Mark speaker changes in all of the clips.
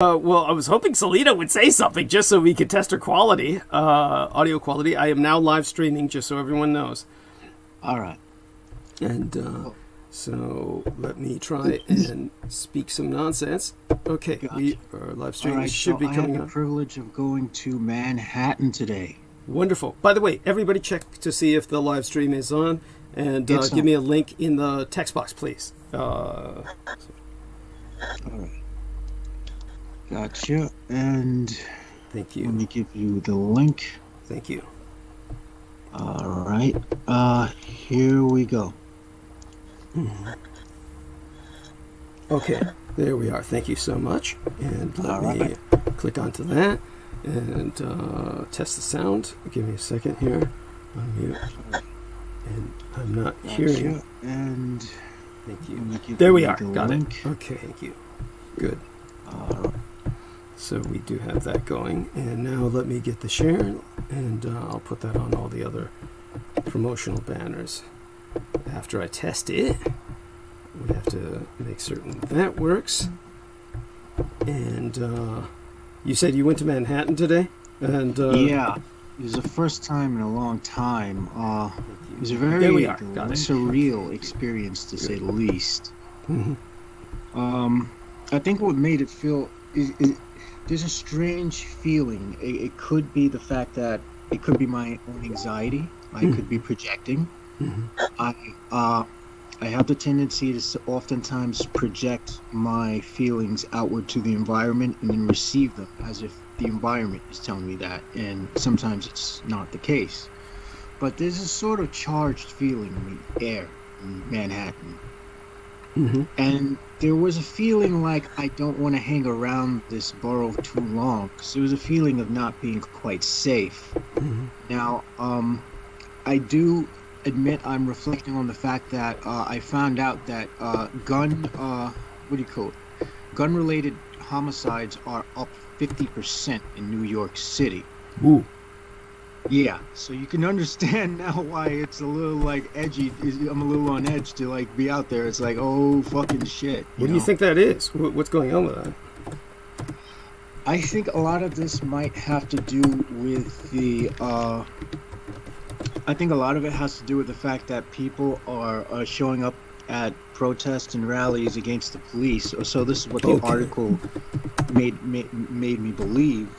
Speaker 1: Well, I was hoping Selena would say something just so we could test her quality, audio quality. I am now live streaming, just so everyone knows.
Speaker 2: All right.
Speaker 1: And so let me try and speak some nonsense. Okay,
Speaker 2: Gotcha.
Speaker 1: Our live stream
Speaker 2: All
Speaker 1: should be
Speaker 2: I
Speaker 1: coming
Speaker 2: had
Speaker 1: on.
Speaker 2: the privilege of going to Manhattan today.
Speaker 1: Wonderful. By the way, everybody check to see if the live stream is on, and give me a link in the text box, please.
Speaker 2: All right. Gotcha. And
Speaker 1: Thank you.
Speaker 2: let me give you the link.
Speaker 1: Thank you.
Speaker 2: All right. Here we go.
Speaker 1: Okay, there we are. Thank you so much. And let me click onto that and test the sound. Give me a second here. Unmute. And I'm not hearing.
Speaker 2: And
Speaker 1: thank you. There we are. Got
Speaker 2: link.
Speaker 1: it. Okay, thank you. Good. So we do have that going. And now let me get the share, and I'll put that on all the other promotional banners. After I test it, we have to make certain that works. And you said you went to Manhattan today? And
Speaker 2: yeah, it was the first time in a long time. It was a very surreal experience, to say the least. I think what made it feel there's a strange feeling. It could be the fact that it could be my own anxiety. I could be projecting. I have the tendency to oftentimes project my feelings outward to the environment and then receive them as if the environment is telling me that, and sometimes it's not the case. But there's a sort of charged feeling in the air in Manhattan. And there was a feeling like I don't want to hang around this borough too long, because there was a feeling of not being quite safe. Now, I do admit I'm reflecting on the fact that I found out that gun-related homicides are up 50% in New York City.
Speaker 1: Ooh.
Speaker 2: Yeah, so you can understand now why it's a little like edgy. I'm a little on edge to like be out there. It's like, oh fucking shit.
Speaker 1: What do you think that is? What's going on with that?
Speaker 2: I think a lot of this might have to do with the I think a lot of it has to do with the fact that people are showing up at protests and rallies against the police. So this is what the article made me believe,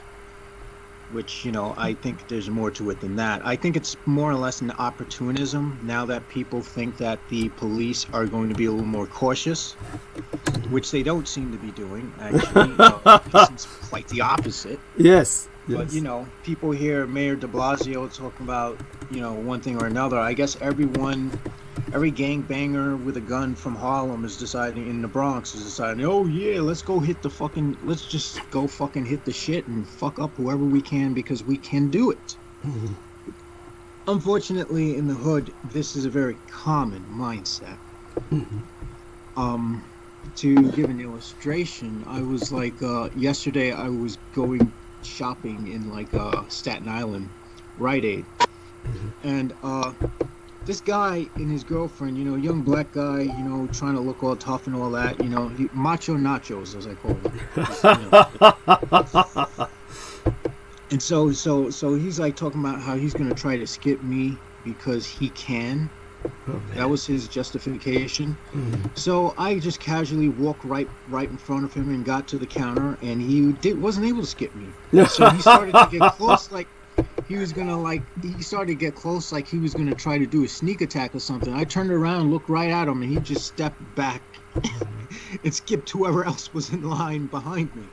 Speaker 2: which, I think there's more to it than that. I think it's more or less an opportunism now that people think that the police are going to be a little more cautious, which they don't seem to be doing, actually. It seems quite the opposite.
Speaker 1: Yes.
Speaker 2: But, people hear Mayor de Blasio talking about, one thing or another. I guess every gangbanger with a gun from Harlem is deciding, in the Bronx, is deciding, oh yeah, let's just go fucking hit the shit and fuck up whoever we can, because we can do it. Unfortunately, in the hood, this is a very common mindset. To give an illustration, I was like, yesterday I was going shopping in like Staten Island, Rite Aid, and this guy and his girlfriend, young black guy, trying to look all tough and all that, macho nachos, as I call him. And so he's like talking about how he's gonna try to skip me because he can. That was his justification. So I just casually walked right in front of him and got to the counter, and he wasn't able to skip me. So he started to get close, like he was gonna try to do a sneak attack or something. I turned around and looked right at him, and he just stepped back and skipped whoever else was in line behind me.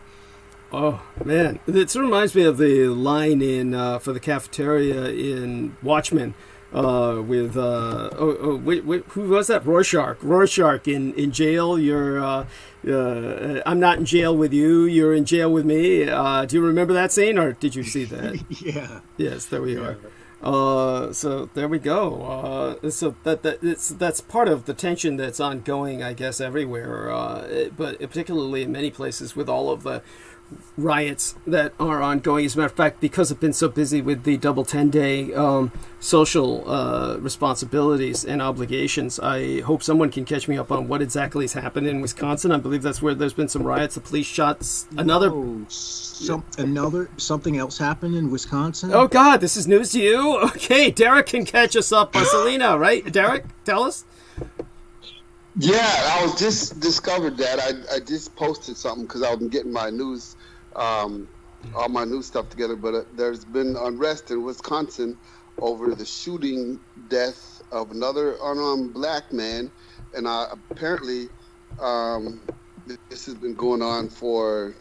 Speaker 1: Oh man, it sort of reminds me of the line in for the cafeteria in Watchmen. With who was that? Rorschach in jail. I'm not in jail with you. You're in jail with me. Do you remember that scene, or did you see that?
Speaker 2: Yeah.
Speaker 1: Yes, there we are. So there we go. So that's part of the tension that's ongoing, I guess, everywhere, but particularly in many places with all of the riots that are ongoing. As a matter of fact, because I've been so busy with the double 10-day social responsibilities and obligations, I hope someone can catch me up on what exactly has happened in Wisconsin. I believe that's where there's been some riots. The police shot another.
Speaker 2: Oh, something else happened in Wisconsin.
Speaker 1: Oh God, this is news to you. Okay, Derek can catch us up on Selena, right? Derek, tell us.
Speaker 3: Yeah, I was just discovered that. I just posted something because I was getting my news, all my news stuff together. But there's been unrest in Wisconsin over the shooting death of another unarmed black man, and apparently this has been going on for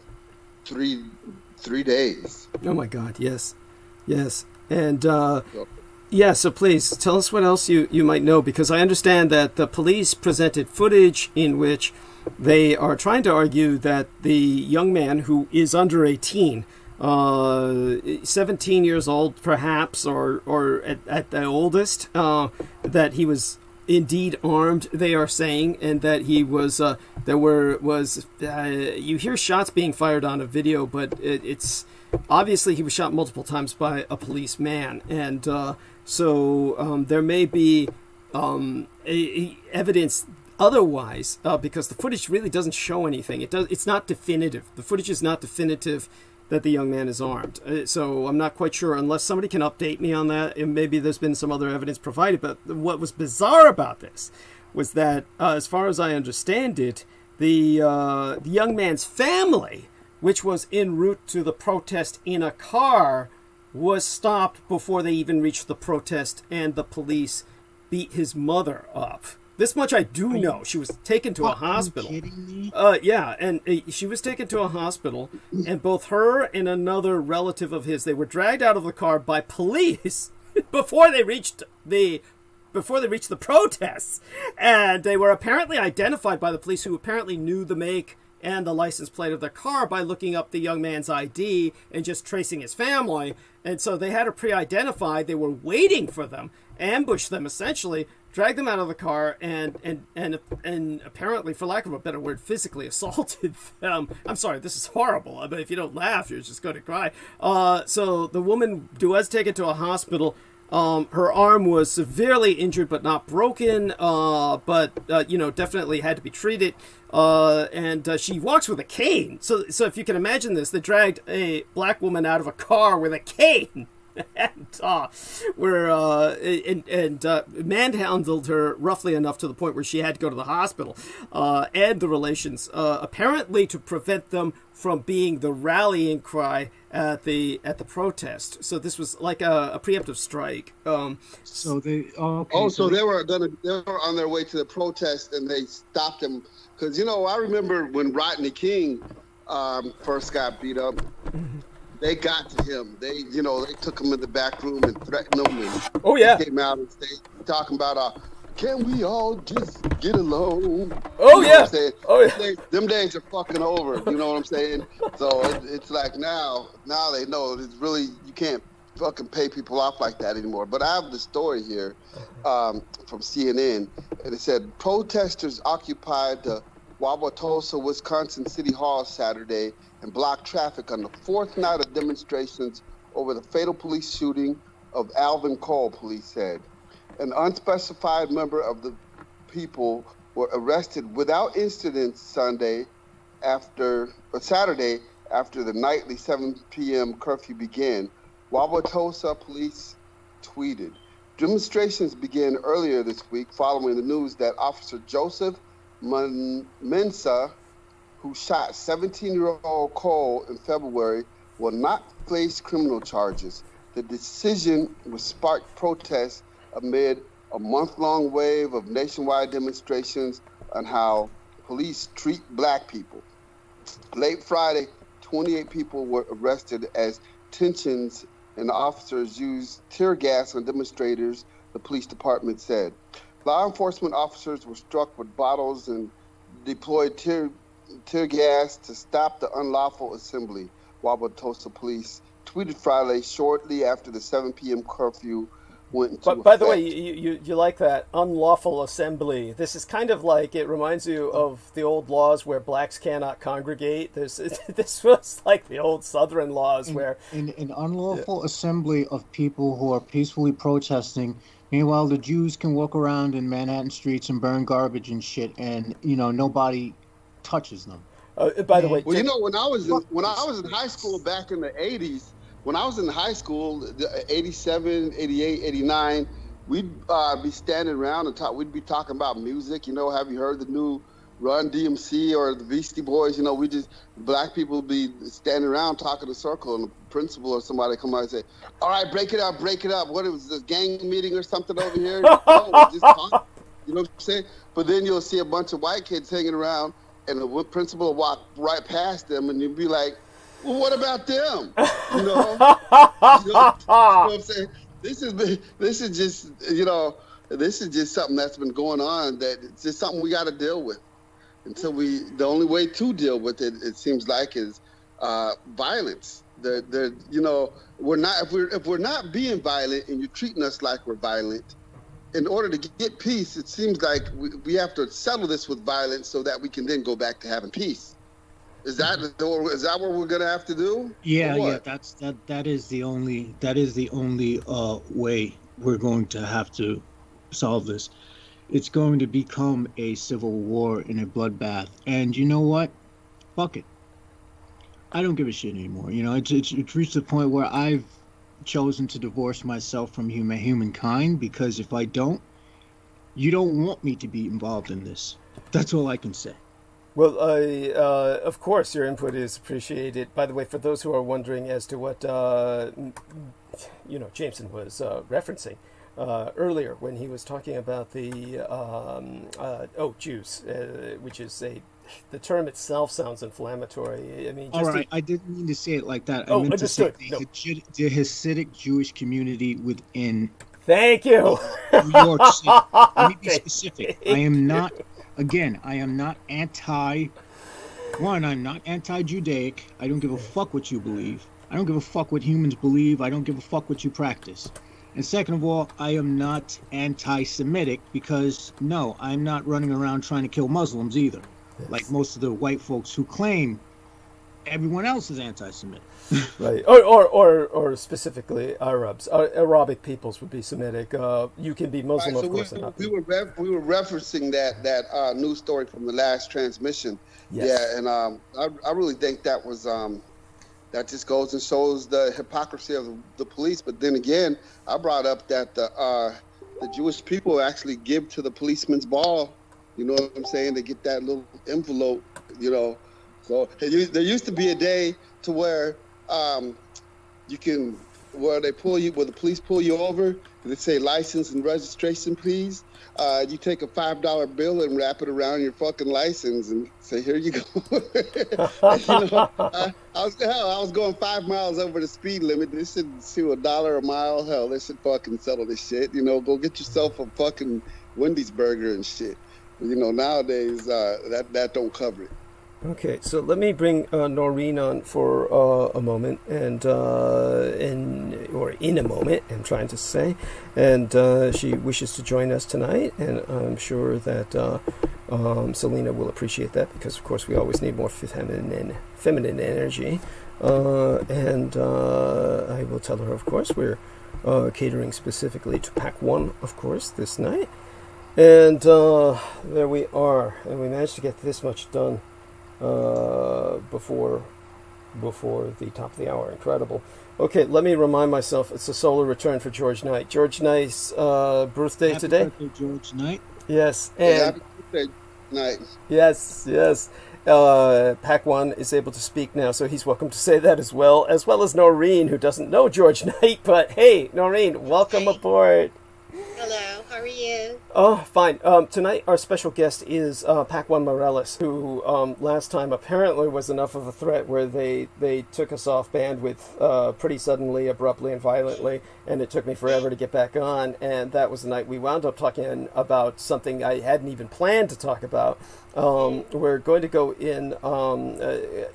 Speaker 3: three days.
Speaker 1: Oh my God, yes, and. Yeah, so please tell us what else you might know, because I understand that the police presented footage in which they are trying to argue that the young man, who is under 18, 17 years old perhaps, or at the oldest, that he was indeed armed, they are saying, and that he was, you hear shots being fired on a video, but it's obviously he was shot multiple times by a policeman, and so there may be evidence otherwise, because the footage really doesn't show anything. It's not definitive. The footage is not definitive that the young man is armed. So I'm not quite sure, unless somebody can update me on that. And maybe there's been some other evidence provided. But what was bizarre about this was that, as far as I understand it, the young man's family, which was en route to the protest in a car, was stopped before they even reached the protest, and the police beat his mother up. This much I do know. She was taken to a hospital.
Speaker 2: Are you kidding me?
Speaker 1: Yeah, and she was taken to a hospital, and both her and another relative of his, they were dragged out of the car by police before they reached the protests, and they were apparently identified by the police, who apparently knew the make and the license plate of the car by looking up the young man's ID and just tracing his family. And so they had her pre-identified. They were waiting for them, ambushed them essentially, dragged them out of the car, and apparently, for lack of a better word, physically assaulted them. I'm sorry, this is horrible, but if you don't laugh, you're just going to cry. So the woman was taken to a hospital. Her arm was severely injured, but not broken, but definitely had to be treated. And she walks with a cane. So if you can imagine this, they dragged a black woman out of a car with a cane. And manhandled her roughly enough to the point where she had to go to the hospital, and the relations, apparently to prevent them from being the rallying cry at the protest. So this was like a preemptive strike.
Speaker 2: So they
Speaker 3: they were on their way to the protest, and they stopped them because I remember when Rodney King first got beat up. They got to him. They took him in the back room and threatened him. And
Speaker 1: oh yeah,
Speaker 3: he came out and stayed talking about, can we all just get along?
Speaker 1: Oh yeah. Oh yeah.
Speaker 3: Them days are fucking over. You know what I'm saying? So it's like now they know it's really, you can't fucking pay people off like that anymore. But I have the story here from CNN, and it said protesters occupied the Wauwatosa, Wisconsin City Hall Saturday and blocked traffic on the fourth night of demonstrations over the fatal police shooting of Alvin Cole, police said. An unspecified member of the people were arrested without incident Saturday after the nightly 7 p.m. curfew began. Wauwatosa police tweeted. Demonstrations began earlier this week following the news that Officer Joseph Mensah, who shot 17-year-old Cole in February, will not face criminal charges. The decision was sparked protests amid a month-long wave of nationwide demonstrations on how police treat black people. Late Friday, 28 people were arrested as tensions and officers used tear gas on demonstrators, the police department said. Law enforcement officers were struck with bottles and deployed tear gas to stop the unlawful assembly. Wauwatosa police tweeted Friday shortly after the 7 p.m. curfew went into
Speaker 1: But by the way,
Speaker 3: effect.
Speaker 1: you like that unlawful assembly. This is kind of like, it reminds you of the old laws where blacks cannot congregate. This was like the old Southern laws where
Speaker 2: An unlawful assembly of people who are peacefully protesting. Meanwhile, the Jews can walk around in Manhattan streets and burn garbage and shit, and nobody touches them.
Speaker 1: by the way,
Speaker 3: Well, you know, when I was in high school back in the 80s, when I was in high school, 87, 88, 89, we'd be standing around and we'd be talking about music. You know, have you heard the new Run DMC or the Beastie Boys? You know, black people would be standing around talking in a circle, and the principal or somebody come out and say, "All right, break it up, break it up." What, it was a gang meeting or something over here? No, we're just talking. You know what I'm saying? But then you'll see a bunch of white kids hanging around, and the principal will walk right past them, and you'd be like, "Well, what about them?" You know, you know what I'm saying? This is just something that's been going on, that it's just something we got to deal with. Until the only way to deal with it, it seems like, is violence. We're not, if we're not being violent and you're treating us like we're violent, in order to get peace, it seems like we have to settle this with violence so that we can then go back to having peace. Is that what we're gonna have to do?
Speaker 2: Yeah. That is the only way we're going to have to solve this. It's going to become a civil war and a bloodbath. And you know what? Fuck it. I don't give a shit anymore. It's reached the point where I've chosen to divorce myself from humankind, because if I don't, you don't want me to be involved in this. That's all I can say.
Speaker 1: Well, of course, your input is appreciated. By the way, for those who are wondering as to what Jameson was referencing earlier when he was talking about the Jews, which is the term itself sounds inflammatory. I mean,
Speaker 2: all right, I didn't mean to say it like that. I
Speaker 1: Oh,
Speaker 2: meant
Speaker 1: understood.
Speaker 2: to say the Hasidic Jewish community within
Speaker 1: Thank you.
Speaker 2: New York City. Let me be
Speaker 1: Okay.
Speaker 2: specific. I am not I'm not anti-Judaic. I don't give a fuck what you believe. I don't give a fuck what humans believe. I don't give a fuck what you practice. And second of all, I am not anti-Semitic, because no, I'm not running around trying to kill Muslims either.
Speaker 1: Yes.
Speaker 2: Like most of the white folks who claim everyone else is anti-Semitic.
Speaker 1: Right, or specifically Arabs. Arabic peoples would be Semitic. You can be Muslim,
Speaker 3: Right,
Speaker 1: of course.
Speaker 3: we were referencing that news story from the last transmission.
Speaker 1: Yes.
Speaker 3: Yeah, and I really think that was that just goes and shows the hypocrisy of the police. But then again, I brought up that the Jewish people actually give to the policeman's ball. You know what I'm saying? They get that little envelope. So there used to be a day to where where the police pull you over, they say license and registration, please. You take a $5 bill and wrap it around your fucking license and say, here you go. I was going 5 miles over the speed limit. They should sue $1 a mile. Hell, they should fucking settle this shit. Go get yourself a fucking Wendy's burger and shit. Nowadays that don't cover it.
Speaker 1: Okay, so let me bring Noreen on for a moment, and in a moment, I'm trying to say, and she wishes to join us tonight, and I'm sure that Selena will appreciate that, because of course we always need more feminine energy, and I will tell her, of course, we're catering specifically to Pack 1, of course, this night, and there we are, and we managed to get this much done before the top of the hour. Incredible. Okay, let me remind myself, it's a solar return for George Knight. George Knight's birthday
Speaker 2: Happy
Speaker 1: today.
Speaker 2: birthday, George Knight.
Speaker 1: Yes, and
Speaker 3: Happy birthday, Knight.
Speaker 1: yes. Pack 1 is able to speak now, so he's welcome to say that as well as Noreen, who doesn't know George Knight. But hey, Noreen, welcome aboard.
Speaker 4: Hello, how are you?
Speaker 1: Oh, fine. Tonight our special guest is Pac One Morales, who last time apparently was enough of a threat where they took us off bandwidth pretty suddenly, abruptly, and violently, and it took me forever to get back on. And that was the night we wound up talking about something I hadn't even planned to talk about, We're going to go in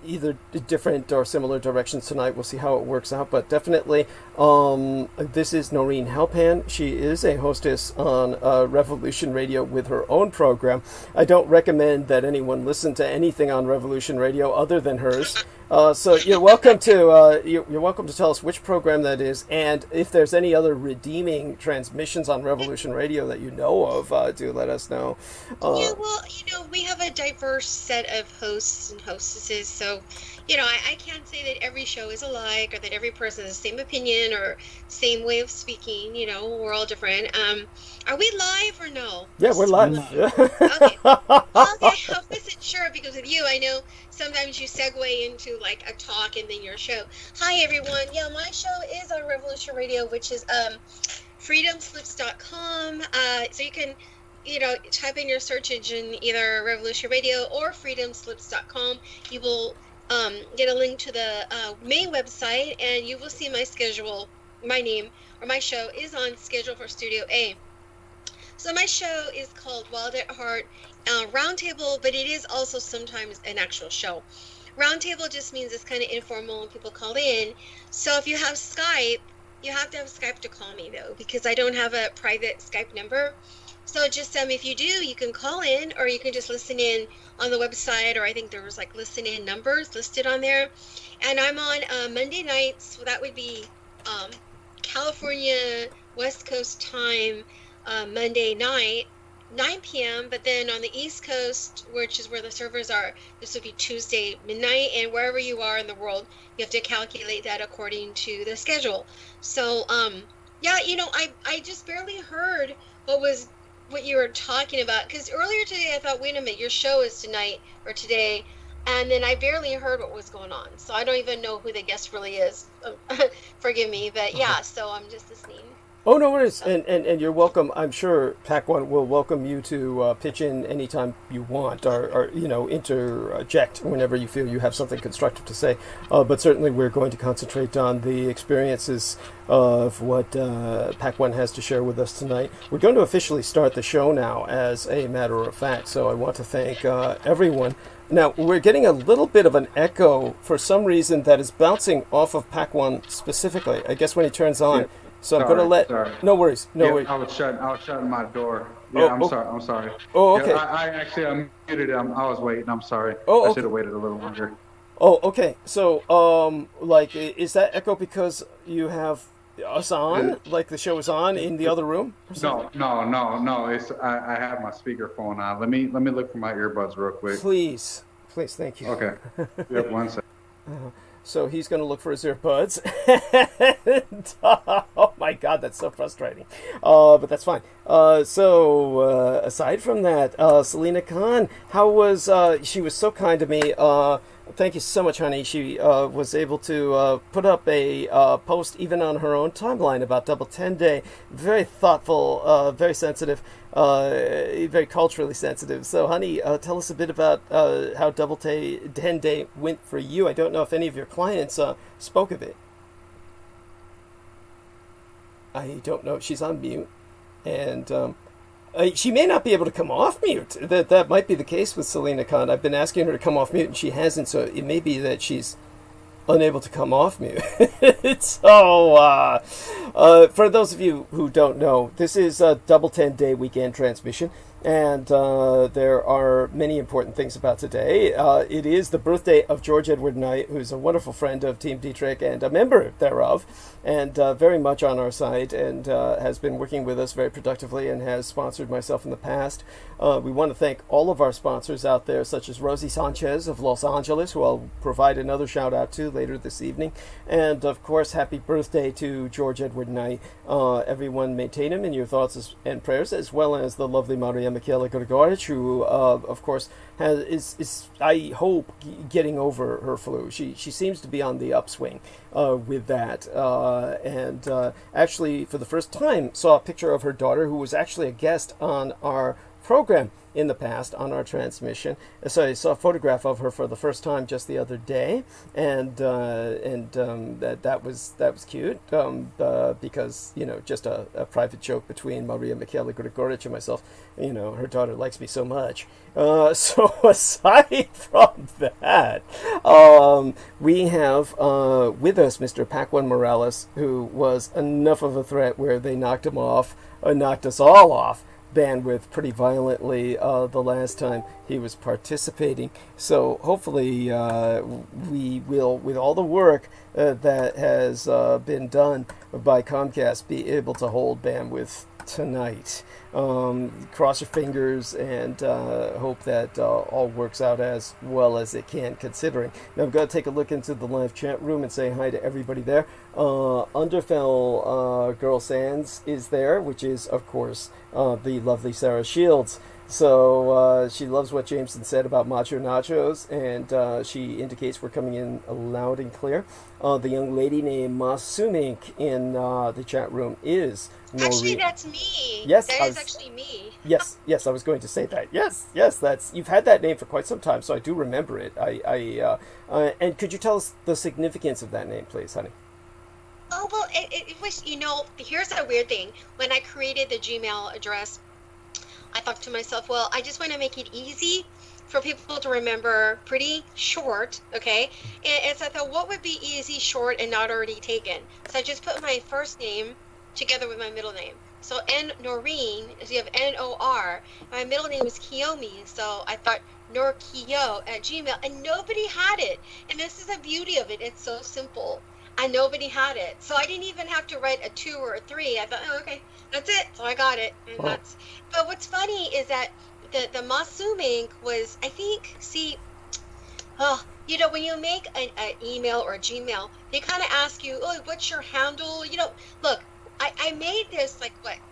Speaker 1: either different or similar directions tonight. We'll see how it works out, but definitely this is Noreen Halpan. She is a hostess on Revolution Radio with her own program. I don't recommend that anyone listen to anything on Revolution Radio other than hers. So you're welcome to you're welcome to tell us which program that is, and if there's any other redeeming transmissions on Revolution Radio that you know of, do let us know.
Speaker 4: Yeah, well, we have a diverse set of hosts and hostesses, so I can't say that every show is alike or that every person has the same opinion or same way of speaking. We're all different. Are we live or no?
Speaker 1: Yeah, we're live.
Speaker 4: Okay. I wasn't sure because with you, I know sometimes you segue into like a talk and then your show. Hi, everyone. Yeah, my show is on Revolution Radio, which is freedomslips.com. So you can, type in your search engine, either Revolution Radio or freedomslips.com. You will get a link to the main website, and you will see my schedule. My name or my show is on schedule for Studio A. So my show is called Wild at Heart Roundtable, but it is also sometimes an actual show. Roundtable just means it's kind of informal and people call in. So if you have Skype, you have to have Skype to call me though, because I don't have a private Skype number. So just if you do, you can call in or you can just listen in on the website, or I think there was like listen in numbers listed on there. And I'm on Monday nights, so that would be California West Coast time, Monday night, 9 p.m. But then on the East Coast, which is where the servers are, this would be Tuesday midnight. And wherever you are in the world, you have to calculate that according to the schedule. So, I just barely heard what you were talking about, because earlier today I thought, wait a minute, your show is tonight or today, and then I barely heard what was going on, so I don't even know who the guest really is. Forgive me, but yeah, so I'm just listening.
Speaker 1: Oh, no worries, and you're welcome. I'm sure PAC1 will welcome you to pitch in anytime you want, or interject whenever you feel you have something constructive to say. But certainly we're going to concentrate on the experiences of what PAC1 has to share with us tonight. We're going to officially start the show now, as a matter of fact, so I want to thank everyone. Now, we're getting a little bit of an echo for some reason that is bouncing off of PAC1 specifically, I guess when he turns on.
Speaker 5: Yeah.
Speaker 1: So I'm going to let...
Speaker 5: Sorry.
Speaker 1: No worries. No worries.
Speaker 5: I was shutting my door. Yeah, I'm sorry.
Speaker 1: Oh, okay.
Speaker 5: Yeah, I actually unmuted it. I was waiting. I'm sorry.
Speaker 1: Oh, okay.
Speaker 5: I should have waited a little longer.
Speaker 1: Oh, okay. So, is that echo because you have us on? Like the show is on in the other room?
Speaker 5: No. It's I have my speakerphone on. Let me look for my earbuds real quick.
Speaker 1: Please, thank you.
Speaker 5: Okay. Yep, one second.
Speaker 1: So he's going to look for his earbuds. And, oh my God, that's so frustrating. But that's fine. So aside from that, Selena Khan, how was, she was so kind to me. Thank you so much, honey. She was able to put up a post even on her own timeline about Double 10 Day. Very thoughtful, very sensitive, very culturally sensitive. So, honey, tell us a bit about how Double 10 Day went for you. I don't know if any of your clients spoke of it. I don't know. She's on mute. And she may not be able to come off mute. That might be the case with Selena Khan. I've been asking her to come off mute, and she hasn't, so it may be that she's unable to come off mute. So, for those of you who don't know, this is a Double 10 Day weekend transmission, and there are many important things about today. It is the birthday of George Edward Knight, who's a wonderful friend of Team Dietrich and a member thereof, and very much on our side, and has been working with us very productively and has sponsored myself in the past. We want to thank all of our sponsors out there, such as Rosie Sanchez of Los Angeles, who I'll provide another shout out to later this evening. And of course, happy birthday to George Edward Knight. Everyone maintain him in your thoughts and prayers, as well as the lovely Maria Michaela Grigorich, who of course is I hope getting over her flu. She seems to be on the upswing with that, and actually for the first time saw a picture of her daughter, who was actually a guest on our program in the past on our transmission. So I saw a photograph of her for the first time just the other day, and that was cute, because just a private joke between Maria Michaela Grigorich and myself. Her daughter likes me so much. So aside from that, we have with us Mr. Pac-1 Morales, who was enough of a threat where they knocked him off, knocked us all off bandwidth pretty violently the last time he was participating. So hopefully we will, with all the work that has been done by Comcast, be able to hold bandwidth tonight. Cross your fingers and hope that all works out as well as it can, considering. Now I'm going to take a look into the live chat room and say hi to everybody there. Underfell Girl Sands is there, which is, of course, the lovely Sarah Shields. So she loves what Jameson said about macho nachos, and she indicates we're coming in loud and clear. The young lady named Masumink in the chat room is
Speaker 4: Actually, that's me.
Speaker 1: Yes,
Speaker 4: that is actually me.
Speaker 1: Yes, I was going to say that. Yes, that's, you've had that name for quite some time, so I do remember it. And could you tell us the significance of that name, please, honey?
Speaker 4: Oh, well, it was, here's a weird thing. When I created the Gmail address, I thought to myself, well, I just want to make it easy for people to remember, pretty short, okay? And so I thought, what would be easy, short, and not already taken? So I just put my first name together with my middle name. So Noreen, so you have N-O-R. My middle name is Kiyomi, so I thought Norkiyo at Gmail, and nobody had it. And this is the beauty of it. It's so simple. And nobody had it. So I didn't even have to write a 2 or a 3. I thought, oh, okay, that's it. So I got it. And
Speaker 1: wow.
Speaker 4: But what's funny is that the Masumink was, I think, when you make an email or a Gmail, they kind of ask you, oh, what's your handle? Look, I made this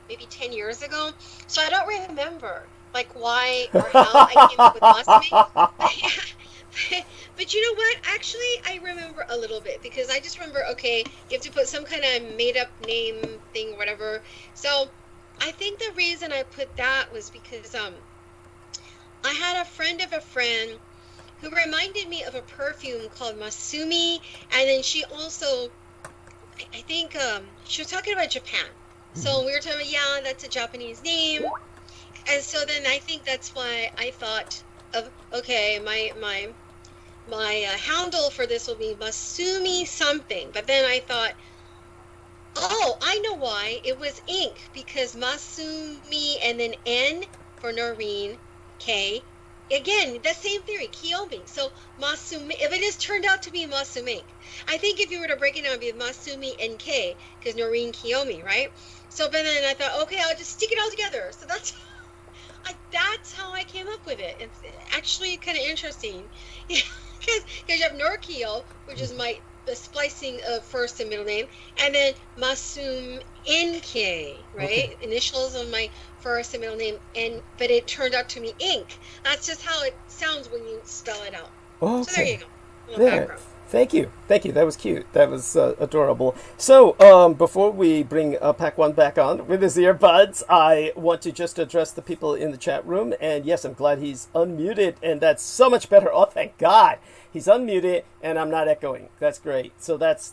Speaker 4: maybe 10 years ago, so I don't remember why or how I came up with Masumink. But you know what? Actually, I remember a little bit, because I just remember, okay, you have to put some kind of made-up name thing, whatever. So I think the reason I put that was because I had a friend of a friend who reminded me of a perfume called Masumi, and then she also, I think she was talking about Japan. So we were talking about, yeah, that's a Japanese name. And so then I think that's why I thought of, okay, my handle for this will be Masumi something. But then I thought, oh, I know why. It was ink, because Masumi and then N for Noreen, K. Again, that same theory, Kiyomi. So Masumi, if it is turned out to be Masumink, I think if you were to break it down, it would be Masumi and K, because Noreen Kiyomi, right? So, but then I thought, okay, I'll just stick it all together. So that's how I came up with it. It's actually kind of interesting. Because you have Norkio, which is the splicing of first and middle name, and then Masum NK, right? Okay. Initials of my first and middle name, but it turned out to be ink. That's just how it sounds when you spell it out. Okay. So there you go. Background.
Speaker 1: Thank you. That was cute. That was adorable. So, before we bring Pac-1 back on with his earbuds, I want to just address the people in the chat room. And yes, I'm glad he's unmuted, and that's so much better. Oh, thank God. He's unmuted, and I'm not echoing. That's great. So that's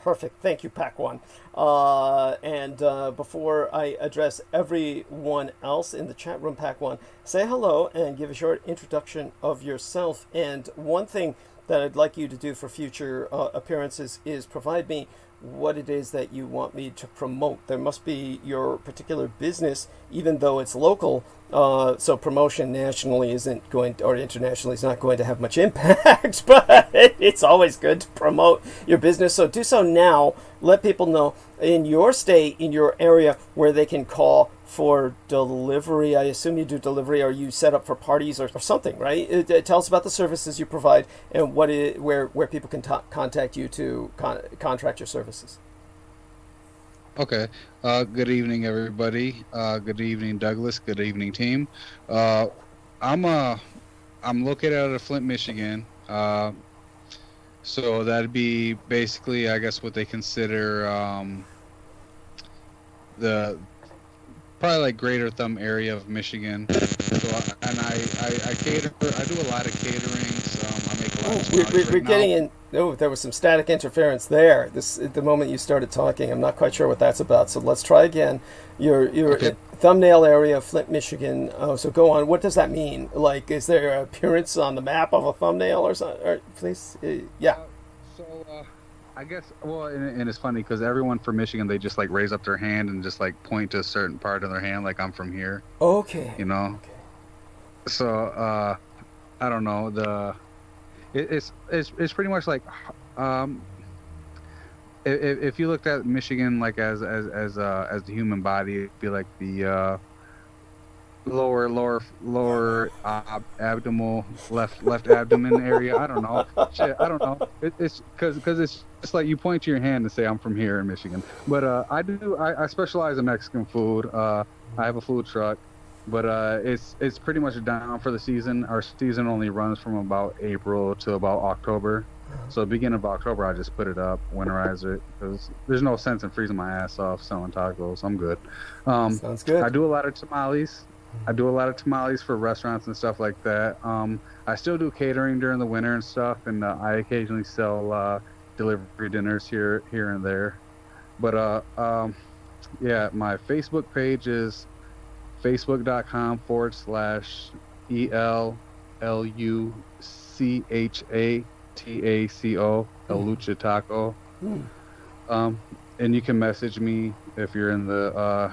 Speaker 1: perfect. Thank you, Pac-1. And before I address everyone else in the chat room, Pac-1, say hello and give a short introduction of yourself. And one thing that I'd like you to do for future appearances is provide me what it is that you want me to promote. There must be your particular business, even though it's local, so promotion nationally isn't going to, or internationally is not going to have much impact, but it's always good to promote your business. So do so now. Let people know in your state, in your area, where they can call for delivery. I assume you do delivery, or you set up for parties or something, right? Tell us about the services you provide and where people can contact you to contract your services.
Speaker 5: Okay. Good evening, everybody. Good evening, Douglas. Good evening, team. I'm located out of Flint, Michigan. So that'd be basically, I guess, what they consider the probably like Greater Thumb area of Michigan. So I cater. I do a lot of caterings. I make a lot
Speaker 1: Oh,
Speaker 5: of tamales
Speaker 1: we're
Speaker 5: right
Speaker 1: getting
Speaker 5: now.
Speaker 1: in. Oh, there was some static interference there. This at the moment you started talking. I'm not quite sure what that's about. So let's try again. Your
Speaker 5: Okay.
Speaker 1: thumbnail area of Flint, Michigan. Oh, so go on. What does that mean? Like, is there an appearance on the map of a thumbnail or something? Or, please, yeah.
Speaker 5: So I guess well, and it's funny because everyone from Michigan they just like raise up their hand and just like point to a certain part of their hand, like I'm from here,
Speaker 1: Okay.
Speaker 5: you know.
Speaker 1: Okay.
Speaker 5: So I don't know it's pretty much like um if you looked at Michigan like as the human body, it'd be like the lower abdominal left abdomen area. I don't know. Shit, I don't know. It's because it's just like you point to your hand and say I'm from here in Michigan. But I specialize in Mexican food. I have a food truck, but it's pretty much down for the season. Our season only runs from about April to about October. So beginning of October, I just put it up, winterize it, because there's no sense in freezing my ass off selling tacos. I'm good.
Speaker 1: Sounds good.
Speaker 5: I do a lot of tamales. I do a lot of tamales for restaurants and stuff like that. I still do catering during the winter and stuff, and I occasionally sell delivery dinners here and there. But yeah, my Facebook page is facebook.com/ELLUCHATACO, El Lucha Taco.
Speaker 1: Hmm.
Speaker 5: And you can message me if you're in the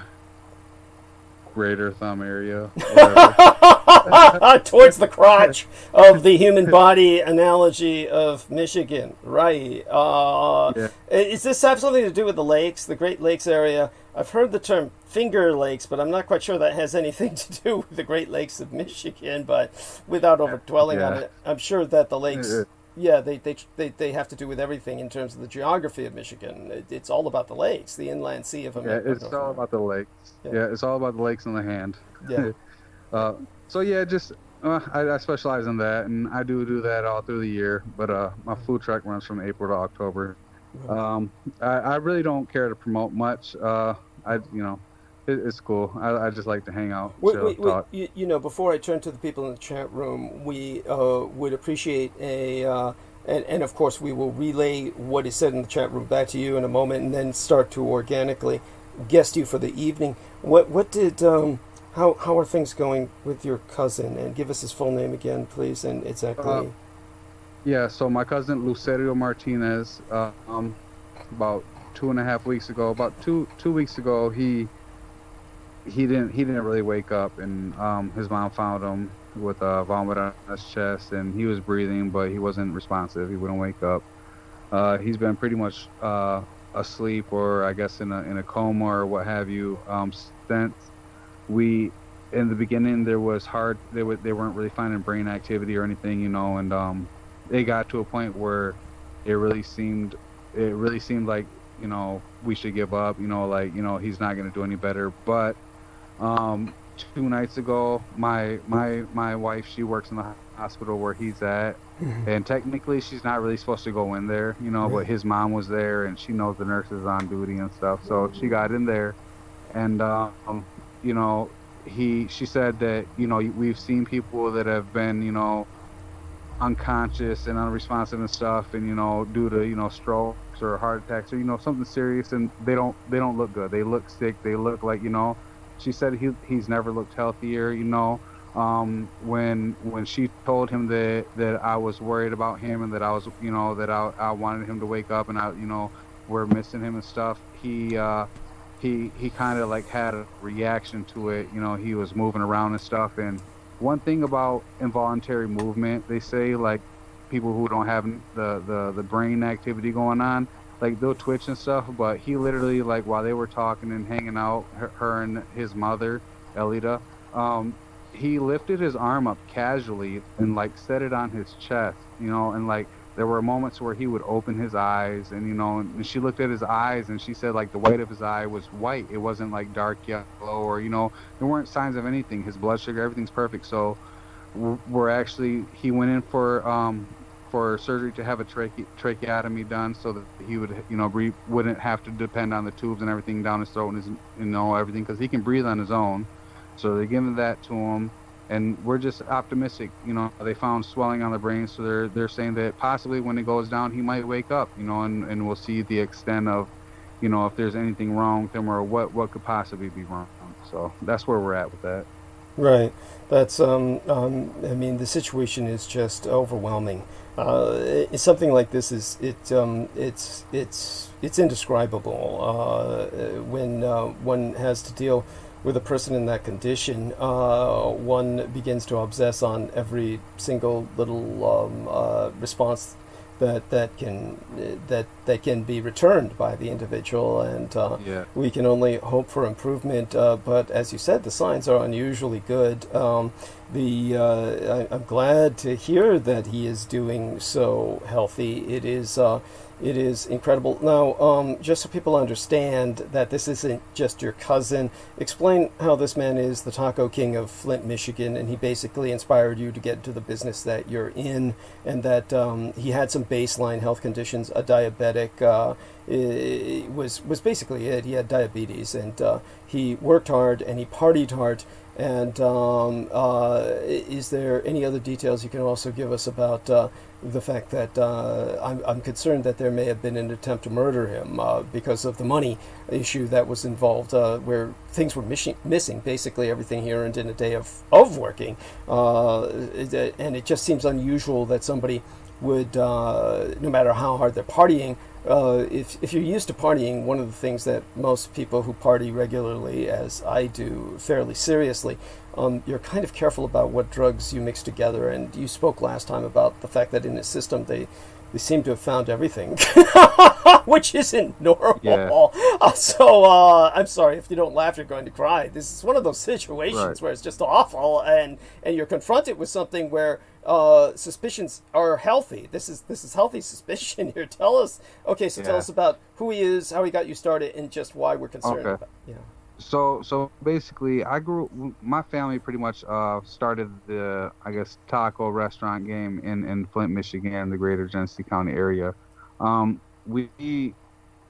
Speaker 5: Greater Thumb area, whatever.
Speaker 1: Towards the crotch of the human body analogy of Michigan, right?
Speaker 5: Yeah.
Speaker 1: Does this have something to do with the lakes, the Great Lakes area? I've heard the term Finger Lakes, but I'm not quite sure that has anything to do with the Great Lakes of Michigan. But without over dwelling on
Speaker 5: Yeah.
Speaker 1: it, I'm sure that the lakes, yeah, they have to do with everything in terms of the geography of Michigan. It's all about the lakes, the inland sea of
Speaker 5: Yeah,
Speaker 1: America.
Speaker 5: it's all about the lakes.
Speaker 1: Yeah.
Speaker 5: Yeah, it's all about the lakes in the hand.
Speaker 1: Yeah.
Speaker 5: So yeah, just I specialize in that, and I do that all through the year. But my food truck runs from April to October. I really don't care to promote much. It's cool. I just like to hang out, chill, talk.
Speaker 1: Before I turn to the people in the chat room, we would appreciate and of course we will relay what is said in the chat room back to you in a moment, and then start to organically guest you for the evening. What did how are things going with your cousin? And give us his full name again, please, and exactly.
Speaker 5: Yeah, so my cousin Lucerio Martinez, about 2.5 weeks ago, about two weeks ago, he didn't really wake up, and his mom found him with vomit on his chest, and he was breathing, but he wasn't responsive. He wouldn't wake up. He's been pretty much asleep, or I guess in a coma or what have you, since we. In the beginning, there was hard. They weren't really finding brain activity or anything, and it got to a point where it really seemed like we should give up. He's not going to do any better. But 2 nights ago, my wife, she works in the hospital where he's at, and technically she's not really supposed to go in there, but his mom was there, and she knows the nurses on duty and stuff, so she got in there, and she said that we've seen people that have been unconscious and unresponsive and stuff, and due to strokes or heart attacks or something serious, and they don't look good. They look sick. They look like she said he's never looked healthier. When she told him that I was worried about him, and that I was that I wanted him to wake up, and we're missing him and stuff, he kind of like had a reaction to it. He was moving around and stuff. And one thing about involuntary movement, they say, like, people who don't have the brain activity going on, like, they'll twitch and stuff. But he literally, like, while they were talking and hanging out, her and his mother, Elida, he lifted his arm up casually and like set it on his chest, and like there were moments where he would open his eyes, and and she looked at his eyes, and she said like the white of his eye was white. It wasn't like dark yellow, or there weren't signs of anything. His blood sugar, everything's perfect. So he went in for for surgery to have a tracheotomy done so that he would, wouldn't have to depend on the tubes and everything down his throat and his, everything, because he can breathe on his own. So they're giving that to him, and we're just optimistic. They found swelling on the brain, so they're saying that possibly when it goes down, he might wake up. And we'll see the extent of, if there's anything wrong with him or what could possibly be wrong. So that's where we're at with that.
Speaker 1: Right. That's I mean, the situation is just overwhelming. Something like this is it's indescribable. When one has to deal with a person in that condition, one begins to obsess on every single little response that can be returned by the individual, and we can only hope for improvement. But as you said, the signs are unusually good. I'm glad to hear that he is doing so healthy. It is incredible. Now, just so people understand that this isn't just your cousin, explain how this man is the Taco King of Flint, Michigan, and he basically inspired you to get into the business that you're in, and that he had some baseline health conditions, a diabetic, was basically it. He had diabetes, and he worked hard, and he partied hard. And is there any other details you can also give us about the fact that I'm concerned that there may have been an attempt to murder him because of the money issue that was involved, where things were missing, basically everything he earned in a day of working. And it just seems unusual that somebody would, no matter how hard they're partying, if you're used to partying, one of the things that most people who party regularly, as I do fairly seriously, you're kind of careful about what drugs you mix together. And you spoke last time about the fact that in the system they seem to have found everything, which isn't normal. Yeah. So I'm sorry if you don't laugh, you're going to cry. This is one of those situations where it's just awful, and you're confronted with something where suspicions are healthy. This is healthy suspicion here. Tell us about who he is, how he got you started, and just why we're concerned about. Yeah.
Speaker 5: So basically, my family pretty much started the, taco restaurant game in Flint, Michigan, the greater Genesee County area. We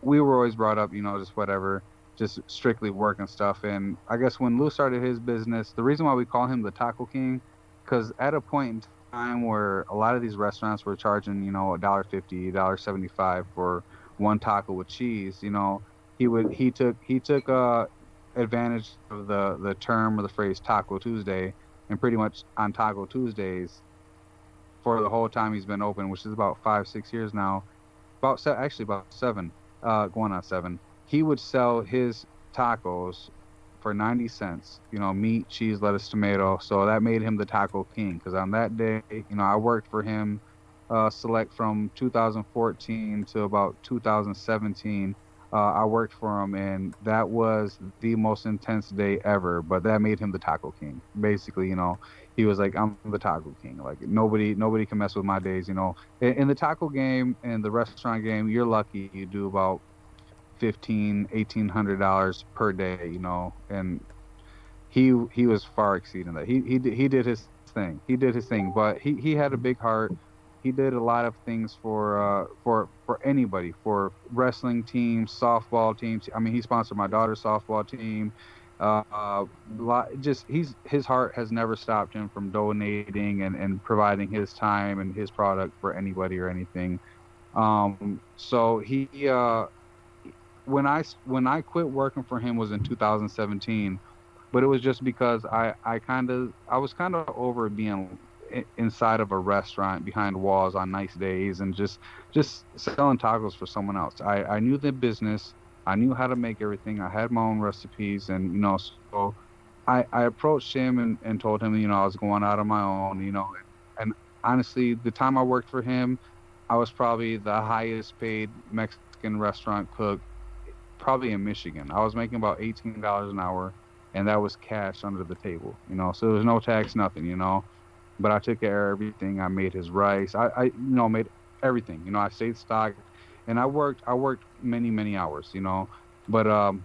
Speaker 5: were always brought up, just whatever, just strictly work and stuff. And I guess when Lou started his business, the reason why we call him the Taco King, because at a point in time where a lot of these restaurants were charging, $1.50, $1.75 for one taco with cheese, he took advantage of the term or the phrase Taco Tuesday, and pretty much on Taco Tuesdays for the whole time he's been open, which is about 5-6 years now, about 7, going on 7, he would sell his tacos for 90 cents, meat, cheese, lettuce, tomato. So that made him the Taco King, because on that day, I worked for him select from 2014 to about 2017. I worked for him, and that was the most intense day ever. But that made him the Taco King. Basically, he was like, I'm the Taco King. Like nobody can mess with my days. In the taco game and the restaurant game, you're lucky you do about $1,800 per day. And he was far exceeding that. He did his thing. He did his thing, but he had a big heart. He did a lot of things for anybody, for wrestling teams, softball teams. I mean, he sponsored my daughter's softball team. His heart has never stopped him from donating and providing his time and his product for anybody or anything. So he when I quit working for him was in 2017, but it was just because I was kind of over being inside of a restaurant behind walls on nice days and just selling tacos for someone else. I knew the business. I knew how to make everything. I had my own recipes, and so I approached him and told him, I was going out on my own, and honestly, the time I worked for him, I was probably the highest paid Mexican restaurant cook probably in Michigan. I was making about $18 an hour, and that was cash under the table, so there was no tax, nothing, but I took care of everything. I made his rice. I made everything. I stayed stocked, and I worked many hours. But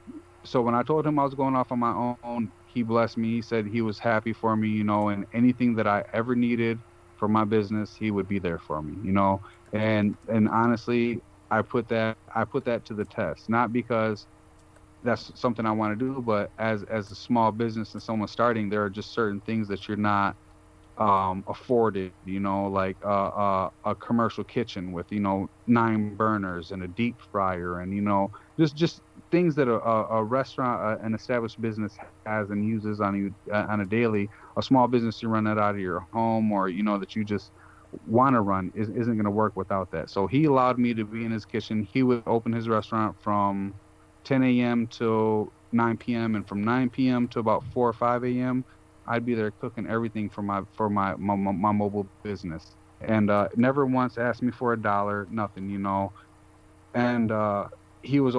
Speaker 5: so when I told him I was going off on my own, he blessed me. He said he was happy for me. And anything that I ever needed for my business, he would be there for me, you know. And honestly, I put that to the test, not because that's something I want to do, but as a small business and someone starting, there are just certain things that you're not afforded, you know, like a commercial kitchen with, you know, 9 burners and a deep fryer, and, you know, just things that a restaurant, an established business has and uses on a daily. A small business, you run that out of your home, or, you know, that you just want to run, isn't going to work without that. So he allowed me to be in his kitchen. He would open his restaurant from 10 a.m. till 9 p.m., and from 9 p.m. to about 4 or 5 a.m. I'd be there cooking everything for my mobile business, and never once asked me for a dollar, nothing, you know. And he was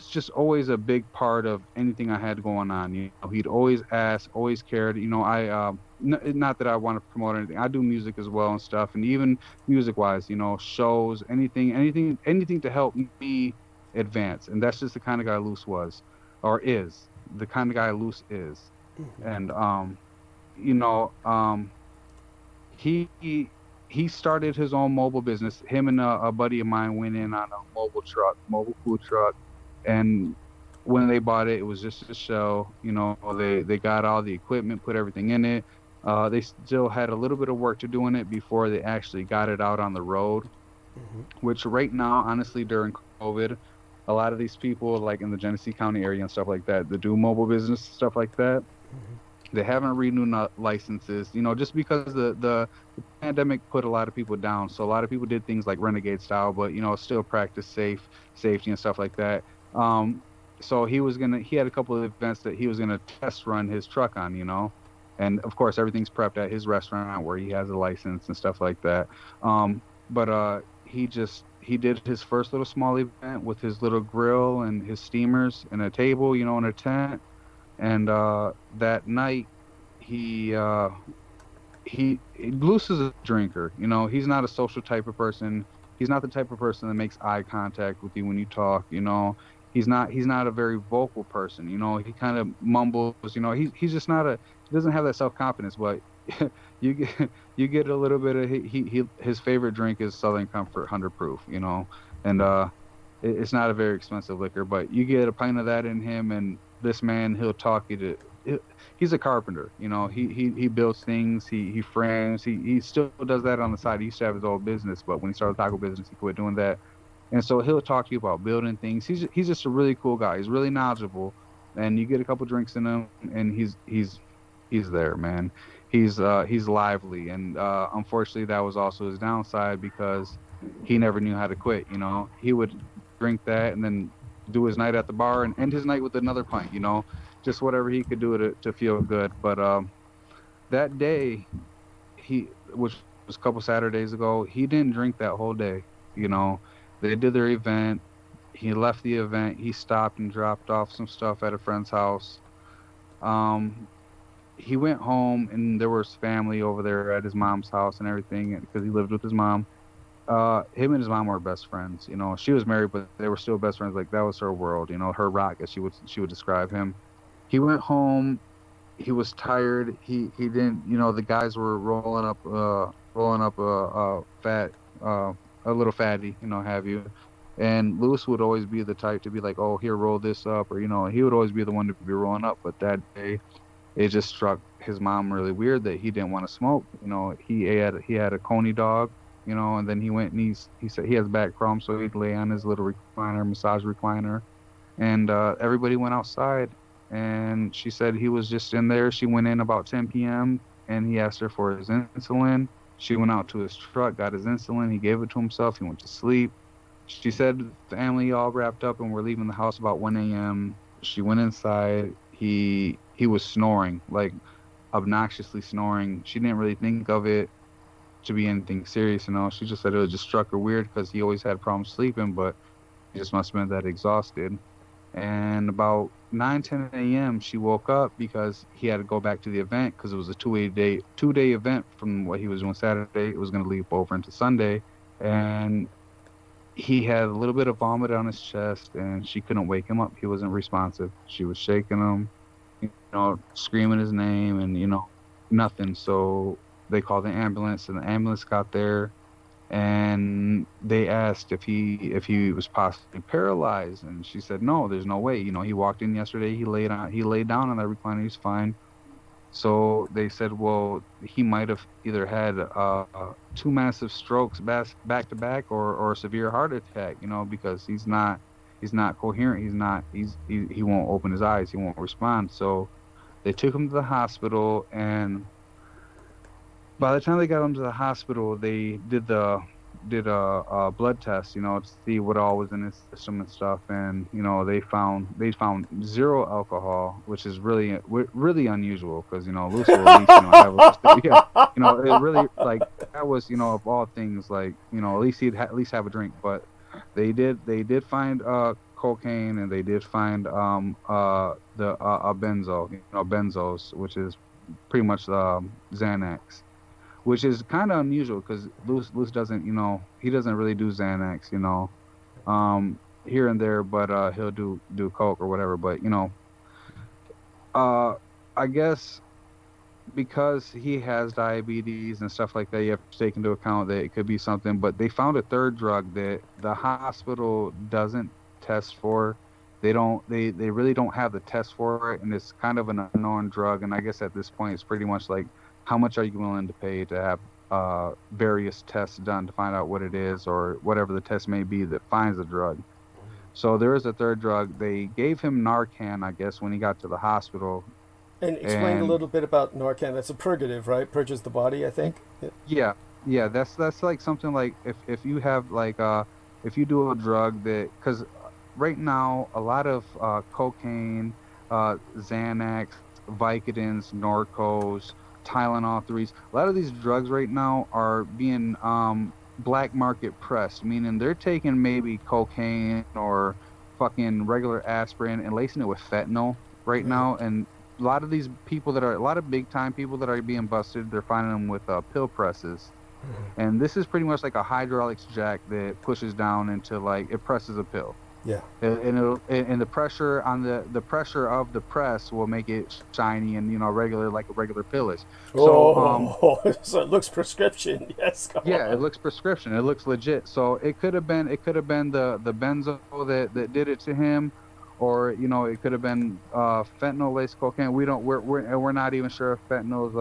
Speaker 5: just always a big part of anything I had going on. You know, he'd always ask, always cared. You know, not that I want to promote anything. I do music as well and stuff, and even music wise, you know, shows, anything to help me advance. And that's just the kind of guy Luce was, or is the kind of guy Luce is. And you know, he he started his own mobile business. Him and a buddy of mine went in on a mobile food truck, and when they bought it, it was just a show. You know, they got all the equipment, put everything in it. They still had a little bit of work to do in it before they actually got it out on the road. Which right now, honestly, during COVID, a lot of these people, like in the Genesee County area and stuff like that, that do mobile business stuff like that, they haven't renewed licenses, you know, just because the pandemic put a lot of people down. So a lot of people did things like renegade style, but, you know, still practice safety and stuff like that. So he had a couple of events that he was gonna test run his truck on, you know, and of course everything's prepped at his restaurant where he has a license and stuff like that. But he did his first little small event with his little grill and his steamers and a table, you know, and a tent. And that night, Luce is a drinker. You know, he's not a social type of person. He's not the type of person that makes eye contact with you when you talk. You know, he's not a very vocal person. You know, he kind of mumbles. You know, he's just not he doesn't have that self confidence. But you get a little bit of his favorite drink is Southern Comfort 100 proof. You know, and it's not a very expensive liquor, but you get a pint of that in him, and this man, he'll talk you to. He's a carpenter, you know. He builds things. He frames. He still does that on the side. He used to have his own business, but when he started the taco business, he quit doing that. And so he'll talk to you about building things. He's just a really cool guy. He's really knowledgeable, and you get a couple drinks in him, and he's there, man. He's lively, and unfortunately, that was also his downside because he never knew how to quit. You know, he would drink that and then do his night at the bar and end his night with another pint, you know, just whatever he could do to feel good. But that day, which was a couple Saturdays ago, he didn't drink that whole day. You know, they did their event. He left the event. He stopped and dropped off some stuff at a friend's house. He went home, and there was family over there at his mom's house and everything because he lived with his mom. Him and his mom were best friends. You know, she was married, but they were still best friends. Like, that was her world, you know, her rock, as she would describe him. He went home. He was tired. He didn't, you know, the guys were rolling up a little fatty, you know, have you. And Luce would always be the type to be like, oh, here, roll this up, or, you know, he would always be the one to be rolling up. But that day, it just struck his mom really weird that he didn't want to smoke. You know, he had a Coney dog. You know, and then he went and he said he has back problems, so he'd lay on his little massage recliner, and everybody went outside, and she said he was just in there. She went in about 10 p.m. and he asked her for his insulin. She went out to his truck, got his insulin. He gave it to himself. He went to sleep. She said the family all wrapped up and were leaving the house about 1 a.m. She went inside. He was snoring, like obnoxiously snoring. She didn't really think of it to be anything serious, you know. She just said it just struck her weird because he always had problems sleeping, but he just must have been that exhausted. And about 9-10 a.m. she woke up because he had to go back to the event because it was a two-day event from what he was doing Saturday. It was going to leap over into Sunday, and he had a little bit of vomit on his chest, and she couldn't wake him up. He wasn't responsive. She was shaking him, you know, screaming his name, and, you know, nothing. So they called the ambulance, and the ambulance got there, and they asked if he was possibly paralyzed, and she said no, there's no way. He walked in yesterday, he laid down on that recliner, he's fine. So they said, well, he might have either had two massive strokes back to back, or a severe heart attack, because he's not coherent, he won't open his eyes, he won't respond. So they took him to the hospital, and by the time they got him to the hospital, they did a blood test, to see what all was in his system and stuff, and they found zero alcohol, which is really unusual, because Lucy will at least have it really, like, that was, of all things, like, at least he'd at least have a drink. But they did find cocaine, and they did find the benzos, which is pretty much Xanax, which is kind of unusual, because Luce doesn't, he doesn't really do Xanax, here and there, but he'll do coke or whatever. But I guess because he has diabetes and stuff like that, you have to take into account that it could be something. But they found a third drug that the hospital doesn't test for. They really don't have the test for it, and it's kind of an unknown drug. And I guess at this point, it's pretty much like, how much are you willing to pay to have various tests done to find out what it is, or whatever the test may be that finds the drug. So there is a third drug. They gave him Narcan, I guess, when he got to the hospital.
Speaker 1: And explain a little bit about Narcan. That's a purgative, right? Purges the body, I think.
Speaker 5: Yeah. That's like something like, if you have like if you do a drug that, because right now a lot of cocaine, Xanax, Vicodins, Norcos, Tylenol 3s, a lot of these drugs right now are being black market pressed, meaning they're taking maybe cocaine or fucking regular aspirin and lacing it with fentanyl right now. And a lot of big time people that are being busted, they're finding them with pill presses. And this is pretty much like a hydraulics jack that pushes down into, like, it presses a pill.
Speaker 1: Yeah.
Speaker 5: And the pressure on the pressure of the press will make it shiny and regular, like a regular pill is. So
Speaker 1: so it looks prescription. Yes.
Speaker 5: Yeah, it looks prescription. It looks legit. So it could have been the benzo that did it to him, or it could have been fentanyl laced cocaine. We're not even sure if fentanyl is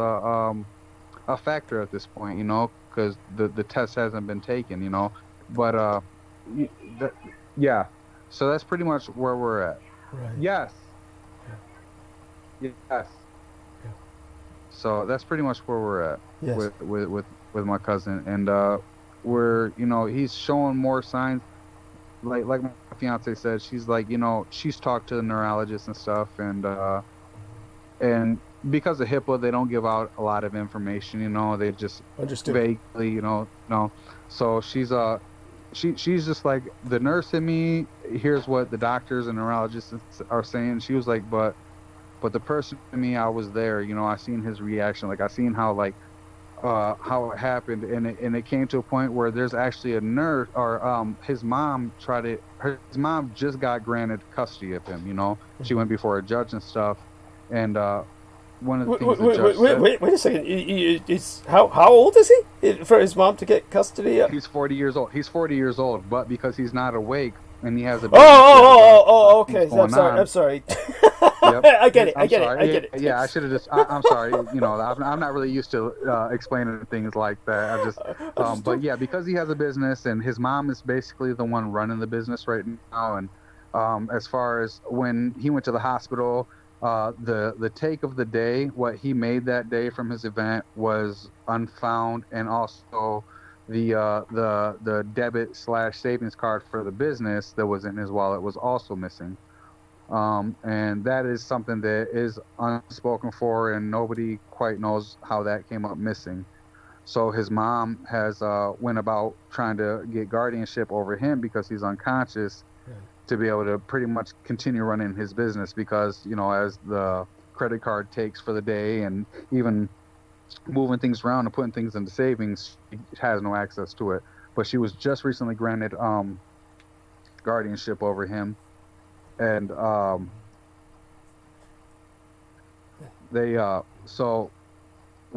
Speaker 5: a factor at this point, because the test hasn't been taken, but yeah. So that's pretty much where we're at.
Speaker 1: Right.
Speaker 5: Yes.
Speaker 1: Yeah.
Speaker 5: Yes. Yeah. So that's pretty much where we're at.
Speaker 1: Yes.
Speaker 5: with my cousin, and we're he's showing more signs. Like my fiance said, she's like she's talked to the neurologist and stuff, and because of HIPAA, they don't give out a lot of information. They just vaguely So she's just like, the nurse in me here's what the doctors and neurologists are saying. She was like, but the person in me, I was there, I seen his reaction, like I seen how how it happened, and it came to a point where there's actually a nurse, or his mom just got granted custody of him. She went before a judge and stuff, and one of the things the judge said,
Speaker 1: wait a second. It's how old is he for his mom to get custody of?
Speaker 5: He's 40 years old. He's 40 years old, but because he's not awake and he has a
Speaker 1: okay. I'm sorry.
Speaker 5: Yep.
Speaker 1: I get it.
Speaker 5: Yeah, I should have just. I'm sorry. I'm not really used to explaining things like that. I just. But yeah, because he has a business and his mom is basically the one running the business right now. And as far as when he went to the hospital, the take of the day, what he made that day from his event was unfound, and also the debit/savings card for the business that was in his wallet was also missing. And that is something that is unspoken for, and nobody quite knows how that came up missing. So his mom has went about trying to get guardianship over him because he's unconscious, to be able to pretty much continue running his business, because as the credit card takes for the day and even moving things around and putting things into savings, she has no access to it. But she was just recently granted guardianship over him. And so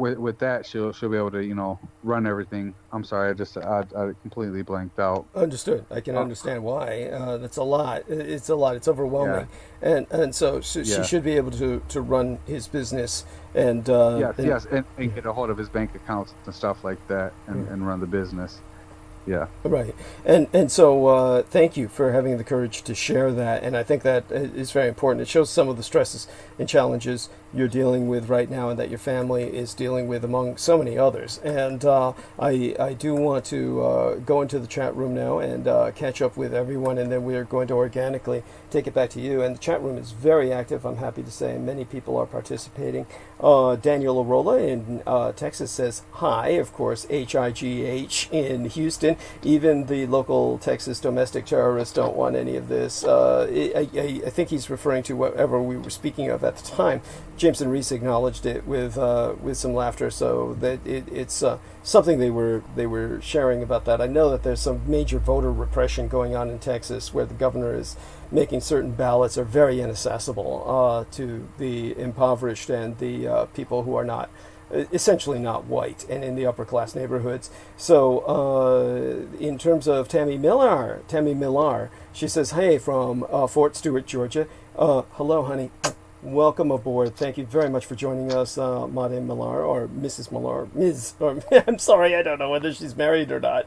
Speaker 5: with that, she'll be able to run everything. I'm sorry, I completely blanked out.
Speaker 1: Understood. I can understand why. That's a lot. It's a lot. It's overwhelming, and so she should be able to run his business and
Speaker 5: and get a hold of his bank accounts and stuff like that, and run the business. Yeah.
Speaker 1: Right. And so thank you for having the courage to share that. And I think that is very important. It shows some of the stresses and challenges you're dealing with right now and that your family is dealing with, among so many others. And I do want to go into the chat room now and catch up with everyone, and then we're going to organically take it back to you. And the chat room is very active, I'm happy to say. Many people are participating. Daniel Arola in Texas says hi, of course, HIGH in Houston. Even the local Texas domestic terrorists don't want any of this. I think he's referring to whatever we were speaking of at the time. Jameson Reese acknowledged it with some laughter, so that it's something they were sharing about that. I know that there's some major voter repression going on in Texas, where the governor is making certain ballots are very inaccessible to the impoverished and the people who are not, essentially not white, and in the upper class neighborhoods. So in terms of Tammy Millar, she says, hey, from Fort Stewart, Georgia. Hello, honey. Welcome aboard. Thank you very much for joining us, Madame Millar, or Mrs. Millar. Ms. Or, I'm sorry, I don't know whether she's married or not.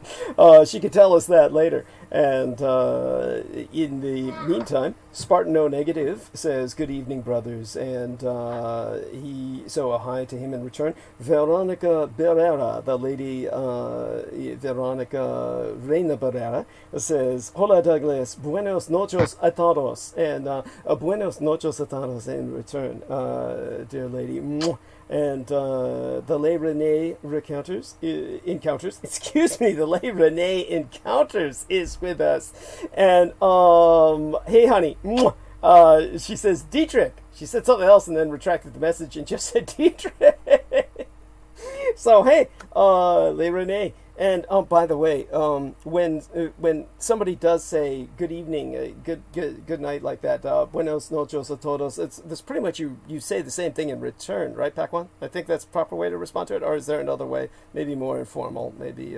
Speaker 1: She could tell us that later. And in the meantime, Spartan O Negative says, good evening, brothers. And so a hi to him in return. Veronica Barrera, the lady Veronica Reina Barrera, says, hola, Douglas. Buenos noches a todos. And buenos noches a todos in return, dear lady. And the Le Renee Encounters, the Le Renee Encounters is with us. And hey, honey, she says Dietrich. She said something else and then retracted the message and just said Dietrich. So hey, Le Renee. And by the way, when somebody does say good evening, good night like that, buenos noches a todos, that's pretty much you say the same thing in return, right, Pac-1? I think that's the proper way to respond to it, or is there another way, maybe more informal, maybe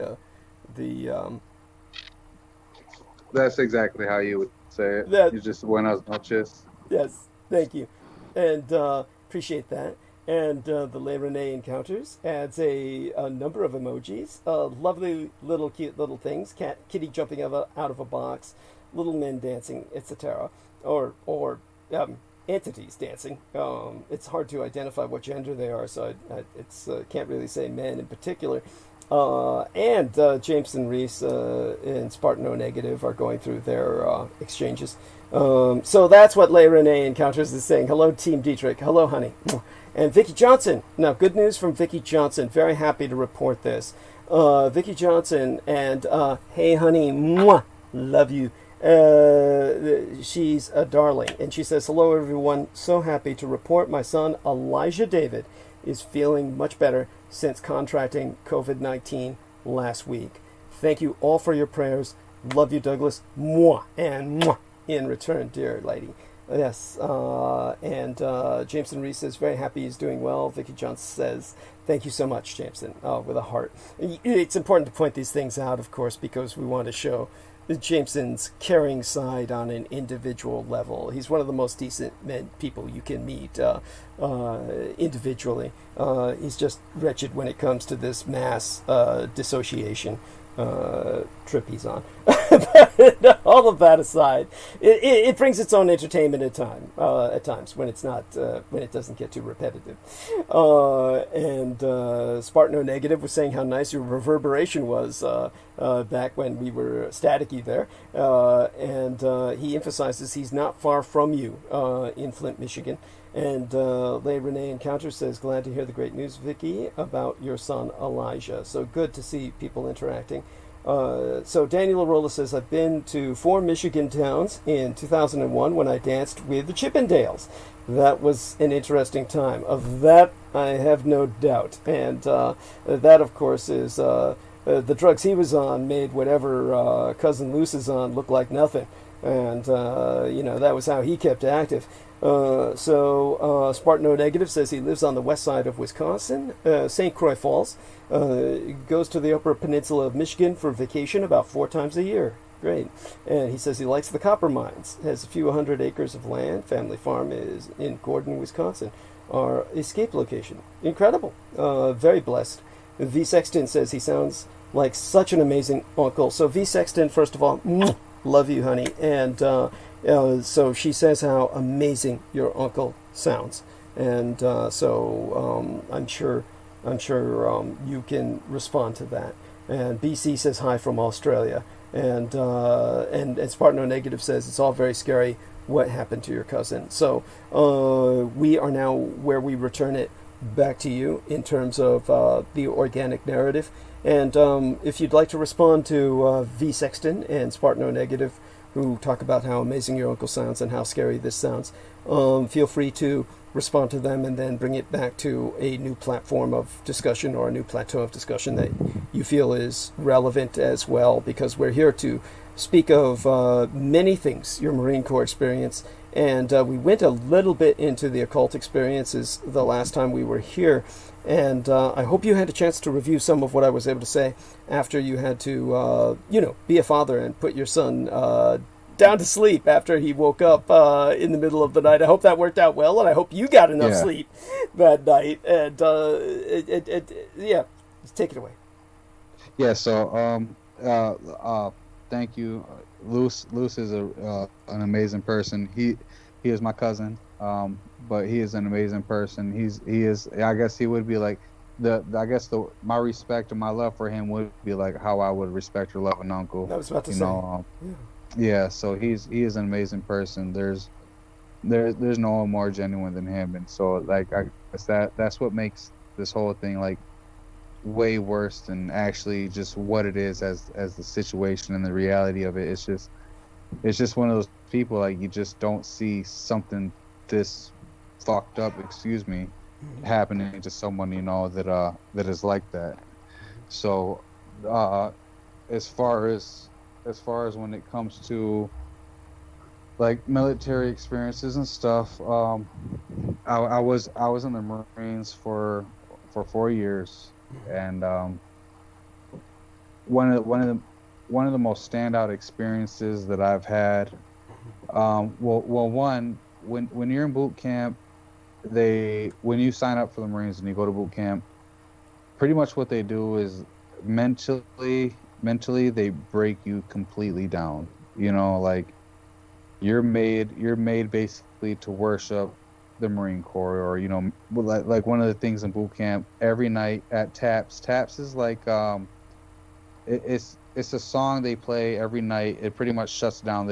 Speaker 5: That's exactly how you would say it. You just buenos noches.
Speaker 1: Yes, thank you, and appreciate that. And the Le Renee Encounters adds a number of emojis, lovely little cute little things, kitty jumping out of a box, little men dancing, etc., or entities dancing. It's hard to identify what gender they are, so it's can't really say men in particular. And Jameson Reese and Spartan O Negative are going through their exchanges. So that's what Le Renee Encounters is saying. Hello, Team Dietrich. Hello, honey. And Vicki Johnson. Now, good news from Vicki Johnson. Very happy to report this. Vicki Johnson and hey, honey, mwah, love you. She's a darling. And she says, hello, everyone. So happy to report my son, Elijah David, is feeling much better since contracting COVID-19 last week. Thank you all for your prayers. Love you, Douglas. Mwah, and mwah in return, dear lady. Yes, and Jameson Reese is very happy he's doing well. Vicki Johnson says, thank you so much, Jameson, with a heart. It's important to point these things out, of course, because we want to show Jameson's caring side on an individual level. He's one of the most decent people you can meet individually. He's just wretched when it comes to this mass dissociation trip he's on. But all of that aside, it brings its own entertainment at times when it's not when it doesn't get too repetitive. And Spartan O Negative was saying how nice your reverberation was back when we were staticky there, and he emphasizes he's not far from you in Flint, Michigan. And Le Renee Encounter says, glad to hear the great news, Vicky, about your son Elijah. So good to see people interacting. So Daniel Arola says, I've been to 4 Michigan towns in 2001 when I danced with the Chippendales. That was an interesting time. Of that, I have no doubt. And that, of course, is the drugs he was on made whatever Cousin Luce is on look like nothing. And, that was how he kept active. Spartan O Negative says he lives on the west side of Wisconsin, St. Croix Falls. Goes to the Upper Peninsula of Michigan for vacation about 4 times a year. Great. And he says he likes the copper mines. Has a few hundred acres of land. Family farm is in Gordon, Wisconsin. Our escape location. Incredible. Very blessed. V Sexton says he sounds like such an amazing uncle. So V Sexton, first of all, love you, honey. And so she says how amazing your uncle sounds. And I'm sure you can respond to that. And BC says hi from Australia. And Spartan O Negative says it's all very scary. What happened to your cousin? So we are now where we return it back to you in terms of the organic narrative. And if you'd like to respond to V Sexton and Spartan O Negative, who talk about how amazing your uncle sounds and how scary this sounds, feel free to respond to them and then bring it back to a new platform of discussion or a new plateau of discussion that you feel is relevant as well, because we're here to speak of many things, your Marine Corps experience. And we went a little bit into the occult experiences the last time we were here. And I hope you had a chance to review some of what I was able to say after you had to, be a father and put your son down to sleep after he woke up in the middle of the night. I hope that worked out well, and I hope you got enough sleep that night. And take it away.
Speaker 5: Yeah. So thank you. Luce is an amazing person. He is my cousin, but he is an amazing person. He is. I guess he would be like my respect and my love for him would be like how I would respect or love an uncle.
Speaker 1: I was about to say.
Speaker 5: Yeah. So he is an amazing person. There's no one more genuine than him, and so like I guess that's what makes this whole thing like way worse than actually just what it is as the situation and the reality of it. It's just one of those people, like, you just don't see something this fucked up, happening to someone that is like that. So as far as when it comes to like military experiences and stuff, I was in the Marines for 4 years. And one of the most standout experiences that I've had, when you're in boot camp, when you sign up for the Marines and you go to boot camp, pretty much what they do is mentally they break you completely down. Like you're made basically to worship the Marine Corps, or like one of the things in boot camp every night at taps is like it's a song they play every night. It pretty much shuts down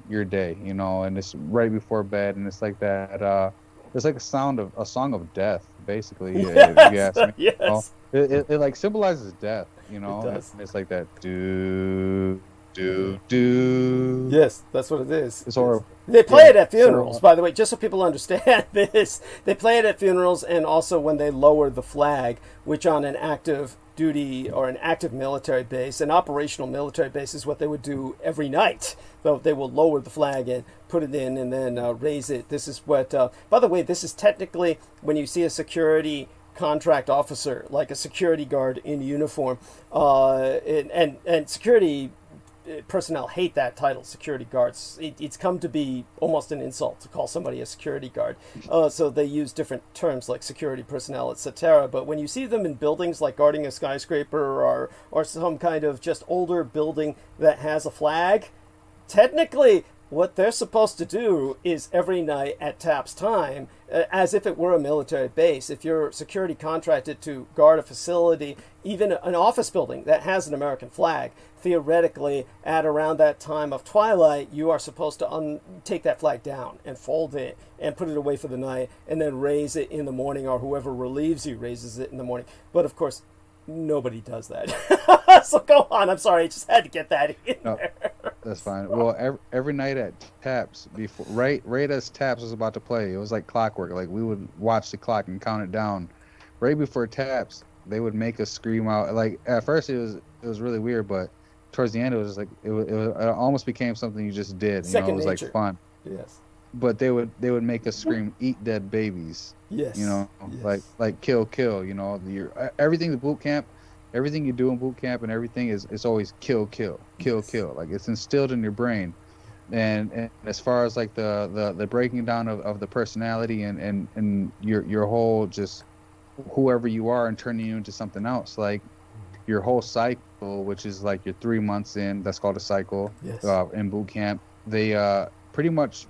Speaker 5: your day, and it's right before bed, and it's like that it's like a song of death, basically.
Speaker 1: Yes,
Speaker 5: if you ask me.
Speaker 1: Yes.
Speaker 5: It like symbolizes death,
Speaker 1: It does.
Speaker 5: It's like that do.
Speaker 1: Yes, that's what it is.
Speaker 5: It's horrible.
Speaker 1: They play it at funerals, by the way, just so people understand this. They play it at funerals, and also when they lower the flag, which on an active duty or an active military base, an operational military base, is what they would do every night. So they will lower the flag and put it in and then raise it. This is what, by the way, this is technically when you see a security contract officer, like a security guard in uniform, and security personnel hate that title, security guards. It's come to be almost an insult to call somebody a security guard. So they use different terms like security personnel, etc. But when you see them in buildings like guarding a skyscraper or some kind of just older building that has a flag, technically what they're supposed to do is every night at TAPS time, as if it were a military base. If you're security contracted to guard a facility, even an office building that has an American flag, theoretically, at around that time of twilight, you are supposed to take that flag down and fold it and put it away for the night and then raise it in the morning, or whoever relieves you raises it in the morning. But of course, nobody does that. So go on. I'm sorry. I just had to get that in there.
Speaker 5: That's fine. Well, every night at TAPS, before right as TAPS was about to play, it was like clockwork. Like we would watch the clock and count it down. Right before TAPS, they would make us scream out. Like at first, it was really weird, but towards the end, it was like it almost became something you just did. You know,
Speaker 1: Second
Speaker 5: it was
Speaker 1: nature.
Speaker 5: like fun.
Speaker 1: Yes.
Speaker 5: But they would make us scream, "Eat dead babies!"
Speaker 1: Yes.
Speaker 5: You know,
Speaker 1: Yes.
Speaker 5: like kill. You know, everything the boot camp, everything you do in boot camp, and everything is always kill.
Speaker 1: Yes.
Speaker 5: Like it's instilled in your brain. And as far as like the breaking down of the personality and your whole just whoever you are and turning you into something else, like your whole cycle, which is like your 3 months in, that's called a cycle.
Speaker 1: Yes.
Speaker 5: In boot camp, they pretty much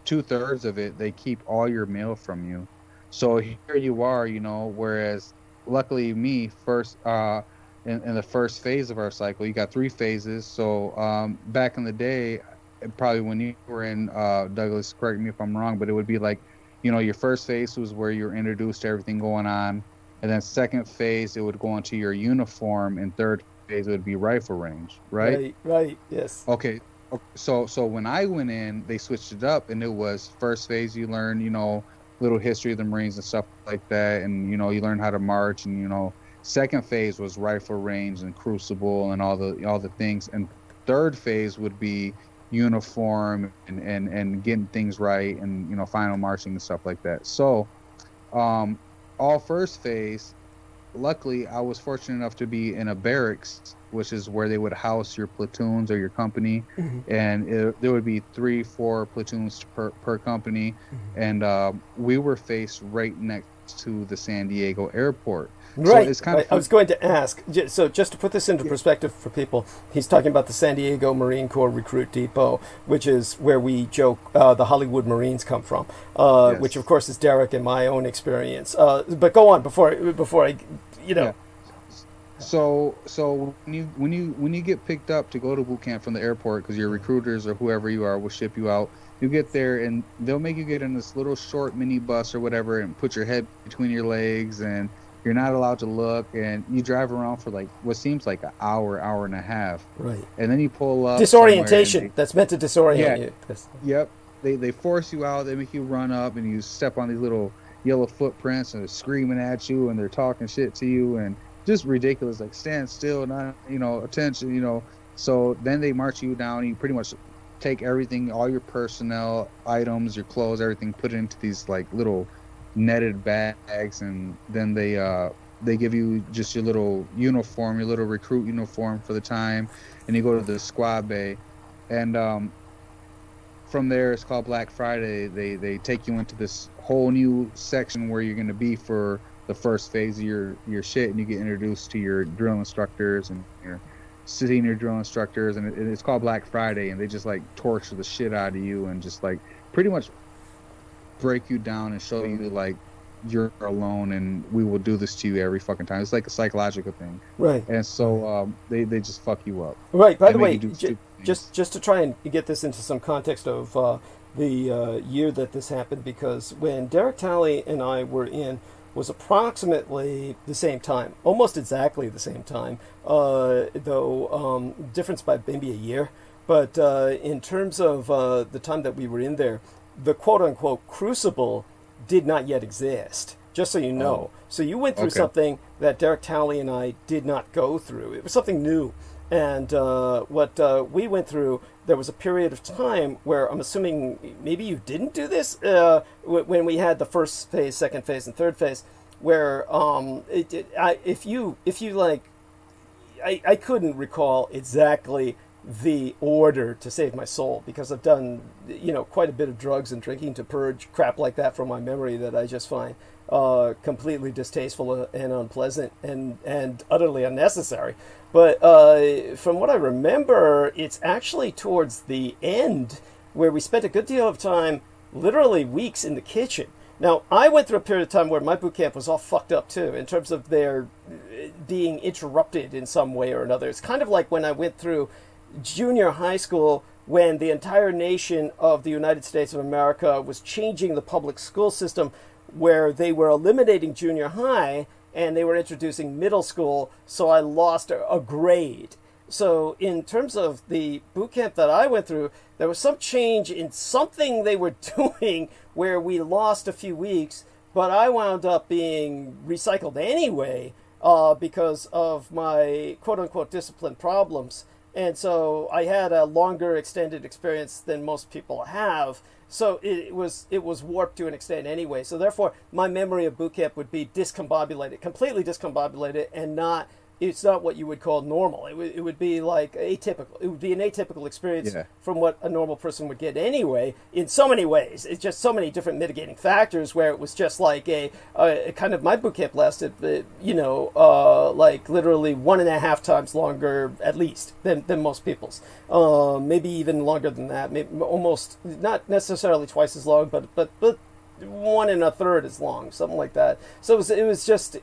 Speaker 5: 2/3 of it, they keep all your mail from you. So here you are, you know, whereas luckily me first in the first phase of our cycle, you got 3 phases. So back in the day, probably when you were in Douglas, correct me if I'm wrong, but it would be like, you know, your first phase was where you're introduced to everything going on, and then second phase it would go into your uniform, and third phase would be rifle range, right?
Speaker 1: Right. Yes.
Speaker 5: Okay. So when I went in, they switched it up, and it was first phase you learn, you know, little history of the Marines and stuff like that, and you know, you learn how to march, and you know, second phase was rifle range and crucible and all the things, and third phase would be uniform and getting things right, and you know, final marching and stuff like that. So all first phase, luckily I was fortunate enough to be in a barracks, which is where they would house your platoons or your company. And there would be 3-4 platoons per company. And we were faced right next to the San Diego airport.
Speaker 1: Right.
Speaker 5: So it's kind of
Speaker 1: I was going to ask. So just to put this into perspective for people, he's talking about the San Diego Marine Corps Recruit Depot, which is where we joke the Hollywood Marines come from,
Speaker 5: Yes.
Speaker 1: which of course is Derek and my own experience. But go on before I, you know.
Speaker 5: Yeah. So when you get picked up to go to boot camp from the airport, because your recruiters or whoever you are will ship you out, you get there and they'll make you get in this little short mini bus or whatever and put your head between your legs, and you're not allowed to look, and you drive around for like what seems like an hour and a half.
Speaker 1: Right.
Speaker 5: And then you pull up
Speaker 1: Disorientation. That's meant to disorient you. Yes.
Speaker 5: Yep. They force you out. They make you run up, and you step on these little yellow footprints, and they're screaming at you, and they're talking shit to you, and just ridiculous, like stand still, not, you know, attention, you know. So then they march you down, and you pretty much take everything, all your personnel items, your clothes, everything, put it into these like little netted bags, and then they give you just your little uniform, your little recruit uniform for the time, and you go to the squad bay, and from there it's called Black Friday. They take you into this whole new section where you're going to be for the first phase of your shit, and you get introduced to your drill instructors and your senior drill instructors, and it's called Black Friday, and they just like torture the shit out of you and just like pretty much break you down and show you like you're alone and we will do this to you every fucking time. It's like a psychological thing,
Speaker 1: Right.
Speaker 5: and so they just fuck you up.
Speaker 1: Right. By
Speaker 5: They
Speaker 1: the
Speaker 5: make
Speaker 1: way,
Speaker 5: you do stupid things.
Speaker 1: just to try and get this into some context of the year that this happened, because when Derek Talley and I were in was approximately the same time, almost exactly the same time, though difference by maybe a year. But in terms of the time that we were in there, the quote-unquote crucible did not yet exist, just so you know. So you went through
Speaker 5: Okay.
Speaker 1: something that Derek Talley and I did not go through. It was something new. And what we went through, there was a period of time where I'm assuming maybe you didn't do this when we had the first phase, second phase, and third phase, where if you like, I couldn't recall exactly the order to save my soul, because I've done quite a bit of drugs and drinking to purge crap like that from my memory that I just find completely distasteful and unpleasant and utterly unnecessary. But from what I remember, it's actually towards the end where we spent a good deal of time, literally weeks, in the kitchen. Now, I went through a period of time where my boot camp was all fucked up too, in terms of their being interrupted in some way or another. It's kind of like when I went through junior high school, when the entire nation of the United States of America was changing the public school system, where they were eliminating junior high and they were introducing middle school, so I lost a grade. So in terms of the boot camp that I went through, there was some change in something they were doing where we lost a few weeks, but I wound up being recycled anyway because of my quote-unquote discipline problems. and so I had a longer extended experience than most people have. So it was warped to an extent anyway. So therefore, my memory of boot camp would be discombobulated, completely discombobulated, and not. It's not what you would call normal. It would be like atypical. It would be an atypical experience from what a normal person would get anyway. In so many ways, it's just so many different mitigating factors. Where it was just like a kind of my boot camp lasted, like literally 1.5 times longer at least than most people's. Maybe even longer than that. Maybe almost not necessarily twice as long, but 1 1/3 as long, something like that. So it was just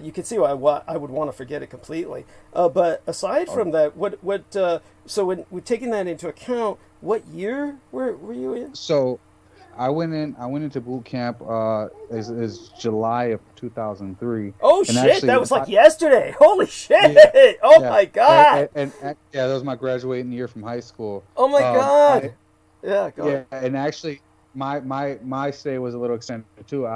Speaker 1: you can see why I would want to forget it completely. But aside from that, so when we're taking that into account, what year were you in?
Speaker 5: So I went into boot camp is July of 2003.
Speaker 1: Oh
Speaker 5: and
Speaker 1: shit,
Speaker 5: actually,
Speaker 1: that was like yesterday. Holy shit. Yeah, my god.
Speaker 5: And that was my graduating year from high school.
Speaker 1: Oh my god. Go ahead.
Speaker 5: And actually my stay was a little extended too.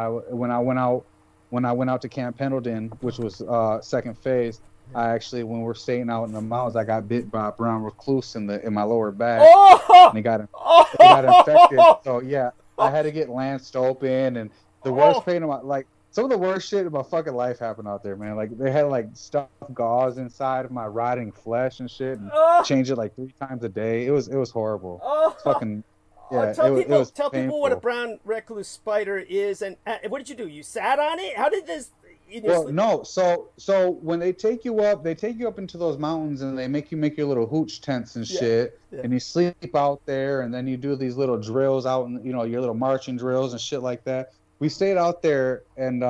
Speaker 5: When I went out to Camp Pendleton, which was second phase, I actually, when we're staying out in the mountains, I got bit by a brown recluse in my lower back, and it got infected. So yeah, I had to get lanced open, and the worst pain of my some of the worst shit of my fucking life happened out there, man. Like they had stuffed gauze inside of my rotting flesh and shit, and change it 3 times a day. It was horrible. It's fucking. Yeah,
Speaker 1: tell people what a brown recluse spider is, and what did you do? You sat on it? How did this?
Speaker 5: No. So when they take you up into those mountains, and they make you make your little hooch tents and shit, and you sleep out there, and then you do these little drills out, and your little marching drills and shit like that. We stayed out there, and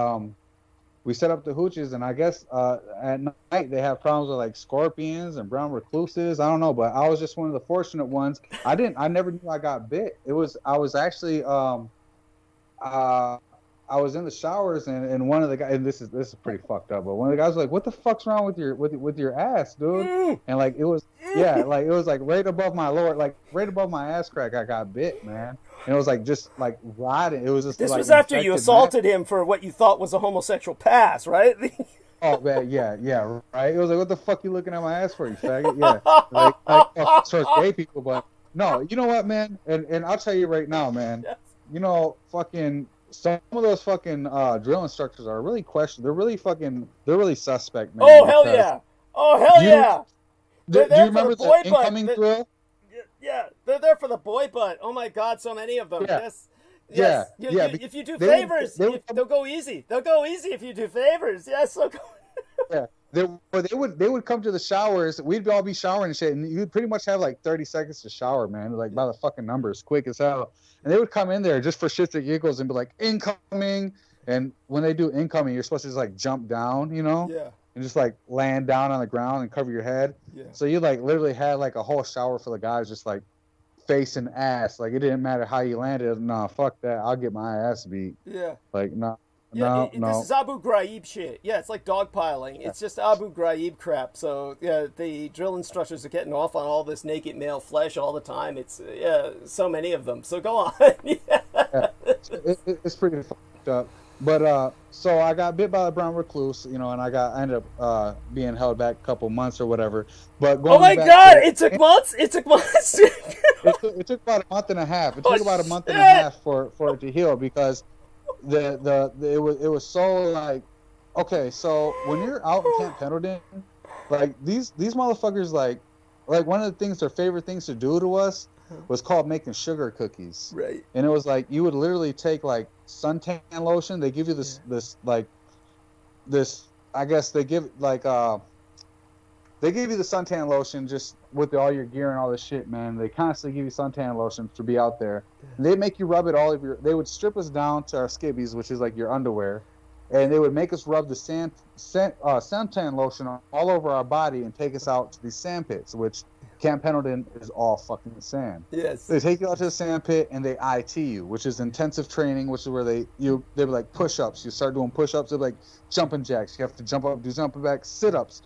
Speaker 5: we set up the hooches, and I guess at night they have problems with scorpions and brown recluses. I don't know, but I was just one of the fortunate ones. I never knew I got bit. I was actually I was in the showers, and one of the guys, and this is pretty fucked up, but one of the guys was like, "What the fuck's wrong with your ass, dude?" And it was right above my lower, right above my ass crack. I got bit, man. And it was just rotting. It was just.
Speaker 1: This was after you assaulted him for what you thought was a homosexual past, right?
Speaker 5: Oh man, yeah, right. It was what the fuck you looking at my ass for, you faggot? Yeah, fuck towards gay people, but no, you know what, man? And I'll tell you right now, man. Yes. Fucking some of those fucking drill instructors are really they're really suspect, man.
Speaker 1: Oh hell yeah! Oh hell yeah!
Speaker 5: Do you remember the incoming drill?
Speaker 1: Yeah, they're there for the boy butt. Oh my god, so many of them.
Speaker 5: Yeah.
Speaker 1: Yes. If you do favors, they'll go easy. They'll go easy if you do favors. Yes, they'll go.
Speaker 5: Yeah. They would come to the showers. We'd all be showering and shit, and you'd pretty much have 30 seconds to shower, man. By the fucking numbers, quick as hell. And they would come in there just for shits and giggles and be like, incoming. And when they do incoming, you're supposed to just jump down,
Speaker 1: Yeah.
Speaker 5: And just land down on the ground and cover your head.
Speaker 1: Yeah.
Speaker 5: So you literally had a whole shower full of guys just face and ass. It didn't matter how you landed. Nah, fuck that. I'll get my ass beat.
Speaker 1: Yeah.
Speaker 5: No.
Speaker 1: Yeah,
Speaker 5: no.
Speaker 1: This is Abu Ghraib shit. Yeah, it's like dogpiling. It's just Abu Ghraib crap. So yeah, the drill instructors are getting off on all this naked male flesh all the time. It's so many of them. So go on.
Speaker 5: Yeah. It's pretty fucked up. But so I got bit by a brown recluse, and I ended up being held back a couple months or whatever. But
Speaker 1: oh my god, it took months. It took months.
Speaker 5: it took about a month and a half. It took about a month and a half for it to heal, because it was so okay. So when you're out in Camp Pendleton, these motherfuckers one of the things, their favorite things to do to us was called making sugar cookies.
Speaker 1: Right.
Speaker 5: And it was you would literally take suntan lotion. They give you this I guess they give they give you the suntan lotion just with all your gear and all this shit, man. They constantly give you suntan lotion to be out there. And they'd make you rub it all over they would strip us down to our skivvies, which is your underwear, and they would make us rub the suntan lotion all over our body and take us out to these sand pits, which Camp Pendleton is all fucking sand.
Speaker 1: Yes.
Speaker 5: They take you out to the sand pit and they IT you, which is intensive training, which is where they be push-ups. You start doing push-ups. They're jumping jacks. You have to jump up, do jumping back, sit-ups,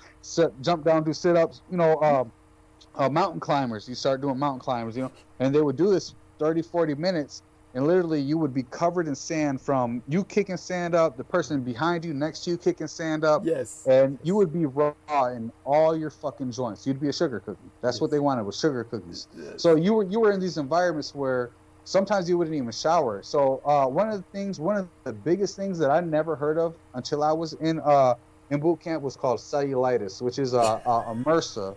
Speaker 5: jump down, do sit-ups. Mountain climbers. You start doing mountain climbers. And they would do this 30, 40 minutes, and literally you would be covered in sand from you kicking sand up, the person behind you next to you kicking sand up,
Speaker 1: Yes.
Speaker 5: and you would be raw in all your fucking joints. You'd be a sugar cookie. That's what
Speaker 1: Yes.
Speaker 5: they wanted, was sugar cookies.
Speaker 1: Yes.
Speaker 5: So you were in these environments where sometimes you wouldn't even shower. So one of the biggest things that I never heard of until I was in boot camp was called cellulitis, which is a MRSA.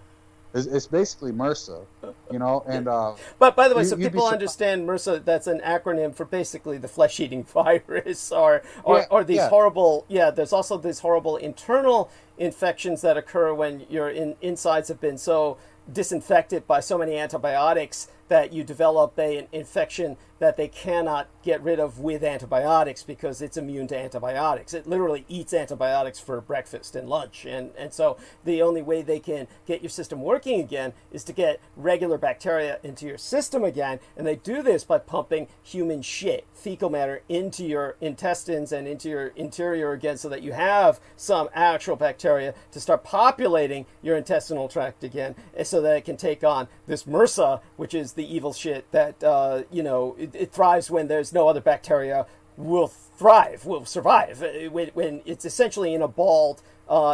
Speaker 5: It's basically MRSA, you know. And
Speaker 1: But by the way,
Speaker 5: you-
Speaker 1: so
Speaker 5: you'd be
Speaker 1: people
Speaker 5: surprised.
Speaker 1: understand MRSA, that's an acronym for basically the flesh-eating virus, or these
Speaker 5: Yeah.
Speaker 1: horrible. Yeah, there's also these horrible internal infections that occur when your insides have been so disinfected by so many antibiotics that you develop an infection that they cannot get rid of with antibiotics because it's immune to antibiotics. It literally eats antibiotics for breakfast and lunch. And so the only way they can get your system working again is to get regular bacteria into your system again. And they do this by pumping human shit, fecal matter, into your intestines and into your interior again so that you have some actual bacteria to start populating your intestinal tract again, so that it can take on this MRSA, which is the evil shit that, it thrives when there's no other bacteria will survive, when it's essentially in a bald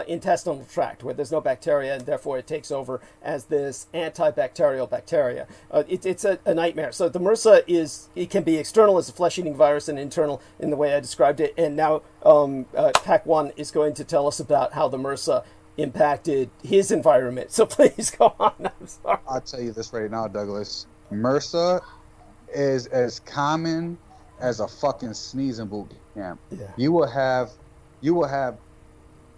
Speaker 1: intestinal tract where there's no bacteria, and therefore it takes over as this antibacterial bacteria. It's a nightmare. So the MRSA it can be external as a flesh-eating virus and internal in the way I described it. And now Pac 1 is going to tell us about how the MRSA impacted his environment. So please go on. I'm sorry.
Speaker 5: I'll tell you this right now, Douglas. MRSA is as common as a fucking sneeze in boot camp.
Speaker 1: Yeah.
Speaker 5: You will have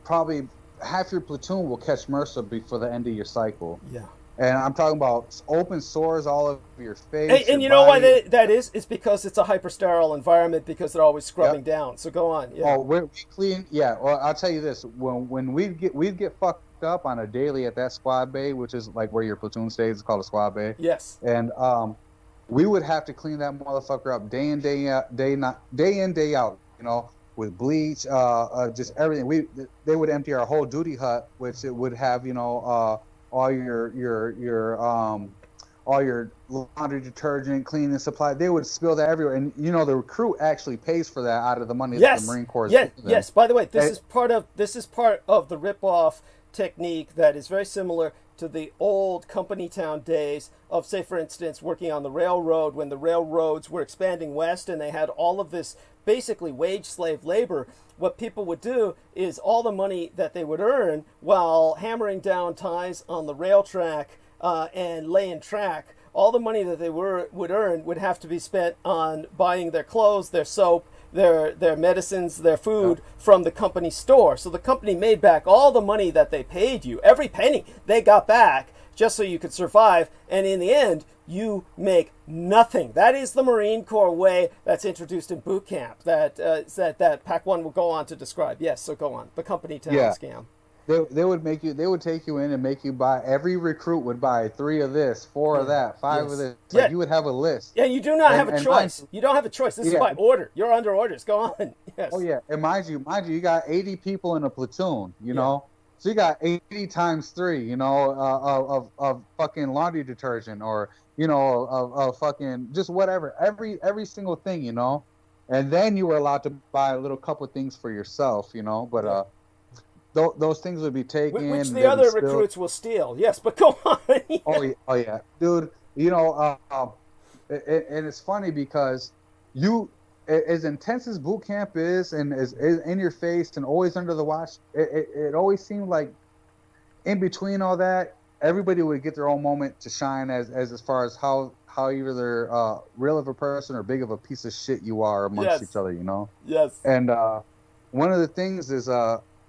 Speaker 5: probably half your platoon will catch MRSA before the end of your cycle.
Speaker 1: Yeah.
Speaker 5: And I'm talking about open sores all over your face.
Speaker 1: And you
Speaker 5: your
Speaker 1: know why
Speaker 5: body.
Speaker 1: that is? It's because it's a hypersterile environment, because they're always scrubbing down. So go on. Yeah.
Speaker 5: Oh, we clean. Yeah. Well, I'll tell you this: when we'd get fucked up on a daily at that squad bay, which is like where your platoon stays. It's called a squad bay.
Speaker 1: Yes.
Speaker 5: And we would have to clean that motherfucker up day in day out. You know, with bleach, just everything. They would empty our whole duty hut, which it would have all your laundry detergent, cleaning supply. They would spill that everywhere, and the recruit actually pays for that out of the money that the Marine Corps is giving them.
Speaker 1: Yes. By the way, this is part of the rip-off technique that is very similar to the old company town days of, say, for instance, working on the railroad when the railroads were expanding west and they had all of this basically wage slave labor. What people would do is all the money that they would earn while hammering down ties on the rail track and laying track, all the money that they would earn would have to be spent on buying their clothes, their soap, their medicines, their food from the company store. So the company made back all the money that they paid you. Every penny they got back just so you could survive. And in the end, you make nothing. That is the Marine Corps way that's introduced in boot camp that Pac 1 will go on to describe. Yes, so go on. The company town scam.
Speaker 5: They would take you in and make you buy. Every recruit would buy 3 of this, 4 of that, 5 of this. Like you would have a list.
Speaker 1: Yeah, you do not have a choice. You don't have a choice. This is by order. You're under orders. Go on. Yes.
Speaker 5: Oh yeah, and mind you, you got 80 people in a platoon. You know, so you got 80 times 3. Of fucking laundry detergent, or of fucking just whatever. Every single thing. And then you were allowed to buy a little couple things for yourself. But those things would be taken.
Speaker 1: Which the other recruits will steal. Yes, but go on.
Speaker 5: Oh yeah, dude. And it's funny because as intense as boot camp is, and as in your face and always under the watch, it always seemed like in between all that, everybody would get their own moment to shine as far as how either real of a person or big of a piece of shit you are amongst each other.
Speaker 1: Yes.
Speaker 5: And one of the things is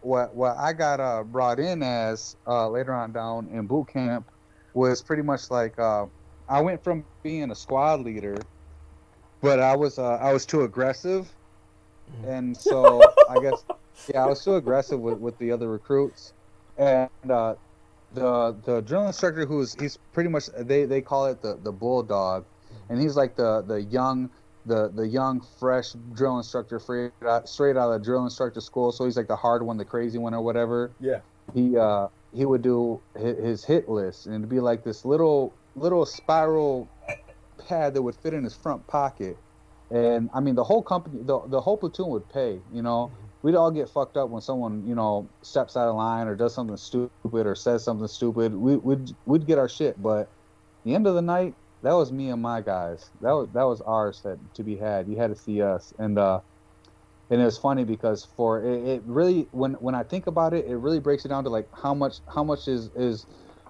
Speaker 5: what I got brought in as later on down in boot camp was pretty much like I went from being a squad leader, but I was too aggressive, and so I guess I was too aggressive with the other recruits, and the drill instructor he's pretty much they call it the bulldog, and he's like the young fresh drill instructor straight out of the drill instructor school. So he's like the hard one, the crazy one, or whatever.
Speaker 1: Yeah.
Speaker 5: He would do his hit list, and it'd be like this little spiral pad that would fit in his front pocket, And I mean, the whole company, the whole platoon would pay. You know, we'd all get fucked up when someone, you know, steps out of line or does something stupid or says something stupid. We'd get our shit, but the end of the night, that was me and my guys. That was ours that to be had. You had to see us, and it was funny because for it really when I think about it, it really breaks it down to like how much is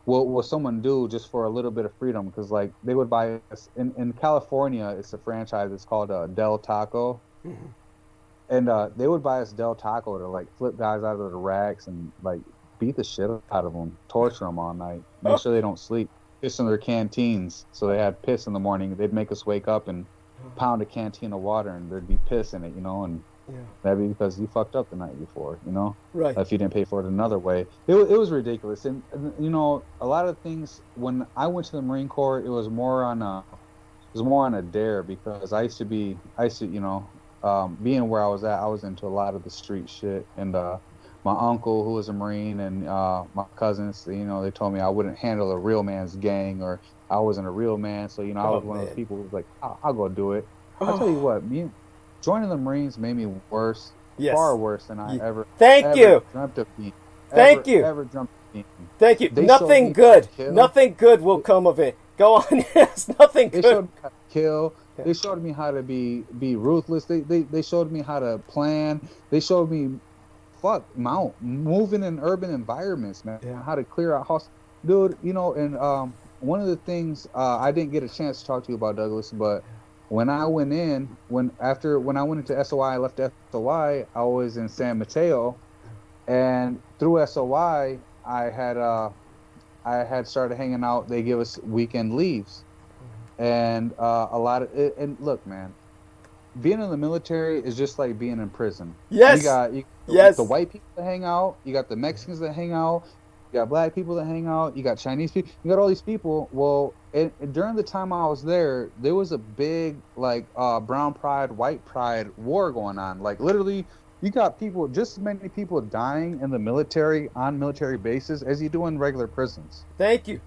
Speaker 5: will someone do just for a little bit of freedom? Because like they would buy us in California, it's a franchise. It's called Del Taco, and they would buy us Del Taco to like flip guys out of the racks and like beat the shit out of them, torture them all night, make sure they don't sleep, piss in their canteens so they had piss in the morning. They'd make us wake up and pound a canteen of water and there'd be piss in it, you know, and that'd be because you fucked up the night before, you know,
Speaker 1: Right.
Speaker 5: if you didn't pay for it another way. It was ridiculous. And you know, a lot of things when I went to the Marine Corps, it was more on a dare, because I used to you know, being where I was at, I was into a lot of the street shit. And my uncle, who was a Marine, and my cousins, you know, they told me I wouldn't handle a real man's gang, or I wasn't a real man. So, you know, I was one of those people who was like, I'll go do it. I'll tell you what, joining the Marines made me worse, far worse than I ever dreamt of being. Ever dreamt of being.
Speaker 1: Thank you.
Speaker 5: They
Speaker 1: Nothing good. Nothing good will come of it. Go on. Yes, nothing
Speaker 5: They
Speaker 1: good.
Speaker 5: showed me how to kill. They showed me how to be ruthless. They showed me how to plan. They showed me moving in urban environments, man. How to clear out house, dude. You know, and one of the things I didn't get a chance to talk to you about, Douglas, but when I went into SOI, I left SOI. I was in San Mateo, and through SOI, I had started hanging out. They give us weekend leaves, and a lot of it. And look, man, being in the military is just like being in prison.
Speaker 1: Yes.
Speaker 5: You got the white people that hang out. You got the Mexicans that hang out. You got black people that hang out. You got Chinese people. You got all these people. Well, during the time I was there was a big like brown pride, white pride war going on. Like literally, you got just as many people dying in the military on military bases as you do in regular prisons.
Speaker 1: Thank you.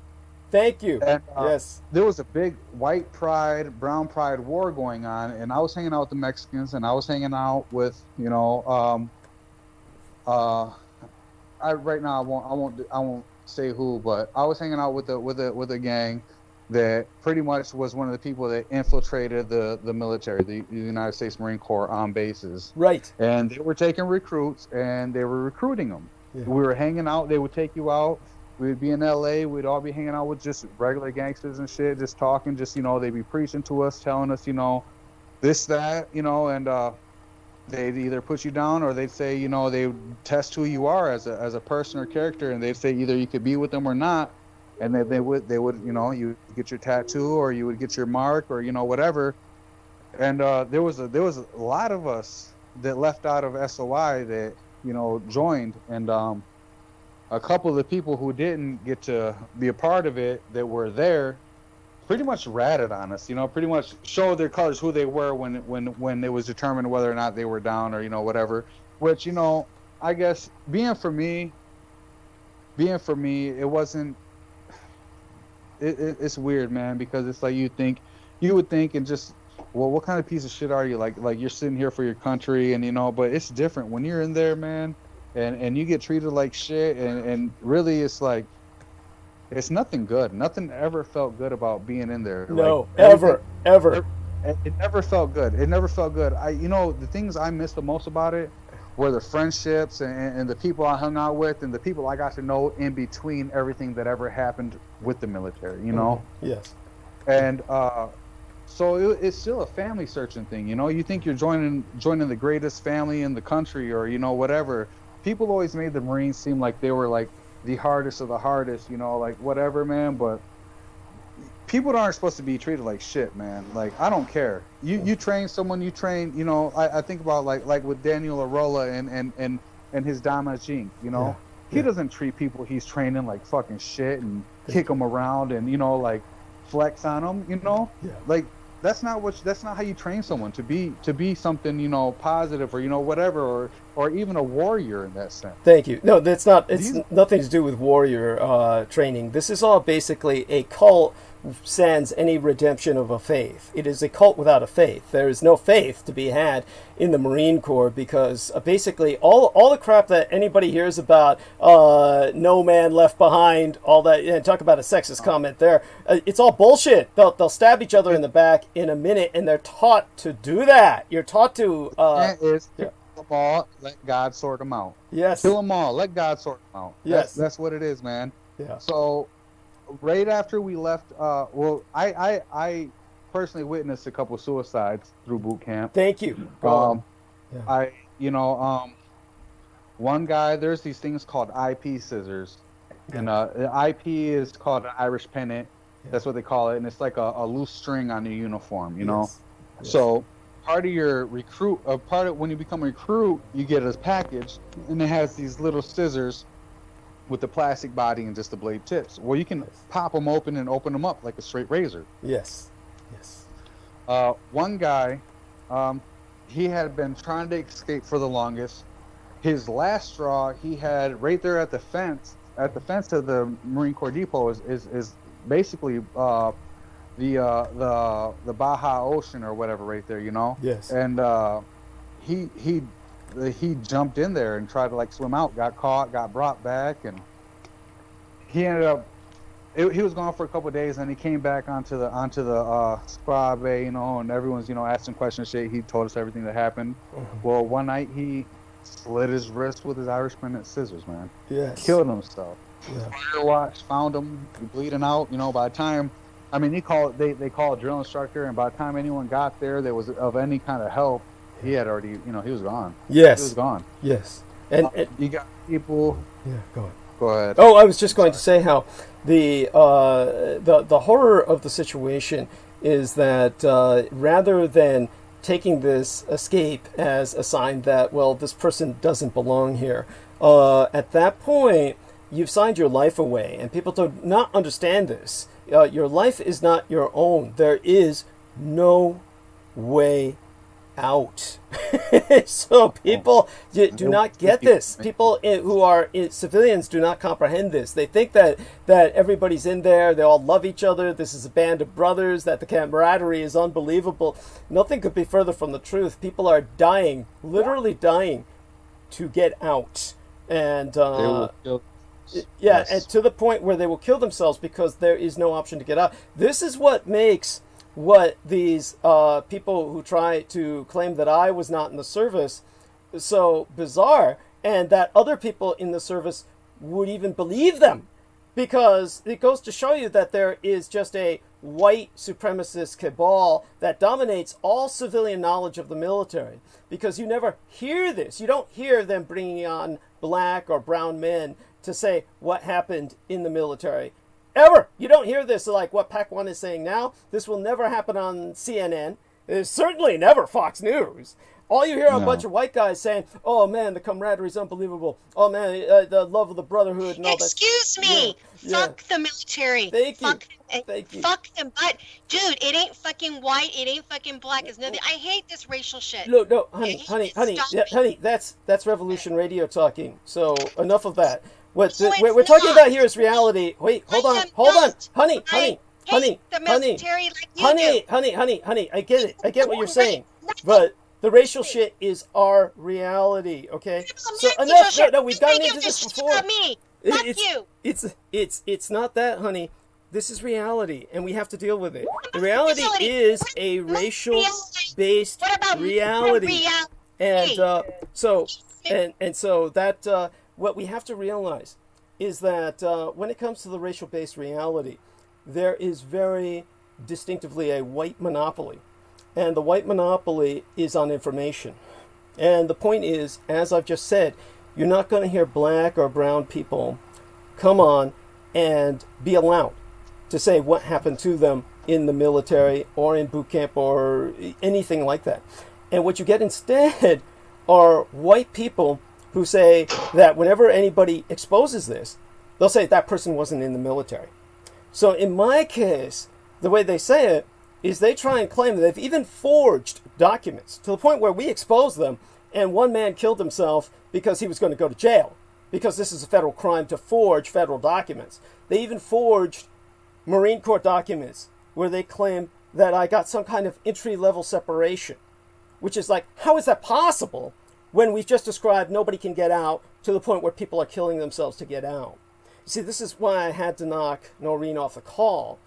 Speaker 1: And, yes.
Speaker 5: There was a big white pride, brown pride war going on, and I was hanging out with the Mexicans, and I was hanging out with, you know, right now I won't say who, but I was hanging out with a gang that pretty much was one of the people that infiltrated the military, the United States Marine Corps on bases.
Speaker 1: Right.
Speaker 5: And they were taking recruits, and they were recruiting them. Yeah. We were hanging out. They would take you out. We'd be in LA. We'd all be hanging out with just regular gangsters and shit, just talking. Just, you know, they'd be preaching to us, telling us, you know, this, that, you know, and they'd either put you down or they'd say, you know, they would test who you are as a person or character, and they'd say either you could be with them or not. And then they would, you know, you get your tattoo or you would get your mark or, you know, whatever. And there was a lot of us that left out of SOI that, you know, joined, and a couple of the people who didn't get to be a part of it that were there pretty much ratted on us, you know, pretty much showed their colors, who they were when it was determined whether or not they were down or, you know, whatever. Which, you know, I guess being for me, it wasn't. It's weird, man, because it's like you would think and just, well, what kind of piece of shit are you? Like you're sitting here for your country, and you know, but it's different when you're in there, man, and you get treated like shit, and really it's like, it's nothing good. Nothing ever felt good about being in there.
Speaker 1: No,
Speaker 5: like,
Speaker 1: ever.
Speaker 5: It never felt good. You know, the things I missed the most about it were the friendships and the people I hung out with and the people I got to know in between everything that ever happened with the military, you know?
Speaker 1: Yes.
Speaker 5: And so it's still a family searching thing, you know? You think you're joining the greatest family in the country or, you know, whatever. People always made the Marines seem like they were like the hardest of the hardest, you know, like whatever, man, but people aren't supposed to be treated like shit, man. Like, I don't care. You train someone, you know, I think about like with Daniel Arola and his Damajin, you know? Yeah. He doesn't treat people he's training like fucking shit and kick them around and, you know, like flex on them, you know? Yeah. Like, that's not how you train someone to be something, you know, positive or, you know, whatever, or even a warrior in that sense.
Speaker 1: Thank you. No, that's not. It's nothing to do with warrior training. This is all basically a cult sans any redemption of a faith. It is a cult without a faith. There is no faith to be had in the Marine Corps because basically all the crap that anybody hears about, no man left behind, all that, and talk about a sexist comment there, it's all bullshit. They'll stab each other in the back in a minute, and they're taught to do that. You're taught to...
Speaker 5: That is, kill them all, let God sort them out.
Speaker 1: Yes.
Speaker 5: Kill them all, let God sort them out.
Speaker 1: Yes.
Speaker 5: That's what it is, man.
Speaker 1: Yeah.
Speaker 5: So, right after we left, I personally witnessed a couple suicides through boot camp.
Speaker 1: Thank you. Yeah.
Speaker 5: One guy, there's these things called IP scissors, and the IP is called an Irish pennant. Yeah. That's what they call it, and it's like a loose string on your uniform, you know. Yes. So part of your when you become a recruit, you get a package, and it has these little scissors with the plastic body and just the blade tips. Well, you can pop them open and open them up like a straight razor.
Speaker 1: Yes.
Speaker 5: One guy, he had been trying to escape for the longest. His last straw, he had right there at the fence of the Marine Corps Depot is basically the Baja Ocean or whatever right there, you know.
Speaker 1: Yes.
Speaker 5: And he jumped in there and tried to like swim out, got caught, got brought back, and he ended up. He was gone for a couple of days, and he came back onto the squad bay, you know, and everyone's asking questions, shit. He told us everything that happened. Mm-hmm. Well, one night he slit his wrist with his Irish pennant scissors, man.
Speaker 1: Yes.
Speaker 5: Killed himself.
Speaker 1: Yeah.
Speaker 5: Fire watch found him bleeding out. By the time, they call a drill instructor, and by the time anyone got there, that was of any kind of help. He had already, he was gone.
Speaker 1: Yes.
Speaker 5: He was gone.
Speaker 1: Yes. And
Speaker 5: you got people.
Speaker 1: Yeah, go on.
Speaker 5: Go ahead.
Speaker 1: Oh, I was just going to say how the horror of the situation is that rather than taking this escape as a sign that, well, this person doesn't belong here, at that point, you've signed your life away, and people do not understand this. Your life is not your own. There is no way out. So people do not get this. People who are civilians do not comprehend this. They think that everybody's in there, they all love each other, this is a band of brothers, that the camaraderie is unbelievable. Nothing could be further from the truth. People are dying, literally dying, to get out. And and to the point where they will kill themselves because there is no option to get out. This is what makes what these people who try to claim that I was not in the service so bizarre, and that other people in the service would even believe them, because it goes to show you that there is just a white supremacist cabal that dominates all civilian knowledge of the military, because you never hear this. You don't hear them bringing on black or brown men to say what happened in the military. Ever. You don't hear this like what Pac 1 is saying now. This will never happen on CNN. It's certainly never Fox News. All you hear are a bunch of white guys saying, oh man, the camaraderie is unbelievable. Oh man, the love of the brotherhood and all that.
Speaker 4: Excuse me.
Speaker 1: Yeah.
Speaker 4: Fuck the military.
Speaker 1: Thank you.
Speaker 4: Thank you. Fuck them. But, dude, it ain't fucking white. It ain't fucking black. It's nothing. I hate this racial shit.
Speaker 1: No, honey, that's Revolution Radio talking. So enough of that. What we're talking about here is reality. Wait, hold on, honey, I get it. I get what you're saying, but the racial shit is our reality. Okay, so enough. No, we've gotten into this before. It's not that, honey. This is reality, and we have to deal with it. The reality is a racial-based reality, and so that. What we have to realize is that when it comes to the racial-based reality, there is very distinctively a white monopoly. And the white monopoly is on information. And the point is, as I've just said, you're not going to hear black or brown people come on and be allowed to say what happened to them in the military or in boot camp or anything like that. And what you get instead are white people who say that whenever anybody exposes this, they'll say that person wasn't in the military. So in my case, the way they say it is they try and claim that they've even forged documents to the point where we expose them, and one man killed himself because he was going to go to jail, because this is a federal crime to forge federal documents. They even forged Marine Corps documents where they claim that I got some kind of entry-level separation, which is like, how is that possible when we've just described nobody can get out to the point where people are killing themselves to get out? You see, this is why I had to knock Noreen off the call,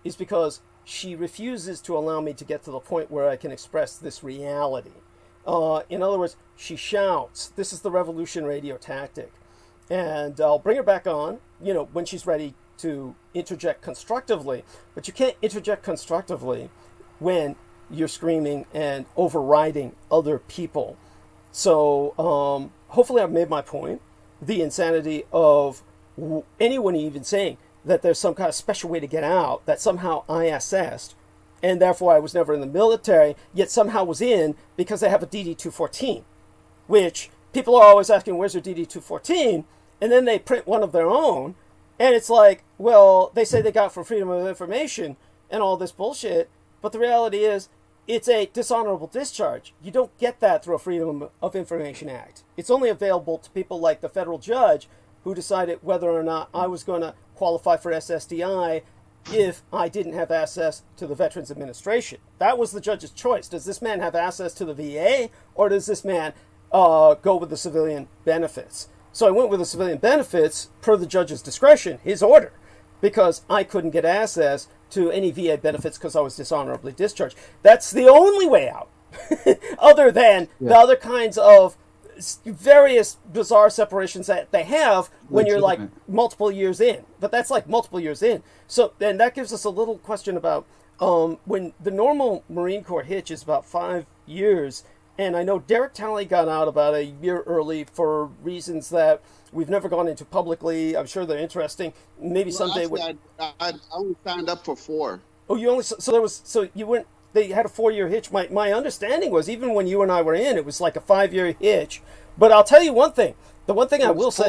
Speaker 1: is because she refuses to allow me to get to the point where I can express this reality. In other words, she shouts. This is the revolution radio tactic. And I'll bring her back on, when she's ready to interject constructively. But you can't interject constructively when you're screaming and overriding other people. So hopefully I've made my point. The insanity of anyone even saying that there's some kind of special way to get out, that somehow I assessed, and therefore I was never in the military, yet somehow was in because I have a DD-214, which people are always asking, where's your DD-214? And then they print one of their own, and it's like, well, they say they got for Freedom of Information and all this bullshit, but the reality is it's a dishonorable discharge. You don't get that through a Freedom of Information Act. It's only available to people like the federal judge who decided whether or not I was going to qualify for SSDI if I didn't have access to the Veterans Administration. That was the judge's choice. Does this man have access to the VA, or does this man go with the civilian benefits? So I went with the civilian benefits per the judge's discretion, his order, because I couldn't get access to any VA benefits because I was dishonorably discharged. That's the only way out, other than the other kinds of various bizarre separations that they have when you're like multiple years in. But that's like multiple years in. So, and that gives us a little question about when the normal Marine Corps hitch is about 5 years. And I know Derek Talley got out about a year early for reasons that we've never gone into publicly. I'm sure they're interesting. Maybe someday.
Speaker 3: Actually, I only signed up for 4.
Speaker 1: Oh, you only so you went. They had a 4-year hitch. My understanding was even when you and I were in, it was like a 5-year hitch. But I'll tell you one thing. The one thing I will say,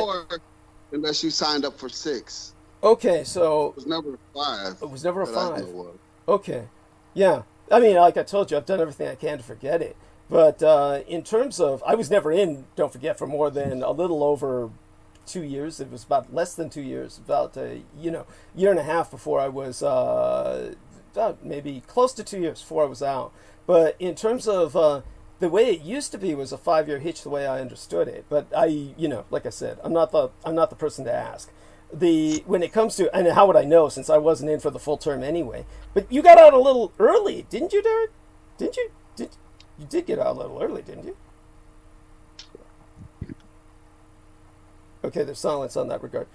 Speaker 3: unless you signed up for 6.
Speaker 1: Okay, so
Speaker 3: it was never 5.
Speaker 1: It was never a 5. Okay, yeah. I mean, like I told you, I've done everything I can to forget it. But in terms of, I was never in, don't forget, for more than a little over 2 years. It was about less than 2 years, about year and a half before I was, maybe close to 2 years before I was out. But in terms of the way it used to be was a 5-year hitch, the way I understood it. But like I said, I'm not the person to ask. When it comes to, and how would I know since I wasn't in for the full term anyway? But you got out a little early, didn't you, Derek? Didn't you? You did get out a little early, didn't you? Okay, there's silence on that regard.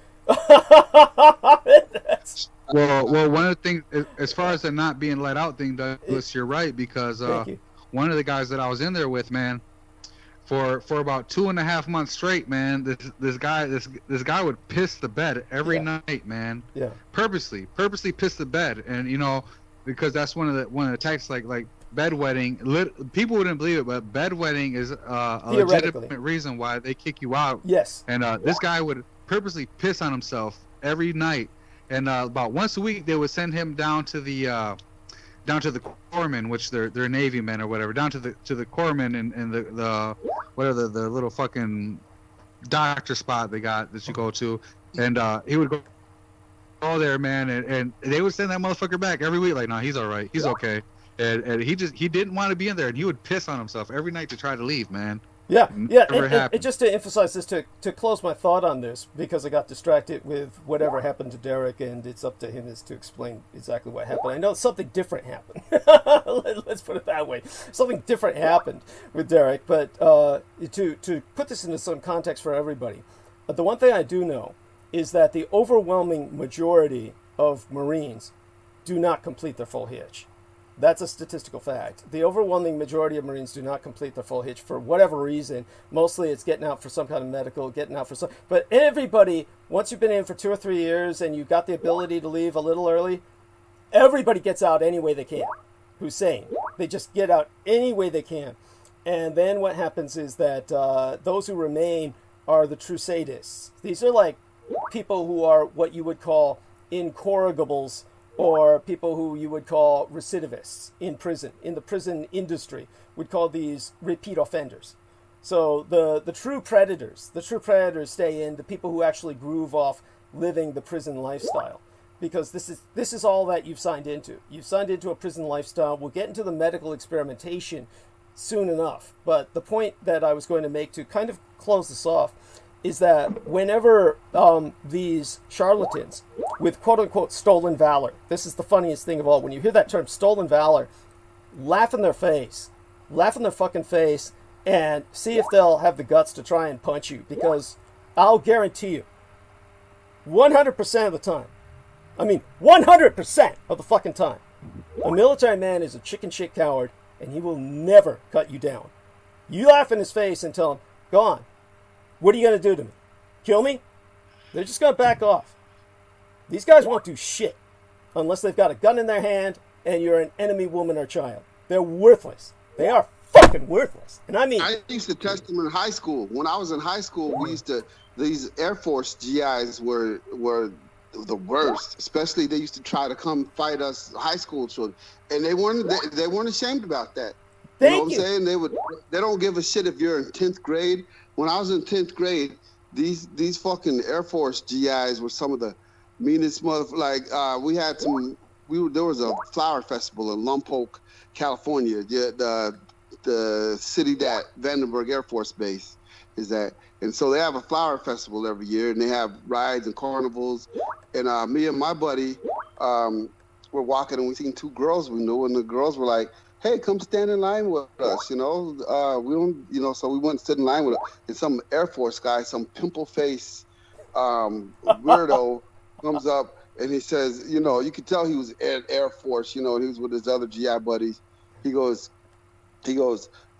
Speaker 5: Well, one of the things, as far as the not being let out thing, Douglas, you're right, because one of the guys that I was in there with, man, for about 2.5 months straight, man, this guy would piss the bed every night, man. Yeah. Purposely piss the bed, and because that's one of the tactics, like bedwetting. People wouldn't believe it, but bedwetting is a legitimate reason why they kick you out.
Speaker 1: Yes.
Speaker 5: And this guy would purposely piss on himself every night, and about once a week they would send him down to the corpsmen, which they're Navy men or whatever, down to the corpsmen and the whatever the little fucking doctor spot they got that you go to, and he would go there, man, and they would send that motherfucker back every week. Like, no, he's all right, he's okay. And he didn't want to be in there, and he would piss on himself every night to try to leave, man.
Speaker 1: Yeah. And just to emphasize this, to close my thought on this, because I got distracted with whatever happened to Derek, and it's up to him is to explain exactly what happened. I know something different happened. Let's put it that way. Something different happened with Derek, but to put this into some context for everybody, the one thing I do know is that the overwhelming majority of Marines do not complete their full hitch. That's a statistical fact. The overwhelming majority of Marines do not complete their full hitch for whatever reason. Mostly it's getting out for some kind of medical, getting out for some... But everybody, once you've been in for 2 or 3 years and you've got the ability to leave a little early, everybody gets out any way they can who's sane. They just get out any way they can. And then what happens is that those who remain are the true sadists. These are like people who are what you would call incorrigibles, or people who you would call recidivists in prison, in the prison industry, would call these repeat offenders. So the true predators stay in, the people who actually groove off living the prison lifestyle. because this is all that you've signed into. You've signed into a prison lifestyle. We'll get into the medical experimentation soon enough. But the point that I was going to make to kind of close this off is that whenever these charlatans with quote-unquote stolen valor, this is the funniest thing of all, when you hear that term stolen valor, laugh in their face. Laugh in their fucking face and see if they'll have the guts to try and punch you, because I'll guarantee you 100% of the time, I mean 100% of the fucking time, a military man is a chicken shit coward and he will never cut you down. You laugh in his face and tell him, go on, what are you going to do to me? Kill me? They're just going to back off. These guys won't do shit unless they've got a gun in their hand and you're an enemy woman or child. They're worthless. They are fucking worthless. And I mean,
Speaker 3: I used to test them in high school. When I was in high school, these Air Force GIs were the worst. Especially they used to try to come fight us high school children, and they weren't ashamed about that. You know what I'm saying? They don't give a shit if you're in 10th grade. When I was in 10th grade, these fucking Air Force GIs were some of the meanest we had there was a flower festival in Lompoc, California. The city that Vandenberg Air Force Base is at. And so they have a flower festival every year, and they have rides and carnivals. And me and my buddy were walking, and we seen two girls we knew, and the girls were like, hey, come stand in line with us, we don't, so we went and stood in line with her. And some Air Force guy, some pimple face weirdo comes up, and he says, you could tell he was Air Force, and he was with his other GI buddies. He goes,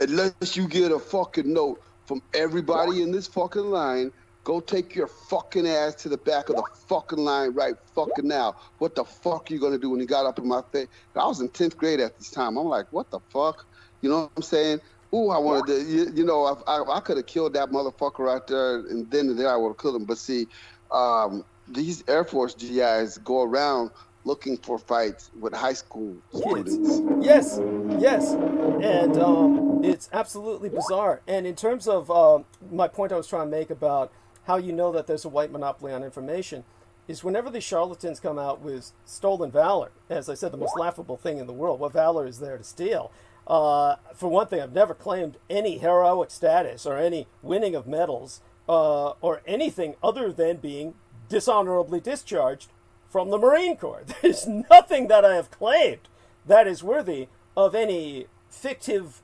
Speaker 3: unless you get a fucking note from everybody in this fucking line, go take your fucking ass to the back of the fucking line right fucking now. What the fuck are you going to do? When he got up in my face, I was in 10th grade at this time. I'm like, what the fuck? You know what I'm saying? Ooh, I wanted to, I could have killed that motherfucker right there, and then and there I would have killed him. But see, these Air Force GIs go around looking for fights with high school students.
Speaker 1: Yes. And it's absolutely bizarre. And in terms of my point I was trying to make about how you know that there's a white monopoly on information is whenever these charlatans come out with stolen valor, as I said, the most laughable thing in the world, what valor is there to steal? For one thing, I've never claimed any heroic status or any winning of medals or anything other than being dishonorably discharged from the Marine Corps. There's nothing that I have claimed that is worthy of any fictive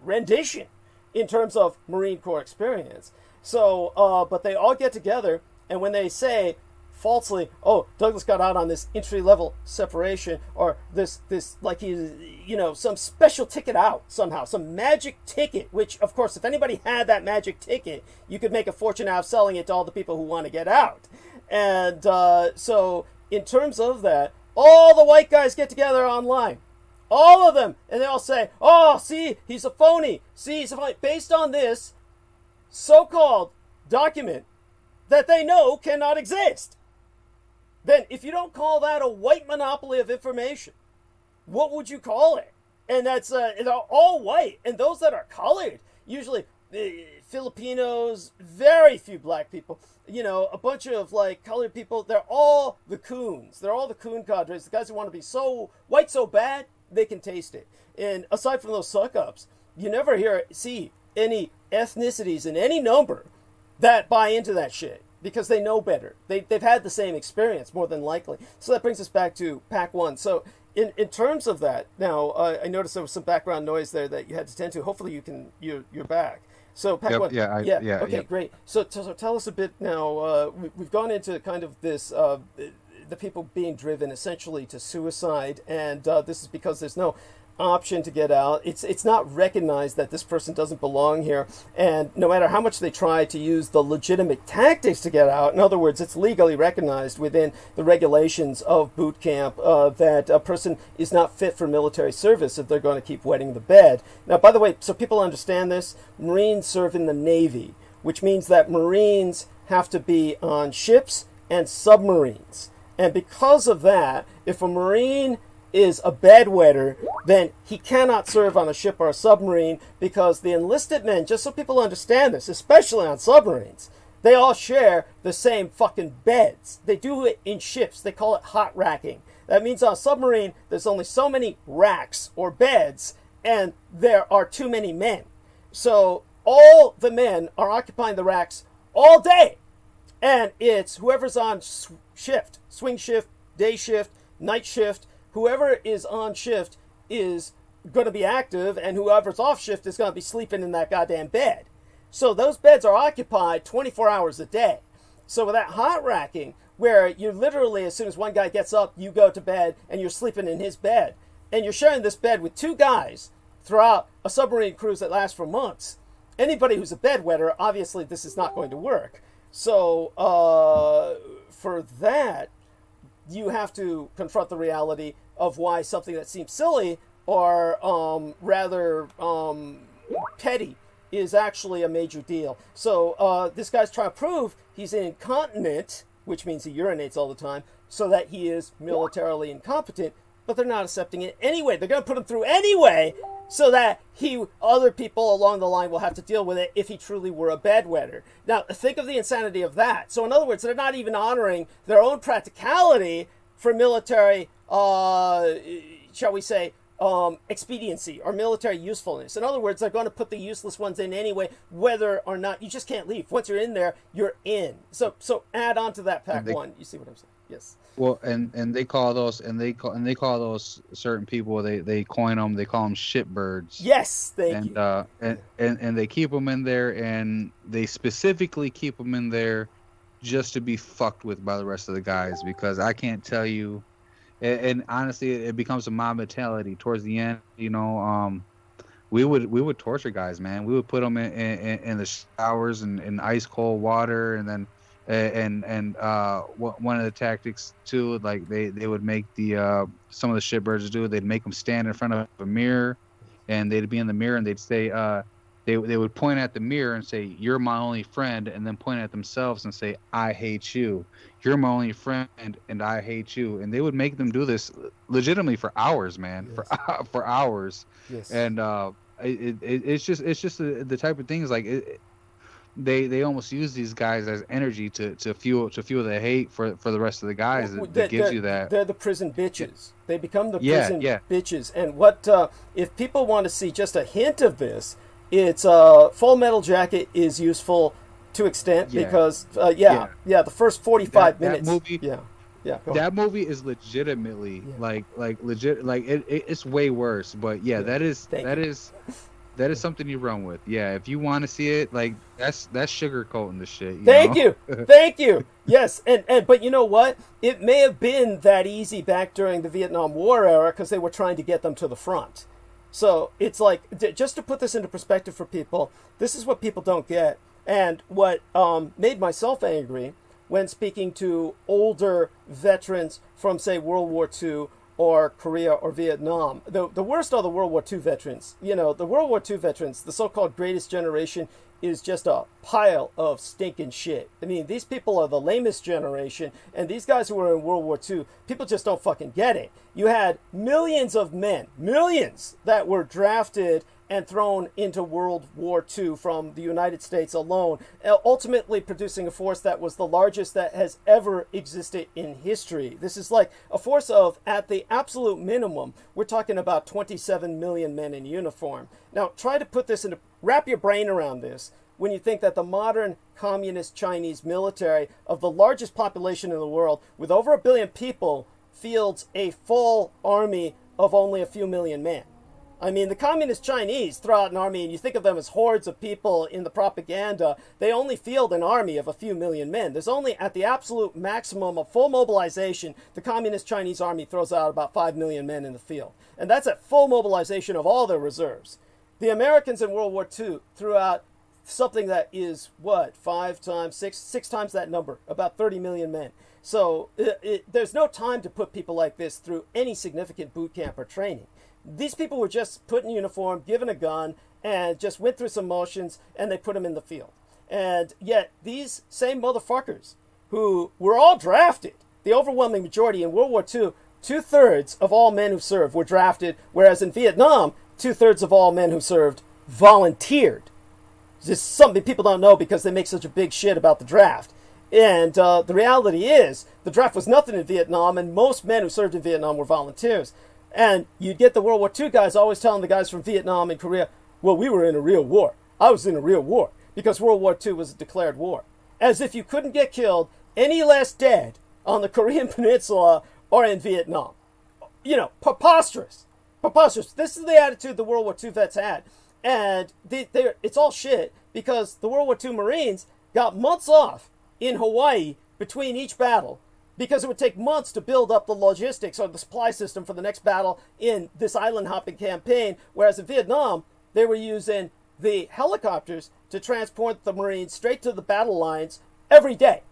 Speaker 1: rendition in terms of Marine Corps experience. So, but they all get together, and when they say falsely, oh, Douglas got out on this entry-level separation, or this like he's, some special ticket out somehow, some magic ticket, which, of course, if anybody had that magic ticket, you could make a fortune out of selling it to all the people who want to get out. And so in terms of that, all the white guys get together online. All of them. And they all say, oh, see, he's a phony. See, he's a phony. Based on this so-called document that they know cannot exist. Then if you don't call that a white monopoly of information, what would you call it? And that's they're all white. And those that are colored, usually Filipinos, very few black people, a bunch of colored people, they're all the coons. They're all the coon cadres, the guys who want to be so white so bad they can taste it. And aside from those suck-ups, you never see any ethnicities in any number that buy into that shit because they know better. They've had the same experience more than likely. So that brings us back to Pack 1. So in terms of that, now I noticed there was some background noise there that you had to tend to. Hopefully you're back. So Pack 1. Yeah. Okay, great. So tell us a bit now. We've gone into kind of this the people being driven essentially to suicide, and this is because there's no option to get out. It's not recognized that this person doesn't belong here, and no matter how much they try to use the legitimate tactics to get out, in other words, it's legally recognized within the regulations of boot camp that a person is not fit for military service if they're going to keep wetting the bed. Now, by the way, so people understand this, Marines serve in the Navy, which means that Marines have to be on ships and submarines. And because of that, if a Marine is a bedwetter, then he cannot serve on a ship or a submarine, because the enlisted men, just so people understand this, especially on submarines, They all share the same fucking beds. They do it in shifts. They call it hot racking. That means on a submarine, there's only so many racks or beds, and there are too many men. So all the men are occupying the racks all day. And it's whoever's on shift, swing shift, day shift, night shift, whoever is on shift is going to be active, and whoever's off shift is going to be sleeping in that goddamn bed. So those beds are occupied 24 hours a day. So with that hot racking, where you literally, as soon as one guy gets up, you go to bed and you're sleeping in his bed. And you're sharing this bed with two guys throughout a submarine cruise that lasts for months. Anybody who's a bedwetter, obviously this is not going to work. So for that, you have to confront the reality of why something that seems silly or rather petty is actually a major deal. So this guy's trying to prove he's incontinent, which means he urinates all the time, so that he is militarily incompetent, but they're not accepting it anyway. They're going to put him through anyway, so that other people along the line will have to deal with it if he truly were a bedwetter. Now, think of the insanity of that. So in other words, they're not even honoring their own practicality for military, shall we say, expediency or military usefulness. In other words, they're going to put the useless ones in anyway, whether or not you just can't leave. Once you're in there, you're in. So add on to that, Pack One. You see what I'm saying? Yes.
Speaker 5: Well, and they call those those certain people, they coin them, they call them shitbirds.
Speaker 1: Yes, thank you.
Speaker 5: And they keep them in there, and they specifically keep them in there just to be fucked with by the rest of the guys, because I can't tell you. And honestly, it becomes a mob mentality towards the end. You know, we would torture guys, man. We would put them in the showers and in ice cold water, and then one of the tactics too, like they would make the some of the shitbirds do. They'd make them stand in front of a mirror, and they'd be in the mirror, and they'd say they would point at the mirror and say, "You're my only friend," and then point at themselves and say, "I hate you. You're my only friend, and I hate you." And they would make them do this legitimately for hours, man, yes. for hours. Yes. And it's just the type of things like they almost use these guys as energy to fuel the hate for the rest of the guys. That gives you that.
Speaker 1: They're the prison bitches. They become the prison bitches. And what if people want to see just a hint of this? It's Full Metal Jacket is useful to extent because the first 45 minutes.
Speaker 5: That movie, that
Speaker 1: on.
Speaker 5: Movie is legitimately it's way worse. But that is something you run with. Yeah, if you want to see it, like that's sugarcoating the shit.
Speaker 1: Thank you. Yes, and but you know what? It may have been that easy back during the Vietnam War era because they were trying to get them to the front. So it's like, just to put this into perspective for people, this is what people don't get. And what made myself angry when speaking to older veterans from, say, World War II or Korea or Vietnam. The worst are the World War II veterans. You know, the World War II veterans, the so-called greatest generation, is just a pile of stinking shit. I mean, these people are the lamest generation, and these guys who were in World War II, people just don't fucking get it. You had millions of men, millions, that were drafted and thrown into World War II from the United States alone, ultimately producing a force that was the largest that has ever existed in history. This is like a force of, at the absolute minimum, we're talking about 27 million men in uniform. Now, try to put this into, wrap your brain around this when you think that the modern communist Chinese military of the largest population in the world, with over 1 billion people, fields a full army of only a few million men. I mean, the communist Chinese throw out an army, and you think of them as hordes of people in the propaganda. They only field an army of a few million men. There's only, at the absolute maximum of full mobilization, the communist Chinese army throws out about 5 million men in the field. And that's at full mobilization of all their reserves. The Americans in World War II threw out something that is, six times that number, about 30 million men. So there's no time to put people like this through any significant boot camp or training. These people were just put in uniform, given a gun, and just went through some motions, and they put them in the field. And yet, these same motherfuckers, who were all drafted, the overwhelming majority in World War II, 2/3 of all men who served were drafted, whereas in Vietnam, 2/3 of all men who served volunteered.
Speaker 6: Just something people don't know because they make such a big shit about the draft. And the reality is, the draft was nothing in Vietnam, and most men who served in Vietnam were volunteers. And you'd get the World War II guys always telling the guys from Vietnam and Korea, well, we were in a real war. I was in a real war, because World War II was a declared war. As if you couldn't get killed any less dead on the Korean Peninsula or in Vietnam. You know, preposterous. Preposterous. This is the attitude the World War II vets had. And it's all shit, because the World War II Marines got months off in Hawaii between each battle, because it would take months to build up the logistics or the supply system for the next battle in this island hopping campaign, whereas in Vietnam, they were using the helicopters to transport the Marines straight to the battle lines every day.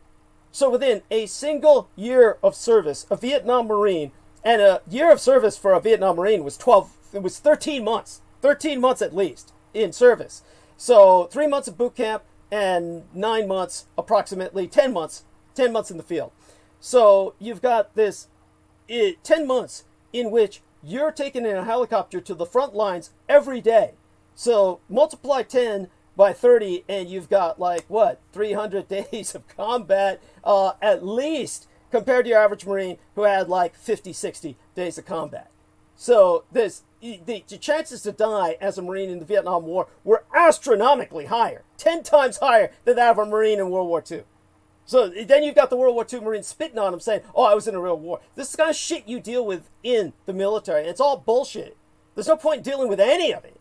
Speaker 6: So within a single year of service, a Vietnam Marine, and a year of service for a Vietnam Marine was 13 months. 13 months at least in service. So 3 months of boot camp and 9 months, approximately 10 months in the field. So you've got this 10 months in which you're taken in a helicopter to the front lines every day. So multiply 10 by 30 and you've got 300 days of combat at least, compared to your average Marine who had 50, 60 days of combat. So the chances to die as a Marine in the Vietnam War were astronomically higher, 10 times higher than that of a Marine in World War II. So then you've got the World War II Marines spitting on them saying, oh, I was in a real war. This is the kind of shit you deal with in the military. And it's all bullshit. There's no point in dealing with any of it.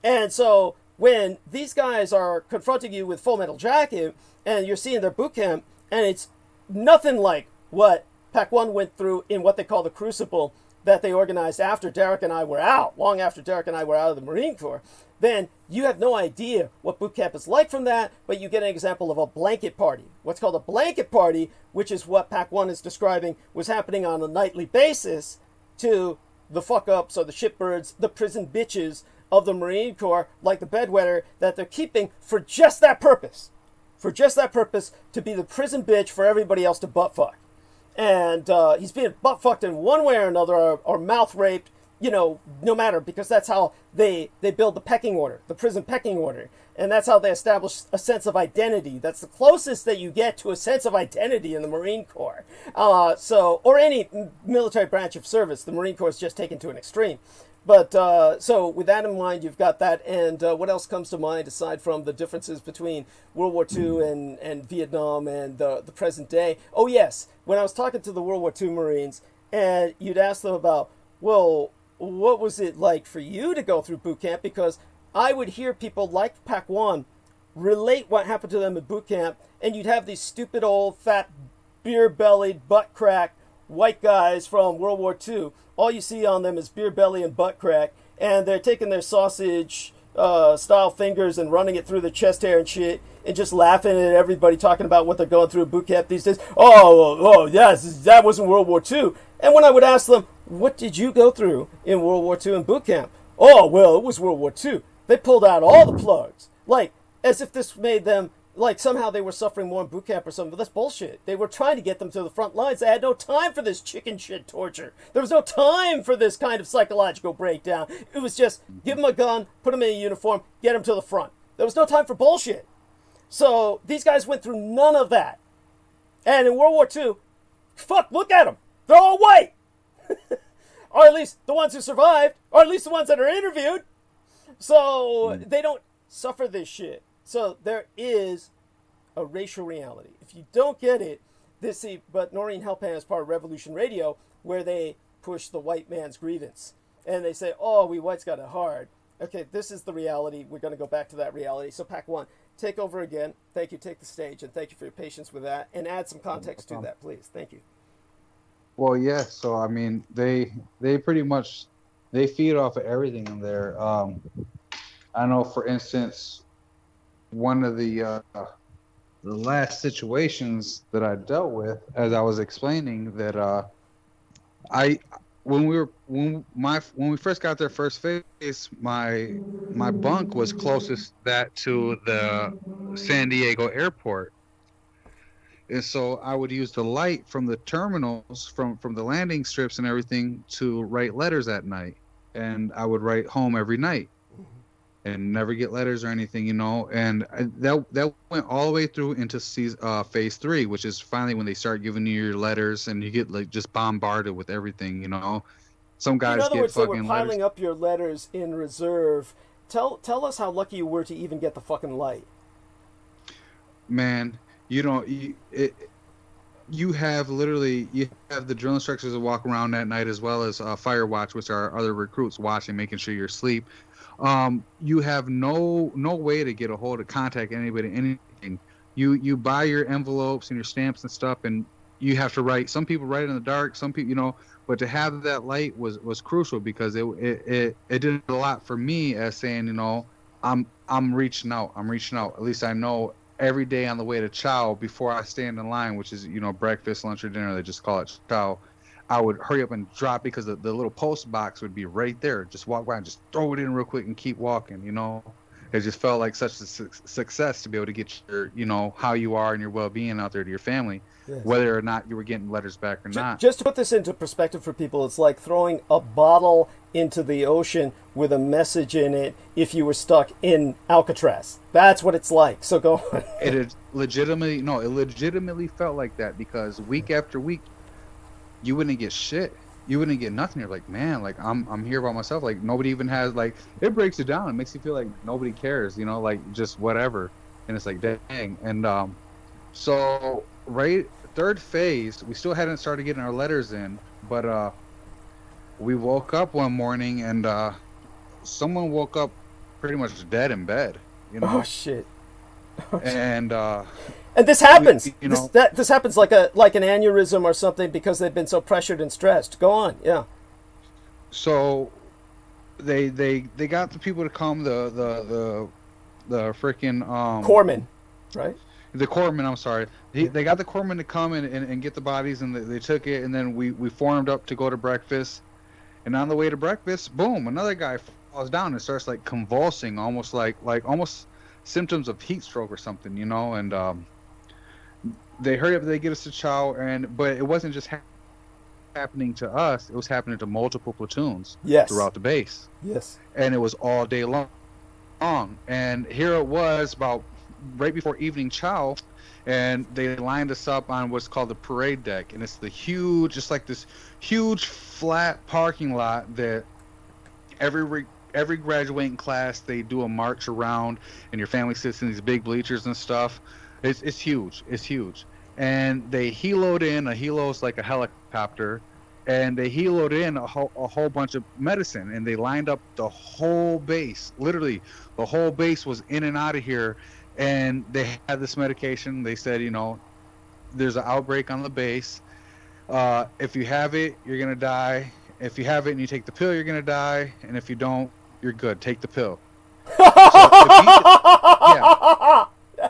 Speaker 6: And so when these guys are confronting you with Full Metal Jacket and you're seeing their boot camp, and it's nothing like what Pac 1 went through in what they call the Crucible that they organized after Derek and I were out, long after Derek and I were out of the Marine Corps, then you have no idea what boot camp is like from that, but you get an example of a blanket party. What's called a blanket party, which is what Pac 1 is describing, was happening on a nightly basis to the fuck-ups or the shitbirds, the prison bitches of the Marine Corps, like the bedwetter, that they're keeping for just that purpose. For just that purpose, to be the prison bitch for everybody else to butt fuck. And he's being butt fucked in one way or another, or mouth raped, no matter, because that's how they build the pecking order, the prison pecking order. And that's how they establish a sense of identity. That's the closest that you get to a sense of identity in the Marine Corps. Or any military branch of service. The Marine Corps is just taken to an extreme. But so with that in mind, you've got that. And what else comes to mind aside from the differences between World War II and Vietnam and the present day? Oh, yes. When I was talking to the World War II Marines, and you'd ask them about, well, what was it like for you to go through boot camp? Because I would hear people like Pac 1 relate what happened to them in boot camp, and you'd have these stupid old fat beer-bellied, butt-crack white guys from World War II. All you see on them is beer belly and butt crack, and they're taking their sausage style fingers and running it through their chest hair and shit, and just laughing at everybody talking about what they're going through at boot camp these days. Oh, yes, that wasn't World War II. And when I would ask them, what did you go through in World War II in boot camp? Oh, well, it was World War II. They pulled out all the plugs, as if this made them, somehow they were suffering more in boot camp or something. But that's bullshit. They were trying to get them to the front lines. They had no time for this chicken shit torture. There was no time for this kind of psychological breakdown. It was just give them a gun, put them in a uniform, get them to the front. There was no time for bullshit. So these guys went through none of that. And in World War II, look at them. They're all white. Or at least the ones who survived, or at least the ones that are interviewed. So they don't suffer this shit. So there is a racial reality. If you don't get it, but Noreen Helpan is part of Revolution Radio, where they push the white man's grievance. And they say, oh, we whites got it hard. Okay, this is the reality. We're going to go back to that reality. So Pac 1, take over again. Thank you. Take the stage. And thank you for your patience with that. And add some context to that, please. Thank you.
Speaker 5: Well, yeah. So, I mean, they pretty much, they feed off of everything in there. I know, for instance, one of the last situations that I dealt with, as I was explaining, that when we first got there first phase, my bunk was closest to the San Diego airport, and so I would use the light from the terminals, from the landing strips and everything, to write letters at night, and I would write home every night. and never get letters or anything, and that went all the way through into phase 3, which is finally when they start giving you your letters, and you get like just bombarded with everything. Some
Speaker 6: In
Speaker 5: guys
Speaker 6: other
Speaker 5: get
Speaker 6: words, they were
Speaker 5: fucking
Speaker 6: piling
Speaker 5: letters.
Speaker 6: up your letters in reserve. Tell us how lucky you were to even get the fucking light.
Speaker 5: Man, you have the drill instructors that walk around that night, as well as fire watch, which are other recruits watching, making sure you're asleep. You have no way to get a hold of, contact anybody, anything. You buy your envelopes and your stamps and stuff, and you have to write. Some people write in the dark, some people, but to have that light was crucial, because it did a lot for me, as saying, I'm reaching out. At least I know every day on the way to chow, before I stand in line, which is, breakfast, lunch, or dinner, they just call it chow, I would hurry up and drop, because the little post box would be right there. Just walk by and just throw it in real quick and keep walking, It just felt like such a success to be able to get your, how you are and your well-being out there to your family,
Speaker 6: Yes.
Speaker 5: whether or not you were getting letters back or not.
Speaker 6: Just to put this into perspective for people, it's like throwing a bottle into the ocean with a message in it if you were stuck in Alcatraz. That's what it's like. So go on.
Speaker 5: It legitimately felt like that, because week after week, you wouldn't get shit. You wouldn't get nothing. You're like, man, like I'm here by myself. Like nobody even has, like, it breaks it down. It makes you feel like nobody cares, like just whatever. And it's like, dang. And so right, third phase, we still hadn't started getting our letters in, but we woke up one morning, and someone woke up pretty much dead in bed.
Speaker 6: Oh shit.
Speaker 5: And
Speaker 6: And this happens.
Speaker 5: You know-
Speaker 6: This happens like an aneurysm or something, because they've been so pressured and stressed. Go on. Yeah.
Speaker 5: so they got the people to come, the freaking
Speaker 6: Corpsman, right?
Speaker 5: the corpsman, I'm sorry. They got the corpsman to come and get the bodies, and they took it, and then we formed up to go to breakfast. And on the way to breakfast, boom, another guy falls down and starts like convulsing, almost like almost symptoms of heat stroke or something, and they hurry up, they get us to chow, but it wasn't just happening to us, it was happening to multiple platoons
Speaker 6: Yes.
Speaker 5: throughout the base.
Speaker 6: Yes.
Speaker 5: And it was all day long. And here it was about right before evening chow, and they lined us up on what's called the parade deck, and it's just like this huge flat parking lot that every graduating class, they do a march around, and your family sits in these big bleachers and stuff. It's huge. And they heloed in. A helo's like a helicopter, and they heloed in a whole bunch of medicine, and they lined up the whole base. Literally, the whole base was in and out of here, and they had this medication. They said, there's an outbreak on the base. If you have it, you're gonna die. If you have it and you take the pill, you're gonna die. And if you don't, you're good. Take the pill. Yeah,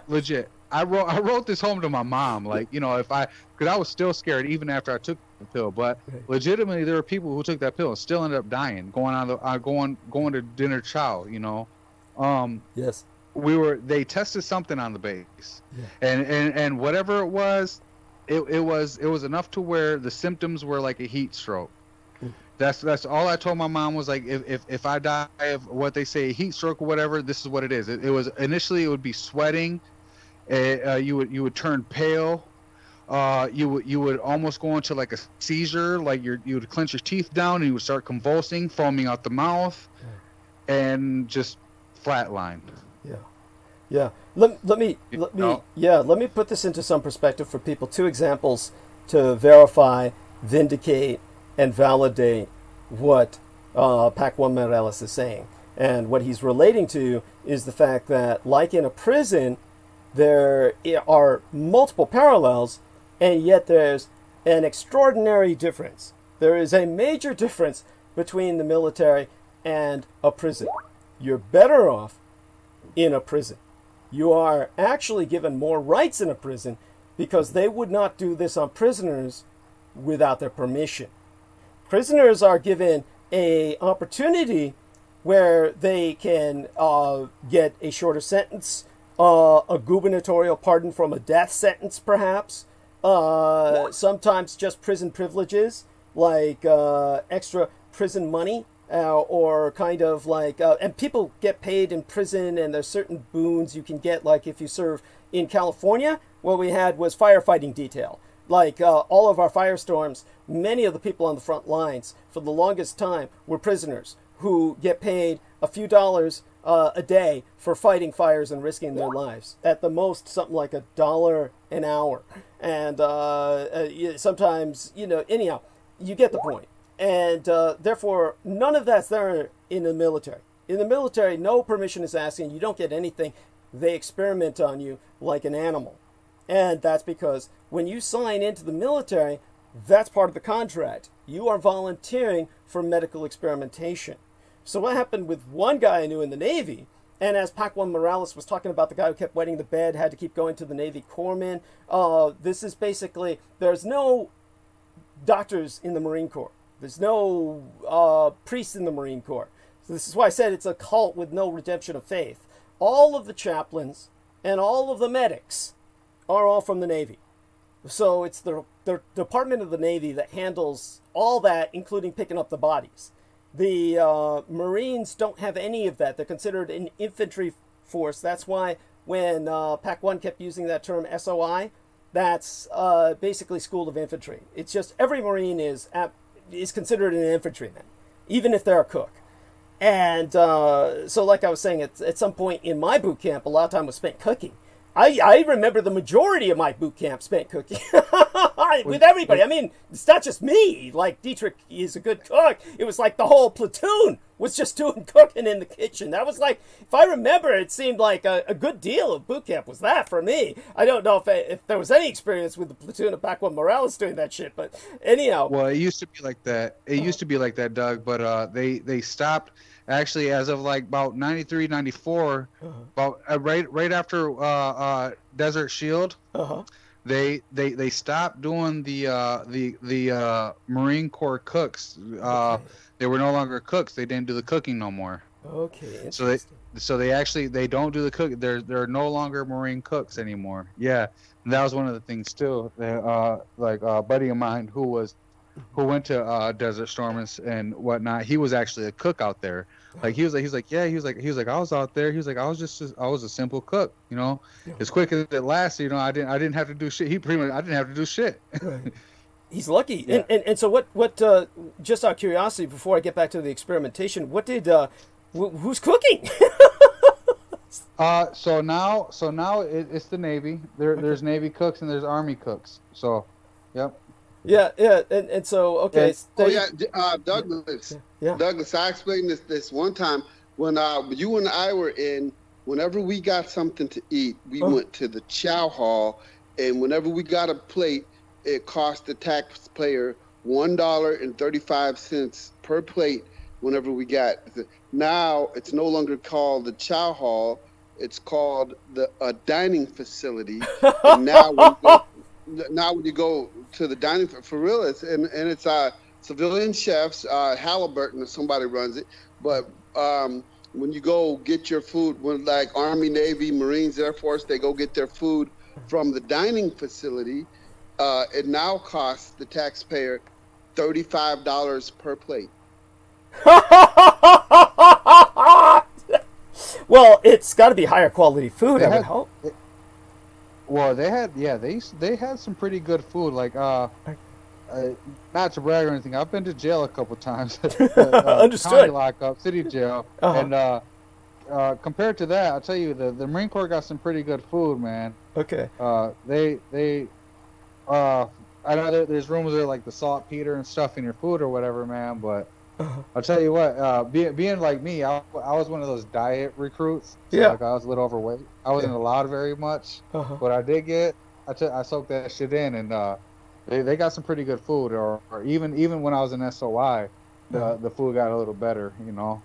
Speaker 5: legit. I wrote this home to my mom, like, because I was still scared even after I took the pill. But legitimately, there were people who took that pill and still ended up dying, going to dinner chow.
Speaker 6: Yes.
Speaker 5: They tested something on the base, and whatever it was enough to where the symptoms were like a heat stroke. That's all I told my mom, was like, if I die of what they say, a heat stroke or whatever, this is what it is. It was initially, it would be sweating. You would turn pale. You would almost go into like a seizure, like you would clench your teeth down, and you would start convulsing, foaming out the mouth, and just flatline.
Speaker 6: Yeah. Let me put this into some perspective for people. 2 examples to verify, vindicate, and validate what Pac-1 Morales is saying. And what he's relating to is the fact that, like in a prison, there are multiple parallels, and yet there's an extraordinary difference. There is a major difference between the military and a prison. You're better off in a prison. You are actually given more rights in a prison, because they would not do this on prisoners without their permission. Prisoners are given an opportunity where they can get a shorter sentence, a gubernatorial pardon from a death sentence, perhaps. Sometimes just prison privileges, like extra prison money or kind of like, and people get paid in prison, and there's certain boons you can get, like if you serve in California. What we had was firefighting detail. Like all of our firestorms, many of the people on the front lines for the longest time were prisoners who get paid a few dollars a day for fighting fires and risking their lives. At the most, something like $1 an hour. And sometimes, anyhow, you get the point. And therefore, none of that's there in the military. In the military, no permission is asked, and you don't get anything. They experiment on you like an animal. And that's because when you sign into the military, that's part of the contract. You are volunteering for medical experimentation. So what happened with one guy I knew in the Navy, and as Pac-1 Morales was talking about the guy who kept wetting the bed, had to keep going to the Navy corpsman, this is basically, there's no doctors in the Marine Corps. There's no priests in the Marine Corps. So this is why I said it's a cult with no redemption of faith. All of the chaplains and all of the medics are all from the Navy. So it's the Department of the Navy that handles all that, including picking up the bodies. The Marines don't have any of that. They're considered an infantry force. That's why when Pac-1 kept using that term SOI, that's basically School of Infantry. It's just every Marine is considered an infantryman, even if they're a cook. And so like I was saying, at some point in my boot camp, a lot of time was spent cooking. I remember the majority of my boot camp spent cooking with everybody. I mean, it's not just me. Like, Dietrich is a good cook. It was like the whole platoon was just doing cooking in the kitchen. That was like, if I remember, it seemed like a good deal of boot camp was that for me. I don't know if there was any experience with the platoon of Pac-1 Morales doing that shit, but anyhow.
Speaker 5: Well, it used to be like that. It used to be like that, Doug, but they stopped. Actually, as of like about 93, 94, about right after Desert Shield, they stopped doing the Marine Corps cooks. They were no longer cooks. They didn't do the cooking no more.
Speaker 6: Okay.
Speaker 5: So they don't do the cooking. They're no longer Marine cooks anymore. Yeah, and that was one of the things too. Like a buddy of mine who went to Desert Storm and whatnot. He was actually a cook out there. Like he was like I was out there. He was like I was a simple cook. As quick as it lasted. I didn't have to do shit. I didn't have to do shit.
Speaker 6: Right. He's lucky. Yeah. And so what? Just out of curiosity, before I get back to the experimentation, what did who's cooking?
Speaker 5: So now it's the Navy. There's Navy cooks and there's Army cooks. So, yep.
Speaker 6: Yeah, and so okay.
Speaker 3: Douglas.
Speaker 6: Yeah.
Speaker 3: Douglas, I explained this one time when you and I were in. Whenever we got something to eat, we went to the chow hall, and whenever we got a plate, it cost the taxpayer $1.35 per plate. Whenever we got now, it's no longer called the chow hall; it's called a dining facility. And now when you go to the dining for real, it's civilian chefs, Halliburton or somebody runs it. But when you go get your food, when like Army, Navy, Marines, Air Force, they go get their food from the dining facility. It now costs the taxpayer $35 per plate.
Speaker 6: Well, it's got to be higher quality food, I would hope.
Speaker 5: Well, they had some pretty good food. Like, not to brag or anything, I've been to jail a couple times.
Speaker 6: Understood.
Speaker 5: County lockup, city jail, and compared to that, I'll tell you, the Marine Corps got some pretty good food, man.
Speaker 6: Okay.
Speaker 5: I know there's rumors of like the saltpeter and stuff in your food or whatever, man. But I'll tell you what, being like me, I was one of those diet recruits. So
Speaker 6: Yeah.
Speaker 5: Like I was a little overweight. I wasn't allowed very much, but I did get. I soaked that shit in, and they got some pretty good food. Or even when I was in SOI, the food got a little better.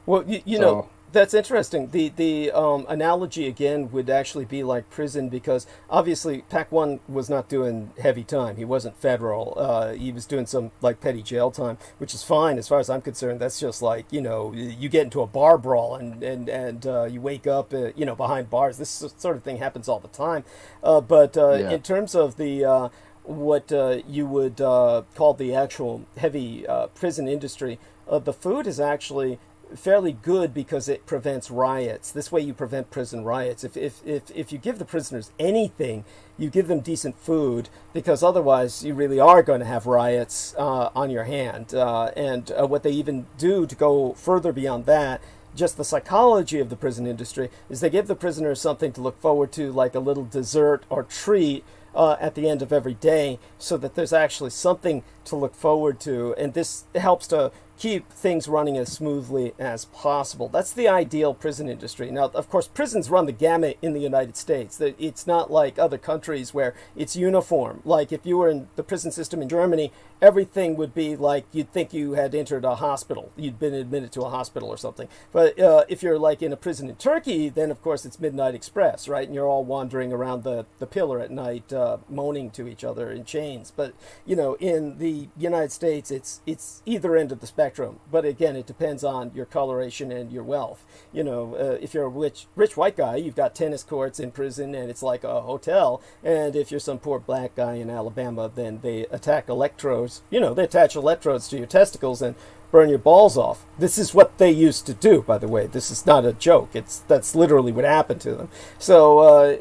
Speaker 6: Well, you know. That's interesting. The analogy again would actually be like prison, because obviously Pac-1 was not doing heavy time. He wasn't federal. He was doing some like petty jail time, which is fine as far as I'm concerned. That's just like, you get into a bar brawl and you wake up behind bars. This sort of thing happens all the time. But in terms of the what you would call the actual heavy prison industry, the food is actually fairly good because it prevents riots. This way you prevent prison riots. If you give the prisoners anything, you give them decent food, because otherwise you really are going to have riots on your hand. And what they even do to go further beyond that, just the psychology of the prison industry, is they give the prisoners something to look forward to, like a little dessert or treat at the end of every day, so that there's actually something to look forward to. And this helps to keep things running as smoothly as possible. That's the ideal prison industry. Now, of course, prisons run the gamut in the United States. It's not like other countries where it's uniform. Like if you were in the prison system in Germany, everything would be like you'd think you had entered a hospital. You'd been admitted to a hospital or something. But if you're like in a prison in Turkey, then of course it's Midnight Express, right? And you're all wandering around the pillar at night, moaning to each other in chains. But, you know, in the United States, it's either end of the spectrum. But again, it depends on your coloration and your wealth. You know, if you're a rich white guy, you've got tennis courts in prison and it's like a hotel. And if you're some poor black guy in Alabama, then they attack electrodes. You know, they attach electrodes to your testicles and burn your balls off. This is what they used to do, by the way. This is not a joke. That's literally what happened to them. So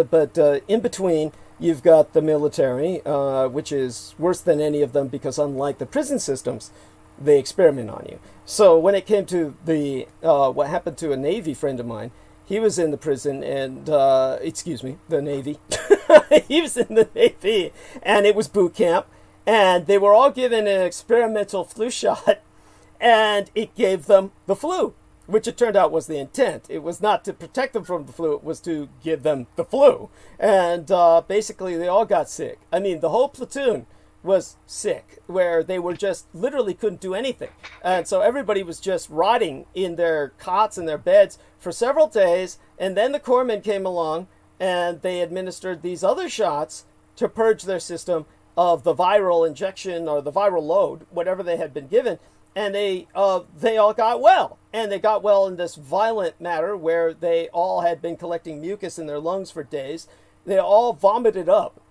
Speaker 6: but in between, you've got the military, which is worse than any of them, because unlike the prison systems, they experiment on you. So when it came to the what happened to a Navy friend of mine, he was in the prison and the Navy. He was in the Navy, and it was boot camp, and they were all given an experimental flu shot, and it gave them the flu, which it turned out was the intent. It was not to protect them from the flu, it was to give them the flu. And basically they all got sick. I mean, the whole platoon was sick, where they were just literally couldn't do anything. And so everybody was just rotting in their cots and their beds for several days. And then the corpsmen came along and they administered these other shots to purge their system of the viral injection or the viral load, whatever they had been given. And they all got well. And they got well in this violent manner where they all had been collecting mucus in their lungs for days. They all vomited up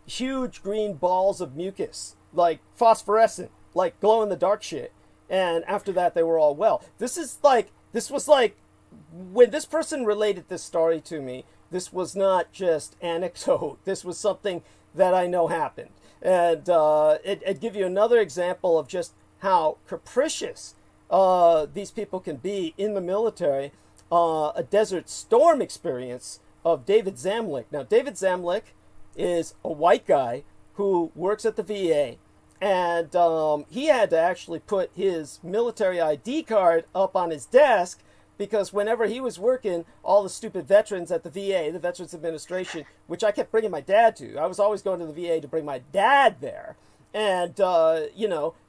Speaker 6: huge green balls of mucus, like phosphorescent, like glow in the dark shit. And after that, they were all well. This was like, when this person related this story to me, this was not just anecdote. This was something that I know happened. And it'd give you another example of just how capricious these people can be in the military. A Desert Storm experience of David Zamlick. Now, David Zamlick is a white guy who works at the VA, and he had to actually put his military ID card up on his desk, because whenever he was working, all the stupid veterans at the VA, the Veterans Administration, which I kept bringing my dad to, I was always going to the VA to bring my dad there, and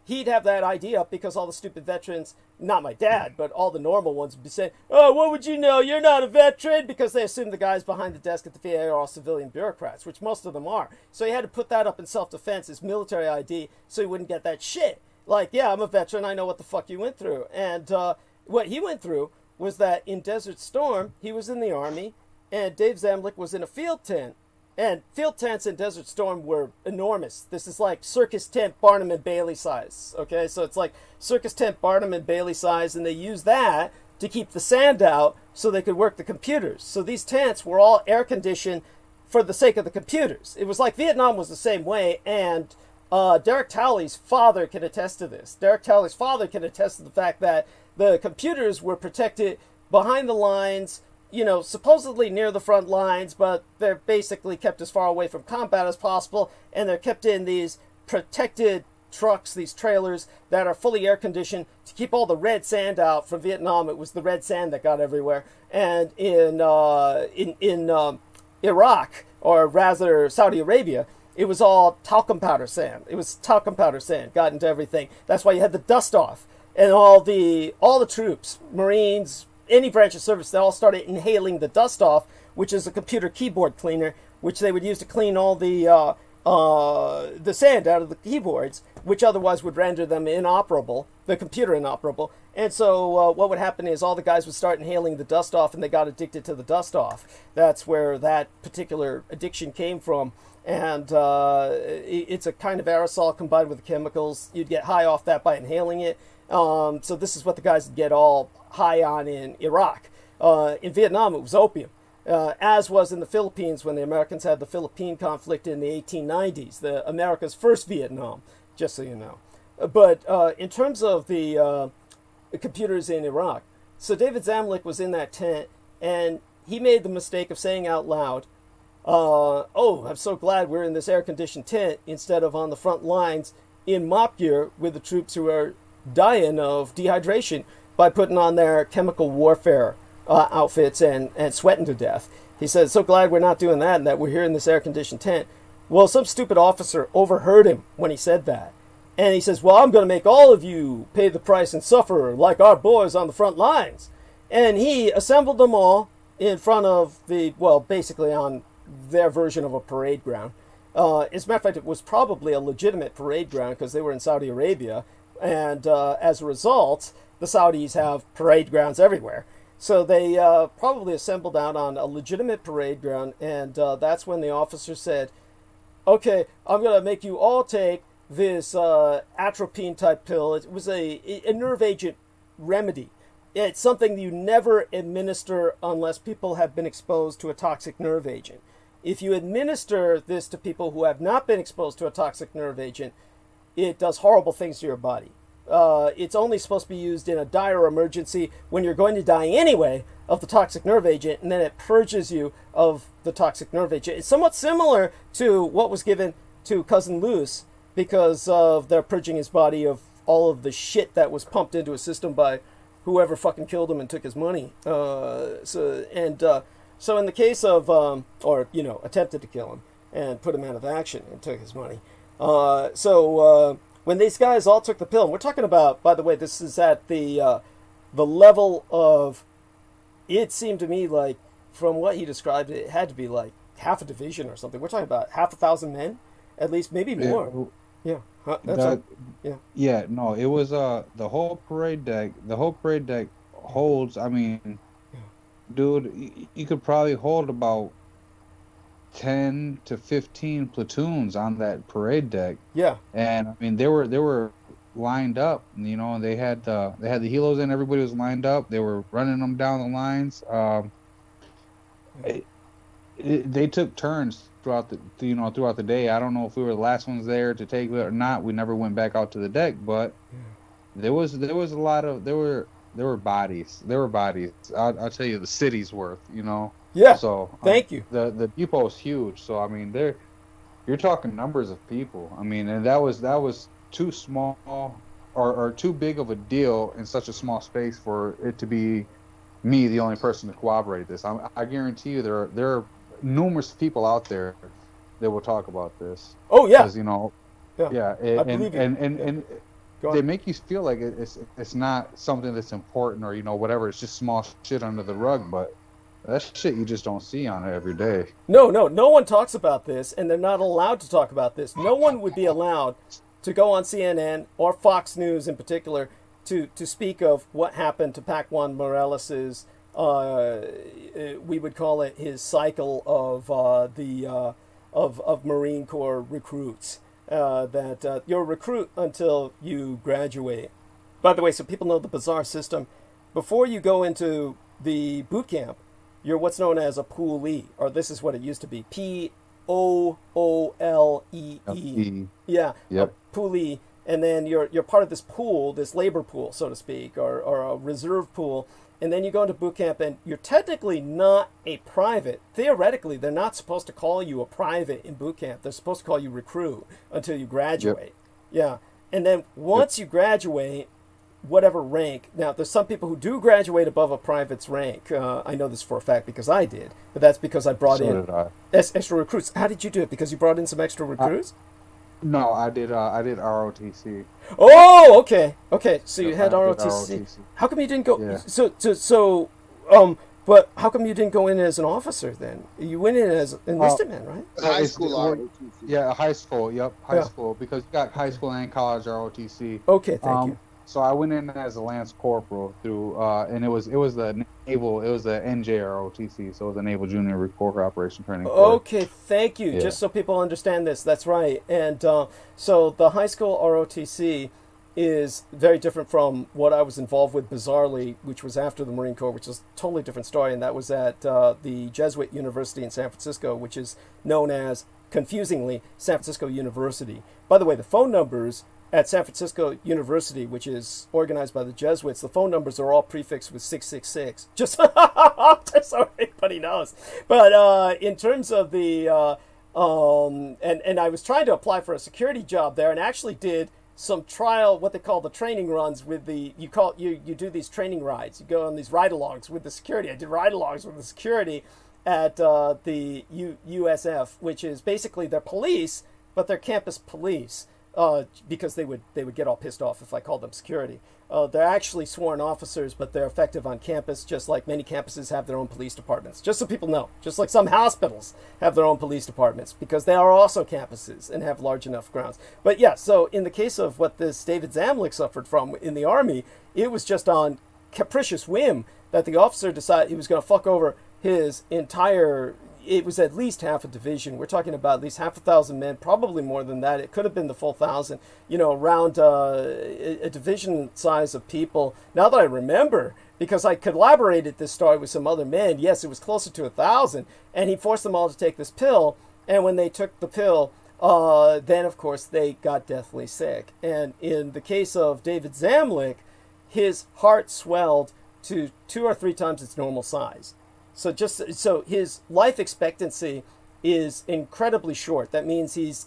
Speaker 6: he'd have that ID up because all the stupid veterans, not my dad, but all the normal ones would be saying, "Oh, what would you know? You're not a veteran," because they assume the guys behind the desk at the VA are all civilian bureaucrats, which most of them are. So he had to put that up in self-defense, his military ID, so he wouldn't get that shit. Like, yeah, I'm a veteran, I know what the fuck you went through. And what he went through was that in Desert Storm, he was in the Army, and Dave Zamlick was in a field tent. And field tents in Desert Storm were enormous. This is like circus tent Barnum and Bailey size. Okay, so it's like circus tent Barnum and Bailey size, and they used that to keep the sand out so they could work the computers. So these tents were all air conditioned for the sake of the computers. It was like Vietnam was the same way, and Derek Talley's father can attest to this. Derek Talley's father can attest to the fact that the computers were protected behind the lines, supposedly near the front lines, but they're basically kept as far away from combat as possible, and they're kept in these protected trucks, these trailers that are fully air conditioned to keep all the red sand out. From Vietnam, it was the red sand that got everywhere. And in Iraq, or rather Saudi Arabia, it was all talcum powder sand. It was talcum powder sand got into everything. That's why you had the dust off, and all the troops, Marines, any branch of service, they all started inhaling the dust off, which is a computer keyboard cleaner, which they would use to clean all the sand out of the keyboards, which otherwise would render them inoperable, the computer inoperable. And so what would happen is all the guys would start inhaling the dust off, and they got addicted to the dust off. That's where that particular addiction came from. and it's a kind of aerosol combined with chemicals. You'd get high off that by inhaling it. So this is what the guys would get all high on in Iraq. In Vietnam, it was opium, as was in the Philippines when the Americans had the Philippine conflict in the 1890s, the America's first Vietnam, just so you know. But in terms of the computers in Iraq, so David Zamlik was in that tent, and he made the mistake of saying out loud, oh, I'm so glad we're in this air-conditioned tent instead of on the front lines in mop gear with the troops who are dying of dehydration by putting on their chemical warfare outfits and sweating to death. He said, so glad we're not doing that and that we're here in this air-conditioned tent. Well, some stupid officer overheard him when he said that. And he says, well, I'm going to make all of you pay the price and suffer like our boys on the front lines. And he assembled them all in front of basically on their version of a parade ground. As a matter of fact, it was probably a legitimate parade ground because they were in Saudi Arabia. And as a result, the Saudis have parade grounds everywhere. So they probably assembled out on a legitimate parade ground. And that's when the officer said, okay, I'm going to make you all take this atropine type pill. It was a nerve agent remedy. It's something you never administer unless people have been exposed to a toxic nerve agent. If you administer this to people who have not been exposed to a toxic nerve agent, it does horrible things to your body. It's only supposed to be used in a dire emergency when you're going to die anyway of the toxic nerve agent, and then it purges you of the toxic nerve agent. It's somewhat similar to what was given to Cousin Luce because of their purging his body of all of the shit that was pumped into his system by whoever fucking killed him and took his money. So in the case of, attempted to kill him and put him out of action and took his money. When these guys all took the pill, and we're talking about, by the way, this is at the level of, it seemed to me like, from what he described, it had to be like half a division or something. We're talking about 1,000 men, at least, maybe more. Yeah.
Speaker 5: Yeah, no, it was the whole parade deck. The whole parade deck holds. I mean, dude, you could probably hold about 10 to 15 platoons on that parade deck.
Speaker 6: Yeah. And
Speaker 5: I mean, they were lined up. You know, they had the helos in. Everybody was lined up. They were running them down the lines. They took turns throughout the day. I don't know if we were the last ones there to take it or not. We never went back out to the deck, but there was a lot of there were bodies. There were bodies. I'll tell you the city's worth. You know.
Speaker 6: Yeah.
Speaker 5: So
Speaker 6: thank you.
Speaker 5: The depot is huge. So I mean, you're talking numbers of people. I mean, and that was too small or too big of a deal in such a small space for it to be me the only person to corroborate this. I guarantee you there are numerous people out there that will talk about this.
Speaker 6: Oh yeah.
Speaker 5: Because and they make you feel like it's not something that's important or whatever. It's just small shit under the rug, but that's shit you just don't see on it every day.
Speaker 6: No one talks about this, and they're not allowed to talk about this. No one would be allowed to go on CNN or Fox News in particular to speak of what happened to Pac Juan Morales's we would call it his cycle of of Marine Corps recruits. That you're a recruit until you graduate. By the way, so people know the bizarre system. Before you go into the boot camp, you're what's known as a poolee, or this is what it used to be, Poolee. Yeah,
Speaker 5: yep.
Speaker 6: A poolee, and then you're part of this pool, this labor pool, so to speak, or a reserve pool. And then you go into boot camp, and you're technically not a private. Theoretically, they're not supposed to call you a private in boot camp. They're supposed to call you recruit until you graduate. Yep. Yeah. And then once you graduate, whatever rank. Now, there's some people who do graduate above a private's rank. I know this for a fact because I did. But that's because I brought in extra recruits. How did you do it? Because you brought in some extra recruits?
Speaker 5: No, I did ROTC.
Speaker 6: Oh, okay. So you had ROTC. How come you didn't go? Yeah. But how come you didn't go in as an officer then? You went in as enlisted man, right?
Speaker 3: High school ROTC.
Speaker 5: Yeah, high school. Yep, high school, because you got high school and college ROTC.
Speaker 6: Okay, thank you.
Speaker 5: So I went in as a lance corporal through, and it was the naval, it was the NJROTC, so it was the Naval Junior Recruiter Operation Training Corps.
Speaker 6: Okay, thank you.
Speaker 5: Yeah.
Speaker 6: Just so people understand this, that's right. And so the high school ROTC is very different from what I was involved with, bizarrely, which was after the Marine Corps, which is a totally different story. And that was at the Jesuit University in San Francisco, which is known as, confusingly, San Francisco University. By the way, the phone numbers at San Francisco University, which is organized by the Jesuits, the phone numbers are all prefixed with 666. Just so everybody knows. But in terms of the, and I was trying to apply for a security job there, and actually did some trial, what they call the training runs with the, you do these training rides. You go on these ride-alongs with the security. I did ride-alongs with the security at the USF, which is basically their police, but they're campus police. Because they would get all pissed off if I called them security. They're actually sworn officers, but they're effective on campus, just like many campuses have their own police departments. Just so people know, just like some hospitals have their own police departments, because they are also campuses and have large enough grounds. But yeah, so in the case of what this David Zamlick suffered from in the Army, it was just on capricious whim that the officer decided he was going to fuck over his entire, it was at least half a division. We're talking about at least 1,000 men, probably more than that. It could have been the full 1,000, around a division size of people. Now that I remember, because I collaborated this story with some other men, yes, it was closer to 1,000, and he forced them all to take this pill, and when they took the pill, then of course they got deathly sick. And in the case of David Zamlick, his heart swelled to 2 or 3 times its normal size. So his life expectancy is incredibly short. That means he's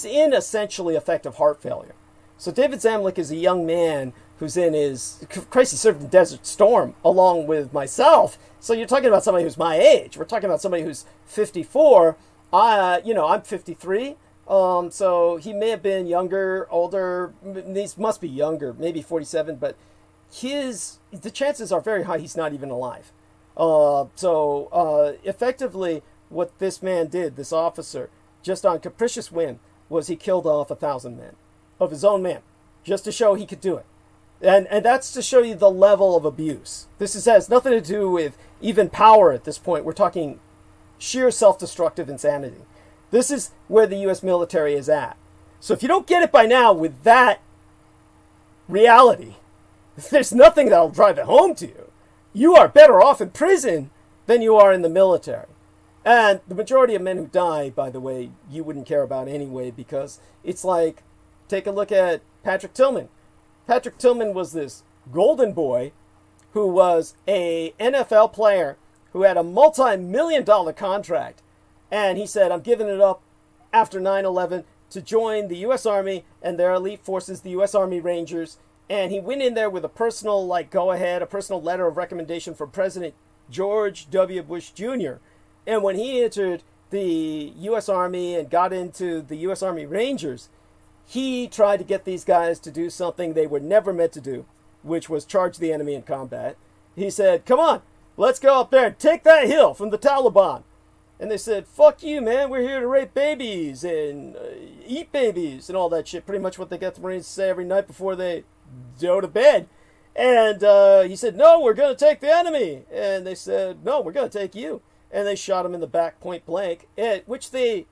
Speaker 6: in essentially effective heart failure. So David Zamlick is a young man who's in his, Christ, he served in Desert Storm along with myself. So you're talking about somebody who's my age. We're talking about somebody who's 54. I'm 53. So he may have been younger, older. These must be younger, maybe 47. But the chances are very high he's not even alive. Effectively, what this man did, this officer, just on capricious whim, was he killed off 1,000 men of his own men, just to show he could do it. And that's to show you the level of abuse. This has nothing to do with even power at this point. We're talking sheer self-destructive insanity. This is where the U.S. military is at. So if you don't get it by now with that reality, there's nothing that'll drive it home to you. You are better off in prison than you are in the military. And the majority of men who die, by the way, you wouldn't care about anyway, because it's like, take a look at Patrick Tillman. Patrick Tillman was this golden boy who was a NFL player who had a multi-million-dollar contract. And he said, I'm giving it up after 9/11 to join the U.S. Army and their elite forces, the U.S. Army Rangers. And he went in there with a personal, go-ahead, a personal letter of recommendation from President George W. Bush Jr. And when he entered the U.S. Army and got into the U.S. Army Rangers, he tried to get these guys to do something they were never meant to do, which was charge the enemy in combat. He said, come on, let's go up there and take that hill from the Taliban. And they said, fuck you, man, we're here to rape babies and eat babies and all that shit. Pretty much what they get the Marines to say every night before they go to bed. And he said, no, we're going to take the enemy. And they said, no, we're going to take you. And they shot him in the back point blank, which the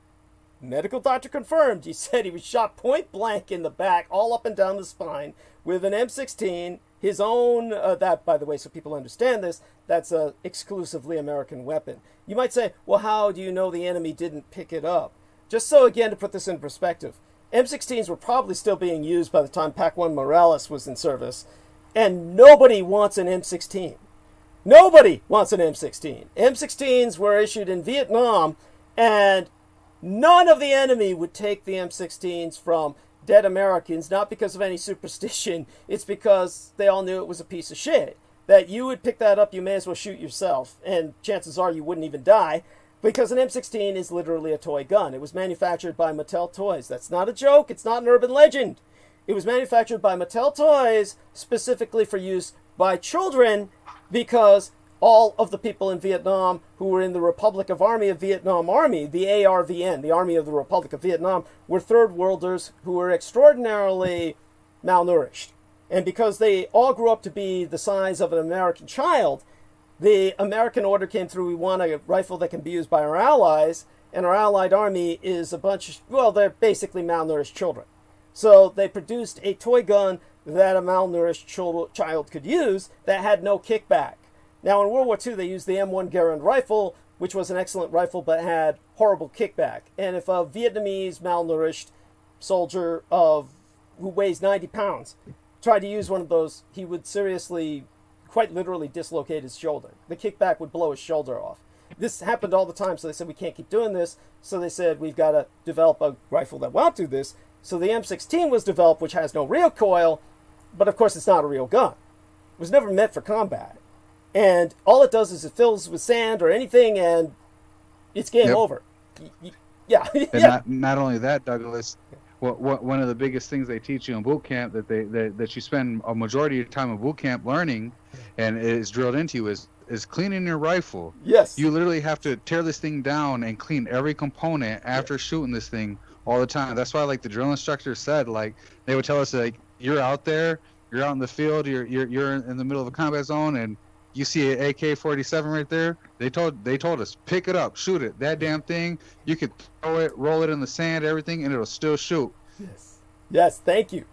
Speaker 6: medical doctor confirmed. He said he was shot point blank in the back, all up and down the spine, with an M16, his own, that, by the way, so people understand this, that's a exclusively American weapon. You might say, well, how do you know the enemy didn't pick it up? Just so, again, to put this in perspective, M16s were probably still being used by the time Pac-1 Morales was in service, and nobody wants an M16. Nobody wants an M16. M16s were issued in Vietnam, and none of the enemy would take the M16s from dead Americans, not because of any superstition. It's because they all knew it was a piece of shit. That you would pick that up, you may as well shoot yourself, and chances are you wouldn't even die, because an M16 is literally a toy gun. It was manufactured by Mattel Toys. That's not a joke. It's not an urban legend. It was manufactured by Mattel Toys specifically for use by children, because all of the people in Vietnam who were in the Republic of Army of Vietnam Army, the ARVN, the Army of the Republic of Vietnam, were third worlders who were extraordinarily malnourished. And because they all grew up to be the size of an American child, the American order came through, we want a rifle that can be used by our allies, and our allied army is a bunch of, well, they're basically malnourished children. So they produced a toy gun that a malnourished child could use that had no kickback. Now in World War II, they used the M1 Garand rifle, which was an excellent rifle but had horrible kickback. And if a Vietnamese malnourished soldier who weighs 90 pounds tried to use one of those, he would seriously, quite literally dislocate his shoulder. The kickback would blow his shoulder off. This happened all the time, so they said, we can't keep doing this. So they said, we've got to develop a rifle that won't do this. So the M16 was developed, which has no recoil, but of course it's not a real gun. It was never meant for combat. And all it does is it fills with sand or anything, and it's game over. Yeah.
Speaker 5: And not only that, Douglas, one of the biggest things they teach you in boot camp that you spend a majority of your time in boot camp learning, and it is drilled into you, is cleaning your rifle.
Speaker 6: Yes.
Speaker 5: You literally have to tear this thing down and clean every component after shooting this thing all the time. That's why, like the drill instructor said, like they would tell us, like, you're out there, you're out in the field, you're in the middle of a combat zone, and you see an AK-47 right there. They told us, pick it up, shoot it. That damn thing, you could throw it, roll it in the sand, everything, and it'll still shoot.
Speaker 6: Yes. Thank you.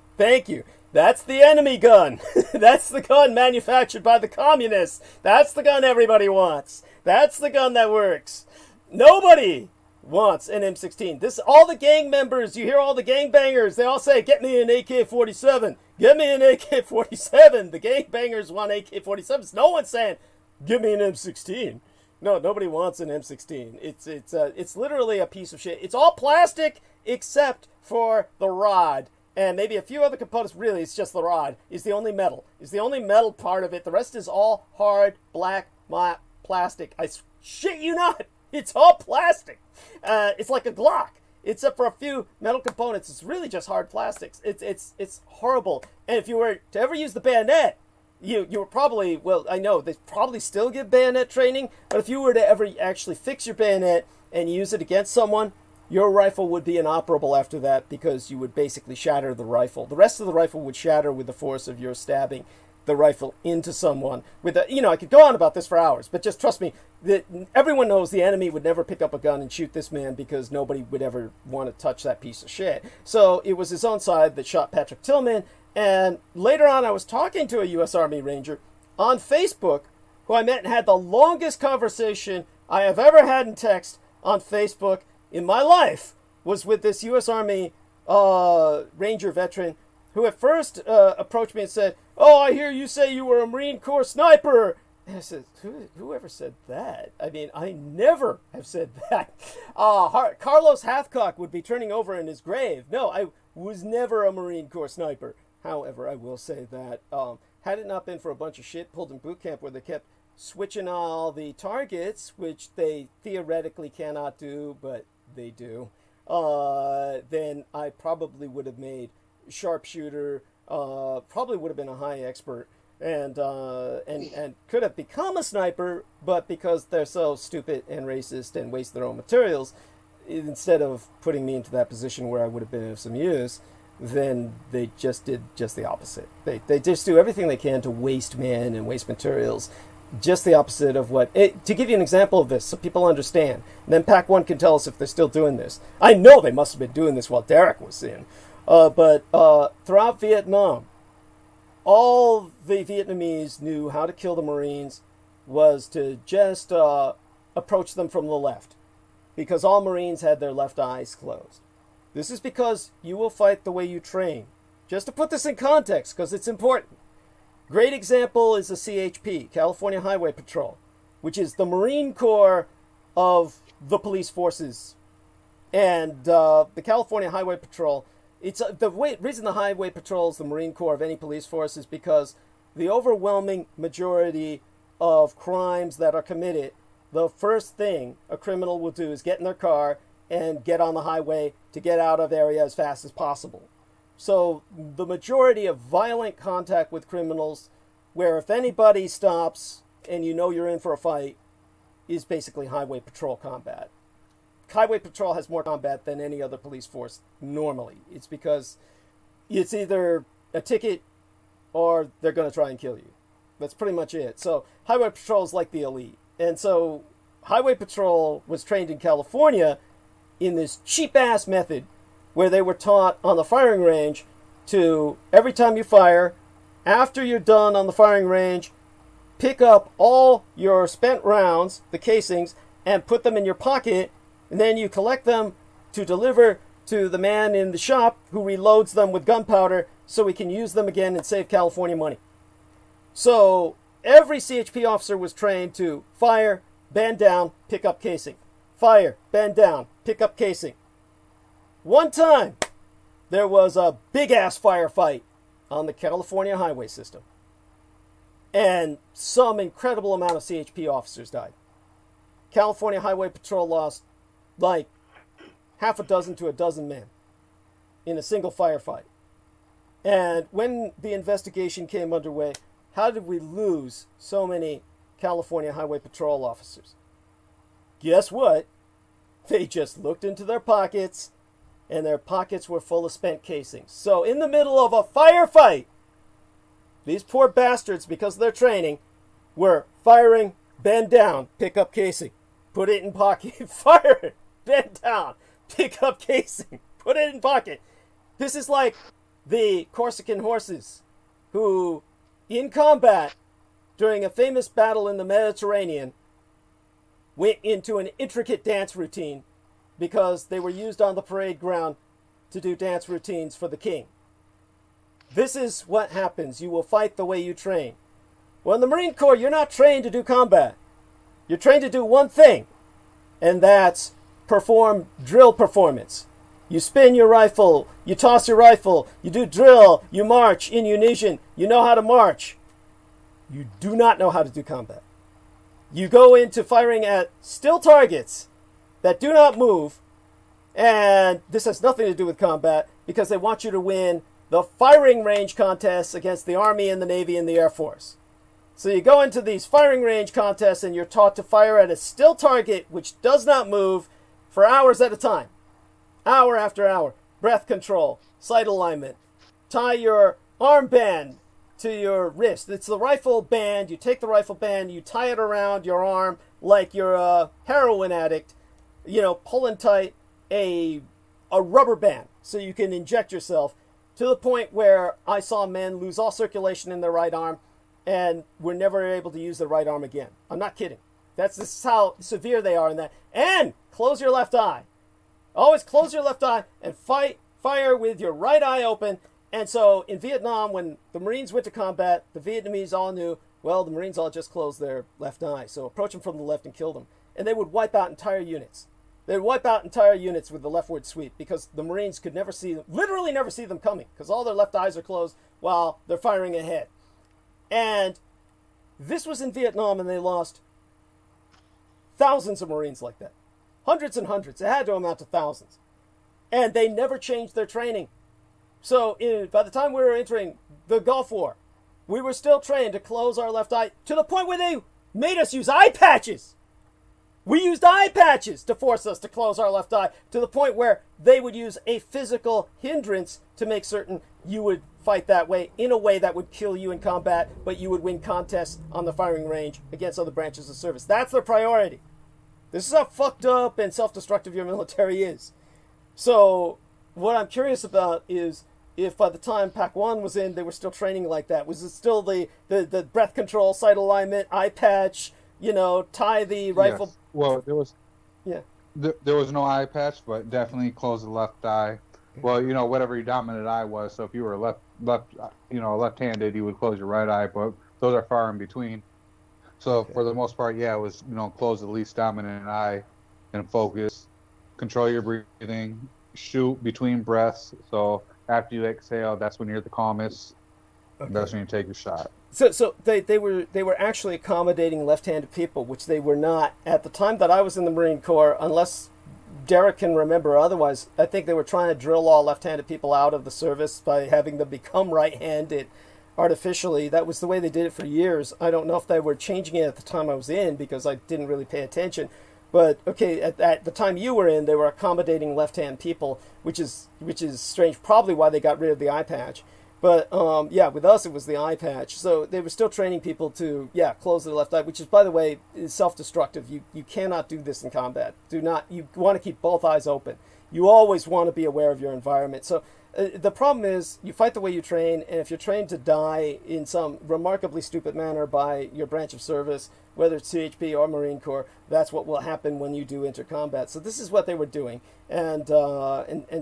Speaker 6: That's the enemy gun. That's the gun manufactured by the communists. That's the gun everybody wants. That's the gun that works. Nobody wants an M16. All the gang members, you hear all the gangbangers, they all say, get me an AK-47. Get me an AK-47. The gangbangers want AK-47s. No one's saying, give me an M16. No, nobody wants an M16. It's literally a piece of shit. It's all plastic except for the rod. And maybe a few other components. Really, it's just the rod. It's the only metal. It's the only metal part of it. The rest is all hard, black, matte plastic. I shit you not. It's all plastic. It's like a Glock, except for a few metal components. It's really just hard plastics. It's horrible. And if you were to ever use the bayonet, you were probably, well, I know they probably still give bayonet training, but if you were to ever actually fix your bayonet and use it against someone, your rifle would be inoperable after that because you would basically shatter the rifle. The rest of the rifle would shatter with the force of your stabbing the rifle into someone. I could go on about this for hours, but just trust me, that everyone knows the enemy would never pick up a gun and shoot this man because nobody would ever want to touch that piece of shit. So it was his own side that shot Patrick Tillman. And later on, I was talking to a U.S. Army Ranger on Facebook who I met and had the longest conversation I have ever had in text on Facebook in my life was with this U.S. Army Ranger veteran who at first approached me and said, oh, I hear you say you were a Marine Corps sniper. And I said, whoever said that? I mean, I never have said that. Carlos Hathcock would be turning over in his grave. No, I was never a Marine Corps sniper. However, I will say that had it not been for a bunch of shit pulled in boot camp where they kept switching all the targets, which they theoretically cannot do, but they do, then I probably would have made sharpshooter, probably would have been a high expert, and could have become a sniper, but because they're so stupid and racist and waste their own materials, instead of putting me into that position where I would have been of some use, then they just did just the opposite. They just do everything they can to waste men and waste materials. Just the opposite of what... to give you an example of this, so people understand, and then Pac 1 can tell us if they're still doing this. I know they must have been doing this while Derek was in. But throughout Vietnam, all the Vietnamese knew how to kill the Marines was to just approach them from the left, because all Marines had their left eyes closed. This is because you will fight the way you train. Just to put this in context, because it's important. Great example is the CHP, California Highway Patrol, which is the Marine Corps of the police forces. And the California Highway Patrol, it's reason the Highway Patrol is the Marine Corps of any police force is because the overwhelming majority of crimes that are committed, the first thing a criminal will do is get in their car and get on the highway to get out of area as fast as possible. So the majority of violent contact with criminals, where if anybody stops and you know you're in for a fight, is basically highway patrol combat. Highway patrol has more combat than any other police force normally. It's because it's either a ticket or they're going to try and kill you. That's pretty much it. So highway patrol is like the elite. And so highway patrol was trained in California in this cheap-ass method where they were taught on the firing range to, every time you fire, after you're done on the firing range, pick up all your spent rounds, the casings, and put them in your pocket, and then you collect them to deliver to the man in the shop who reloads them with gunpowder so we can use them again and save California money. So every CHP officer was trained to fire, bend down, pick up casing. Fire, bend down, pick up casing. One time, there was a big-ass firefight on the California highway system. And some incredible amount of CHP officers died. California Highway Patrol lost like half a dozen to a dozen men in a single firefight. And when the investigation came underway, how did we lose so many California Highway Patrol officers? Guess what? They just looked into their pockets, and their pockets were full of spent casings. So in the middle of a firefight, these poor bastards, because of their training, were firing, bend down, pick up casing, put it in pocket, fire it, bend down, pick up casing, put it in pocket. This is like the Corsican horses who, in combat, during a famous battle in the Mediterranean, went into an intricate dance routine because they were used on the parade ground to do dance routines for the king. This is what happens. You will fight the way you train. Well, in the Marine Corps, you're not trained to do combat. You're trained to do one thing, and that's perform drill performance. You spin your rifle, you toss your rifle, you do drill, you march in unison, you know how to march. You do not know how to do combat. You go into firing at still targets that do not move, and this has nothing to do with combat because they want you to win the firing range contests against the Army and the Navy and the Air Force. So you go into these firing range contests and you're taught to fire at a still target which does not move for hours at a time. Hour after hour. Breath control, sight alignment. Tie your armband to your wrist. It's the rifle band. You take the rifle band, you tie it around your arm like you're a heroin addict, pulling tight a rubber band so you can inject yourself, to the point where I saw men lose all circulation in their right arm and were never able to use their right arm again. I'm not kidding. This is how severe they are in that. And close your left eye. Always close your left eye and fire with your right eye open. And so in Vietnam, when the Marines went to combat, the Vietnamese all knew, well, the Marines all just closed their left eye. So approach them from the left and kill them. And they would wipe out entire units. They would wipe out entire units with the leftward sweep because the Marines could never see them, literally never see them coming because all their left eyes are closed while they're firing ahead. And this was in Vietnam, and they lost thousands of Marines like that. Hundreds and hundreds. It had to amount to thousands. And they never changed their training. So by the time we were entering the Gulf War, we were still trained to close our left eye to the point where they made us use eye patches. We used eye patches to force us to close our left eye, to the point where they would use a physical hindrance to make certain you would fight that way, in a way that would kill you in combat, but you would win contests on the firing range against other branches of service. That's their priority. This is how fucked up and self-destructive your military is. So what I'm curious about is if by the time Pac 1 was in, they were still training like that. Was it still the breath control, sight alignment, eye patch, tie the rifle?
Speaker 5: Yes. Well, there was
Speaker 6: Yeah.
Speaker 5: there was no eye patch, but definitely close the left eye. Well, whatever your dominant eye was. So if you were left-handed, you would close your right eye, but those are far in between. So
Speaker 6: Okay.
Speaker 5: for the most part, yeah, it was close the least dominant eye and focus. Control your breathing. Shoot between breaths. So after you exhale, that's when you're the calmest.
Speaker 6: Okay.
Speaker 5: That's when you take your shot.
Speaker 6: So they were actually accommodating left-handed people, which they were not at the time that I was in the Marine Corps, unless Derek can remember otherwise. I think they were trying to drill all left-handed people out of the service by having them become right-handed artificially. That was the way they did it for years. I don't know if they were changing it at the time I was in because I didn't really pay attention. But okay, at the time you were in, they were accommodating left-hand people, which is strange. Probably why they got rid of the eye patch. But yeah, with us it was the eye patch. So they were still training people to close their left eye, which is, by the way, is self-destructive. You cannot do this in combat. Do not. You want to keep both eyes open. You always want to be aware of your environment. So the problem is you fight the way you train, and if you're trained to die in some remarkably stupid manner by your branch of service, whether it's CHP or Marine Corps, that's what will happen when you do intercombat. So this is what they were doing, and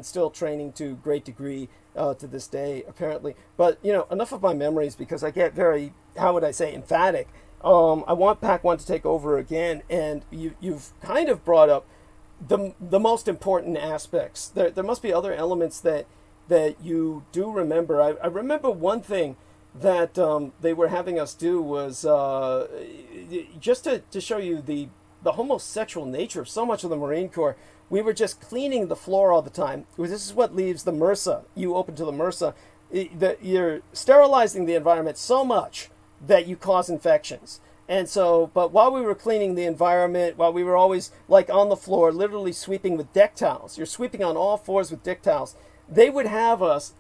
Speaker 6: still training to great degree to this day, apparently. But, enough of my memories, because I get very, how would I say, emphatic. I want Pac 1 to take over again, and you've kind of brought up the most important aspects. There must be other elements that you do remember. I remember one thing that they were having us do was just to show you the homosexual nature of so much of the Marine Corps. We were just cleaning the floor all the time. This is what leaves the MRSA. You open to the MRSA. You're sterilizing the environment so much that you cause infections. And so, but while we were cleaning the environment, while we were always like on the floor, literally sweeping with deck towels, you're sweeping on all fours with deck towels, they would have us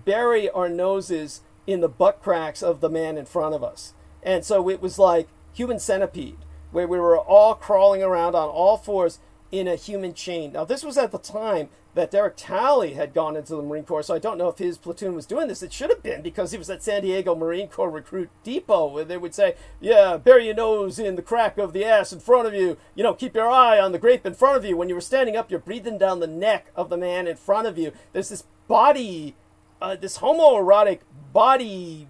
Speaker 6: bury our noses in the butt cracks of the man in front of us. And so it was like human centipede, where we were all crawling around on all fours in a human chain. Now, this was at the time that Derek Talley had gone into the Marine Corps, so I don't know if his platoon was doing this. It should have been, because he was at San Diego Marine Corps Recruit Depot, where they would say, bury your nose in the crack of the ass in front of you. Keep your eye on the grape in front of you. When you were standing up, you're breathing down the neck of the man in front of you. There's this body, this homoerotic body,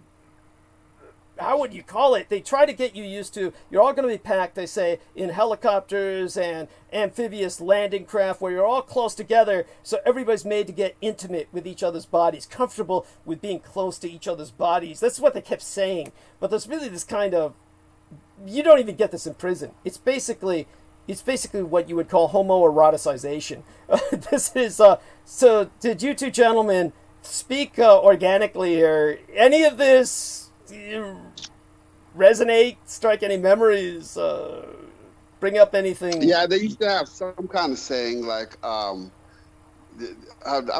Speaker 6: how would you call it? They try to get you used to, you're all going to be packed, they say, in helicopters and amphibious landing craft, where you're all close together, so everybody's made to get intimate with each other's bodies, comfortable with being close to each other's bodies. That's what they kept saying. But there's really this kind of, you don't even get this in prison. It's basically what you would call homoeroticization. This is, so did you two gentlemen speak organically here? Any of this resonate, strike any memories, bring up anything?
Speaker 3: Yeah, they used to have some kind of saying, like, I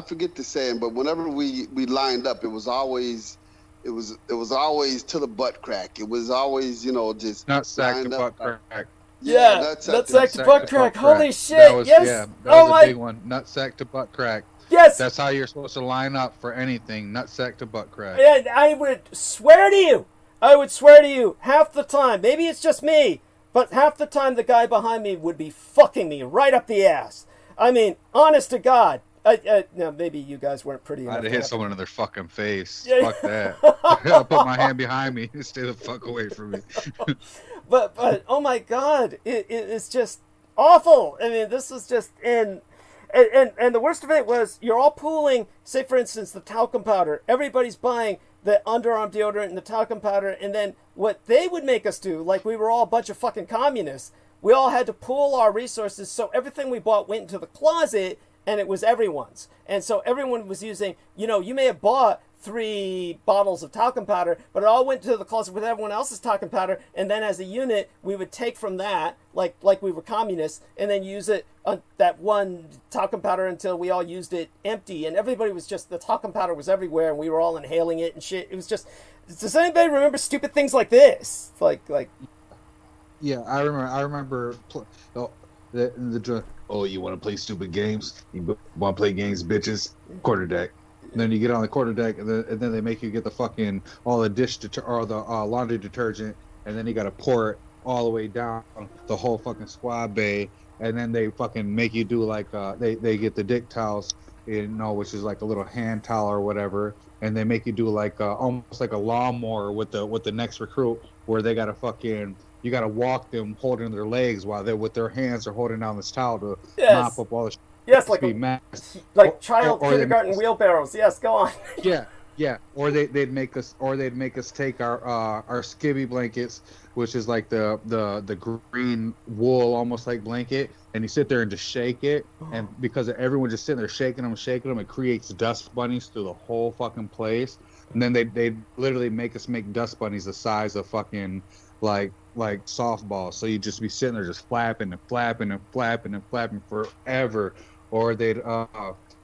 Speaker 3: forget the saying, but whenever we lined up, it was always to the butt crack. It was always, just
Speaker 5: Not sack to butt
Speaker 3: up.
Speaker 5: crack.
Speaker 6: Yeah, nutsack to butt crack. Holy shit!
Speaker 5: That was,
Speaker 6: yes.
Speaker 5: Yeah, that was a big one. Nutsack to butt crack.
Speaker 6: Yes.
Speaker 5: That's how you're supposed to line up for anything. Nutsack to butt crack.
Speaker 6: And I would swear to you, half the time, maybe it's just me, but half the time the guy behind me would be fucking me right up the ass. I mean, honest to God. Now, maybe you guys weren't pretty enough.
Speaker 5: I'd have hit someone in their fucking face.
Speaker 6: Yeah.
Speaker 5: Fuck that. I'll put my hand behind me and stay the fuck away from me.
Speaker 6: But oh my God, it's just awful. I mean, this was just and the worst of it was you're all pooling, say for instance, the talcum powder. Everybody's buying the underarm deodorant and the talcum powder, and then what they would make us do, like we were all a bunch of fucking communists, we all had to pool our resources, so everything we bought went into the closet, and it was everyone's. And so everyone was using, you may have bought 3 bottles of talcum powder, but it all went to the closet with everyone else's talcum powder, and then as a unit, we would take from that, like we were communists, and then use it on that one talcum powder until we all used it empty, and everybody was just, the talcum powder was everywhere, and we were all inhaling it and shit. It was just, does anybody remember stupid things like this? Like.
Speaker 5: Yeah, I remember. Oh, you want to play stupid games? You want to play games, bitches? Quarterdeck. And then you get on the quarterdeck, and then they make you get the fucking all the laundry detergent, and then you got to pour it all the way down the whole fucking squad bay, and then they fucking make you do like they get the dick towels, which is like a little hand towel or whatever, and they make you do like almost like a lawnmower with the next recruit, where they got to fucking. You got to walk them holding their legs while they're with their hands are holding down this towel to mop up all the.
Speaker 6: Yes, like child kindergarten wheelbarrows. Yes, go on.
Speaker 5: Yeah. Or they'd make us take our skivvy blankets, which is like the green wool, almost like blanket, and you sit there and just shake it, and because everyone just sitting there shaking them, it creates dust bunnies through the whole fucking place. And then they literally make us make dust bunnies the size of fucking like softballs. So you just be sitting there just flapping forever. Or they'd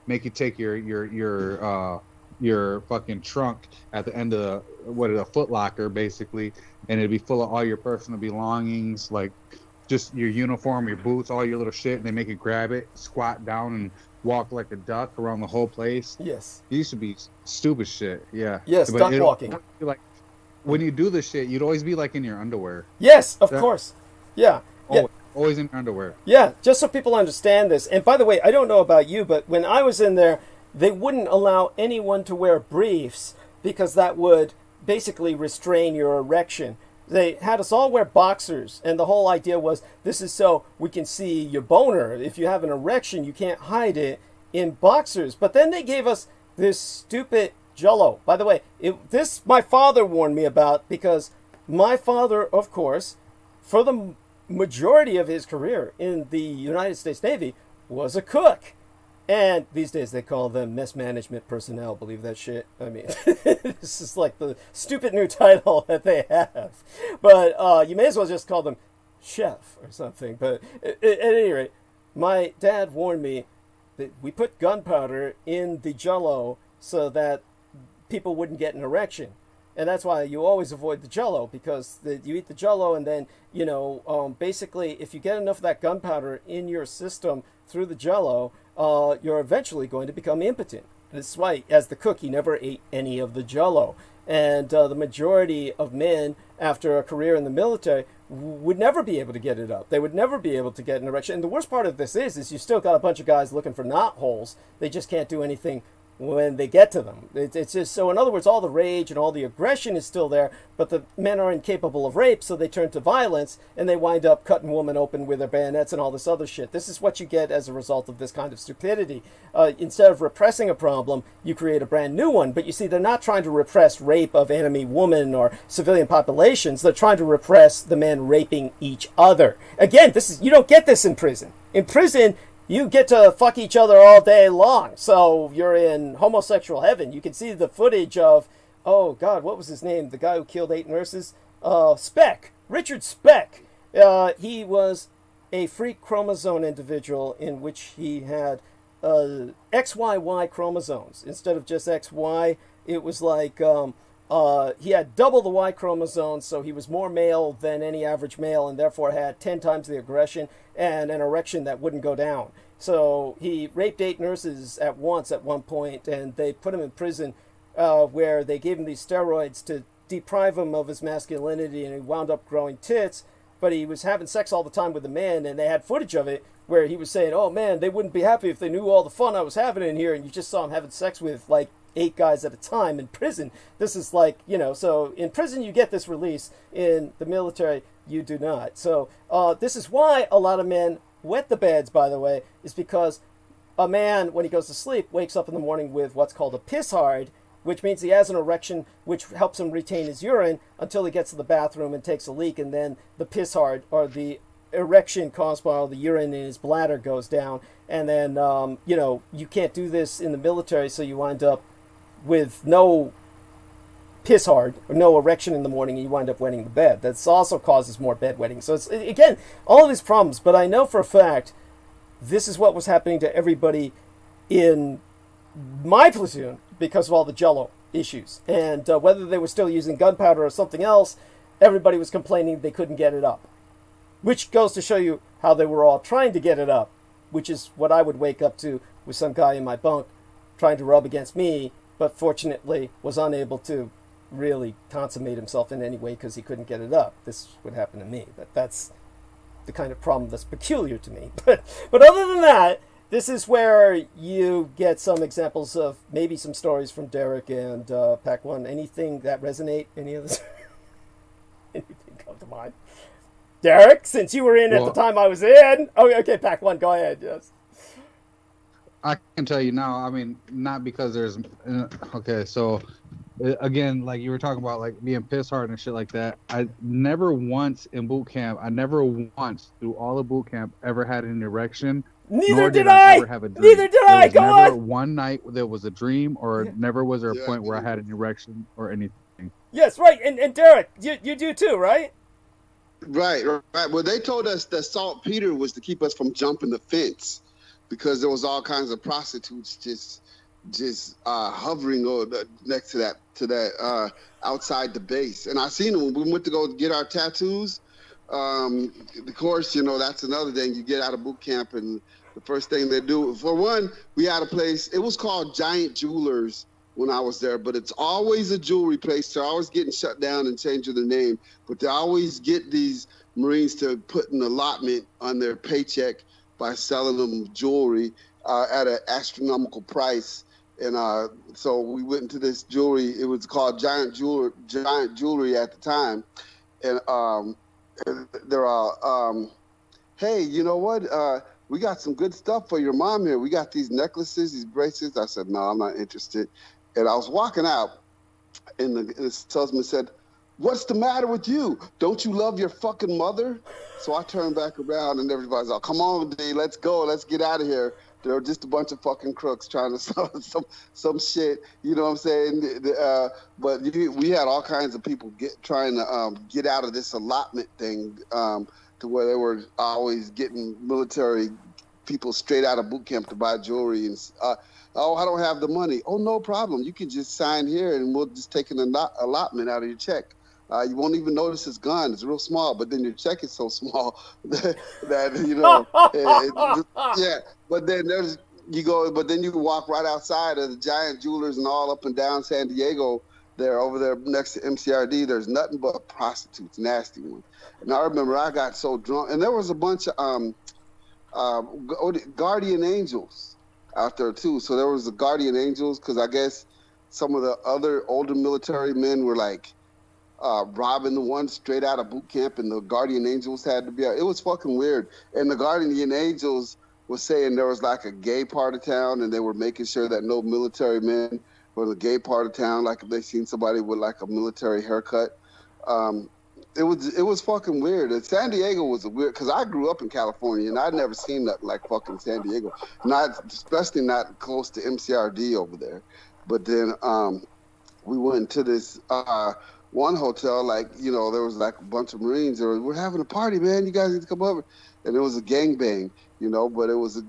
Speaker 5: make you take your your fucking trunk at the end of a Foot Locker basically, and it'd be full of all your personal belongings, like just your uniform, your boots, all your little shit, and they make you grab it, squat down, and walk like a duck around the whole place.
Speaker 6: Yes.
Speaker 5: It used to be stupid shit. Yeah.
Speaker 6: Yes,
Speaker 5: But
Speaker 6: duck
Speaker 5: it'll-
Speaker 6: walking.
Speaker 5: Like when you do this shit, you'd always be like in your underwear.
Speaker 6: Yes, of
Speaker 5: That-
Speaker 6: course. Yeah. Yeah.
Speaker 5: Always in your underwear.
Speaker 6: Yeah, just so people understand this. And by the way, I don't know about you, but when I was in there, they wouldn't allow anyone to wear briefs because that would basically restrain your erection. They had us all wear boxers, and the whole idea was this is so we can see your boner. If you have an erection, you can't hide it in boxers. But then they gave us this stupid Jell-O. By the way, this my father warned me about because my father, of course, for the majority of his career in the United States Navy, was a cook. And these days they call them mess management personnel. Believe that shit? I mean, this is like the stupid new title that they have. But you may as well just call them chef or something. But at any rate, my dad warned me that we put gunpowder in the Jell-O so that people wouldn't get an erection. And that's why you always avoid the Jell-O, because you eat the Jell-O and then, basically if you get enough of that gunpowder in your system through the Jell-O, you're eventually going to become impotent. That's why, as the cook, he never ate any of the Jell-O. And the majority of men, after a career in the military, would never be able to get it up. They would never be able to get an erection. And the worst part of this is you still got a bunch of guys looking for knot holes. They just can't do anything when they get to them. It's just, so in other words, all the rage and all the aggression is still there, but the men are incapable of rape, so they turn to violence, and they wind up cutting women open with their bayonets and all this other shit. This is what you get as a result of this kind of stupidity. Instead of repressing a problem, you create a brand new one. But you see, they're not trying to repress rape of enemy women or civilian populations. They're trying to repress the men raping each other. Again, you don't get this in prison. In prison, you get to fuck each other all day long. So you're in homosexual heaven. You can see the footage of, oh God, what was his name? The guy who killed 8 nurses? Speck. Richard Speck. He was a freak chromosome individual in which he had XYY chromosomes. Instead of just XY, it was like he had double the Y chromosome, so he was more male than any average male and therefore had 10 times the aggression and an erection that wouldn't go down. So he raped 8 nurses at once at one point, and they put him in prison where they gave him these steroids to deprive him of his masculinity, and he wound up growing tits, but he was having sex all the time with the men, and they had footage of it where he was saying, oh man, they wouldn't be happy if they knew all the fun I was having in here, and you just saw him having sex with like 8 guys at a time in prison. This is like, so in prison you get this release. In the military, you do not. So this is why a lot of men wet the beds, by the way, is because a man, when he goes to sleep, wakes up in the morning with what's called a piss hard, which means he has an erection, which helps him retain his urine until he gets to the bathroom and takes a leak, and then the piss hard, or the erection caused by all the urine in his bladder, goes down. And then, you can't do this in the military, so you wind up with no piss hard or no erection in the morning, and you wind up wetting the bed. That also causes more bedwetting. So it's, again, all of these problems. But I know for a fact this is what was happening to everybody in my platoon because of all the Jell-O issues. And whether they were still using gunpowder or something else, everybody was complaining they couldn't get it up. Which goes to show you how they were all trying to get it up, which is what I would wake up to with some guy in my bunk trying to rub against me, but fortunately was unable to really consummate himself in any way because he couldn't get it up. This would happen to me. That's the kind of problem that's peculiar to me. But other than that, this is where you get some examples of maybe some stories from Derek and Pack One. Anything that resonate? Any of this? Anything come to mind? Derek, since you were in at the time I was in. Oh, okay, Pack One, go ahead. Yes.
Speaker 5: I can tell you now. I mean, not because there's okay. So again, like you were talking about, like being piss hard and shit like that. I never once in boot camp. I never once through all of boot camp ever had an erection.
Speaker 6: Neither did I.
Speaker 5: Ever have a dream.
Speaker 6: Neither did I. Go
Speaker 5: never
Speaker 6: on.
Speaker 5: One night there was a dream, or never was there a point where I had an erection or anything.
Speaker 6: Yes, right. And Derek, you do too, right?
Speaker 3: Right. Well, they told us that saltpeter was to keep us from jumping the fence, because there was all kinds of prostitutes just just hovering next to that outside the base. And I seen them when we went to go get our tattoos. Of course, that's another thing. You get out of boot camp, and the first thing they do, for one, we had a place. It was called Giant Jewelers when I was there, but it's always a jewelry place. They're always getting shut down and changing the name, but they always get these Marines to put an allotment on their paycheck by selling them jewelry at an astronomical price. And so we went into this jewelry. It was called Giant Jewelry at the time. And they're all, hey, you know what? We got some good stuff for your mom here. We got these necklaces, these bracelets. I said, no, I'm not interested. And I was walking out, and the salesman said, what's the matter with you? Don't you love your fucking mother? So I turned back around, and everybody's like, come on, D, let's go. Let's get out of here. There were just a bunch of fucking crooks trying to sell some shit. You know what I'm saying? But we had all kinds of people trying to get out of this allotment thing to where they were always getting military people straight out of boot camp to buy jewelry. And oh, I don't have the money. Oh, no problem. You can just sign here, and we'll just take an allotment out of your check. You won't even notice it's gone. It's real small, but then your check is so small that yeah. But then but then you can walk right outside of the Giant Jewelers and all up and down San Diego. There, over there next to MCRD, there's nothing but prostitutes, nasty ones. And I remember I got so drunk, and there was a bunch of guardian angels out there too. So there was the guardian angels because I guess some of the other older military men were like robbing the ones straight out of boot camp, and the guardian angels had to be out. It was fucking weird. And the guardian angels was saying there was like a gay part of town, and they were making sure that no military men were in the gay part of town, like if they seen somebody with like a military haircut. It was fucking weird. And San Diego was a weird, because I grew up in California, and I'd never seen nothing like fucking San Diego, especially not close to MCRD over there. But then we went to this one hotel, there was like a bunch of Marines. We're having a party, man. You guys need to come over. And it was a gangbang, but it was a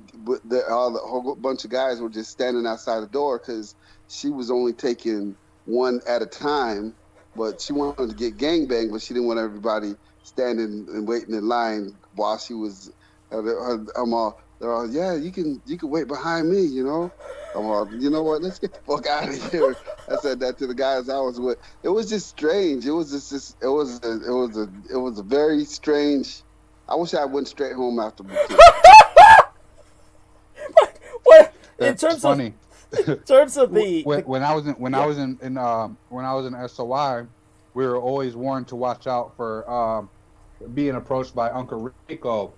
Speaker 3: whole bunch of guys were just standing outside the door because she was only taking one at a time, but she wanted to get gangbang, but she didn't want everybody standing and waiting in line while she was. They're all, yeah, you can wait behind me, I'm all, you know what? Let's get the fuck out of here. I said that to the guys I was with. It was just strange. It was it was a very strange. I wish I went straight home after boot camp.
Speaker 6: Well,
Speaker 5: in terms of
Speaker 6: the
Speaker 5: when I was in SOI, we were always warned to watch out for being approached by Uncle Rico.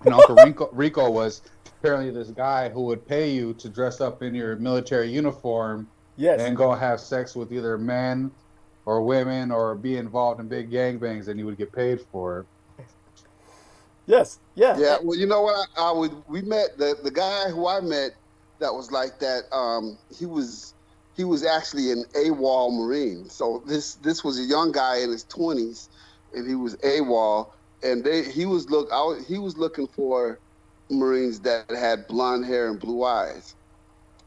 Speaker 5: And Uncle Rico was apparently this guy who would pay you to dress up in your military uniform,
Speaker 6: yes,
Speaker 5: and go have sex with either men or women or be involved in big gangbangs, and you would get paid for it.
Speaker 6: Yes, yeah.
Speaker 3: Yeah, well, you know what? We met the guy who I met that was like that. He was actually an AWOL Marine. So this was a young guy in his 20s, and he was AWOL. And he was looking for Marines that had blonde hair and blue eyes.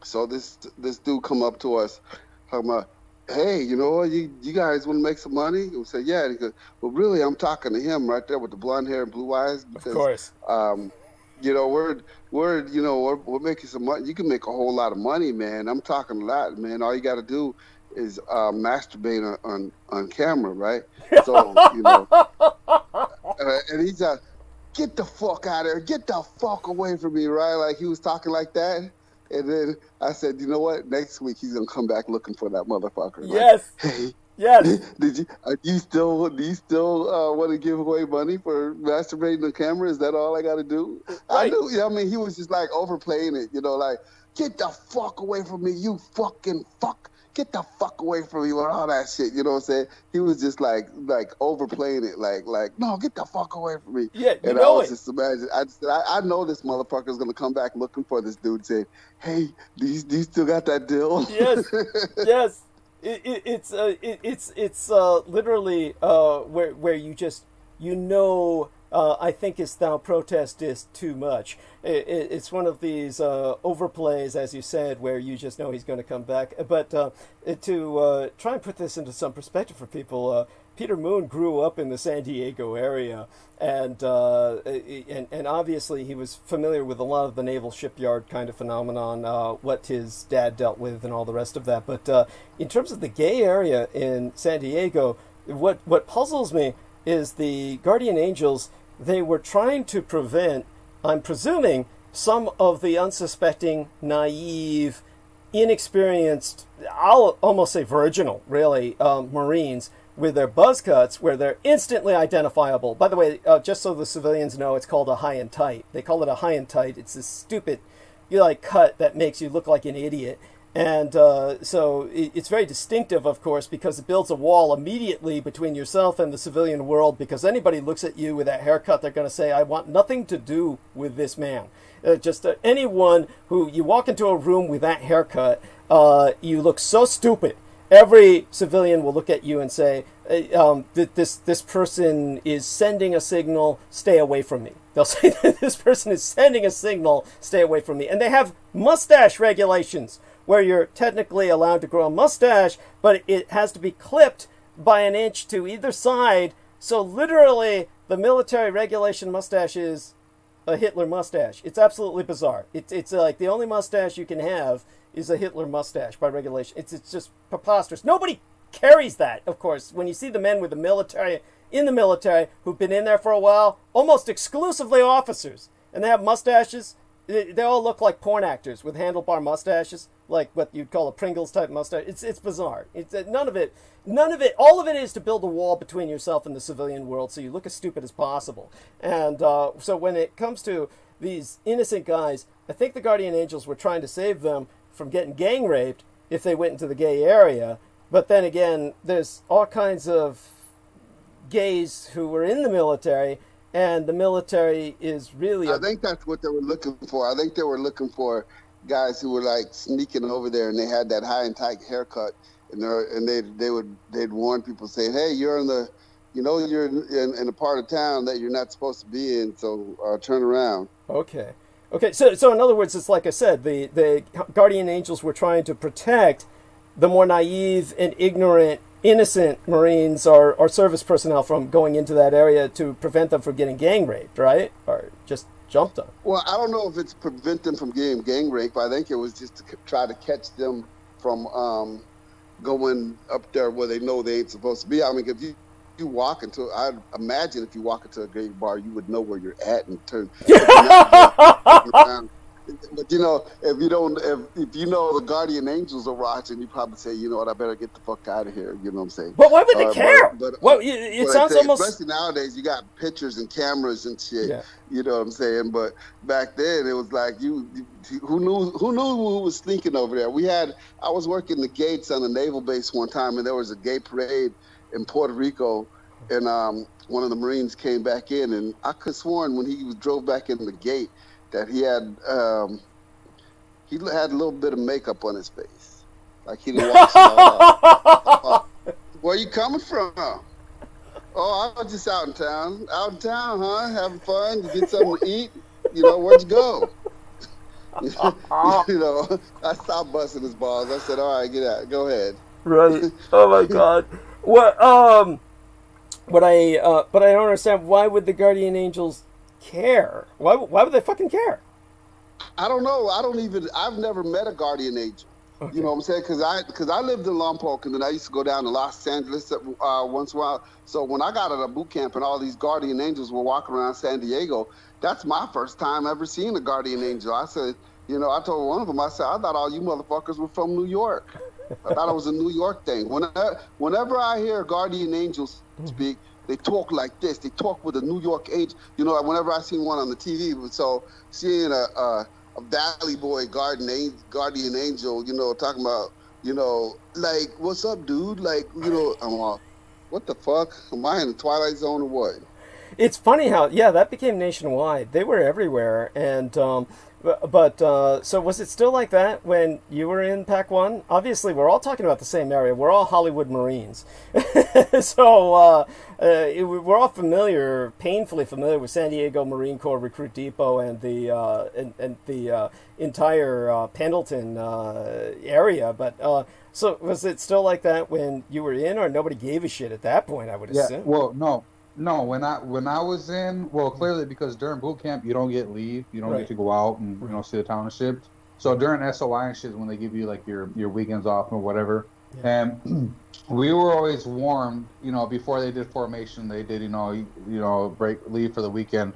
Speaker 3: So this dude come up to us, talking about, hey, you guys want to make some money? We said, yeah. And he goes, well, really, I'm talking to him right there with the blonde hair and blue eyes. Because,
Speaker 6: of course.
Speaker 3: We're making some money. You can make a whole lot of money, man. I'm talking a lot, man. All you got to do is masturbate on camera, right? So, and he's like, get the fuck out of here. Get the fuck away from me, right? Like, he was talking like that. And then I said, you know what? Next week, he's going to come back looking for that motherfucker.
Speaker 6: Yes.
Speaker 3: Like, hey,
Speaker 6: yes.
Speaker 3: Do you still want to give away money for masturbating on camera? Is that all I got to do?
Speaker 6: Right.
Speaker 3: I knew, he was just like overplaying it, like, get the fuck away from me, you fucking fuck. Get the fuck away from me with all that shit, you know what I'm saying? He was just like overplaying it, like no, get the fuck away from me.
Speaker 6: Yeah,
Speaker 3: and I was just imagining. I know this motherfucker's gonna come back looking for this dude, saying, "Hey, do you still got that deal?"
Speaker 6: Yes, yes. It's literally where you just I think his thou protestest too much. It's one of these overplays, as you said, where you just know he's going to come back. But to try and put this into some perspective for people, Peter Moon grew up in the San Diego area, and obviously he was familiar with a lot of the naval shipyard kind of phenomenon, what his dad dealt with, and all the rest of that. But in terms of the gay area in San Diego, what puzzles me is the Guardian Angels. They were trying to prevent, I'm presuming, some of the unsuspecting, naive, inexperienced, I'll almost say virginal, really, Marines with their buzz cuts where they're instantly identifiable. By the way, just so the civilians know, it's called a high and tight. They call it a high and tight. It's this stupid, cut that makes you look like an idiot. And so it's very distinctive, of course, because it builds a wall immediately between yourself and the civilian world, because anybody looks at you with that haircut, they're going to say, I want nothing to do with this man. Anyone who, you walk into a room with that haircut, you look so stupid. Every civilian will look at you and say, this person is sending a signal, stay away from me. They'll say that this person is sending a signal, stay away from me. And they have mustache regulations, where you're technically allowed to grow a mustache, but it has to be clipped by an inch to either side. So literally, the military regulation mustache is a Hitler mustache. It's absolutely bizarre. It's like the only mustache you can have is a Hitler mustache by regulation. It's just preposterous. Nobody carries that, of course. When you see the men with the military, in the military, who've been in there for a while, almost exclusively officers, and they have mustaches, they all look like porn actors with handlebar mustaches, like what you'd call a Pringles type mustache. It's bizarre. It's none of it. All of it is to build a wall between yourself and the civilian world, so you look as stupid as possible. And so when it comes to these innocent guys, I think the Guardian Angels were trying to save them from getting gang raped if they went into the gay area. But then again, there's all kinds of gays who were in the military, and the military is really...
Speaker 3: I think that's what they were looking for. I think they were looking for guys who were like sneaking over there, and they had that high and tight haircut, and they'd warn people saying, "Hey, you're in the, you're in a part of town that you're not supposed to be in, so turn around." Okay.
Speaker 6: So in other words, it's like I said, the Guardian Angels were trying to protect the more naive and ignorant, innocent Marines or service personnel from going into that area to prevent them from getting gang raped, right? Or just jumped on.
Speaker 3: Well, I don't know if it's prevent them from getting gang raped. I think it was just to try to catch them from going up there where they know they ain't supposed to be. I mean, if you walk into, I imagine if you walk into a gay bar, you would know where you're at and turn. But if you know the Guardian Angels are watching, you probably say, you know what, I better get the fuck out of here. You know what I'm saying?
Speaker 6: But why would they care? It sounds almost...
Speaker 3: Especially nowadays, you got pictures and cameras and shit.
Speaker 6: Yeah.
Speaker 3: You know what I'm saying? But back then, it was like who knew who was sneaking over there? I was working the gates on a naval base one time, and there was a gay parade in Puerto Rico, and one of the Marines came back in, and I could have sworn when he drove back in the gate that he had a little bit of makeup on his face, like he didn't walk. Where you coming from? Oh, I was just out in town. Out in town, huh? Having fun. You get something to eat. Where'd you go? I stopped busting his balls. I said, "All right, get out. Go ahead."
Speaker 6: Right. Oh my God. What? But I don't understand. Why would the Guardian Angels care? Why would they fucking care?
Speaker 3: I don't know. I've never met a Guardian Angel. Okay. You know what I'm saying? Because I lived in Lompoc, and then I used to go down to Los Angeles once in a while. So when I got out of boot camp and all these Guardian Angels were walking around San Diego, that's my first time ever seeing a Guardian Angel. I said, I told one of them, I said, I thought all you motherfuckers were from New York. I thought it was a New York thing. Whenever I hear Guardian Angels speak, they talk like this. They talk with a New York angel. Whenever I seen one on the TV, so seeing a Valley Boy Guardian Angel, talking about, like, what's up, dude? Like, I'm all, what the fuck? Am I in the Twilight Zone or what?
Speaker 6: It's funny how, that became nationwide. They were everywhere. And But so was it still like that when you were in Pac 1? Obviously, we're all talking about the same area. We're all Hollywood Marines. So we're all familiar, painfully familiar with San Diego Marine Corps Recruit Depot and the entire Pendleton area. But so was it still like that when you were in, or nobody gave a shit at that point, I would
Speaker 5: Yeah,
Speaker 6: assume?
Speaker 5: well, no. When I was in, well, clearly because during boot camp you don't get leave, you don't
Speaker 6: Right.
Speaker 5: get to go out and see the township. So during SOI and shit, is when they give you like your weekends off or whatever, and we were always warned, before they did formation, they did break leave for the weekend.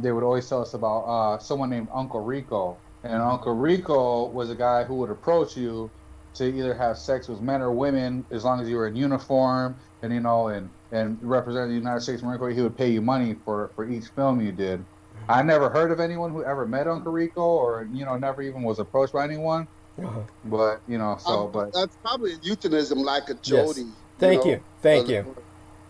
Speaker 5: They would always tell us about someone named Uncle Rico, and Uncle Rico was a guy who would approach you to either have sex with men or women as long as you were in uniform and and representing the United States Marine Corps. He would pay you money for each film you did. I never heard of anyone who ever met Uncle Rico or never even was approached by anyone.
Speaker 6: Uh-huh.
Speaker 5: But but
Speaker 3: that's probably a euphemism, like a
Speaker 6: Yes.
Speaker 3: Jody.
Speaker 6: Thank
Speaker 3: know?
Speaker 6: you. Thank you.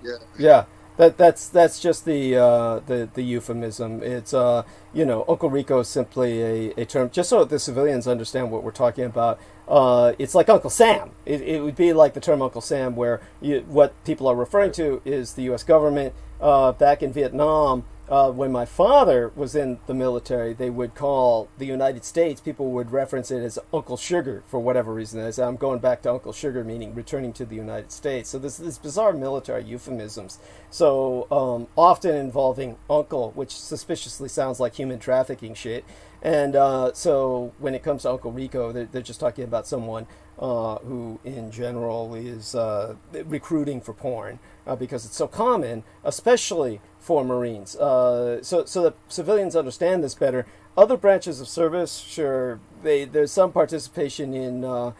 Speaker 3: Yeah.
Speaker 6: Yeah, that's just the euphemism. It's Uncle Rico is simply a term, just so the civilians understand what we're talking about. It's like Uncle Sam. It would be like the term Uncle Sam, where what people are referring to is the U.S. government back in Vietnam. When my father was in the military, they would call the United States, people would reference it as Uncle Sugar for whatever reason. As I'm going back to Uncle Sugar, meaning returning to the United States. So this bizarre military euphemisms. So often involving uncle, which suspiciously sounds like human trafficking shit. And so when it comes to Uncle Rico, they're just talking about someone who in general is recruiting for porn because it's so common, especially for Marines. So that civilians understand this better. Other branches of service, sure, there's some participation in the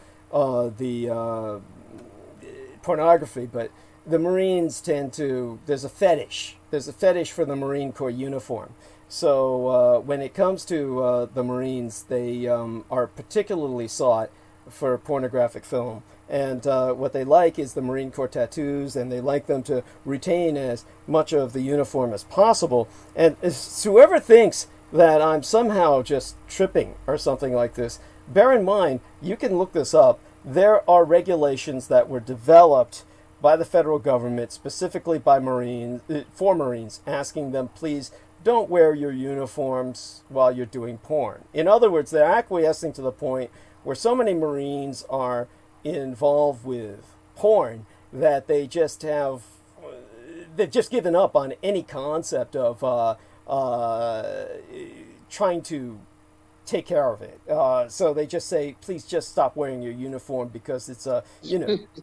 Speaker 6: pornography, but the Marines tend to, there's a fetish for the Marine Corps uniform. So when it comes to the Marines, they are particularly sought for pornographic film. And what they like is the Marine Corps tattoos, and they like them to retain as much of the uniform as possible. And whoever thinks that I'm somehow just tripping or something like this, bear in mind, you can look this up. There are regulations that were developed by the federal government, specifically by Marines, for Marines, asking them, please don't wear your uniforms while you're doing porn. In other words, they're acquiescing to the point where so many Marines are involved with porn that they've just given up on any concept of trying to take care of it. So they just say, please just stop wearing your uniform because it's a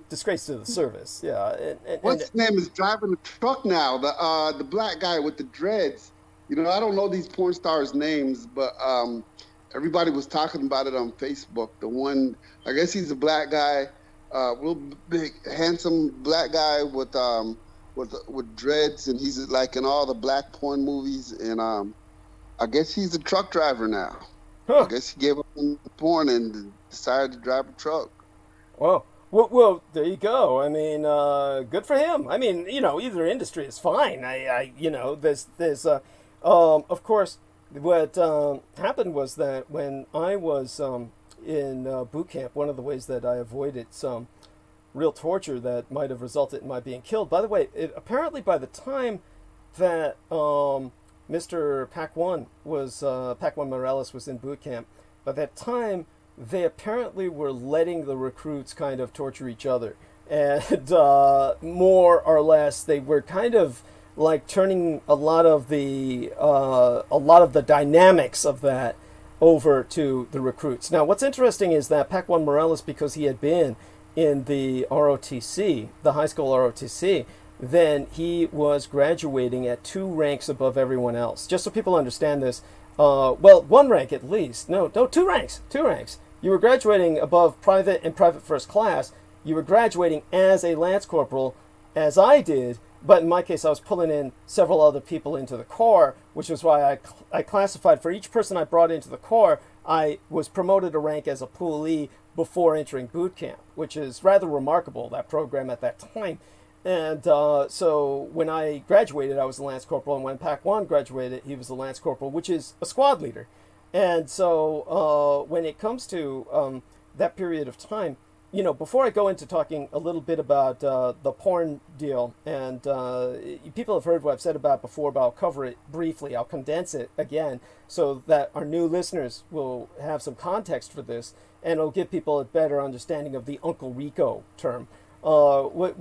Speaker 6: disgrace to the service. Yeah.
Speaker 3: What's his name is driving the truck now? The black guy with the dreads. I don't know these porn stars' names, but everybody was talking about it on Facebook. The one, I guess he's a black guy, real big, handsome black guy with dreads, and he's like in all the black porn movies. And I guess he's a truck driver now.
Speaker 6: Huh.
Speaker 3: I guess he gave up on porn and decided to drive a truck.
Speaker 6: Well, there you go. I mean, good for him. I mean, either industry is fine. There's of course, what happened was that when I was in boot camp, one of the ways that I avoided some real torture that might have resulted in my being killed. By the way, apparently by the time that Mr. Pac-1 Morales was in boot camp, by that time they apparently were letting the recruits kind of torture each other, and more or less they were kind of like turning a lot of the dynamics of that over to the recruits. Now, what's interesting is that Pac-1 Morales, because he had been in the ROTC, the high school ROTC, then he was graduating at 2 ranks above everyone else. Just so people understand this, 1 rank at least. No, 2 ranks. 2 ranks. You were graduating above private and private first class. You were graduating as a lance corporal, as I did. But in my case, I was pulling in several other people into the Corps, which is why I classified for each person I brought into the Corps, I was promoted a rank as a poolee before entering boot camp, which is rather remarkable, that program at that time. And so when I graduated, I was a lance corporal, and when Pac-1 graduated, he was a lance corporal, which is a squad leader. And so when it comes to that period of time, before I go into talking a little bit about the porn deal, and people have heard what I've said about it before, but I'll cover it briefly. I'll condense it again so that our new listeners will have some context for this, and it'll give people a better understanding of the Uncle Rico term. What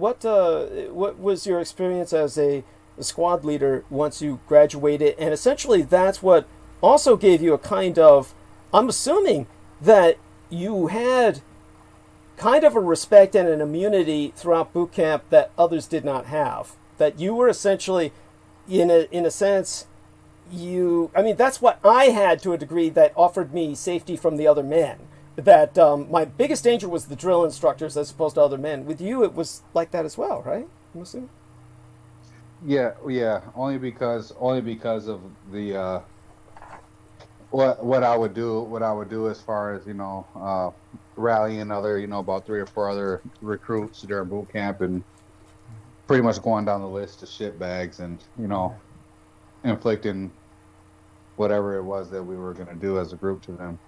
Speaker 6: was your experience as a squad leader once you graduated? And essentially, that's what also gave you a kind of, I'm assuming that you had kind of a respect and an immunity throughout boot camp that others did not have. That you were essentially, in a sense, that's what I had to a degree that offered me safety from the other men. That my biggest danger was the drill instructors as opposed to other men. With you, it was like that as well, right? I'm assuming.
Speaker 5: Yeah. Only because of the what I would do as far as rallying other about 3 or 4 other recruits during boot camp and pretty much going down the list of shit bags and inflicting whatever it was that we were going to do as a group to them.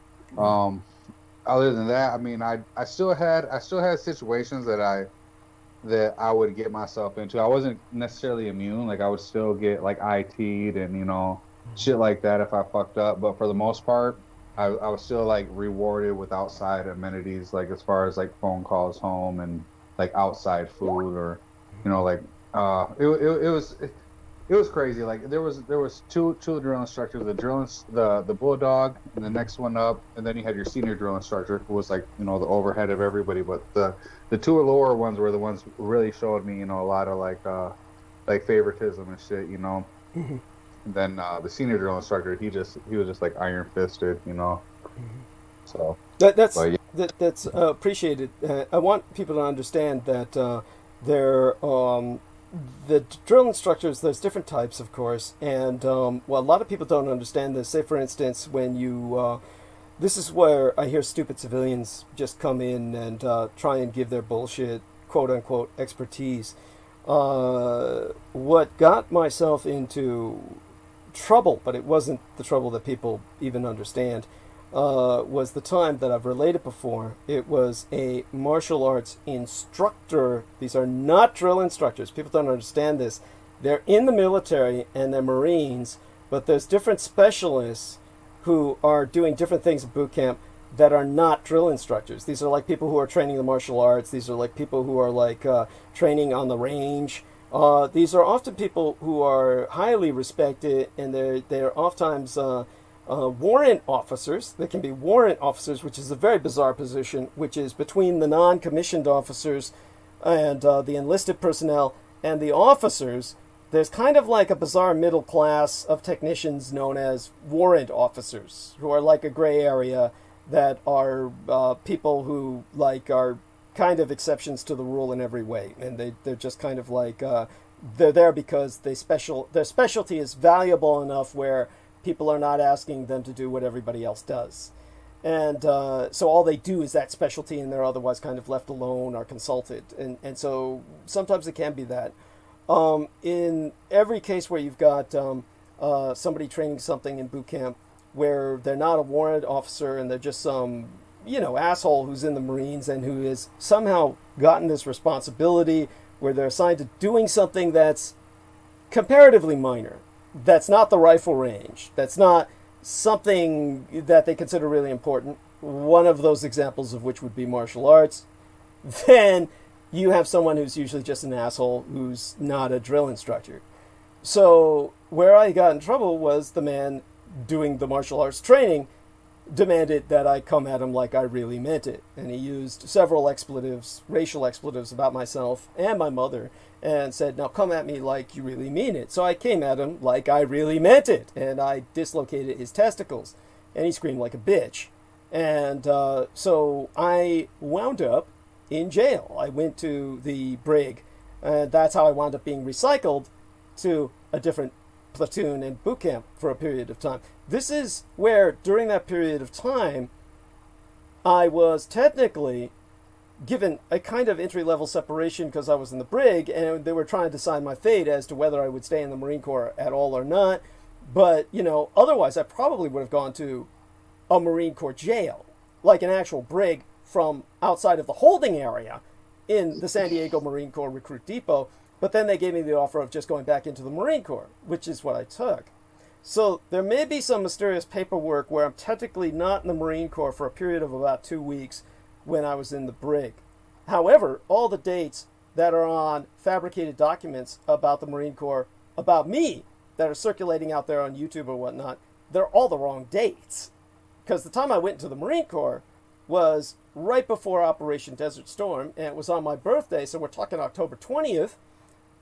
Speaker 5: Other than that, I mean, I still had situations that I would get myself into. I wasn't necessarily immune. Like, I would still get like IT'd and shit like that if I fucked up. But for the most part, I was still like rewarded with outside amenities, like as far as like phone calls home and like outside food, or it was crazy. Like there was two drill instructors, the bulldog, and the next one up, and then you had your senior drill instructor, who was like the overhead of everybody. But the 2 lower ones were the ones who really showed me a lot of like favoritism and shit. And then the senior drill instructor, he was just like iron fisted. So
Speaker 6: that's appreciated. I want people to understand that the drill instructors, there's different types, of course, and a lot of people don't understand this. Say, for instance, when you this is where I hear stupid civilians just come in and try and give their bullshit, quote unquote, expertise. What got myself into trouble, but it wasn't the trouble that people even understand, was the time that I've related before. It was a martial arts instructor. These are not drill instructors. People don't understand this. They're in the military and they're Marines, but there's different specialists who are doing different things at boot camp that are not drill instructors. These are like people who are training the martial arts. These are like people who are like training on the range. These are often people who are highly respected, and they're oftentimes warrant officers. They can be warrant officers, which is a very bizarre position, which is between the non-commissioned officers and the enlisted personnel and the officers. There's kind of like a bizarre middle class of technicians known as warrant officers, who are like a gray area that are people who like are kind of exceptions to the rule in every way, and they're just kind of like they're there because their specialty is valuable enough where people are not asking them to do what everybody else does, and so all they do is that specialty, and they're otherwise kind of left alone or consulted, and so sometimes it can be that. In every case where you've got somebody training something in boot camp where they're not a warrant officer and they're just some asshole who's in the Marines and who has somehow gotten this responsibility where they're assigned to doing something that's comparatively minor, that's not the rifle range, that's not something that they consider really important, one of those examples of which would be martial arts, then you have someone who's usually just an asshole who's not a drill instructor. So where I got in trouble was the man doing the martial arts training demanded that I come at him like I really meant it. And he used several expletives, racial expletives, about myself and my mother, and said, now come at me like you really mean it. So I came at him like I really meant it, and I dislocated his testicles, and he screamed like a bitch. And so I wound up in jail. I went to the brig, and that's how I wound up being recycled to a different platoon and boot camp for a period of time. This is where, during that period of time, I was technically given a kind of entry-level separation because I was in the brig, and they were trying to decide my fate as to whether I would stay in the Marine Corps at all or not. But, otherwise I probably would have gone to a Marine Corps jail, like an actual brig from outside of the holding area in the San Diego Marine Corps Recruit Depot. But then they gave me the offer of just going back into the Marine Corps, which is what I took. So there may be some mysterious paperwork where I'm technically not in the Marine Corps for a period of about 2 weeks when I was in the brig. However, all the dates that are on fabricated documents about the Marine Corps, about me, that are circulating out there on YouTube or whatnot, they're all the wrong dates. Because the time I went into the Marine Corps was right before Operation Desert Storm, and it was on my birthday, so we're talking October 20th,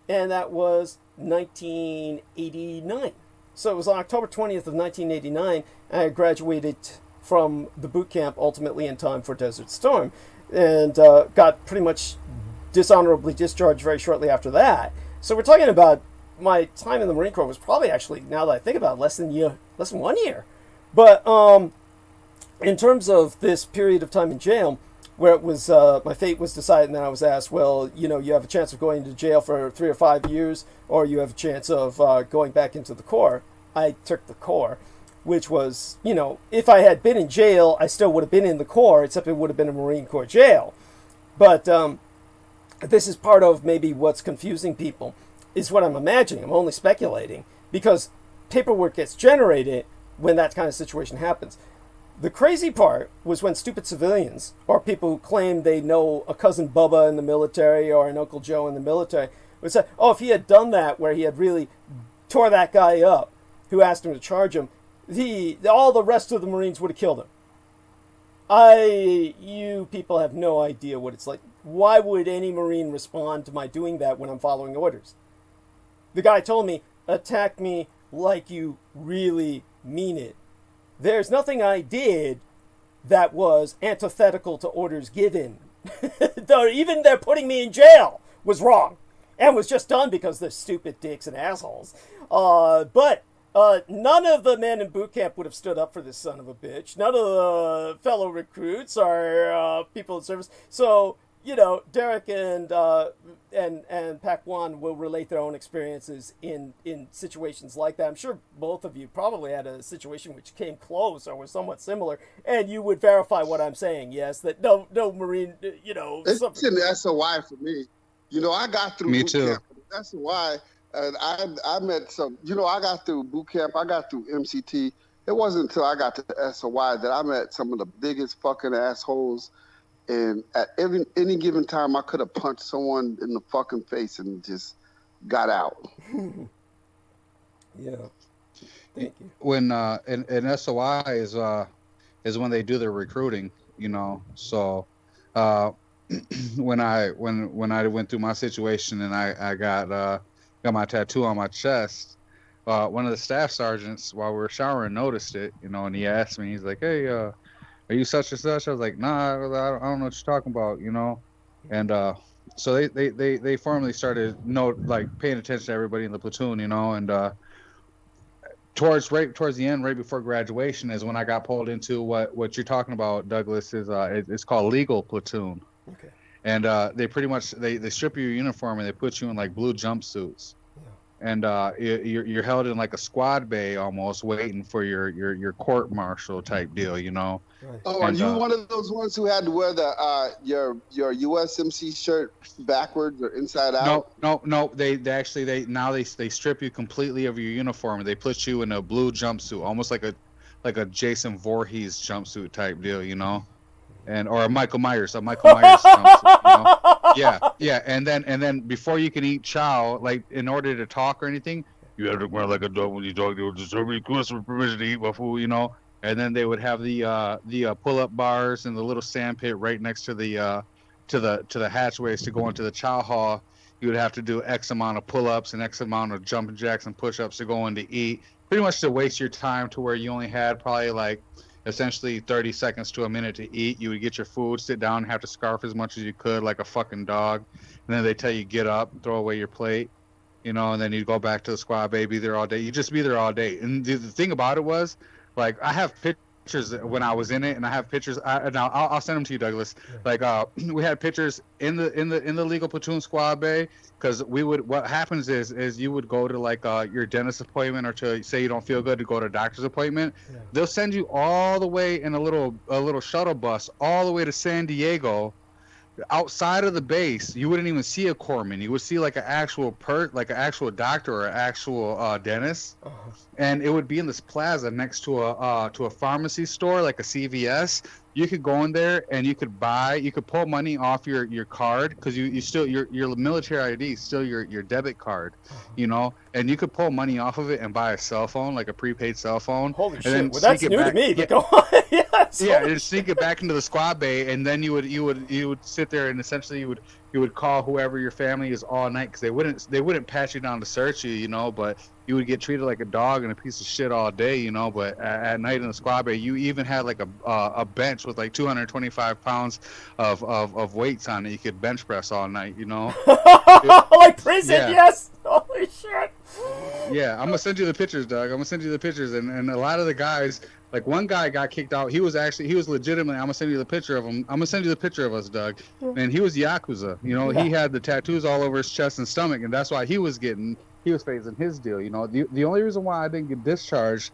Speaker 6: and that was 1989. So it was on October 20th of 1989, and I graduated from the boot camp ultimately in time for Desert Storm, and got pretty much dishonorably discharged very shortly after that. So we're talking about my time in the Marine Corps was probably actually, now that I think about it, less than 1 year. But in terms of this period of time in jail, where it was my fate was decided, and then I was asked, well, you know, you have a chance of going to jail for 3 or 5 years, or you have a chance of going back into the Corps. I took the Corps, which was, you know, if I had been in jail, I still would have been in the Corps, except it would have been a Marine Corps jail. But this is part of maybe what's confusing people, is what I'm imagining. I'm only speculating, because paperwork gets generated when that kind of situation happens. The crazy part was when stupid civilians, or people who claim they know a cousin Bubba in the military or an Uncle Joe in the military, would say, oh, if he had done that, where he had really tore that guy up who asked him to charge him, all the rest of the Marines would have killed him. You people have no idea what it's like. Why would any Marine respond to my doing that when I'm following orders? The guy told me, attack me like you really mean it. There's nothing I did that was antithetical to orders given. Even their putting me in jail was wrong, and was just done because they're stupid dicks and assholes. But none of the men in boot camp would have stood up for this son of a bitch. None of the fellow recruits or people in service. So, you know, Derek and Pac One will relate their own experiences in situations like that. I'm sure both of you probably had a situation which came close or was somewhat similar, and you would verify what I'm saying. Yes, that no Marine, you know,
Speaker 3: it's an SOI for me. You know, I got through
Speaker 5: Me
Speaker 3: boot
Speaker 5: too.
Speaker 3: camp. That's why, and I met some. You know, I got through boot camp. I got through MCT. It wasn't until I got to SOI that I met some of the biggest fucking assholes. And at any given time, I could have punched someone in the fucking face and just got out.
Speaker 6: Yeah. Thank you.
Speaker 5: When in SOI is when they do their recruiting, you know. So when I went through my situation and I got my tattoo on my chest, one of the staff sergeants while we were showering noticed it, you know, and he asked me, he's like, hey, are you such and such? I was like, nah, I don't know what you're talking about, you know. And so they formally started paying attention to everybody in the platoon, you know. And towards the end, right before graduation, is when I got pulled into what you're talking about, Douglas. Is it's called legal platoon.
Speaker 6: Okay.
Speaker 5: And they pretty much they strip your uniform and they put you in like blue jumpsuits. And you're held in like a squad bay almost, waiting for your court martial type deal, you know.
Speaker 6: Right.
Speaker 3: Oh, are you one of those ones who had to wear the your USMC shirt backwards or inside out?
Speaker 5: No. They actually now strip you completely of your uniform. They put you in a blue jumpsuit, almost like a Jason Voorhees jumpsuit type deal, you know. Or a Michael Myers jumpsuit, you know? Yeah. And then before you can eat chow, like in order to talk or anything, you have to wear like a dog when you talk. They would just request for permission to eat my food, you know. And then they would have the pull-up bars and the little sand pit right next to the hatchways to go into the chow hall. You would have to do X amount of pull-ups and X amount of jumping jacks and push-ups to go in to eat. Pretty much to waste your time to where you only had probably like essentially 30 seconds to a minute to eat. You would get your food, sit down, have to scarf as much as you could like a fucking dog. And then they tell you get up, throw away your plate, you know, and then you go back to the squad bay, be there all day. You just be there all day. And the thing about it was, like, I have pictures pictures when I was in it, and I have pictures. I'll send them to you, Douglas. Like we had pictures in the legal platoon squad bay, because what happens is you would go to like your dentist appointment, or to say you don't feel good to go to a doctor's appointment. Yeah. They'll send you all the way in a little shuttle bus all the way to San Diego. Outside of the base, you wouldn't even see a corpsman. You would see like an actual like an actual doctor or an actual dentist, and it would be in this plaza next to a pharmacy store, like a CVS. You could go in there and you could pull money off your card, because you still your military ID is still your debit card, you know, and you could pull money off of it and buy a cell phone, like a prepaid cell phone.
Speaker 6: Holy shit! Well, that's new to me. But go on. Yes.
Speaker 5: Yeah, and sneak it back into the squad bay, and then you would sit there, and essentially you would call whoever your family is all night, because they wouldn't pat you down to search you, you know, but you would get treated like a dog and a piece of shit all day, you know. But at night in the squad bay, you even had like a bench with like 225 pounds of weights on it. You could bench press all night, you know.
Speaker 6: Like prison, yeah. Yes. Holy shit.
Speaker 5: Yeah, I'm gonna send you the pictures, Doug. I'm gonna send you the pictures, and a lot of the guys. Like one guy got kicked out. He was legitimately. I'm gonna send you the picture of him. I'm gonna send you the picture of us, Doug. And he was Yakuza. You know, he had the tattoos all over his chest and stomach, and that's why he was facing his deal. You know, the only reason why I didn't get discharged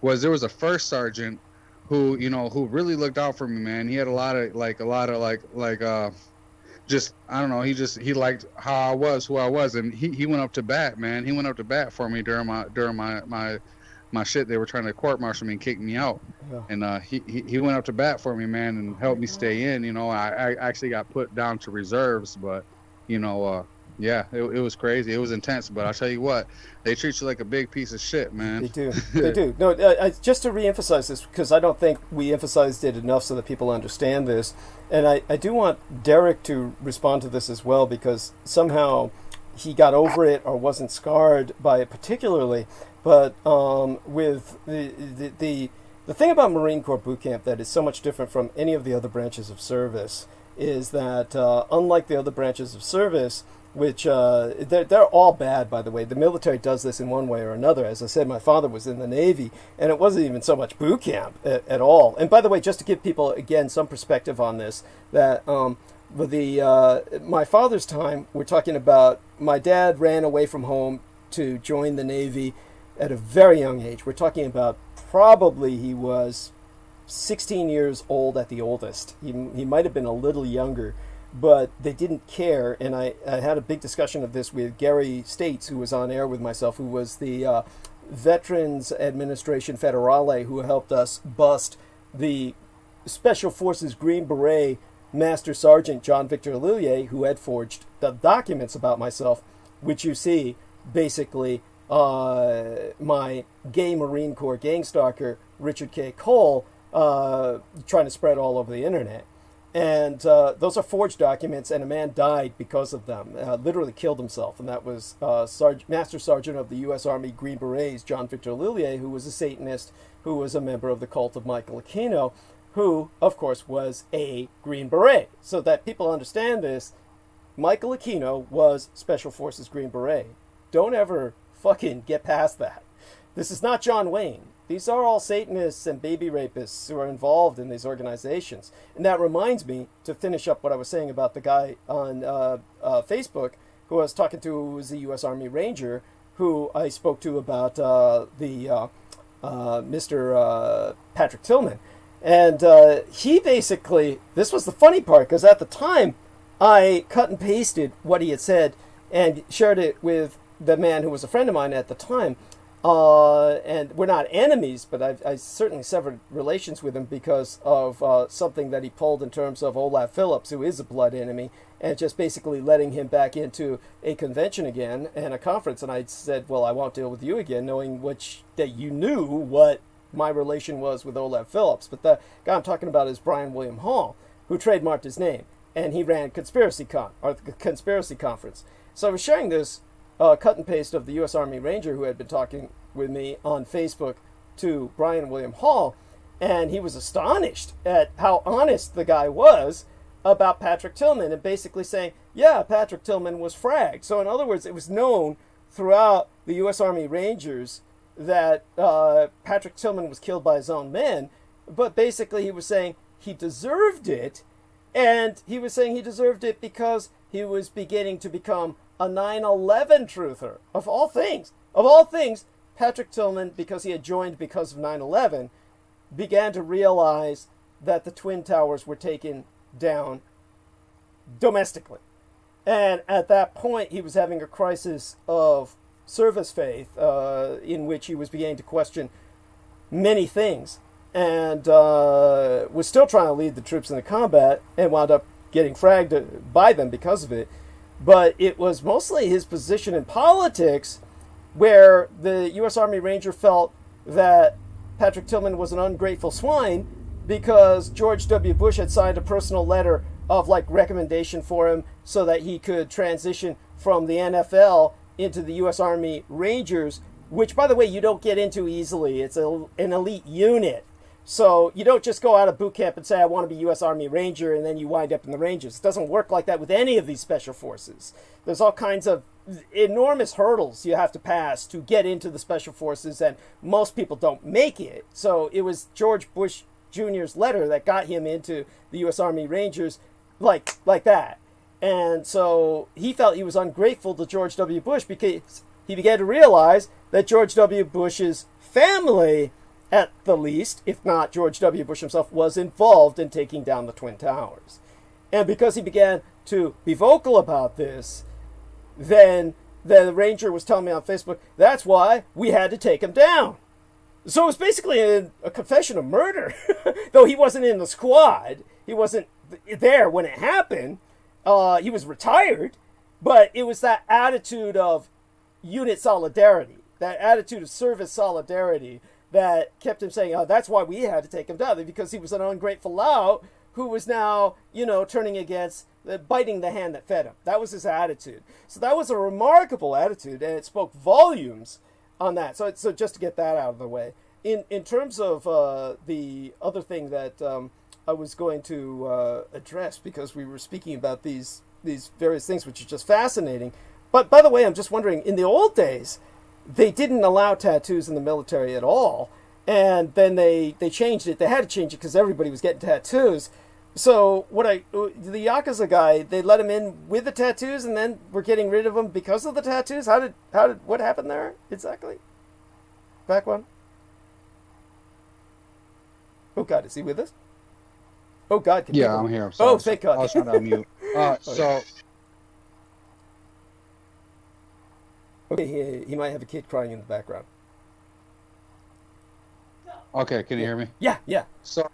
Speaker 5: was there was a first sergeant who really looked out for me, man. He had a lot of just I don't know. He liked how I was, who I was, and he went up to bat, man. He went up to bat for me during my shit. They were trying to court-martial me and kick me out, and he went up to bat for me, man, and helped me stay in. You know, I actually got put down to reserves, but you know, yeah, it was crazy. It was intense, but I'll tell you what, they treat you like a big piece of shit, man.
Speaker 6: They do. They do. No, just to reemphasize this, because I don't think we emphasized it enough so that people understand this, and I do want Derek to respond to this as well, because somehow he got over it or wasn't scarred by it particularly. But with the thing about Marine Corps boot camp that is so much different from any of the other branches of service is that unlike the other branches of service, which they're all bad, by the way. The military does this in one way or another. As I said, my father was in the Navy, and it wasn't even so much boot camp at all. And by the way, just to give people, again, some perspective on this, that with my father's time, we're talking about my dad ran away from home to join the Navy at a very young age. We're talking about probably he was 16 years old at the oldest. He might have been a little younger, but they didn't care. And I had a big discussion of this with Gary States, who was on air with myself, who was the Veterans Administration Federale, who helped us bust the Special Forces Green Beret Master Sergeant John Victor Lillier, who had forged the documents about myself, which you see basically my gay Marine Corps gang stalker Richard K. Cole trying to spread all over the internet. And those are forged documents, and a man died because of them, literally killed himself. And that was Master Sergeant of the U.S. Army Green Berets, John Victor Lillier, who was a Satanist, who was a member of the cult of Michael Aquino, who, of course, was a Green Beret. So that people understand this, Michael Aquino was Special Forces Green Beret. Don't ever fucking get past that. This is not John Wayne. These are all Satanists and baby rapists who are involved in these organizations. And that reminds me, to finish up what I was saying about the guy on Facebook who I was talking to, who was a U.S. Army Ranger, who I spoke to about Mr. Patrick Tillman. And he basically, this was the funny part, because at the time, I cut and pasted what he had said and shared it with the man who was a friend of mine at the time. And we're not enemies, but I certainly severed relations with him because of something that he pulled in terms of Olaf Phillips, who is a blood enemy, and just basically letting him back into a convention again and a conference. And I said, well, I won't deal with you again, knowing that you knew what my relation was with Olaf Phillips. But the guy I'm talking about is Brian William Hall, who trademarked his name, and he ran Conspiracy Conference. So I was sharing this cut and paste of the U.S. Army Ranger who had been talking with me on Facebook to Brian William Hall, and he was astonished at how honest the guy was about Patrick Tillman, and basically saying, yeah, Patrick Tillman was fragged. So in other words, it was known throughout the U.S. Army Rangers that Patrick Tillman was killed by his own men, but basically he was saying he deserved it, and he was saying he deserved it because he was beginning to become a 9/11 truther. Of all things, Patrick Tillman, because he had joined because of 9/11, began to realize that the Twin Towers were taken down domestically. And at that point, he was having a crisis of service faith, in which he was beginning to question many things, and was still trying to lead the troops into combat, and wound up getting fragged by them because of it. But it was mostly his position in politics, where the U.S. Army Ranger felt that Patrick Tillman was an ungrateful swine because George W. Bush had signed a personal letter of recommendation for him so that he could transition from the NFL into the U.S. Army Rangers, which, by the way, you don't get into easily. It's an elite unit. So you don't just go out of boot camp and say, I want to be U.S. Army Ranger, and then you wind up in the Rangers. It doesn't work like that with any of these special forces. There's all kinds of enormous hurdles you have to pass to get into the special forces, and most people don't make it. So it was George Bush Jr.'s letter that got him into the U.S. Army Rangers like that. And so he felt he was ungrateful to George W. Bush because he began to realize that George W. Bush's family, at the least, if not George W. Bush himself, was involved in taking down the Twin Towers. And because he began to be vocal about this, then the Ranger was telling me on Facebook, that's why we had to take him down. So it was basically a confession of murder. Though he wasn't in the squad, he wasn't there when it happened. He was retired, but it was that attitude of unit solidarity, that attitude of service solidarity that kept him saying, that's why we had to take him down, because he was an ungrateful lout who was now, turning against, biting the hand that fed him. That was his attitude. So that was a remarkable attitude, and it spoke volumes on that. So just to get that out of the way. In terms of the other thing that I was going to address, because we were speaking about these various things, which is just fascinating. But by the way, I'm just wondering, in the old days, they didn't allow tattoos in the military at all. And then they changed it. They had to change it because everybody was getting tattoos. So the Yakuza guy, they let him in with the tattoos, and then we're getting rid of him because of the tattoos. What happened there exactly? Back one. Oh God, is he with us? Oh God,
Speaker 5: I'm here. I'm sorry.
Speaker 6: Oh, thank God.
Speaker 5: I was trying to unmute.
Speaker 6: Okay, he might have a kid crying in the background.
Speaker 5: Okay, can you hear me?
Speaker 6: Yeah.
Speaker 5: So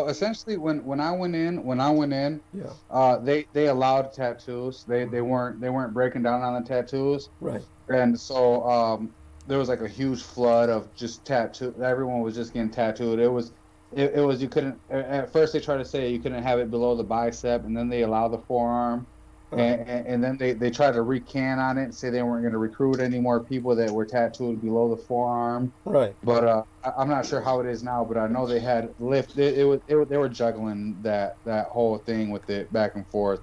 Speaker 5: essentially, when I went in,
Speaker 6: yeah,
Speaker 5: they allowed tattoos. They weren't breaking down on the tattoos.
Speaker 6: Right.
Speaker 5: And so there was a huge flood of just tattoo. Everyone was just getting tattooed. It was you couldn't. At first they tried to say you couldn't have it below the bicep, and then they allowed the forearm. And then they tried to recant on it and say they weren't going to recruit any more people that were tattooed below the forearm.
Speaker 6: Right.
Speaker 5: But I'm not sure how it is now, but I know they had they were juggling that whole thing with it back and forth.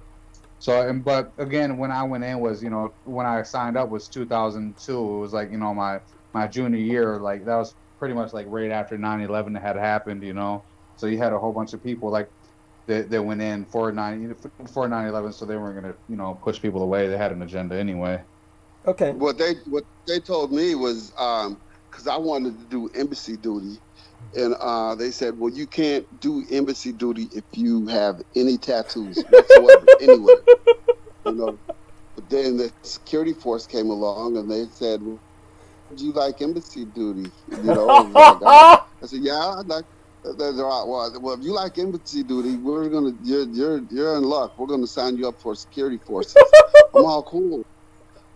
Speaker 5: So but again, when I went in was when I signed up was 2002. It was my junior year. That was pretty much right after 9/11 that had happened. So you had a whole bunch of people that went in for 9/11, so they weren't gonna push people away. They had an agenda anyway.
Speaker 6: Okay.
Speaker 3: What they told me was because I wanted to do embassy duty, and they said, well, you can't do embassy duty if you have any tattoos whatsoever anywhere. But then the security force came along and they said, well, would you like embassy duty? I said, yeah, I'd like. Well, if you like embassy duty, you're in luck. We're gonna sign you up for security forces. I'm all cool.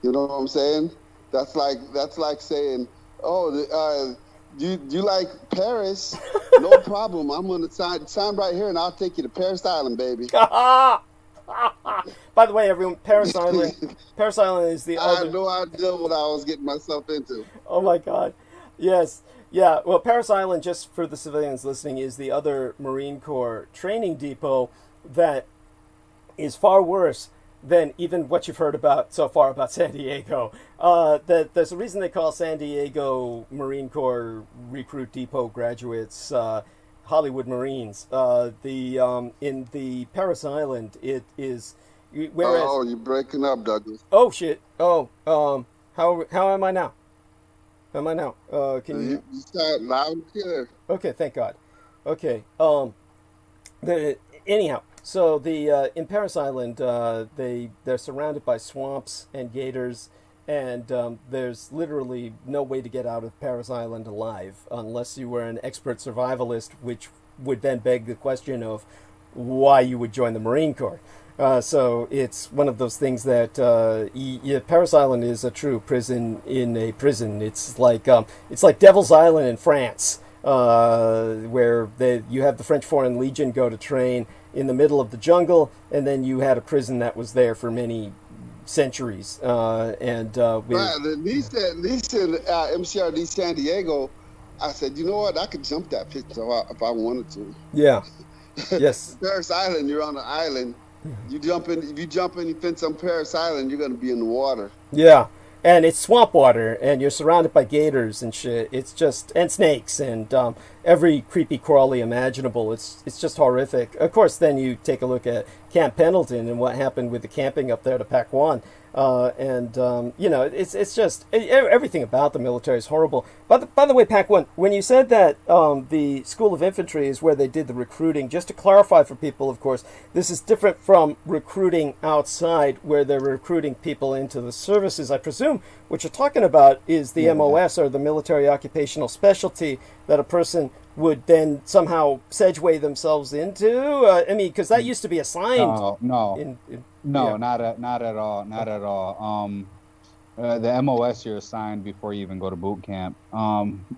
Speaker 3: You know what I'm saying? That's like saying, oh, you like Paris? No problem. I'm gonna sign right here, and I'll take you to Paris Island, baby.
Speaker 6: By the way, everyone, Paris Island is the other.
Speaker 3: I had no idea what I was getting myself into.
Speaker 6: Oh my God, yes. Yeah, well, Paris Island, just for the civilians listening, is the other Marine Corps training depot that is far worse than even what you've heard about so far about San Diego. There's a reason they call San Diego Marine Corps Recruit Depot graduates Hollywood Marines. In the Paris Island, it is. Whereas,
Speaker 3: Oh, you're breaking up, Douglas.
Speaker 6: oh shit. Oh, how am I now? How am I now? Can you?
Speaker 3: You start loud and clear.
Speaker 6: Okay, thank God. Okay. The anyhow, so the in Paris Island, they're surrounded by swamps and gators, and there's literally no way to get out of Paris Island alive unless you were an expert survivalist, which would then beg the question of why you would join the Marine Corps. So it's one of those things that Paris Island is a true prison in a prison. It's like Devil's Island in France, where you have the French Foreign Legion go to train in the middle of the jungle, and then you had a prison that was there for many centuries.
Speaker 3: Right. At least in MCRD San Diego, I said, you know what? I could jump that pitch if I wanted to.
Speaker 6: Yeah. Yes.
Speaker 3: Paris Island, you're on an island. If you jump in, you fence on Paris Island, you're gonna be in the water.
Speaker 6: Yeah, and it's swamp water, and you're surrounded by gators and shit. It's just and snakes and every creepy crawly imaginable. It's just horrific. Of course, then you take a look at Camp Pendleton and what happened with the camping up there to Pac One. It's just everything about the military is horrible. By the way, Pac One, when you said that the School of Infantry is where they did the recruiting, just to clarify for people, of course, this is different from recruiting outside, where they're recruiting people into the services. I presume what you're talking about is the MOS, or the military occupational specialty, that a person would then somehow segue themselves into. Because that used to be assigned.
Speaker 5: No, not at all. The MOS you're assigned before you even go to boot camp.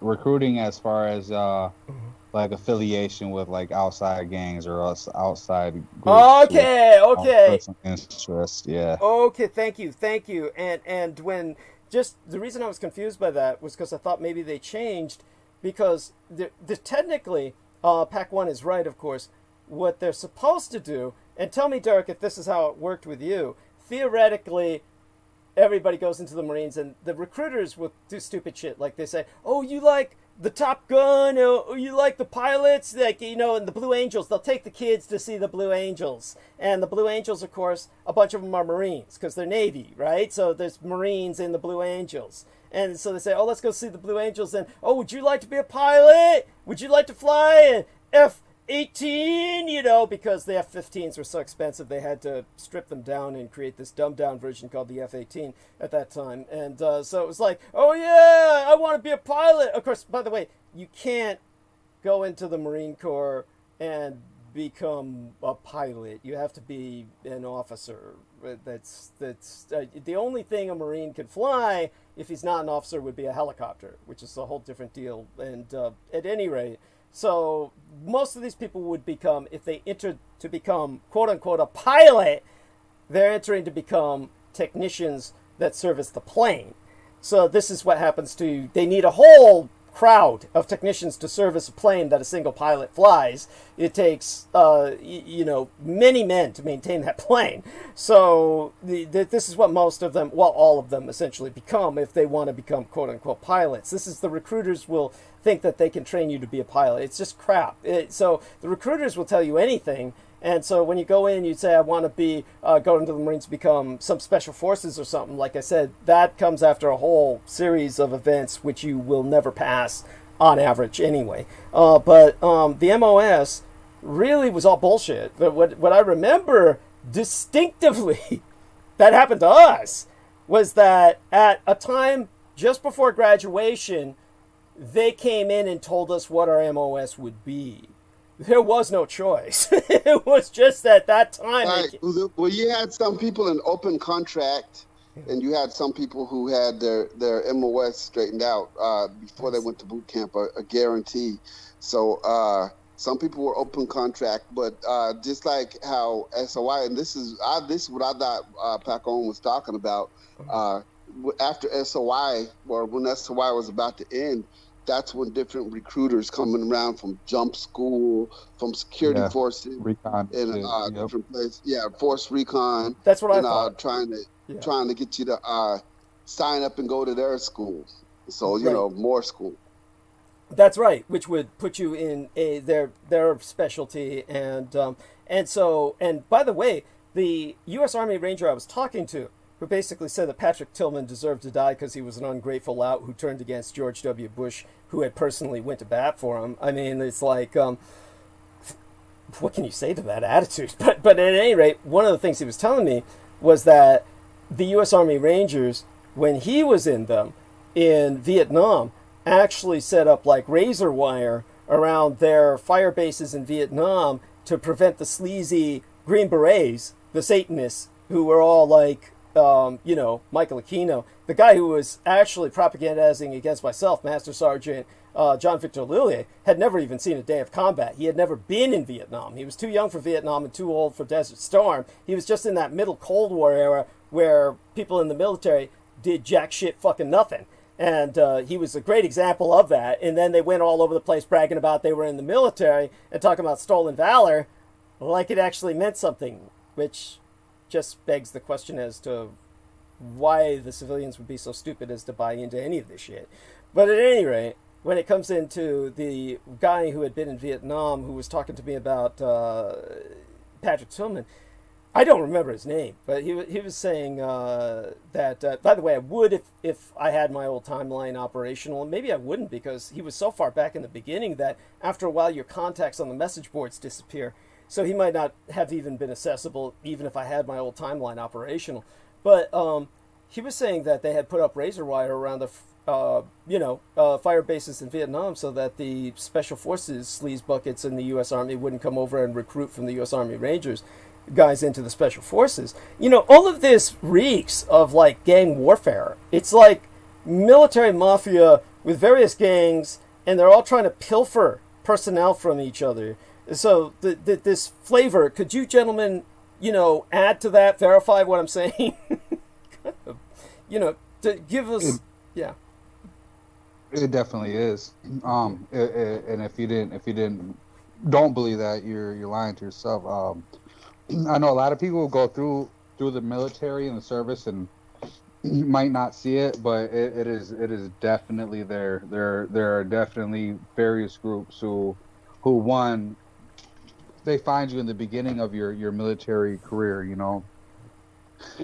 Speaker 5: Recruiting as far as like affiliation with like outside gangs or outside groups.
Speaker 6: Okay.
Speaker 5: Interest, yeah.
Speaker 6: Okay, thank you. And when just the reason I was confused by that was because I thought maybe they changed, because the technically Pac One is right, of course. What they're supposed to do, and tell me, Derek, if this is how it worked with you. Theoretically, everybody goes into the Marines, and the recruiters will do stupid shit. Like they say, oh, you like the Top Gun, or you like the pilots, like, and the Blue Angels. They'll take the kids to see the Blue Angels. And the Blue Angels, of course, a bunch of them are Marines, because they're Navy, right? So there's Marines in the Blue Angels. And so they say, oh, let's go see the Blue Angels. And, oh, would you like to be a pilot? Would you like to fly an F-18? Because the F-15s were so expensive, they had to strip them down and create this dumbed-down version called the F-18 at that time. And so it was like, oh, yeah, I want to be a pilot. Of course, by the way, you can't go into the Marine Corps and become a pilot. You have to be an officer. That's the only thing a Marine can fly, if he's not an officer, would be a helicopter, which is a whole different deal. And at any rate, so most of these people would become, if they entered to become quote unquote a pilot, they're entering to become technicians that service the plane. So this is what happens to, they need a whole crowd of technicians to service a plane that a single pilot flies. It takes, many men to maintain that plane. So this is what most of them, well, all of them essentially become if they want to become quote-unquote pilots. This is, the recruiters will think that they can train you to be a pilot. It's just crap. So the recruiters will tell you anything. And so when you go in, you say, I want to be go into the Marines to become some special forces or something. Like I said, that comes after a whole series of events which you will never pass on average anyway. But the MOS really was all bullshit. But what I remember distinctively that happened to us was that at a time just before graduation, they came in and told us what our MOS would be. There was no choice. It was just at that time.
Speaker 3: Right. Well, you had some people in open contract, and you had some people who had their MOS straightened out before they went to boot camp, a guarantee. So some people were open contract, but just like how SOI, and this is what I thought Pac One was talking about. After SOI, or when SOI was about to end, that's when different recruiters coming around from jump school, from security forces, recon, and different places. Yeah, force recon.
Speaker 6: That's what I thought.
Speaker 3: Trying to get you to sign up and go to their school. So more school.
Speaker 6: That's right, which would put you in their specialty, and by the way, the U.S. Army Ranger I was talking to, who basically said that Patrick Tillman deserved to die because he was an ungrateful lout who turned against George W. Bush, who had personally went to bat for him. I mean, it's like, what can you say to that attitude? But at any rate, one of the things he was telling me was that the U.S. Army Rangers, when he was in them in Vietnam, actually set up like razor wire around their fire bases in Vietnam to prevent the sleazy Green Berets, the Satanists, who were all like, Michael Aquino, the guy who was actually propagandizing against myself, Master Sergeant John Victor Lillier, had never even seen a day of combat. He had never been in Vietnam. He was too young for Vietnam and too old for Desert Storm. He was just in that middle Cold War era where people in the military did jack shit fucking nothing. And he was a great example of that. And then they went all over the place bragging about they were in the military and talking about stolen valor like it actually meant something, which just begs the question as to why the civilians would be so stupid as to buy into any of this shit. But at any rate, when it comes into the guy who had been in Vietnam who was talking to me about Patrick Tillman, I don't remember his name, but he was saying that, by the way, I would if I had my old timeline operational, and maybe I wouldn't because he was so far back in the beginning that after a while your contacts on the message boards disappear. So he might not have even been accessible even if I had my old timeline operational. But he was saying that they had put up razor wire around the fire bases in Vietnam so that the special forces sleaze buckets in the U.S. Army wouldn't come over and recruit from the U.S. Army Rangers guys into the special forces. All of this reeks of like gang warfare. It's like military mafia with various gangs, and they're all trying to pilfer personnel from each other. So this flavor, could you gentlemen, add to that, verify what I'm saying? To give us, yeah.
Speaker 5: It definitely is. And if you don't believe that, you're lying to yourself. I know a lot of people go through the military and the service and might not see it, but it is definitely there. There are definitely various groups who one, they find you in the beginning of your military career,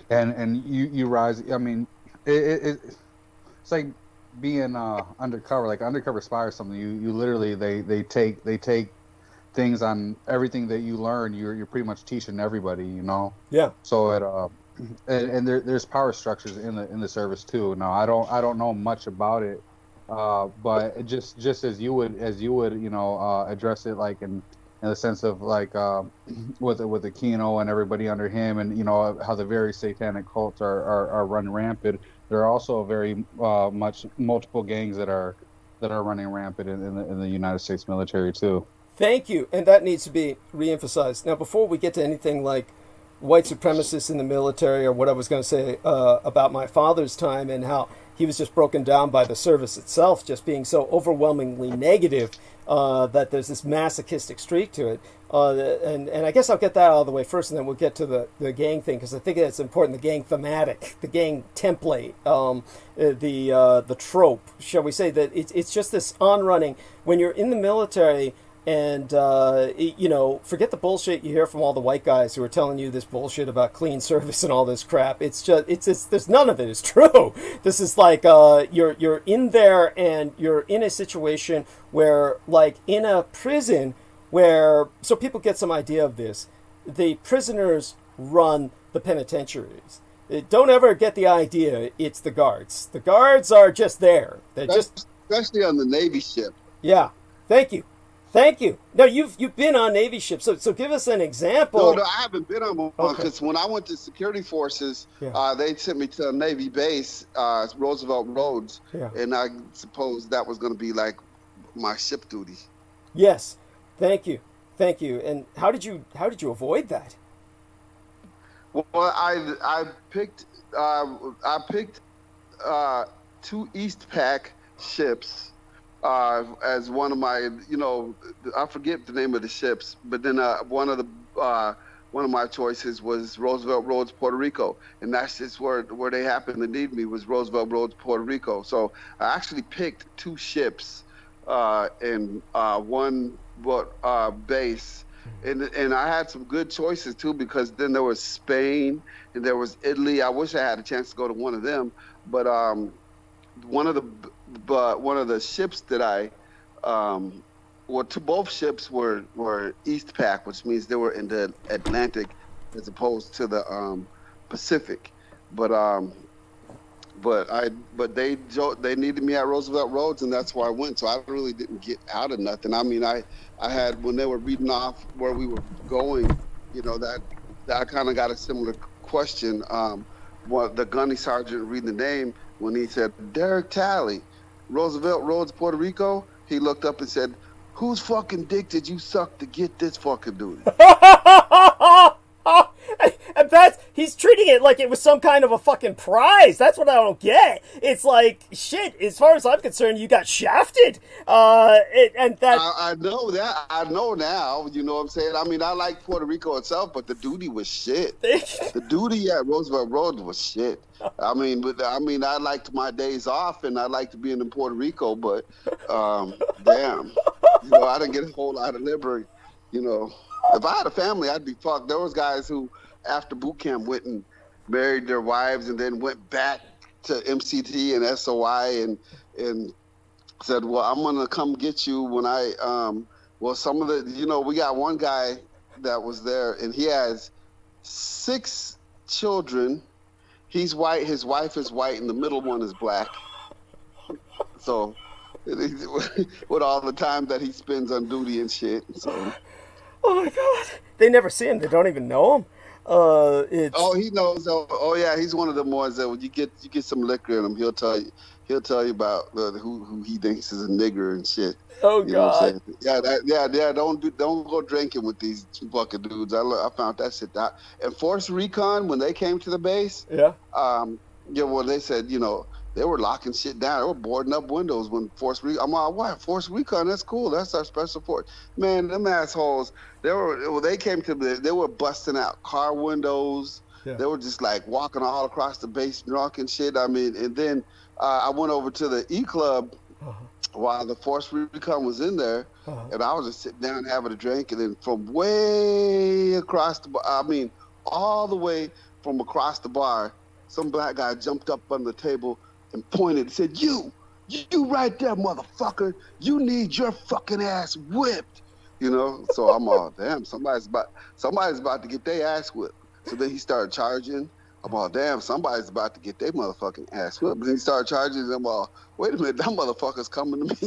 Speaker 5: and you rise. I mean, it's like being undercover, like undercover spy or something. You literally they take things on everything that you learn. You're pretty much teaching everybody, Yeah. So and there's power structures in the service too. Now I don't know much about it, but it just as you would address it like in the sense of like with Aquino and everybody under him, and how the very satanic cults are run rampant. There are also very much multiple gangs that are running rampant in the United States military too.
Speaker 6: Thank you, and that needs to be reemphasized. Now, before we get to anything like white supremacists in the military, or what I was going to say about my father's time and how he was just broken down by the service itself, just being so overwhelmingly negative that there's this masochistic streak to it. And I guess I'll get that out of the way first, and then we'll get to the gang thing, because I think it's important, the gang thematic, the gang template, the trope, shall we say, that it's just this on-running. When you're in the military, and, forget the bullshit you hear from all the white guys who are telling you this bullshit about clean service and all this crap. It's there's none of it is true. This is like, you're in there and you're in a situation where, like in a prison where, so people get some idea of this, the prisoners run the penitentiaries. Don't ever get the idea it's the guards. The guards are just there.
Speaker 3: Especially on the Navy ship.
Speaker 6: Yeah. Thank you. No, you've been on Navy ships, so give us an example.
Speaker 3: No, I haven't been on one because when I went to security forces, they sent me to a Navy base, Roosevelt Roads, and I suppose that was going to be like my ship duty.
Speaker 6: Yes, thank you. And how did you avoid that?
Speaker 3: Well, I picked two East Pac ships. As one of my, I forget the name of the ships, but then one of my choices was Roosevelt Roads, Puerto Rico, and that's just where they happened to need me, was Roosevelt Roads, Puerto Rico. So I actually picked two ships and one base. And I had some good choices too, because then there was Spain and there was Italy. I wish I had a chance to go to one of them, but one of the ships that both ships were East Pac, which means they were in the Atlantic as opposed to the Pacific. But they needed me at Roosevelt Roads, and that's why I went. So I really didn't get out of nothing. I mean, I had, when they were reading off where we were going, that I kind of got a similar question. The gunny sergeant reading the name, when he said Derek Talley, Roosevelt Roads, Puerto Rico, he looked up and said, "Whose fucking dick did you suck to get this fucking duty?"
Speaker 6: And he's treating it like it was some kind of a fucking prize. That's what I don't get. It's like, shit, as far as I'm concerned, you got shafted.
Speaker 3: I know that. I know now, you know what I'm saying? I mean, I like Puerto Rico itself, but the duty was shit. The duty at Roosevelt Road was shit. I mean, I liked my days off, and I liked being in Puerto Rico, but damn. I didn't get a whole lot of liberty, If I had a family, I'd be fucked. There was guys who, after boot camp, went and married their wives and then went back to MCT and SOI and said, "Well, I'm gonna come get you when I." Some of the, we got one guy that was there, and he has 6 children. He's white. His wife is white, and the middle one is black. So, with all the time that he spends on duty and shit, so.
Speaker 6: Oh my God! They never see him. They don't even know him.
Speaker 3: Oh, he knows. Oh, yeah, he's one of the ones that when you get some liquor in him, he'll tell you about who he thinks is a nigger and shit.
Speaker 6: Oh
Speaker 3: you know what I'm
Speaker 6: God!
Speaker 3: saying? Yeah. Don't go drinking with these fucking dudes. I found that shit out. And Force Recon, when they came to the base, they said they were locking shit down. They were boarding up windows when Force Recon. I'm like, what? Force Recon? That's cool. That's our special force. Man, them assholes. They were busting out car windows. Yeah. They were just like walking all across the base drunk and shit. I mean, and then I went over to the E Club while the Force Recon was in there, and I was just sitting down having a drink, and then from way across all the way from across the bar, some black guy jumped up on the table and pointed and said, You right there, motherfucker. You need your fucking ass whipped. So I'm all, damn, somebody's about to get their ass whipped. So then he started charging. I'm all, damn, somebody's about to get their motherfucking ass whipped. Then he started charging, and I'm all, wait a minute, that motherfucker's coming to me.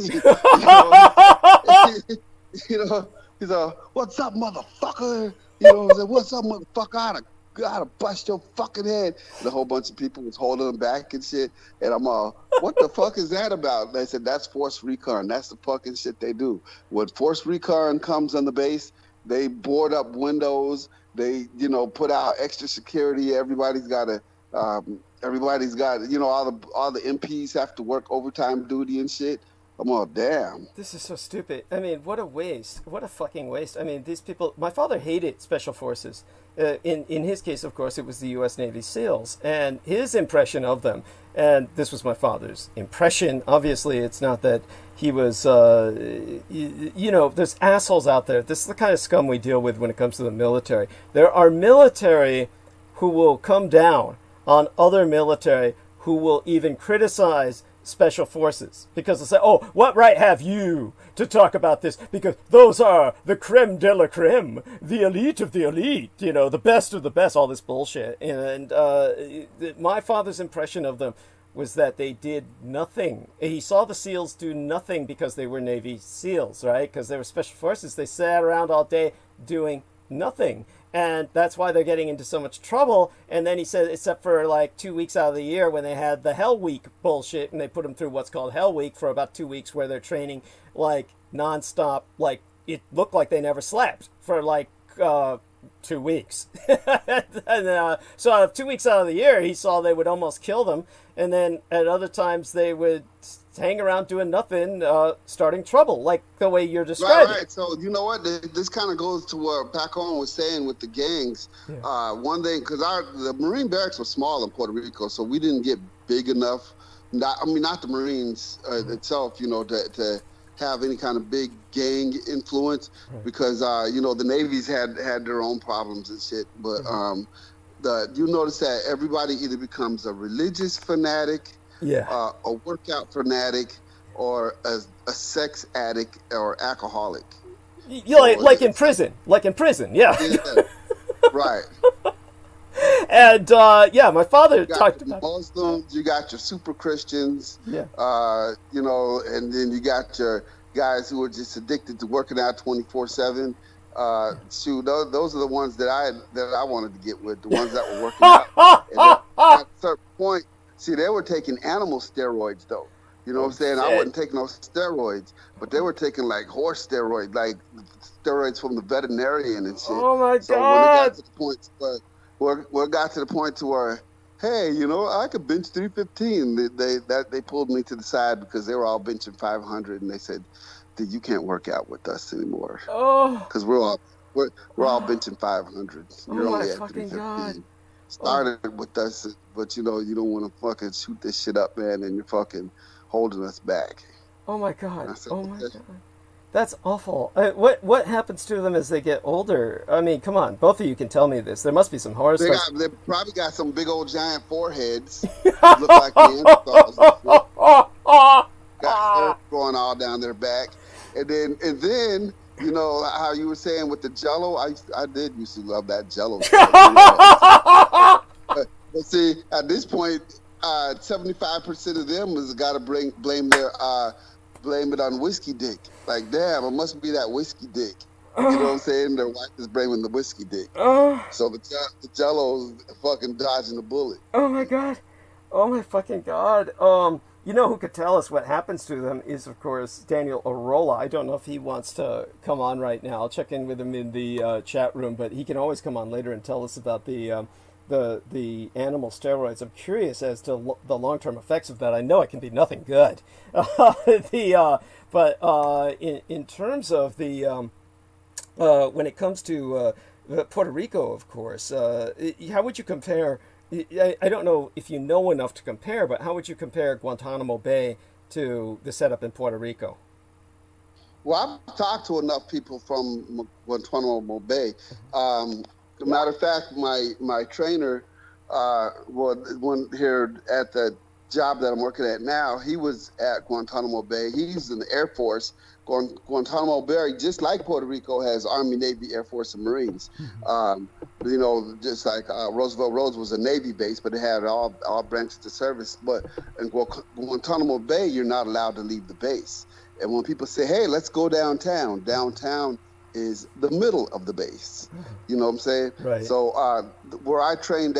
Speaker 3: He's all, what's up, motherfucker? What's up, motherfucker? I gotta bust your fucking head. And a whole bunch of people was holding him back and shit. And I'm all, what the fuck is that about? And they said, that's Force Recon. That's the fucking shit they do. When Force Recon comes on the base, they board up windows. They, put out extra security. Everybody's got, all the MPs have to work overtime duty and shit. I'm all, damn.
Speaker 6: This is so stupid. I mean, what a waste. What a fucking waste. I mean, these people, my father hated special forces. In his case, of course, it was the U.S. Navy SEALs. And his impression of them, and this was my father's impression, obviously it's not that he was, there's assholes out there. This is the kind of scum we deal with when it comes to the military. There are military who will come down on other military who will even criticize special forces because they'll say, oh, what right have you to talk about this? Because those are the creme de la creme, the elite of the elite, the best of the best, all this bullshit. And my father's impression of them was that they did nothing. He saw the SEALs do nothing because they were Navy SEALs, right? Because they were special forces. They sat around all day doing nothing. And that's why they're getting into so much trouble. And then he said, except for like 2 weeks out of the year when they had the Hell Week bullshit, and they put them through what's called Hell Week for about 2 weeks, where they're training like nonstop, like it looked like they never slept for like 2 weeks. So 2 weeks out of the year, he saw they would almost kill them. And then at other times they would hang around doing nothing, starting trouble, like the way you're describing.
Speaker 3: Right. So you know what? This kind of goes to what Pacon was saying with the gangs. Yeah. One thing, because the Marine barracks were small in Puerto Rico, so we didn't get big enough. Not the Marines itself, to have any kind of big gang influence because the Navy's had their own problems and shit. But you notice that everybody either becomes a religious fanatic, a workout fanatic, or a sex addict or alcoholic.
Speaker 6: Like in prison, yeah.
Speaker 3: Right.
Speaker 6: And my father talked
Speaker 3: your
Speaker 6: about
Speaker 3: Muslims, you got your super Christians,
Speaker 6: yeah.
Speaker 3: And then you got your guys who are just addicted to working out 24/7. Those are the ones that I wanted to get with, the ones that were working out. And at a certain point, they were taking animal steroids though. You know what I'm saying? I wasn't taking no steroids, but they were taking like horse steroids, like steroids from the veterinarian and shit.
Speaker 6: Oh my God!
Speaker 3: So when it got to the point where it got to the point to where, hey, I could bench 315. They pulled me to the side because they were all benching 500, and they said, "Dude, you can't work out with us anymore."
Speaker 6: Oh.
Speaker 3: Because we're all benching 500. You're only at 315. God. Started with us, but you don't want to fucking shoot this shit up, man, and you're fucking holding us back.
Speaker 6: Oh my God! Oh my God! That's awful. What happens to them as they get older? I mean, come on, both of you can tell me this. There must be some horror stories.
Speaker 3: They probably got some big old giant foreheads. Look like Neanderthals. Got hair growing all down their back, and then how you were saying with the Jello. I did used to love that Jello. But see, at this point, 75% of them has got to blame it on whiskey dick. Like, damn, it must be that whiskey dick. You know what I'm saying? Their wife is blaming the whiskey dick. So the Jello's fucking dodging the bullet.
Speaker 6: Oh my God! Oh my fucking God! Who could tell us what happens to them is, of course, Daniel Arola. I don't know if he wants to come on right now. I'll check in with him in the chat room, but he can always come on later and tell us about the animal steroids. I'm curious as to the long-term effects of that. I know it can be nothing good. But in terms of the when it comes to Puerto Rico, of course, how would you compare? I don't know if you know enough to compare, but how would you compare Guantanamo Bay to the setup in Puerto Rico?
Speaker 3: Well, I've talked to enough people from Guantanamo Bay. Matter of fact, my trainer, one here at the job that I'm working at now, he was at Guantanamo Bay. He's in the Air Force. Guantanamo Bay, just like Puerto Rico, has Army, Navy, Air Force, and Marines. Just like Roosevelt Roads was a Navy base, but it had all branches of service. But in Guantanamo Bay, you're not allowed to leave the base. And when people say, "Hey, let's go downtown," is the middle of the base. You know what I'm saying?
Speaker 6: Right.
Speaker 3: So where I trained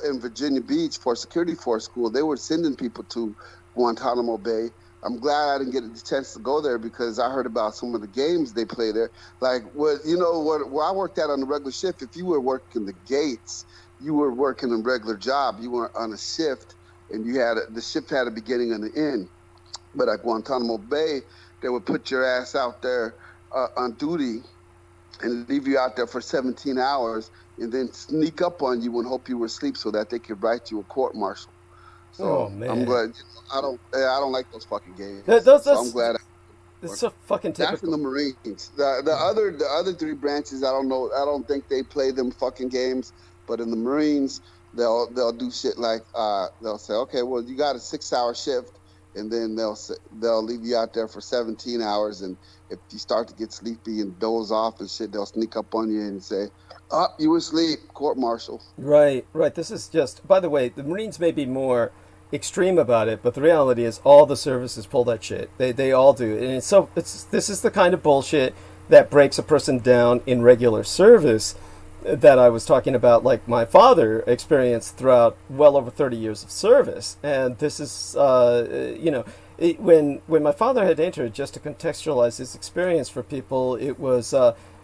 Speaker 3: in Virginia Beach for security force school, they were sending people to Guantanamo Bay. I'm glad I didn't get the chance to go there because I heard about some of the games they play there. Like where I worked at on the regular shift, if you were working the gates, you were working a regular job. You weren't on a shift, and the shift had a beginning and an end. But at Guantanamo Bay, they would put your ass out there on duty and leave you out there for 17 hours and then sneak up on you and hope you were asleep so that they could write you a court martial. So
Speaker 6: man.
Speaker 3: I'm glad. I don't like those fucking games.
Speaker 6: So
Speaker 3: I'm glad.
Speaker 6: It's so fucking typical.
Speaker 3: That's in the Marines. The other three branches, I don't know. I don't think they play them fucking games. But in the Marines, they'll do shit like they'll say, okay, well you got a 6-hour shift, and then they'll leave you out there for 17 hours, and if you start to get sleepy and doze off and shit, they'll sneak up on you and say, "Oh, you were asleep, court-martial." Right.
Speaker 6: This is just, by the way, the Marines may be more extreme about it, but the reality is all the services pull that shit. They all do. And this is the kind of bullshit that breaks a person down in regular service that I was talking about, like my father experienced throughout well over 30 years of service. And this is, when my father had entered, just to contextualize his experience for people, it was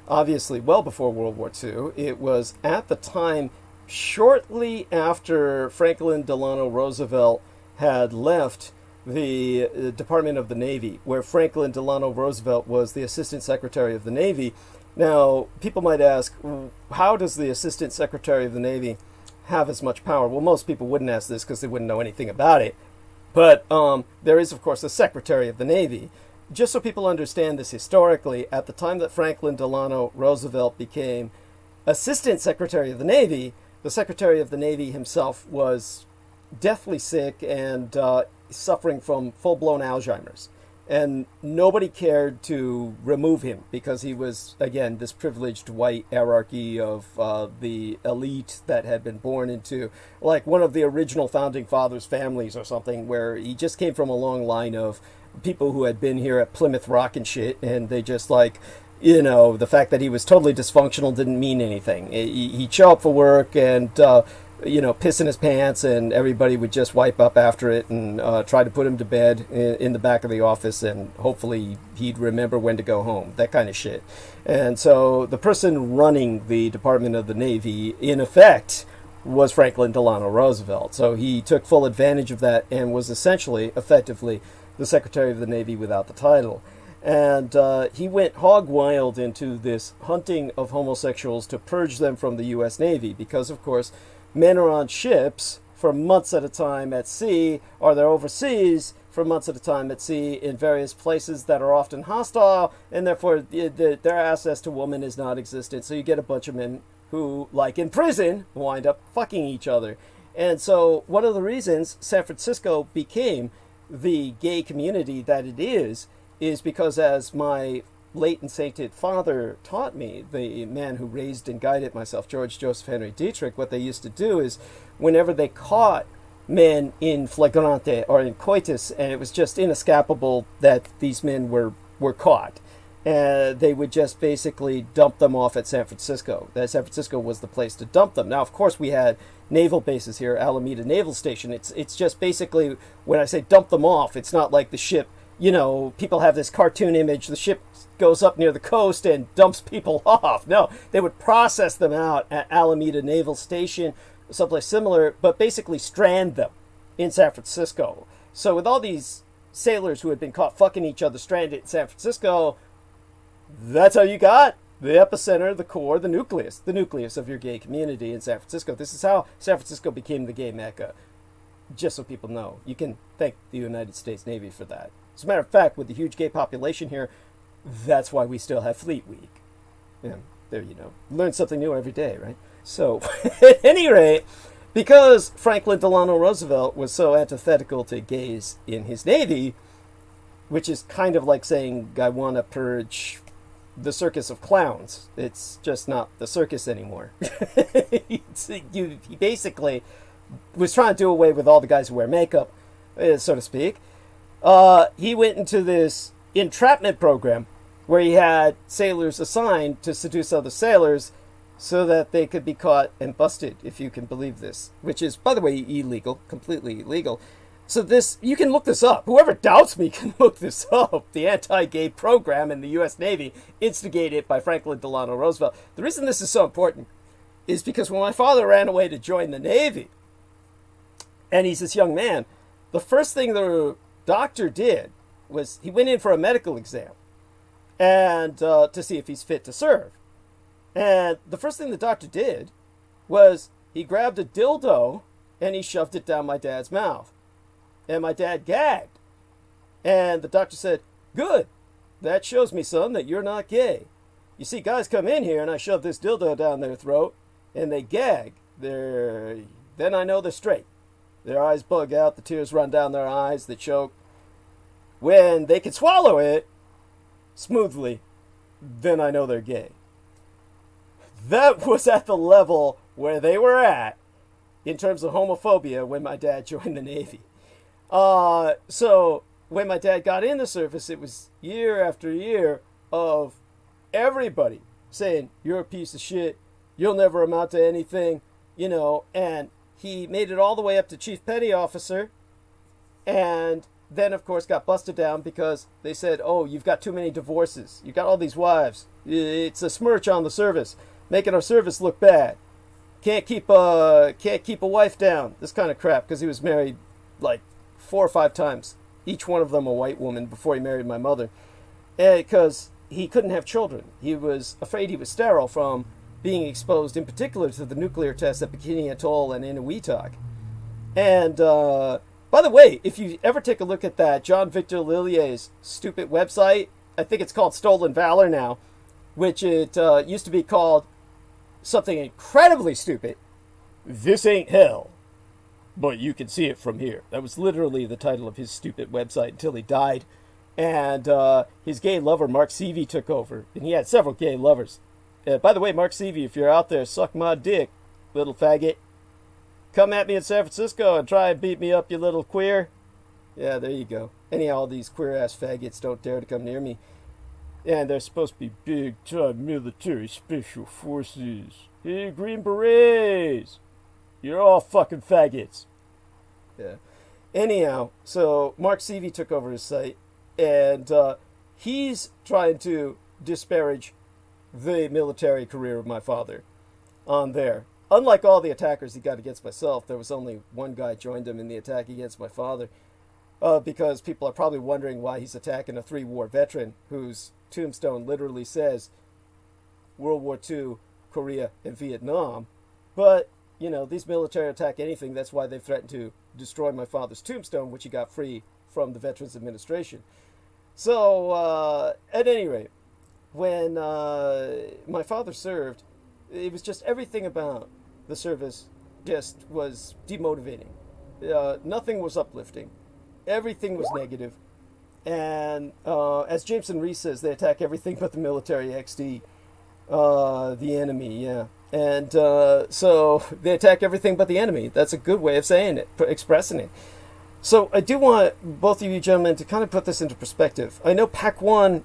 Speaker 6: obviously well before World War II. It was at the time shortly after Franklin Delano Roosevelt had left the Department of the Navy, where Franklin Delano Roosevelt was the Assistant Secretary of the Navy. Now, people might ask, how does the Assistant Secretary of the Navy have as much power? Well, most people wouldn't ask this because they wouldn't know anything about it. But there is, of course, the Secretary of the Navy. just so people understand this historically, at the time that Franklin Delano Roosevelt became Assistant Secretary of the Navy, the Secretary of the Navy himself was deathly sick and suffering from full-blown Alzheimer's. And nobody cared to remove him because he was, again, this privileged white hierarchy of the elite that had been born into, like, one of the original founding fathers' families or something, where he just came from a long line of people who had been here at Plymouth Rock and shit, and they just, like, you know, the fact that he was totally dysfunctional didn't mean anything. He'd show up for work and, you know, piss in his pants, and everybody would just wipe up after it and try to put him to bed in the back of the office, and hopefully he'd remember when to go home, that kind of shit. And so the person running the Department of the Navy, in effect, was Franklin Delano Roosevelt. So he took full advantage of that and was essentially, effectively, the Secretary of the Navy without the title. And he went hog wild into this hunting of homosexuals to purge them from the U.S. Navy because, of course, men are on ships for months at a time at sea, or they're overseas for months at a time at sea in various places that are often hostile, and therefore their access to women is not existent. So you get a bunch of men who, like in prison, wind up fucking each other. And so one of the reasons San Francisco became the gay community that it is because, as my late and sainted father taught me, the man who raised and guided myself, George Joseph Henry Dietrich, what they used to do is whenever they caught men in flagrante or in coitus, and it was just inescapable that these men were caught, they would just basically dump them off at San Francisco. That San Francisco was the place to dump them. Now, of course, we had naval bases here, Alameda Naval Station. It's just basically, when I say dump them off, it's not like the ship, you know, people have this cartoon image, the ship goes up near the coast and dumps people off. No, they would process them out at Alameda Naval Station, someplace similar, but basically strand them in San Francisco. So with all these sailors who had been caught fucking each other stranded in San Francisco, that's how you got the epicenter, the core, the nucleus of your gay community in San Francisco. This is how San Francisco became the gay mecca. Just so people know, you can thank the United States Navy for that. As a matter of fact, with the huge gay population here, that's why we still have Fleet Week. Yeah, there you know. Learn something new every day, right? So, at any rate, because Franklin Delano Roosevelt was so antithetical to gays in his Navy, which is kind of like saying, I want to purge the circus of clowns. It's just not the circus anymore. He basically was trying to do away with all the guys who wear makeup, so to speak. He went into this entrapment program where he had sailors assigned to seduce other sailors so that they could be caught and busted, if you can believe this, which is, by the way, illegal, completely illegal. So this, you can look this up. Whoever doubts me can look this up. The anti-gay program in the U.S. Navy, instigated by Franklin Delano Roosevelt. The reason this is so important is because when my father ran away to join the Navy, and he's this young man, the first thing the doctor did was he went in for a medical exam and to see if he's fit to serve. And the first thing the doctor did was he grabbed a dildo and he shoved it down my dad's mouth. And my dad gagged. And the doctor said, "Good. That shows me, son, that you're not gay. You see, guys come in here and I shove this dildo down their throat and they gag. Then I know they're straight. Their eyes bug out, the tears run down their eyes, they choke. When they can swallow it smoothly, then I know they're gay." That was at the level where they were at in terms of homophobia when my dad joined the Navy. So when my dad got in the service, it was year after year of everybody saying, "You're a piece of shit, you'll never amount to anything," you know, and he made it all the way up to Chief Petty Officer, and then, of course, got busted down because they said, "Oh, you've got too many divorces. You've got all these wives. It's a smirch on the service, making our service look bad. Can't keep a wife down." This kind of crap, because he was married like 4 or 5 times, each one of them a white woman, before he married my mother, because he couldn't have children. He was afraid he was sterile from being exposed, in particular, to the nuclear tests at Bikini Atoll and Inuitak. And By the way, if you ever take a look at that John Victor Lillier's stupid website, I think it's called Stolen Valor now, which it used to be called something incredibly stupid. This ain't hell, but you can see it from here. That was literally the title of his stupid website until he died. And his gay lover, Mark Seavey, took over. And he had several gay lovers. By the way, Mark Seavey, if you're out there, suck my dick, little faggot. Come at me in San Francisco and try and beat me up, you little queer. Yeah, there you go. Anyhow, all these queer-ass faggots don't dare to come near me. And they're supposed to be big-time military special forces. Hey, Green Berets! You're all fucking faggots. Yeah. Anyhow, so Mark Seavey took over his site, and he's trying to disparage the military career of my father on there. Unlike all the attackers he got against myself, there was only one guy joined him in the attack against my father, because people are probably wondering why he's attacking a 3-war veteran whose tombstone literally says World War II, Korea, and Vietnam. But, you know, these military attack anything. That's why they threatened to destroy my father's tombstone, which he got free from the Veterans Administration. So, at any rate, when my father served, it was just everything about the service just was demotivating. Nothing was uplifting. Everything was negative. And as Jameson Reese says, they attack everything but the military XD, the enemy, yeah. And so they attack everything but the enemy. That's a good way of saying it, expressing it. So I do want both of you gentlemen to kind of put this into perspective. I know Pac 1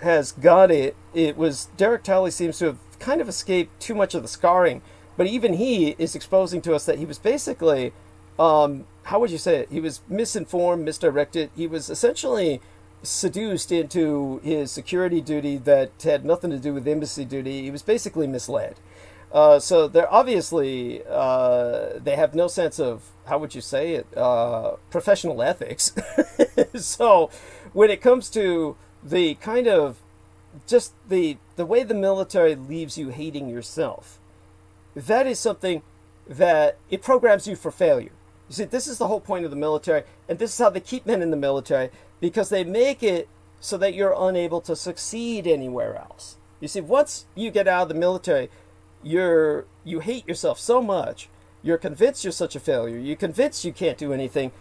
Speaker 6: has got it. It was Derek Talley seems to have kind of escaped too much of the scarring, but even he is exposing to us that he was basically, how would you say it? He was misinformed, misdirected. He was essentially seduced into his security duty that had nothing to do with embassy duty. He was basically misled. So they're obviously, they have no sense of, how would you say it, professional ethics. So when it comes to the kind of, just the way the military leaves you hating yourself, that is something that it programs you for failure. You see, this is the whole point of the military, and this is how they keep men in the military, because they make it so that you're unable to succeed anywhere else. You see, once you get out of the military, you hate yourself so much, you're convinced you're such a failure, you're convinced you can't do anything,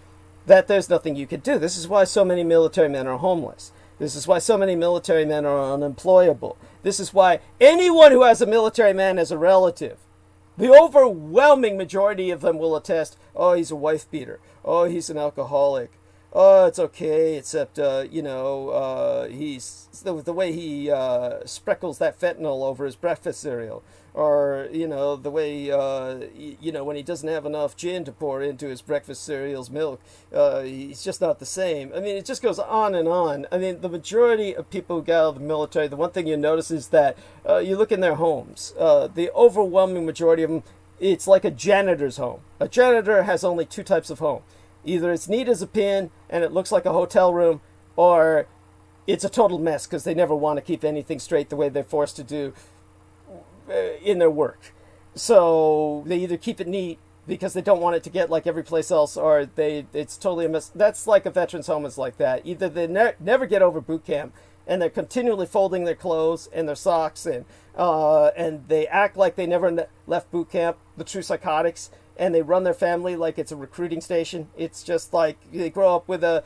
Speaker 6: that there's nothing you can do. This is why so many military men are homeless. This is why so many military men are unemployable. This is why anyone who has a military man as a relative, the overwhelming majority of them will attest, oh, he's a wife beater. Oh, he's an alcoholic. Oh, it's okay, except, he's the way he sprinkles that fentanyl over his breakfast cereal. Or, the way, when he doesn't have enough gin to pour into his breakfast cereal's milk, he's just not the same. I mean, it just goes on and on. I mean, the majority of people who get out of the military, the one thing you notice is that you look in their homes. The overwhelming majority of them, it's like a janitor's home. A janitor has only 2 types of home. Either it's neat as a pin and it looks like a hotel room, or it's a total mess because they never want to keep anything straight the way they're forced to do in their work. So they either keep it neat because they don't want it to get like every place else, or it's totally a mess. That's like a veteran's home is like that. Either they never get over boot camp and they're continually folding their clothes and their socks, and they act like they never left boot camp, the true psychotics, and they run their family like it's a recruiting station. It's just like they grow up with a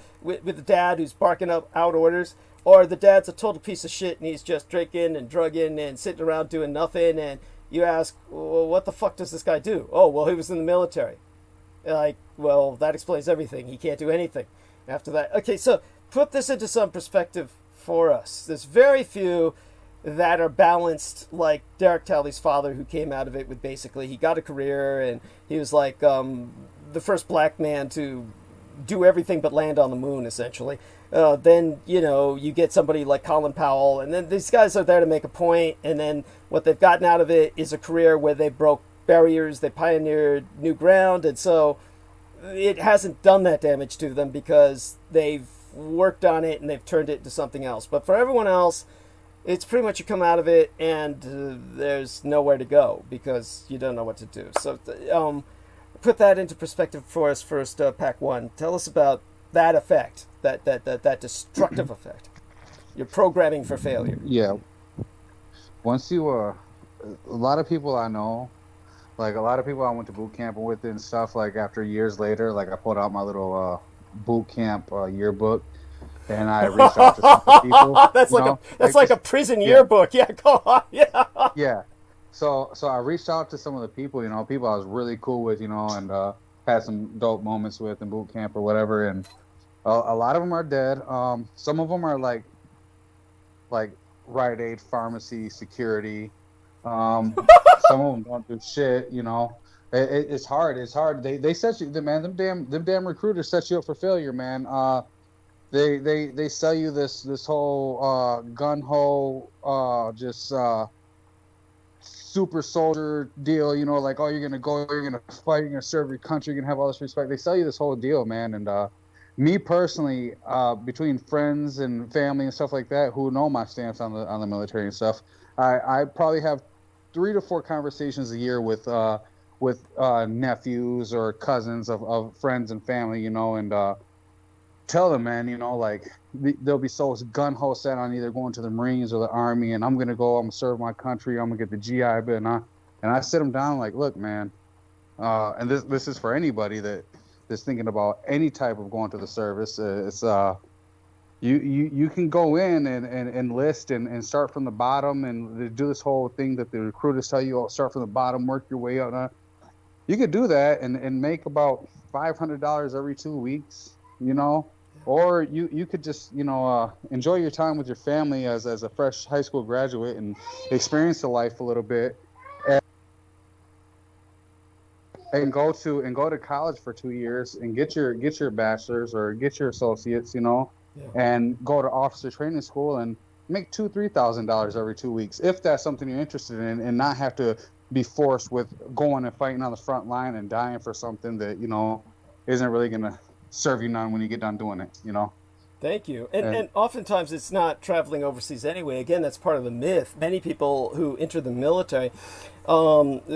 Speaker 6: dad who's barking out orders, or the dad's a total piece of shit and he's just drinking and drugging and sitting around doing nothing, and you ask, well, what the fuck does this guy do? Oh, well, he was in the military. Like, well, that explains everything. He can't do anything after that. Okay, so put this into some perspective for us. There's very few that are balanced like Derek Talley's father, who came out of it with basically, he got a career and he was like the first black man to do everything but land on the moon, essentially. Then, you get somebody like Colin Powell, and then these guys are there to make a point, and then what they've gotten out of it is a career where they broke barriers, they pioneered new ground, and so it hasn't done that damage to them because they've worked on it and they've turned it into something else. But for everyone else, it's pretty much you come out of it and there's nowhere to go because you don't know what to do. So put that into perspective for us first, Pack One. Tell us about that effect, that destructive effect. Your programming for failure.
Speaker 5: Yeah. Once you a lot of people I know, like a lot of people I went to boot camp with and stuff, like after years later, like I pulled out my little boot camp yearbook and I reached out to some of the people,
Speaker 6: That's
Speaker 5: you
Speaker 6: like
Speaker 5: know,
Speaker 6: a
Speaker 5: just,
Speaker 6: prison
Speaker 5: yeah,
Speaker 6: yearbook. Yeah, go on. Yeah.
Speaker 5: yeah. So I reached out to some of the people, you know, people I was really cool with, you know, and had some dope moments with in boot camp or whatever, and a lot of them are dead. Some of them are like Rite Aid pharmacy security. Some of them don't do shit, you know. It's hard. It's hard. They set you, man. Them damn recruiters set you up for failure, man. They sell you this whole gun ho just super soldier deal, you know, like, oh, you're gonna go, you're gonna fight, you're gonna serve your country, you're gonna have all this respect. They sell you this whole deal, man. And me personally, between friends and family and stuff like that, who know my stance on the military and stuff, I probably have 3 to 4 conversations a year with nephews or cousins of friends and family, you know, and tell them, man, you know, like they'll be so gun ho set on either going to the Marines or the Army, and I'm gonna go, I'm gonna serve my country, I'm gonna get the GI Bill, and I sit them down like, look, man, and this is for anybody that's thinking about any type of going to the service. It's you can go in and enlist and start from the bottom and do this whole thing that the recruiters tell you, oh, start from the bottom, work your way up. You could do that and make about $500 every 2 weeks, you know. Or you could just, you know, enjoy your time with your family as a fresh high school graduate and experience the life a little bit, and go to college for 2 years and get your bachelor's or get your associates, you know, and go to officer training school and make $2,000-3,000 every 2 weeks if that's something you're interested in, and not have to be forced with going and fighting on the front line and dying for something that, you know, isn't really gonna serve you none when you get done doing it, you know.
Speaker 6: Thank you. And oftentimes it's not traveling overseas anyway. Again, that's part of the myth. Many people who enter the military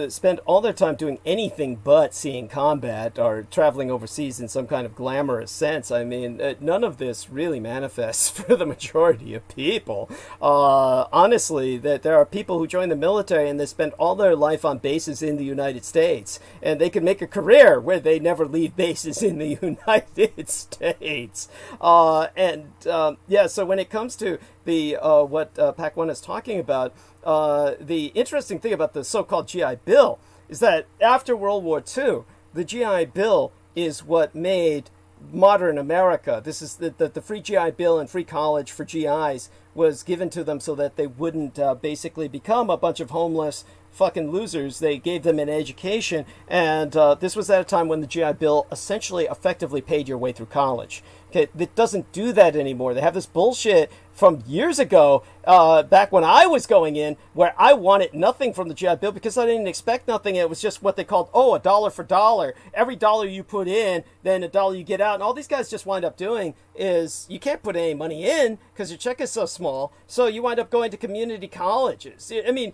Speaker 6: spend all their time doing anything but seeing combat or traveling overseas in some kind of glamorous sense. I mean, none of this really manifests for the majority of people. Honestly, that there are people who join the military and they spend all their life on bases in the United States, and they can make a career where they never leave bases in the United States. So when it comes to the what Pac 1 is talking about, the interesting thing about the so-called GI Bill is that after World War II, the GI Bill is what made modern America. This is the free GI Bill and free college for GIs was given to them so that they wouldn't basically become a bunch of homeless fucking losers. They gave them an education, and this was at a time when the GI Bill essentially effectively paid your way through college. Okay, it doesn't do that anymore. They have this bullshit from years ago, back when I was going in, where I wanted nothing from the GI Bill because I didn't expect nothing. It was just what they called, a dollar for dollar. Every dollar you put in, then a dollar you get out. And all these guys just wind up doing is you can't put any money in because your check is so small. So you wind up going to community colleges. I mean,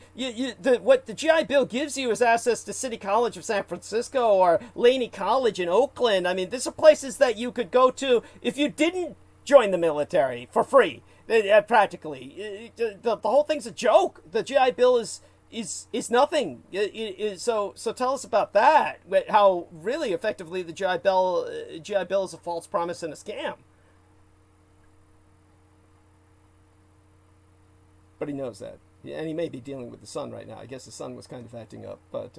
Speaker 6: what the GI Bill gives you is access to City College of San Francisco or Laney College in Oakland. I mean, these are places that you could go to if you didn't join the military for free. Practically, the whole thing's a joke. The GI Bill is nothing. So tell us about that. How really effectively the GI Bill is a false promise and a scam. But he knows that, and he may be dealing with the sun right now. I guess the sun was kind of acting up. But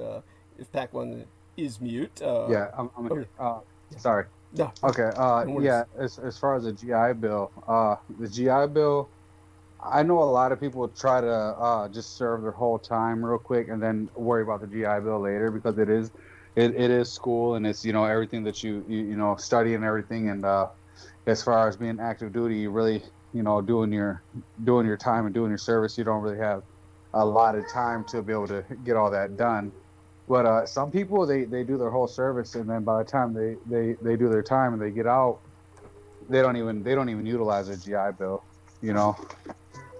Speaker 6: if Pac 1 is mute,
Speaker 5: I'm
Speaker 6: okay.
Speaker 5: Sorry.
Speaker 6: No.
Speaker 5: Okay. Yeah. As far as the GI Bill, I know a lot of people try to just serve their whole time real quick and then worry about the GI Bill later, because it is school and it's, you know, everything that you know, study and everything. And as far as being active duty, you really, you know, doing your time and doing your service, you don't really have a lot of time to be able to get all that done. But some people, they do their whole service, and then by the time they do their time and they get out, they don't even utilize their GI Bill, you know.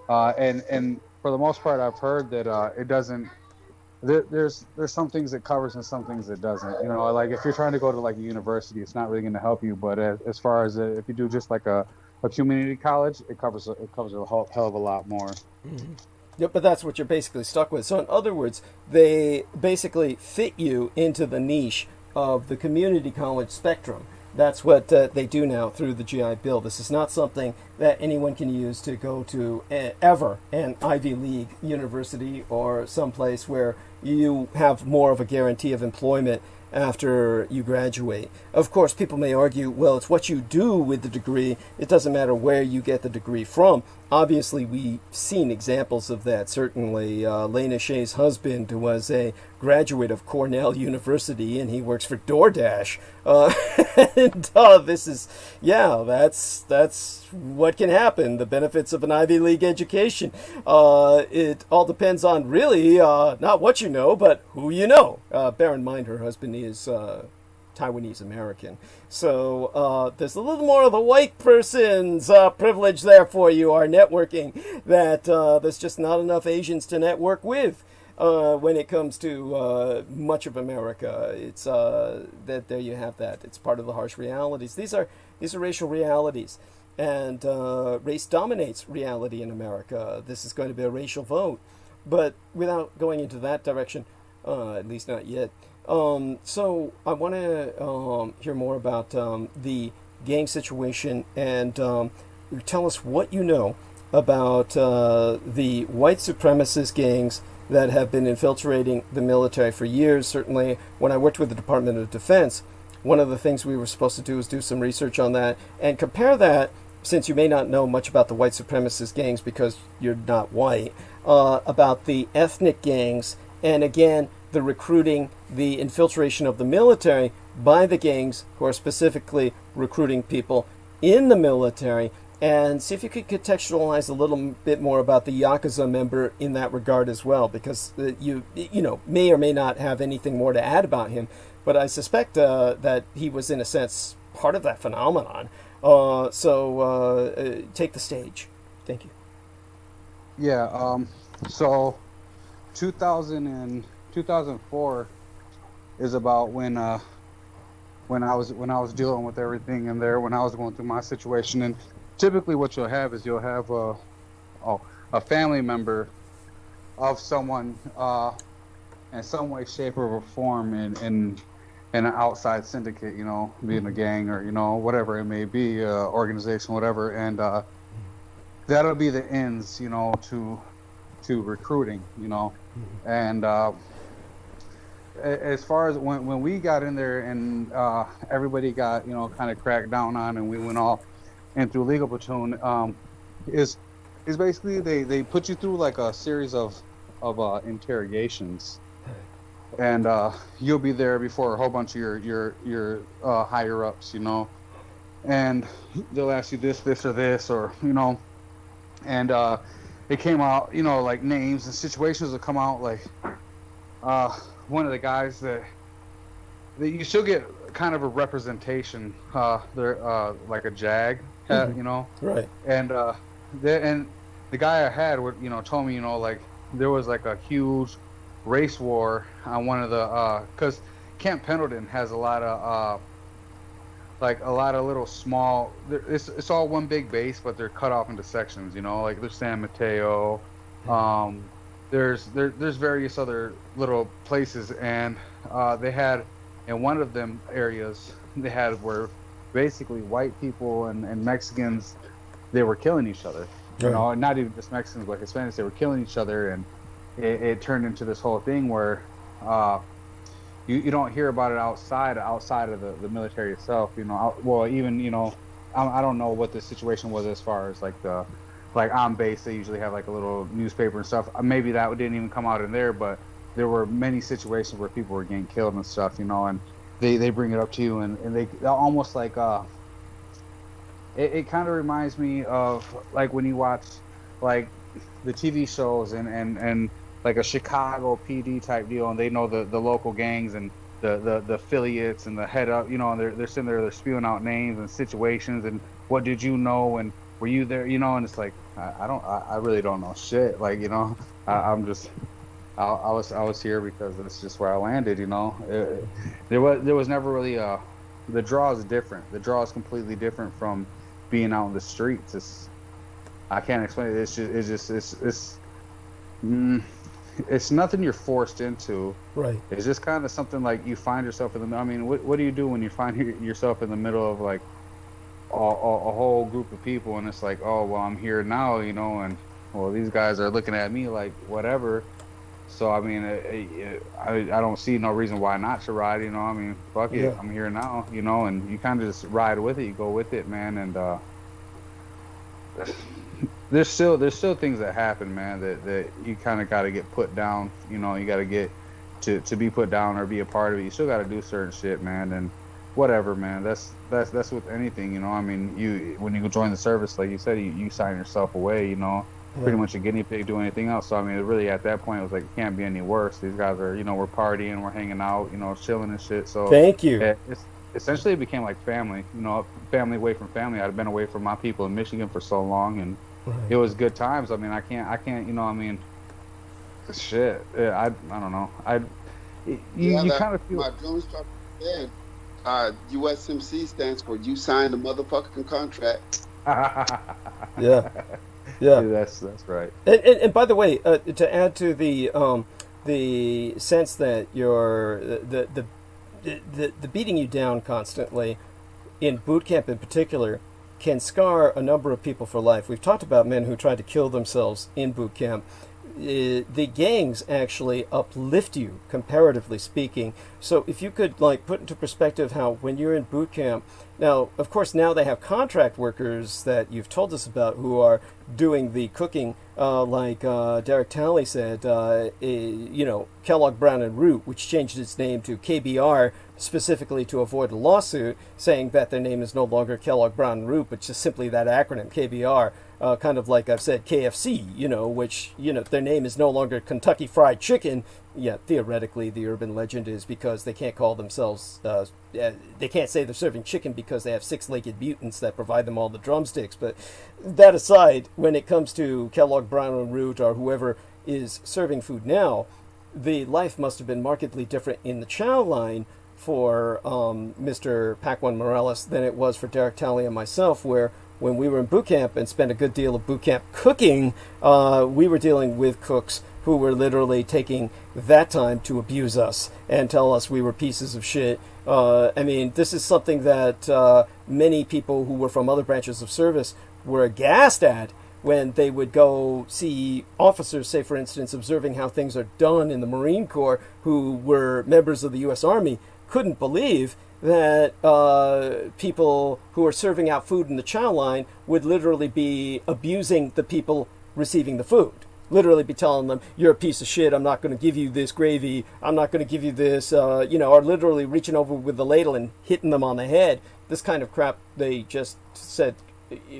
Speaker 5: And for the most part, I've heard that it doesn't there's some things it covers and some things it doesn't. You know, like if you're trying to go to like a university, it's not really going to help you. But as far as if you do just like a community college, it covers a whole hell of a lot more.
Speaker 6: Yep, but that's what you're basically stuck with. So in other words, they basically fit you into the niche of the community college spectrum. That's what they do now through the GI Bill. This is not something that anyone can use to go to ever an Ivy League university or someplace where you have more of a guarantee of employment after you graduate. Of course, people may argue, well, it's what you do with the degree. It doesn't matter where you get the degree from. Obviously, we've seen examples of that. Certainly, Lena Shea's husband was a graduate of Cornell University, and he works for DoorDash. This is, yeah, that's what can happen. The benefits of an Ivy League education. It all depends on really not what you know, but who you know. Bear in mind, her husband is Taiwanese American. So there's a little more of the white person's privilege there for you, our networking, that there's just not enough Asians to network with when it comes to much of America. It's that there you have that. It's part of the harsh realities. These are racial realities. And race dominates reality in America. This is going to be a racial vote. But without going into that direction, at least not yet, so I want to hear more about the gang situation, and tell us what you know about the white supremacist gangs that have been infiltrating the military for years. Certainly, when I worked with the Department of Defense, one of the things we were supposed to do was do some research on that and compare that, since you may not know much about the white supremacist gangs because you're not white, about the ethnic gangs, and again, the recruiting, the infiltration of the military by the gangs who are specifically recruiting people in the military, and see if you could contextualize a little bit more about the Yakuza member in that regard as well, because you know may or may not have anything more to add about him, but I suspect that he was in a sense part of that phenomenon. So take the stage. Thank you.
Speaker 5: Yeah. So 2004 is about when I was dealing with everything in there, when I was going through my situation. And typically what you'll have is a family member of someone in some way, shape, or form in an outside syndicate, you know, being a gang or, you know, whatever it may be, organization, whatever. And that'll be the ends, you know, to recruiting, you know. And as far as when we got in there and everybody got, you know, kind of cracked down on, and we went all in through legal platoon, is basically they put you through like a series of interrogations, and you'll be there before a whole bunch of your higher ups, you know, and they'll ask you this or this, or, you know, and it came out, you know, like names and situations will come out, like one of the guys that you still get kind of a representation, they're like a JAG, you know,
Speaker 6: Right.
Speaker 5: And the guy I had would, you know, told me, you know, like there was like a huge race war on one of the because Camp Pendleton has a lot of little small, it's all one big base, but they're cut off into sections, you know, like there's San Mateo, there's various other little places, and they had, in one of them areas, they had where basically white people and Mexicans, they were killing each other, you know, not even just Mexicans but Hispanics, they were killing each other, and it turned into this whole thing where you don't hear about it outside of the military itself, you know. Well, even, you know, I don't know what the situation was as far as like on base, they usually have like a little newspaper and stuff. Maybe that didn't even come out in there, but there were many situations where people were getting killed and stuff, you know, and they bring it up to you, and they almost like it kind of reminds me of like when you watch like the TV shows and like a Chicago PD type deal, and they know the local gangs and the affiliates and the head up, you know, and they're sitting there, they're spewing out names and situations and what did you know and were you there, you know, and it's like I really don't know shit, like, you know, I was here because that's just where I landed. You know, there was never really the draw is different. The draw is completely different from being out in the streets. I can't explain it. It's nothing you're forced into.
Speaker 6: Right.
Speaker 5: It's just kind of something like you find yourself in the. I mean, what do you do when you find yourself in the middle of like a whole group of people, and it's like, oh well, I'm here now, you know, and well, these guys are looking at me like whatever. So I mean, I don't see no reason why not to ride. You know, I mean, fuck it, I'm here now. You know, and you kind of just ride with it. You go with it, man. And there's still things that happen, man. That you kind of got to get put down. You know, you got to get to be put down or be a part of it. You still got to do certain shit, man. And whatever, man. That's with anything. You know, I mean, when you join the service, like you said, you sign yourself away. You know. Pretty much a guinea pig do anything else. So I mean, really at that point, it was like it can't be any worse. These guys are, you know, we're partying, we're hanging out, you know, chilling and shit. So
Speaker 6: thank you.
Speaker 5: Essentially, it became like family. You know, family away from family. I'd been away from my people in Michigan for so long, and it was good times. I mean, I can't. You know, I mean, shit. I don't know. You kind of feel.
Speaker 3: My drum instructor said, USMC stands for you signed a motherfucking contract.
Speaker 6: Yeah. Yeah,
Speaker 5: that's right.
Speaker 6: And by the way, to add to the sense that you're the beating you down constantly in boot camp in particular can scar a number of people for life. We've talked about men who tried to kill themselves in boot camp. The gangs actually uplift you, comparatively speaking. So if you could like put into perspective how when you're in boot camp, now of course now they have contract workers that you've told us about who are doing the cooking, like Derek Talley said, you know, Kellogg Brown and Root, which changed its name to KBR specifically to avoid a lawsuit, saying that their name is no longer Kellogg Brown and Root, but just simply that acronym KBR. Kind of like I've said, KFC, you know, which, you know, their name is no longer Kentucky Fried Chicken. Yeah, theoretically, the urban legend is because they can't call themselves, they can't say they're serving chicken because they have six-legged mutants that provide them all the drumsticks. But that aside, when it comes to Kellogg Brown and Root or whoever is serving food now, the life must have been markedly different in the chow line for Mr. Pac-1 Morales than it was for Derek Talley and myself, where when we were in boot camp and spent a good deal of boot camp cooking, we were dealing with cooks who were literally taking that time to abuse us and tell us we were pieces of shit. I mean, this is something that many people who were from other branches of service were aghast at when they would go see officers, say, for instance, observing how things are done in the Marine Corps, who were members of the U.S. Army, couldn't believe that people who are serving out food in the chow line would literally be abusing the people receiving the food. Literally be telling them, you're a piece of shit, I'm not going to give you this gravy, I'm not going to give you this, you know, or literally reaching over with the ladle and hitting them on the head. This kind of crap, they just said,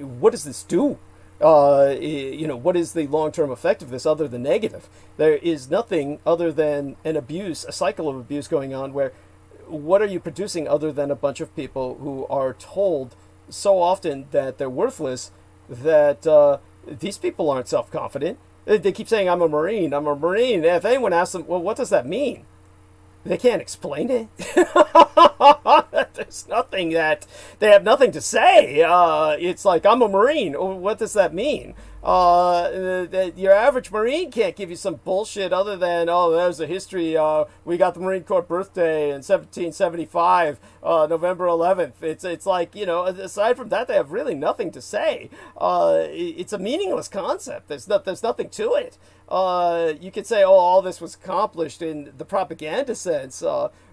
Speaker 6: what does this do? You know, what is the long-term effect of this other than negative? There is nothing other than an abuse, a cycle of abuse going on where what are you producing other than a bunch of people who are told so often that they're worthless, that these people aren't self-confident. They keep saying, I'm a Marine, I'm a Marine. If anyone asks them, well, what does that mean? They can't explain it. There's nothing that, they have nothing to say. It's like, I'm a Marine. What does that mean? Your average Marine can't give you some bullshit other than, oh, there's a history. We got the Marine Corps birthday in 1775, November 11th. It's like, you know, aside from that, they have really nothing to say. It's a meaningless concept. There's nothing to it. You could say, oh, all this was accomplished in the propaganda sense,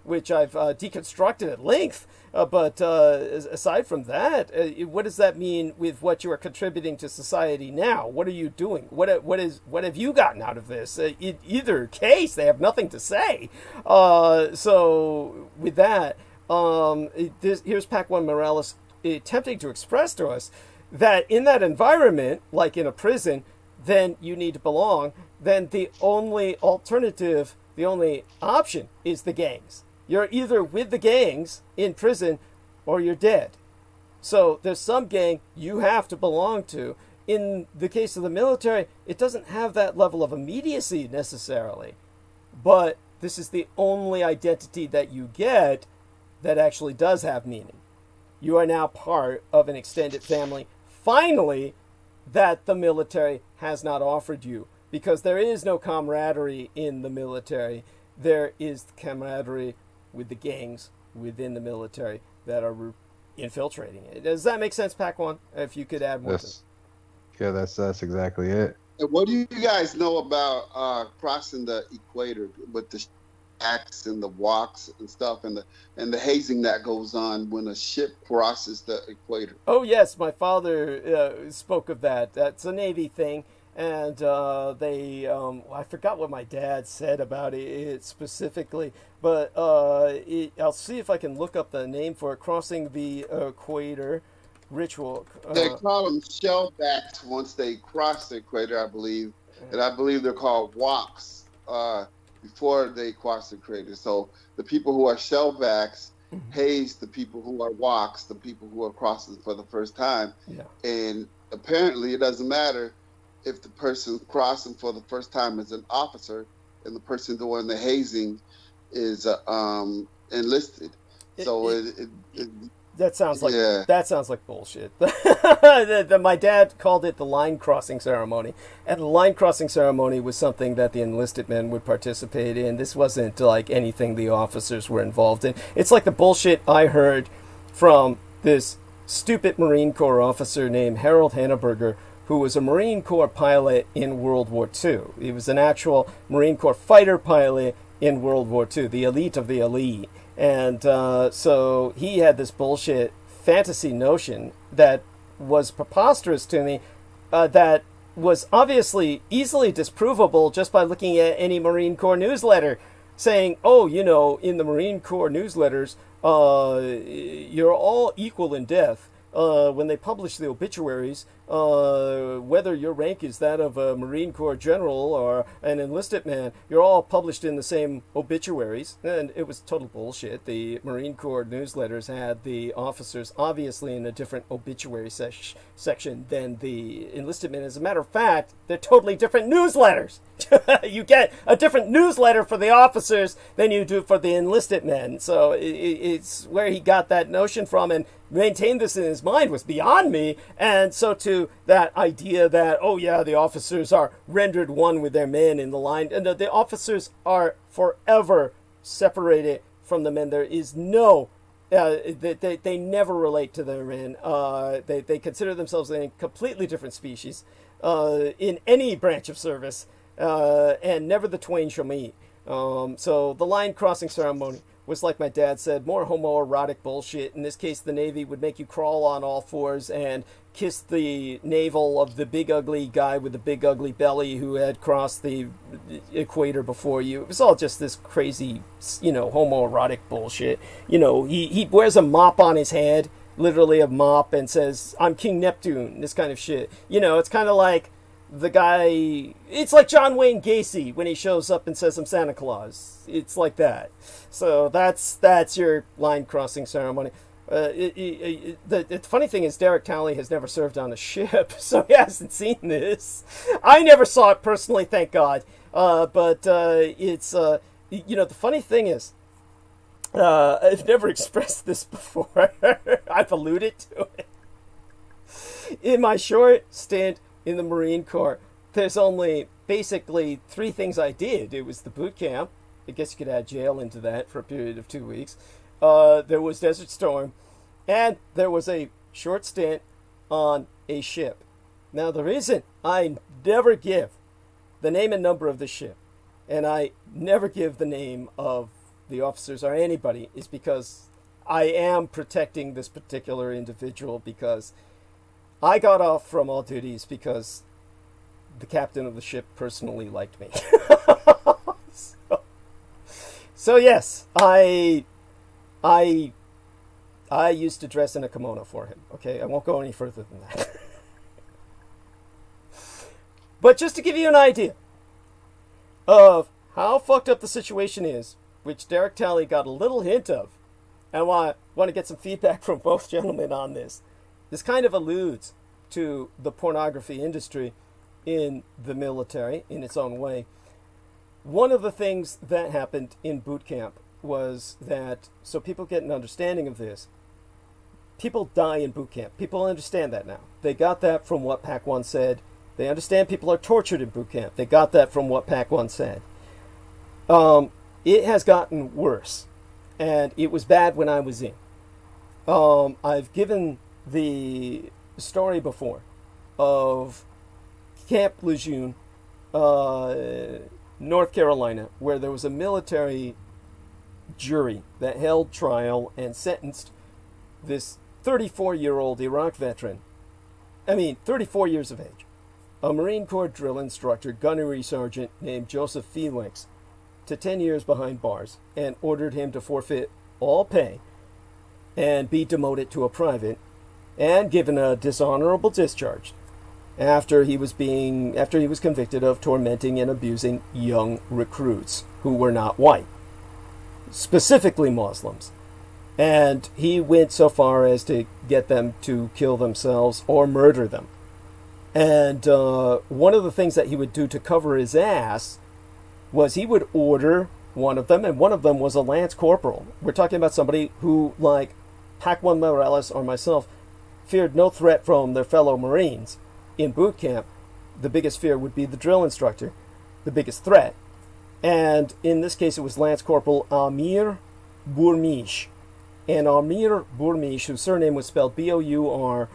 Speaker 6: which I've deconstructed at length. But aside from that, what does that mean with what you are contributing to society now? What are you doing? What have you gotten out of this? In either case, they have nothing to say. So with that, here's Pac-1 Morales attempting to express to us that in that environment, like in a prison, then you need to belong. Then the only alternative, the only option is the gangs. You're either with the gangs in prison or you're dead. So there's some gang you have to belong to. In the case of the military, it doesn't have that level of immediacy necessarily. but this is the only identity that you get that actually does have meaning. You are now part of an extended family, finally, that the military has not offered you. Because there is no camaraderie in the military. There is camaraderie with the gangs within the military that are infiltrating it. Does that make sense, Pac-1? If you could add more to it.
Speaker 5: Yeah, that's exactly it.
Speaker 3: And what do you guys know about crossing the equator with the acts and the walks and stuff, and the hazing that goes on when a ship crosses the equator?
Speaker 6: Oh yes, my father spoke of that. That's a Navy thing, and I forgot what my dad said about it specifically, but I'll see if I can look up the name for it. Crossing the equator ritual.
Speaker 3: They call them shellbacks once they cross the equator, I believe, and I believe they're called walks before they cross the equator. So the people who are shellbacks haze the people who are walks, the people who are crossing for the first time. Yeah. And apparently it doesn't matter if the person crossing for the first time is an officer and the person doing the hazing is enlisted.
Speaker 6: That sounds like bullshit. My dad called it the line crossing ceremony, and the line crossing ceremony was something that the enlisted men would participate in. This wasn't like anything the officers were involved in. It's like the bullshit I heard from this stupid Marine Corps officer named Harold Hanneberger, who was a Marine Corps pilot in World War II. He was an actual Marine Corps fighter pilot in World War II, the elite of the elite. And so he had this bullshit fantasy notion that was preposterous to me, that was obviously easily disprovable just by looking at any Marine Corps newsletter, saying, oh, in the Marine Corps newsletters, you're all equal in death. When they publish the obituaries, whether your rank is that of a Marine Corps general or an enlisted man, you're all published in the same obituaries. And it was total bullshit. The Marine Corps newsletters had the officers obviously in a different obituary section than the enlisted men. As a matter of fact, they're totally different newsletters. You get a different newsletter for the officers than you do for the enlisted men. So it's where he got that notion from, and maintained this in his mind was beyond me. And so to that idea that, oh yeah, the officers are rendered one with their men in the line, and the officers are forever separated from the men. There is no they never relate to their men. They consider themselves a completely different species in any branch of service, and never the twain shall meet. So the line crossing ceremony was, like my dad said, more homoerotic bullshit. In this case, the Navy would make you crawl on all fours and kiss the navel of the big ugly guy with the big ugly belly who had crossed the equator before you. It was all just this crazy, homoerotic bullshit. He wears a mop on his head, literally a mop, and says, I'm King Neptune, this kind of shit. It's kind of like the guy, it's like John Wayne Gacy when he shows up and says, I'm Santa Claus. It's like that. So that's your line crossing ceremony. The funny thing is, Derek Talley has never served on a ship, so he hasn't seen this. I never saw it personally, thank God. But it's, the funny thing is, I've never expressed this before. I've alluded to it. In my short stint in the Marine Corps, there's only basically 3 things I did. It was the boot camp. I guess you could add jail into that for a period of 2 weeks. There was Desert Storm, and there was a short stint on a ship. Now, the reason I never give the name and number of the ship, and I never give the name of the officers or anybody, is because I am protecting this particular individual, because I got off from all duties because the captain of the ship personally liked me. So yes, I used to dress in a kimono for him. Okay, I won't go any further than that. But just to give you an idea of how fucked up the situation is, which Derek Talley got a little hint of, and I want to get some feedback from both gentlemen on this. This kind of alludes to the pornography industry in the military in its own way. one of the things that happened in boot camp was that, so people get an understanding of this, people die in boot camp. People understand that now. They got that from what Pac 1 said. They understand people are tortured in boot camp. They got that from what Pac 1 said. It has gotten worse, and it was bad when I was in. I've given the story before of Camp Lejeune, North Carolina, where there was a military jury that held trial and sentenced this 34-year-old Iraq veteran, 34 years of age, a Marine Corps drill instructor, gunnery sergeant named Joseph Felix, to 10 years behind bars, and ordered him to forfeit all pay and be demoted to a private and given a dishonorable discharge after he was convicted of tormenting and abusing young recruits who were not white, specifically Muslims. And he went so far as to get them to kill themselves or murder them. And one of the things that he would do to cover his ass was he would order one of them, and one of them was a lance corporal. We're talking about somebody who, like Pac 1 Morales or myself, feared no threat from their fellow Marines. In boot camp, the biggest fear would be the drill instructor, the biggest threat. And in this case, it was Lance Corporal Amir Bourmiche. And Amir Bourmiche, whose surname was spelled Bourmeche,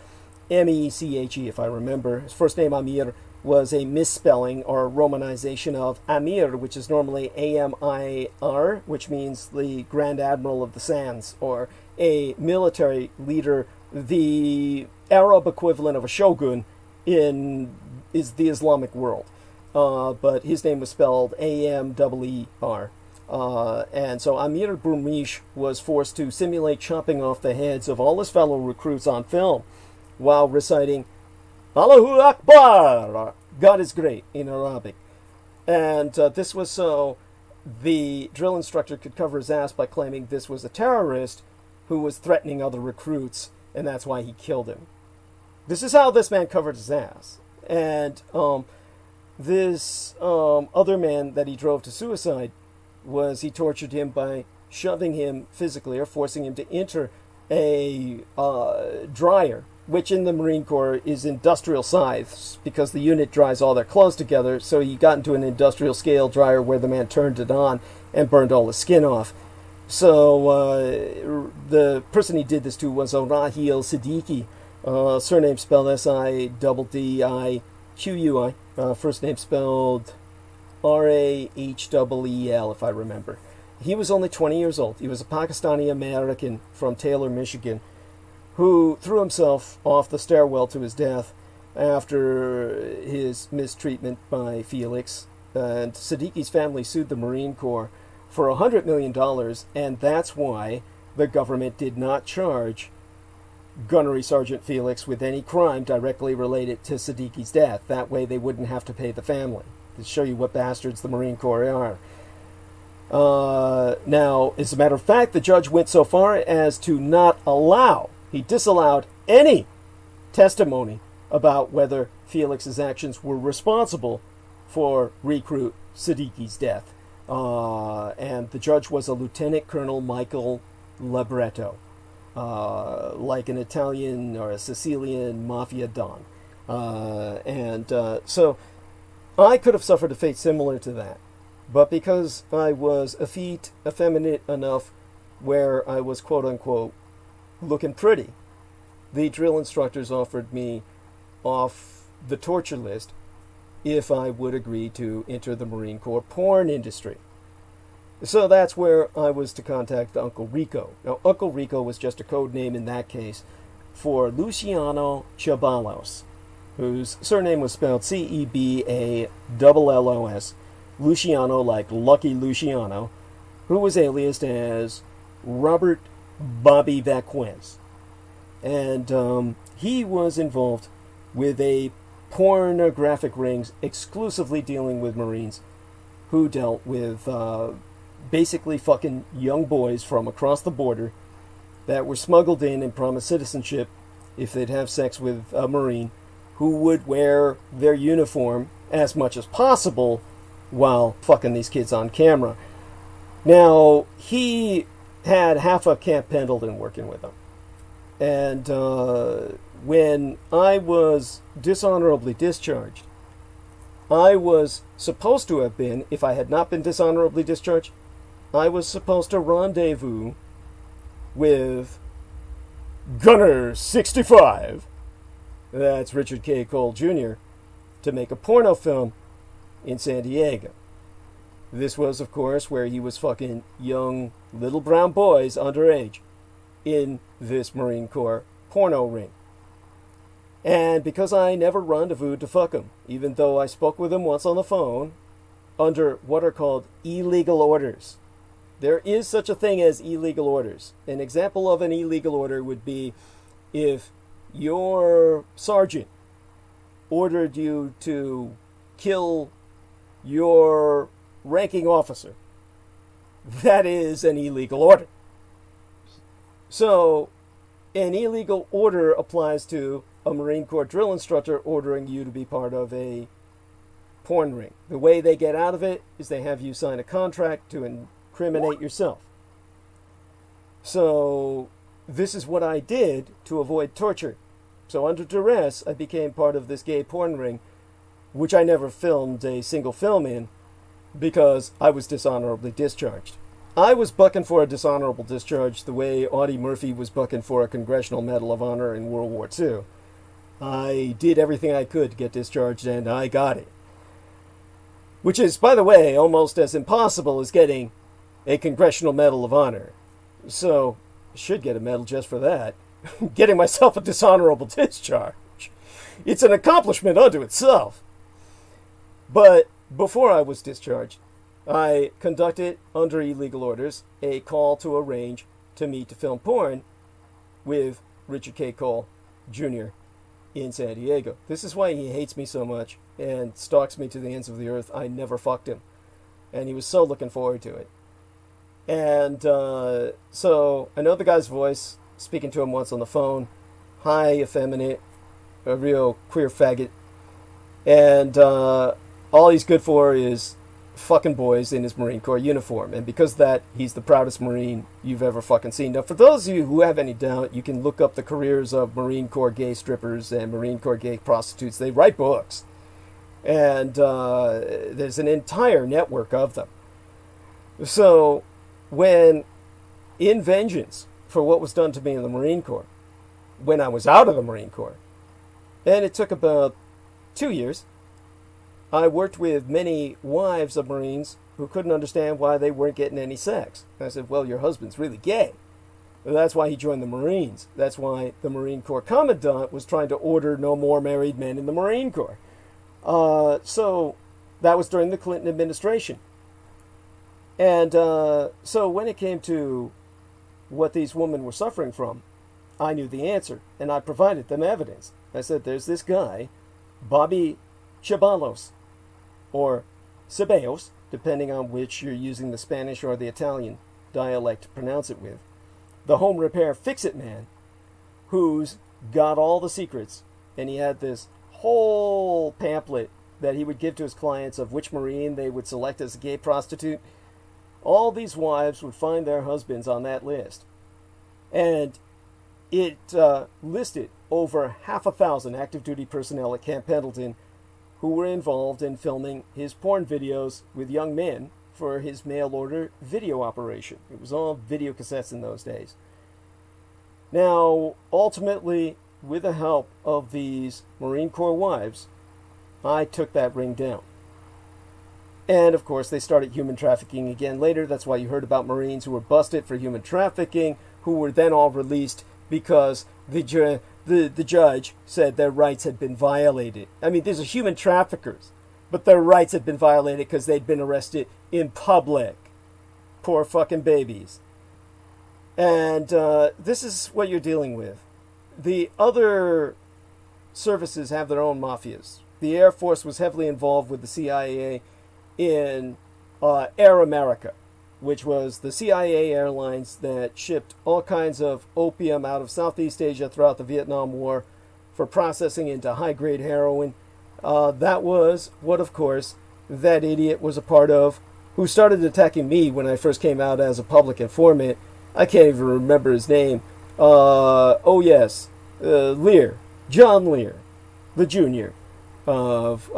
Speaker 6: if I remember. His first name, Amir, was a misspelling or romanization of Amir, which is normally Amir, which means the Grand Admiral of the Sands, or a military leader. The Arab equivalent of a shogun is the Islamic world. But his name was spelled Amer. And so Amir Bourmiche was forced to simulate chopping off the heads of all his fellow recruits on film while reciting Allahu Akbar, God is great, in Arabic. And this was so the drill instructor could cover his ass by claiming this was a terrorist who was threatening other recruits, and that's why he killed him. This is how this man covered his ass. And this other man that he drove to suicide he tortured him by shoving him physically or forcing him to enter a dryer, which in the Marine Corps is industrial size, because the unit dries all their clothes together. So he got into an industrial scale dryer where the man turned it on and burned all the skin off. So the person he did this to was Rahil Siddiqui, surname spelled Siddiqui, first name spelled Rahweel, if I remember. He was only 20 years old. He was a Pakistani American from Taylor, Michigan, who threw himself off the stairwell to his death after his mistreatment by Felix. And Siddiqui's family sued the Marine Corps for $100 million, and that's why the government did not charge Gunnery Sergeant Felix with any crime directly related to Siddiqui's death. That way they wouldn't have to pay the family. To show you what bastards the Marine Corps are. Now, as a matter of fact, the judge went so far as to he disallowed any testimony about whether Felix's actions were responsible for recruit Siddiqui's death. And the judge was a Lieutenant Colonel Michael Libretto, like an Italian or a Sicilian mafia don. So I could have suffered a fate similar to that, but because I was effeminate enough where I was quote-unquote looking pretty, the drill instructors offered me off the torture list if I would agree to enter the Marine Corps porn industry. So that's where I was to contact Uncle Rico. Now, Uncle Rico was just a code name in that case for Luciano Chabalos, whose surname was spelled Ceballos, Luciano like Lucky Luciano, who was aliased as Robert Bobby Vaquez. And he was involved with a pornographic rings exclusively dealing with Marines who dealt with basically fucking young boys from across the border that were smuggled in and promised citizenship if they'd have sex with a Marine, who would wear their uniform as much as possible while fucking these kids on camera. Now, he had half of Camp Pendleton working with him. And when I was dishonorably discharged, I was supposed to have been, if I had not been dishonorably discharged, I was supposed to rendezvous with Gunner 65, that's Richard K. Cole Jr., to make a porno film in San Diego. This was, of course, where he was fucking young little brown boys underage in this Marine Corps porno ring. And because I never rendezvoused to fuck him, even though I spoke with him once on the phone, under what are called illegal orders. There is such a thing as illegal orders. An example of an illegal order would be if your sergeant ordered you to kill your ranking officer. That is an illegal order. So, an illegal order applies to a Marine Corps drill instructor ordering you to be part of a porn ring. The way they get out of it is they have you sign a contract to incriminate yourself. So, this is what I did to avoid torture. So, under duress, I became part of this gay porn ring, which I never filmed a single film in because I was dishonorably discharged. I was bucking for a dishonorable discharge the way Audie Murphy was bucking for a Congressional Medal of Honor in World War II. I did everything I could to get discharged, and I got it. Which is, by the way, almost as impossible as getting a Congressional Medal of Honor. So, I should get a medal just for that. Getting myself a dishonorable discharge. It's an accomplishment unto itself. But before I was discharged, I conducted, under illegal orders, a call to arrange to meet to film porn with Richard K. Cole Jr. in San Diego. This is why he hates me so much and stalks me to the ends of the earth. I never fucked him. And he was so looking forward to it. And so I know the guy's voice, speaking to him once on the phone. High, effeminate, a real queer faggot. And all he's good for is fucking boys in his Marine Corps uniform. And because of that, he's the proudest Marine you've ever fucking seen. Now, for those of you who have any doubt, you can look up the careers of Marine Corps gay strippers and Marine Corps gay prostitutes. They write books. And there's an entire network of them. So, when, in vengeance for what was done to me in the Marine Corps, when I was out of the Marine Corps, and it took about 2 years, I worked with many wives of Marines who couldn't understand why they weren't getting any sex. And I said, well, your husband's really gay. Well, that's why he joined the Marines. That's why the Marine Corps Commandant was trying to order no more married men in the Marine Corps. So that was during the Clinton administration. And so when it came to what these women were suffering from, I knew the answer, and I provided them evidence. I said, there's this guy, Bobby Ceballos, or Ceballos, depending on which you're using the Spanish or the Italian dialect to pronounce it with, the home repair fix-it man, who's got all the secrets, and he had this whole pamphlet that he would give to his clients of which Marine they would select as a gay prostitute. All these wives would find their husbands on that list. And it listed over 5,000 active duty personnel at Camp Pendleton who were involved in filming his porn videos with young men for his mail-order video operation. It was all video cassettes in those days. Now, ultimately, with the help of these Marine Corps wives, I took that ring down. And, of course, they started human trafficking again later. That's why you heard about Marines who were busted for human trafficking, who were then all released because the judge said their rights had been violated. I mean, these are human traffickers, but their rights had been violated because they'd been arrested in public. Poor fucking babies. And this is what you're dealing with. The other services have their own mafias. The Air Force was heavily involved with the CIA in Air America, which was the CIA airlines that shipped all kinds of opium out of Southeast Asia throughout the Vietnam War for processing into high-grade heroin. That was what, of course, that idiot was a part of, who started attacking me when I first came out as a public informant. I can't even remember his name. Lear. John Lear, the junior, of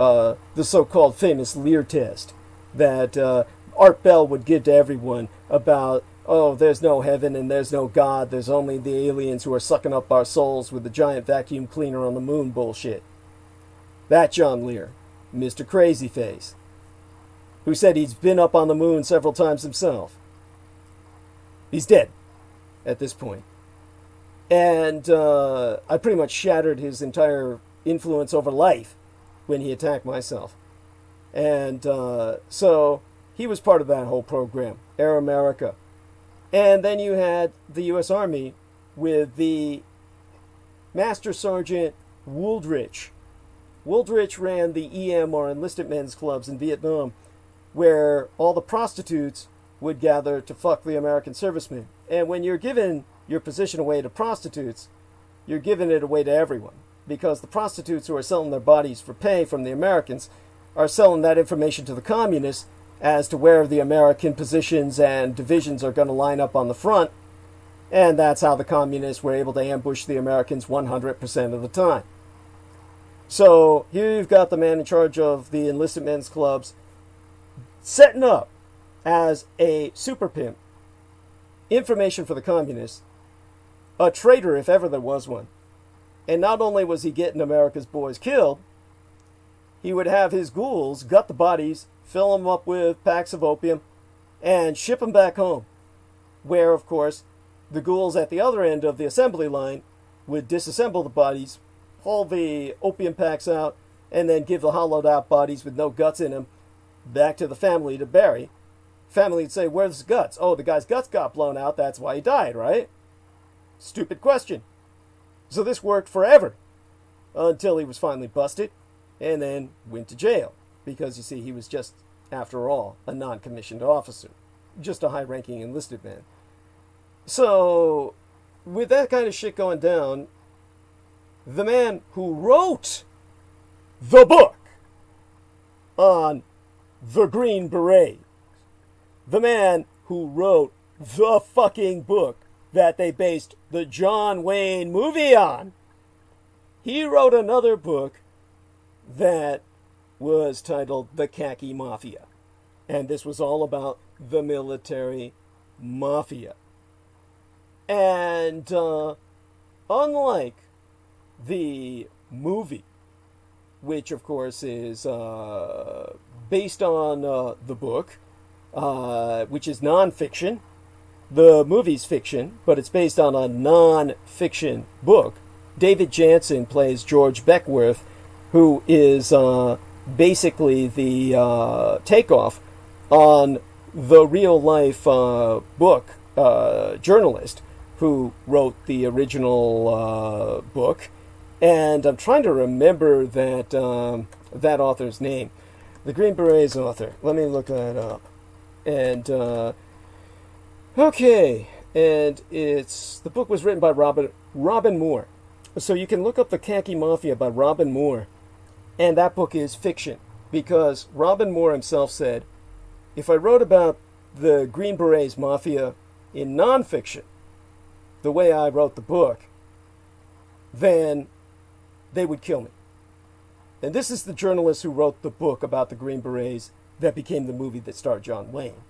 Speaker 6: the so-called famous Lear test that Art Bell would give to everyone about, oh, there's no heaven and there's no God, there's only the aliens who are sucking up our souls with the giant vacuum cleaner on the moon bullshit. That John Lear, Mr. Crazy Face, who said he's been up on the moon several times himself. He's dead at this point. And I pretty much shattered his entire influence over life when he attacked myself. And so he was part of that whole program, Air America. And then you had the U.S. Army with the Master Sergeant Wooldridge. Wooldridge ran the EM, or enlisted men's clubs, in Vietnam, where all the prostitutes would gather to fuck the American servicemen. And when you're giving your position away to prostitutes, you're giving it away to everyone. Because the prostitutes who are selling their bodies for pay from the Americans are selling that information to the communists as to where the American positions and divisions are going to line up on the front. And that's how the communists were able to ambush the Americans 100% of the time. So here you've got the man in charge of the enlisted men's clubs setting up as a super pimp information for the communists, a traitor if ever there was one. And not only was he getting America's boys killed, he would have his ghouls gut the bodies, fill them up with packs of opium, and ship them back home, where, of course, the ghouls at the other end of the assembly line would disassemble the bodies, haul the opium packs out, and then give the hollowed out bodies with no guts in them back to the family to bury. Family would say, where's his guts? Oh, the guy's guts got blown out, that's why he died, right? Stupid question. So this worked forever, until he was finally busted, and then went to jail. Because, you see, he was just, after all, a non-commissioned officer. Just a high-ranking enlisted man. So, with that kind of shit going down, the man who wrote the book on the Green Beret, the man who wrote the fucking book that they based the John Wayne movie on, he wrote another book that was titled The Khaki Mafia. And this was all about the military mafia. And unlike the movie, which of course is based on the book, which is non-fiction. The movie's fiction, but it's based on a non-fiction book. David Jansen plays George Beckworth, who is basically the takeoff on the real-life book journalist who wrote the original book. And I'm trying to remember that author's name. The Green Beret's author. Let me look that up. And, okay. And the book was written by Robin Moore. So you can look up The Khaki Mafia by Robin Moore. And that book is fiction. Because Robin Moore himself said, if I wrote about the Green Berets Mafia in non-fiction, the way I wrote the book, then they would kill me. And this is the journalist who wrote the book about the Green Berets that became the movie that starred John Wayne,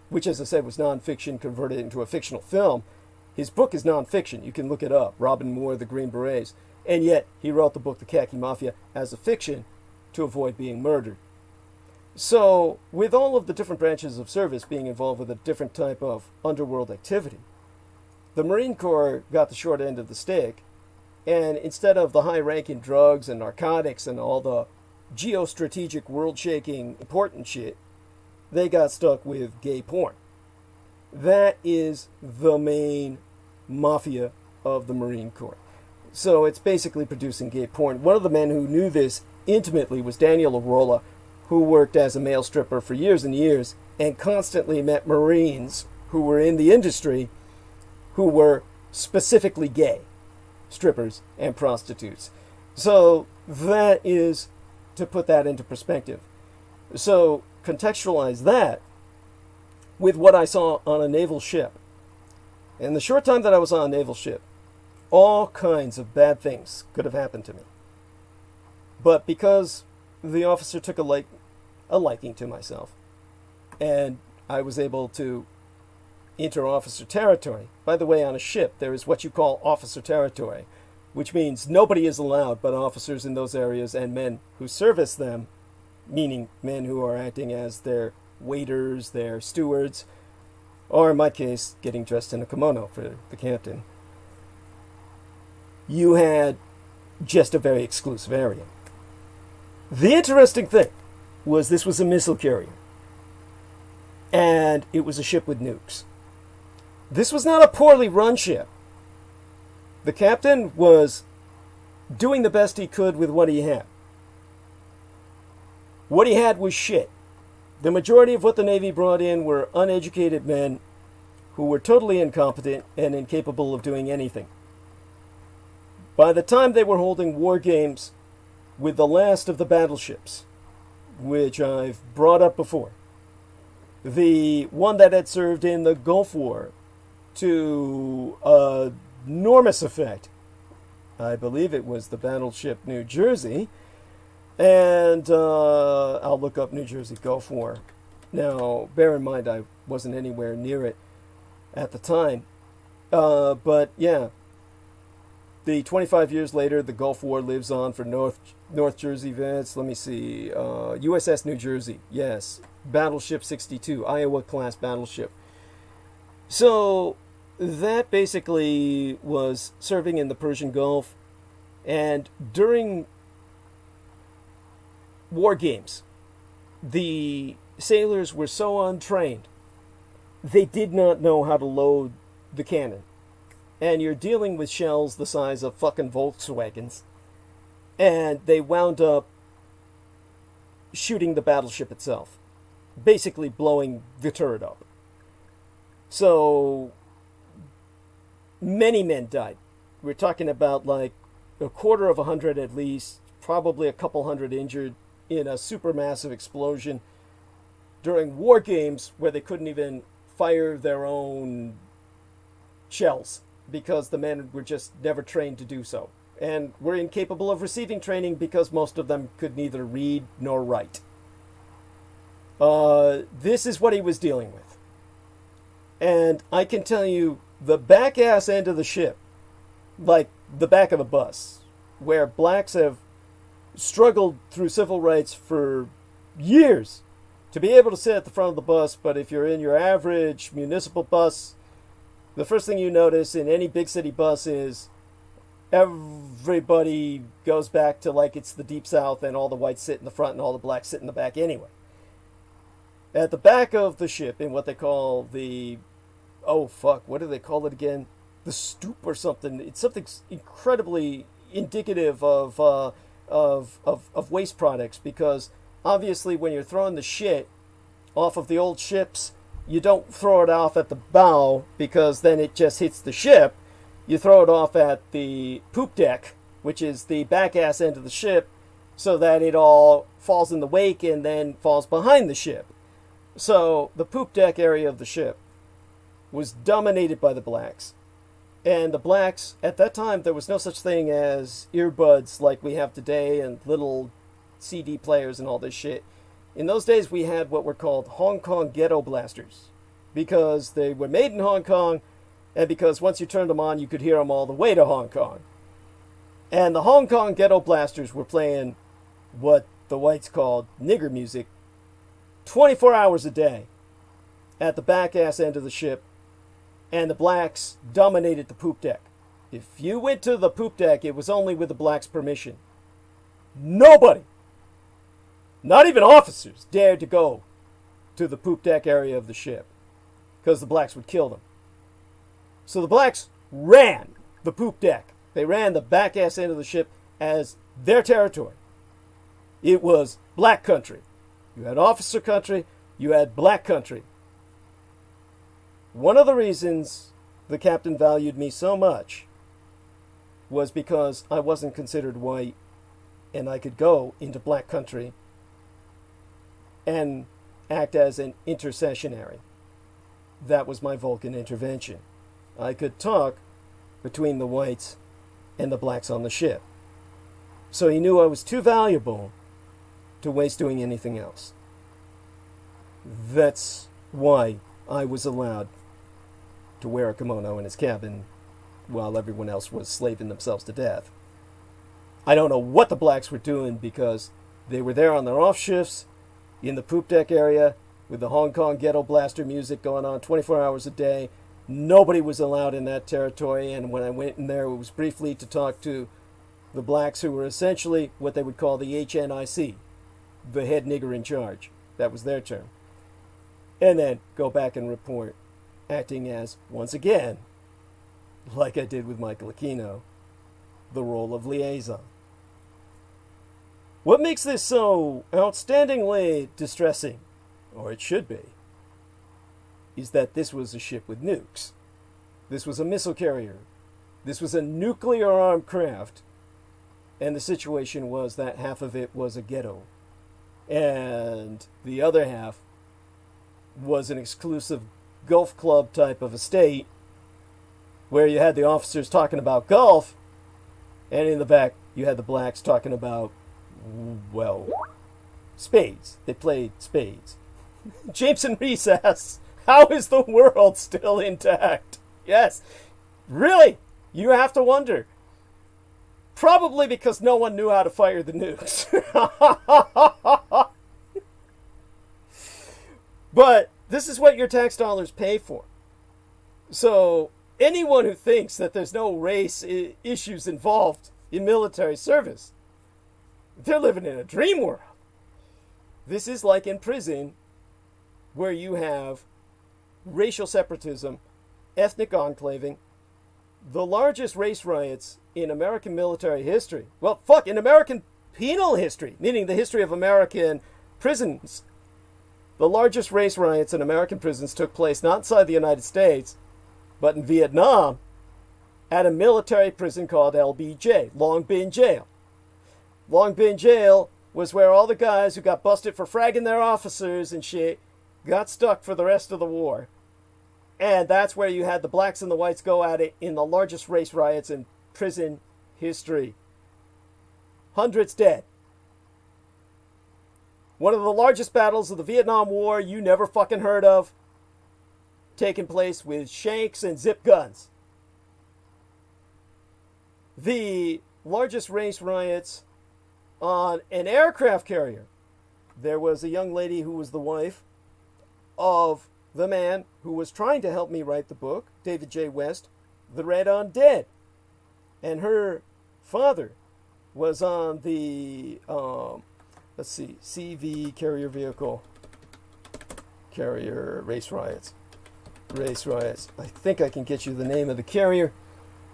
Speaker 6: which, as I said, was non-fiction converted into a fictional film. His book is non-fiction. You can look it up, Robin Moore, The Green Berets. And yet, he wrote the book The Khaki Mafia as a fiction to avoid being murdered. So, with all of the different branches of service being involved with a different type of underworld activity, the Marine Corps got the short end of the stick, and instead of the high-ranking drugs and narcotics and all the geostrategic, world-shaking, important shit, they got stuck with gay porn. That is the main mafia of the Marine Corps. So it's basically producing gay porn. One of the men who knew this intimately was Daniel Arola, who worked as a male stripper for years and years and constantly met Marines who were in the industry who were specifically gay, strippers and prostitutes. So that is to put that into perspective. So contextualize that with what I saw on a naval ship. In the short time that I was on a naval ship, all kinds of bad things could have happened to me. But because the officer took a liking to myself, and I was able to enter officer territory. By the way, on a ship, there is what you call officer territory, which means nobody is allowed but officers in those areas and men who service them, meaning men who are acting as their waiters, their stewards, or in my case, getting dressed in a kimono for the captain. You had just a very exclusive area. The interesting thing was this was a missile carrier, and it was a ship with nukes. This was not a poorly run ship. The captain was doing the best he could with what he had. What he had was shit. The majority of what the Navy brought in were uneducated men who were totally incompetent and incapable of doing anything. By the time they were holding war games with the last of the battleships, which I've brought up before, the one that had served in the Gulf War to enormous effect, I believe it was the battleship New Jersey, and I'll look up New Jersey Gulf War. Now, bear in mind, I wasn't anywhere near it at the time. But yeah, the 25 years later, the Gulf War lives on for North Jersey vets. Let me see. USS New Jersey, yes. Battleship 62, Iowa-class battleship. So that basically was serving in the Persian Gulf. And during war games, the sailors were so untrained, they did not know how to load the cannon. And you're dealing with shells the size of fucking Volkswagens. And they wound up shooting the battleship itself, basically blowing the turret up. So many men died. We're talking about like 250 at least, probably a couple hundred injured in a supermassive explosion during war games where they couldn't even fire their own shells because the men were just never trained to do so, and were incapable of receiving training because most of them could neither read nor write. This is what he was dealing with. And I can tell you, the back ass end of the ship, like the back of a bus, where blacks have struggled through civil rights for years to be able to sit at the front of the bus, but if you're in your average municipal bus, the first thing you notice in any big city bus is everybody goes back to like it's the Deep South and all the whites sit in the front and all the blacks sit in the back anyway. At the back of the ship, in what they call the, what do they call it again? The stoop or something. It's something incredibly indicative of waste products, because obviously when you're throwing the shit off of the old ships, you don't throw it off at the bow because then it just hits the ship. You throw it off at the poop deck, which is the back ass end of the ship, so that it all falls in the wake and then falls behind the ship. So the poop deck area of the ship was dominated by the blacks. And the blacks, at that time, there was no such thing as earbuds like we have today and little CD players and all this shit. In those days, we had what were called Hong Kong ghetto blasters, because they were made in Hong Kong, and because once you turned them on, you could hear them all the way to Hong Kong. And the Hong Kong ghetto blasters were playing what the whites called nigger music 24 hours a day at the back ass end of the ship, and the blacks dominated the poop deck. If you went to the poop deck, it was only with the blacks' permission. Nobody, not even officers, dared to go to the poop deck area of the ship, because the blacks would kill them. So the blacks ran the poop deck. They ran the back ass end of the ship as their territory. It was black country. You had officer country, you had black country. One of the reasons the captain valued me so much was because I wasn't considered white and I could go into black country and act as an intercessionary. That was my Vulcan intervention. I could talk between the whites and the blacks on the ship. So he knew I was too valuable to waste doing anything else. That's why I was allowed to wear a kimono in his cabin while everyone else was slaving themselves to death. I don't know what the blacks were doing because they were there on their off shifts in the poop deck area with the Hong Kong ghetto blaster music going on 24 hours a day. Nobody was allowed in that territory, and when I went in there, it was briefly to talk to the blacks who were essentially what they would call the HNIC, the head nigger in charge. That was their term. And then go back and report, acting as, once again, like I did with Michael Aquino, the role of liaison. What makes this so outstandingly distressing, or it should be, is that this was a ship with nukes. This was a missile carrier. This was a nuclear-armed craft. And the situation was that half of it was a ghetto. And the other half was an exclusive golf club type of estate where you had the officers talking about golf, and in the back you had the blacks talking about, well, spades. They played spades. Jameson Reese asks, how is the world still intact? Yes, really, you have to wonder. Probably because no one knew how to fire the nukes. But this is what your tax dollars pay for. So anyone who thinks that there's no race issues involved in military service, they're living in a dream world. This is like in prison, where you have racial separatism, ethnic enclaving, the largest race riots in American military history. Well, in American penal history, meaning the history of American prisons. The largest race riots in American prisons took place not inside the United States, but in Vietnam, at a military prison called LBJ, Long Binh Jail. Long Binh Jail was where all the guys who got busted for fragging their officers and shit got stuck for the rest of the war. And that's where you had the blacks and the whites go at it in the largest race riots in prison history. Hundreds dead. One of the largest battles of the Vietnam War you never fucking heard of, taking place with shanks and zip guns. The largest race riots on an aircraft carrier. There was a young lady who was the wife of the man who was trying to help me write the book, David J. West, The Red Undead. And her father was on the, CV carrier vehicle, carrier race riots. I think I can get you the name of the carrier,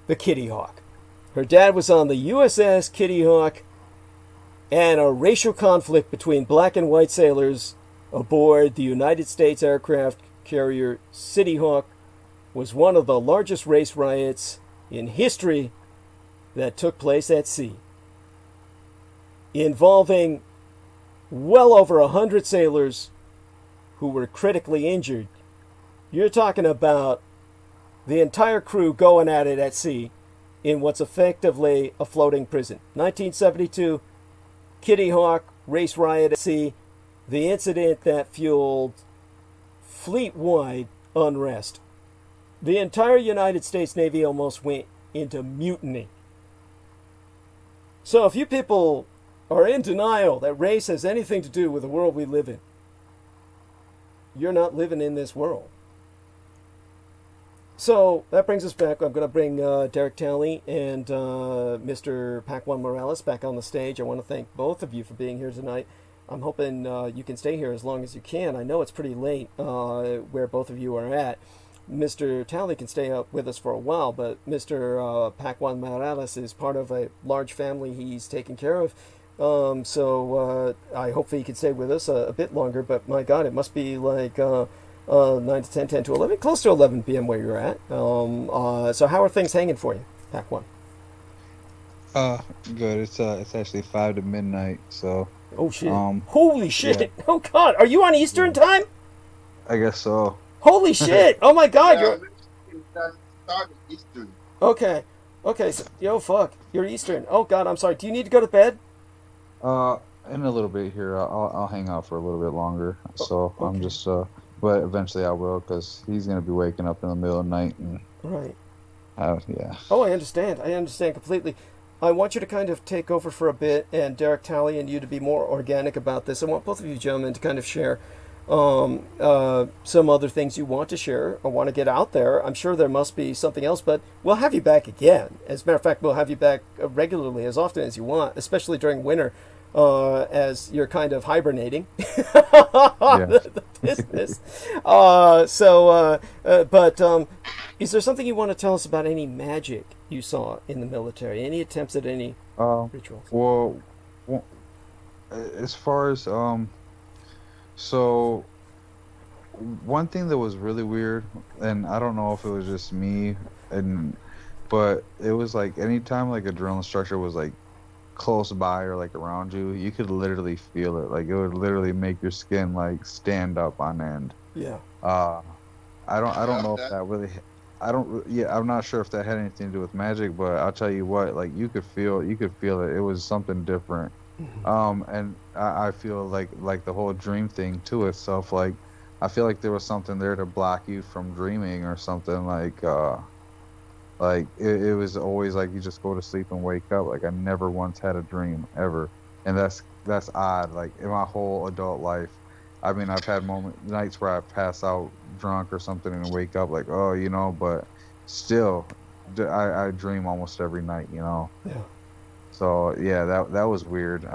Speaker 6: the Kitty Hawk. Her dad was on the USS Kitty Hawk, and a racial conflict between black and white sailors aboard the United States aircraft carrier City Hawk was one of the largest race riots in history that took place at sea, involving well over 100 sailors who were critically injured. You're talking about the entire crew going at it at sea in what's effectively a floating prison. 1972, Kitty Hawk race riot at sea, the incident that fueled fleet-wide unrest. The entire United States Navy almost went into mutiny. So if you people are in denial that race has anything to do with the world we live in, you're not living in this world. So that brings us back. I'm going to bring Derek Talley and Mr. Pac-1 Morales back on the stage. I want to thank both of you for being here tonight. I'm hoping you can stay here as long as you can. I know it's pretty late where both of you are at. Mr. Talley can stay up with us for a while, but Mr. Pac-1 Morales is part of a large family he's taking care of. So I hopefully he can stay with us a bit longer, but my God, it must be like 9 to 10, 10 to 11, close to 11 p.m. where you're at. So how are things hanging for you, Pac-1?
Speaker 7: Good. It's actually 5 to midnight, so
Speaker 6: Oh shit!
Speaker 5: Um,
Speaker 6: Holy shit!
Speaker 5: yeah.
Speaker 6: Oh god, are you on Eastern time?
Speaker 5: I guess so.
Speaker 6: Holy shit! Oh my god,
Speaker 3: Yeah,
Speaker 6: you're
Speaker 3: that started Eastern.
Speaker 6: okay. Okay, so, yo, fuck, you're Eastern. Oh god, I'm sorry. Do you need to go to bed?
Speaker 5: In a little bit here, I'll hang out for a little bit longer. So I'm
Speaker 6: Okay.
Speaker 5: just but eventually I will, because he's gonna be waking up in the middle of the night and
Speaker 6: Right.
Speaker 5: yeah.
Speaker 6: Oh, I understand. I understand completely. I want you to kind of take over for a bit, and Derek, Tally, and you to be more organic about this. I want both of you gentlemen to kind of share some other things you want to share or want to get out there. I'm sure there must be something else, but we'll have you back again. As a matter of fact, we'll have you back regularly, as often as you want, especially during winter, as you're kind of hibernating the business. But is there something you want to tell us about any magic you saw in the military? Any attempts at any rituals?
Speaker 5: Well, as far as so one thing that was really weird, and I don't know if it was just me, but it was like anytime like a drill instructor was like close by or like around you, you could literally feel it. Like it would literally make your skin like stand up on end.
Speaker 6: Yeah.
Speaker 5: I don't know if that really. I'm not sure if that had anything to do with magic, but I'll tell you what, like you could feel it. It was something different. And I feel like the whole dream thing to itself, like I feel like there was something there to block you from dreaming or something, like it was always like you just go to sleep and wake up. Like I never once had a dream ever, and that's odd. Like in my whole adult life, I mean, I've had nights where I pass out drunk or something and wake up like, oh, but still, I dream almost every night,
Speaker 6: Yeah.
Speaker 5: So yeah, that was weird.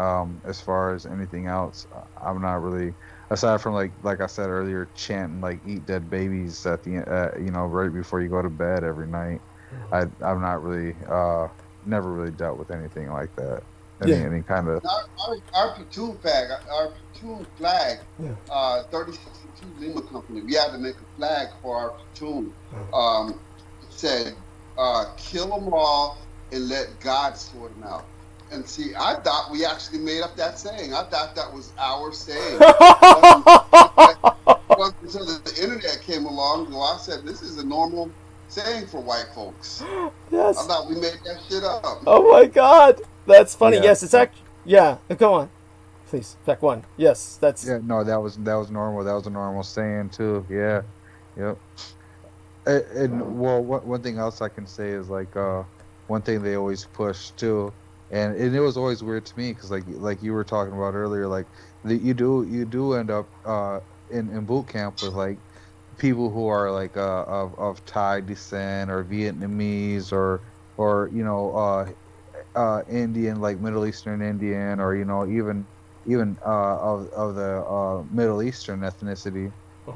Speaker 5: As far as anything else, I'm not really, aside from like I said earlier, chanting like "eat dead babies" at the right before you go to bed every night. I'm not really never really dealt with anything like that. Any kind of
Speaker 3: Our platoon flag,
Speaker 6: Yeah.
Speaker 3: 3062 Lima Company. We had to make a flag for our platoon. It said, "Kill them all and let God sort them out." And see, I thought we actually made up that saying. I thought that was our saying. Well, until the internet came along, I said, this is a normal saying for white folks.
Speaker 6: Yes.
Speaker 3: I thought we made that shit up.
Speaker 6: Oh my God, that's funny.
Speaker 5: Yeah.
Speaker 6: Yes, it's actually. Yeah, go on, please. Fact one. Yes, that's.
Speaker 5: yeah. No, that was normal. That was a normal saying too. Yeah. Yep. And well, one thing else I can say is like one thing they always push too, and it was always weird to me because like you were talking about earlier, like you do end up in boot camp with like people who are like of Thai descent or Vietnamese or Indian, like Middle Eastern Indian, or even of the Middle Eastern ethnicity.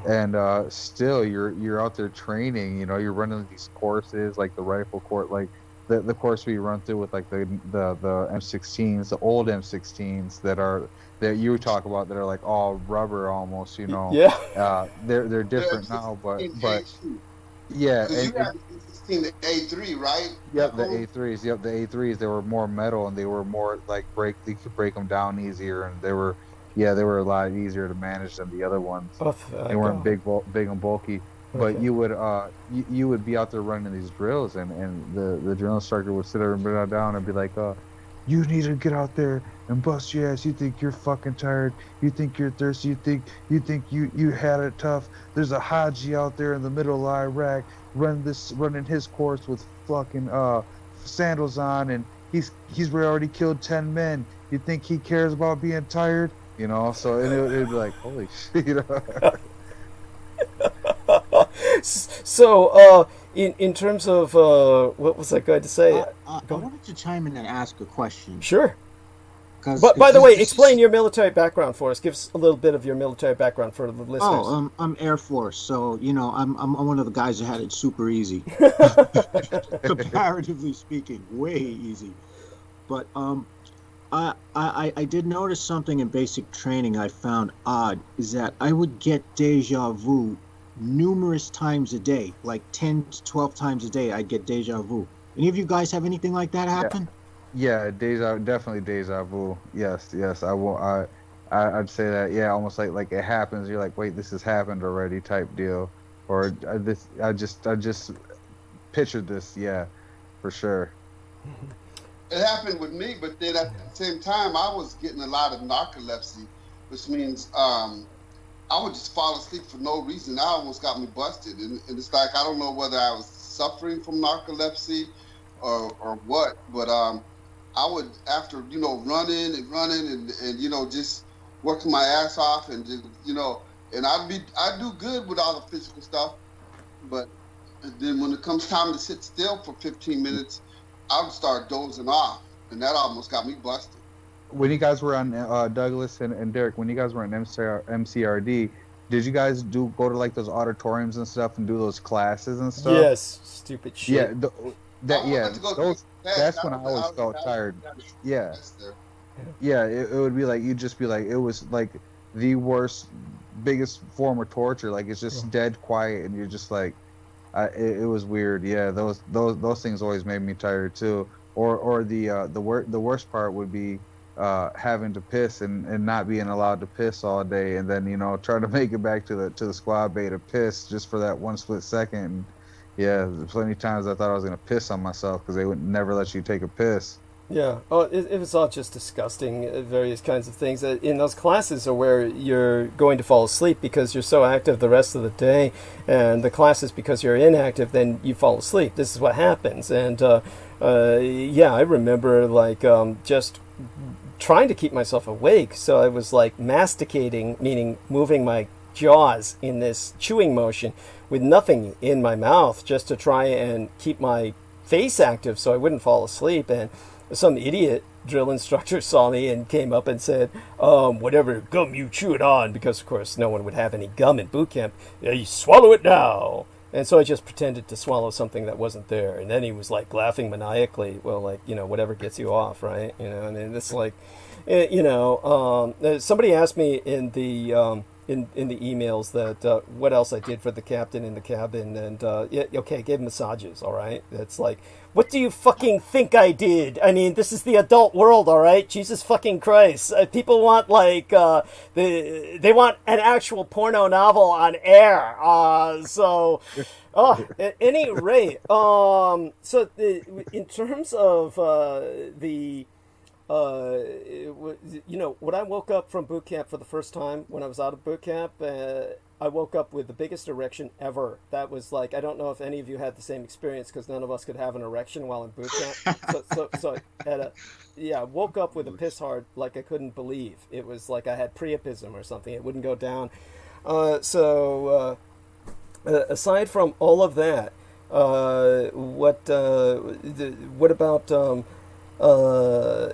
Speaker 5: And still you're out there training, you're running these courses like the rifle course, like the course we run through with like the M16s, the old M16s that you talk about, that are like all rubber almost,
Speaker 6: Yeah.
Speaker 5: They're different now, but yeah.
Speaker 3: Because you had the A3, right?
Speaker 5: Yep, the A3s. Yep, the A3s. They were more metal, and they were more like you could break them down easier, and they were a lot easier to manage than the other ones. They weren't big and bulky. But you would be out there running these drills, and the drill instructor would sit there and bring it down and be like, you need to get out there and bust your ass. You think you're fucking tired. You think you're thirsty. You think you had it tough. There's a Haji out there in the middle of Iraq running his course with fucking sandals on, and he's already killed 10 men. You think he cares about being tired? So it'd be like, holy shit.
Speaker 6: So, in terms of what was I going to say?
Speaker 2: I wanted to chime in and ask a question.
Speaker 6: Sure. But by the way, explain your military background for us. Give us a little bit of your military background for the listeners.
Speaker 2: Oh, I'm Air Force, so I'm one of the guys that had it super easy, comparatively speaking, way easy. But I did notice something in basic training I found odd, is that I would get deja vu numerous times a day, like 10 to 12 times a day. I'd get deja vu. Any of you guys have anything like that happen?
Speaker 5: Yeah, definitely deja vu. Yes, yes, I will. I'd say that. Yeah, almost like it happens. You're like, wait, this has happened already, type deal. Or this, I just pictured this. Yeah, for sure.
Speaker 3: It happened with me, but then at the same time, I was getting a lot of narcolepsy, which means I would just fall asleep for no reason. That almost got me busted, and it's like I don't know whether I was suffering from narcolepsy or what, but I would after running and running and just working my ass off and just and I do good with all the physical stuff, but then when it comes time to sit still for 15 minutes, I would start dozing off, and that almost got me busted.
Speaker 5: When you guys were on Douglas and Derek, when you guys were on MCRD, did you guys go to like those auditoriums and stuff and do those classes and stuff?
Speaker 6: Yes, stupid shit.
Speaker 5: Yeah,
Speaker 3: I
Speaker 5: yeah,
Speaker 3: went to go
Speaker 5: those.
Speaker 3: test.
Speaker 5: That's when I always felt tired. Yeah, yeah, it would be like you'd just be like it was like the worst, biggest form of torture. Like it's just dead quiet, and you're just like, it was weird. Yeah, those things always made me tired too. Or the worst part would be having to piss and not being allowed to piss all day, and then trying to make it back to the squad bay to piss just for that one split second. And yeah, plenty of times I thought I was gonna piss on myself because they would never let you take a piss.
Speaker 6: Yeah. Oh, it was all just disgusting. Various kinds of things. In those classes are where you're going to fall asleep because you're so active the rest of the day, and the classes because you're inactive, then you fall asleep. This is what happens. And yeah, I remember like just trying to keep myself awake. So I was like masticating, meaning moving my jaws in this chewing motion with nothing in my mouth, just to try and keep my face active so I wouldn't fall asleep. And some idiot drill instructor saw me and came up and said, whatever gum you chew it on, because of course no one would have any gum in boot camp, you swallow it now. And so I just pretended to swallow something that wasn't there. And then he was like laughing maniacally. Well, like, whatever gets you off, right? I mean, it's like, somebody asked me in the in the emails that what else I did for the captain in the cabin, and yeah, okay, gave massages, all right? It's like, what do you fucking think I did? I mean, this is the adult world, all right? Jesus fucking Christ. People want like they want an actual porno novel on air. So at any rate, so in terms of the when I woke up from boot camp for the first time, when I was out of boot camp, I woke up with the biggest erection ever. That was like, I don't know if any of you had the same experience because none of us could have an erection while in boot camp. So I woke up with a piss hard like I couldn't believe. It was like I had priapism or something. It wouldn't go down. Aside from all of that, what about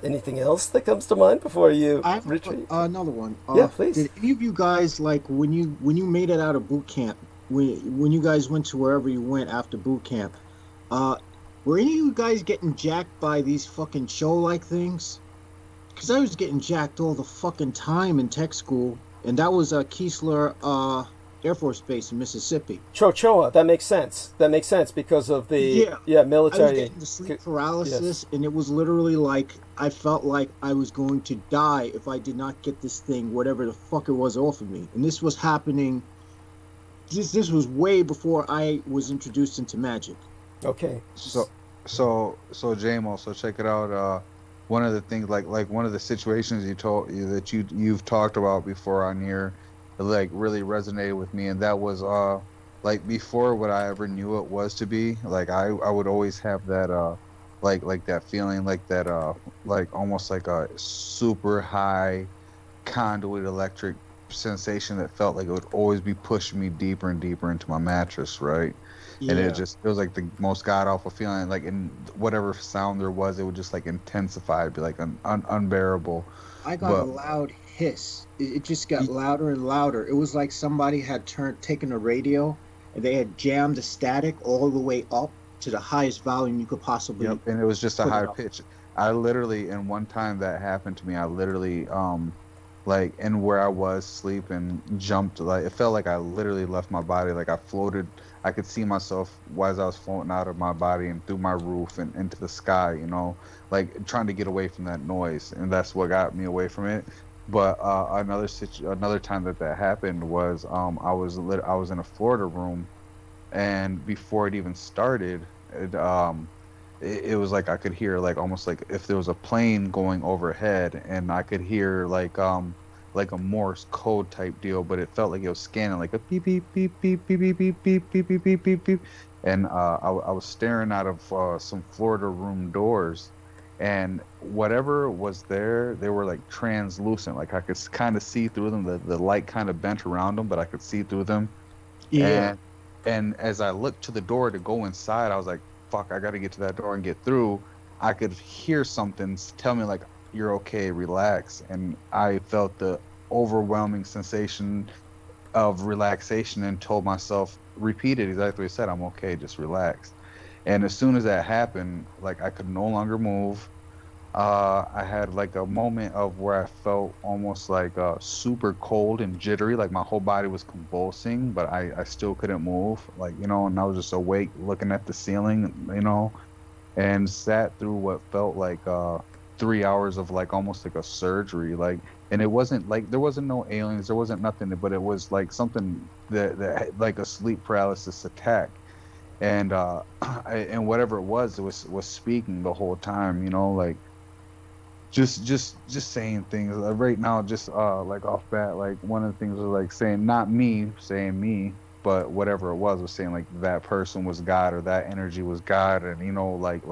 Speaker 6: anything else that comes to mind before you
Speaker 2: I have
Speaker 6: retreat?
Speaker 2: another one.
Speaker 6: Yeah, please.
Speaker 2: Did any of you guys, like, when you made it out of boot camp, when you guys went to wherever you went after boot camp, were any of you guys getting jacked by these fucking show-like things? Because I was getting jacked all the fucking time in tech school, and that was Keesler Air Force Base in Mississippi.
Speaker 6: Chochoa, that makes sense. That makes sense because of the military.
Speaker 2: I was getting the sleep paralysis, yes. And it was literally like I felt like I was going to die if I did not get this thing, whatever the fuck it was, off of me. And this was happening. This was way before I was introduced into magic.
Speaker 6: Okay.
Speaker 5: So JMO, so check it out. One of the things, like one of the situations you've talked about before on here, like really resonated with me, and that was like before what I ever knew it was to be. Like I would always have that like that feeling, like that like almost like a super high conduit electric sensation that felt like it would always be pushing me deeper and deeper into my mattress, right? Yeah. And it was like the most god awful feeling. Like in whatever sound there was, it would just like intensify. It'd be like unbearable.
Speaker 2: I got a loud hiss. It just got louder and louder. It was like somebody had taken a radio and they had jammed the static all the way up to the highest volume you could possibly.
Speaker 5: Yep, and it was just a high pitch. I literally, and one time that happened to me, I literally, like, and where I was sleeping, jumped. Like it felt like I literally left my body. Like I floated. I could see myself as I was floating out of my body and through my roof and into the sky, you know, like trying to get away from that noise, and that's what got me away from it. But another time that happened was I was in a Florida room, and before it even started, it was like I could hear like almost like if there was a plane going overhead, and I could hear like a Morse code type deal, but it felt like it was scanning like a beep beep beep beep beep beep beep beep beep beep beep beep beep, and I was staring out of some Florida room doors, and whatever was there, they were like translucent, like I could kind of see through them. The light kind of bent around them, but I could see through them.
Speaker 2: Yeah.
Speaker 5: And as I looked to the door to go inside, I was like, fuck, I got to get to that door and get through. I could hear something tell me like, you're okay, relax. And I felt the overwhelming sensation of relaxation and told myself, repeated exactly what I said, I'm okay, just relax. And as soon as that happened, like I could no longer move. I had like a moment of where I felt almost like super cold and jittery, like my whole body was convulsing, but I still couldn't move, like, you know, and I was just awake looking at the ceiling, you know, and sat through what felt like 3 hours of like almost like a surgery, like, and it wasn't like there wasn't no aliens, there wasn't nothing, but it was like something that like a sleep paralysis attack. And and whatever it was speaking the whole time, you know, like just saying things right now, just like off bat, like one of the things was like saying not me, saying me, but whatever it was saying like that person was God, or that energy was God, and you know, like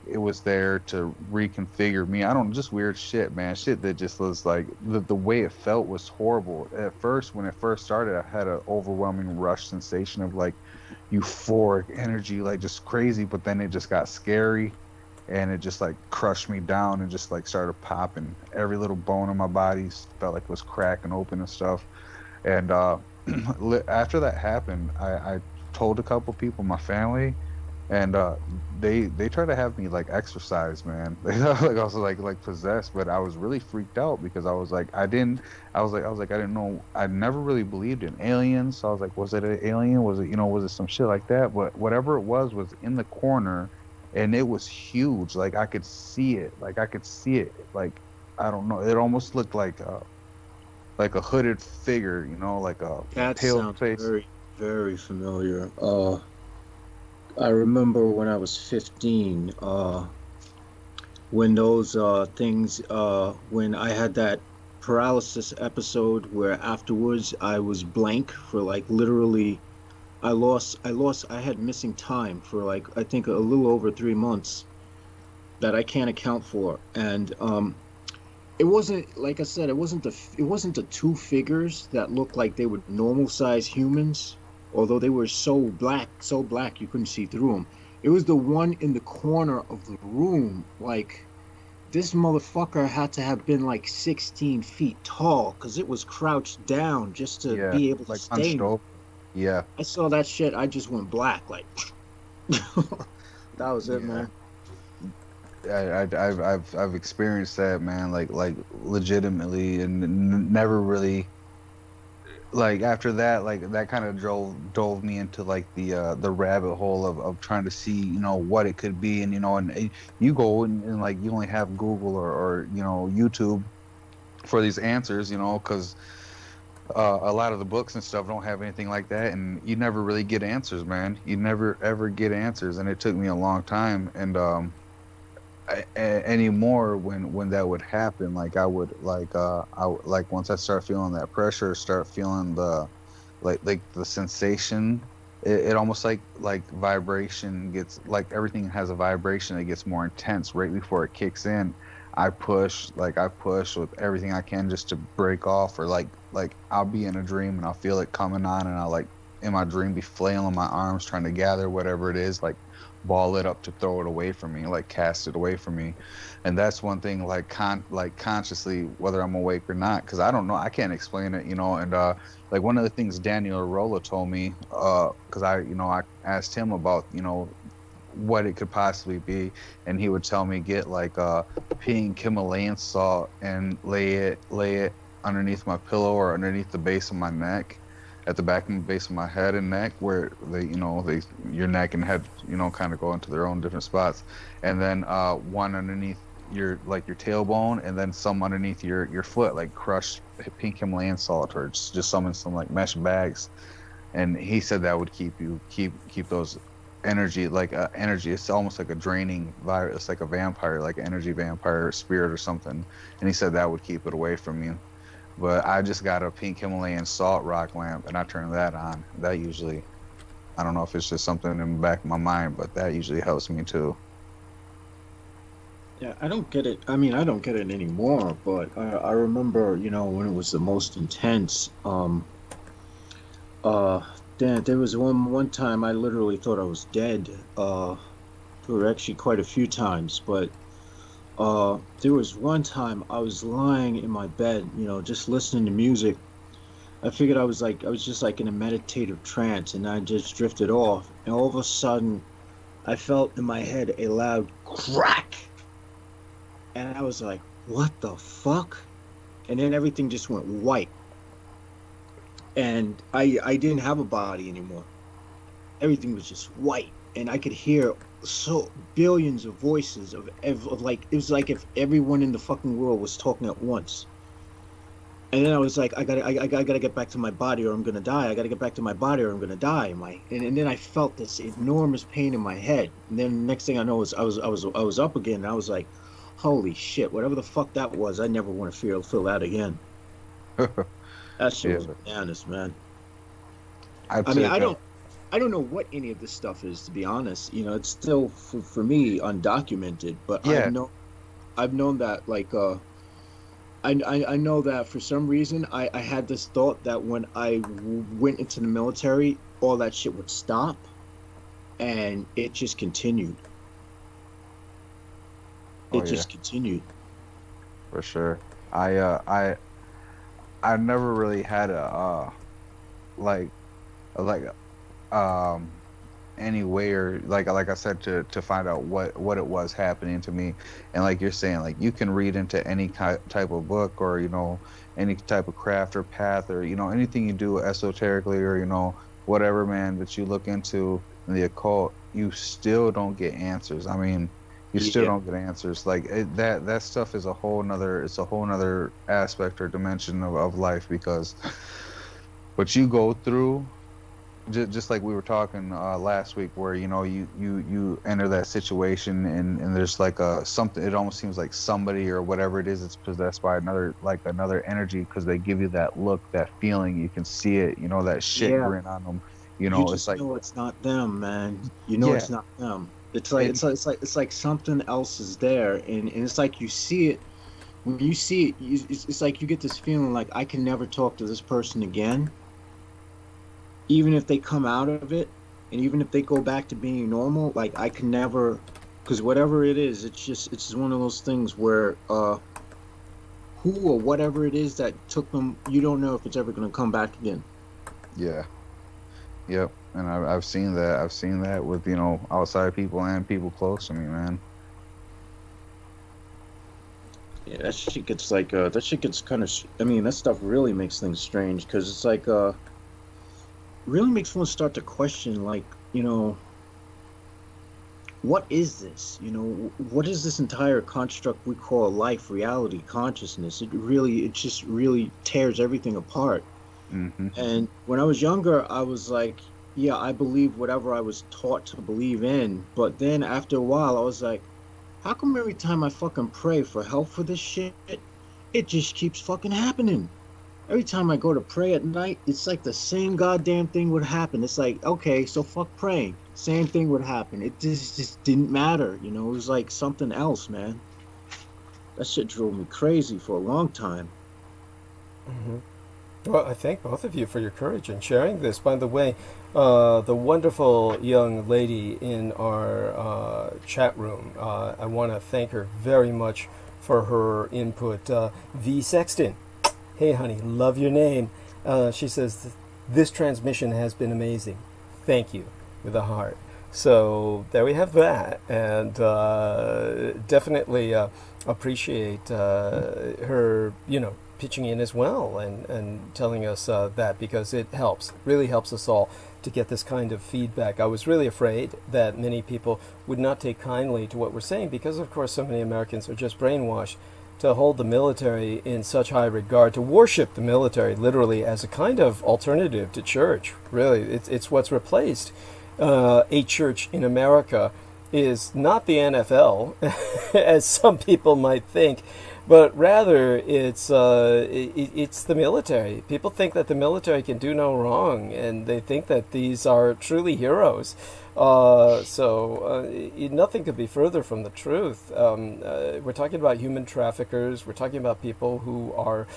Speaker 5: it was there to reconfigure me. I don't, just weird shit, man, shit that just was like the way it felt was horrible. At first, when it first started, I had an overwhelming rush sensation of like euphoric energy, like just crazy, but then it just got scary, and it just like crushed me down and just like started popping. Every little bone in my body felt like it was cracking open and stuff. And after that happened, I told a couple people, my family, and they tried to have me like exercise, man. They thought like I was like possessed, but I was really freaked out because I was like I didn't know, I never really believed in aliens. So I was like, was it an alien? Was it, you know, was it some shit like that? But whatever it was in the corner, and it was huge. Like I could see it. Like like I don't know. It almost looked like a hooded figure, you know, like a
Speaker 2: That
Speaker 5: pale
Speaker 2: sounds
Speaker 5: face.
Speaker 2: very, very familiar. I remember when I was 15, when those things, when I had that paralysis episode where afterwards I was blank for like literally, I had missing time for like, I think a little over 3 months that I can't account for. And it wasn't, like I said, it wasn't the two figures that looked like they were normal size humans, although they were so black you couldn't see through them. It was the one in the corner of the room. Like, this motherfucker had to have been like 16 feet tall because it was crouched down just to
Speaker 5: Yeah,
Speaker 2: be able to
Speaker 5: like
Speaker 2: stay.
Speaker 5: hunched over. Yeah.
Speaker 2: I saw that shit, I just went black, like that was it,
Speaker 5: Yeah.
Speaker 2: man.
Speaker 5: I've experienced that, man, like legitimately, and never really, like after that, like that kind of dove me into like the rabbit hole of trying to see, you know, what it could be. And you know, and you go and like you only have Google or you know, YouTube for these answers, you know, because a lot of the books and stuff don't have anything like that, and you never really get answers, man. You never ever get answers, and it took me a long time. And anymore, when that would happen, like I would like once I start feeling that pressure, start feeling the like the sensation, it almost like vibration gets, like everything has a vibration that gets more intense right before it kicks in. I push with everything I can just to break off, or like I'll be in a dream and I'll feel it coming on, and I'll like in my dream be flailing my arms trying to gather whatever it is, like ball it up to throw it away from me, like cast it away from me. And that's one thing, like consciously, whether I'm awake or not, because I don't know, I can't explain it, you know. And like one of the things Daniel Arola told me, because I asked him about, you know, what it could possibly be, and he would tell me get like pink Himalayan salt and lay it underneath my pillow or underneath the base of my neck at the back and base of my head and neck, where your neck and head, kind of go into their own different spots, and then one underneath your tailbone, and then some underneath your foot, like crushed pink Himalayan salt, or just some in some like mesh bags. And he said that would keep those energy, energy. It's almost like a draining virus. It's like a vampire, like an energy vampire spirit or something. And he said that would keep it away from you. But I just got a pink Himalayan salt rock lamp, and I turn that on. That usually, I don't know if it's just something in the back of my mind, but that usually helps me too.
Speaker 2: Yeah, I don't get it. I mean, I don't get it anymore, but I remember, when it was the most intense. There was one time I literally thought I was dead. There were actually quite a few times, but there was one time I was lying in my bed, just listening to music. I figured I was just like in a meditative trance, and I just drifted off. And all of a sudden, I felt in my head a loud crack, and I was like, "What the fuck?" And then everything just went white. And I didn't have a body anymore. Everything was just white, and I could hear so billions of voices of like, it was like if everyone in the fucking world was talking at once. And then I was like, I gotta get back to my body or I'm gonna die. I gotta get back to my body or I'm gonna die. And then I felt this enormous pain in my head. And then next thing I know was I was up again. And I was like, holy shit, whatever the fuck that was, I never want to feel that again. That shit was bananas, man. I mean, I don't know what any of this stuff is, to be honest. It's still for me undocumented. But yeah. I've known that, like, I know that for some reason I had this thought that when I went into the military, all that shit would stop, and it just continued. It just continued.
Speaker 5: For sure. I never really had any way, or like I said, to find out what it was happening to me. And like you're saying, like, you can read into any type of book, or any type of craft or path, or anything you do esoterically, or whatever, man, that you look into in the occult, you still don't get answers. I mean, you still don't get answers. Like, that stuff is a whole nother aspect or dimension of life, because what you go through, just like we were talking last week, where you enter that situation, and there's like something. It almost seems like somebody or whatever it is, it's possessed by another energy, because they give you that look, that feeling. You can see it. That shit grin on them.
Speaker 2: You just know it's not them, man. It's not them. It's like something else is there, and it's like you see it. When you see it, it's like you get this feeling like, I can never talk to this person again. Even if they come out of it, and even if they go back to being normal, like, I can never, because whatever it is, it's just one of those things where who or whatever it is that took them, you don't know if it's ever going to come back again.
Speaker 5: Yeah. Yep. And I've seen that. I've seen that with outside people and people close to me, man.
Speaker 2: Yeah, that shit gets kind of. I mean, that stuff really makes things strange, because it's like really makes one start to question, like, what is this? What is this entire construct we call life, reality, consciousness? It just really tears everything apart.
Speaker 5: Mm-hmm.
Speaker 2: And when I was younger, I was like, yeah, I believe whatever I was taught to believe in. But then after a while, I was like, how come every time I fucking pray for help for this shit, it just keeps fucking happening? Every time I go to pray at night, it's like the same goddamn thing would happen. It's like, okay, so fuck praying. Same thing would happen. It just didn't matter. It was like something else, man. That shit drove me crazy for a long time.
Speaker 6: Mm-hmm. Well, I thank both of you for your courage in sharing this. By the way, the wonderful young lady in our chat room, I want to thank her very much for her input. V. Sexton. Hey, honey, love your name. She says, this transmission has been amazing. Thank you, with a heart. So there we have that. And definitely appreciate her, pitching in as well and telling us that, because it really helps us all to get this kind of feedback. I was really afraid that many people would not take kindly to what we're saying, because of course so many Americans are just brainwashed to hold the military in such high regard, to worship the military literally as a kind of alternative to church. Really, it's what's replaced a church in America is not the NFL, as some people might think, but rather it's the military. People think that the military can do no wrong, and they think that these are truly heroes. Nothing could be further from the truth. We're talking about human traffickers. We're talking about people who are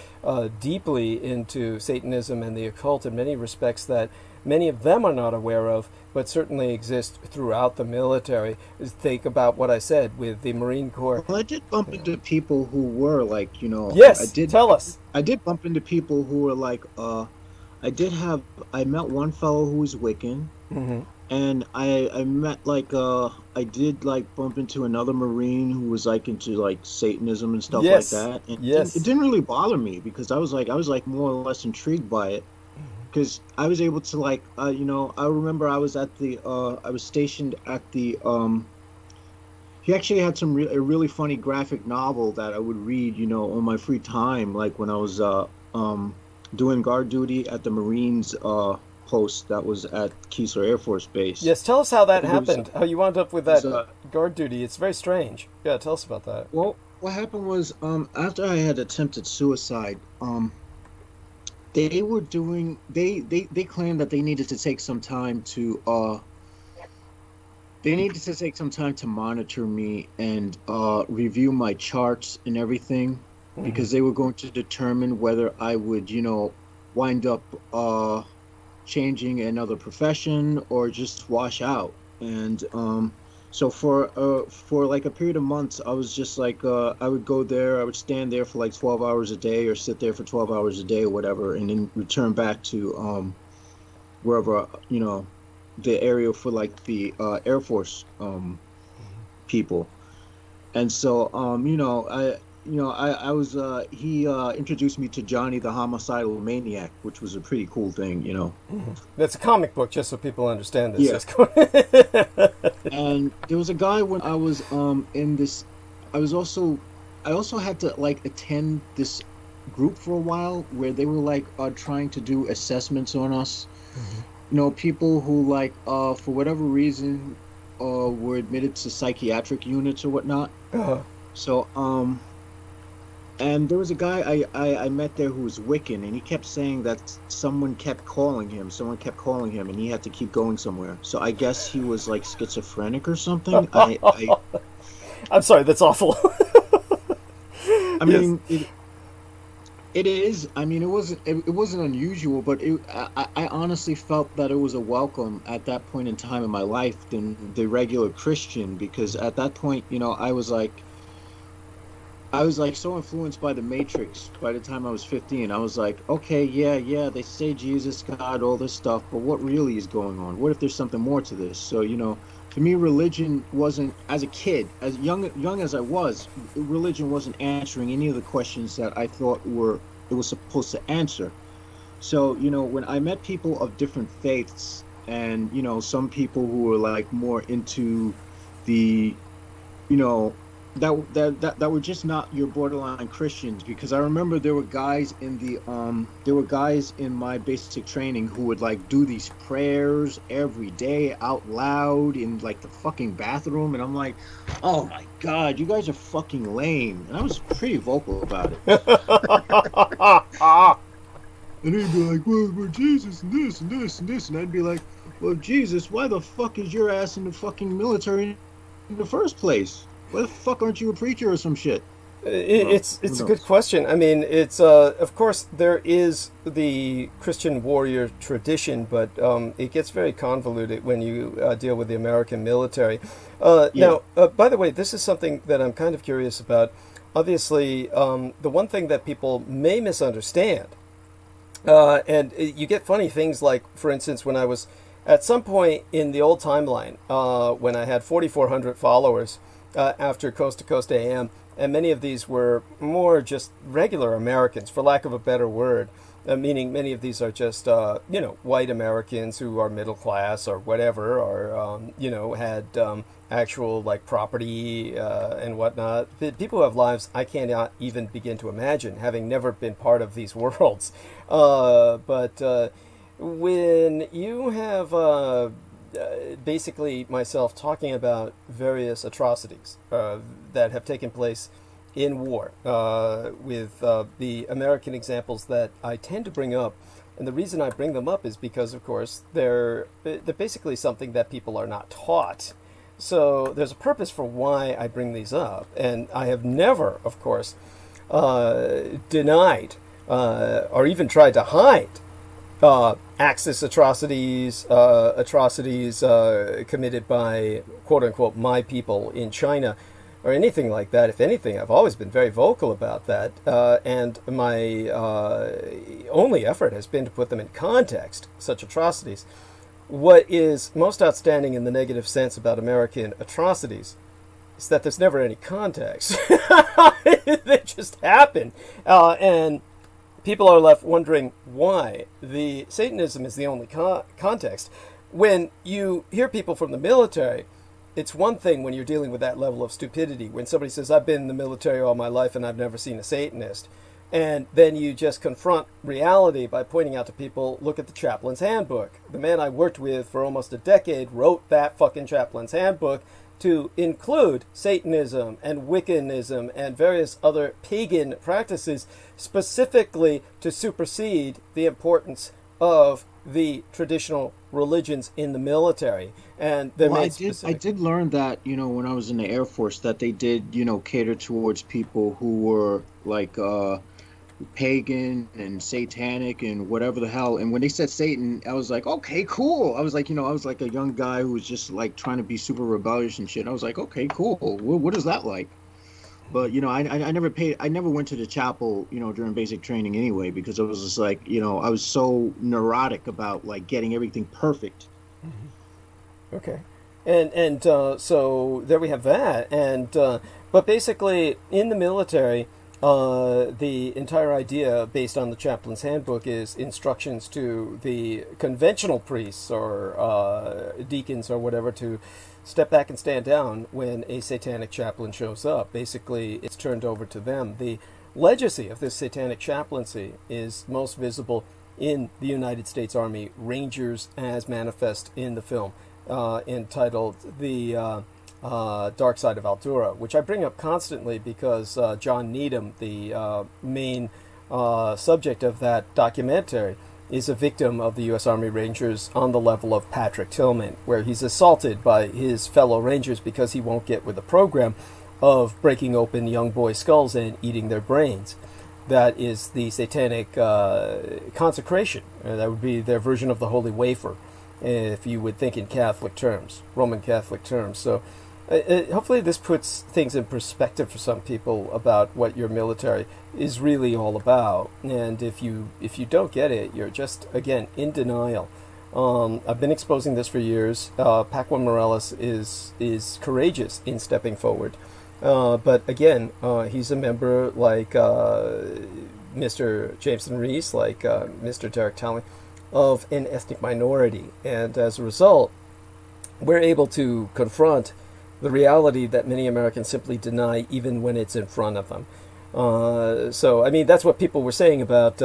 Speaker 6: deeply into Satanism and the occult in many respects that many of them are not aware of, but certainly exist throughout the military. Think about what I said with the Marine Corps.
Speaker 2: Well, I did bump into people who were like,
Speaker 6: Yes, tell us.
Speaker 2: I did bump into people who were like, I met one fellow who was Wiccan,
Speaker 6: Mm-hmm.
Speaker 2: and I met I did bump into another Marine who was like into like Satanism and stuff
Speaker 6: Yes,
Speaker 2: like that. And
Speaker 6: yes.
Speaker 2: it didn't really bother me, because I was more or less intrigued by it. Because I was able to I remember I was at the I was stationed at the he actually had a really funny graphic novel that I would read on my free time, like when I was doing guard duty at the Marines post that was at Keesler Air Force Base.
Speaker 6: Yes, tell us how that happened. How you wound up with that guard duty. It's very strange. Yeah, tell us about that.
Speaker 2: Well, what happened was after I had attempted suicide, they were doing they claimed that they needed to take some time to monitor me and review my charts and everything, because they were going to determine whether I would wind up changing another profession or just wash out. And so for like a period of months, I was just like, I would go there, I would stand there for like 12 hours a day, or sit there for 12 hours a day or whatever, and then return back to wherever, the area for like the Air Force people. And so, I was, he introduced me to Johnny the Homicidal Maniac, which was a pretty cool thing,
Speaker 6: That's a comic book, just so people understand this.
Speaker 2: Yeah.
Speaker 6: Yes.
Speaker 2: And there was a guy when I was in this, I also had to like attend this group for a while where they were like trying to do assessments on us. People who like for whatever reason were admitted to psychiatric units or whatnot. So and there was a guy I met there who was Wiccan, and he kept saying that someone kept calling him, and he had to keep going somewhere. So I guess he was like schizophrenic or something.
Speaker 6: I'm sorry, that's awful.
Speaker 2: I mean, it is. I mean, it wasn't unusual, but I honestly felt that it was a welcome at that point in time in my life than the regular Christian, because at that point, I was like so influenced by the Matrix by the time I was 15. I was like, okay, yeah, they say Jesus, God, all this stuff, but what really is going on? What if there's something more to this? So, to me, religion wasn't, as a kid, as young as I was, religion wasn't answering any of the questions that I thought it was supposed to answer. So, when I met people of different faiths, and, some people who were like more into the, that were just not your borderline Christians, because I remember there were guys in my basic training who would like do these prayers every day out loud in like the fucking bathroom, and I'm like, oh my god, you guys are fucking lame. And I was pretty vocal about it. And he'd be like, well, Jesus and this and this and this, and I'd be like, well, Jesus, why the fuck is your ass in the fucking military in the first place? Why the fuck aren't you a preacher or some shit?
Speaker 6: It's a good question. I mean, it's of course there is the Christian warrior tradition, but it gets very convoluted when you deal with the American military. Now, by the way, this is something that I'm kind of curious about. Obviously, the one thing that people may misunderstand, and you get funny things like, for instance, when I was at some point in the old timeline, when I had 4,400 followers. After Coast to Coast AM, and many of these were more just regular Americans, for lack of a better word. Meaning many of these are just, white Americans who are middle class or whatever, or, had actual, like, property and whatnot. People who have lives I cannot even begin to imagine, having never been part of these worlds. But when you have basically myself talking about various atrocities that have taken place in war, with the American examples that I tend to bring up. And the reason I bring them up is because, of course, they're basically something that people are not taught. So there's a purpose for why I bring these up. And I have never, of course, denied or even tried to hide Axis atrocities, committed by, quote-unquote, my people in China, or anything like that. If anything, I've always been very vocal about that, and my only effort has been to put them in context, such atrocities. What is most outstanding in the negative sense about American atrocities is that there's never any context. They just happen, and people are left wondering why. The Satanism is the only context. When you hear people from the military, it's one thing when you're dealing with that level of stupidity. When somebody says, I've been in the military all my life and I've never seen a Satanist. And then you just confront reality by pointing out to people, look at the Chaplain's Handbook. The man I worked with for almost a decade wrote that fucking Chaplain's Handbook to include Satanism and Wiccanism and various other pagan practices, specifically to supersede the importance of the traditional religions in the military. And
Speaker 2: well, I did learn that, when I was in the Air Force, that they did, cater towards people who were like pagan and satanic and whatever the hell. And when they said Satan, I was like, okay, cool. I was like, I was like a young guy who was just like trying to be super rebellious and shit. I was like, okay, cool. What is that like? But I never went to the chapel, during basic training anyway, because I was just like, I was so neurotic about like getting everything perfect.
Speaker 6: Mm-hmm. Okay, and so there we have that, and but basically in the military, the entire idea based on the Chaplain's Handbook is instructions to the conventional priests or deacons or whatever to step back and stand down when a satanic chaplain shows up. Basically, it's turned over to them. The legacy of this satanic chaplaincy is most visible in the United States Army Rangers, as manifest in the film entitled The Dark Side of Altura, which I bring up constantly because John Needham, the main subject of that documentary, is a victim of the U.S. Army Rangers on the level of Patrick Tillman, where he's assaulted by his fellow Rangers because he won't get with the program of breaking open young boys' skulls and eating their brains. That is the satanic consecration. That would be their version of the Holy Wafer, if you would think in Catholic terms, Roman Catholic terms. So hopefully this puts things in perspective for some people about what your military is really all about. And if you don't get it, you're just, again, in denial. I've been exposing this for years. Paquin Morales is courageous in stepping forward. But again, he's a member like Mr. Jameson Reese, like Mr. Derek Talley, of an ethnic minority. And as a result, we're able to confront the reality that many Americans simply deny even when it's in front of them. So, I mean, that's what people were saying about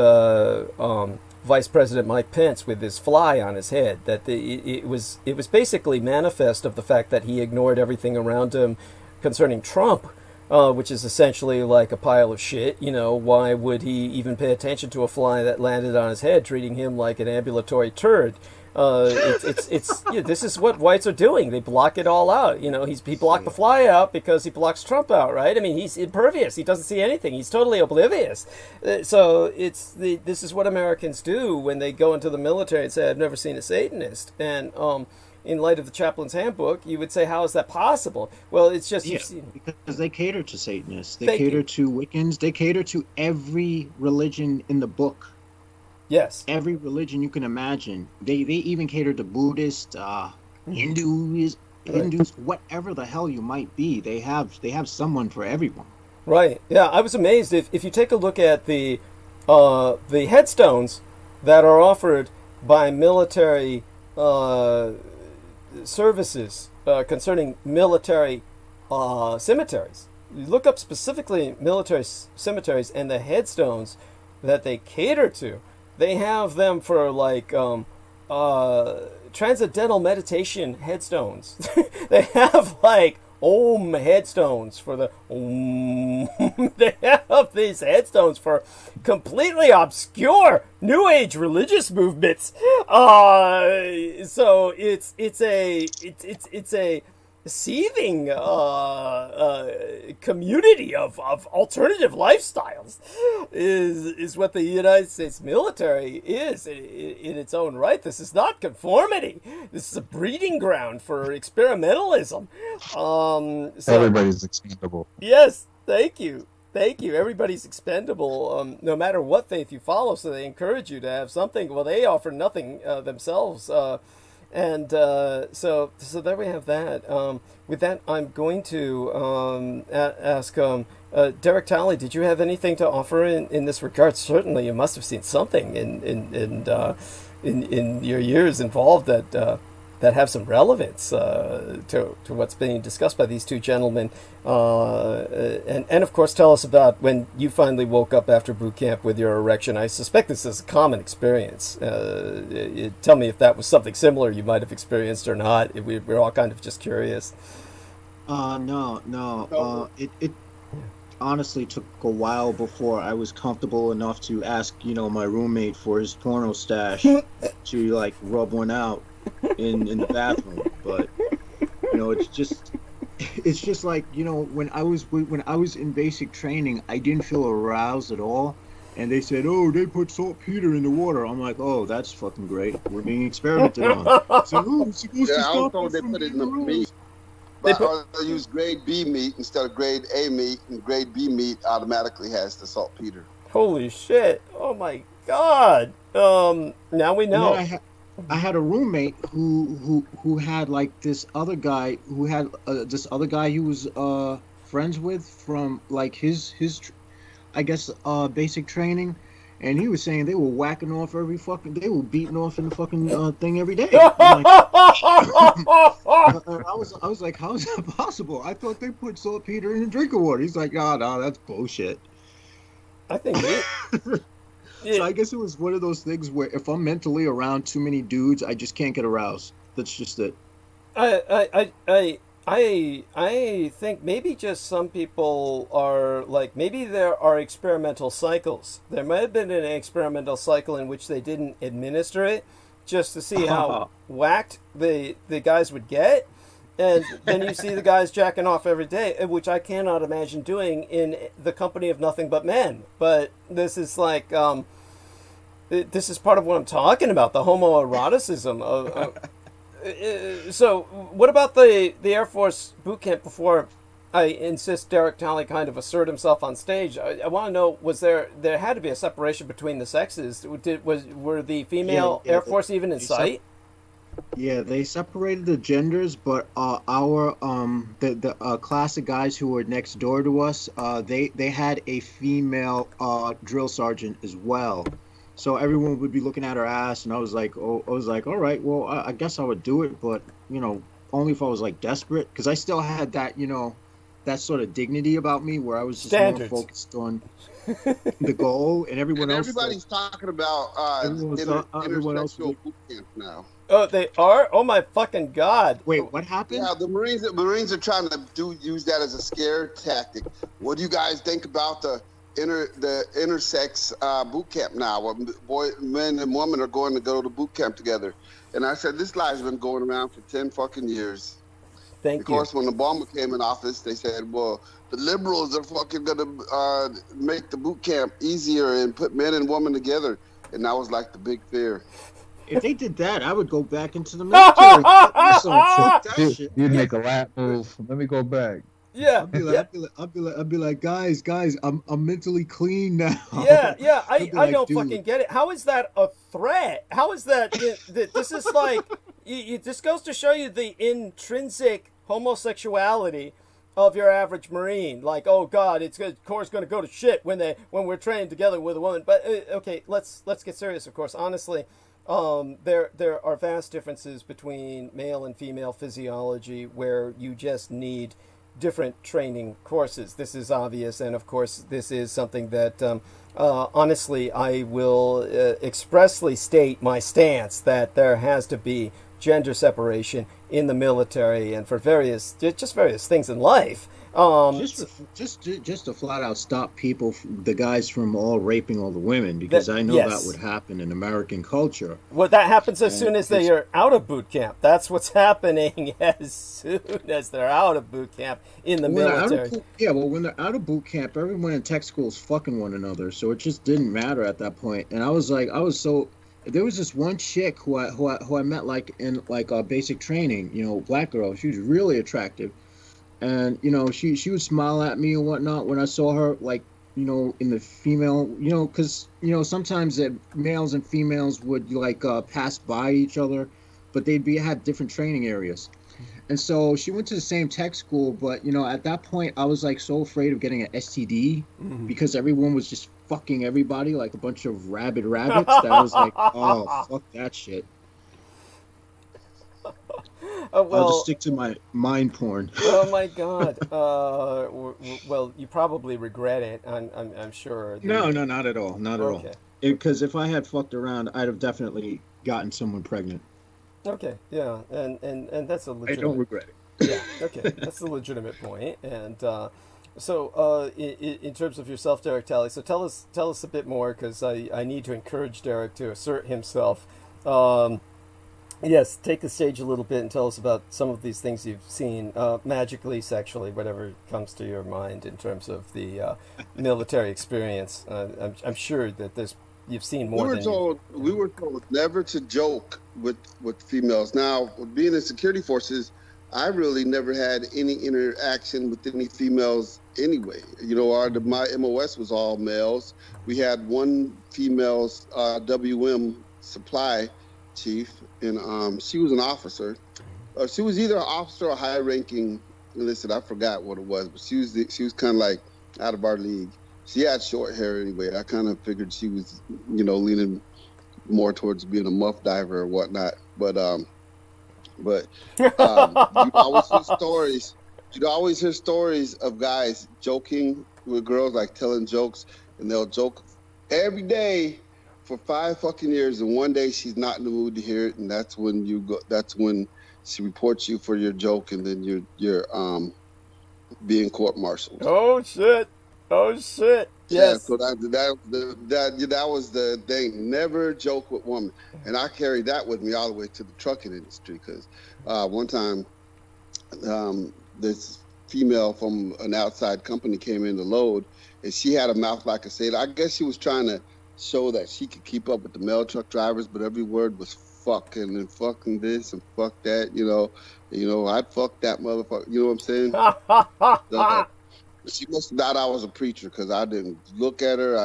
Speaker 6: Vice President Mike Pence with his fly on his head, that it was basically manifest of the fact that he ignored everything around him concerning Trump, which is essentially like a pile of shit. Why would he even pay attention to a fly that landed on his head, treating him like an ambulatory turd? This is what whites are doing. They block it all out. He blocked the fly out because he blocks Trump out, right? I mean, he's impervious. He doesn't see anything. He's totally oblivious. So this is what Americans do when they go into the military and say, I've never seen a Satanist. And in light of the Chaplain's Handbook, you would say, how is that possible? Well, it's just...
Speaker 2: because they cater to Satanists. They cater to Wiccans. They cater to every religion in the book.
Speaker 6: Yes.
Speaker 2: Every religion you can imagine. They even cater to Buddhists, Hindus, whatever the hell you might be. They have someone for everyone.
Speaker 6: Right. Yeah, I was amazed. If you take a look at the headstones that are offered by military services concerning military cemeteries, you look up specifically military cemeteries and the headstones that they cater to. They have them for like transcendental meditation headstones. They have like Om headstones for the Om. They have these headstones for completely obscure New Age religious movements. So it's a seething community of alternative lifestyles is what the United States military is in its own right. This is not conformity. This is a breeding ground for experimentalism. So,
Speaker 5: Everybody's expendable.
Speaker 6: yes, thank you. Thank you. Everybody's expendable, no matter what faith you follow. So they encourage you to have something. Well, they offer nothing themselves. And so there we have that. With that, I'm going to ask Derek Talley. Did you have anything to offer in this regard? Certainly, you must have seen something in your years involved that have some relevance to what's being discussed by these two gentlemen. And of course, tell us about when you finally woke up after boot camp with your erection. I suspect this is a common experience. Tell me if that was something similar you might have experienced or not. We're all kind of just curious.
Speaker 2: No. It honestly took a while before I was comfortable enough to ask, my roommate for his porno stash to like rub one out in the bathroom. But it's just like, when I was in basic training, I didn't feel aroused at all. And they said, oh, they put saltpeter in the water. I'm like, oh, that's fucking great. We're being experimented on. So, I'm supposed to
Speaker 3: I
Speaker 2: stop
Speaker 3: was told they
Speaker 2: from
Speaker 3: put it in
Speaker 2: being
Speaker 3: the
Speaker 2: aroused.
Speaker 3: meat. But I use grade B meat instead of grade A meat, and grade B meat automatically has the saltpeter.
Speaker 6: Holy shit! Oh my god! Now we know.
Speaker 2: And then I had a roommate who had like this other guy who had he was friends with from like his I guess basic training, and he was saying they were whacking off they were beating off in the fucking thing every day. I'm like, I was like, how is that possible? I thought they put saltpeter in the drinking water. He's like, no, that's bullshit.
Speaker 6: I think
Speaker 2: So I guess it was one of those things where if I'm mentally around too many dudes, I just can't get aroused. That's just it.
Speaker 6: I think maybe just some people are like, maybe there are experimental cycles. There might have been an experimental cycle in which they didn't administer it just to see how whacked the guys would get. And then you see the guys jacking off every day, which I cannot imagine doing in the company of nothing but men. But this is like, this is part of what I'm talking about, the homoeroticism of so what about the Air Force boot camp before I insist Derek Talley kind of assert himself on stage? I want to know, was there had to be a separation between the sexes? Were the female Air Force even in sight?
Speaker 2: Yeah, they separated the genders, but our the class of guys who were next door to us, they had a female drill sergeant as well. So everyone would be looking at her ass, and I was like, all right, well, I guess I would do it, but only if I was like desperate, because I still had that, that sort of dignity about me, where I was just more focused on the goal, and everyone else.
Speaker 3: Everybody's talking about intersexual boot camp now.
Speaker 6: Oh, they are? Oh my fucking god!
Speaker 2: Wait, what happened?
Speaker 3: Yeah, the Marines are trying to use that as a scare tactic. What do you guys think about the intersex boot camp now? Where men and women are going to go to boot camp together. And I said, this lie's been going around for 10 fucking years. Of course, when Obama came in office, they said, well, the liberals are fucking going to make the boot camp easier and put men and women together. And that was like the big fear.
Speaker 2: If they did that, I would go back into the military.
Speaker 5: You'd make a lap move. Let me go back.
Speaker 6: Yeah,
Speaker 2: I'd be like, guys, I'm mentally clean now.
Speaker 6: Yeah. I
Speaker 2: like,
Speaker 6: don't
Speaker 2: dude.
Speaker 6: fucking get it. How is that a threat? How is that? This is like, this goes to show you the intrinsic homosexuality of your average Marine. Like, oh God, Corps going to go to shit when we're training together with a woman. But okay, let's get serious. Of course, honestly, there are vast differences between male and female physiology where you just need different training courses. This is obvious, and of course, this is something that honestly, I will expressly state my stance that there has to be gender separation in the military and for various things in life.
Speaker 2: Just to flat out stop the guys from all raping all the women, because I know
Speaker 6: yes.
Speaker 2: that would happen in American culture.
Speaker 6: Well, that happens as soon as they are out of boot camp. That's what's happening as soon as they're out of boot camp in the military.
Speaker 2: When they're out of boot camp, everyone in tech school is fucking one another, so it just didn't matter at that point. And there was this one chick who I met like in basic training, black girl. She was really attractive. And, she would smile at me and whatnot when I saw her, in the female, because, sometimes the males and females would, pass by each other, but had different training areas. And so she went to the same tech school, but, at that point, I was, so afraid of getting an STD because everyone was just fucking everybody like a bunch of rabid rabbits that I was like, oh, fuck that shit. I'll just stick to my mind porn.
Speaker 6: Oh my God! Well, you probably regret it. I'm sure.
Speaker 2: No, not at all. Not at all. Because if I had fucked around, I'd have definitely gotten someone pregnant.
Speaker 6: Okay. Yeah, and that's a legitimate.
Speaker 2: I don't regret it.
Speaker 6: Yeah. Okay, that's a legitimate point. And so, in terms of yourself, Derek Talley, so tell us a bit more, because I need to encourage Derek to assert himself. Yes, take the stage a little bit and tell us about some of these things you've seen, magically, sexually, whatever comes to your mind in terms of the military experience. I'm sure that you've seen more
Speaker 3: we were told never to joke with females. Now, being in security forces, I really never had any interaction with any females anyway. My MOS was all males. We had one female's WM supply chief, and she was an officer. She was either an officer or high-ranking enlisted. I forgot what it was, but she was kind of like out of our league. She had short hair anyway. I kind of figured she was, leaning more towards being a muff diver or whatnot. But you always hear stories. You'd always hear stories of guys joking with girls, like telling jokes, and they'll joke every day for 5 fucking years, and one day she's not in the mood to hear it, and that's when she reports you for your joke, and then you're being court-martialed.
Speaker 6: Oh shit! Yes.
Speaker 3: Yeah, so that was the thing. Never joke with women, and I carried that with me all the way to the trucking industry, because one time this female from an outside company came in to load, and she had a mouth like a sailor. I guess she was trying to show that she could keep up with the male truck drivers, but every word was fucking and fucking this and fuck that, I'd fuck that motherfucker, you know what I'm saying? She must have thought I was a preacher, because I didn't look at her,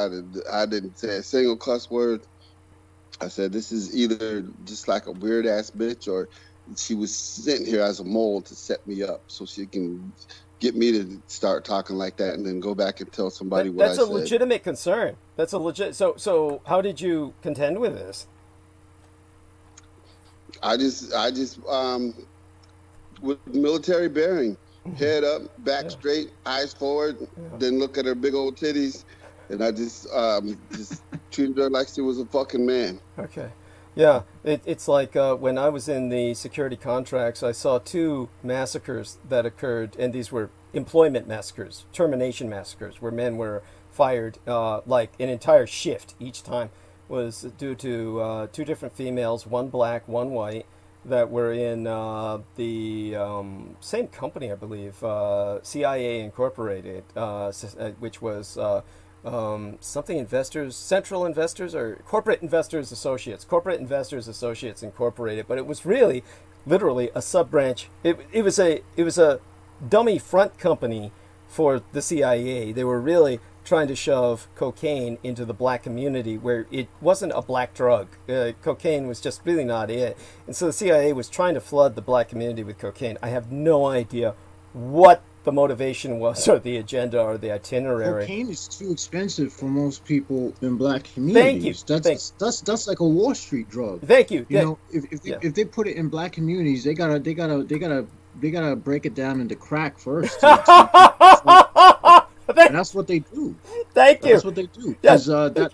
Speaker 3: I didn't say a single cuss word. I said, this is either just like a weird ass bitch, or she was sitting here as a mole to set me up so she can get me to start talking like that and then go back and tell somebody what I said.
Speaker 6: That's a legitimate concern. That's a legit. So how did you contend with this?
Speaker 3: I just with military bearing, head up, back straight, eyes forward, then look at her big old titties, and I just treated her like she was a fucking man.
Speaker 6: Okay. Yeah, it's like when I was in the security contracts, I saw 2 massacres that occurred, and these were employment massacres, termination massacres, where men were fired, like an entire shift each time was due to 2 different females, one black, one white, that were in the same company, I believe, CIA Incorporated, which was something investors, Central Investors, or Corporate Investors Associates Incorporated. But it was really, literally a sub-branch. It was a dummy front company for the CIA. They were really trying to shove cocaine into the black community, where it wasn't a black drug. Cocaine was just really not it. And so the CIA was trying to flood the black community with cocaine. I have no idea what the motivation was, or the agenda, or the itinerary.
Speaker 2: Cocaine is too expensive for most people in black
Speaker 6: Thank
Speaker 2: communities.
Speaker 6: you.
Speaker 2: That's like a Wall Street drug.
Speaker 6: Thank you.
Speaker 2: You know, if they put it in black communities, they gotta break it down into crack first. And that's what they do.
Speaker 6: Thank you.
Speaker 2: That's what they do.
Speaker 6: Yes.
Speaker 2: Because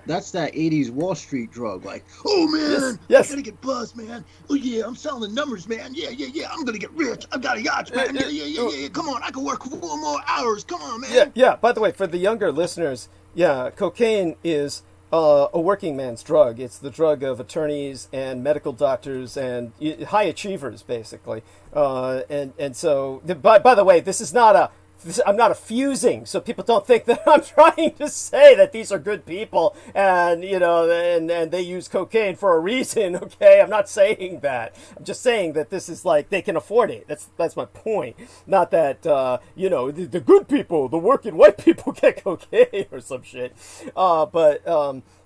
Speaker 2: that's that '80s Wall Street drug. Like, oh man,
Speaker 6: Yes.
Speaker 2: I'm gonna get buzzed, man. Oh yeah, I'm selling the numbers, man. Yeah. I'm gonna get rich. I've got a yacht, man. Yeah. Come on, I can work 4 more hours. Come on, man.
Speaker 6: Yeah. By the way, for the younger listeners, cocaine is a working man's drug. It's the drug of attorneys and medical doctors and high achievers, basically. And so, by the way, this is not a. I'm not effusing, so people don't think that I'm trying to say that these are good people and and they use cocaine for a reason. Okay, I'm not saying that. I'm just saying that this is like they can afford it. That's my point. Not that the good people, the working white people, get cocaine or some shit.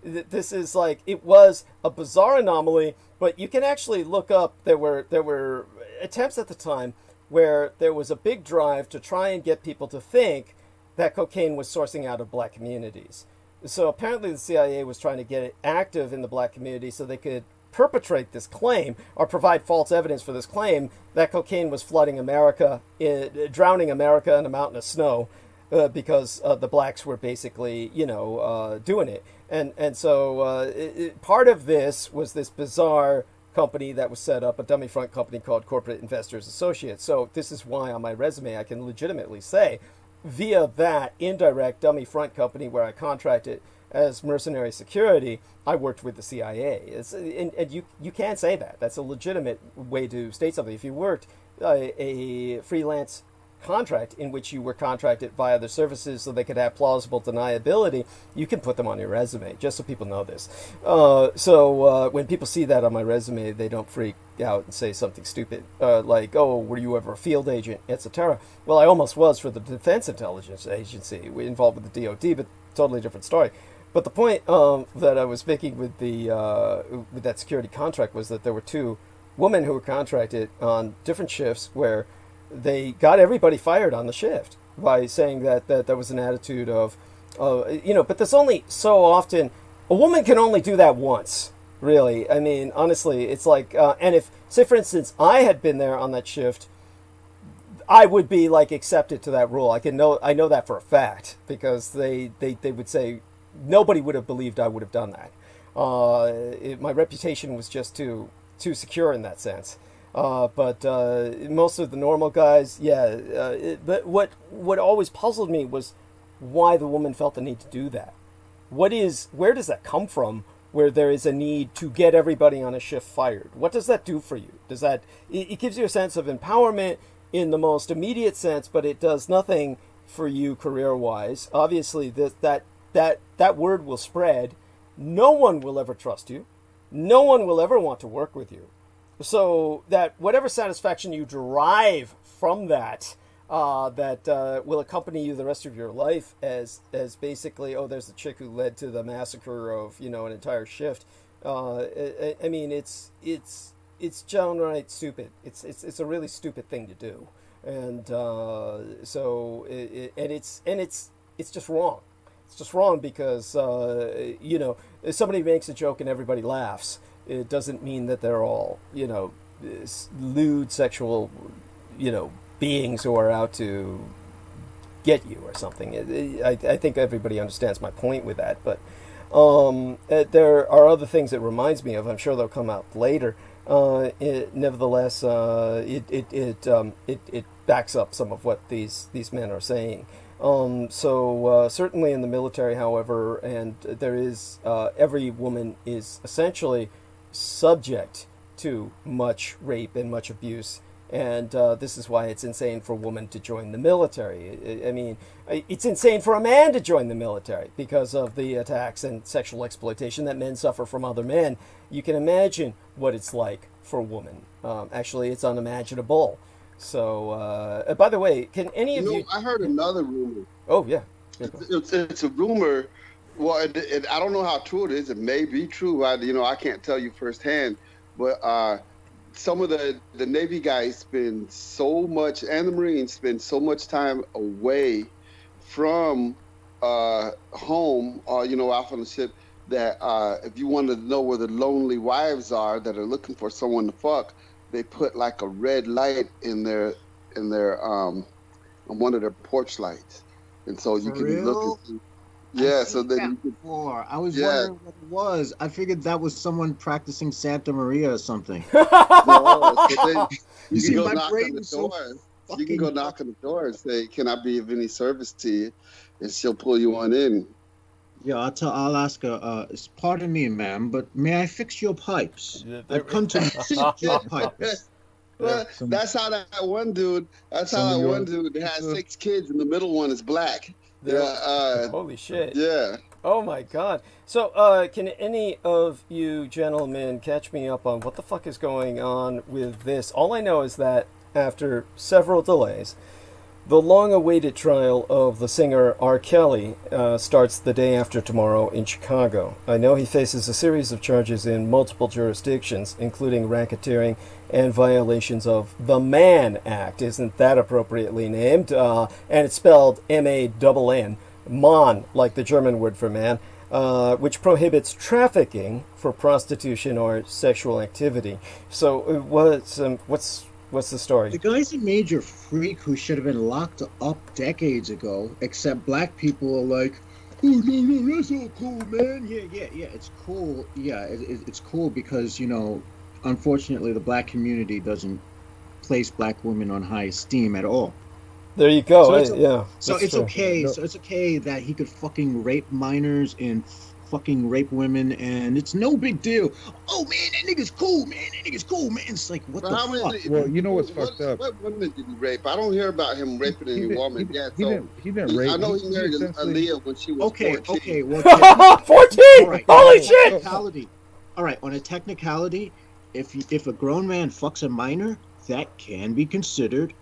Speaker 6: This is like it was a bizarre anomaly. But you can actually look up. There were attempts at the time where there was a big drive to try and get people to think that cocaine was sourcing out of black communities. So apparently the CIA was trying to get it active in the black community so they could perpetrate this claim or provide false evidence for this claim that cocaine was flooding America, drowning America in a mountain of snow because the blacks were basically, doing it. And so part of this was this bizarre company that was set up, a dummy front company called Corporate Investors Associates. So this is why on my resume I can legitimately say, via that indirect dummy front company where I contracted as mercenary security, I worked with the CIA. And you can say that. That's a legitimate way to state something. If you worked a freelance contract in which you were contracted via their services so they could have plausible deniability, you can put them on your resume, just so people know this. So when people see that on my resume, they don't freak out and say something stupid like, oh, were you ever a field agent, etc. Well, I almost was for the Defense Intelligence Agency. We involved with the DOD, but totally different story. But the point that I was making with with that security contract was that there were 2 women who were contracted on different shifts where they got everybody fired on the shift by saying that there was an attitude of, but there's only so often, a woman can only do that once, really. I mean, honestly, it's like, and if, say for instance, I had been there on that shift, I would be like accepted to that rule. I know that for a fact because they would say nobody would have believed I would have done that. My reputation was just too secure in that sense. But most of the normal guys, but what always puzzled me was why the woman felt the need to do that. Where does that come from? Where there is a need to get everybody on a shift fired? What does that do for you? It gives you a sense of empowerment in the most immediate sense, but it does nothing for you career-wise. Obviously, that word will spread. No one will ever trust you. No one will ever want to work with you. So that whatever satisfaction you derive from that, will accompany you the rest of your life as basically, oh, there's the chick who led to the massacre of an entire shift. I mean, it's downright stupid. It's a really stupid thing to do, and so it's just wrong. It's just wrong because if somebody makes a joke and everybody laughs, it doesn't mean that they're all, lewd sexual, beings who are out to get you or something. I think everybody understands my point with that. But there are other things it reminds me of. I'm sure they'll come out later. Nevertheless, it backs up some of what these men are saying. So certainly in the military, however, and there is every woman is essentially subject to much rape and much abuse, and this is why it's insane for a woman to join the military. I mean, it's insane for a man to join the military because of the attacks and sexual exploitation that men suffer from other men. You can imagine what it's like for a woman. Actually, it's unimaginable. So, by the way, can any of you...
Speaker 3: I heard another rumor.
Speaker 6: Oh, yeah.
Speaker 3: It's a rumor. Well, I don't know how true it is. It may be true. I can't tell you firsthand. But some of the Navy guys spend so much, and the Marines spend so much time away from home, or off on the ship, that if you wanted to know where the lonely wives are that are looking for someone to fuck, they put like a red light in their on one of their porch lights, and so you
Speaker 2: For
Speaker 3: can
Speaker 2: real?
Speaker 3: look at. Yeah,
Speaker 2: I've
Speaker 3: so
Speaker 2: seen
Speaker 3: then
Speaker 2: that
Speaker 3: you could,
Speaker 2: before. I was
Speaker 3: yeah.
Speaker 2: wondering what it was. I figured that was someone practicing Santa Maria or something.
Speaker 3: No, so then
Speaker 2: You
Speaker 3: you
Speaker 2: see,
Speaker 3: can go
Speaker 2: my
Speaker 3: knock
Speaker 2: brain
Speaker 3: on the
Speaker 2: was so
Speaker 3: door. You can go
Speaker 2: fucking.
Speaker 3: knock on the door and say, "Can I be of any service to you?" And she'll pull you on in.
Speaker 2: Yeah, I'll ask her. Pardon me, ma'am, but may I fix your pipes?
Speaker 6: Yeah,
Speaker 2: I've come to fix your pipes.
Speaker 3: Well,
Speaker 5: Some
Speaker 3: that's how that one dude. That's
Speaker 5: some
Speaker 3: how
Speaker 5: of
Speaker 3: that one
Speaker 5: your
Speaker 3: dude has 6 kids, and the middle one is black.
Speaker 6: There-
Speaker 3: Yeah,
Speaker 6: Holy shit.
Speaker 3: yeah.
Speaker 6: Oh my god. So, can any of you gentlemen catch me up on what the fuck is going on with this? All I know is that after several delays, the long-awaited trial of the singer R. Kelly starts the day after tomorrow in Chicago. I know he faces a series of charges in multiple jurisdictions, including racketeering and violations of the Mann Act. Isn't that appropriately named? And it's spelled M-A-N-N, Mann, like the German word for man, which prohibits trafficking for prostitution or sexual activity. So, what's the story?
Speaker 2: The guy's a major freak who should have been locked up decades ago, except black people are like, oh, no, that's all cool, man. Yeah, it's cool. Yeah, it's cool because, unfortunately, the black community doesn't place black women on high esteem at all.
Speaker 6: There you go.
Speaker 2: So it's,
Speaker 6: Yeah.
Speaker 2: so
Speaker 6: that's
Speaker 2: it's
Speaker 6: true.
Speaker 2: okay.
Speaker 5: No.
Speaker 2: So it's okay that he could fucking rape minors and fucking rape women, and it's no big deal. Oh man, that nigga's cool, man. That nigga's cool, man. It's like, what
Speaker 3: But
Speaker 2: the
Speaker 3: how
Speaker 2: fuck?
Speaker 3: many?
Speaker 5: Well, you know what's fucked up?
Speaker 3: What women did he rape? I don't hear about him raping any woman yet.
Speaker 5: He
Speaker 3: So
Speaker 5: didn't rape.
Speaker 3: I know he married
Speaker 5: essentially-
Speaker 3: Aaliyah when she was
Speaker 2: Okay,
Speaker 3: 14.
Speaker 2: well,
Speaker 6: 14!
Speaker 2: all right.
Speaker 6: Holy
Speaker 2: On a
Speaker 6: shit!
Speaker 2: technicality. All right, on a technicality, if a grown man fucks a minor, that can be considered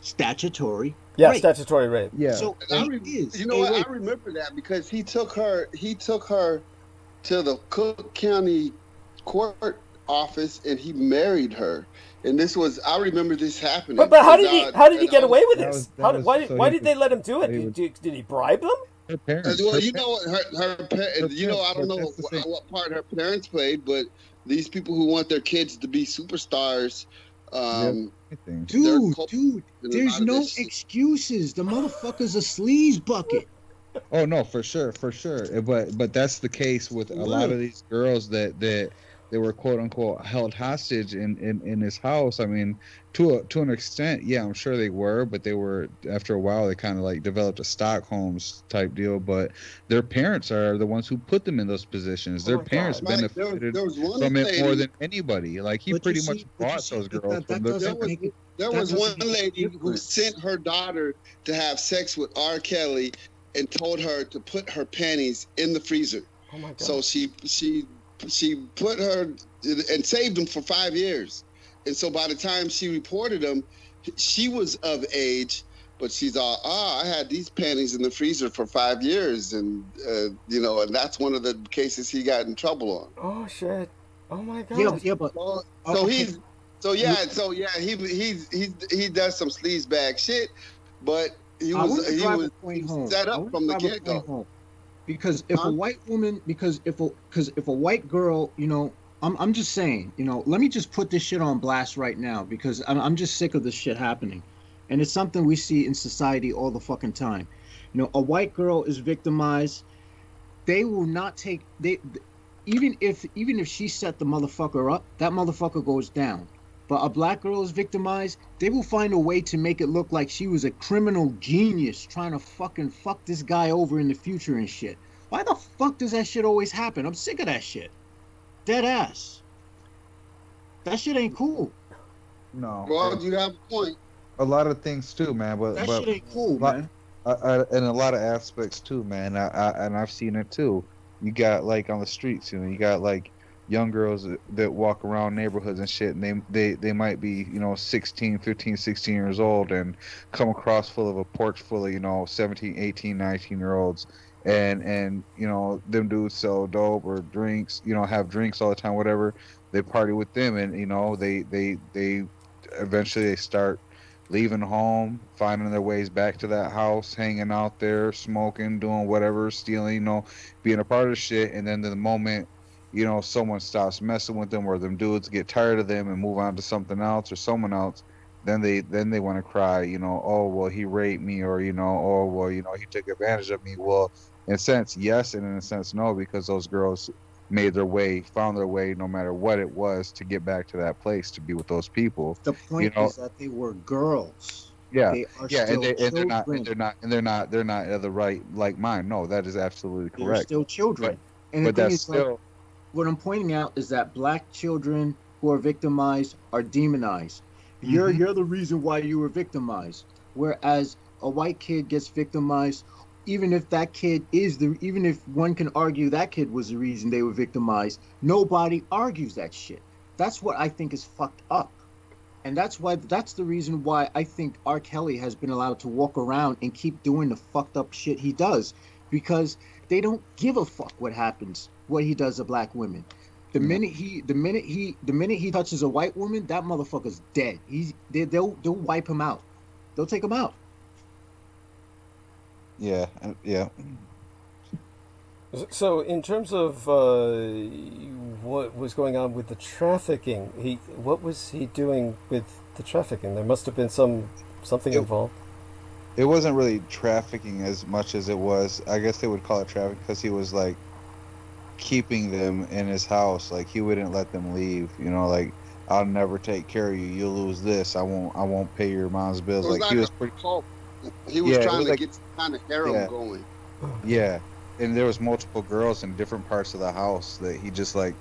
Speaker 2: statutory
Speaker 6: Yeah,
Speaker 2: rape.
Speaker 6: statutory rape.
Speaker 5: Yeah.
Speaker 2: So
Speaker 3: And
Speaker 2: it is.
Speaker 3: you know
Speaker 2: a
Speaker 3: what?
Speaker 2: rape.
Speaker 3: I remember that because he took her to the Cook County court office and he married her. And this was, I remember this happening.
Speaker 6: But how did
Speaker 3: And
Speaker 6: he get away with
Speaker 5: that
Speaker 6: this?
Speaker 5: was- that was so
Speaker 6: Why
Speaker 5: he
Speaker 6: did they let him do it?
Speaker 5: he was-
Speaker 6: Did he bribe them?
Speaker 5: her parents.
Speaker 3: Well,
Speaker 5: her
Speaker 3: you know what? I don't know
Speaker 5: that's the thing.
Speaker 3: what part her parents played, but these people who want their kids to be superstars,
Speaker 5: Anything.
Speaker 3: They're
Speaker 2: Dude,
Speaker 3: culprit
Speaker 2: dude,
Speaker 3: in a
Speaker 2: there's
Speaker 3: lot of
Speaker 2: no
Speaker 3: this shit.
Speaker 2: excuses. The motherfucker's a sleaze bucket.
Speaker 5: Oh no, for sure. But that's the case with a lot of these girls that they were quote unquote held hostage in his house. I mean, to an extent, yeah, I'm sure they were, but they were, after a while they kind of like developed a Stockholm type deal. But their parents are the ones who put them in those positions. Their
Speaker 6: my God.
Speaker 5: parents
Speaker 3: Right,
Speaker 5: benefited
Speaker 3: there was one
Speaker 5: from it
Speaker 3: lady,
Speaker 5: more than anybody. Like he
Speaker 2: But you
Speaker 5: pretty
Speaker 2: see-
Speaker 5: much
Speaker 2: but you
Speaker 5: bought
Speaker 2: see
Speaker 5: those
Speaker 2: that-
Speaker 5: girls
Speaker 2: that
Speaker 5: from the
Speaker 2: doesn't
Speaker 3: there
Speaker 2: make it-
Speaker 3: there
Speaker 2: that
Speaker 3: was
Speaker 2: doesn't
Speaker 3: one
Speaker 2: make a
Speaker 3: lady who
Speaker 2: difference.
Speaker 3: sent her daughter to have sex with R. Kelly and told her to put her panties in the freezer.
Speaker 6: Oh my god.
Speaker 3: So she put her and saved him for 5 years. And so by the time she reported him, she was of age, but she's all, I had these panties in the freezer for 5 years. And, and that's one of the cases he got in trouble on.
Speaker 6: Oh shit. Oh my god.
Speaker 2: Yeah, but
Speaker 3: So
Speaker 2: okay.
Speaker 3: he does some sleaze bag shit, but he
Speaker 2: I want
Speaker 3: was
Speaker 2: to drive a point home.
Speaker 3: set
Speaker 2: I
Speaker 3: up
Speaker 2: wanna
Speaker 3: from the
Speaker 2: drive a
Speaker 3: get go.
Speaker 2: point home. Because if
Speaker 3: Huh?
Speaker 2: a white woman, because if a white girl, I'm just saying, let me just put this shit on blast right now because I'm just sick of this shit happening, and it's something we see in society all the fucking time. A white girl is victimized. They will not take even if she set the motherfucker up, that motherfucker goes down. But a black girl is victimized, they will find a way to make it look like she was a criminal genius trying to fucking fuck this guy over in the future and shit. Why the fuck does that shit always happen? I'm sick of that shit. Dead ass. That shit ain't cool.
Speaker 5: No.
Speaker 3: Well, you have a point.
Speaker 5: a lot of things too, man.
Speaker 2: That
Speaker 5: But
Speaker 2: shit ain't cool,
Speaker 5: but-
Speaker 2: man.
Speaker 5: in a lot of aspects too, man. And I've seen it too. You got like on the streets, you got like young girls that walk around neighborhoods and shit, and they might be 16, 15, 16 years old and come across full of a porch full of 17, 18, 19-year-olds, and them dudes sell dope or drinks, have drinks all the time, whatever. they party with them, and they eventually they start leaving home, finding their ways back to that house, hanging out there, smoking, doing whatever, stealing, being a part of the shit. And then the moment, someone stops messing with them, or them dudes get tired of them and move on to something else or someone else, then they want to cry, oh well, he raped me, or oh well, he took advantage of me. Well, in a sense, yes, and in a sense, no, because those girls found their way, no matter what it was, to get back to that place, to be with those people.
Speaker 2: The point is that they were girls.
Speaker 5: Yeah,
Speaker 2: They are
Speaker 5: yeah,
Speaker 2: still
Speaker 5: and
Speaker 2: children.
Speaker 5: they're not of the right like mind. No, that is absolutely
Speaker 2: They're
Speaker 5: correct.
Speaker 2: still children. And
Speaker 5: But
Speaker 2: the thing
Speaker 5: that's
Speaker 2: is,
Speaker 5: still
Speaker 2: what I'm pointing out is that black children who are victimized are demonized. You're the reason why you were victimized. Whereas a white kid gets victimized, even if one can argue that kid was the reason they were victimized, nobody argues that shit. That's what I think is fucked up. And that's the reason why I think R. Kelly has been allowed to walk around and keep doing the fucked up shit he does, because they don't give a fuck what he does to black women. The minute he touches a white woman, that motherfucker's dead. They'll wipe him out. They'll take him out.
Speaker 5: yeah.
Speaker 6: So, in terms of what was going on with the trafficking, what was he doing with the trafficking? There must have been something involved.
Speaker 5: It wasn't really trafficking as much as it was, I guess they would call it trafficking, because he was like keeping them in his house. Like, he wouldn't let them leave. Like, I'll never take care of you. You'll lose this. I won't pay your mom's bills.
Speaker 3: It was
Speaker 5: Like, he was
Speaker 3: a
Speaker 5: pretty.
Speaker 3: cult. He was
Speaker 5: Yeah, it
Speaker 3: trying
Speaker 5: was
Speaker 3: to
Speaker 5: like-
Speaker 3: get some kind of harem going.
Speaker 5: Yeah, and there was multiple girls in different parts of the house that he just like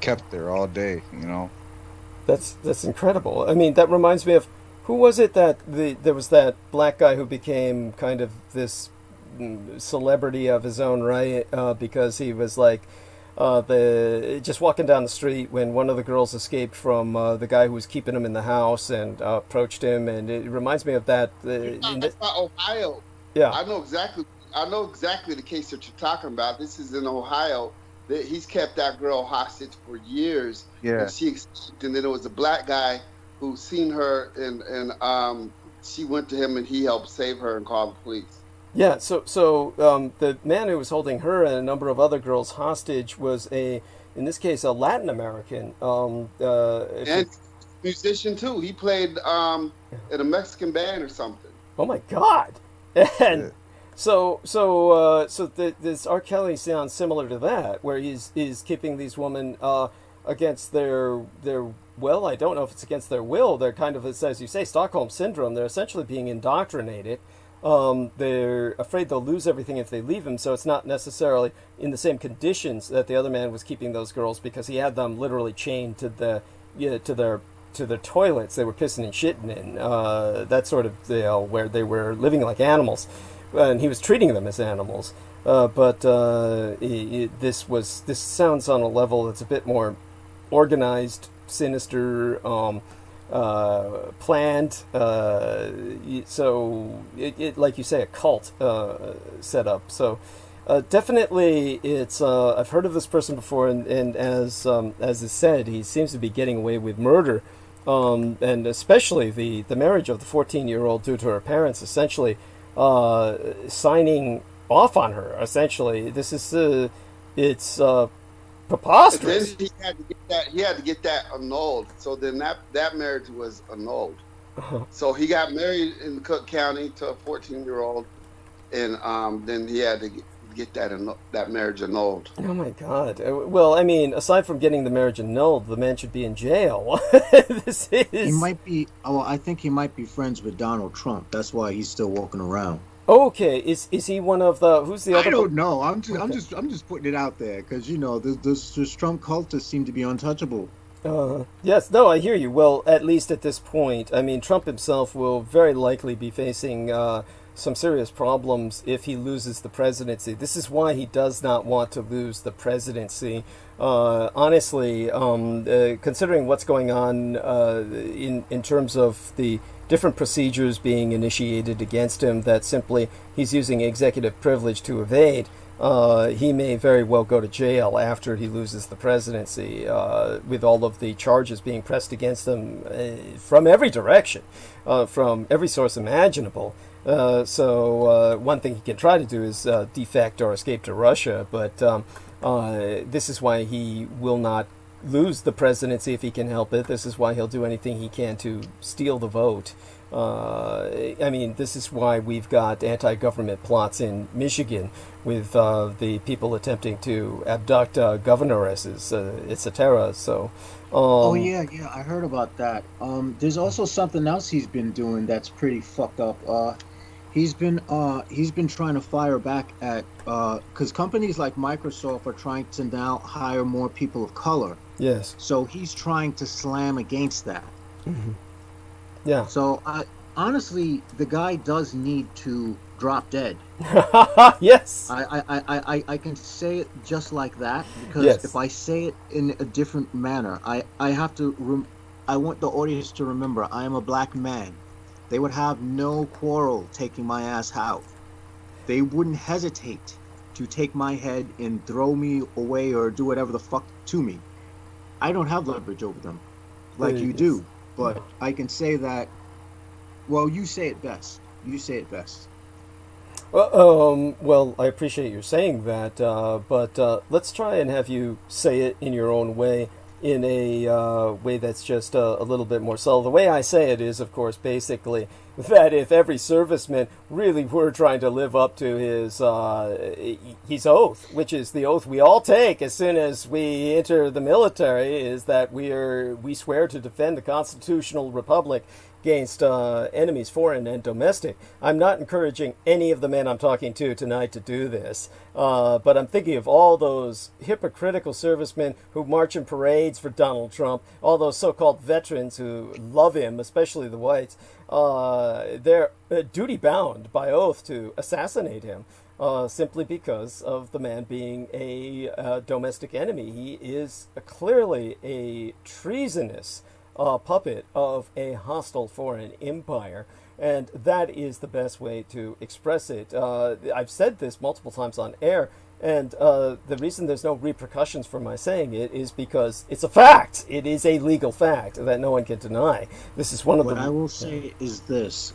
Speaker 5: kept there all day.
Speaker 6: That's incredible. I mean, that reminds me of, who was it that there was that black guy who became kind of this celebrity of his own right, because he was like just walking down the street when one of the girls escaped from the guy who was keeping him in the house and approached him, and it reminds me of that.
Speaker 3: That's not Ohio.
Speaker 6: Yeah,
Speaker 3: I know exactly the case that you're talking about. This is in Ohio. He's kept that girl hostage for years.
Speaker 5: Yeah.
Speaker 3: And she escaped, and then there was a black guy who seen her, and she went to him, and he helped save her and call the police.
Speaker 6: Yeah, so the man who was holding her and a number of other girls hostage was in this case, a Latin American.
Speaker 3: And musician too. He played in a Mexican band or something.
Speaker 6: Oh my God! And
Speaker 5: Yeah.
Speaker 6: so this R. Kelly sounds similar to that, where he's keeping these women against their well, I don't know if it's against their will. They're kind of, as you say, Stockholm syndrome. They're essentially being indoctrinated. They're afraid they'll lose everything if they leave him, so it's not necessarily in the same conditions that the other man was keeping those girls, because he had them literally chained to their toilets they were pissing and shitting in, that sort of deal, where they were living like animals, and he was treating them as animals. But this sounds on a level that's a bit more organized, sinister, planned. So it like you say, a cult setup. So definitely, it's. I've heard of this person before, and as is said, he seems to be getting away with murder, and especially the marriage of the 14-year-old due to her parents essentially signing off on her. Essentially, this is it's preposterous.
Speaker 3: And then he had to get that annulled. So then that marriage was annulled. So he got married in Cook County to a 14-year-old, and then he had to get that marriage annulled.
Speaker 6: Oh my God! Well, I mean, aside from getting the marriage annulled, the man should be in jail. This is.
Speaker 2: He might be. Oh, I think he might be friends with Donald Trump. That's why he's still walking around.
Speaker 6: Okay, is he one of the? Who's the other?
Speaker 2: I don't know. I'm just putting it out there because this Trump cultists seem to be untouchable.
Speaker 6: Yes, no, I hear you. Well, at least at this point, I mean, Trump himself will very likely be facing some serious problems if he loses the presidency. This is why he does not want to lose the presidency. Honestly, considering what's going on in terms of the different procedures being initiated against him that simply he's using executive privilege to evade. He may very well go to jail after he loses the presidency, with all of the charges being pressed against him from every direction, from every source imaginable. So one thing he can try to do is defect or escape to Russia, but this is why he will not lose the presidency if he can help it. This is why he'll do anything he can to steal the vote. I mean, this is why we've got anti-government plots in Michigan with the people attempting to abduct governoresses, etc. So,
Speaker 2: Oh yeah, I heard about that. There's also something else he's been doing that's pretty fucked up. He's been trying to fire back at because companies like Microsoft are trying to now hire more people of color.
Speaker 6: yes,
Speaker 2: So he's trying to slam against that.
Speaker 6: yeah,
Speaker 2: So honestly, the guy does need to drop dead.
Speaker 6: yes,
Speaker 2: I can say it just like that because
Speaker 6: Yes.
Speaker 2: if I say it in a different manner, I have to. I want the audience to remember I am a black man. They would have no quarrel taking my ass out. They wouldn't hesitate to take my head and throw me away or do whatever the fuck to me. I don't have leverage over them like you do, but I can say that. Well, you say it best. You say it best.
Speaker 6: Well, I appreciate you saying that, but let's try and have you say it in your own way, in a way that's just a little bit more subtle. The way I say it is, of course, basically that if every serviceman really were trying to live up to his oath, which is the oath we all take as soon as we enter the military, is that we swear to defend the constitutional republic against enemies, foreign and domestic. I'm not encouraging any of the men I'm talking to tonight to do this, but I'm thinking of all those hypocritical servicemen who march in parades for Donald Trump, all those so-called veterans who love him, especially the whites. They're duty-bound by oath to assassinate him, simply because of the man being a domestic enemy. He is clearly a treasonous puppet of a hostile foreign empire, and that is the best way to express it. I've said this multiple times on air, and the reason there's no repercussions for my saying it is because it's a fact. It is a legal fact that no one can deny. This is one of
Speaker 2: What
Speaker 6: the...
Speaker 2: I will say is this.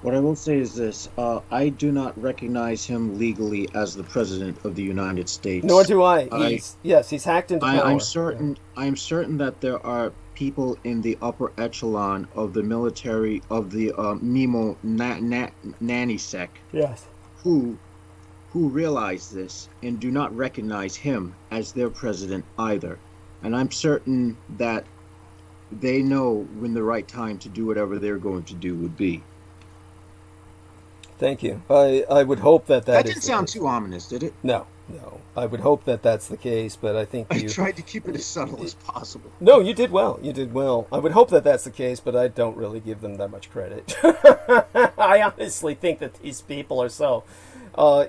Speaker 2: What I will say is this. I do not recognize him legally as the president of the United States.
Speaker 6: Nor do I. He's hacked into power.
Speaker 2: I'm certain that there are people in the upper echelon of the military of the Mimo Nanny Sec
Speaker 6: Yes.
Speaker 2: who realize this and do not recognize him as their president either. And I'm certain that they know when the right time to do whatever they're going to do would be.
Speaker 6: Thank you. I would hope that
Speaker 2: That
Speaker 6: is
Speaker 2: didn't
Speaker 6: the
Speaker 2: sound
Speaker 6: case.
Speaker 2: too ominous, did it?
Speaker 6: No. I would hope that that's the case, but I think
Speaker 2: I
Speaker 6: you...
Speaker 2: tried to keep it as subtle as possible.
Speaker 6: No, you did well. You did well. I would hope that that's the case, but I don't really give them that much credit. I honestly think that these people are so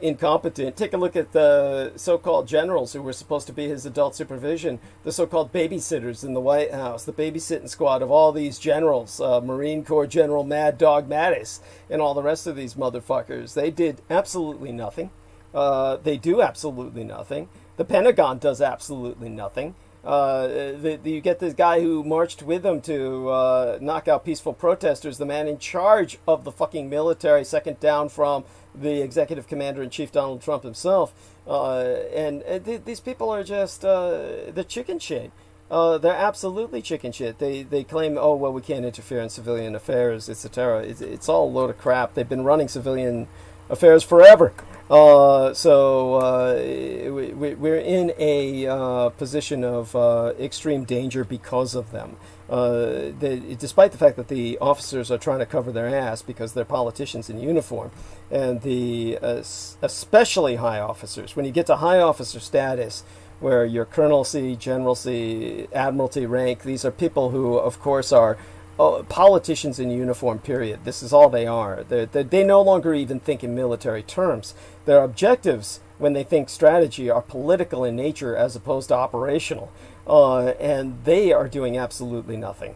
Speaker 6: incompetent. Take a look at the so-called generals who were supposed to be his adult supervision, the so-called babysitters in the White House, the babysitting squad of all these generals, Marine Corps General Mad Dog Mattis, and all the rest of these motherfuckers. They did absolutely nothing. They do absolutely nothing. The Pentagon does absolutely nothing. You get this guy who marched with them to knock out peaceful protesters, the man in charge of the fucking military, second down from the executive commander-in-chief Donald Trump himself. These people are just they're chicken shit. They're absolutely chicken shit. They claim, oh, well, we can't interfere in civilian affairs, etc. It's all a load of crap. They've been running civilian affairs forever. We're in a position of extreme danger because of them. Despite the fact that the officers are trying to cover their ass because they're politicians in uniform, and the especially high officers, when you get to high officer status, where you're colonelcy, generalcy, admiralty rank, these are people who, of course, are politicians in uniform, period. This is all they are. They no longer even think in military terms. Their objectives, when they think strategy, are political in nature as opposed to operational. And they are doing absolutely nothing.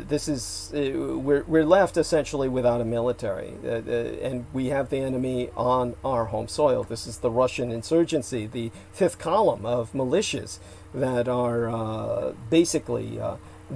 Speaker 6: This is we're left essentially without a military, and we have the enemy on our home soil. This is the Russian insurgency, the fifth column of militias that are basically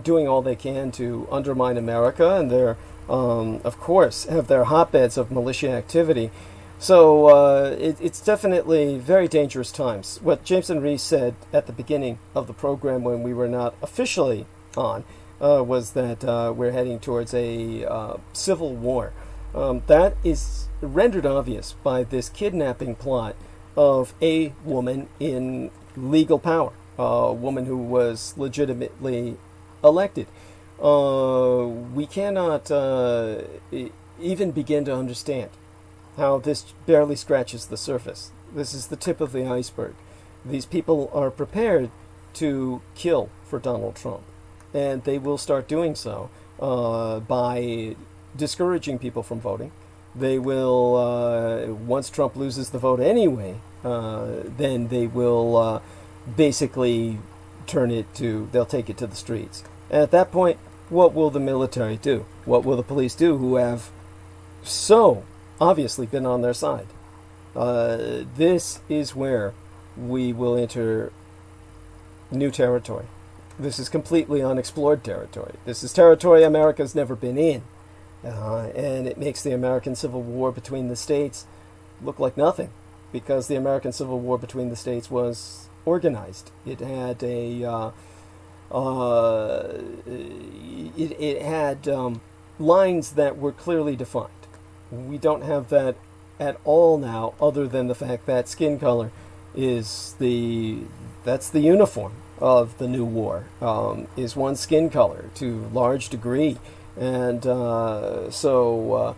Speaker 6: doing all they can to undermine America, and they're of course have their hotbeds of militia activity. So it's definitely very dangerous times. What Jameson Reese said at the beginning of the program when we were not officially on was that we're heading towards a civil war. That is rendered obvious by this kidnapping plot of a woman in legal power, a woman who was legitimately elected. We cannot even begin to understand how this barely scratches the surface. This is the tip of the iceberg. These people are prepared to kill for Donald Trump, and they will start doing so by discouraging people from voting. They will, once Trump loses the vote anyway, then they will basically they'll take it to the streets. And at that point, what will the military do? What will the police do, who have so obviously been on their side? This is where we will enter new territory. This is completely unexplored territory. This is territory America's never been in. And it makes the American Civil War between the states look like nothing, because the American Civil War between the states was organized. It had it had lines that were clearly defined. We don't have that at all now, other than the fact that skin color is that's the uniform of the new war, is one skin color to large degree. And so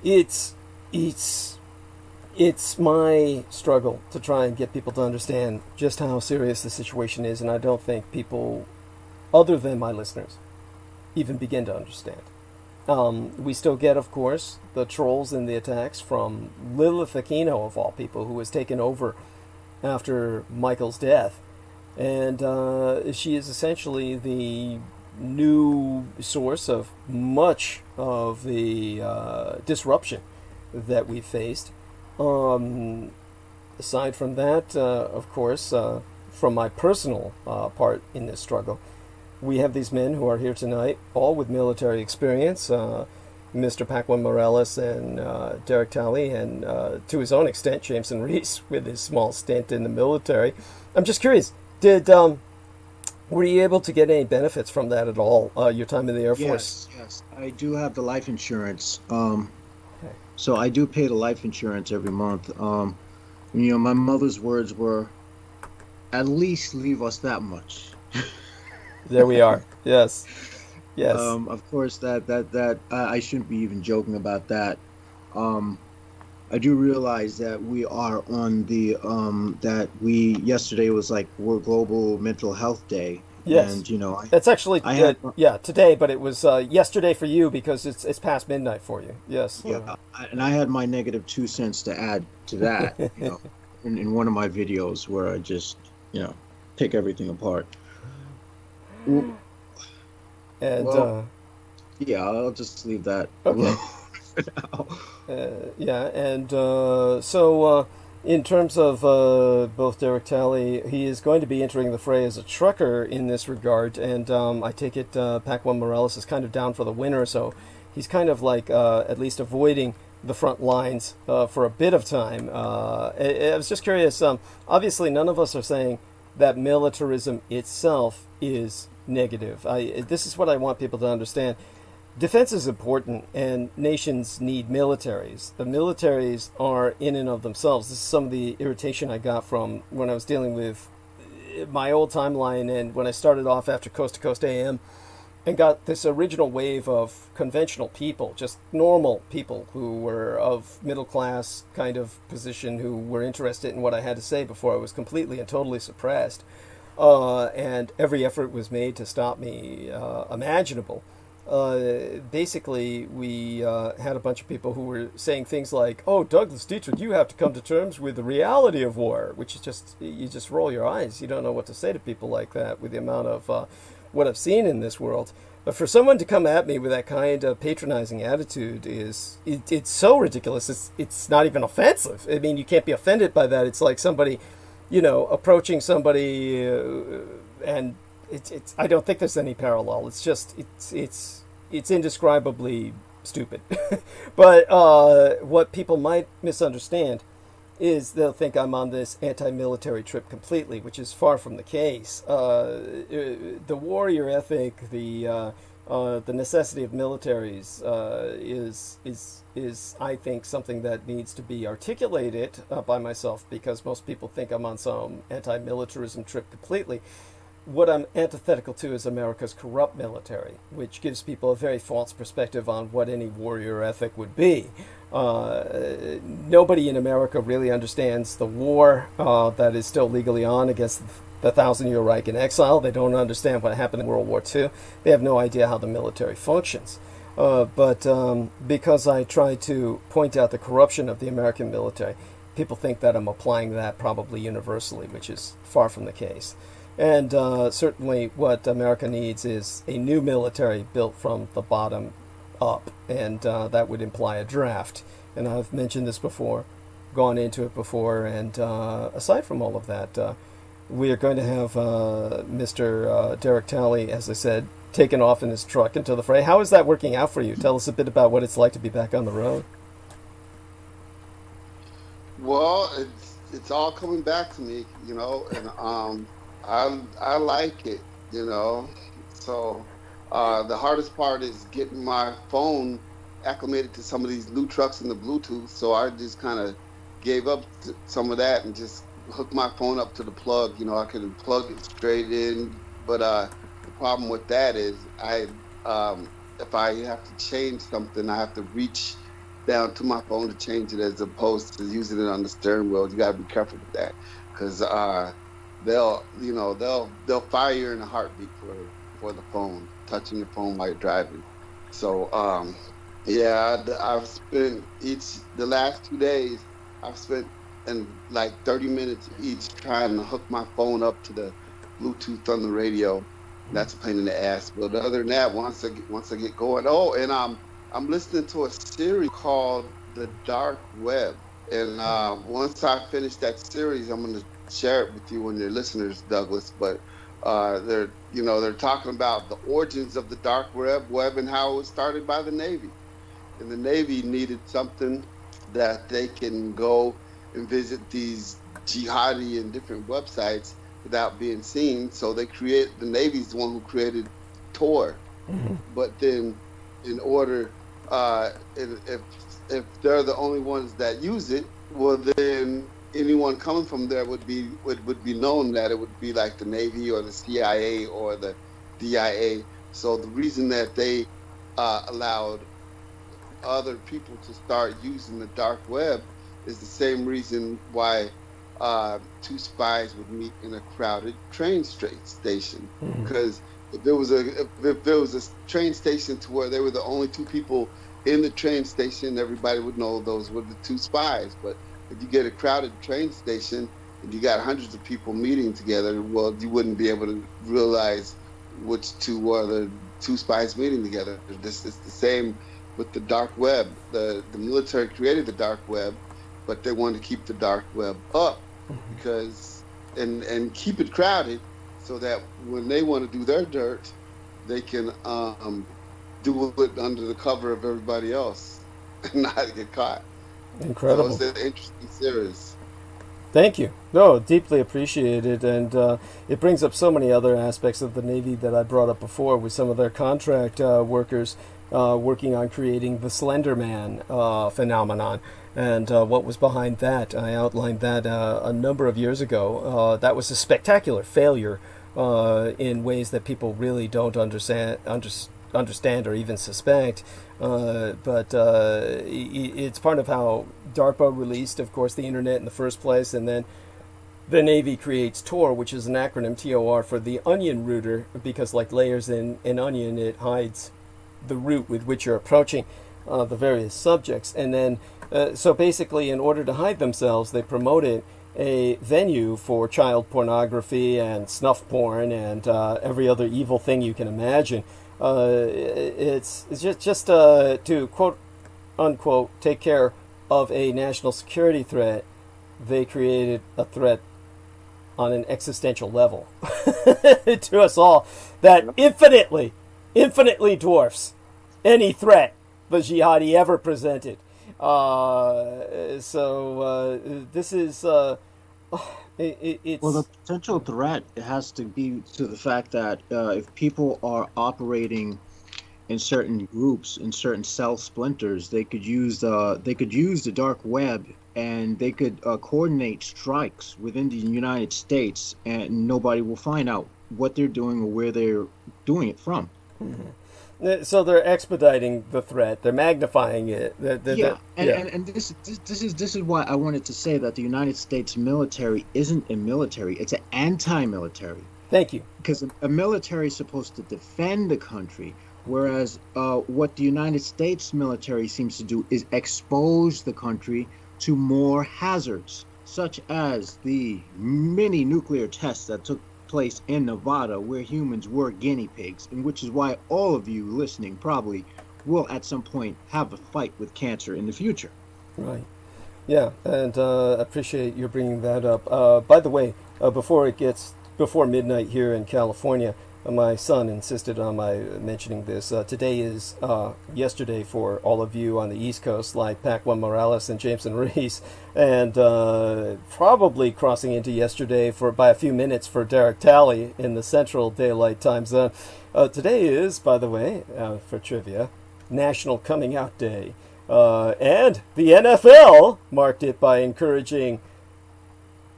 Speaker 6: it's my struggle to try and get people to understand just how serious the situation is, and I don't think people, other than my listeners, even begin to understand. We still get, of course, the trolls and the attacks from Lilith Aquino, of all people, who has taken over after Michael's death. And she is essentially the new source of much of the disruption that we faced. Aside from that, of course, from my personal part in this struggle, we have these men who are here tonight, all with military experience, Mr. Paquin Morales and Derek Talley, and to his own extent, Jameson Reese, with his small stint in the military. I'm just curious, were you able to get any benefits from that at all, your time in the Air Force?
Speaker 2: Yes. I do have the life insurance. So I do pay the life insurance every month. My mother's words were, at least leave us that much.
Speaker 6: There we are. Yes.
Speaker 2: Of course, that I shouldn't be even joking about that. I do realize that we are on the yesterday was like World Global Mental Health Day.
Speaker 6: Yes.
Speaker 2: And
Speaker 6: it's actually today, but it was yesterday for you because it's past midnight for you. Yes.
Speaker 2: Yeah, and I had my negative 2 cents to add to that. In one of my videos where I just pick everything apart.
Speaker 6: And
Speaker 2: I'll just leave that
Speaker 6: alone
Speaker 2: for now.
Speaker 6: So in terms of both Derek Talley, he is going to be entering the fray as a trucker in this regard, and I take it Paquin Morales is kind of down for the winter, so he's kind of like at least avoiding the front lines for a bit of time. I was just curious, obviously none of us are saying that militarism itself is negative. This is what I want people to understand. Defense is important, and nations need militaries. The militaries are in and of themselves. This is some of the irritation I got from when I was dealing with my old timeline, and when I started off after Coast to Coast AM, and got this original wave of conventional people, just normal people who were of middle class kind of position, who were interested in what I had to say before I was completely and totally suppressed. And every effort was made to stop me imaginable. Basically, we had a bunch of people who were saying things like, "Oh, Douglas Dietrich, you have to come to terms with the reality of war," which is you just roll your eyes. You don't know what to say to people like that with the amount of what I've seen in this world. But for someone to come at me with that kind of patronizing attitude it's so ridiculous. It's not even offensive. I mean, you can't be offended by that. It's like somebody, approaching somebody, and it's. I don't think there's any parallel. It's just it's indescribably stupid. But what people might misunderstand is they'll think I'm on this anti-military trip completely, which is far from the case. The warrior ethic, the necessity of militaries is I think something that needs to be articulated by myself, because most people think I'm on some anti-militarism trip completely. What I'm antithetical to is America's corrupt military, which gives people a very false perspective on what any warrior ethic would be. Nobody in America really understands the war that is still legally on against the Thousand-Year Reich in exile. They don't understand what happened in World War II. They have no idea how the military functions. But because I try to point out the corruption of the American military, people think that I'm applying that probably universally, which is far from the case. And certainly what America needs is a new military built from the bottom up, and that would imply a draft. And I've mentioned this before, gone into it before, and aside from all of that, we are going to have Mr. Derek Talley, as I said, taken off in his truck into the fray. How is that working out for you? Tell us a bit about what it's like to be back on the road.
Speaker 3: Well, it's all coming back to me, and I like it, So the hardest part is getting my phone acclimated to some of these new trucks and the Bluetooth. So I just kind of gave up some of that and just hooked my phone up to the plug. I could plug it straight in. But the problem with that is if I have to change something, I have to reach down to my phone to change it, as opposed to using it on the steering wheel. You got to be careful with that, because they'll fire you in a heartbeat for the phone, touching your phone while you're driving. So I've spent the last 2 days, I've spent in like 30 minutes each trying to hook my phone up to the Bluetooth on the radio. That's a pain in the ass. But other than that, once I get going, and I'm listening to a series called The Dark Web, and once I finish that series, I'm going to share it with you and your listeners, Douglas. But they're talking about the origins of the dark web and how it was started by the Navy. And the Navy needed something that they can go and visit these jihadi and different websites without being seen. So the Navy's the one who created Tor. Mm-hmm. But then, in order, if they're the only ones that use it, well then anyone coming from there would be known that it would be like the Navy or the CIA or the DIA. So the reason that they allowed other people to start using the dark web is the same reason why two spies would meet in a crowded train station. Because if there was a train station to where they were the only two people in the train station, everybody would know those were the two spies. But if you get a crowded train station and you got hundreds of people meeting together, well, you wouldn't be able to realize which two were the two spies meeting together. It's the same with the dark web. The military created the dark web, but they wanted to keep the dark web up because and keep it crowded so that when they want to do their dirt, they can do it under the cover of everybody else and not get caught.
Speaker 6: Incredible.
Speaker 3: So it's an interesting series.
Speaker 6: Thank you. No, deeply appreciated, and it brings up so many other aspects of the Navy that I brought up before with some of their contract workers working on creating the Slender Man phenomenon, and what was behind that. I outlined that a number of years ago. That was a spectacular failure in ways that people really don't understand or even suspect, but it's part of how DARPA released, of course, the internet in the first place, and then the Navy creates Tor, which is an acronym, TOR, for the onion router, because like layers in an onion, it hides the route with which you're approaching the various subjects. And then, so basically, in order to hide themselves, they promote it a venue for child pornography and snuff porn and every other evil thing you can imagine. It's just to quote unquote take care of a national security threat. They created a threat on an existential level to us all that infinitely dwarfs any threat the jihadi ever presented. This is it's
Speaker 2: Well, the potential threat has to be to the fact that if people are operating in certain groups, in certain cell splinters, they could use the dark web, and they could coordinate strikes within the United States, and nobody will find out what they're doing or where they're doing it from.
Speaker 6: So they're expediting the threat. They're magnifying it.
Speaker 2: And this is why I wanted to say that the United States military isn't a military; it's an anti-military.
Speaker 6: Thank you.
Speaker 2: Because a military is supposed to defend the country, whereas what the United States military seems to do is expose the country to more hazards, such as the mini nuclear tests that took place in Nevada, where humans were guinea pigs, and which is why all of you listening probably will at some point have a fight with cancer in the future.
Speaker 6: Right. Yeah, and appreciate you bringing that up. By the way, before midnight here in California, my son insisted on my mentioning this. Today is yesterday for all of you on the East Coast, like Pac-1 Morales and Jameson Reese, and probably crossing into yesterday by a few minutes for Derek Talley in the Central Daylight Time Zone. Today is, by the way, for trivia, National Coming Out Day. And the NFL marked it by encouraging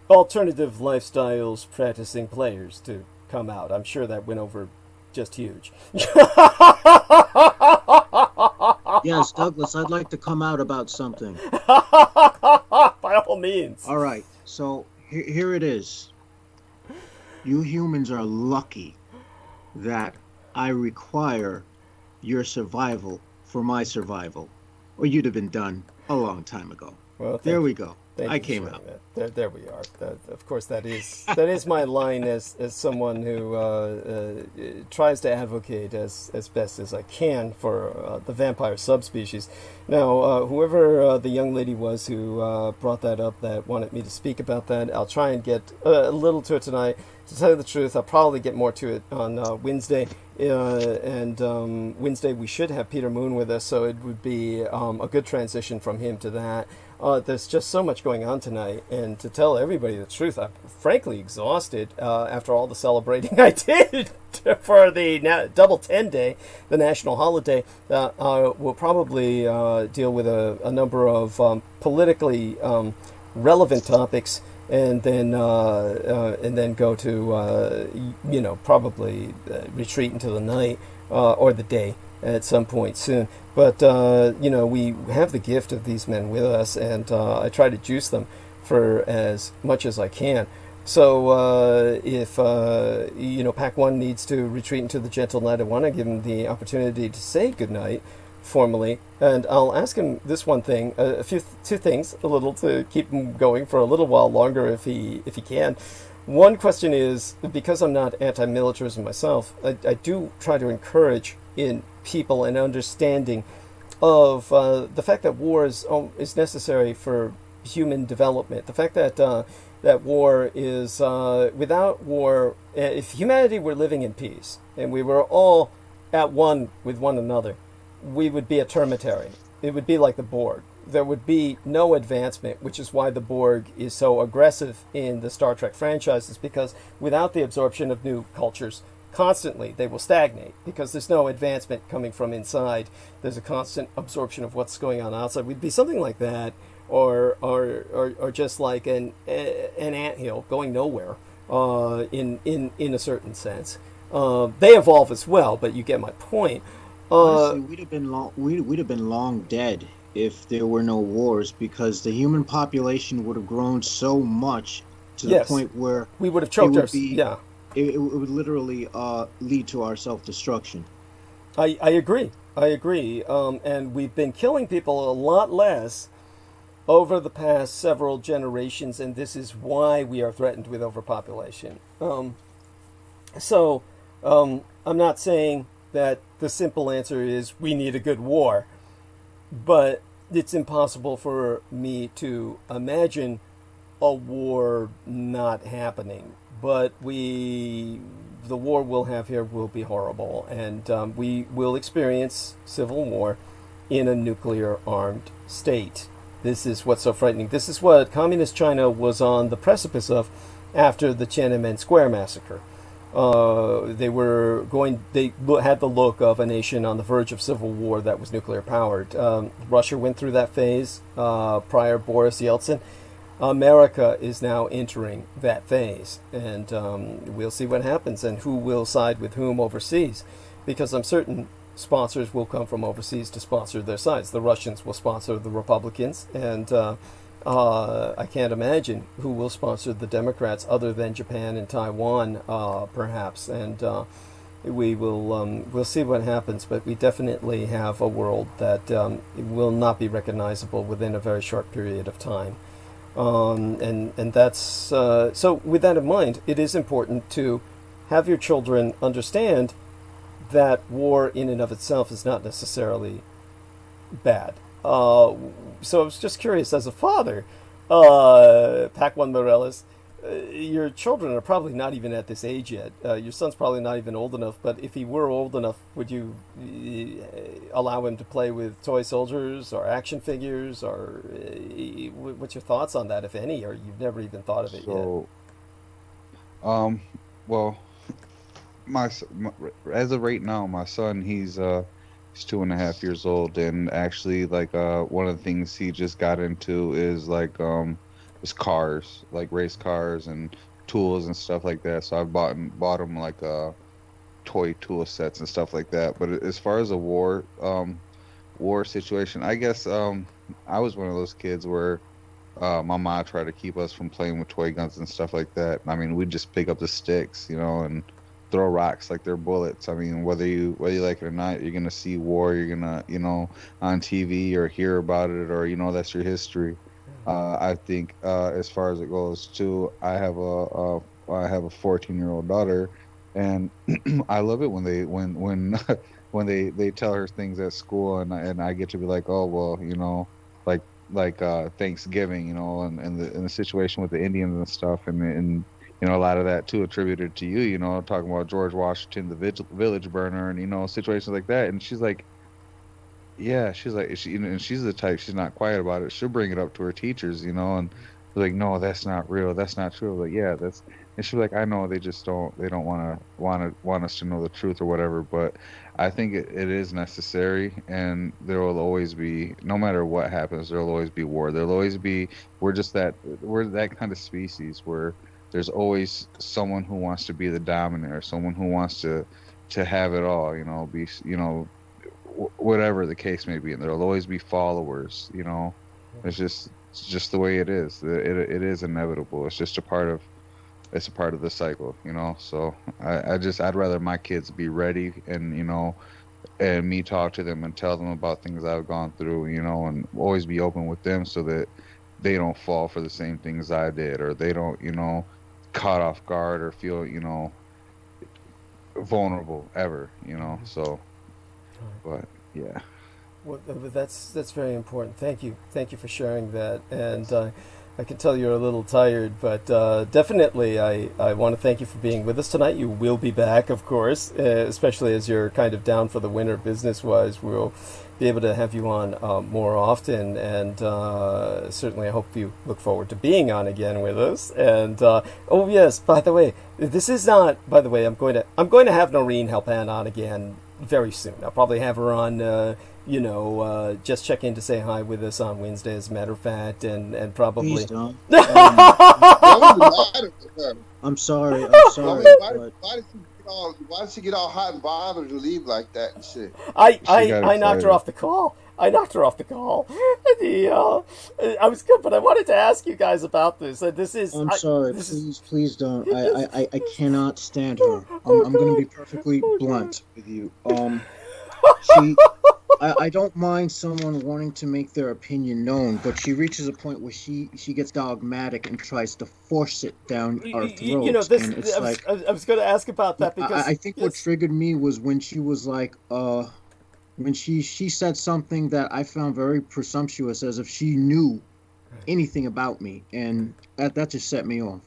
Speaker 6: alternative lifestyles practicing players to come out. I'm sure that went over just huge.
Speaker 2: Yes, Douglas, I'd like to come out about something.
Speaker 6: By all means.
Speaker 2: All right, so here it is. You humans are lucky that I require your survival for my survival, or you'd have been done a long time ago.
Speaker 6: Well,
Speaker 2: there we go.
Speaker 6: Thank
Speaker 2: I
Speaker 6: you,
Speaker 2: came
Speaker 6: sir.
Speaker 2: out.
Speaker 6: There we are. Of course, that is my line as someone who tries to advocate as best as I can for the vampire subspecies. Now, whoever the young lady was who brought that up, that wanted me to speak about that, I'll try and get a little to it tonight. To tell you the truth, I'll probably get more to it on Wednesday. Wednesday we should have Peter Moon with us, so it would be a good transition from him to that. There's just so much going on tonight, and to tell everybody the truth, I'm frankly exhausted after all the celebrating I did for the Double 10 Day, the national holiday. We'll probably deal with a number of politically relevant topics, and then go to probably retreat into the night or the day at some point soon. But we have the gift of these men with us, and I try to juice them for as much as I can. So if Pac-1 needs to retreat into the gentle night, I want to give him the opportunity to say goodnight formally, and I'll ask him this one thing, two things, a little to keep him going for a little while longer if he can. One question is, because I'm not anti-militarism myself, I do try to encourage in people an understanding of the fact that war is necessary for human development. The fact that that war is without war, if humanity were living in peace and we were all at one with one another, we would be a termitary. It would be like the Borg. There would be no advancement, which is why the Borg is so aggressive in the Star Trek franchises, because without the absorption of new cultures constantly, they will stagnate, because there's no advancement coming from inside. There's a constant absorption of what's going on outside. We'd be something like that, or just like an anthill going nowhere in a certain sense. They evolve as well, but you get my point.
Speaker 2: Honestly, we'd have been long dead if there were no wars, because the human population would have grown so much to the point where
Speaker 6: we would have choked
Speaker 2: it would literally lead to our self-destruction.
Speaker 6: I agree. And we've been killing people a lot less over the past several generations, and this is why we are threatened with overpopulation. I'm not saying that the simple answer is we need a good war, but it's impossible for me to imagine a war not happening. But the war we'll have here will be horrible, and we will experience civil war in a nuclear-armed state. This is what's so frightening. This is what communist China was on the precipice of after the Tiananmen Square massacre. They had the look of a nation on the verge of civil war that was nuclear powered. Russia went through that phase prior Boris Yeltsin. America is now entering that phase, and we'll see what happens and who will side with whom overseas, because I'm certain sponsors will come from overseas to sponsor their sides. The Russians will sponsor the Republicans, and I can't imagine who will sponsor the Democrats other than Japan and Taiwan, perhaps. And we'll see what happens. But we definitely have a world that will not be recognizable within a very short period of time. And that's so. With that in mind, it is important to have your children understand that war in and of itself is not necessarily bad. So I was just curious, as a father, Pac-1 Morales, your children are probably not even at this age yet. Your son's probably not even old enough, but if he were old enough, would you allow him to play with toy soldiers or action figures? Or what's your thoughts on that, if any, or you've never even thought of it yet?
Speaker 5: Well, as of right now, my son, he's 2.5 years old, and actually, like, one of the things he just got into is is cars, like race cars and tools and stuff like that. So I bought him like toy tool sets and stuff like that. But as far as a war situation, I guess I was one of those kids where my mom tried to keep us from playing with toy guns and stuff like that. I mean, we'd just pick up the sticks, and throw rocks like they're bullets. I mean, whether you like it or not, you're gonna see war. You're gonna, on TV or hear about it, or that's your history. I think as far as it goes too, I have a 14-year-old daughter, and I love it when they tell her things at school, and I get to be like, oh well, like Thanksgiving, and the situation with the Indians and stuff, and a lot of that too attributed to you, talking about George Washington, the village burner, and situations like that. And she's like, yeah, and she's the type, she's not quiet about it. She'll bring it up to her teachers, and they're like, no, that's not real, that's not true. I'm like, yeah, that's. And she's like, I know, they don't want us to know the truth or whatever. But I think it is necessary, and there will always be, no matter what happens, there will always be war. There'll always be. We're that kind of species where there's always someone who wants to be the dominant, or someone who wants to have it all, be, whatever the case may be. And there'll always be followers, It's just the way it is. It is inevitable. It's just a part of the cycle, So I'd rather my kids be ready, and and me talk to them and tell them about things I've gone through, and always be open with them, so that they don't fall for the same things I did, or they don't, caught off guard or feel, vulnerable ever, So, but yeah.
Speaker 6: Well, that's very important. Thank you for sharing that. And I can tell you're a little tired, but definitely I want to thank you for being with us tonight. You will be back, of course, especially as you're kind of down for the winter business-wise. We'll be able to have you on more often, and certainly I hope you look forward to being on again with us. And oh yes, by the way, this is not. By the way, I'm going to have Noreen Halpan on again very soon. I'll probably have her on. Just check in to say hi with us on Wednesday, as a matter of fact, and probably.
Speaker 2: Please don't. I'm sorry.
Speaker 3: Why did she get all hot and bothered and leave like that and shit?
Speaker 6: I knocked her off the call. I was good, but I wanted to ask you guys about this.
Speaker 2: I'm sorry. Please don't. I cannot stand her. I'm going to be perfectly blunt with you. I don't mind someone wanting to make their opinion known, but she reaches a point where she gets dogmatic and tries to force it down our throats,
Speaker 6: This
Speaker 2: and it's like
Speaker 6: I was going to ask about that because
Speaker 2: I think what
Speaker 6: yes,
Speaker 2: triggered me was when she was like, when she said something that I found very presumptuous, as if she knew anything about me, and that just set me off.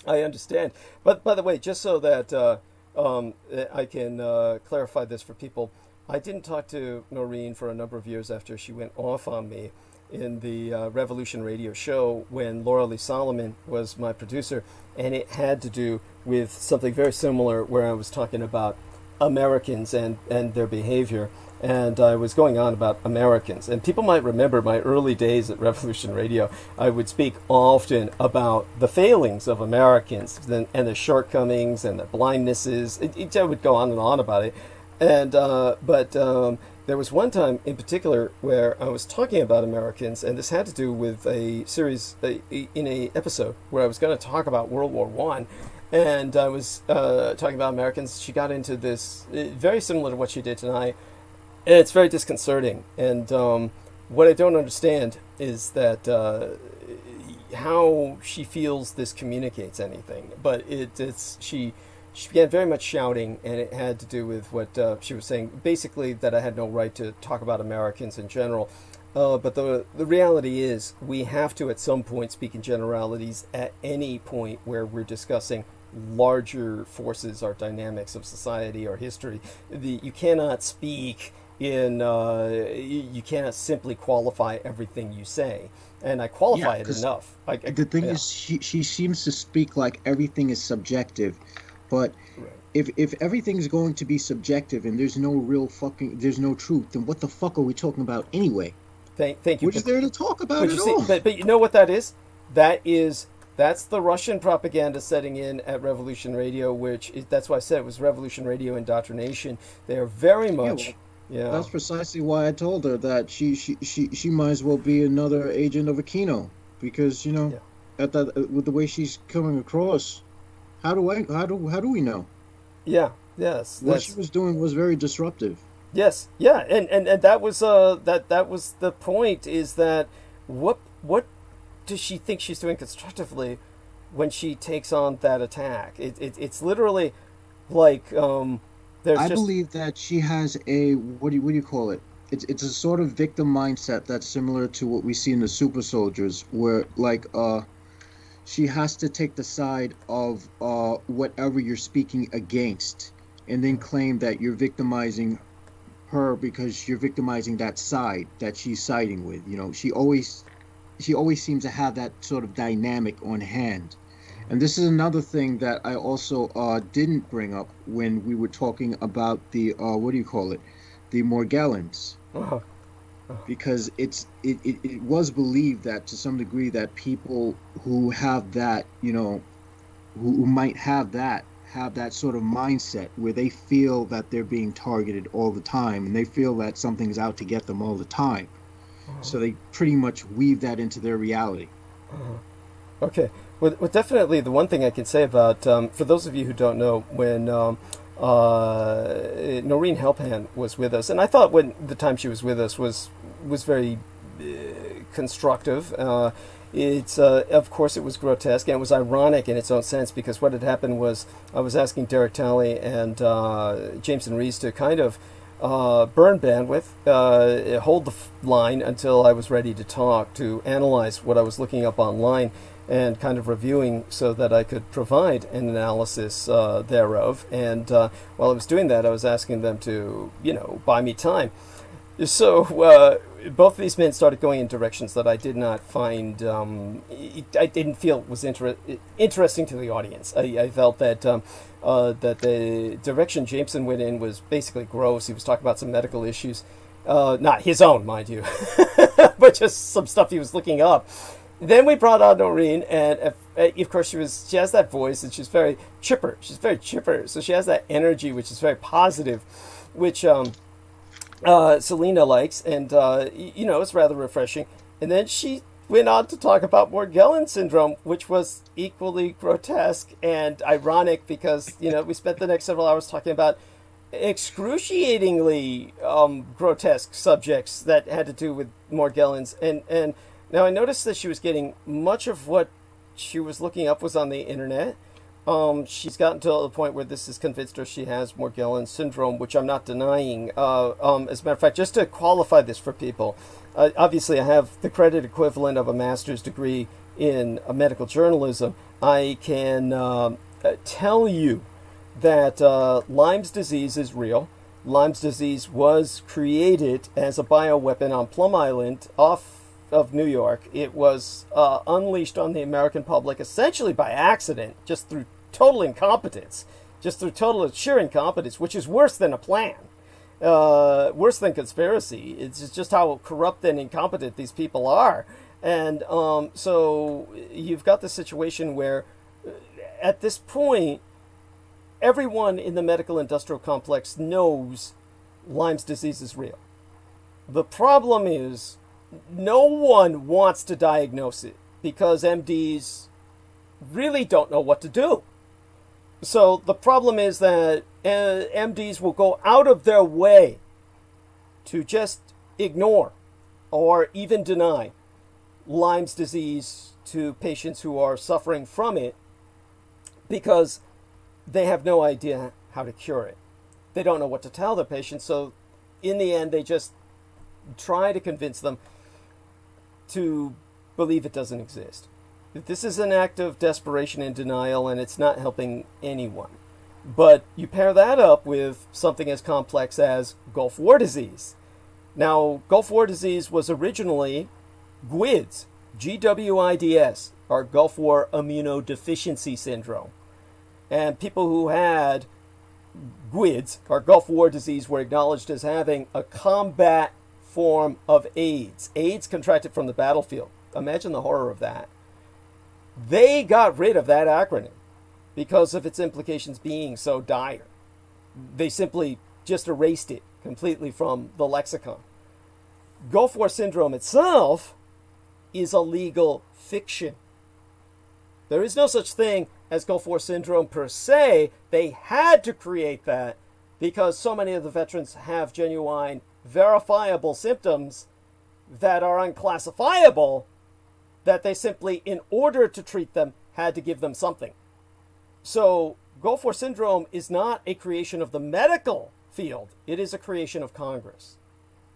Speaker 6: I understand. But by the way, just so that I can clarify this for people, I didn't talk to Noreen for a number of years after she went off on me in the Revolution Radio show when Laura Lee Solomon was my producer, and it had to do with something very similar where I was talking about Americans and their behavior. And I was going on about Americans. And people might remember my early days at Revolution Radio. I would speak often about the failings of Americans and the shortcomings and the blindnesses. I would go on and on about it. And but there was one time in particular where I was talking about Americans, and this had to do with a series in a episode where I was going to talk about World War One. And I was talking about Americans. She got into this very similar to what she did tonight. It's very disconcerting, and what I don't understand is that how she feels this communicates anything. But she began very much shouting, and it had to do with what she was saying, basically that I had no right to talk about Americans in general. But the reality is we have to at some point speak in generalities at any point where we're discussing larger forces or dynamics of society or history. You cannot speak you cannot simply qualify everything you say, and I qualify it enough.
Speaker 2: The thing is, she seems to speak like everything is subjective, but
Speaker 6: Right.
Speaker 2: if everything's going to be subjective and there's no truth, then what the fuck are we talking about anyway?
Speaker 6: Thank you.
Speaker 2: What is there to talk about at all?
Speaker 6: But you know what that is? That's the Russian propaganda setting in at Revolution Radio, that's why I said it was Revolution Radio indoctrination. They are very much. Yeah.
Speaker 2: That's precisely why I told her that she might as well be another agent of Aquino, because at that with the way she's coming across, how do we know?
Speaker 6: Yeah. Yes.
Speaker 2: What she was doing was very disruptive.
Speaker 6: Yes. Yeah. And that was that was the point. Is that what does she think she's doing constructively when she takes on that attack? It's literally like. I
Speaker 2: believe that she has a what do you call it? It's a sort of victim mindset that's similar to what we see in the super soldiers, where she has to take the side of whatever you're speaking against, and then claim that you're victimizing her because you're victimizing that side that she's siding with. She always seems to have that sort of dynamic on hand. And this is another thing that I also didn't bring up when we were talking about the the Morgellons, because it was believed that to some degree that people who have that who might have that sort of mindset where they feel that they're being targeted all the time, and they feel that something's out to get them all the time, so they pretty much weave that into their reality.
Speaker 6: Okay. Well, definitely the one thing I can say about, for those of you who don't know, when Noreen Helphand was with us, and I thought when the time she was with us was very constructive. Of course, it was grotesque, and it was ironic in its own sense, because what had happened was I was asking Derek Talley and Jameson Rees to kind of burn bandwidth, hold the line until I was ready to talk, to analyze what I was looking up online and kind of reviewing so that I could provide an analysis thereof. And while I was doing that, I was asking them to, buy me time. So both of these men started going in directions that I did not find, I didn't feel was interesting to the audience. I felt that that the direction Jameson went in was basically gross. He was talking about some medical issues, not his own, mind you, but just some stuff he was looking up. Then we brought on Noreen, and of course she has that voice, and she's very chipper. She's very chipper, so she has that energy, which is very positive, which Selena likes, and it's rather refreshing. And then she went on to talk about Morgellon syndrome, which was equally grotesque and ironic, because we spent the next several hours talking about excruciatingly grotesque subjects that had to do with Morgellons. And now I noticed that she was getting much of what she was looking up was on the internet. She's gotten to the point where this has convinced her she has Morgellons syndrome, which I'm not denying. As a matter of fact, just to qualify this for people, obviously I have the credit equivalent of a master's degree in medical journalism. I can tell you that Lyme's disease is real. Lyme's disease was created as a bioweapon on Plum Island off of New York. It was unleashed on the American public essentially by accident, just through total incompetence, just through total sheer incompetence, which is worse than a plan, worse than conspiracy. It's just how corrupt and incompetent these people are. And so you've got the situation where at this point, everyone in the medical industrial complex knows Lyme's disease is real. The problem is no one wants to diagnose it because MDs really don't know what to do. So the problem is that MDs will go out of their way to just ignore or even deny Lyme's disease to patients who are suffering from it because they have no idea how to cure it. They don't know what to tell their patients, so in the end they just try to convince them to believe it doesn't exist. This is an act of desperation and denial, and it's not helping anyone. But you pair that up with something as complex as Gulf War disease. Now, Gulf War disease was originally GWIDS, GWIDS, or Gulf War Immunodeficiency Syndrome. And people who had GWIDS, or Gulf War disease, were acknowledged as having a combat form of AIDS. AIDS contracted from the battlefield. Imagine the horror of that. They got rid of that acronym because of its implications being so dire. They simply just erased it completely from the lexicon. Gulf War syndrome itself is a legal fiction. There is no such thing as Gulf War syndrome per se. They had to create that because so many of the veterans have genuine, verifiable symptoms that are unclassifiable that they simply, in order to treat them, had to give them something. So Gulf War syndrome is not a creation of the medical field. It is a creation of Congress.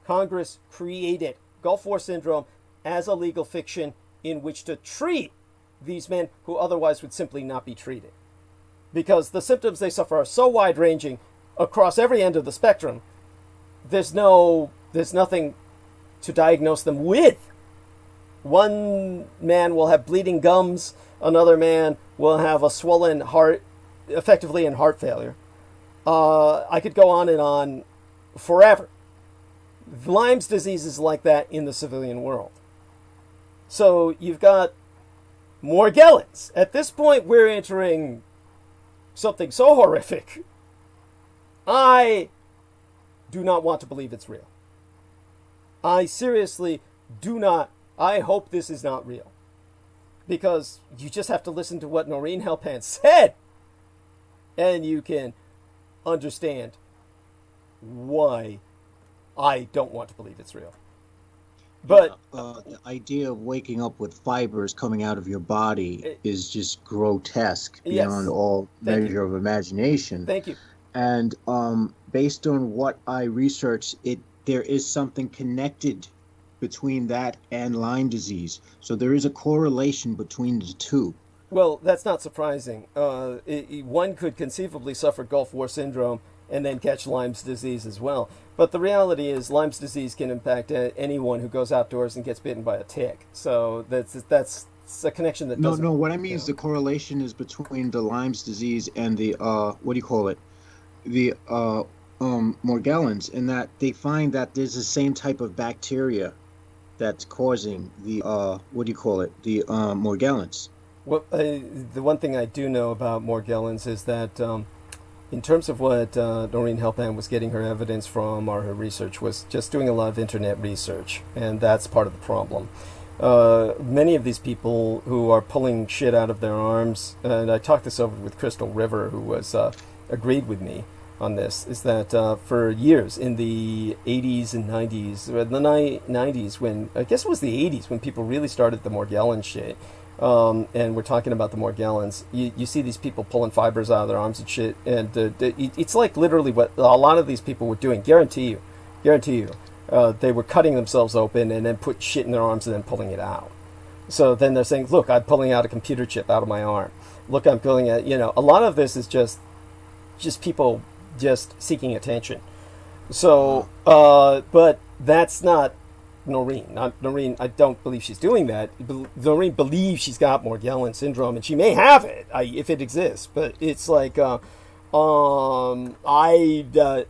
Speaker 6: Congress created Gulf War syndrome as a legal fiction in which to treat these men who otherwise would simply not be treated. Because the symptoms they suffer are so wide-ranging across every end of the spectrum, there's nothing to diagnose them with. One man will have bleeding gums, another man will have a swollen heart, effectively in heart failure. I could go on and on forever. Lyme's disease is like that in the civilian world. So you've got Morgellons. At this point, we're entering something so horrific. I do not want to believe it's real. I seriously do not. I hope this is not real. Because you just have to listen to what Noreen Helpan said. And you can understand why I don't want to believe it's real. But
Speaker 2: the idea of waking up with fibers coming out of your body is just grotesque beyond all measure of imagination.
Speaker 6: Thank you.
Speaker 2: And based on what I researched, there is something connected between that and Lyme disease. So there is a correlation between the two.
Speaker 6: Well, that's not surprising. One could conceivably suffer Gulf War syndrome and then catch Lyme's disease as well. But the reality is Lyme's disease can impact anyone who goes outdoors and gets bitten by a tick. So that's a connection that doesn't...
Speaker 2: No, what I mean is the correlation is between the Lyme's disease and the, the Morgellons, in that they find that there's the same type of bacteria that's causing the, the Morgellons.
Speaker 6: Well, the one thing I do know about Morgellons is that in terms of what Noreen Helpan was getting her evidence from, or her research, was just doing a lot of internet research, and that's part of the problem. Many of these people who are pulling shit out of their arms, and I talked this over with Crystal River, who was agreed with me, on this is that for years in the 80s and 90s, the 90s when, I guess it was the 80s when people really started the Morgellon shit, and we're talking about the Morgellons, you see these people pulling fibers out of their arms and shit, and it's like literally what a lot of these people were doing, guarantee you, they were cutting themselves open and then put shit in their arms and then pulling it out. So then they're saying, look, I'm pulling out a computer chip out of my arm. Look, I'm pulling it, a lot of this is just people just seeking attention. So, but that's not Noreen. Noreen, I don't believe she's doing that. Noreen believes she's got Morgellon syndrome, and she may have it, if it exists. But it's like,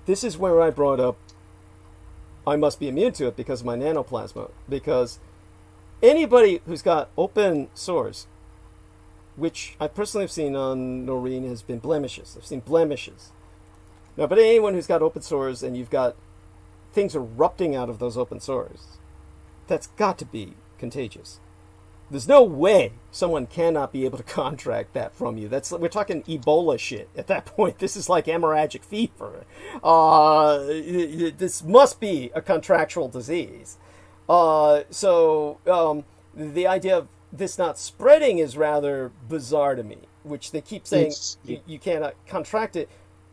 Speaker 6: this is where I brought up I must be immune to it because of my nanoplasma. Because anybody who's got open sores, which I personally have seen on Noreen, has been blemishes. I've seen blemishes. No, but anyone who's got open sores and you've got things erupting out of those open sores, that's got to be contagious. There's no way someone cannot be able to contract that from you. We're talking Ebola shit at that point. This is like hemorrhagic fever. This must be a contractual disease. So the idea of this not spreading is rather bizarre to me, which they keep saying you cannot contract it.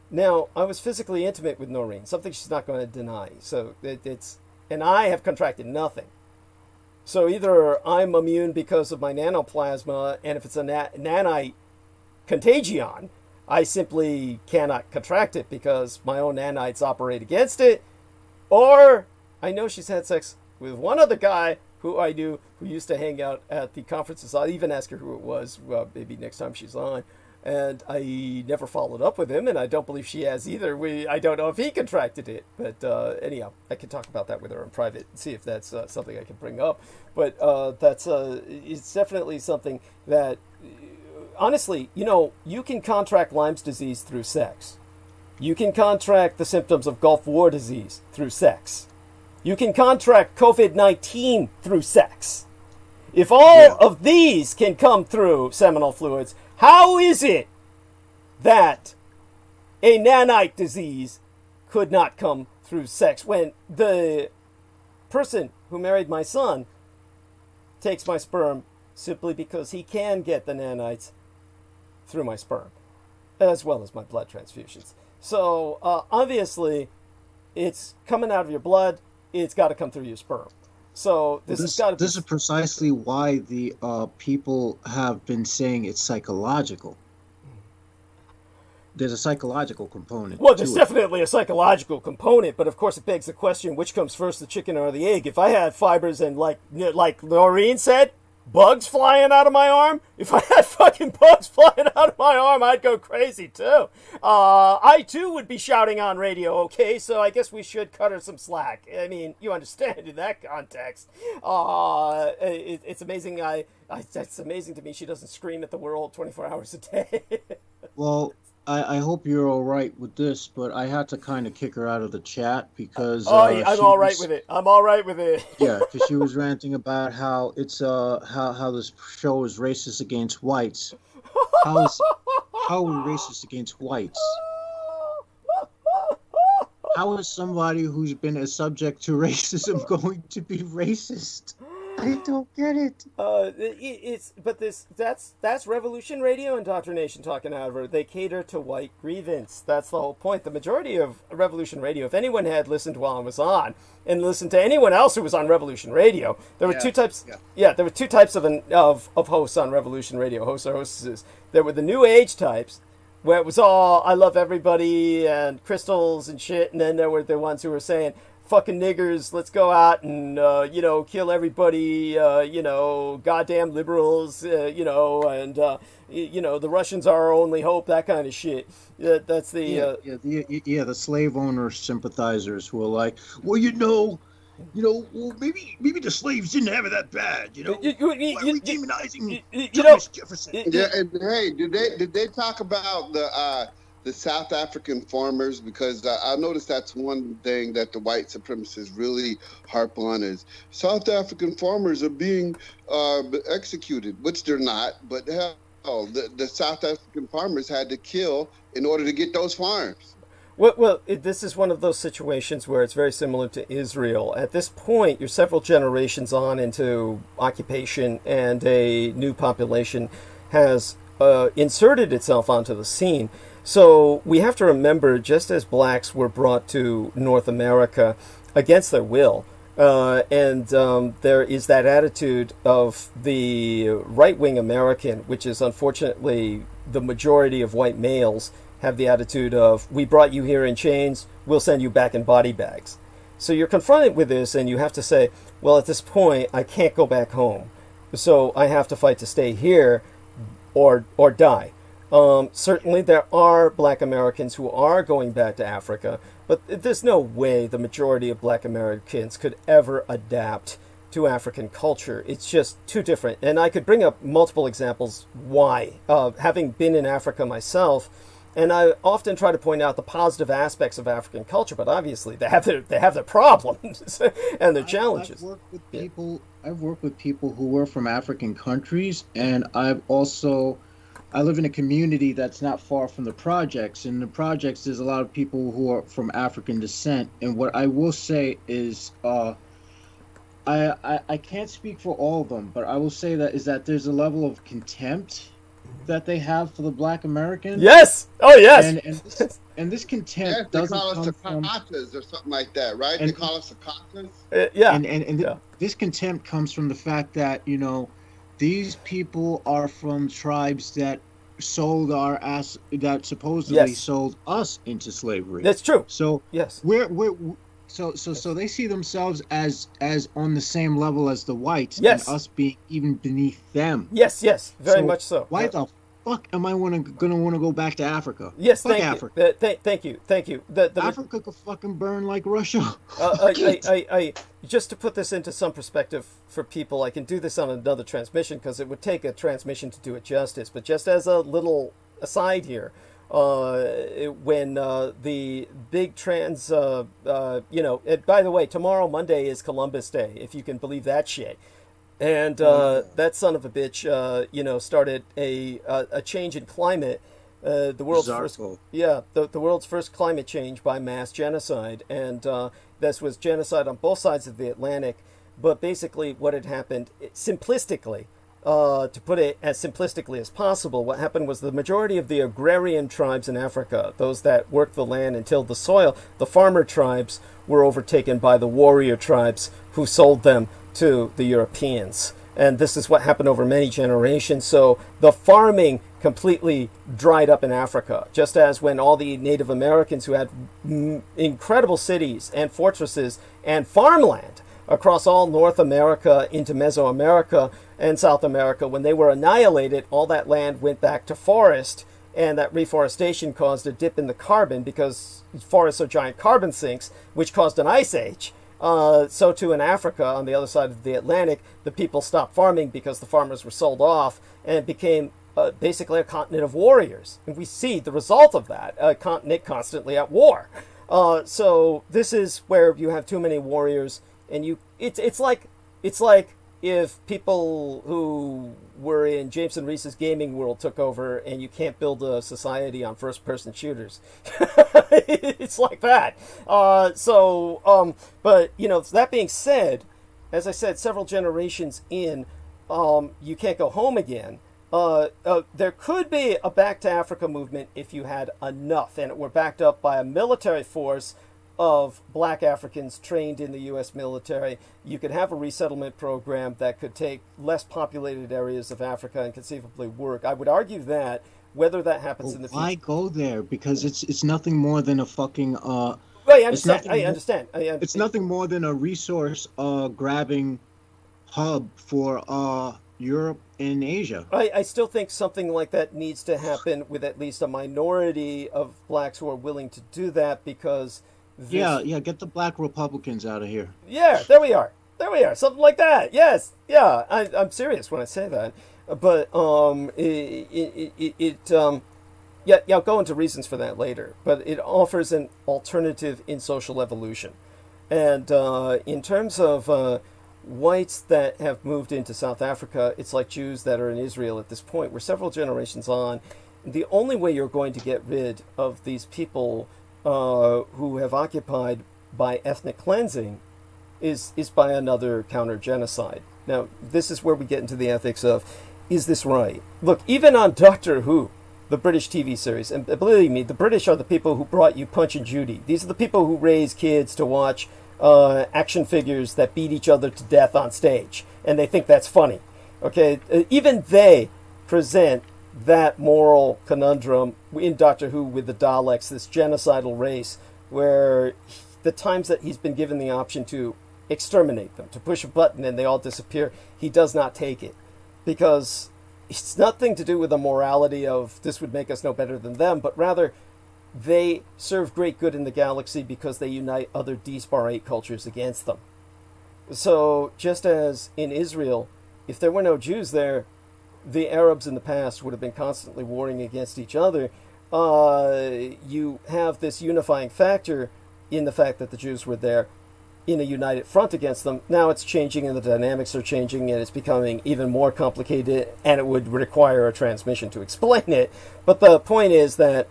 Speaker 6: Now, I was physically intimate with Noreen, something she's not going to deny. So and I have contracted nothing. So either I'm immune because of my nanoplasma, and if it's a nanite contagion, I simply cannot contract it because my own nanites operate against it, or I know she's had sex with one other guy who I knew who used to hang out at the conferences. I'll even ask her who it was, maybe next time she's on. And I never followed up with him, and I don't believe she has either. I don't know if he contracted it, but anyhow, I can talk about that with her in private and see if that's something I can bring up. But it's definitely something that, honestly, you can contract Lyme's disease through sex. You can contract the symptoms of Gulf War disease through sex. You can contract COVID-19 through sex. If all of these can come through seminal fluids, how is it that a nanite disease could not come through sex when the person who married my son takes my sperm simply because he can get the nanites through my sperm, as well as my blood transfusions? So obviously, it's coming out of your blood. It's got to come through your sperm. So this is
Speaker 2: precisely why the people have been saying it's psychological. There's a psychological component.
Speaker 6: Well, there's definitely a psychological component, but of course it begs the question: which comes first, the chicken or the egg? If I had fibers and like Noreen said, bugs flying out of my arm. If I had fucking bugs flying out of my arm, I'd go crazy too. I too would be shouting on radio. Okay, so I guess we should cut her some slack. I mean, you understand in that context. It's amazing. It's amazing to me she doesn't scream at the world 24 hours a day.
Speaker 2: Well, I hope you're all right with this, but I had to kind of kick her out of the chat because
Speaker 6: I'm all right with it. I'm all right with it.
Speaker 2: Yeah, because she was ranting about how it's how this show is racist against whites. How are we racist against whites? How is somebody who's been a subject to racism going to be racist? I don't get it. That's Revolution Radio indoctrination talking out of her. They cater to white grievance. That's the whole point. The majority of Revolution Radio, if anyone had listened while I was on, and listened to anyone else who was on Revolution Radio, there were two types. Yeah, there were two types of hosts on Revolution Radio, hosts or hostesses. There were the New Age types, where it was all I love everybody and crystals and shit, and then there were the ones who were saying, fucking niggers, let's go out and, kill everybody, goddamn liberals, and, the Russians are our only hope, that kind of shit. That's the... the slave owner sympathizers who are like, well, well, maybe the slaves didn't have it that bad, Why are we demonizing Thomas Jefferson?
Speaker 3: Yeah, and hey, did they talk about the South African farmers? Because I noticed that's one thing that the white supremacists really harp on is South African farmers are being executed, which they're not. But hell, the South African farmers had to kill in order to get those farms.
Speaker 6: This is one of those situations where it's very similar to Israel. At this point, you're several generations on into occupation, and a new population has inserted itself onto the scene. So we have to remember, just as blacks were brought to North America against their will, and there is that attitude of the right-wing American, which is unfortunately the majority of white males have the attitude of, we brought you here in chains, we'll send you back in body bags. So you're confronted with this, and you have to say, well, at this point, I can't go back home. So I have to fight to stay here or die. Certainly there are black Americans who are going back to Africa, but there's no way the majority of black Americans could ever adapt to African culture. It's just too different. And I could bring up multiple examples why. Having been in Africa myself, and I often try to point out the positive aspects of African culture, but obviously they have their problems and their challenges.
Speaker 2: I've worked with people who were from African countries, and I live in a community that's not far from the projects. In the projects, there's a lot of people who are from African descent. And what I will say is, I can't speak for all of them, but I will say that there's a level of contempt that they have for the black American.
Speaker 6: Yes. Oh, yes.
Speaker 2: And this contempt doesn't
Speaker 3: call us
Speaker 2: come from
Speaker 3: Sakatas or something like that, right? They call us Sakatas.
Speaker 6: Yeah.
Speaker 2: And this contempt comes from the fact that, these people are from tribes that sold that supposedly sold us into slavery.
Speaker 6: That's true.
Speaker 2: So
Speaker 6: yes,
Speaker 2: so they see themselves as on the same level as the whites,
Speaker 6: yes,
Speaker 2: and us being even beneath them.
Speaker 6: Yes, very much so.
Speaker 2: Why the fuck am I gonna want to go back to Africa?
Speaker 6: Yes,
Speaker 2: fuck
Speaker 6: thank
Speaker 2: Africa.
Speaker 6: you. Thank you.
Speaker 2: Africa could fucking burn like Russia.
Speaker 6: I just to put this into some perspective for people, I can do this on another transmission because it would take a transmission to do it justice. But just as a little aside here, when the big trans, and by the way, tomorrow Monday is Columbus Day, if you can believe that shit. And that son of a bitch, started a change in climate. The world's the world's first climate change by mass genocide, and this was genocide on both sides of the Atlantic. But basically, what had happened, simplistically, to put it as simplistically as possible, what happened was the majority of the agrarian tribes in Africa, those that worked the land and tilled the soil, the farmer tribes were overtaken by the warrior tribes who sold them to the Europeans. And this is what happened over many generations. So the farming completely dried up in Africa, just as when all the Native Americans who had incredible cities and fortresses and farmland across all North America into Mesoamerica and South America, when they were annihilated, all that land went back to forest, and that reforestation caused a dip in the carbon because forests are giant carbon sinks, which caused an ice age. So too in Africa, on the other side of the Atlantic, the people stopped farming because the farmers were sold off, and it became basically a continent of warriors. And we see the result of that, a continent constantly at war. So this is where you have too many warriors, and it's like if people who were in Jameson Reese's gaming world took over, and you can't build a society on first-person shooters. It's like that. But that being said, as I said, several generations in, you can't go home again. There could be a Back to Africa movement if you had enough, and it were backed up by a military force of black Africans trained in the U.S. military. You could have a resettlement program that could take less populated areas of Africa and conceivably work. I would argue that whether that happens in the future.
Speaker 2: Why go there? Because it's nothing more than a fucking.
Speaker 6: Right, I understand.
Speaker 2: It's nothing more than a resource grabbing hub for Europe and Asia.
Speaker 6: I still think something like that needs to happen with at least a minority of blacks who are willing to do that, because.
Speaker 2: Get the black Republicans out of here.
Speaker 6: Yeah, there we are. Something like that. Yes. Yeah, I'm serious when I say that. But I'll go into reasons for that later. But it offers an alternative in social evolution. And in terms of whites that have moved into South Africa, it's like Jews that are in Israel at this point. We're several generations on. The only way you're going to get rid of these people who have occupied by ethnic cleansing is by another counter-genocide. Now, this is where we get into the ethics of, is this right? Look, even on Doctor Who, the British TV series, and believe me, the British are the people who brought you Punch and Judy. These are the people who raise kids to watch action figures that beat each other to death on stage, and they think that's funny. Okay, even they present that moral conundrum in Doctor Who with the Daleks, this genocidal race, where the times that he's been given the option to exterminate them, to push a button and they all disappear, he does not take it. Because it's nothing to do with the morality of this would make us no better than them, but rather they serve great good in the galaxy because they unite other disparate cultures against them. So just as in Israel, if there were no Jews there, the Arabs in the past would have been constantly warring against each other. You have this unifying factor in the fact that the Jews were there in a united front against them. Now it's changing and the dynamics are changing and it's becoming even more complicated, and it would require a transmission to explain it. But the point is that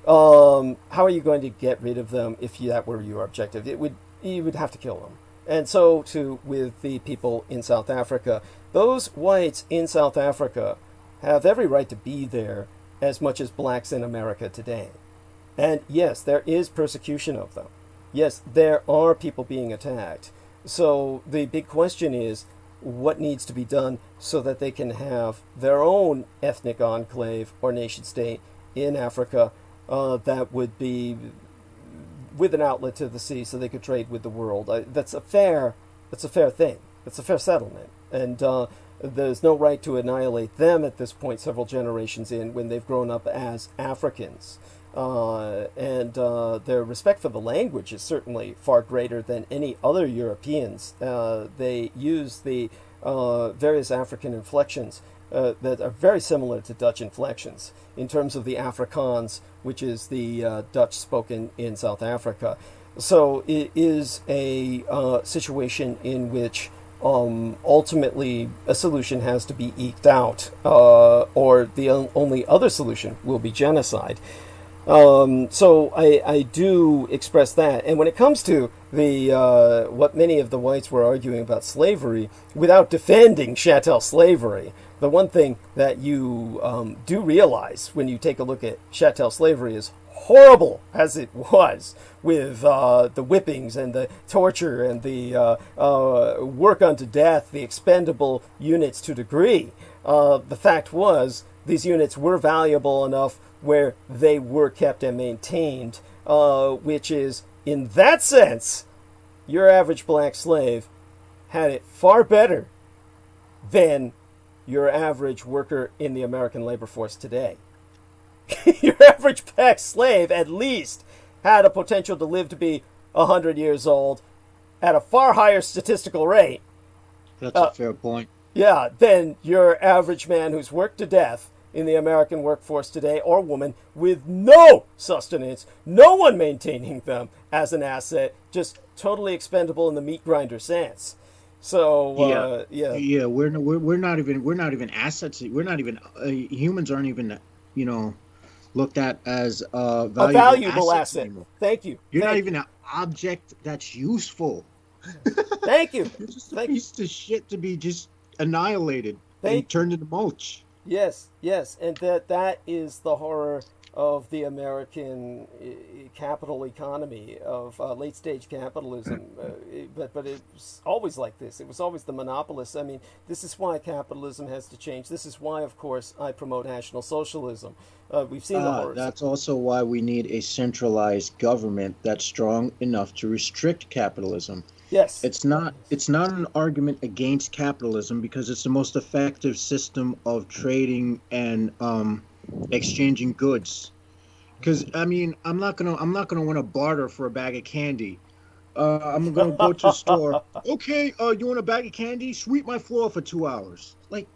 Speaker 6: how are you going to get rid of them if that were your objective? You would have to kill them. And so too with the people in South Africa. Those whites in South Africa have every right to be there as much as blacks in America today. And yes, there is persecution of them. Yes, there are people being attacked. So the big question is, what needs to be done so that they can have their own ethnic enclave or nation state in Africa that would be with an outlet to the sea so they could trade with the world. That's a fair thing. It's a fair settlement. And there's no right to annihilate them at this point, several generations in, when they've grown up as Africans. And their respect for the language is certainly far greater than any other Europeans. They use the various African inflections that are very similar to Dutch inflections in terms of the Afrikaans, which is the Dutch spoken in South Africa. So it is a situation in which ultimately a solution has to be eked out, or the only other solution will be genocide. So I do express that. And when it comes to the what many of the whites were arguing about slavery, without defending chattel slavery, the one thing that you do realize when you take a look at chattel slavery is horrible as it was, with the whippings and the torture and the work unto death, the expendable units to degree. The fact was, these units were valuable enough where they were kept and maintained, which is, in that sense, your average black slave had it far better than your average worker in the American labor force today. Your average black slave at least had a potential to live to be 100 years old at a far higher statistical rate.
Speaker 2: That's a fair point.
Speaker 6: Yeah, than your average man who's worked to death in the American workforce today, or woman, with no sustenance, no one maintaining them as an asset, just totally expendable in the meat grinder sense. So
Speaker 2: yeah, we're not even assets. We're not even humans aren't even looked at as a
Speaker 6: valuable asset.
Speaker 2: Anymore.
Speaker 6: Thank you.
Speaker 2: You're not even an object that's useful.
Speaker 6: Thank you.
Speaker 2: You're just a piece of shit to be just annihilated and turned into mulch.
Speaker 6: Yes, and that is the horror of the American capital economy, of late-stage capitalism. But it's always like this. It was always the monopolists. I mean, this is why capitalism has to change. This is why, of course, I promote National Socialism. We've seen the horrors.
Speaker 2: That's also why we need a centralized government that's strong enough to restrict capitalism.
Speaker 6: Yes.
Speaker 2: It's not an argument against capitalism, because it's the most effective system of trading and exchanging goods. Because I mean, I'm not gonna want to barter for a bag of candy. I'm gonna go to the store. Okay, you want a bag of candy? Sweep my floor for 2 hours. Like,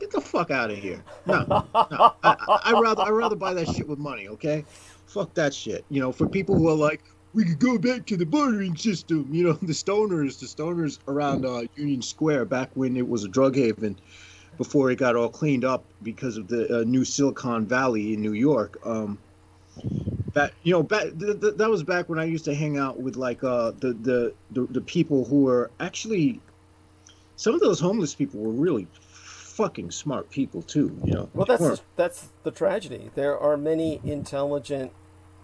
Speaker 2: get the fuck out of here. No. I'd rather buy that shit with money. Okay, fuck that shit. For people who are like, we could go back to the bartering system. The stoners around Union Square, back when it was a drug haven, before it got all cleaned up because of the new Silicon Valley in New York. that was back when I used to hang out with like the people who were actually, some of those homeless people were really fucking smart people too.
Speaker 6: Well,
Speaker 2: They weren't.
Speaker 6: that's the tragedy. There are many intelligent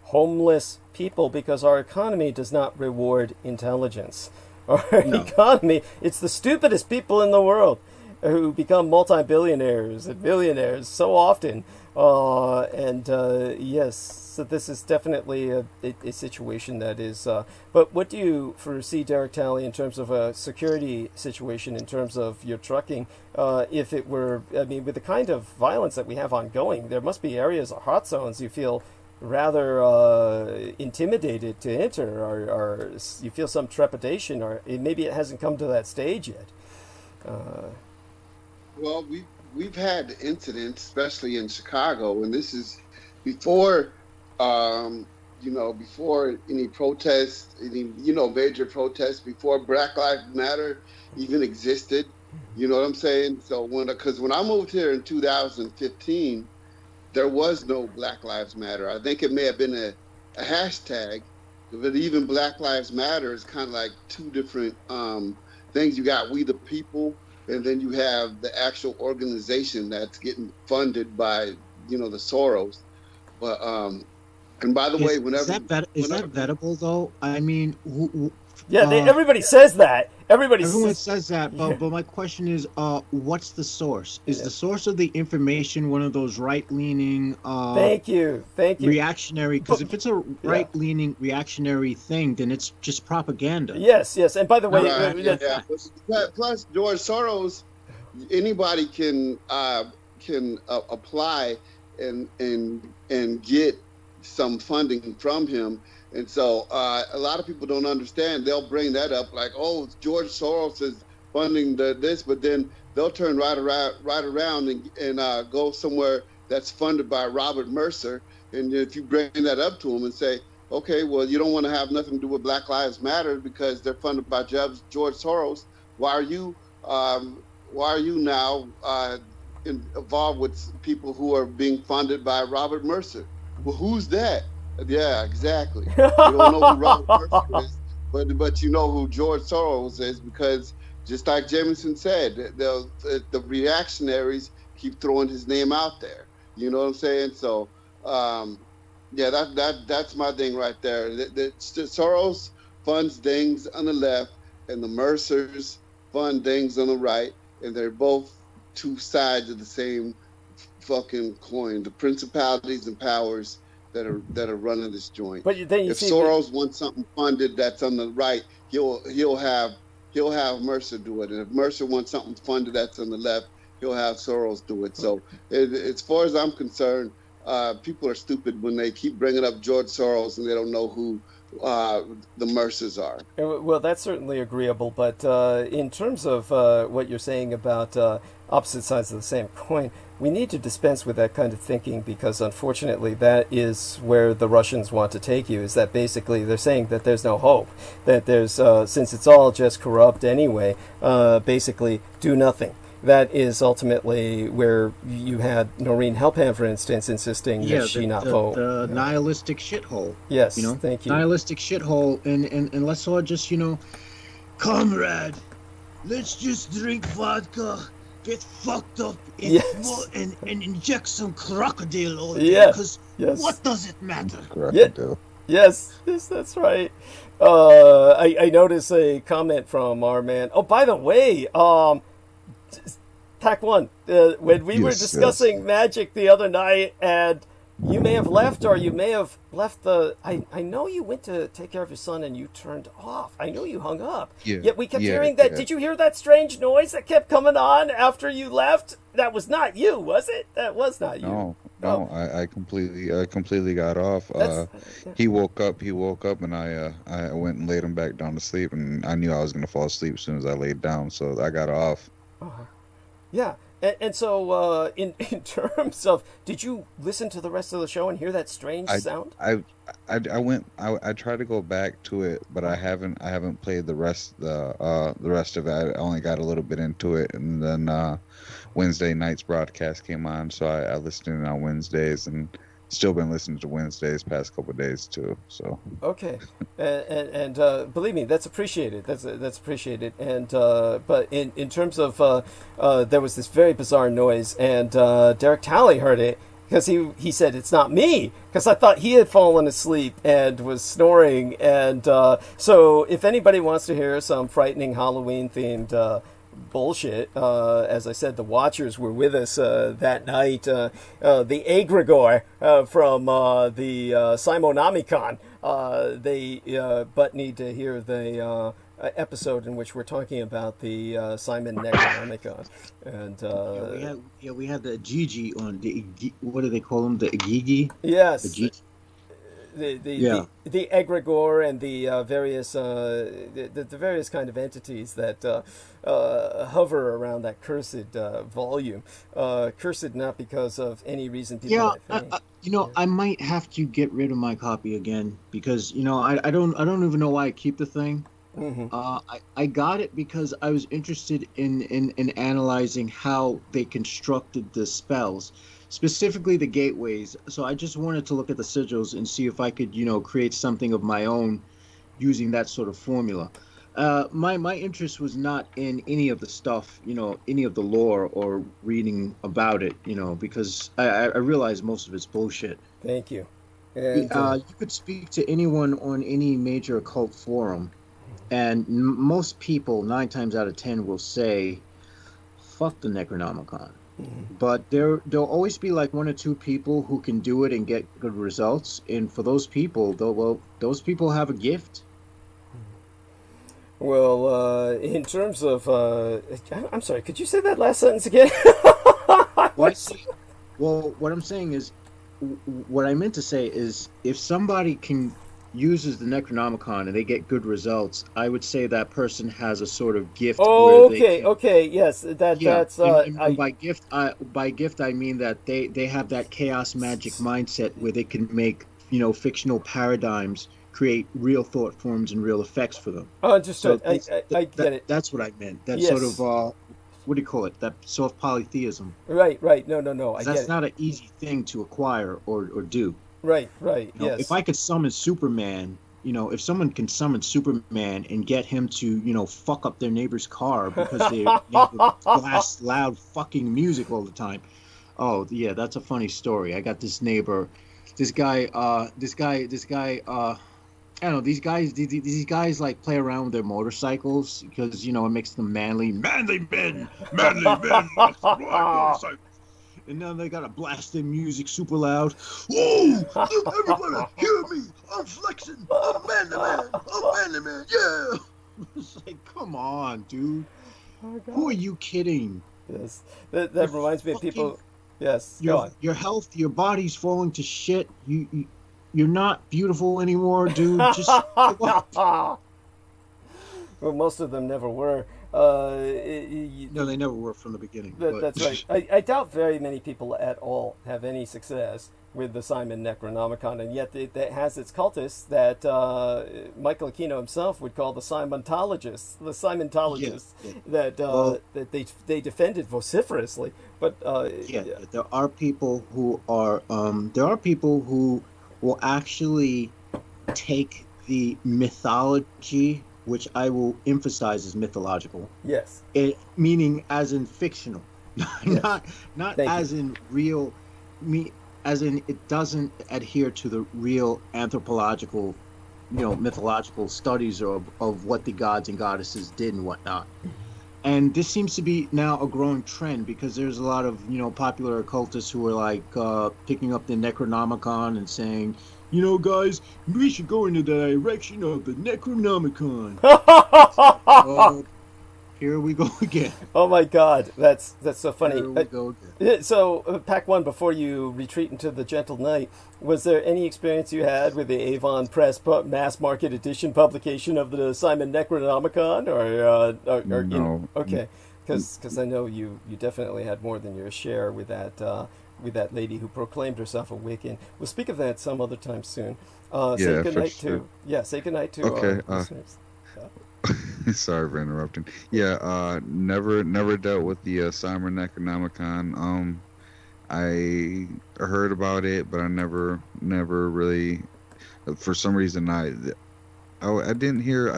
Speaker 6: homeless people because our economy does not reward intelligence. Our
Speaker 2: No.
Speaker 6: economy, it's the stupidest people in the world who become multi-billionaires and billionaires so often. Yes, so this is definitely a situation that is. But what do you foresee, Derek Talley, in terms of a security situation, in terms of your trucking? If it were, I mean, with the kind of violence that we have ongoing, there must be areas or hot zones you feel rather intimidated to enter, or you feel some trepidation, or maybe it hasn't come to that stage yet.
Speaker 3: Well, we've had incidents, especially in Chicago, and this is before, before any protests, any major protests, before Black Lives Matter even existed. You know what I'm saying? So because when I moved here in 2015, there was no Black Lives Matter. I think it may have been a hashtag, but even Black Lives Matter is kind of like two different things. You got We the People, and then you have the actual organization that's getting funded by, the Soros. But and by the way,
Speaker 2: Is that vettable though? I mean,
Speaker 6: Yeah, everybody says that.
Speaker 2: everyone says that, but my question is, what's the source? Is the source of the information one of those right-leaning,
Speaker 6: Thank you.
Speaker 2: reactionary? Because if it's a right-leaning reactionary thing, then it's just propaganda.
Speaker 6: Yes. And by the way,
Speaker 3: yeah. Plus, George Soros, anybody can apply and get some funding from him. And so a lot of people don't understand. They'll bring that up like, oh, George Soros is funding this, but then they'll turn right around and go somewhere that's funded by Robert Mercer. And if you bring that up to them and say, okay, well, you don't want to have nothing to do with Black Lives Matter because they're funded by George Soros. Why are you now involved with people who are being funded by Robert Mercer? Well, who's that? Yeah, exactly. You don't know who Robert Mercer is, but you know who George Soros is because, just like Jameson said, the reactionaries keep throwing his name out there. You know what I'm saying? So, that's my thing right there. Soros funds things on the left, and the Mercers fund things on the right, and they're both two sides of the same fucking coin. The principalities and powers that are running this joint.
Speaker 6: But then
Speaker 3: if Soros wants something funded that's on the right, he'll have Mercer do it, and if Mercer wants something funded that's on the left, he'll have Soros do it. So, as far as I'm concerned, people are stupid when they keep bringing up George Soros and they don't know who the Mercers are.
Speaker 6: Well, that's certainly agreeable, but in terms of what you're saying about opposite sides of the same coin, we need to dispense with that kind of thinking because unfortunately that is where the Russians want to take you, is that basically they're saying that there's no hope, that there's, since it's all just corrupt anyway, basically do nothing. That is ultimately where you had Noreen Helpan, for instance, insisting that she not vote.
Speaker 2: The nihilistic shithole.
Speaker 6: Yes, thank you.
Speaker 2: Nihilistic shithole, and let's all just, comrade, let's just drink vodka, get fucked up, and inject some crocodile oil. Because what does it matter?
Speaker 6: Crocodile. Yes, that's right. I noticed a comment from our man. Oh, by the way, Pack One, when we were discussing Magic the other night, and you may have left, or you may have left the. I know you went to take care of your son, and you turned off. I know you hung up. Yeah. Yet we kept hearing that. Yeah. Did you hear that strange noise that kept coming on after you left? That was not you, was it? That was not you.
Speaker 7: No, I completely got off. He woke up, and I went and laid him back down to sleep, and I knew I was going to fall asleep as soon as I laid down, so I got off.
Speaker 6: Yeah, and so in terms of, did you listen to the rest of the show and hear that strange sound?
Speaker 7: I tried to go back to it, but I haven't played the rest of it. I only got a little bit into it, and then Wednesday night's broadcast came on, so I listened in on Wednesdays, and still been listening to Wednesdays past couple of days too. So
Speaker 6: Okay, and believe me, that's appreciated. That's appreciated. And but in terms of there was this very bizarre noise, and Derek Talley heard it because he said it's not me, because I thought he had fallen asleep and was snoring. And so if anybody wants to hear some frightening Halloween themed bullshit. As I said, the Watchers were with us that night. The egregore from the Simonomicon. They but need to hear the episode in which we're talking about the Simon Necronomicon. And
Speaker 2: we had the Gigi on the what do they call them? The Igigi.
Speaker 6: yes.
Speaker 2: The Gigi.
Speaker 6: The egregore and the various kind of entities that hover around that cursed volume. Cursed not because of any reason people might think.
Speaker 2: I might have to get rid of my copy again because I don't even know why I keep the thing.
Speaker 6: Mm-hmm.
Speaker 2: I got it because I was interested in analyzing how they constructed the spells, specifically the gateways. So I just wanted to look at the sigils and see if I could, create something of my own using that sort of formula. My interest was not in any of the stuff, any of the lore or reading about it, because I realize most of it's bullshit.
Speaker 6: Thank you. And,
Speaker 2: you could speak to anyone on any major occult forum, and most people, 9 times out of 10, will say, fuck the Necronomicon.
Speaker 6: mm-hmm.
Speaker 2: But there'll always be like 1 or 2 people who can do it and get good results. And for those people, those people have a gift.
Speaker 6: Well, in terms of, I'm sorry, could you say that last sentence again?
Speaker 2: Well, what I'm saying is, what I meant to say is, if somebody uses the Necronomicon and they get good results, I would say that person has a sort of gift.
Speaker 6: Oh, okay, yes, that's.
Speaker 2: And by gift, I mean that they have that chaos magic mindset where they can make fictional paradigms create real thought forms and real effects for them.
Speaker 6: Oh, understood.
Speaker 2: So
Speaker 6: I get it.
Speaker 2: That's what I meant. That
Speaker 6: yes.
Speaker 2: sort of what do you call it? That soft polytheism.
Speaker 6: Right. No.
Speaker 2: That's not an easy thing to acquire or do.
Speaker 6: Right. Yes.
Speaker 2: If I could summon Superman, if someone can summon Superman and get him to, fuck up their neighbor's car because their neighbor blasts loud fucking music all the time. Oh yeah, that's a funny story. I got this neighbor, this guy. I don't know, these guys like play around with their motorcycles because it makes them manly men. Motorcycles. And now they gotta blast their music super loud. Whoa! Everybody hear me! I'm flexing! I'm manly man! Yeah! It's like, come on, dude.
Speaker 6: Oh,
Speaker 2: who are you kidding?
Speaker 6: Yes. That reminds me of people. Yes.
Speaker 2: Your health, your body's falling to shit. You're not beautiful anymore, dude. Just
Speaker 6: well, most of them never were.
Speaker 2: No, they never were from the beginning.
Speaker 6: That's right. I doubt very many people at all have any success with the Simon Necronomicon, and yet it has its cultists that Michael Aquino himself would call the Simontologists, that they defended vociferously. But
Speaker 2: there are people who will actually take the mythology, which I will emphasize as mythological.
Speaker 6: Yes.
Speaker 2: Meaning as in fictional,
Speaker 6: yes.
Speaker 2: not as in real. As in it doesn't adhere to the real anthropological, mythological studies of what the gods and goddesses did and whatnot. And this seems to be now a growing trend because there's a lot of, popular occultists who are like picking up the Necronomicon and saying, guys, we should go into the direction of the Necronomicon. Here we go again.
Speaker 6: Oh my God, that's so funny.
Speaker 2: Here we go again.
Speaker 6: So, Pack One, before you retreat into the gentle night, was there any experience you had with the Avon Press mass market edition publication of the Simon Necronomicon, or
Speaker 7: no?
Speaker 6: Okay, because I know you definitely had more than your share with that lady who proclaimed herself a Wiccan. We'll speak of that some other time soon. Say goodnight say goodnight to
Speaker 7: okay,
Speaker 6: listeners.
Speaker 7: Sorry for interrupting. Yeah, never dealt with the Simon Necronomicon. I heard about it, but I never really, for some reason, I didn't hear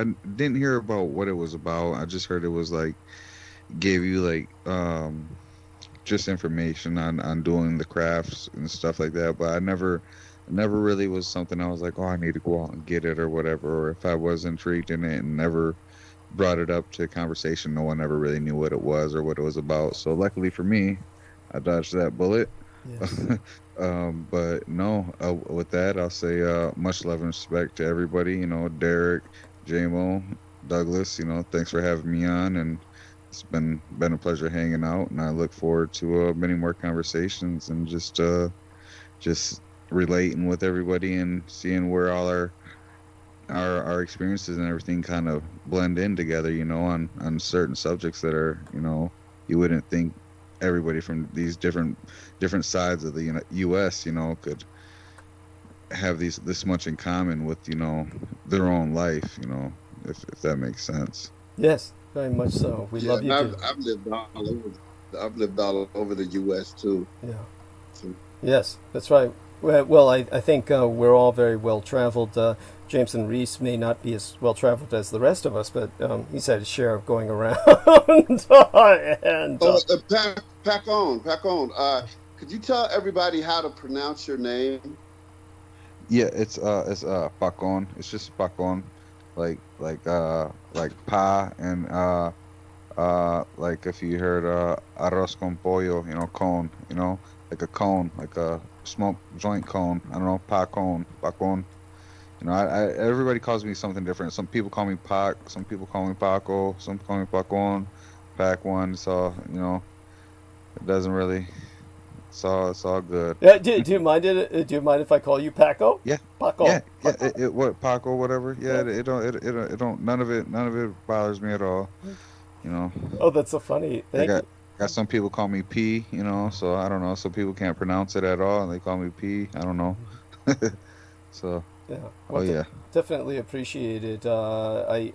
Speaker 7: about what it was about. I just heard it was like gave you like just information on doing the crafts and stuff like that. But I never really was something I was like, oh, I need to go out and get it or whatever. Or if I was intrigued in it and never brought it up to conversation, no one ever really knew what it was or what it was about. So luckily for me, I dodged that bullet.
Speaker 6: Yes.
Speaker 7: But no, with that, I'll say much love and respect to everybody. You know, Derek, JMO, Douglas. You know, thanks for having me on, and it's been a pleasure hanging out. And I look forward to many more conversations and just relating with everybody and seeing where all our experiences and everything kind of blend in together. You know, on certain subjects that are, you know, you wouldn't think everybody from these different sides of the U.S. you know could have this much in common with, you know, their own life, you know, if that makes sense.
Speaker 6: Yes, very much so. We love you too.
Speaker 3: I've lived all over the U.S. too.
Speaker 6: Yeah.
Speaker 3: So,
Speaker 6: Yes, that's right. Well, I think we're all very well traveled. Jameson Reese may not be as well traveled as the rest of us, but he's had his share of going around. And
Speaker 3: Pack on. Could you tell everybody how to pronounce your name?
Speaker 7: Yeah, it's Pacon. It's just Pacon, like pa, and like if you heard arroz con pollo, you know, cone, you know, like a cone, like a smoke joint cone. I don't know, Pacon. You know, I everybody calls me something different. Some people call me Pac, some people call me Paco, some call me Pacon, Pac one. So, you know, it doesn't really. It's all good.
Speaker 6: yeah, do you mind it? Do you mind if I call you Paco?
Speaker 7: Yeah.
Speaker 6: Paco.
Speaker 7: Yeah. What Paco, whatever. Yeah. It don't. None of it bothers me at all. You know.
Speaker 6: Oh, that's so funny. Thank you.
Speaker 7: Got some people call me P. You know. So I don't know. Some people can't pronounce it at all, and they call me P. I don't know. So.
Speaker 6: Yeah.
Speaker 7: Oh yeah.
Speaker 6: Definitely appreciate it. I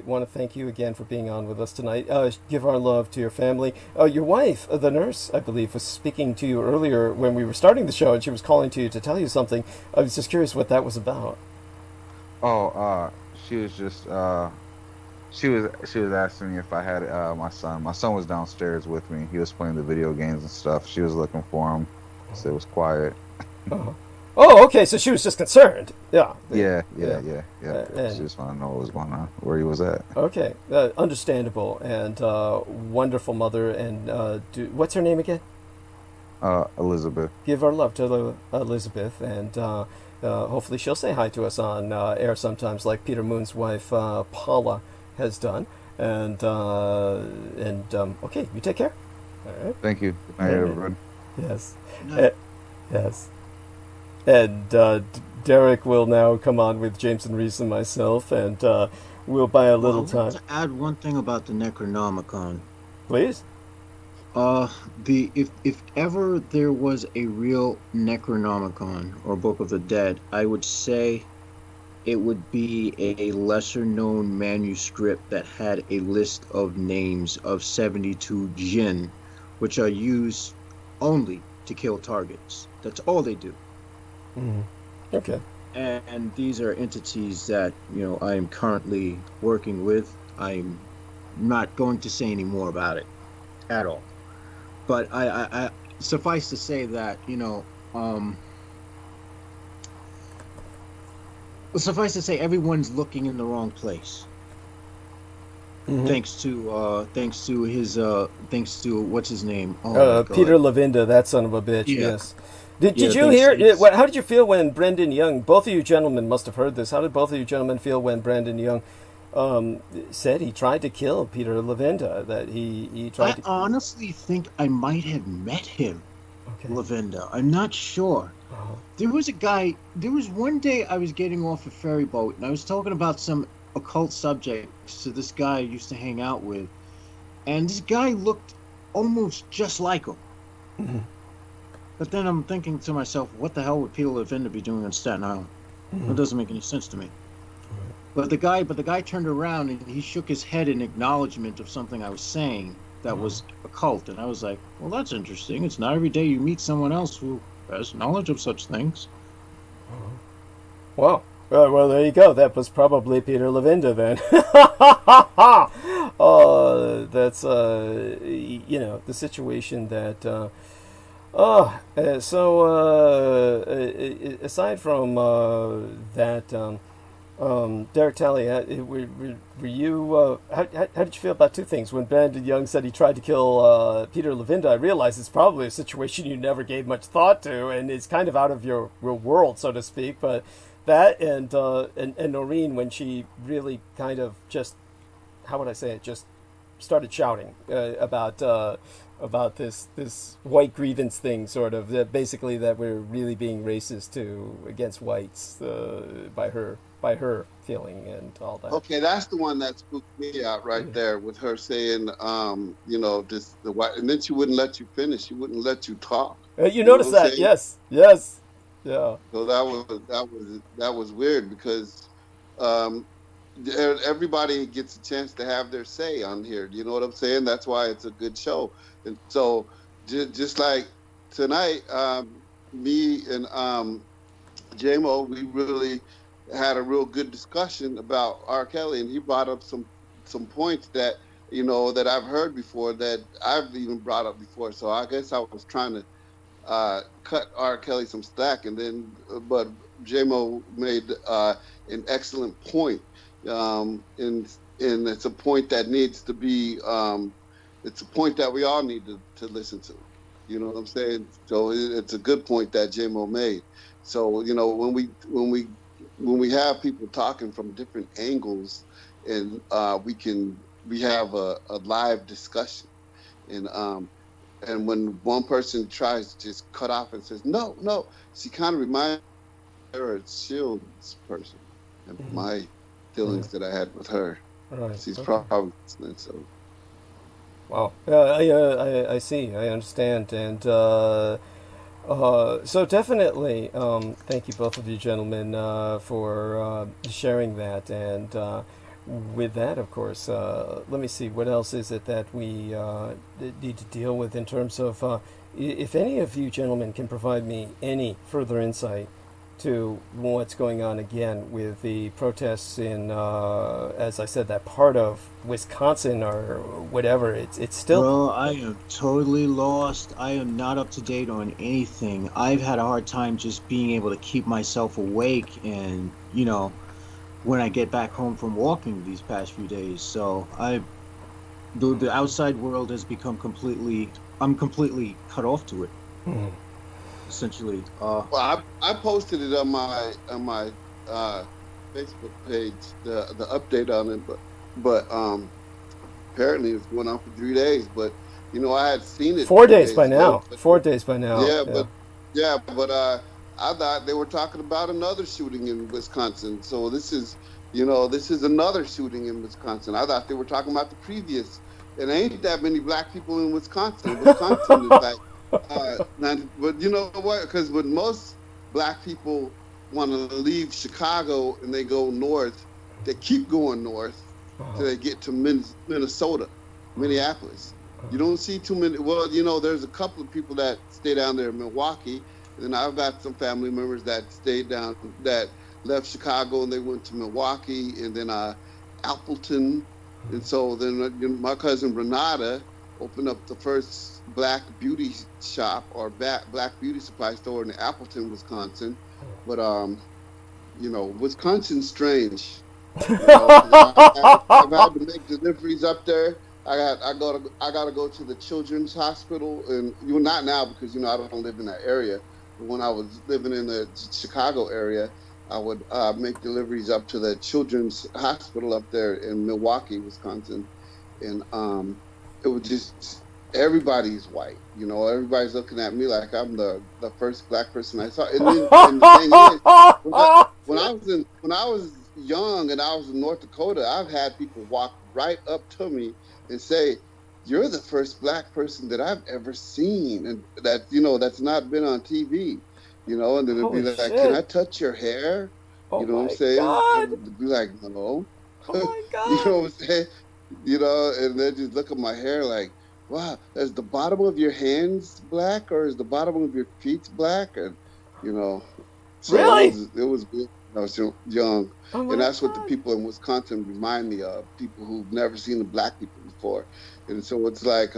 Speaker 6: want to thank you again for being on with us tonight. Give our love to your family. Your wife, the nurse, I believe, was speaking to you earlier when we were starting the show, and she was calling to you to tell you something. I was just curious what that was about.
Speaker 7: Oh, she was just she was asking me if I had my son. My son was downstairs with me. He was playing the video games and stuff. She was looking for him, so it was quiet.
Speaker 6: Uh-huh. Oh, okay. So she was just concerned. Yeah.
Speaker 7: Yeah.
Speaker 6: And-
Speaker 7: She just wanted to know what was going on, where he was at.
Speaker 6: Okay. Understandable and wonderful mother. And what's her name again?
Speaker 7: Elizabeth.
Speaker 6: Give our love to Elizabeth, and hopefully she'll say hi to us on air sometimes, like Peter Moon's wife Paula has done. And okay, you take care. All right.
Speaker 7: Thank you. Good night, everybody.
Speaker 6: Yes.
Speaker 2: No.
Speaker 6: Yes. And Derek will now come on with Jameson Reese and myself, and we'll buy a little
Speaker 2: I want
Speaker 6: time.
Speaker 2: to add one thing about the Necronomicon.
Speaker 6: Please?
Speaker 2: If ever there was a real Necronomicon or Book of the Dead, I would say it would be a lesser known manuscript that had a list of names of 72 jinn, which are used only to kill targets. That's all they do.
Speaker 6: Mm-hmm. Okay.
Speaker 2: And these are entities that, you know, I am currently working with. I'm not going to say any more about it at all. But I suffice to say that, you know, suffice to say everyone's looking in the wrong place.
Speaker 6: Mm-hmm.
Speaker 2: Thanks to what's his name? Oh my God.
Speaker 6: Peter Levinda, that son of a bitch.
Speaker 2: Yeah.
Speaker 6: Yes. Did
Speaker 2: Yeah,
Speaker 6: you hear? How did you feel when Brendan Young? Both of you gentlemen must have heard this. How did both of you gentlemen feel when Brendan Young said he tried to kill Peter Levinda? That he tried to.
Speaker 2: I honestly think I might have met him,
Speaker 6: Okay.
Speaker 2: Levinda. I'm not sure.
Speaker 6: Uh-huh.
Speaker 2: There was one day I was getting off a ferry boat and I was talking about some occult subjects to this guy I used to hang out with, and this guy looked almost just like him.
Speaker 6: Mm-hmm.
Speaker 2: But then I'm thinking to myself, what the hell would Peter Levinda be doing on Staten Island?
Speaker 6: Mm-hmm.
Speaker 2: That doesn't make any sense to me. But the guy turned around and he shook his head in acknowledgement of something I was saying, that was a cult, and I was like, well, that's interesting. It's not every day you meet someone else who has knowledge of such things.
Speaker 6: Wow. Well, there you go. That was probably Peter Levinda then. That's the situation that. Aside from that, Derek Talley, were you? How did you feel about two things? When Brandon Young said he tried to kill Peter Levinda, I realized it's probably a situation you never gave much thought to, and it's kind of out of your world, so to speak. But that and Noreen, when she really kind of just, how would I say it, just started shouting about this white grievance thing, sort of, that basically that we're really being racist against whites by her feeling and all that.
Speaker 3: Okay, that's the one that spooked me out right there, with her saying, this the white, and then she wouldn't let you finish. She wouldn't let you talk.
Speaker 6: You noticed that? Yes. Yeah.
Speaker 3: So that was weird, because everybody gets a chance to have their say on here. You know what I'm saying? That's why it's a good show. And so just like tonight, me and JMO, we really had a real good discussion about R. Kelly, and he brought up some points that that I've heard before, that I've even brought up before. So I guess I was trying to cut R. Kelly some slack, and then but JMO made an excellent point, and it's a point that needs to be it's a point that we all need to listen to. You know what I'm saying? So it's a good point that JMO made. So when we have people talking from different angles, and we have a live discussion, and when one person tries to just cut off and says no, she kind of reminds her of Shield's person, and my feelings that I had with her.
Speaker 6: Right.
Speaker 3: She's probably listening. So.
Speaker 6: Wow. I see. I understand. And so definitely, thank you both of you gentlemen for sharing that. And with that, of course, let me see, what else is it that we need to deal with in terms of, if any of you gentlemen can provide me any further insight to what's going on again with the protests in, as I said, that part of Wisconsin or whatever. It's still.
Speaker 2: Well, I am totally lost. I am not up to date on anything. I've had a hard time just being able to keep myself awake, and when I get back home from walking these past few days. So the outside world has become I'm completely cut off to it.
Speaker 6: Mm.
Speaker 2: Essentially.
Speaker 3: Well, I posted it on my Facebook page, the update on it, but apparently it's going on for 3 days. But I had seen it
Speaker 6: 4 days by now. 4 days by now.
Speaker 3: Yeah, but I thought they were talking about another shooting in Wisconsin. So this is another shooting in Wisconsin. I thought they were talking about the previous. And there ain't that many black people in Wisconsin. Wisconsin is like. But you know what? Because when most black people want to leave Chicago and they go north, they keep going north till they get to Minnesota, Minneapolis. You don't see too many. Well, there's a couple of people that stay down there in Milwaukee, and I've got some family members that stayed down, that left Chicago and they went to Milwaukee, and then Appleton, and so then my cousin Renata opened up the first black beauty shop or black beauty supply store in Appleton, Wisconsin. But Wisconsin's strange. I've had to make deliveries up there. I gotta go to the children's hospital, and not now because I don't live in that area. But when I was living in the Chicago area, I would make deliveries up to the children's hospital up there in Milwaukee, Wisconsin, and it was just. Everybody's white, everybody's looking at me like I'm the first black person I saw. And the thing is, when I was young and I was in North Dakota, I've had people walk right up to me and say, "You're the first black person that I've ever seen," and that that's not been on TV, and then it'd be like,
Speaker 6: shit.
Speaker 3: "Can I touch your hair?"
Speaker 6: Oh,
Speaker 3: you know what I'm saying?
Speaker 6: God.
Speaker 3: It'd be like, "No."
Speaker 6: Oh my God.
Speaker 3: You know what I'm saying? And they just look at my hair like, wow, is the bottom of your hands black or is the bottom of your feet black? And you know, so
Speaker 6: Really?
Speaker 3: it was weird when I was young,
Speaker 6: Oh
Speaker 3: and
Speaker 6: my
Speaker 3: that's what the
Speaker 6: God.
Speaker 3: people in Wisconsin remind me of, people who've never seen the black people before, and so it's like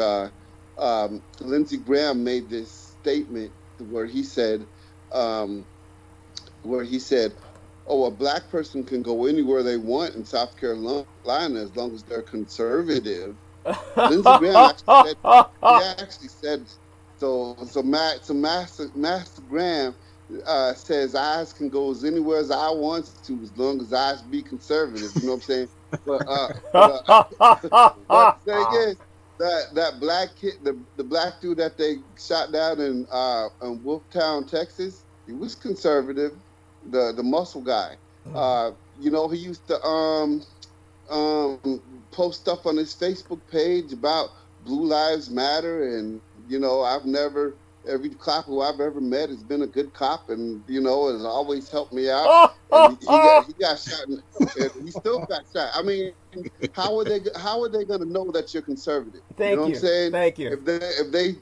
Speaker 3: Lindsey Graham made this statement where he said, um, where he said, "Oh, a black person can go anywhere they want in South Carolina as long as they're conservative." Lindsey Graham actually said he actually said so. Master Graham says I can go as anywhere as I want to as long as I be conservative. You know what I'm saying? But but the thing is that black kid, the black dude that they shot down in Wolftown, Texas, he was conservative. The muscle guy. He used to post stuff on his Facebook page about Blue Lives Matter, and I've never every cop who I've ever met has been a good cop, and has always helped me out. And he got shot, and he still got shot. I mean, how are they going to know that you're conservative? You know
Speaker 6: Thank
Speaker 3: what I'm
Speaker 6: you.
Speaker 3: saying?
Speaker 6: Thank you.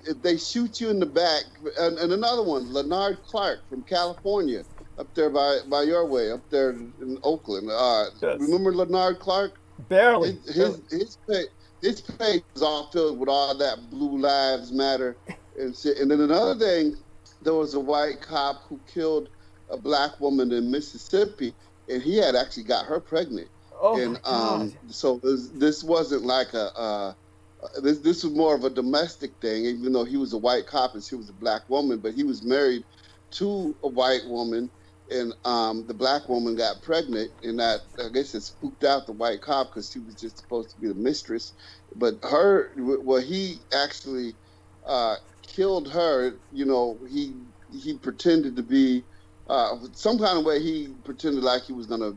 Speaker 3: If they shoot you in the back, and another one, Leonard Clark from California, up there by your way, up there in Oakland.
Speaker 6: Yes.
Speaker 3: Remember Leonard Clark?
Speaker 6: Barely.
Speaker 3: His page was all filled with all that Blue Lives Matter and shit. And then another thing, there was a white cop who killed a black woman in Mississippi, and he had actually got her pregnant.
Speaker 6: Oh
Speaker 3: And
Speaker 6: my God.
Speaker 3: so this wasn't like this was more of a domestic thing, even though he was a white cop and she was a black woman, but he was married to a white woman, and the black woman got pregnant, and that, I guess, it spooked out the white cop because she was just supposed to be the mistress. But he actually killed her. He pretended to be some kind of way. He pretended like he was gonna,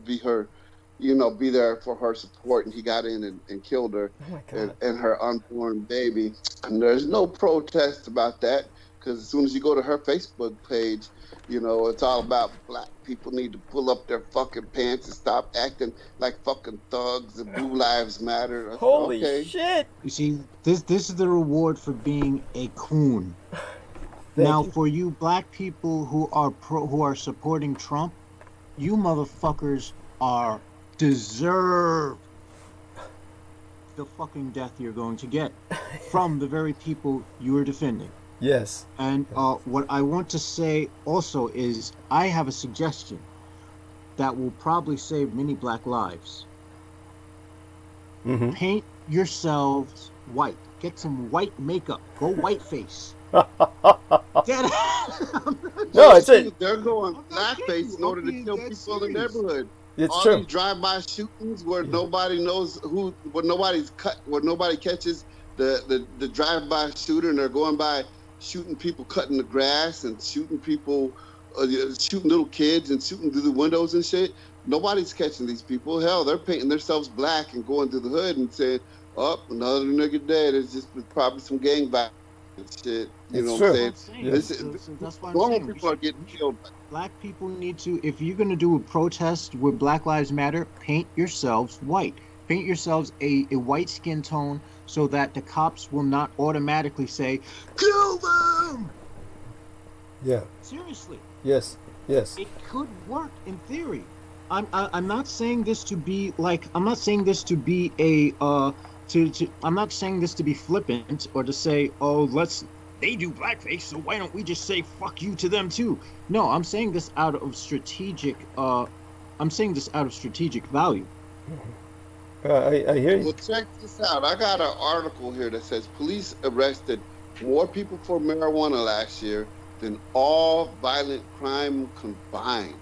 Speaker 3: be her, be there for her support, and he got in and killed her
Speaker 6: Oh my God.
Speaker 3: and her unborn baby. And there's no protest about that, because as soon as you go to her Facebook page, it's all about black people need to pull up their fucking pants and stop acting like fucking thugs, and Blue Lives Matter.
Speaker 6: Holy
Speaker 3: Okay.
Speaker 6: shit.
Speaker 2: You see, this is the reward for being a coon. Now,
Speaker 6: you.
Speaker 2: for you black people who are supporting Trump, you motherfuckers are deserve the fucking death you're going to get from the very people you are defending.
Speaker 6: Yes.
Speaker 2: And what I want to say also is I have a suggestion that will probably save many black lives.
Speaker 6: Mm-hmm.
Speaker 2: Paint yourselves white. Get some white makeup. Go whiteface. Get
Speaker 6: No, it's it.
Speaker 3: They're going
Speaker 2: I'm not kidding
Speaker 3: blackface
Speaker 2: you.
Speaker 3: in order
Speaker 2: I'm
Speaker 3: to
Speaker 2: being
Speaker 3: kill
Speaker 2: dead
Speaker 3: people in the
Speaker 2: serious.
Speaker 3: neighborhood.
Speaker 6: It's
Speaker 3: All
Speaker 6: true.
Speaker 3: these drive-by shootings where nobody knows where nobody catches the drive-by shooter, and they're going by shooting people cutting the grass and shooting people, shooting little kids and shooting through the windows and shit. Nobody's catching these people. Hell, they're painting themselves black and going through the hood and saying, "Oh, another nigga dead." It's just probably some gang violence and shit. You
Speaker 6: It's
Speaker 3: know
Speaker 6: true.
Speaker 3: what I'm saying?
Speaker 6: Yes.
Speaker 2: That's why I'm
Speaker 3: Normal
Speaker 2: saying
Speaker 3: people are getting killed.
Speaker 2: black people need to, if you're going to do a protest with Black Lives Matter, paint yourselves white. Paint yourselves a white skin tone so that the cops will not automatically say, kill them!
Speaker 6: Yeah.
Speaker 2: Seriously.
Speaker 6: Yes. Yes.
Speaker 2: It could work in theory. I'm not saying this to be like, I'm not saying this to be a I'm not saying this to be flippant or to say, oh, they do blackface, so why don't we just say fuck you to them too? No, I'm saying this out of strategic value.
Speaker 6: I hear you.
Speaker 3: Well, check this out. I got an article here that says police arrested more people for marijuana last year than all violent crime combined.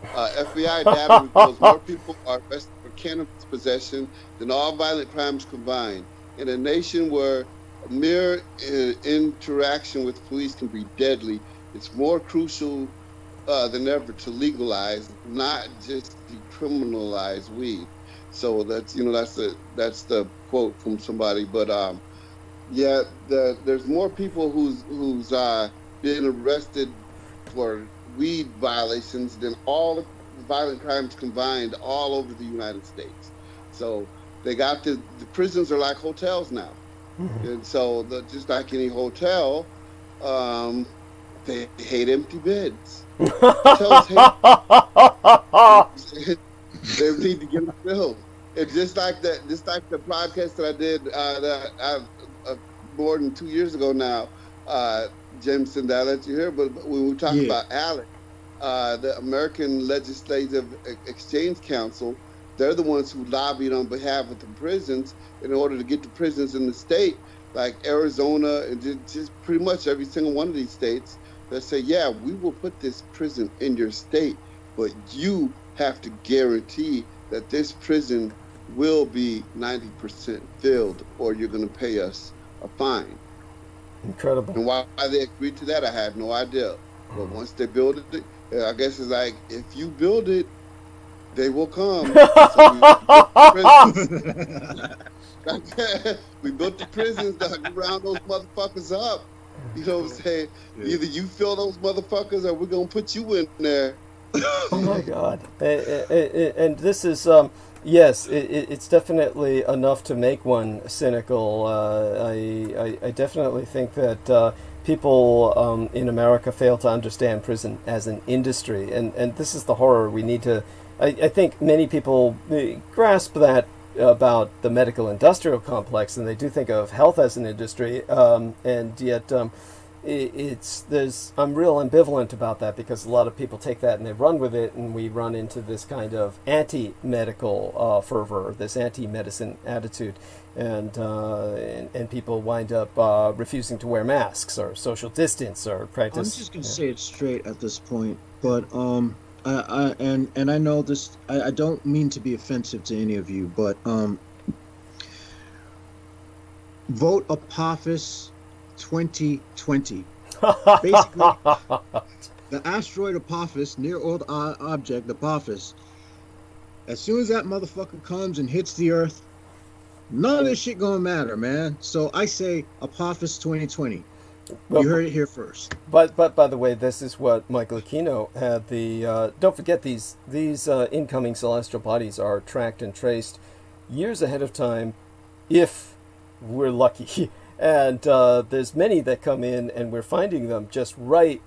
Speaker 3: FBI data reveals more people are arrested for cannabis possession than all violent crimes combined. In a nation where mere interaction with police can be deadly, it's more crucial than ever to legalize, not just decriminalize weed. So that's the quote from somebody. But there's more people who's been arrested for weed violations than all the violent crimes combined all over the United States. So they got the prisons are like hotels now. And so, just like any hotel, um, they hate empty beds. Hotels hate. They need to get them filled. It's just like that. Just like the podcast that I did more than 2 years ago now, Jameson, that I let you hear. But when we talked
Speaker 2: Yeah.
Speaker 3: about ALEC, the American Legislative Exchange Council, they're the ones who lobbied on behalf of the prisons in order to get the prisons in the state, like Arizona and just pretty much every single one of these states that say, yeah, we will put this prison in your state, but you have to guarantee that this prison will be 90% filled, or you're going to pay us a fine.
Speaker 6: Incredible.
Speaker 3: And why they agreed to that, I have no idea. But once they build it, I guess it's like, if you build it, they will come. We built the prisons to round those motherfuckers up. You know what I'm saying? Yeah. Either you fill those motherfuckers, or we're gonna put you in there.
Speaker 6: Oh my God! And this is yes, it's definitely enough to make one cynical. I definitely think that people in America fail to understand prison as an industry, and this is the horror we need to. I think many people grasp that about the medical industrial complex, and they do think of health as an industry, and yet I'm real ambivalent about that, because a lot of people take that and they run with it, and we run into this kind of anti-medical fervor, this anti-medicine attitude, and people wind up refusing to wear masks or social distance or practice.
Speaker 2: I'm just gonna say it straight at this point, but I know this. I don't mean to be offensive to any of you, but vote Apophis 2020. Basically, the asteroid Apophis, near Earth object Apophis. As soon as that motherfucker comes and hits the Earth, none of this shit gonna matter, man. So I say Apophis 2020.
Speaker 6: Well,
Speaker 2: you heard it here first.
Speaker 6: But by the way, this is what Michael Aquino had the. Don't forget, these incoming celestial bodies are tracked and traced years ahead of time, if we're lucky. And there's many that come in, and we're finding them just right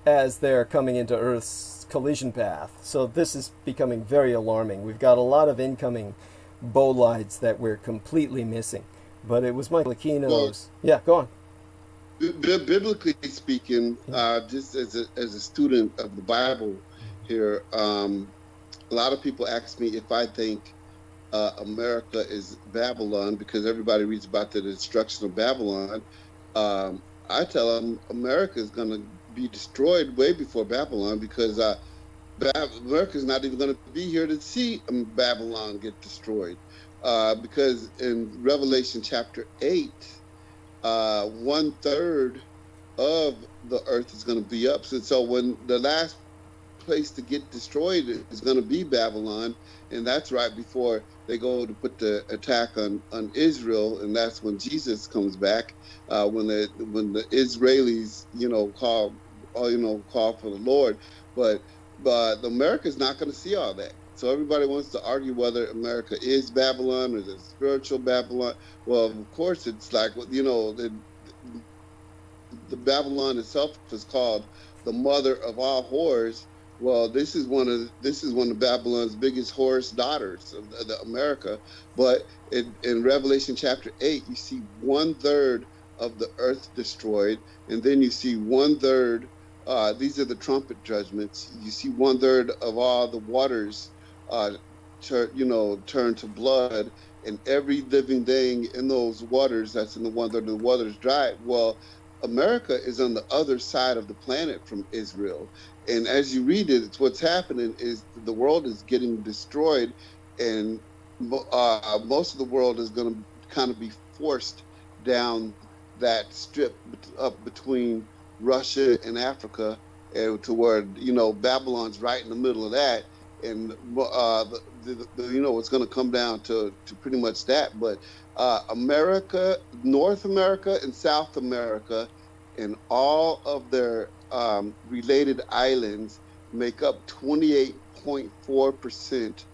Speaker 6: as they're coming into Earth's collision path. So this is becoming very alarming. We've got a lot of incoming bolides that we're completely missing. But it was Michael Aquino's. Yeah, go on.
Speaker 3: Biblically speaking, just as a student of the Bible here, a lot of people ask me if I think America is Babylon, because everybody reads about the destruction of Babylon. I tell them America is going to be destroyed way before Babylon, because America is not even going to be here to see Babylon get destroyed. Because in Revelation chapter 8, 1/3 of the earth is going to be up. So when the last place to get destroyed is going to be Babylon, and that's right before they go to put the attack on Israel, and that's when Jesus comes back. When the Israelis, call for the Lord, but America's not going to see all that. So everybody wants to argue whether America is Babylon or is it spiritual Babylon. Well, of course, it's like, the Babylon itself is called the mother of all whores. Well, this is one of Babylon's biggest whores daughters of the America. But in Revelation chapter 8, you see 1/3 of the earth destroyed, and then you see 1/3. These are the trumpet judgments. You see 1/3 of all the waters turn to blood, and every living thing in those waters, that's in the 1/3 of the waters, dry. Well, America is on the other side of the planet from Israel. And as you read it, it's what's happening is the world is getting destroyed, and most of the world is going to kind of be forced down that strip up between Russia and Africa, and to where Babylon's right in the middle of that, and it's going to come down to pretty much that. But America, North America, and South America, and all of their related islands make up 28.4%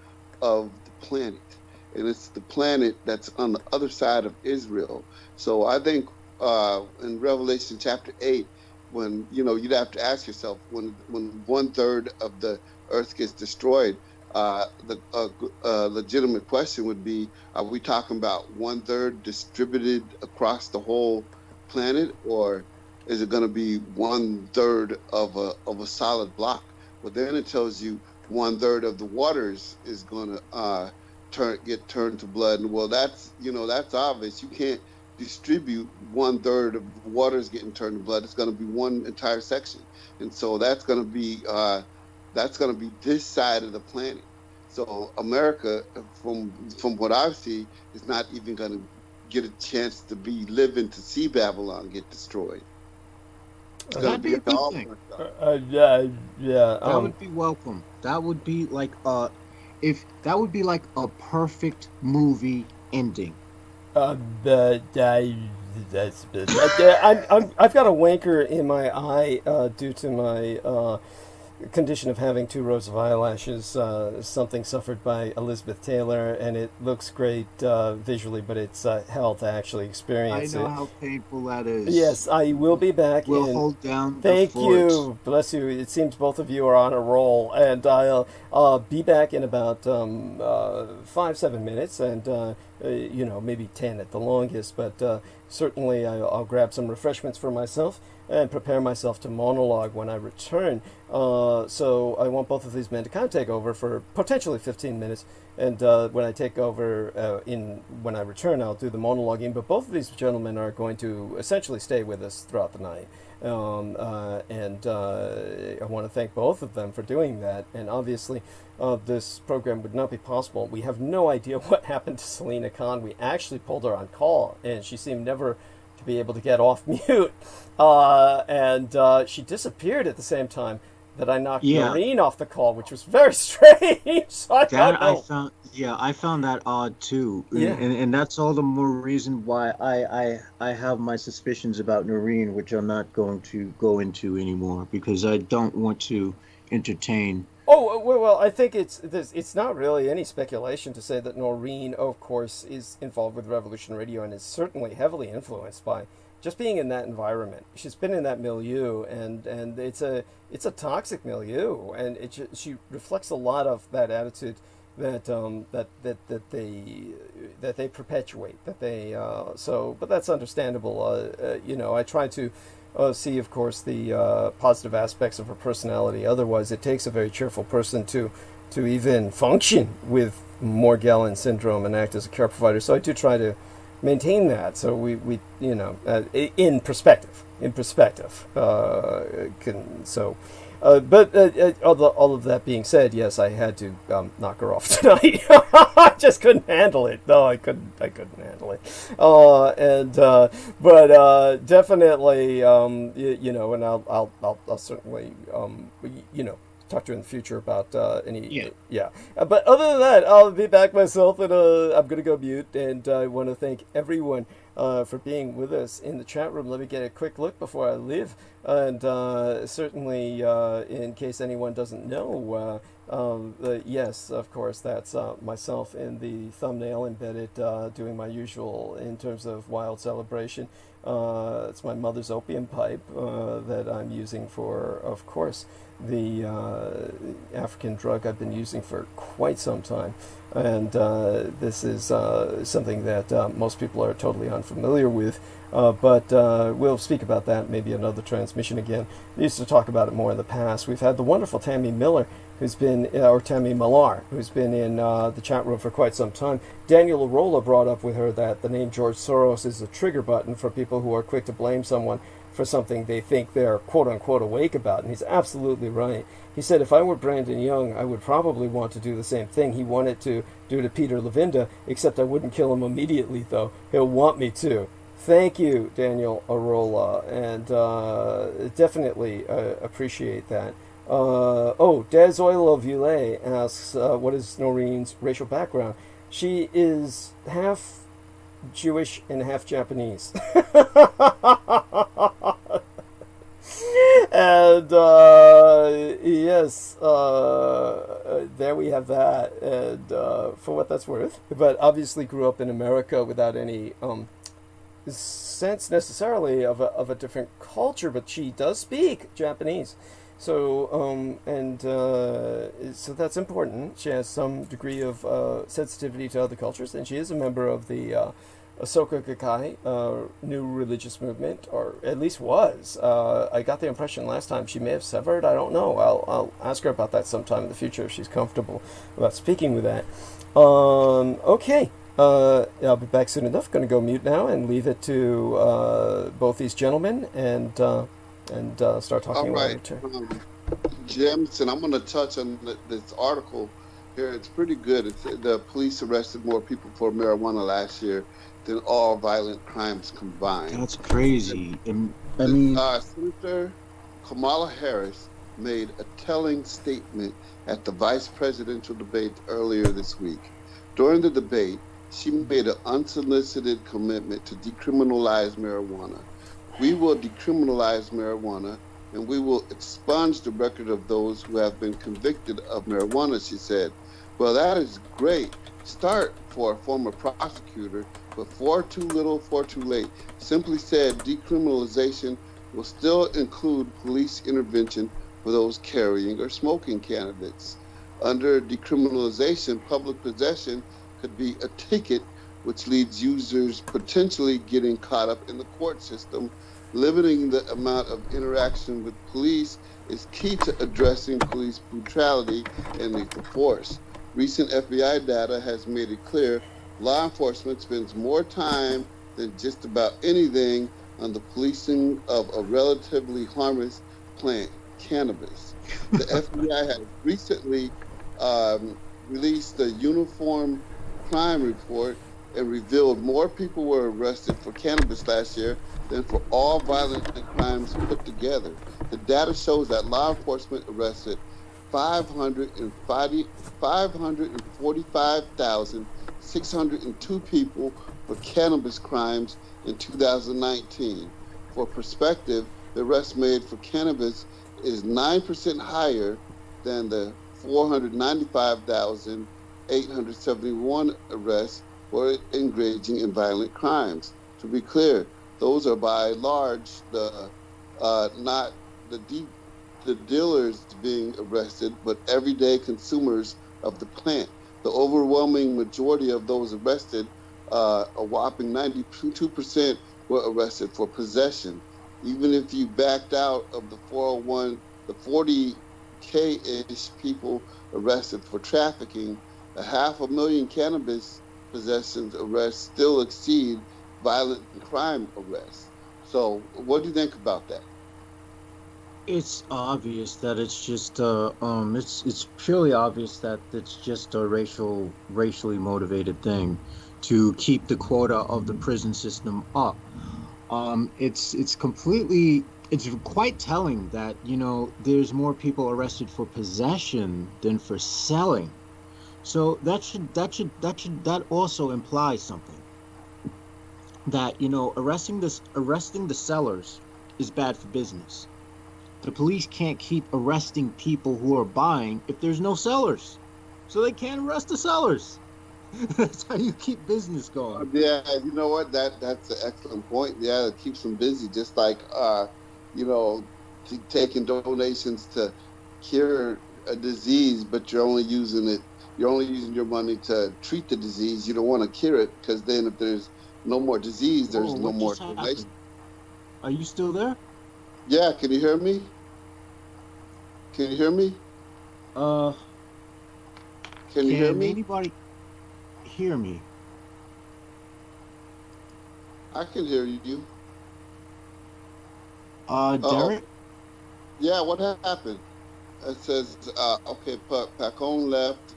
Speaker 3: of the planet. and it's the planet that's on the other side of Israel. So I think in Revelation chapter 8, when you'd have to ask yourself, when 1/3 of the earth gets destroyed, the legitimate question would be: are we talking about 1/3 distributed across the whole planet, or is it going to be 1/3 of a solid block? Well, then it tells you 1/3 of the waters is going to get turned to blood, and well, that's obvious. You can't distribute 1/3 of the waters getting turned to blood. It's going to be one entire section, and so that's going to be this side of the planet. So America, from what I see, is not even going to get a chance to be living to see Babylon get destroyed. It's going to
Speaker 2: That'd be a good
Speaker 3: all
Speaker 2: thing.
Speaker 6: Yeah.
Speaker 2: That would be welcome. That would be like a perfect movie ending.
Speaker 6: I've got a wanker in my eye due to my condition of having 2 rows of eyelashes, something suffered by Elizabeth Taylor, and it looks great visually, but it's hell to actually experience it.
Speaker 2: I know how painful that is.
Speaker 6: Yes, I will be back.
Speaker 2: We'll hold down
Speaker 6: Thank
Speaker 2: the fort.
Speaker 6: you. Bless you. It seems both of you are on a roll, and I'll be back in about 5-7 minutes, and maybe 10 at the longest, but certainly I'll grab some refreshments for myself and prepare myself to monologue when I return. So I want both of these men to kind of take over for potentially 15 minutes, and when I take over when I return, I'll do the monologuing. But both of these gentlemen are going to essentially stay with us throughout the night, and I want to thank both of them for doing that. And obviously, this program would not be possible. We have no idea what happened to Selena Khan. We actually pulled her on call, and she seemed never to be able to get off mute, and she disappeared at the same time that I knocked Noreen off the call, which was very strange. So
Speaker 2: I found that odd too, and that's all the more reason why I have my suspicions about Noreen, which I'm not going to go into anymore because I don't want to entertain.
Speaker 6: Oh, well, I think it's not really any speculation to say that Noreen, of course, is involved with Revolution Radio and is certainly heavily influenced by just being in that environment. She's been in that milieu, and it's a toxic milieu, and she reflects a lot of that attitude that they perpetuate, but that's understandable. I try to see, of course, the positive aspects of her personality. Otherwise, it takes a very cheerful person to even function with Morgellon syndrome and act as a care provider. So I do try to maintain that. So we in perspective. But all of that being said, yes, I had to knock her off tonight. I just couldn't handle it. No, I couldn't handle it. But definitely, and I'll certainly, talk to you in the future about any. Yeah. But other than that, I'll be back myself, and I'm gonna go mute. And I want to thank everyone for being with us in the chat room. Let me get a quick look before I leave. And certainly, in case anyone doesn't know, yes, of course, that's myself in the thumbnail embedded, doing my usual in terms of wild celebration. It's my mother's opium pipe that I'm using for, of course, the African drug I've been using for quite some time. And this is something that most people are totally unfamiliar with. But we'll speak about that maybe another transmission again. We used to talk about it more in the past. We've had the wonderful Tammy Miller, Tammy Millar, who's been in the chat room for quite some time. Daniel Arola brought up with her that the name George Soros is a trigger button for people who are quick to blame someone for something they think they're quote-unquote awake about, and he's absolutely right. He said, if I were Brandon Young, I would probably want to do the same thing he wanted to do to Peter Levinda, except I wouldn't kill him immediately, though. He'll want me to. Thank you, Daniel Arola, and definitely appreciate that. Des Oil of Villay asks, what is Noreen's racial background? She is half Jewish and half Japanese. And yes, there we have that. And for what that's worth, but obviously grew up in America without any sense necessarily of a different culture, but she does speak Japanese. So so that's important. She has some degree of sensitivity to other cultures, and she is a member of the Ahsoka Gakkai, new religious movement, or at least was. I got the impression last time she may have severed. I don't know. I'll ask her about that sometime in the future if she's comfortable about speaking with that. Okay. I'll be back soon enough. Going to go mute now and leave it to both these gentlemen and start talking.
Speaker 3: All right, Jimson, I'm going to touch on this article here. It's pretty good. It's, the police arrested more people for marijuana last year than all violent crimes combined.
Speaker 2: That's crazy. I mean,
Speaker 3: Senator Kamala Harris made a telling statement at the vice presidential debate earlier this week. During the debate, she made an unsolicited commitment to decriminalize marijuana. We will decriminalize marijuana, and we will expunge the record of those who have been convicted of marijuana, she said. Well, that is great start for a former prosecutor, but for too little, for too late. Simply said, decriminalization will still include police intervention for those carrying or smoking cannabis. Under decriminalization, public possession could be a ticket, which leads users potentially getting caught up in the court system. Limiting the amount of interaction with police is key to addressing police brutality and lethal force. Recent FBI data has made it clear law enforcement spends more time than just about anything on the policing of a relatively harmless plant, cannabis. The FBI has recently released a uniform crime report and revealed more people were arrested for cannabis last year than for all violent crimes put together. The data shows that law enforcement arrested 545,602 people for cannabis crimes in 2019. For perspective, the arrests made for cannabis is 9% higher than the 495,871 arrests for engaging in violent crimes. To be clear, those are by large not the dealers being arrested, but everyday consumers of the plant. The overwhelming majority of those arrested, a whopping 92%, were arrested for possession. Even if you backed out of the 401, the 40K-ish people arrested for trafficking, 500,000 cannabis possessions arrests still exceed violent crime arrests. So what do you think about that?
Speaker 2: it's obvious that it's just it's purely obvious that it's just a racially motivated thing to keep the quota of the prison system up. It's quite telling that, you know, there's more people arrested for possession than for selling. So that also implies something. That, you know, arresting the sellers is bad for business. The police can't keep arresting people who are buying if there's no sellers. So they can't arrest the sellers. That's how you keep business going.
Speaker 3: Yeah, you know what? That's an excellent point. Yeah, it keeps them busy. Just like, you know, taking donations to cure a disease, but you're only using your money to treat the disease. You don't want to cure it, because then if there's no more disease, there's no more donation.
Speaker 2: Are you still there?
Speaker 3: Yeah, can you hear me? Can you hear me?
Speaker 2: Can
Speaker 3: you hear me?
Speaker 2: Anybody hear me?
Speaker 3: I can hear you.
Speaker 2: Derek?
Speaker 3: Yeah, what happened? It says, okay, Pacone left.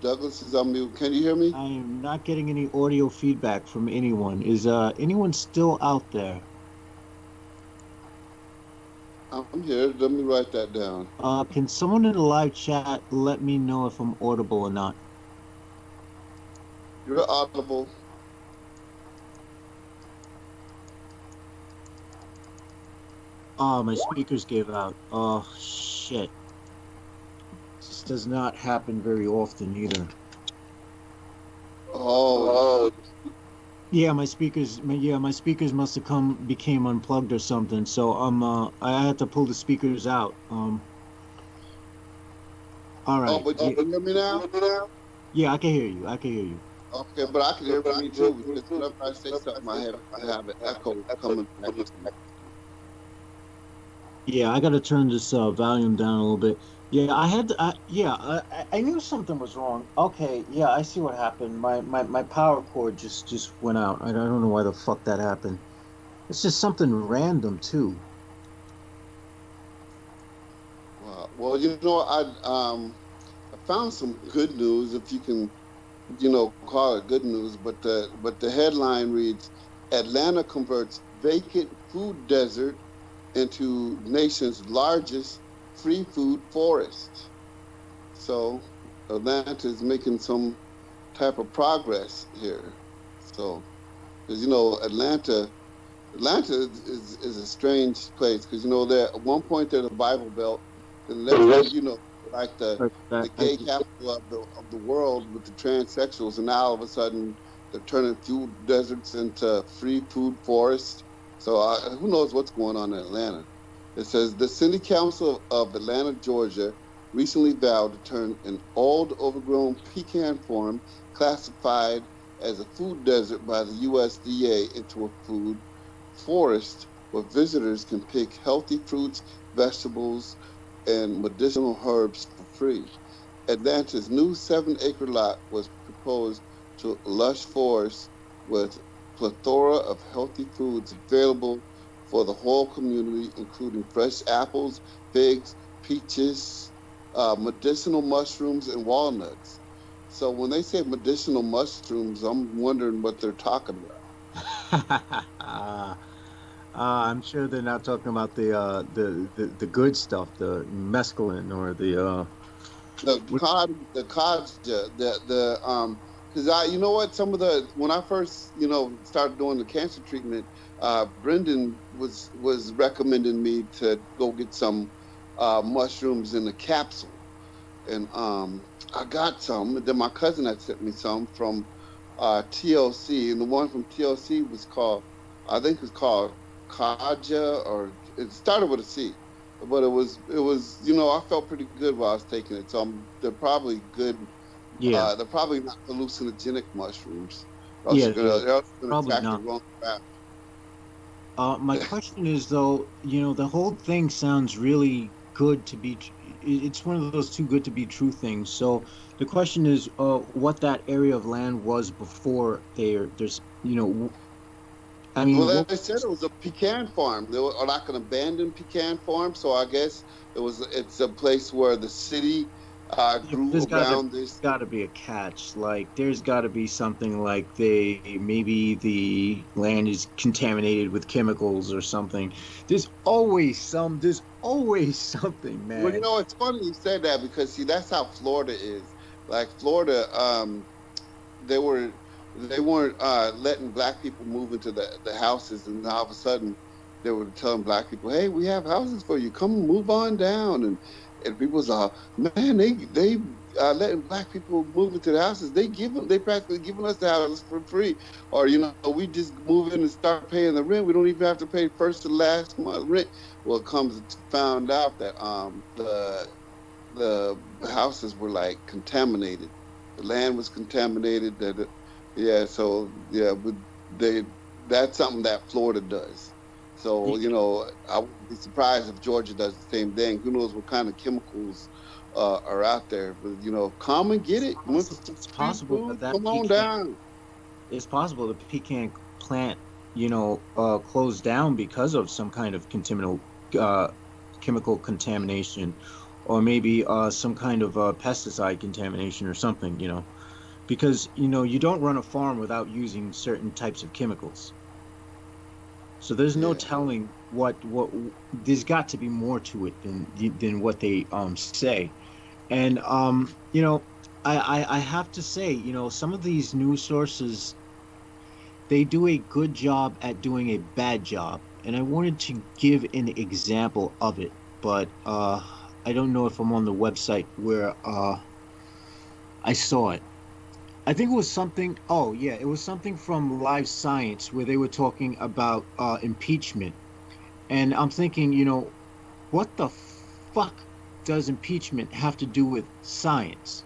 Speaker 3: Douglas is on mute. Can you hear me?
Speaker 2: I am not getting any audio feedback from anyone. Is anyone still out there?
Speaker 3: I'm here. Let me write that down.
Speaker 2: Can someone in the live chat let me know if I'm audible or not?
Speaker 3: You're audible.
Speaker 2: Oh, my speakers gave out. Oh, shit. This does not happen very often either.
Speaker 3: Oh,
Speaker 2: Yeah, my speakers must have became unplugged or something. So I had to pull the speakers out. All
Speaker 3: oh,
Speaker 2: right.
Speaker 3: but you can hear me now?
Speaker 2: Yeah, I can hear you. I can hear you.
Speaker 3: Okay, but I can hear from me too. Because whenever I say something, I have an echo coming back to me.
Speaker 2: Yeah, I got to turn this volume down a little bit. Yeah, I knew something was wrong. Okay, yeah, I see what happened. My power cord just went out. I don't know why the fuck that happened. It's just something random too.
Speaker 3: Wow. Well, I found some good news, if you can, call it good news. But the headline reads: Atlanta converts vacant food desert into nation's largest free food forest. So Atlanta is making some type of progress here. So, because Atlanta is a strange place, because there at one point they're the Bible Belt, and the next thing like the gay capital of the world with the transsexuals, and now all of a sudden they're turning food deserts into free food forests. So who knows what's going on in Atlanta? It says the City Council of Atlanta, Georgia, recently vowed to turn an old, overgrown pecan farm classified as a food desert by the USDA into a food forest where visitors can pick healthy fruits, vegetables, and medicinal herbs for free. Atlanta's new 7-acre lot was proposed to a lush forest with plethora of healthy foods available for the whole community, including fresh apples, figs, peaches, medicinal mushrooms, and walnuts. So when they say medicinal mushrooms, I'm wondering what they're talking about.
Speaker 2: I'm sure they're not talking about the good stuff, the mescaline or the
Speaker 3: because some of the when I first started doing the cancer treatment, Brendan was recommending me to go get some mushrooms in a capsule, and I got some. And then my cousin had sent me some from TLC, and the one from TLC was called, I think it's called Kaja, or it started with a C, but it was I felt pretty good while I was taking it. So they're probably good.
Speaker 2: yeah,
Speaker 3: They're probably not hallucinogenic mushrooms.
Speaker 2: yeah,
Speaker 3: They're also gonna
Speaker 2: probably
Speaker 3: attack the
Speaker 2: not.
Speaker 3: wrong crap.
Speaker 2: My question is though, the whole thing sounds really good to be. It's one of those too good to be true things. So the question is, what that area of land was before there's, I mean,
Speaker 3: Well, they said it was a pecan farm. They were like an abandoned pecan farm. So I guess it's a place where the city grew
Speaker 2: there's
Speaker 3: around this.
Speaker 2: got to be a catch. Like, there's got to be something like maybe the land is contaminated with chemicals or something. There's always something, man.
Speaker 3: Well, it's funny you said that, because see, that's how Florida is. Like Florida, they were they weren't letting black people move into the houses, and all of a sudden they were telling black people, "Hey, we have houses for you. Come move on down." And people was man, they letting black people move into the houses. They practically giving us the houses for free, or we just move in and start paying the rent. We don't even have to pay first to last month rent. Well, it comes found out that the houses were like contaminated. The land was contaminated. Yeah, so yeah, but that's something that Florida does. So I wouldn't be surprised if Georgia does the same thing. Who knows what kind of chemicals are out there? But come and get it.
Speaker 2: It's possible that
Speaker 3: come on down.
Speaker 2: It's possible the pecan plant, closed down because of some kind of chemical contamination, or maybe some kind of pesticide contamination or something. Because you don't run a farm without using certain types of chemicals. So there's no telling what there's got to be more to it than what they say. And I have to say, some of these news sources, they do a good job at doing a bad job. And I wanted to give an example of it, but I don't know if I'm on the website where I saw it. I think it was something. Oh yeah, it was something from Live Science where they were talking about impeachment, and I'm thinking, what the fuck does impeachment have to do with science?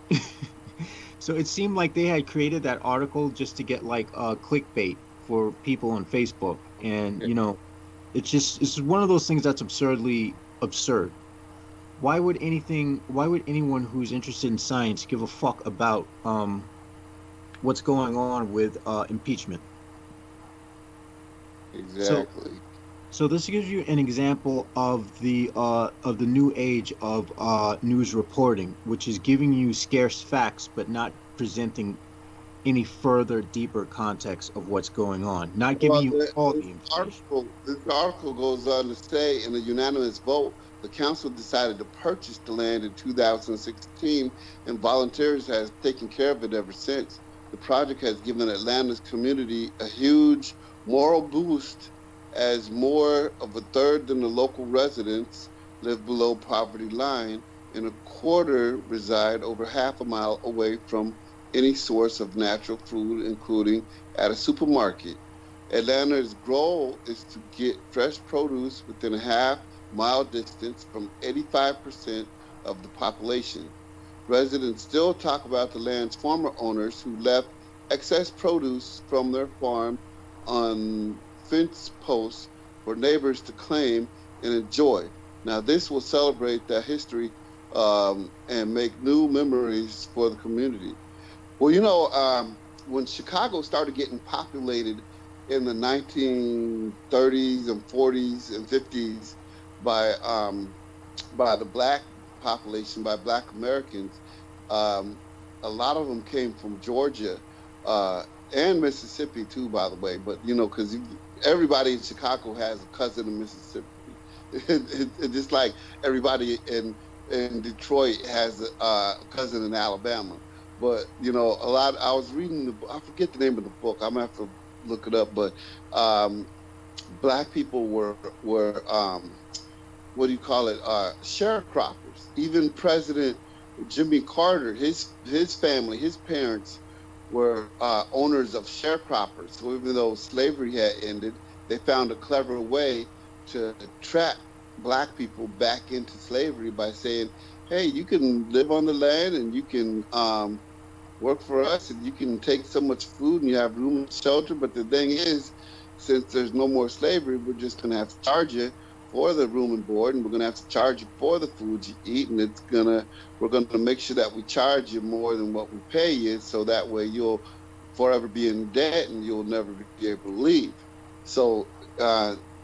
Speaker 2: So it seemed like they had created that article just to get like clickbait for people on Facebook, and it's one of those things that's absurdly absurd. Why would anyone who's interested in science give a fuck about what's going on with impeachment? So
Speaker 3: Exactly.
Speaker 2: so this gives you an example of the new age of news reporting, which is giving you scarce facts but not presenting any further deeper context of what's going on, not giving
Speaker 3: Well,
Speaker 2: you all the information.
Speaker 3: this article goes on to say, in a unanimous vote, the council decided to purchase the land in 2016, and volunteers has taken care of it ever since. The project has given Atlanta's community a huge moral boost, as more of a third than the local residents live below poverty line, and a quarter reside over half a mile away from any source of natural food, including at a supermarket. Atlanta's goal is to get fresh produce within a half-mile distance from 85% of the population. Residents still talk about the land's former owners who left excess produce from their farm on fence posts for neighbors to claim and enjoy. Now, this will celebrate that history and make new memories for the community. Well, when Chicago started getting populated in the 1930s and 40s and 50s by the black population, by black Americans, um, a lot of them came from Georgia and Mississippi too, by the way. But because everybody in Chicago has a cousin in Mississippi, it's just like everybody in Detroit has a cousin in Alabama. But a lot. I was reading I forget the name of the book. I'm gonna have to look it up. But black people were what do you call it? Sharecroppers. Even President Jimmy Carter, his family, his parents were owners of sharecroppers. So even though slavery had ended, they found a clever way to trap black people back into slavery by saying, "Hey, you can live on the land and you can work for us and you can take so much food and you have room and shelter. But the thing is, since there's no more slavery, we're just going to have to charge you for the room and board, and we're going to have to charge you for the food you eat, and we're going to make sure that we charge you more than what we pay you, so that way you'll forever be in debt and you'll never be able to leave." So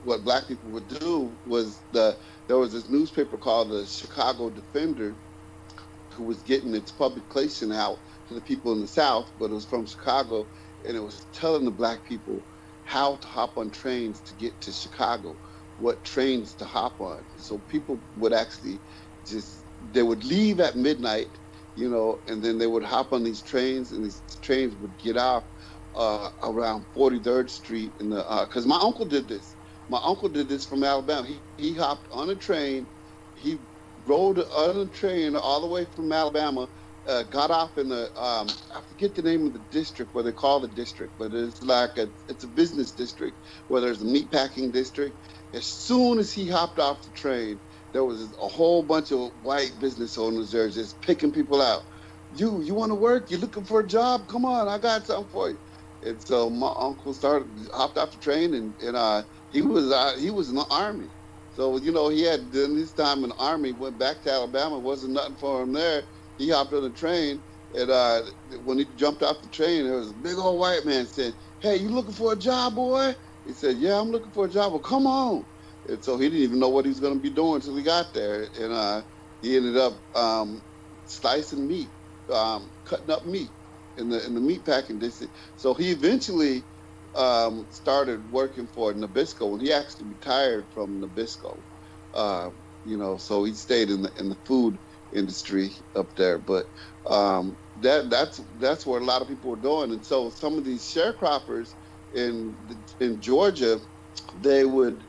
Speaker 3: what black people would do was there was this newspaper called the Chicago Defender, who was getting its publication out to the people in the South, but it was from Chicago, and it was telling the black people how to hop on trains to get to Chicago, what trains to hop on. So people would actually they would leave at midnight, and then they would hop on these trains, and these trains would get off around 43rd Street because my uncle did this. My uncle did this from Alabama. He hopped on a train. He rode on a train all the way from Alabama, got off in I forget the name of the district, what they call the district, but it's it's a business district where there's a meatpacking district. As soon as he hopped off the train, there was a whole bunch of white business owners there just picking people out. You want to work? You looking for a job? Come on, I got something for you. And so my uncle hopped off the train, and he was in the army. So he had done his time in the army, went back to Alabama. Wasn't nothing for him there. He hopped on the train, and when he jumped off the train, there was a big old white man saying, "Hey, you looking for a job, boy?" He said, "Yeah, I'm looking for a job." "Well, come on." And so he didn't even know what he was going to be doing until he got there, and he ended up slicing meat, cutting up meat in the meat packing district. So he eventually started working for Nabisco, and he actually retired from Nabisco. So he stayed in the food industry up there, but that's where a lot of people were doing. And so some of these sharecroppers in Georgia, they would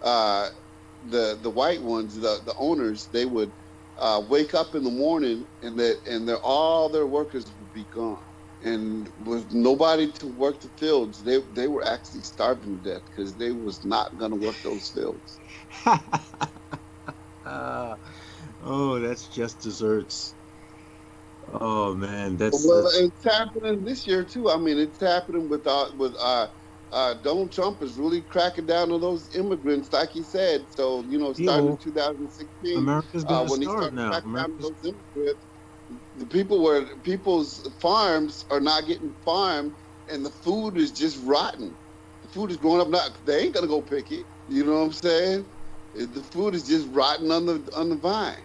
Speaker 3: the white ones, the owners, they would wake up in the morning, and all their workers would be gone, and with nobody to work the fields, they were actually starving to death because they was not gonna work those fields.
Speaker 2: Uh, oh, that's just desserts. Oh man,
Speaker 3: Well,
Speaker 2: that's
Speaker 3: it's happening this year too. I mean, it's happening with Donald Trump is really cracking down on those immigrants, like he said. So starting in
Speaker 2: yo.
Speaker 3: 2016,
Speaker 2: America's gonna
Speaker 3: when he
Speaker 2: starve
Speaker 3: started
Speaker 2: now.
Speaker 3: cracking down on
Speaker 2: America's
Speaker 3: those immigrants, people's farms are not getting farmed, and the food is just rotten. The food is growing up now. They ain't gonna go pick it. You know what I'm saying? The food is just rotten on the vine.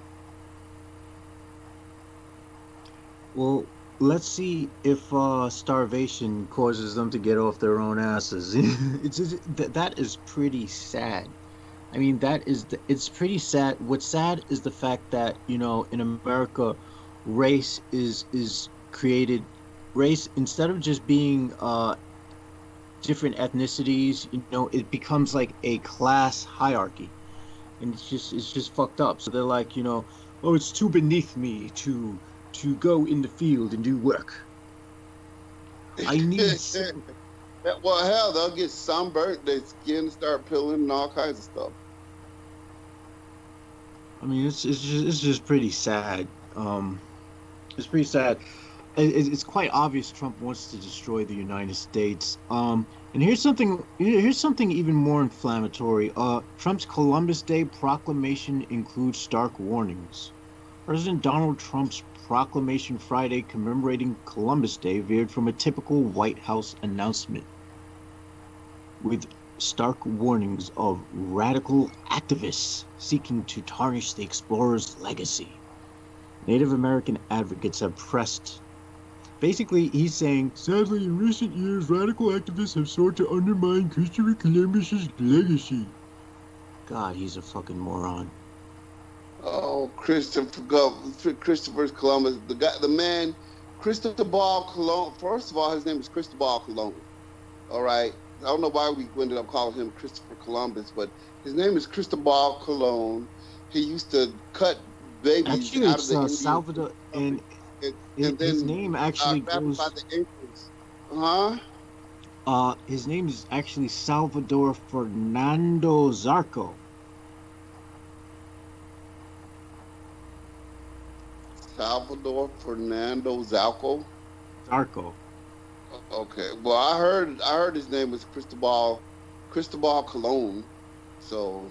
Speaker 2: Well, let's see if starvation causes them to get off their own asses. That is pretty sad. I mean, it's pretty sad. What's sad is the fact that in America, race is created. Race, instead of just being different ethnicities, it becomes like a class hierarchy, and it's just fucked up. So they're like, oh, it's too beneath me to go in the field and do work. I need.
Speaker 3: Well, hell, they'll get sunburnt, their skin start peeling, and all kinds of stuff.
Speaker 2: I mean, it's just pretty sad. It's pretty sad. It's quite obvious Trump wants to destroy the United States. And here's something. Here's something even more inflammatory. Trump's Columbus Day proclamation includes stark warnings. President Donald Trump's Proclamation Friday commemorating Columbus Day veered from a typical White House announcement, with stark warnings of radical activists seeking to tarnish the explorer's legacy. Native American advocates have pressed. Basically, he's saying, sadly, in recent years, radical activists have sought to undermine Christopher Columbus's legacy. God, he's a fucking moron.
Speaker 3: Oh, Christopher Columbus, the man, Cristobal Colon. First of all, his name is Cristobal Colon. All right, I don't know why we ended up calling him Christopher Columbus, but his name is Cristobal Colon. He used to cut babies
Speaker 2: Actually,
Speaker 3: out of
Speaker 2: it's
Speaker 3: the Indian
Speaker 2: Salvador, and
Speaker 3: and
Speaker 2: his
Speaker 3: then
Speaker 2: name actually
Speaker 3: grabbed them
Speaker 2: goes.
Speaker 3: by the ankles. Huh?
Speaker 2: His name is actually Salvador Fernando Zarco.
Speaker 3: Salvador Fernando Zalco.
Speaker 2: Zarco.
Speaker 3: Okay. Well, I heard his name was Cristobal Colon. So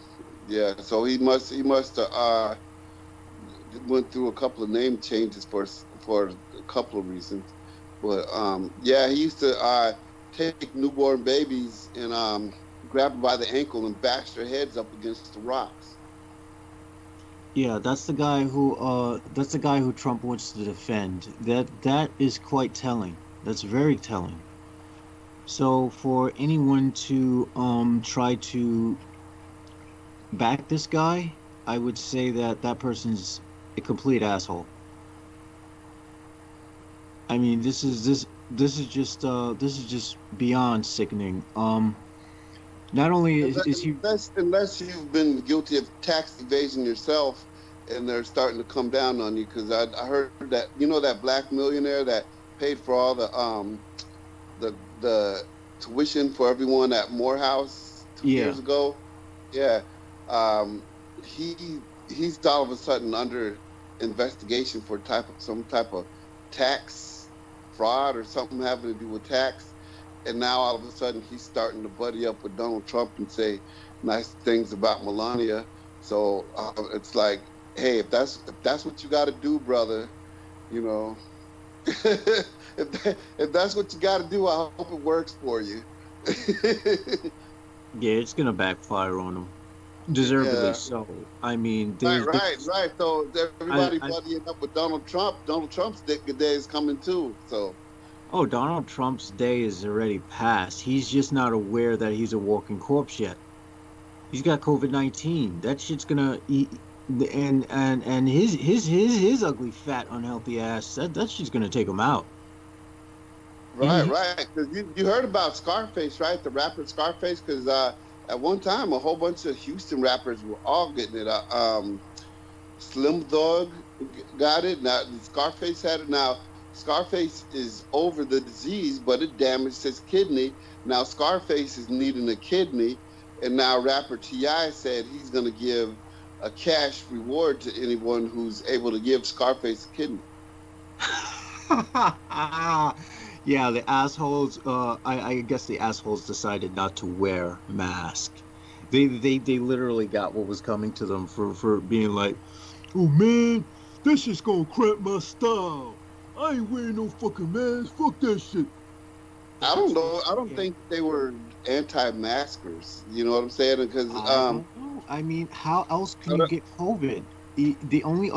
Speaker 3: yeah. So he must went through a couple of name changes for a couple of reasons. But yeah, he used to take newborn babies and grab them by the ankle and bash their heads up against the rocks.
Speaker 2: Yeah, that's the guy who Trump wants to defend. That is quite telling. That's very telling. So for anyone to try to back this guy, I would say that person's a complete asshole. I mean, this is just beyond sickening. Not only is he
Speaker 3: Unless you've been guilty of tax evasion yourself, and they're starting to come down on you, because I heard that that black millionaire that paid for all the tuition for everyone at Morehouse 2 years ago. Yeah, he's all of a sudden under investigation for some type of tax fraud or something having to do with tax. And now all of a sudden he's starting to buddy up with Donald Trump and say nice things about Melania. So it's like, hey, if that's what you got to do, brother, if that's what you got to do, I hope it works for you.
Speaker 2: Yeah, it's gonna backfire on him, deservedly so. I mean,
Speaker 3: right. So everybody buddying up with Donald Trump. Donald Trump's day is coming too. So.
Speaker 2: Oh, Donald Trump's day is already past. He's just not aware that he's a walking corpse yet. He's got COVID-19. That shit's gonna eat, and his ugly, fat, unhealthy ass. That shit's gonna take him out.
Speaker 3: Right. Because you heard about Scarface, right? The rapper Scarface. Because at one time, a whole bunch of Houston rappers were all getting it. Slim Thug got it. Now Scarface had it. Now Scarface is over the disease, but it damaged his kidney. Now Scarface is needing a kidney, and now rapper Ti said he's going to give a cash reward to anyone who's able to give Scarface a kidney.
Speaker 2: Yeah, the assholes. I guess the assholes decided not to wear masks. They literally got what was coming to them for being like, oh man, that shit's gonna cramp my style. I ain't wearing no fucking mask. Fuck that shit.
Speaker 3: I don't know. I don't think they were anti-maskers. You know what I'm saying? Because
Speaker 2: I don't know. I mean, how else can you get COVID? The only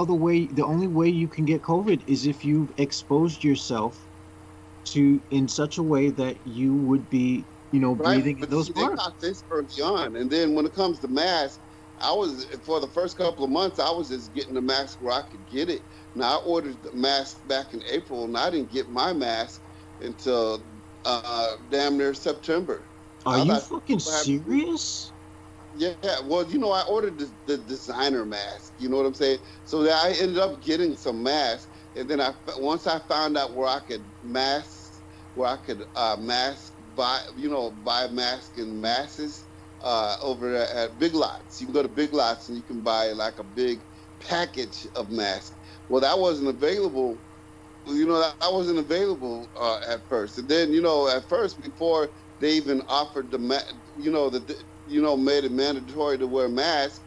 Speaker 2: way you can get COVID is if you've exposed yourself in such a way that you would be, breathing in those
Speaker 3: they
Speaker 2: parts.
Speaker 3: got this early on, and then when it comes to masks, for the first couple of months, I was just getting the mask where I could get it. Now I ordered the mask back in April, and I didn't get my mask until damn near September.
Speaker 2: Are you fucking serious?
Speaker 3: Yeah, well, I ordered the designer mask. You know what I'm saying? So that I ended up getting some masks, and then once I found out where I could buy masks in masses over at Big Lots. You can go to Big Lots and you can buy like a big package of masks. Well, that wasn't available. That wasn't available at first. And then, at first, before they even offered made it mandatory to wear masks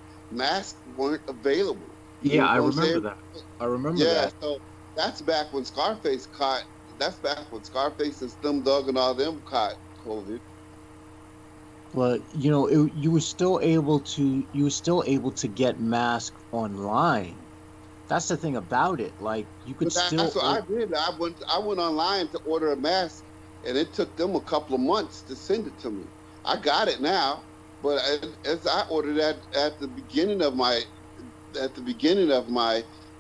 Speaker 3: weren't available.
Speaker 2: Yeah, I remember that. I remember that.
Speaker 3: Yeah, so that's back when Scarface and Slim Dog and all them caught COVID.
Speaker 2: But you were still able to get masks online. That's the thing about it. Like you could still.
Speaker 3: That's what I did. I went online to order a mask, and it took them a couple of months to send it to me. I got it now, but as I ordered at the beginning of my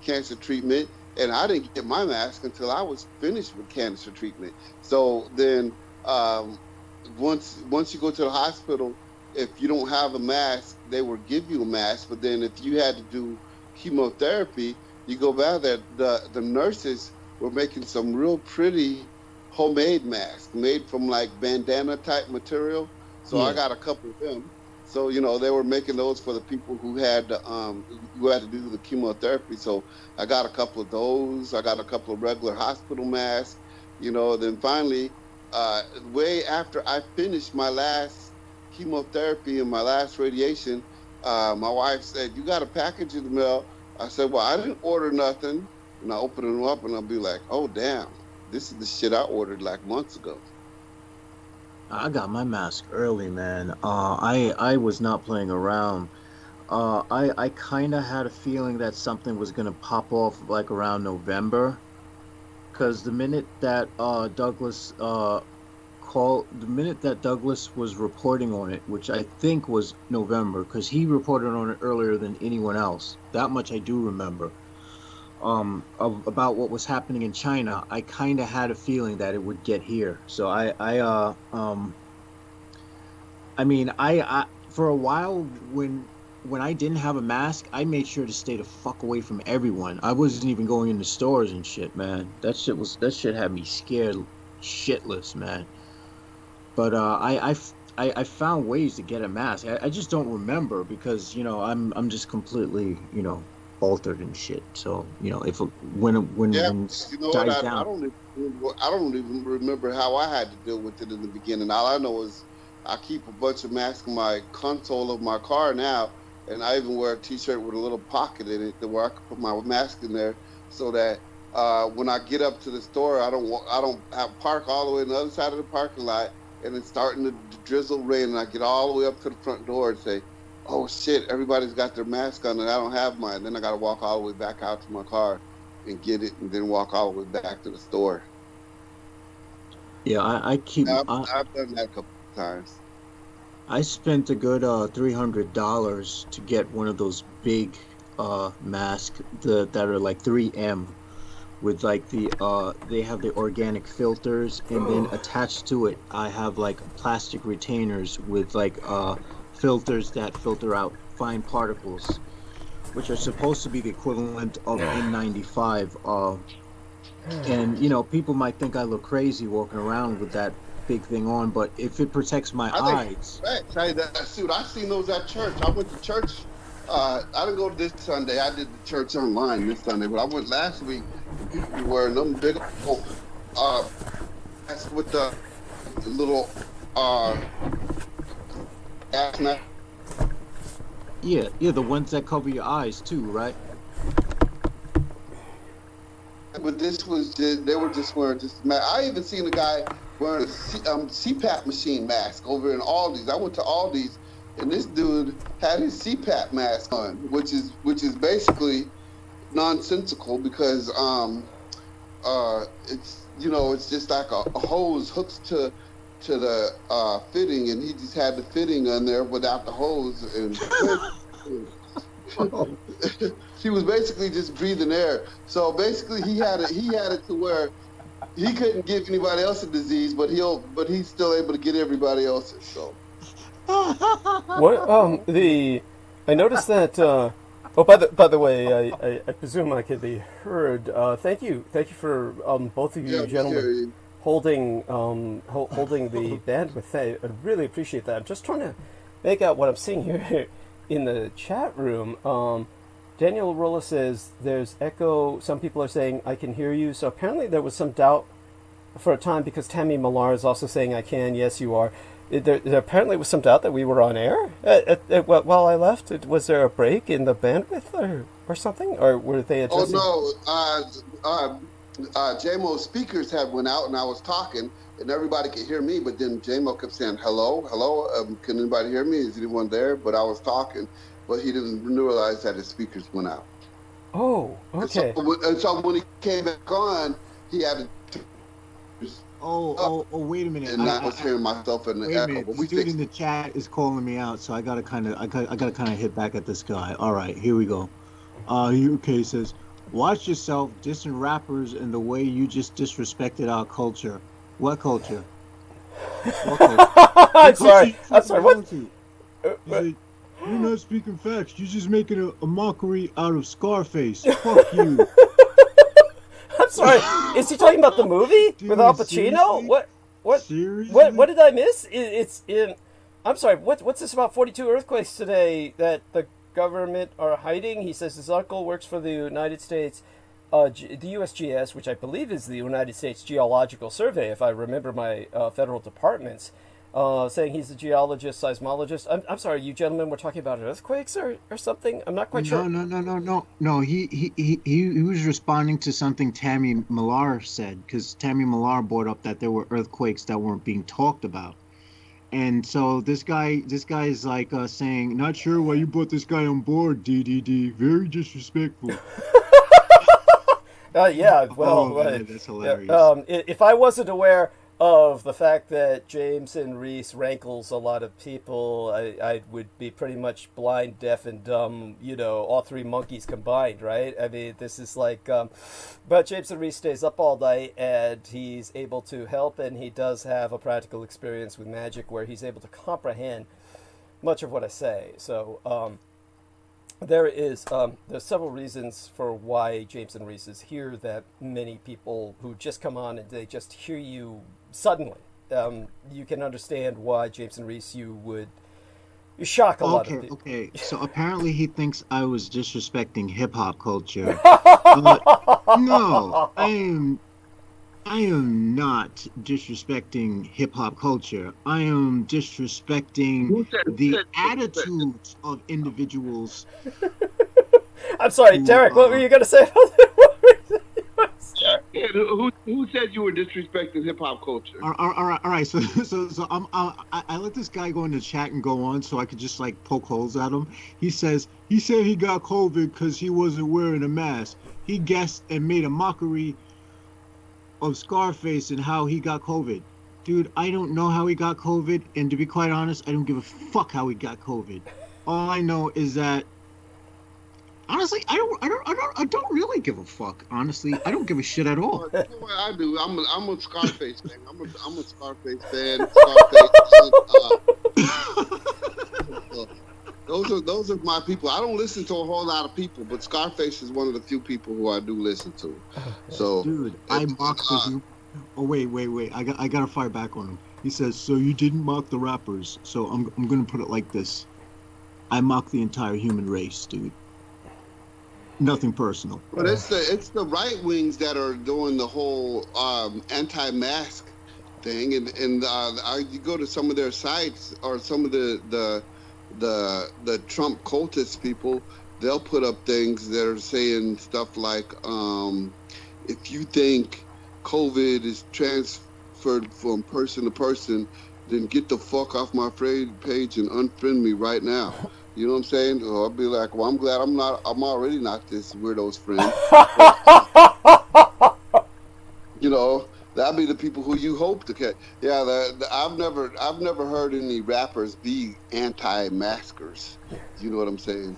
Speaker 3: cancer treatment, and I didn't get my mask until I was finished with cancer treatment. So then, once you go to the hospital, if you don't have a mask, they will give you a mask. But then if you had to do chemotherapy, you go back there, the nurses were making some real pretty homemade masks made from like bandana type material. So I got a couple of them. So they were making those for the people who had to do the chemotherapy. So I got a couple of those. I got a couple of regular hospital masks. Then finally, way after I finished my last chemotherapy and my last radiation, my wife said, "You got a package in the mail." I said, "Well, I didn't order nothing." And I open them up and I'll be like, "Oh, damn, this is the shit I ordered like months ago."
Speaker 2: I got my mask early, man. I was not playing around. I kind of had a feeling that something was gonna pop off like around November, because the minute that Douglas was reporting on it, which I think was November, because he reported on it earlier than anyone else. That much I do remember. About what was happening in China, I kind of had a feeling that it would get here. So I for a while when I didn't have a mask, I made sure to stay the fuck away from everyone. I wasn't even going into stores and shit, man. That shit had me scared shitless, man. But I found ways to get a mask. I just don't remember because I'm just completely altered and shit. So if when dies down.
Speaker 3: I don't even remember how I had to deal with it in the beginning. All I know is I keep a bunch of masks in my console of my car now, and I even wear a T-shirt with a little pocket in it where I can put my mask in there, so that when I get up to the store, I don't have park all the way on the other side of the parking lot, and it's starting to drizzle rain, and I get all the way up to the front door and say, "Oh shit, everybody's got their mask on and I don't have mine." Then I got to walk all the way back out to my car and get it, and then walk all the way back to the store.
Speaker 2: Yeah,
Speaker 3: I've done that a couple of times.
Speaker 2: I spent a good $300 to get one of those big masks that are like 3M with like they have the organic filters, and then attached to it I have like plastic retainers with like filters that filter out fine particles, which are supposed to be the equivalent of N95. And people might think I look crazy walking around with that big thing on, but if it protects my eyes,
Speaker 3: that suit. I seen those at church. I went to church. I didn't go this Sunday. I did the church online this Sunday, but I went last week. And people were wearing them big old, with the little gas mask.
Speaker 2: yeah, the ones that cover your eyes too, right?
Speaker 3: But this was just, they were just wearing just. I even seen a guy wearing a CPAP machine mask over in Aldi's. I went to Aldi's, and this dude had his CPAP mask on, which is basically nonsensical because it's it's just like a hose hooks to the fitting, and he just had the fitting on there without the hose, and he was basically just breathing air. So basically, he had it to where he couldn't give anybody else a disease, but he's still able to get everybody else's. So
Speaker 6: What I noticed that. By the way, I presume I could be heard. Thank you for both of you gentlemen holding the bandwidth. I really appreciate that. I'm just trying to make out what I'm seeing here in the chat room. Daniel Rolla says there's echo. Some people are saying I can hear you. So apparently there was some doubt for a time because Tammy Millar is also saying I can. Yes, you are. There apparently was some doubt that we were on air while I left. Was there a break in the bandwidth or something? Or were they addressing...
Speaker 3: Oh, no. JMO's speakers had went out, and I was talking, and everybody could hear me, but then JMO kept saying, hello, can anybody hear me? Is anyone there? But I was talking, but he didn't realize that his speakers went out.
Speaker 6: Oh, okay.
Speaker 3: And so when he came back on, he had to...
Speaker 2: Oh, wait a minute.
Speaker 3: And I was hearing myself in the
Speaker 2: wait a
Speaker 3: echo.
Speaker 2: minute.
Speaker 3: But
Speaker 2: The dude in the chat is calling me out, so I gotta kind of hit back at this guy. All right, here we go. He says, watch yourself dissing rappers and the way you just disrespected our culture. What culture? What culture?
Speaker 6: I'm sorry. What?
Speaker 2: You're not speaking facts. You're just making a mockery out of Scarface. Fuck you.
Speaker 6: I'm sorry. Is he talking about the movie with Al Pacino?
Speaker 2: Seriously?
Speaker 6: What?
Speaker 2: Seriously?
Speaker 6: What did I miss? It's in. I'm sorry. What's this about 42 earthquakes today that the government are hiding? He says his uncle works for the United States, the USGS, which I believe is the United States Geological Survey, if I remember my federal departments. Saying he's a geologist, seismologist. I'm sorry, you gentlemen were talking about earthquakes or something? I'm not quite sure.
Speaker 2: No. He was responding to something Tammy Millar said, because Tammy Millar brought up that there were earthquakes that weren't being talked about. And so this guy is like saying, not sure why you brought this guy on board, DDD. Very disrespectful.
Speaker 6: Yeah, well,
Speaker 2: man, that's hilarious.
Speaker 6: If I wasn't aware of the fact that Jameson Reese rankles a lot of people, I would be pretty much blind, deaf, and dumb, all three monkeys combined, right? I mean, this is like, but Jameson Reese stays up all night, and he's able to help, and he does have a practical experience with magic where he's able to comprehend much of what I say. So, there's several reasons for why Jameson Reese is here that many people who just come on and they just hear you suddenly, you can understand why Jameson Reese you shock a lot of people.
Speaker 2: Okay, so apparently he thinks I was disrespecting hip-hop culture. No, I am not disrespecting hip-hop culture. I am disrespecting the attitudes of individuals.
Speaker 6: I'm sorry, Derek, what were you going to say about that?
Speaker 3: Yeah, who said you were disrespecting hip hop culture?
Speaker 2: All right. So I let this guy go in the chat and go on, so I could just like poke holes at him. He said he got COVID because he wasn't wearing a mask. He guessed and made a mockery of Scarface and how he got COVID. Dude, I don't know how he got COVID, and to be quite honest, I don't give a fuck how he got COVID. All I know is that. Honestly, I don't really give a fuck. Honestly, I don't give a shit at all.
Speaker 3: You know what I do? I'm a Scarface fan. I'm a Scarface fan. Those are my people. I don't listen to a whole lot of people, but Scarface is one of the few people who I do listen to. So,
Speaker 2: Dude, I mocked the. Oh wait. I gotta fire back on him. He says, "So you didn't mock the rappers." So I'm gonna put it like this: I mock the entire human race, dude. Nothing personal.
Speaker 3: But it's the right wings that are doing the whole anti-mask thing, and you go to some of their sites or some of the Trump cultist people, they'll put up things that are saying stuff like, if you think COVID is transferred from person to person, then get the fuck off my page and unfriend me right now. You know what I'm saying? So I'll be like, well, I'm glad I'm already not this weirdo's friend. You know, that'd be the people who you hope to catch. Yeah, I've never heard any rappers be anti-maskers. You know what I'm saying?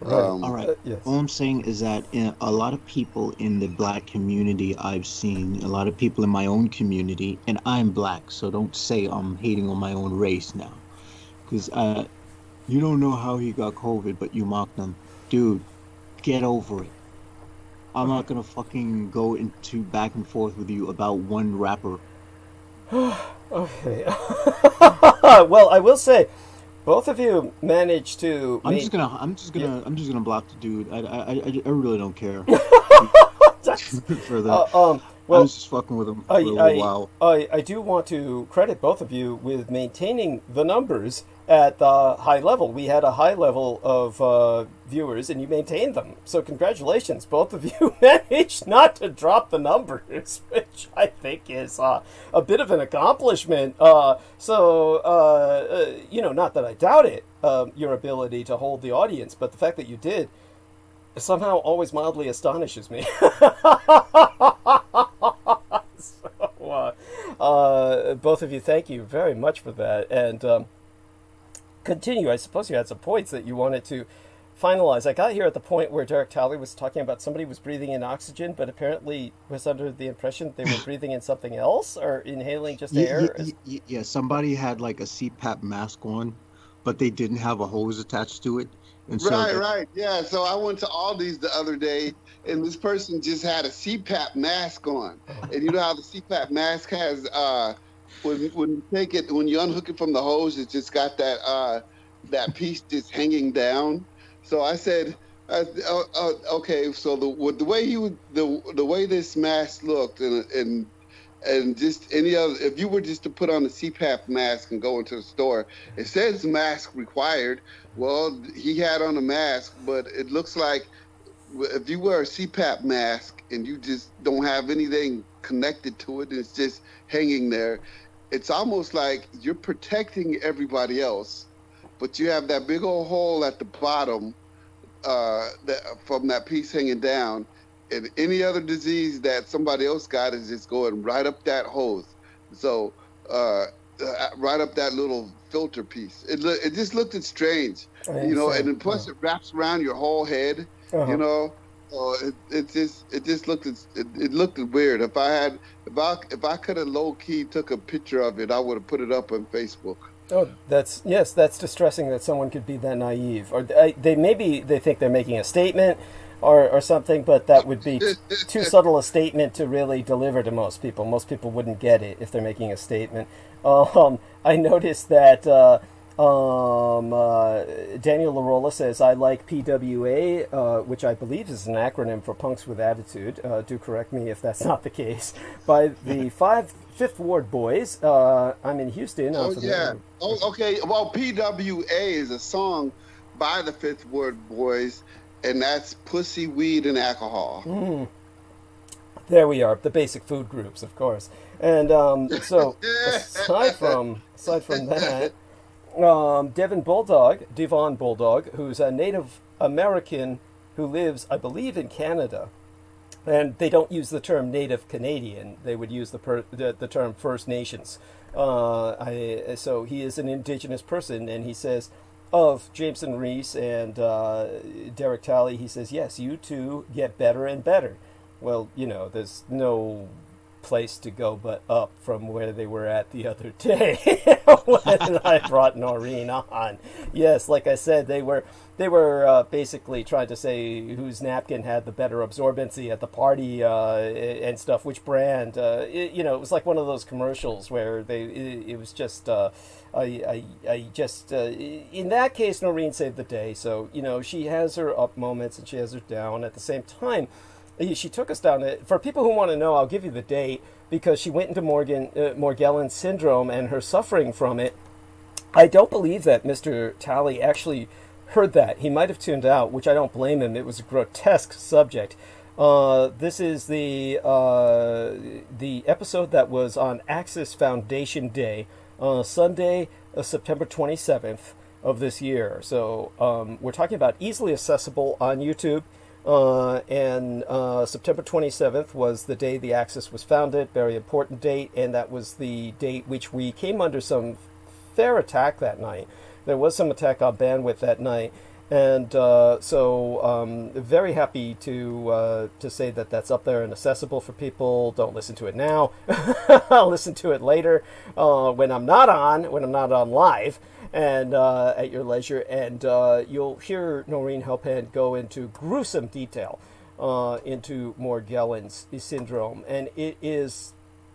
Speaker 6: Right.
Speaker 2: All right.
Speaker 6: Yes.
Speaker 2: All I'm saying is that a lot of people in the black community I've seen, a lot of people in my own community, and I'm black, so don't say I'm hating on my own race now. Because you don't know how he got COVID, but you mocked him. Dude, get over it. I'm not going to fucking go into back and forth with you about one rapper.
Speaker 6: Okay. Well, I will say, both of you managed to.
Speaker 2: I'm just gonna block the dude. I really don't care. For that.
Speaker 6: Well,
Speaker 2: I was just fucking with him for a little while.
Speaker 6: I do want to credit both of you with maintaining the numbers at the high level. We had a high level of viewers, and you maintained them. So congratulations, both of you managed not to drop the numbers, which I think is a bit of an accomplishment. Not that I doubt it, your ability to hold the audience, but the fact that you did somehow always mildly astonishes me. Both of you, thank you very much for that. And continue. I suppose you had some points that you wanted to finalize. I got here at the point where Derek Talley was talking about somebody was breathing in oxygen, but apparently was under the impression they were breathing in something else or inhaling just air.
Speaker 2: Yeah, somebody had like a CPAP mask on, but they didn't have a hose attached to it. And so
Speaker 3: Right. Yeah. So I went to Aldi's the other day, and this person just had a CPAP mask on. And you know how the CPAP mask has, when you take it, when you unhook it from the hose, it's just got that piece just hanging down. So I said, okay. So the way this mask looked, and just any other, if you were just to put on a CPAP mask and go into the store, it says mask required. Well, he had on a mask, but it looks like if you wear a CPAP mask and you just don't have anything connected to it, and it's just hanging there, it's almost like you're protecting everybody else, but you have that big old hole at the bottom from that piece hanging down. And any other disease that somebody else got is just going right up that hose. So right up that little filter piece. It just looked strange, and then plus it wraps around your whole head, you know. So it just looked weird. If I could have low key took a picture of it, I would have put it up on Facebook.
Speaker 6: Oh, that's distressing that someone could be that naive, or they think they're making a statement. Or something, but that would be too subtle a statement to really deliver to most people. Most people wouldn't get it if they're making a statement. I noticed that Daniel Larola says, I like PWA, which I believe is an acronym for Punks with Attitude. Do correct me if that's not the case. By the Fifth Ward Boys. I'm in Houston.
Speaker 3: Yeah. Oh, okay. Well, PWA is a song by the Fifth Ward Boys, and that's pussy, weed, and alcohol.
Speaker 6: Mm. There we are, the basic food groups, of course. And so, aside from that, Devon Bulldog, who's a Native American who lives, I believe, in Canada, and they don't use the term Native Canadian; they would use the term First Nations. So he is an Indigenous person, and he says, of Jameson Reese and Derek Talley, he says, yes, you two get better and better. Well, there's no place to go but up from where they were at the other day when I brought Noreen on. Yes, like I said, they were basically trying to say whose napkin had the better absorbency at the party and stuff, which brand. It was like one of those commercials where it was just. In that case, Noreen saved the day. So, she has her up moments and she has her down. At the same time, she took us down. For people who want to know, I'll give you the date because she went into Morgellons syndrome and her suffering from it. I don't believe that Mr. Talley actually heard that. He might have tuned out, which I don't blame him. It was a grotesque subject. This is the episode that was on Axis Foundation Day, Sunday, September 27th of this year. So we're talking about easily accessible on YouTube. And September 27th was the day the Axis was founded, very important date, and that was the date which we came under some fair attack that night. There was some attack on bandwidth that night, and so very happy to say that that's up there and accessible for people. Don't listen to it now. I'll listen to it later when I'm not on live, and at your leisure. And you'll hear Noreen Helphand go into gruesome detail into Morgellons syndrome, and it is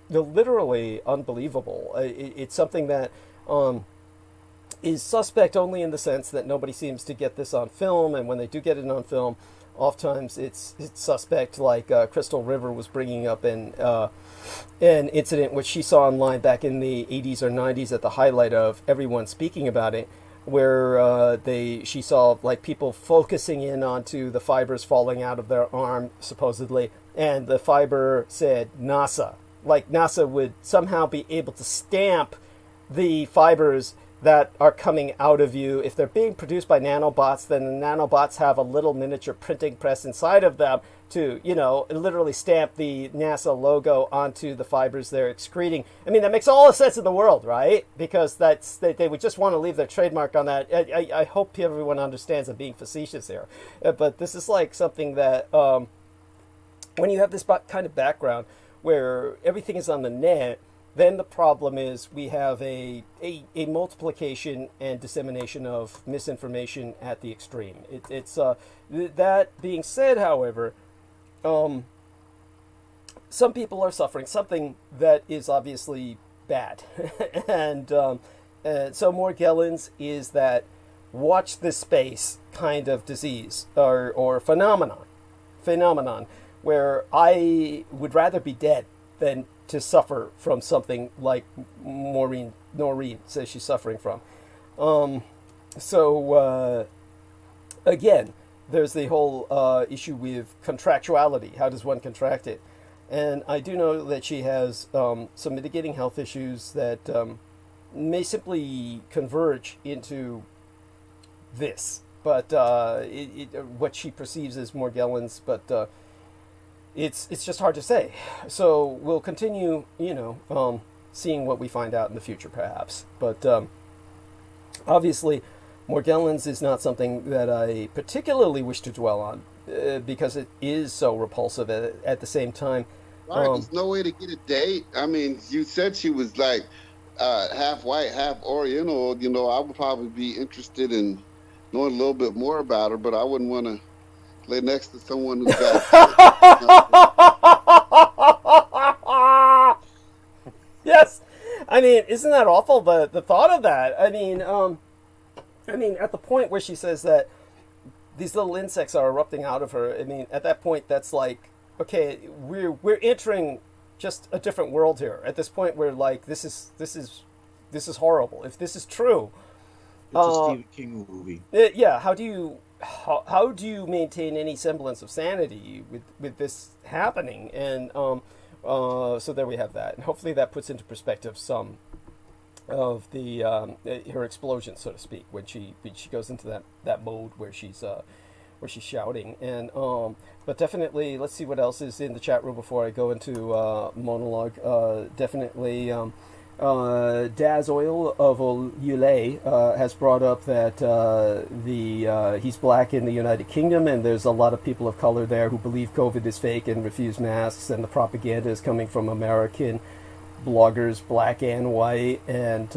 Speaker 6: literally unbelievable. It's something that is suspect only in the sense that nobody seems to get this on film, and when they do get it on film, oftentimes it's suspect. Like Crystal River was bringing up an incident which she saw online back in the 80s or 90s at the highlight of everyone speaking about it, where she saw like people focusing in onto the fibers falling out of their arm supposedly, and the fiber said NASA. Like NASA would somehow be able to stamp the fibers that are coming out of you. If they're being produced by nanobots, then the nanobots have a little miniature printing press inside of them to, literally stamp the NASA logo onto the fibers they're excreting. I mean, that makes all the sense in the world, right? Because they would just want to leave their trademark on that. I hope everyone understands I'm being facetious here. But this is like something that, when you have this kind of background where everything is on the net, then the problem is we have a multiplication and dissemination of misinformation at the extreme. That being said, however, some people are suffering something that is obviously bad. And so Morgellons is that watch this space kind of disease or phenomenon where I would rather be dead than to suffer from something like Noreen says she's suffering from. Again, there's the whole issue with contractuality. How does one contract it? And I do know that she has some mitigating health issues that may simply converge into this. But what she perceives as Morgellons, but it's just hard to say. So we'll continue, seeing what we find out in the future, perhaps. But obviously, Morgellons is not something that I particularly wish to dwell on because it is so repulsive at the same time.
Speaker 3: Right, there's no way to get a date. I mean, you said she was like half white, half Oriental. I would probably be interested in knowing a little bit more about her, but I wouldn't want to lay next to someone who's got.
Speaker 6: Yes, I mean, isn't that awful? The thought of that. I mean, at the point where she says that these little insects are erupting out of her. I mean, at that point, that's like, okay, we're entering just a different world here. At this point, we're like, this is horrible. If this is true,
Speaker 2: it's a Stephen King movie.
Speaker 6: Yeah, how do you maintain any semblance of sanity with this happening? And so there we have that, and hopefully that puts into perspective some of the her explosion, so to speak, when she goes into that mode where she's shouting. And but definitely, let's see what else is in the chat room before I go into monologue. Definitely. Daz Oil of Olule has brought up that he's black in the United Kingdom, and there's a lot of people of color there who believe COVID is fake and refuse masks, and the propaganda is coming from American bloggers, black and white. And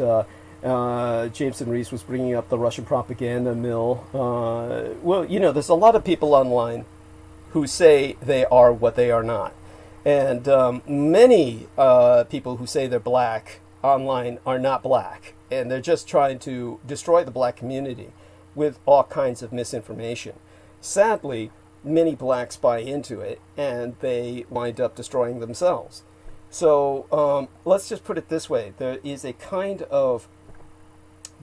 Speaker 6: Jameson Reese was bringing up the Russian propaganda mill. Well, there's a lot of people online who say they are what they are not. And many people who say they're black online are not black, and they're just trying to destroy the black community with all kinds of misinformation. Sadly, many blacks buy into it, and they wind up destroying themselves. So let's just put it this way. There is a kind of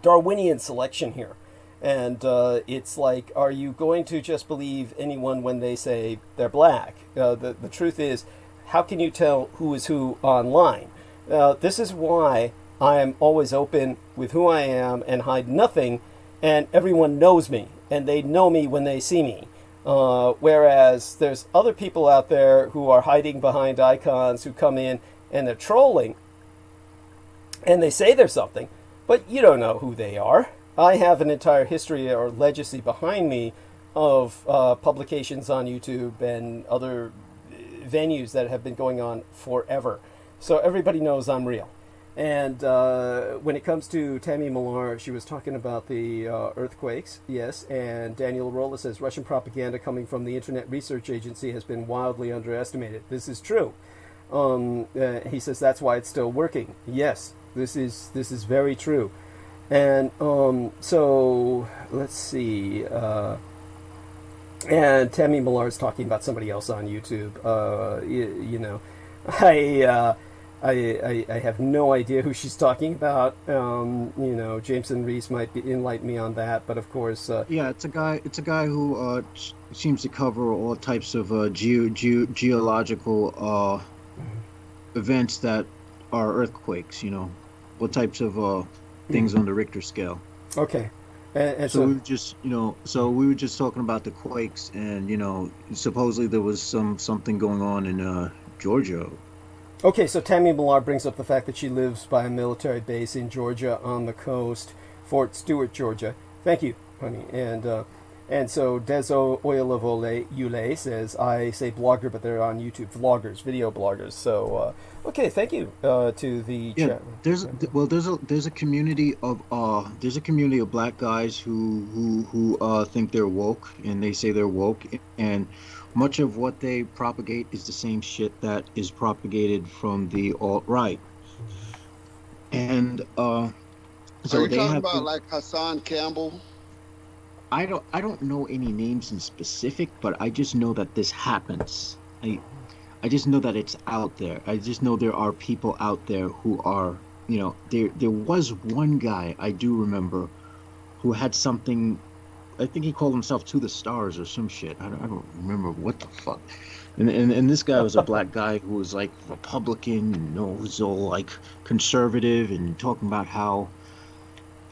Speaker 6: Darwinian selection here. And it's like, are you going to just believe anyone when they say they're black? The truth is, how can you tell who is who online? This is why I am always open with who I am and hide nothing, and everyone knows me, and they know me when they see me. Whereas there's other people out there who are hiding behind icons who come in and they're trolling, and they say they're something, but you don't know who they are. I have an entire history or legacy behind me of publications on YouTube and other venues that have been going on forever. So everybody knows I'm real. And when it comes to Tammy Millar, she was talking about the earthquakes, yes, and Daniel Arola says Russian propaganda coming from the Internet Research Agency has been wildly underestimated. This is true. He says that's why it's still working. Yes, this is very true. And so let's see. And Tammy Millar is talking about somebody else on YouTube. I have no idea who she's talking about. Jameson Reese might enlighten me on that, but of course,
Speaker 2: yeah, it's a guy who seems to cover all types of geological events that are earthquakes. What types of things on the Richter scale.
Speaker 6: Okay. And
Speaker 2: so we were just, we were just talking about the quakes, and supposedly there was something going on in Georgia.
Speaker 6: Okay, so Tammy Millar brings up the fact that she lives by a military base in Georgia on the coast, Fort Stewart, Georgia. Thank you, honey. And so Dezo Oil of Yule says, I say blogger, but they're on YouTube, vloggers, video bloggers. So, okay, thank you to the chat.
Speaker 2: There's a community of black guys who think they're woke, and they say they're woke, and much of what they propagate is the same shit that is propagated from the alt-right. And so
Speaker 3: are you talking about like Hassan Campbell?
Speaker 2: I don't know any names in specific, but I just know that this happens. I just know that it's out there. I just know there are people out there who are, there was one guy I do remember who had something, I think he called himself To the Stars or some shit. I don't remember what the fuck. And this guy was a black guy who was like Republican, and was all like conservative, and talking about how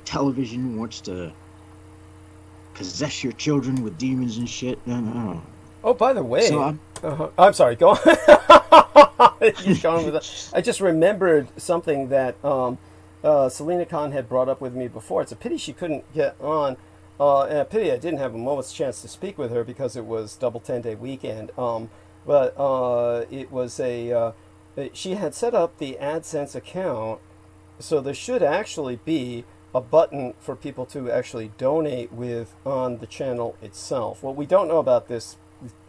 Speaker 2: television wants to possess your children with demons and shit.
Speaker 6: Oh, by the way,
Speaker 2: so
Speaker 6: I'm sorry. Go on. You're going with that. I just remembered something that Selena Khan had brought up with me before. It's a pity she couldn't get on, and a pity I didn't have a moment's chance to speak with her because it was double 10-day weekend. But it was she had set up the AdSense account, so there should actually be a button for people to actually donate with on the channel itself. What we don't know about this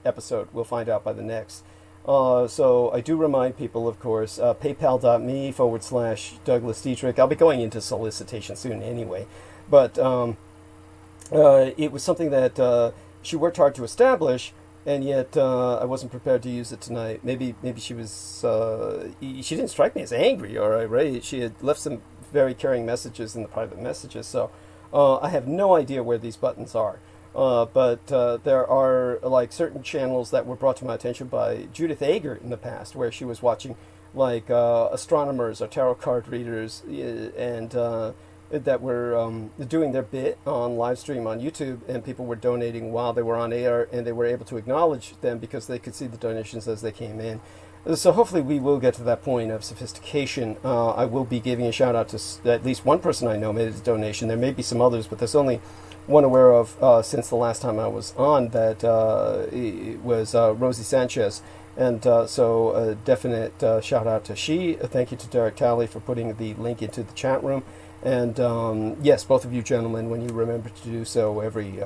Speaker 6: episode, we'll find out by the next. So I do remind people, of course, paypal.me/Douglas Dietrich. I'll be going into solicitation soon anyway. But it was something that she worked hard to establish, and yet I wasn't prepared to use it tonight. Maybe she was, she didn't strike me as angry or irate. She had left some very caring messages in the private messages, so I have no idea where these buttons are. But there are like certain channels that were brought to my attention by Judith Ager in the past, where she was watching like astronomers or tarot card readers, and that were doing their bit on live stream on YouTube, and people were donating while they were on air, and they were able to acknowledge them because they could see the donations as they came in. So hopefully we will get to that point of sophistication. I will be giving a shout out to at least one person I know made a donation. There may be some others, but there's only one aware of since the last time I was on, that it was Rosie Sanchez. And so a definite shout out to she. Thank you to Derek Talley for putting the link into the chat room. And yes, both of you gentlemen, when you remember to do so every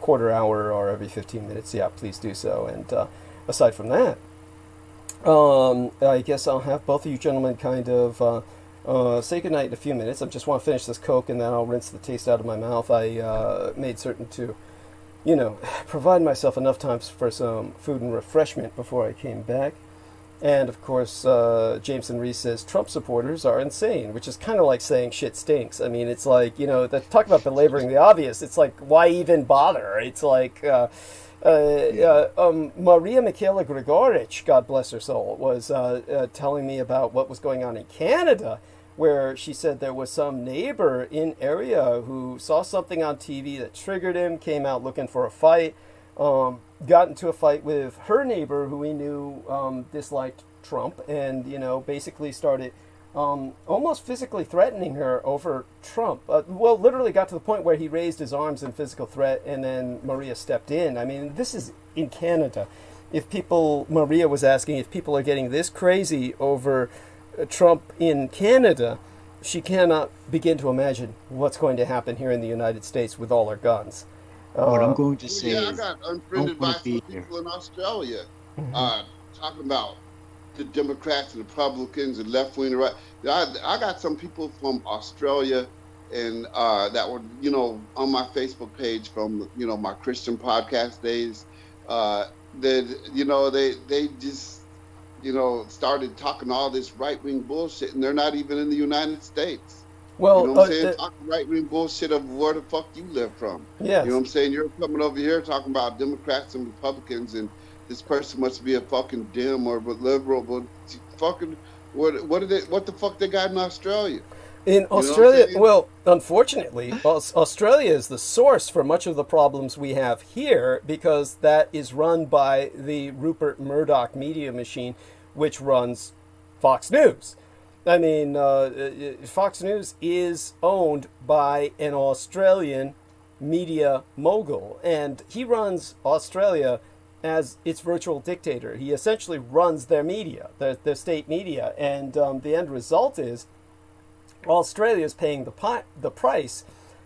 Speaker 6: quarter hour or every 15 minutes, yeah, please do so. And aside from that, I guess I'll have both of you gentlemen kind of say goodnight in a few minutes. I just want to finish this Coke, and then I'll rinse the taste out of my mouth. I made certain to, provide myself enough time for some food and refreshment before I came back. And, of course, Jameson Reese says Trump supporters are insane, which is kind of like saying shit stinks. I mean, it's like, talk about belaboring the obvious. It's like, why even bother? It's like, Maria Michaela Grigorich, God bless her soul, was telling me about what was going on in Canada, where she said there was some neighbor in area who saw something on TV that triggered him, came out looking for a fight, got into a fight with her neighbor who he knew disliked Trump, and basically started almost physically threatening her over Trump. Well, literally got to the point where he raised his arms in physical threat, and then Maria stepped in. I mean, this is in Canada. Maria was asking if people are getting this crazy over Trump in Canada, she cannot begin to imagine what's going to happen here in the United States with all our guns.
Speaker 2: What I'm going to say
Speaker 3: I
Speaker 2: is,
Speaker 3: got unfriended by
Speaker 2: wanna
Speaker 3: some
Speaker 2: be here.
Speaker 3: people in Australia
Speaker 6: Mhm.
Speaker 3: talking about the Democrats and Republicans and left wing and right. I got some people from Australia and that were on my Facebook page from my Christian podcast days. That they just started talking all this right wing bullshit, and they're not even in the United States.
Speaker 6: Well,
Speaker 3: You know what I'm saying? Talking right wing bullshit of where the fuck you live from.
Speaker 6: yes.
Speaker 3: You know what I'm saying? You're coming over here talking about Democrats and Republicans, and this person must be a fucking Dem or liberal, but fucking what the fuck they got in Australia?
Speaker 6: In
Speaker 3: know what I'm
Speaker 6: Australia,
Speaker 3: saying?
Speaker 6: well, unfortunately, Australia is the source for much of the problems we have here, because that is run by the Rupert Murdoch media machine, which runs Fox News. I mean, Fox News is owned by an Australian media mogul, and he runs Australia as its virtual dictator. He essentially runs their media, their state media, and the end result is Australia is paying the price.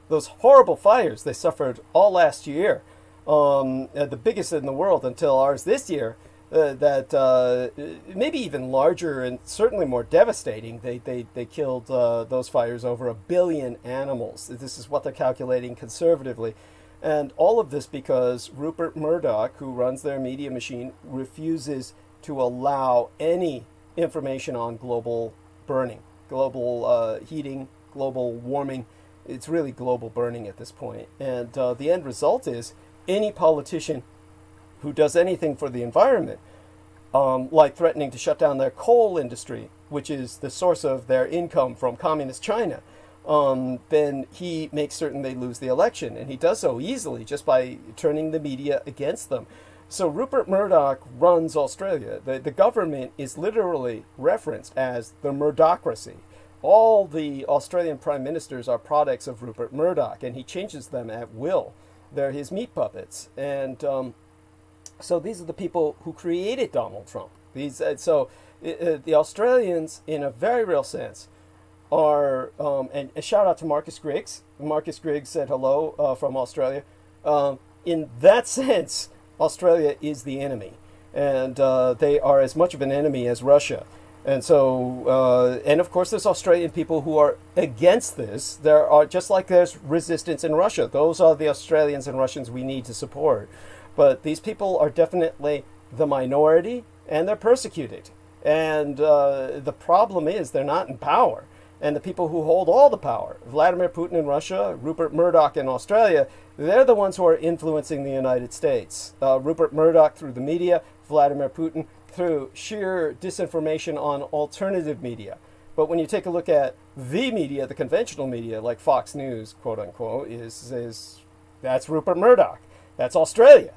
Speaker 6: Those horrible fires they suffered all last year, the biggest in the world until ours this year, that maybe even larger and certainly more devastating. They killed those fires over 1 billion animals. This is what they're calculating conservatively. And all of this because Rupert Murdoch, who runs their media machine, refuses to allow any information on global burning, global heating, global warming. It's really global burning at this point. And the end result is any politician who does anything for the environment, like threatening to shut down their coal industry, which is the source of their income from communist China, then he makes certain they lose the election. And he does so easily just by turning the media against them. So Rupert Murdoch runs Australia. The government is literally referenced as the Murdochracy. All the Australian prime ministers are products of Rupert Murdoch, and he changes them at will. They're his meat puppets. And so these are the people who created Donald Trump. The Australians, in a very real sense, are, and a shout out to Marcus Griggs. Marcus Griggs said hello from Australia. In that sense, Australia is the enemy, and they are as much of an enemy as Russia. And so, and of course, there's Australian people who are against this. There are, just like there's resistance in Russia. Those are the Australians and Russians we need to support. But these people are definitely the minority, and they're persecuted. And the problem is they're not in power. And the people who hold all the power, Vladimir Putin in Russia, Rupert Murdoch in Australia, they're the ones who are influencing the United States. Rupert Murdoch through the media, Vladimir Putin through sheer disinformation on alternative media. But when you take a look at the media, the conventional media, like Fox News, quote unquote, is that's Rupert Murdoch. That's Australia.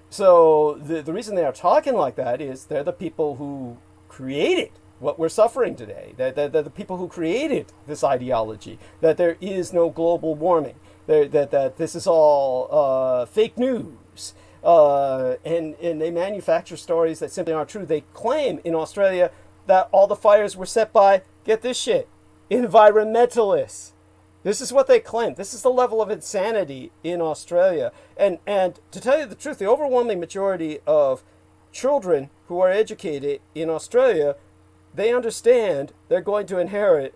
Speaker 6: So the reason they are talking like that is they're the people who created what we're suffering today. They're the people who created this ideology, that there is no global warming, that this is all fake news. And they manufacture stories that simply aren't true. They claim in Australia that all the fires were set by, get this shit, environmentalists. This is what they claim. This is the level of insanity in Australia. And to tell you the truth, the overwhelming majority of children who are educated in Australia, they understand they're going to inherit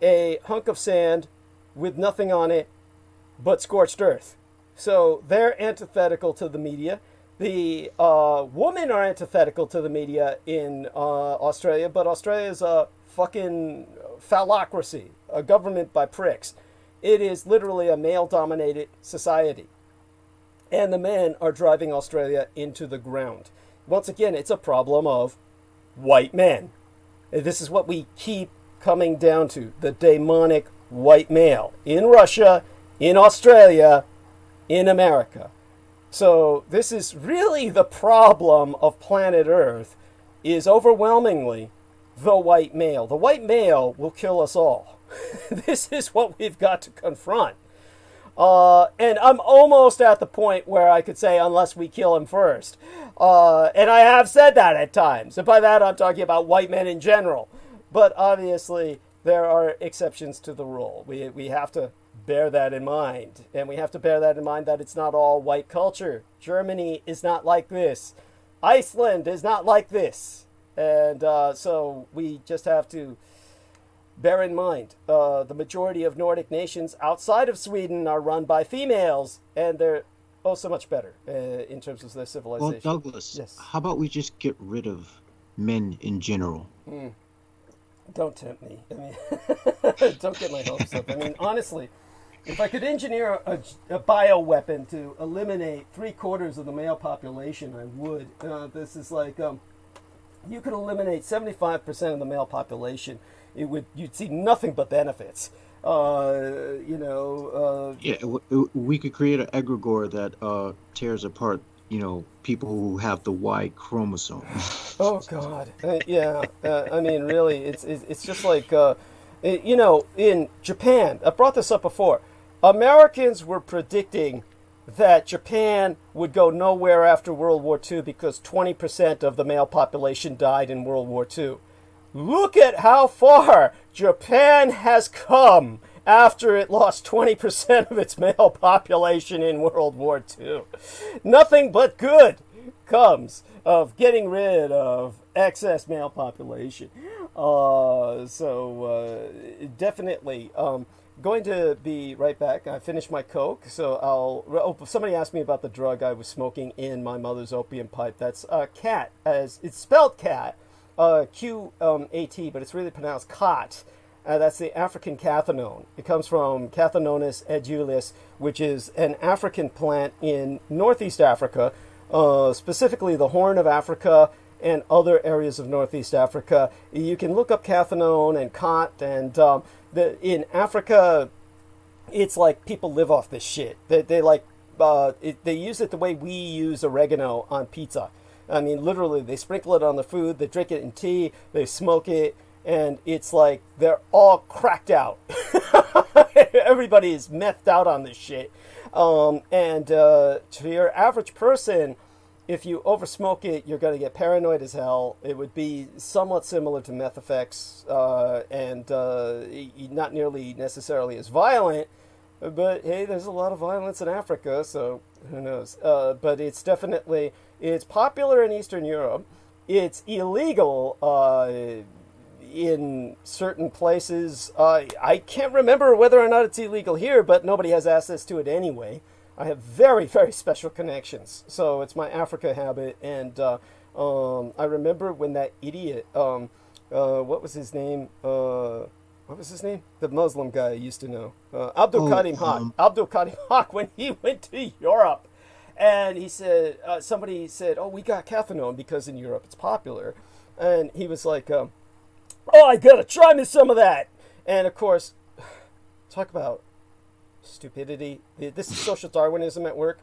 Speaker 6: a hunk of sand with nothing on it but scorched earth. So they're antithetical to the media. The women are antithetical to the media in Australia, but Australia is a fucking phallocracy, a government by pricks. It is literally a male-dominated society. And the men are driving Australia into the ground. Once again, it's a problem of white men. This is what we keep coming down to, the demonic white male in Russia, in Australia, in America. So this is really the problem of planet Earth, is overwhelmingly the white male. The white male will kill us all. This is what we've got to confront. And I'm almost at the point where I could say, unless we kill him first. And I have said that at times. And by that, I'm talking about white men in general. But obviously, there are exceptions to the rule. We have to bear that in mind. And we have to bear that in mind that it's not all white culture. Germany is not like this. Iceland is not like this. And so we just have to bear in mind, the majority of Nordic nations outside of Sweden are run by females, and they're so much better in terms of their civilization.
Speaker 2: Well, Douglas,
Speaker 6: yes.
Speaker 2: How about we just get rid of men in general?
Speaker 6: Don't tempt me. I mean, don't get my hopes up. I mean, honestly, if I could engineer a bioweapon to eliminate 3/4 of the male population, I would. This is like, you could eliminate 75% of the male population. You'd see nothing but benefits. We
Speaker 2: could create an egregore that tears apart, people who have the Y chromosome.
Speaker 6: Oh God, I mean, really, it's just like, in Japan. I brought this up before. Americans were predicting that Japan would go nowhere after World War II because 20% of the male population died in World War II. Look at how far Japan has come after it lost 20% of its male population in World War II. Nothing but good comes of getting rid of excess male population. Definitely going to be right back. I finished my Coke, so somebody asked me about the drug I was smoking in my mother's opium pipe. That's cat, as it's spelled cat. Q-A-T, but it's really pronounced cot. That's the African cathinone. It comes from Cathinonis edulis, which is an African plant in Northeast Africa, specifically the Horn of Africa and other areas of Northeast Africa. You can look up cathinone and cot, and in Africa, it's like people live off this shit. They use it the way we use oregano on pizza. I mean, literally, they sprinkle it on the food, they drink it in tea, they smoke it, and it's like they're all cracked out. Everybody is methed out on this shit. To your average person, if you oversmoke it, you're going to get paranoid as hell. It would be somewhat similar to meth effects, and not nearly necessarily as violent. But hey, there's a lot of violence in Africa, so who knows? But it's definitely, it's popular in Eastern Europe. It's illegal in certain places. I can't remember whether or not it's illegal here, but nobody has access to it anyway. I have very, very special connections, so it's my Africa habit. And I remember when that idiot, what was his name? What was his name? The Muslim guy I used to know. Abdul Karim Haq. Abdul Karim Haq, when he went to Europe. And he said, somebody said, oh, we got cathinone because in Europe it's popular. And he was like, Oh, I gotta try me some of that. And of course, talk about stupidity. This is social Darwinism at work.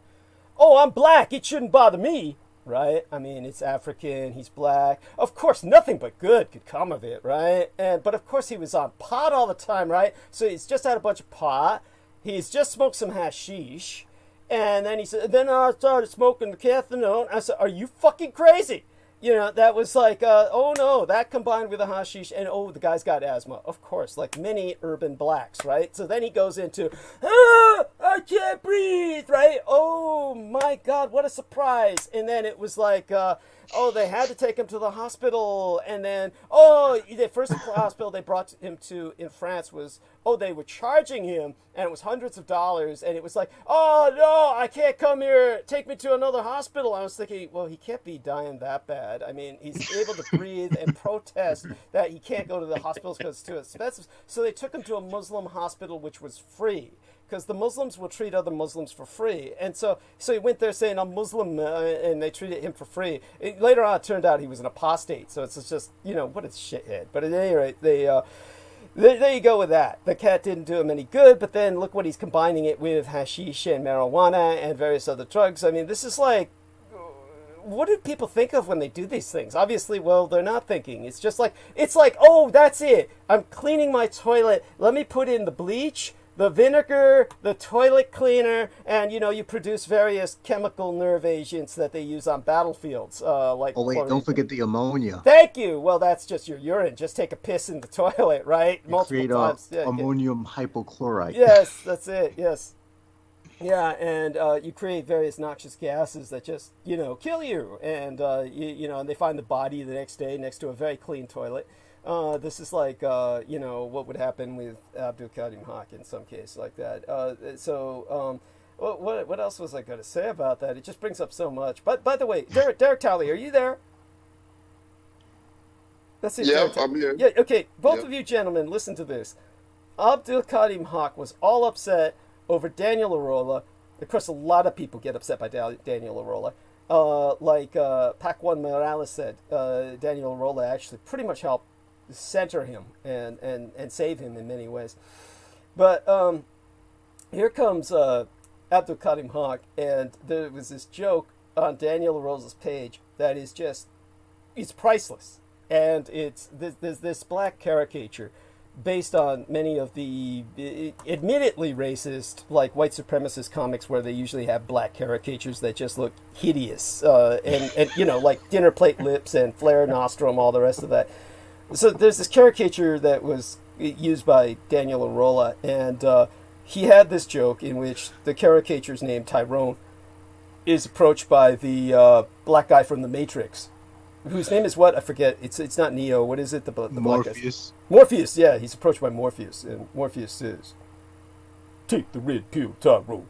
Speaker 6: Oh, I'm black. It shouldn't bother me, right? I mean, it's African. He's black. Of course, nothing but good could come of it, right? But of course, he was on pot all the time, right? So he's just had a bunch of pot. He's just smoked some hashish. And then he said, then I started smoking the cathinone. I said, are you fucking crazy? You know, that was like, oh no, that combined with the hashish, and oh, the guy's got asthma. Of course, like many urban blacks, right? So then he goes into, I can't breathe, right? Oh my God, what a surprise. And then it was like, oh, they had to take him to the hospital. And then, oh, the first hospital they brought him to in France was, oh, they were charging him, and it was hundreds of dollars. And it was like, oh, no, I can't come here. Take me to another hospital. I was thinking, well, he can't be dying that bad. I mean, he's able to breathe and protest that he can't go to the hospitals because it's too expensive. So they took him to a Muslim hospital, which was free, because the Muslims will treat other Muslims for free. And so he went there saying, I'm Muslim, and they treated him for free. Later on, it turned out he was an apostate. So it's just, you know, what a shithead. But at any rate, there you go with that. The cat didn't do him any good, but then look what he's combining it with, hashish and marijuana and various other drugs. I mean, this is like, what do people think of when they do these things? Obviously, well, they're not thinking. It's just like, oh, that's it. I'm cleaning my toilet. Let me put in the bleach, the vinegar, the toilet cleaner, and, you know, you produce various chemical nerve agents that they use on battlefields. Like
Speaker 2: Oh wait, don't forget the ammonia.
Speaker 6: Thank you. Well, that's just your urine. Just take a piss in the toilet, right?
Speaker 2: You
Speaker 6: Multiple
Speaker 2: create
Speaker 6: times. Yeah,
Speaker 2: ammonium hypochlorite.
Speaker 6: yes, that's it. Yes. Yeah, and you create various noxious gases that just, you know, kill you. And, you know, and they find the body the next day next to a very clean toilet. This is like, you know, what would happen with Abdul Karim Haq in some case like that. What else was I going to say about that? It just brings up so much. But by the way, Derek Talley, are you there? That's it.
Speaker 3: Yeah, I'm here.
Speaker 6: Yeah, okay. Both
Speaker 3: Yep.
Speaker 6: of you gentlemen, listen to this. Abdul Karim Haq was all upset over Daniel Arola. Of course, a lot of people get upset by Daniel Arola. Like Pac-1 Morales said, Daniel Arola actually pretty much helped center him and save him in many ways. But here comes Abdul Karim Haq, and there was this joke on Daniel Arola's page that is just, it's priceless. And there's this black caricature based on many of the admittedly racist, like white supremacist comics where they usually have black caricatures that just look hideous, and you know, like dinner plate lips and flare nostrum, all the rest of that. So there's this caricature that was used by Daniel Arola, and he had this joke in which the caricature's name, Tyrone, is approached by the black guy from The Matrix, whose name is what? I forget. It's not Neo. What is it? The
Speaker 2: Morpheus.
Speaker 6: Morpheus, yeah. He's approached by Morpheus, and Morpheus says, "Take the red pill, Tyrone."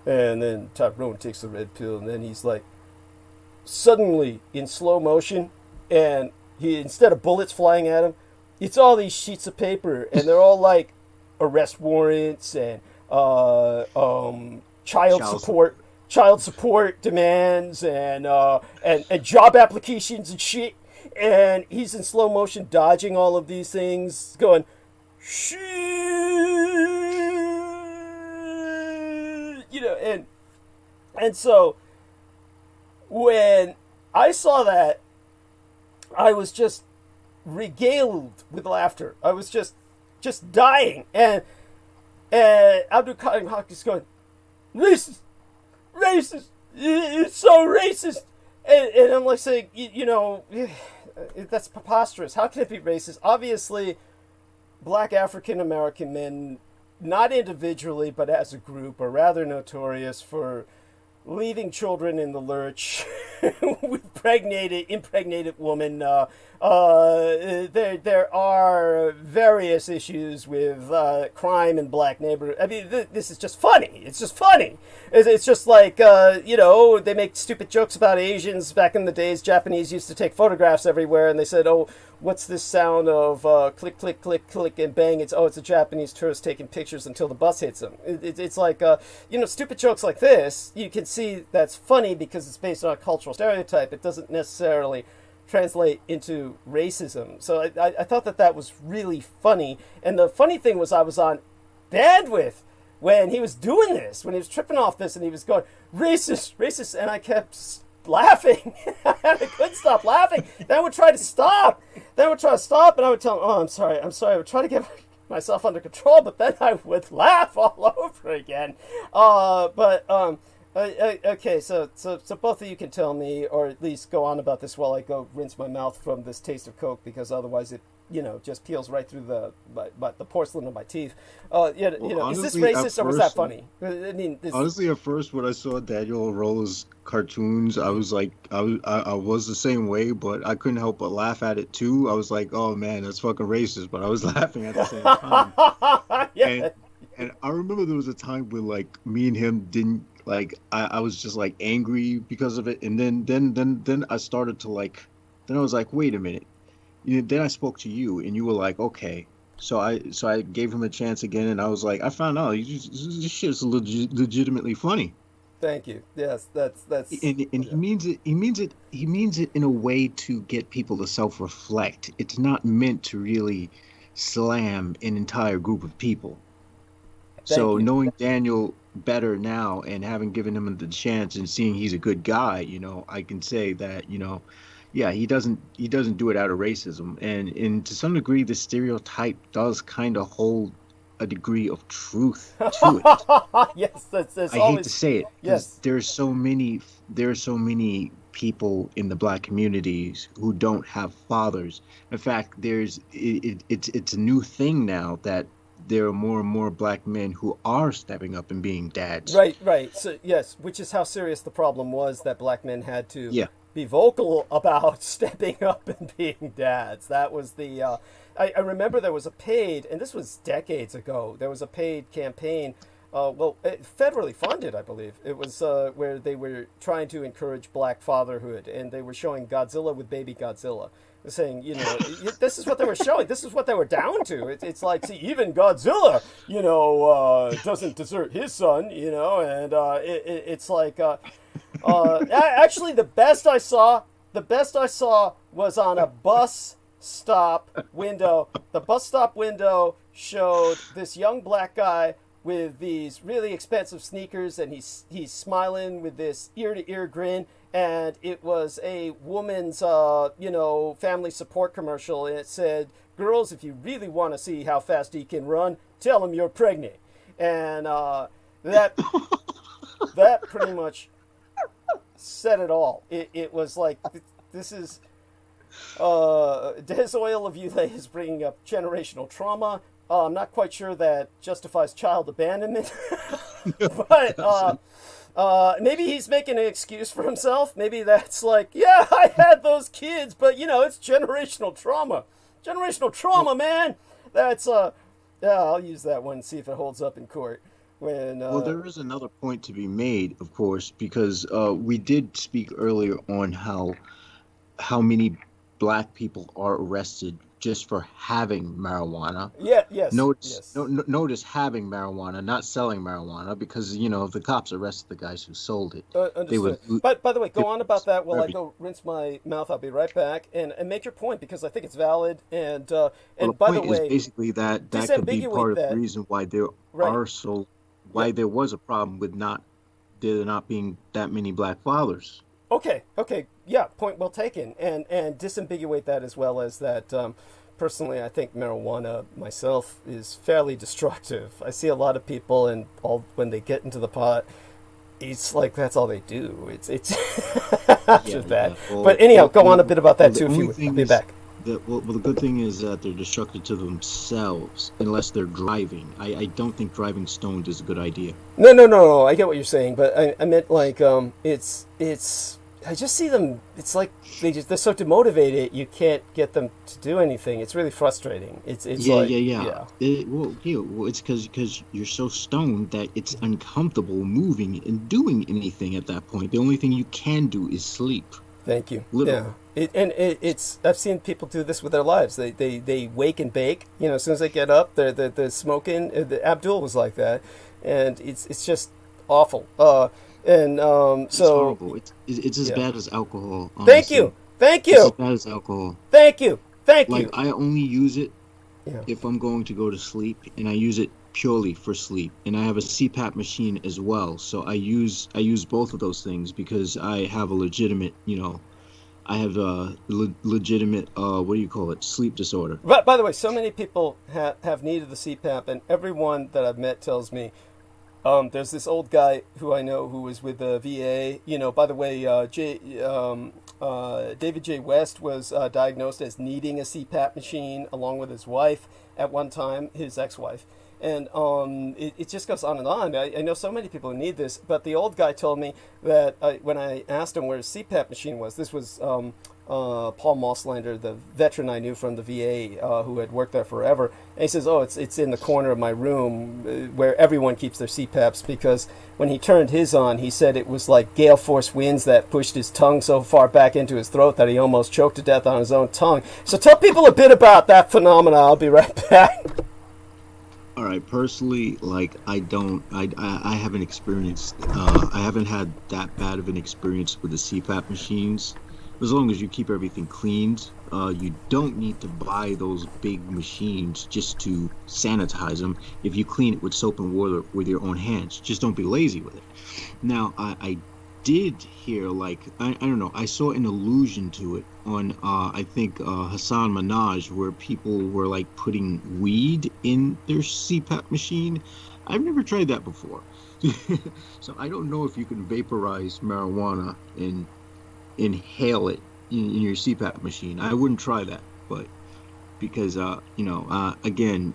Speaker 6: And then Tyrone takes the red pill, and then he's like, suddenly in slow motion, and he, instead of bullets flying at him, it's all these sheets of paper, and they're all like arrest warrants and child support demands and job applications and shit. And he's in slow motion dodging all of these things, going, shit, you know, and so when I saw that, I was just regaled with laughter. I was just dying, and Abdul Karim Haq is going, racist, it's so racist. And I'm like saying, you know, that's preposterous. How can it be racist? Obviously, black African American men, not individually, but as a group, are rather notorious for leaving children in the lurch with impregnated women. There are various issues with crime in black neighborhoods. I mean, this is just funny. It's just funny. It's just like, you know, they make stupid jokes about Asians. Back in the days, Japanese used to take photographs everywhere, and they said, oh, what's this sound of click, click, click, click, and bang? It's a Japanese tourist taking pictures until the bus hits them. It's like, you know, stupid jokes like this, you can see that's funny because it's based on a cultural stereotype. It doesn't necessarily translate into racism. So I thought that was really funny. And the funny thing was I was on bandwidth when he was doing this, when he was tripping off this and he was going, racist, racist, and I kept laughing. I couldn't stop laughing. Then I would try to stop. And I would tell him, oh, I'm sorry. I would try to get myself under control, but then I would laugh all over again. Okay, so both of you can tell me, or at least go on about this while I go rinse my mouth from this taste of Coke, because otherwise it, just peels right through the porcelain of my teeth. Is this racist or was that funny? I mean,
Speaker 2: honestly, at first when I saw Daniel Rolla's cartoons, I was like, I was the same way, but I couldn't help but laugh at it too. I was like, oh man, that's fucking racist, but I was laughing at the same time.
Speaker 6: Yeah.
Speaker 2: And I remember there was a time where like me and him didn't like. I was just like angry because of it, and then I started to like. Then I was like, wait a minute. Then I spoke to you, and you were like, okay. So I gave him a chance again, and I was like, I found out this shit is legitimately funny.
Speaker 6: Thank you. Yes, that's.
Speaker 2: And he means it. He means it in a way to get people to self-reflect. It's not meant to really slam an entire group of people. So knowing Daniel better now and having given him the chance and seeing he's a good guy, I can say that, yeah, he doesn't do it out of racism. And to some degree, the stereotype does kind of hold a degree of truth to it.
Speaker 6: Yes, that's
Speaker 2: I hate to say it.
Speaker 6: Yes,
Speaker 2: there are so many people in the black communities who don't have fathers. In fact, it's a new thing now that there are more and more black men who are stepping up and being dads.
Speaker 6: Right. So yes, which is how serious the problem was that black men had to be vocal about stepping up and being dads. That was the. I remember there was a paid, and this was decades ago. There was a paid campaign. Federally funded, I believe. It was where they were trying to encourage black fatherhood, and they were showing Godzilla with baby Godzilla. Saying, this is what they were showing. This is what they were down to. It's like, see, even Godzilla, doesn't desert his son, and it's like, actually, the best I saw was on a bus stop window. The bus stop window showed this young black guy with these really expensive sneakers, and he's smiling with this ear-to-ear grin. And it was a woman's, family support commercial, and it said, "Girls, if you really want to see how fast he can run, tell him you're pregnant." And that pretty much said it all. It was like, this is Des Oil of Ulay is bringing up generational trauma. I'm not quite sure that justifies child abandonment, but. Maybe he's making an excuse for himself. Maybe that's like, yeah, I had those kids, but it's generational trauma. Generational trauma, man. That's I'll use that one and see if it holds up in court. Well,
Speaker 2: there is another point to be made, of course, because we did speak earlier on how many black people are arrested just for having marijuana.
Speaker 6: Yes.
Speaker 2: Notice having marijuana, not selling marijuana, because the cops arrested the guys who sold it.
Speaker 6: Understood. But by the way, go on about that while I go rinse my mouth. I'll be right back and make your point, because I think it's valid. And by the way,
Speaker 2: is basically that could be part of the reason why there there was a problem with there not being that many black fathers.
Speaker 6: Okay, yeah, point well taken, and disambiguate that as well as that. Personally, I think marijuana myself is fairly destructive. I see a lot of people, and when they get into the pot, it's like that's all they do. It's after that. Well, but anyhow, go on a bit about that too. If you would, I'll be back.
Speaker 2: The good thing is that they're destructive to themselves unless they're driving. I don't think driving stoned is a good idea.
Speaker 6: No. I get what you're saying, but I meant like it's. I just see them. It's like they're so demotivated. You can't get them to do anything. It's really frustrating. It's
Speaker 2: yeah. It's because you're so stoned that it's uncomfortable moving and doing anything at that point. The only thing you can do is sleep.
Speaker 6: Thank you.
Speaker 2: Literally.
Speaker 6: Yeah. It's I've seen people do this with their lives. They wake and bake. As soon as they get up, they're smoking. Abdul was like that, and it's just awful. So
Speaker 2: it's horrible. It's as bad as alcohol.
Speaker 6: Honestly. Thank
Speaker 2: It's as
Speaker 6: you.
Speaker 2: bad as alcohol.
Speaker 6: Thank you. Thank
Speaker 2: Like
Speaker 6: you.
Speaker 2: I only use it
Speaker 6: Yeah.
Speaker 2: if I'm going to go to sleep, and I use it purely for sleep. And I have a CPAP machine as well, so I use both of those things because I have a legitimate, I have a legitimate what do you call it, sleep disorder.
Speaker 6: But by the way, so many people have needed the CPAP, and everyone that I've met tells me. There's this old guy who I know who was with the VA. By the way, David J. West was diagnosed as needing a CPAP machine along with his wife at one time, his ex-wife. And it just goes on and on. I know so many people who need this, but the old guy told me that when I asked him where his CPAP machine was, this was Paul Mosslander, the veteran I knew from the VA who had worked there forever. And he says, oh, it's in the corner of my room where everyone keeps their CPAPs, because when he turned his on, he said it was like gale force winds that pushed his tongue so far back into his throat that he almost choked to death on his own tongue. So tell people a bit about that phenomena. I'll be right back.
Speaker 2: All right, personally, like I haven't experienced, I haven't had that bad of an experience with the CPAP machines. As long as you keep everything cleaned, you don't need to buy those big machines just to sanitize them. If you clean it with soap and water with your own hands, just don't be lazy with it. Now, I did hear, like, I don't know, I saw an allusion to it on, I think, Hassan Minaj, where people were, like, putting weed in their CPAP machine. I've never tried that before. So I don't know if you can vaporize marijuana and inhale it in your CPAP machine. I wouldn't try that, but because, again,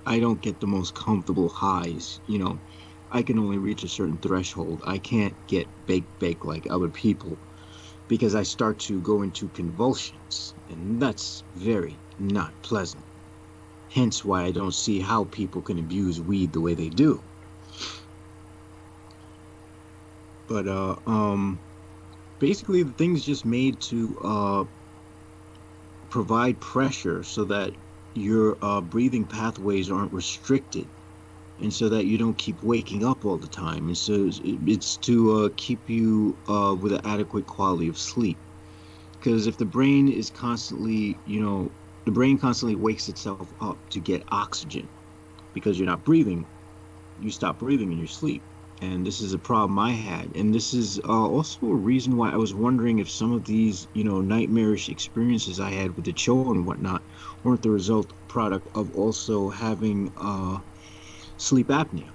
Speaker 2: I don't get the most comfortable highs, I can only reach a certain threshold. I can't get bake like other people because I start to go into convulsions, and that's very not pleasant. Hence why I don't see how people can abuse weed the way they do. But basically the thing's just made to provide pressure so that your breathing pathways aren't restricted, and so that you don't keep waking up all the time. And so it's to keep you with an adequate quality of sleep. Because if the brain is constantly, the brain constantly wakes itself up to get oxygen. Because you're not breathing, you stop breathing in your sleep. And this is a problem I had. And this is also a reason why I was wondering if some of these, nightmarish experiences I had with the CHO and whatnot weren't the product of also having sleep apnea.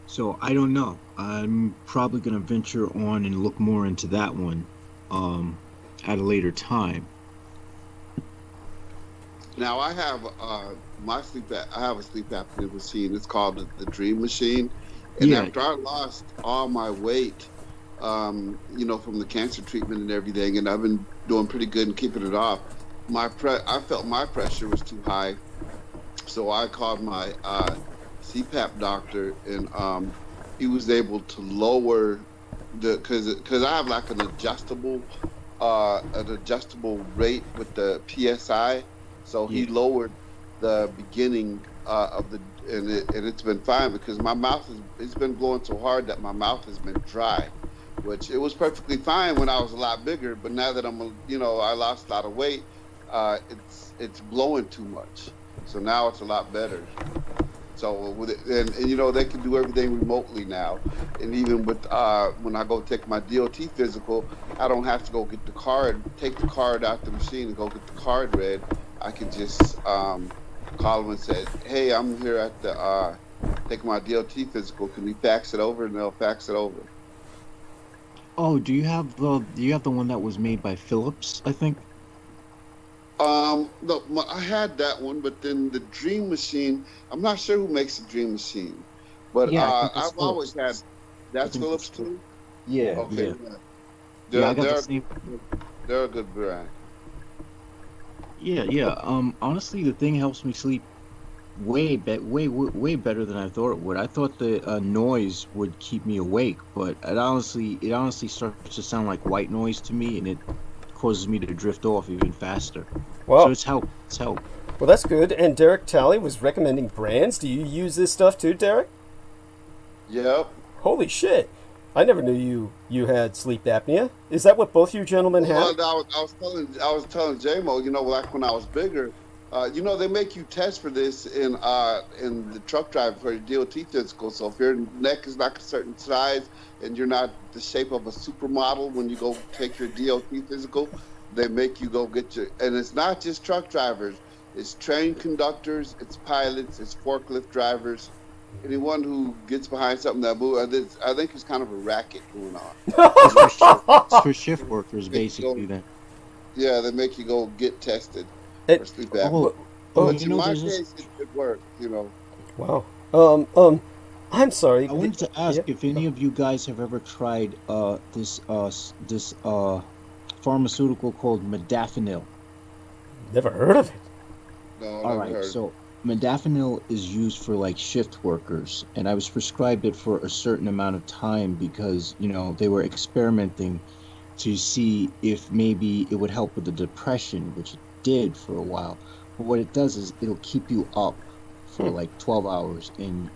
Speaker 2: So I don't know. I'm probably going to venture on and look more into that one at a later time.
Speaker 3: Now I have I have a sleep apnea machine. It's called the Dream Machine. And after I lost all my weight, from the cancer treatment and everything, and I've been doing pretty good and keeping it off, I felt my pressure was too high. So I called my CPAP doctor, and he was able to lower because I have like an adjustable rate with the PSI. So he lowered the beginning of and it's been fine because my mouth it's been blowing so hard that my mouth has been dry, which it was perfectly fine when I was a lot bigger. But now that I'm I lost a lot of weight, it's blowing too much. So now it's a lot better. So with it, and they can do everything remotely now. And even with when I go take my DOT physical, I don't have to go get the card, take the card out the machine and go get the card read. I can just call them and say, hey, I'm here at the taking my DOT physical. Can we fax it over? And they'll fax it over.
Speaker 2: Oh, do you have the one that was made by Philips, I think?
Speaker 3: No, I had that one, but then the Dream Machine, I'm not sure who makes the Dream Machine, but I've always had. That's Philips too.
Speaker 2: Yeah.
Speaker 3: Okay.
Speaker 2: Yeah.
Speaker 3: They're a good brand.
Speaker 2: Yeah. Honestly, the thing helps me sleep way better than I thought it would. I thought the noise would keep me awake, but it honestly starts to sound like white noise to me, and it causes me to drift off even faster.
Speaker 6: Well,
Speaker 2: so it's help.
Speaker 6: Well, that's good. And Derek Talley was recommending brands. Do you use this stuff too, Derek?
Speaker 3: Yep.
Speaker 6: Holy shit. I never knew you had sleep apnea. Is that what both you gentlemen
Speaker 3: Well,
Speaker 6: have?
Speaker 3: I was telling JMO, like when I was bigger, they make you test for this in the truck driver for your DOT physical. So if your neck is not a certain size and you're not the shape of a supermodel when you go take your DOT physical, they make you go get your. And it's not just truck drivers; it's train conductors, it's pilots, it's forklift drivers. Anyone who gets behind something that moves, I think it's kind of a racket going on.
Speaker 2: It's for shift workers, basically. Then.
Speaker 3: Yeah, they make you go get tested
Speaker 6: It-
Speaker 3: for sleep apnea.
Speaker 2: Oh,
Speaker 3: But
Speaker 2: you
Speaker 3: in
Speaker 2: know,
Speaker 3: my
Speaker 2: there's
Speaker 3: case, it worked.
Speaker 6: Wow. I'm sorry.
Speaker 2: I wanted to ask
Speaker 6: Yeah.
Speaker 2: if any of you guys have ever tried this pharmaceutical called modafinil.
Speaker 6: Never heard of it.
Speaker 3: No,
Speaker 2: All
Speaker 3: never
Speaker 2: right,
Speaker 3: heard.
Speaker 2: so modafinil is used for like shift workers, and I was prescribed it for a certain amount of time because they were experimenting to see if maybe it would help with the depression, which it did for a while. But what it does is it'll keep you up for like 12 hours, and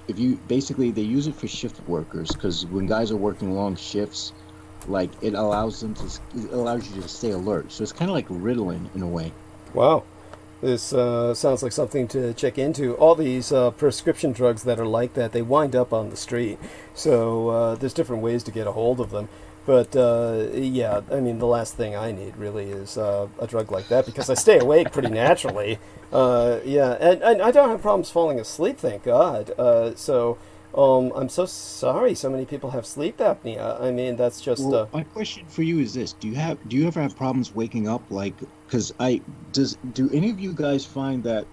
Speaker 2: if you basically they use it for shift workers because when guys are working long shifts, like it allows you to stay alert. So it's kind of like Ritalin in a way.
Speaker 6: Wow. This sounds like something to check into. All these prescription drugs that are like that, they wind up on the street. So there's different ways to get a hold of them. But yeah, I mean, the last thing I need really is a drug like that because I stay awake pretty naturally. Yeah, and I don't have problems falling asleep, thank God. I'm so sorry so many people have sleep apnea. I mean, that's just...
Speaker 2: Well, my question for you is this: Do you ever have problems waking up? Like, because do any of you guys find that?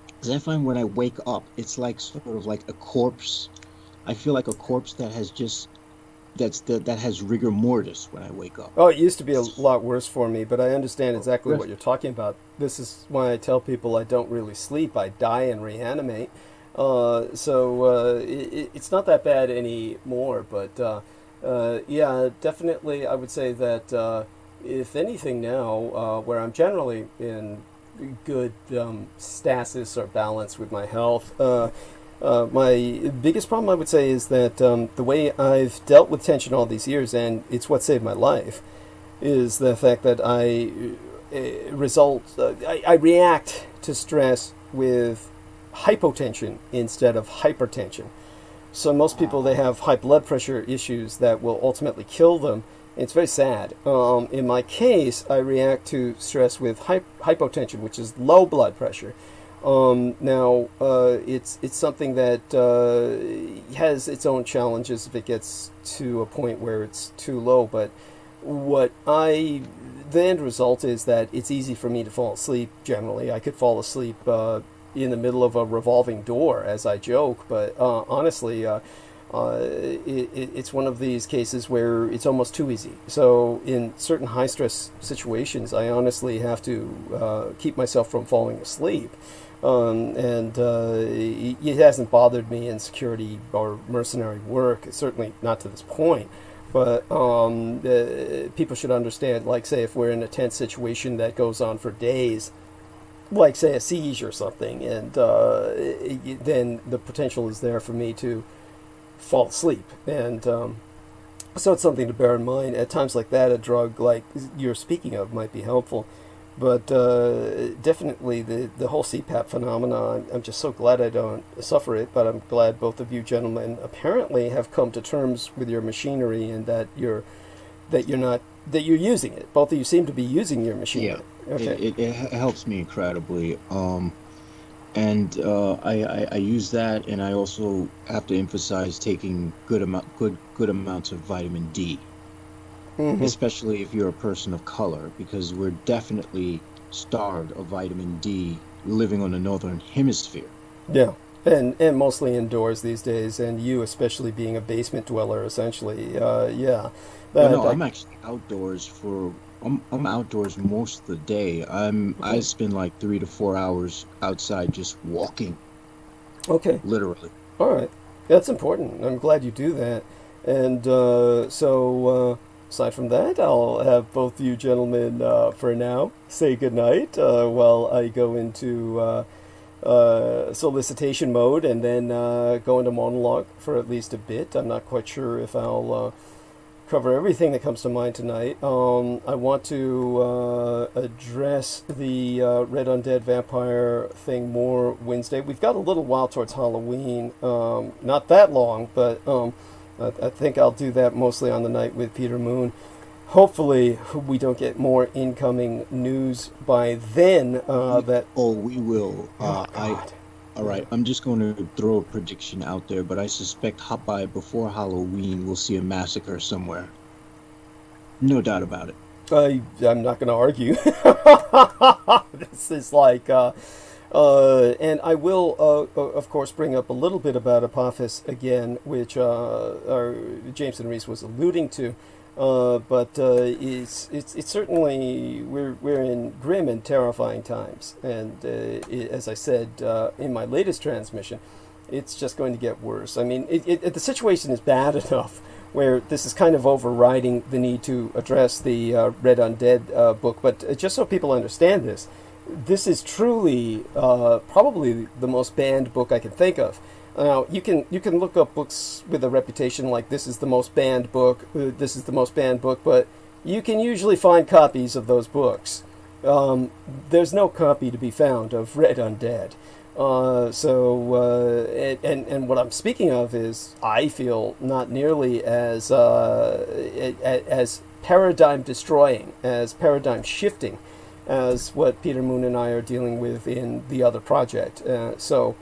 Speaker 2: Because I find when I wake up, it's like sort of like a corpse. I feel like a corpse that has rigor mortis when I wake up.
Speaker 6: Oh, it used to be a lot worse for me, but I understand exactly what you're talking about. This is why I tell people I don't really sleep. I die and reanimate. It's not that bad anymore, but yeah, definitely I would say that if anything now, where I'm generally in good stasis or balance with my health, my biggest problem I would say is that the way I've dealt with tension all these years, and it's what saved my life, is the fact that I react to stress with hypotension instead of hypertension. So most people, they have high blood pressure issues that will ultimately kill them. It's very sad. In my case, I react to stress with hypotension, which is low blood pressure. It's something that has its own challenges if it gets to a point where it's too low. But the end result is that it's easy for me to fall asleep. Generally, I could fall asleep in the middle of a revolving door, as I joke. But honestly, it's one of these cases where it's almost too easy. So in certain high stress situations, I honestly have to keep myself from falling asleep. It hasn't bothered me in security or mercenary work, certainly not to this point. But people should understand, like, say, if we're in a tense situation that goes on for days, like, say, a siege or something, and then the potential is there for me to fall asleep. And so it's something to bear in mind. At times like that, a drug like you're speaking of might be helpful. But definitely the whole CPAP phenomenon, I'm just so glad I don't suffer it, but I'm glad both of you gentlemen apparently have come to terms with your machinery and that you're using it. Both of you seem to be using your machinery.
Speaker 2: Yeah,
Speaker 6: okay.
Speaker 2: it helps me incredibly. I use that, and I also have to emphasize taking good amounts of vitamin D.
Speaker 6: Mm-hmm.
Speaker 2: Especially if you're a person of color, because we're definitely starved of vitamin D living on the northern hemisphere.
Speaker 6: Yeah, and mostly indoors these days, and you especially being a basement dweller, essentially. Yeah.
Speaker 2: I'm actually outdoors I'm outdoors most of the day. I spend like 3 to 4 hours outside just walking.
Speaker 6: Okay.
Speaker 2: Literally.
Speaker 6: All right. That's important. I'm glad you do that. And aside from that, I'll have both you gentlemen for now say goodnight while I go into solicitation mode and then go into monologue for at least a bit. I'm not quite sure if I'll cover everything that comes to mind tonight. I want to address the Red Undead Vampire thing more Wednesday. We've got a little while towards Halloween. Not that long, but I think I'll do that mostly on the night with Peter Moon. Hopefully, we don't get more incoming news by then.
Speaker 2: We will.
Speaker 6: God.
Speaker 2: All right, I'm just going to throw a prediction out there, but I suspect by before Halloween, we'll see a massacre somewhere. No doubt about it.
Speaker 6: I'm not going to argue. This is like, and I will, of course, bring up a little bit about Apophis again, which Jameson Reese was alluding to. But it's certainly we're in grim and terrifying times, and as I said in my latest transmission, it's just going to get worse. I mean, the situation is bad enough where this is kind of overriding the need to address the Red Undead book. But just so people understand this is truly probably the most banned book I can think of. Now, you can look up books with a reputation like this is the most banned book, but you can usually find copies of those books. There's no copy to be found of Red Undead. And what I'm speaking of is, I feel, not nearly as paradigm destroying, as paradigm shifting, as what Peter Moon and I are dealing with in the other project. So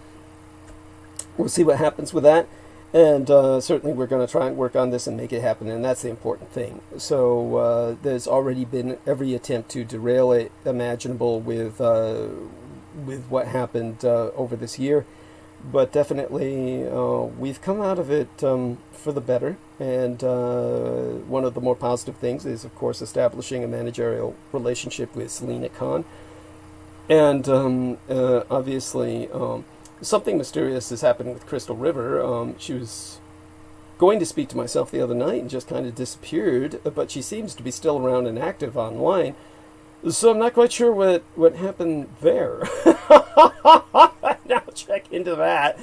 Speaker 6: we'll see what happens with that, and certainly we're going to try and work on this and make it happen, and that's the important thing. So there's already been every attempt to derail it imaginable with what happened over this year, but definitely we've come out of it for the better, and one of the more positive things is, of course, establishing a managerial relationship with Selena Khan, and obviously something mysterious is happening with Crystal River. She was going to speak to myself the other night and just kind of disappeared, but she seems to be still around and active online. So I'm not quite sure what happened there. Now check into that.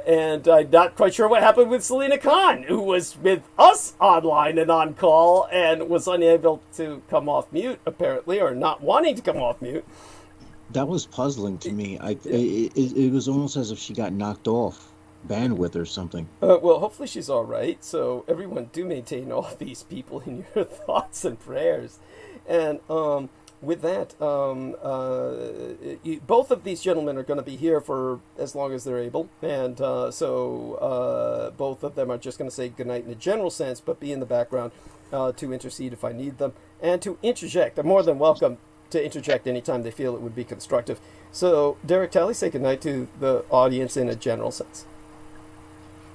Speaker 6: And I'm not quite sure what happened with Selena Khan, who was with us online and on call and was unable to come off mute, apparently, or not wanting to come off mute.
Speaker 2: That was puzzling to me. It was almost as if she got knocked off bandwidth or something.
Speaker 6: Well, hopefully she's all right. So everyone, do maintain all these people in your thoughts and prayers. And with that, both of these gentlemen are going to be here for as long as they're able. And so both of them are just going to say goodnight in a general sense, but be in the background to intercede if I need them. And to interject. They're more than welcome to interject anytime they feel it would be constructive. So, Derek Talley, say goodnight to the audience in a general sense.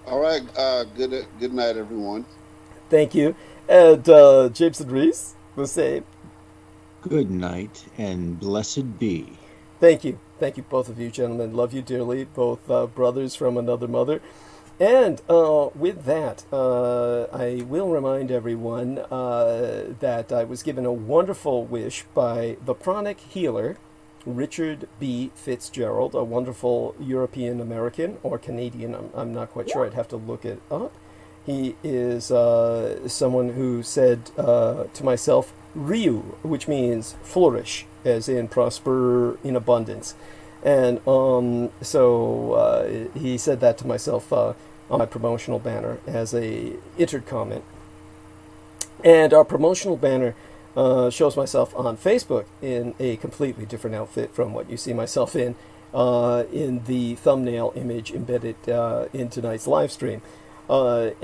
Speaker 3: All right. Good night, everyone.
Speaker 6: Thank you. And Jameson Reese will say
Speaker 2: good night and blessed be.
Speaker 6: Thank you. Thank you, both of you gentlemen. Love you dearly. Both brothers from another mother. And with that, I will remind everyone that I was given a wonderful wish by the pranic healer, Richard B. Fitzgerald, a wonderful European American or Canadian. I'm not quite sure. I'd have to look it up. He is someone who said to myself, Ryu, which means flourish, as in prosper in abundance. And so he said that to myself on my promotional banner as a entered comment. And our promotional banner shows myself on Facebook in a completely different outfit from what you see myself in the thumbnail image embedded in tonight's live stream. That's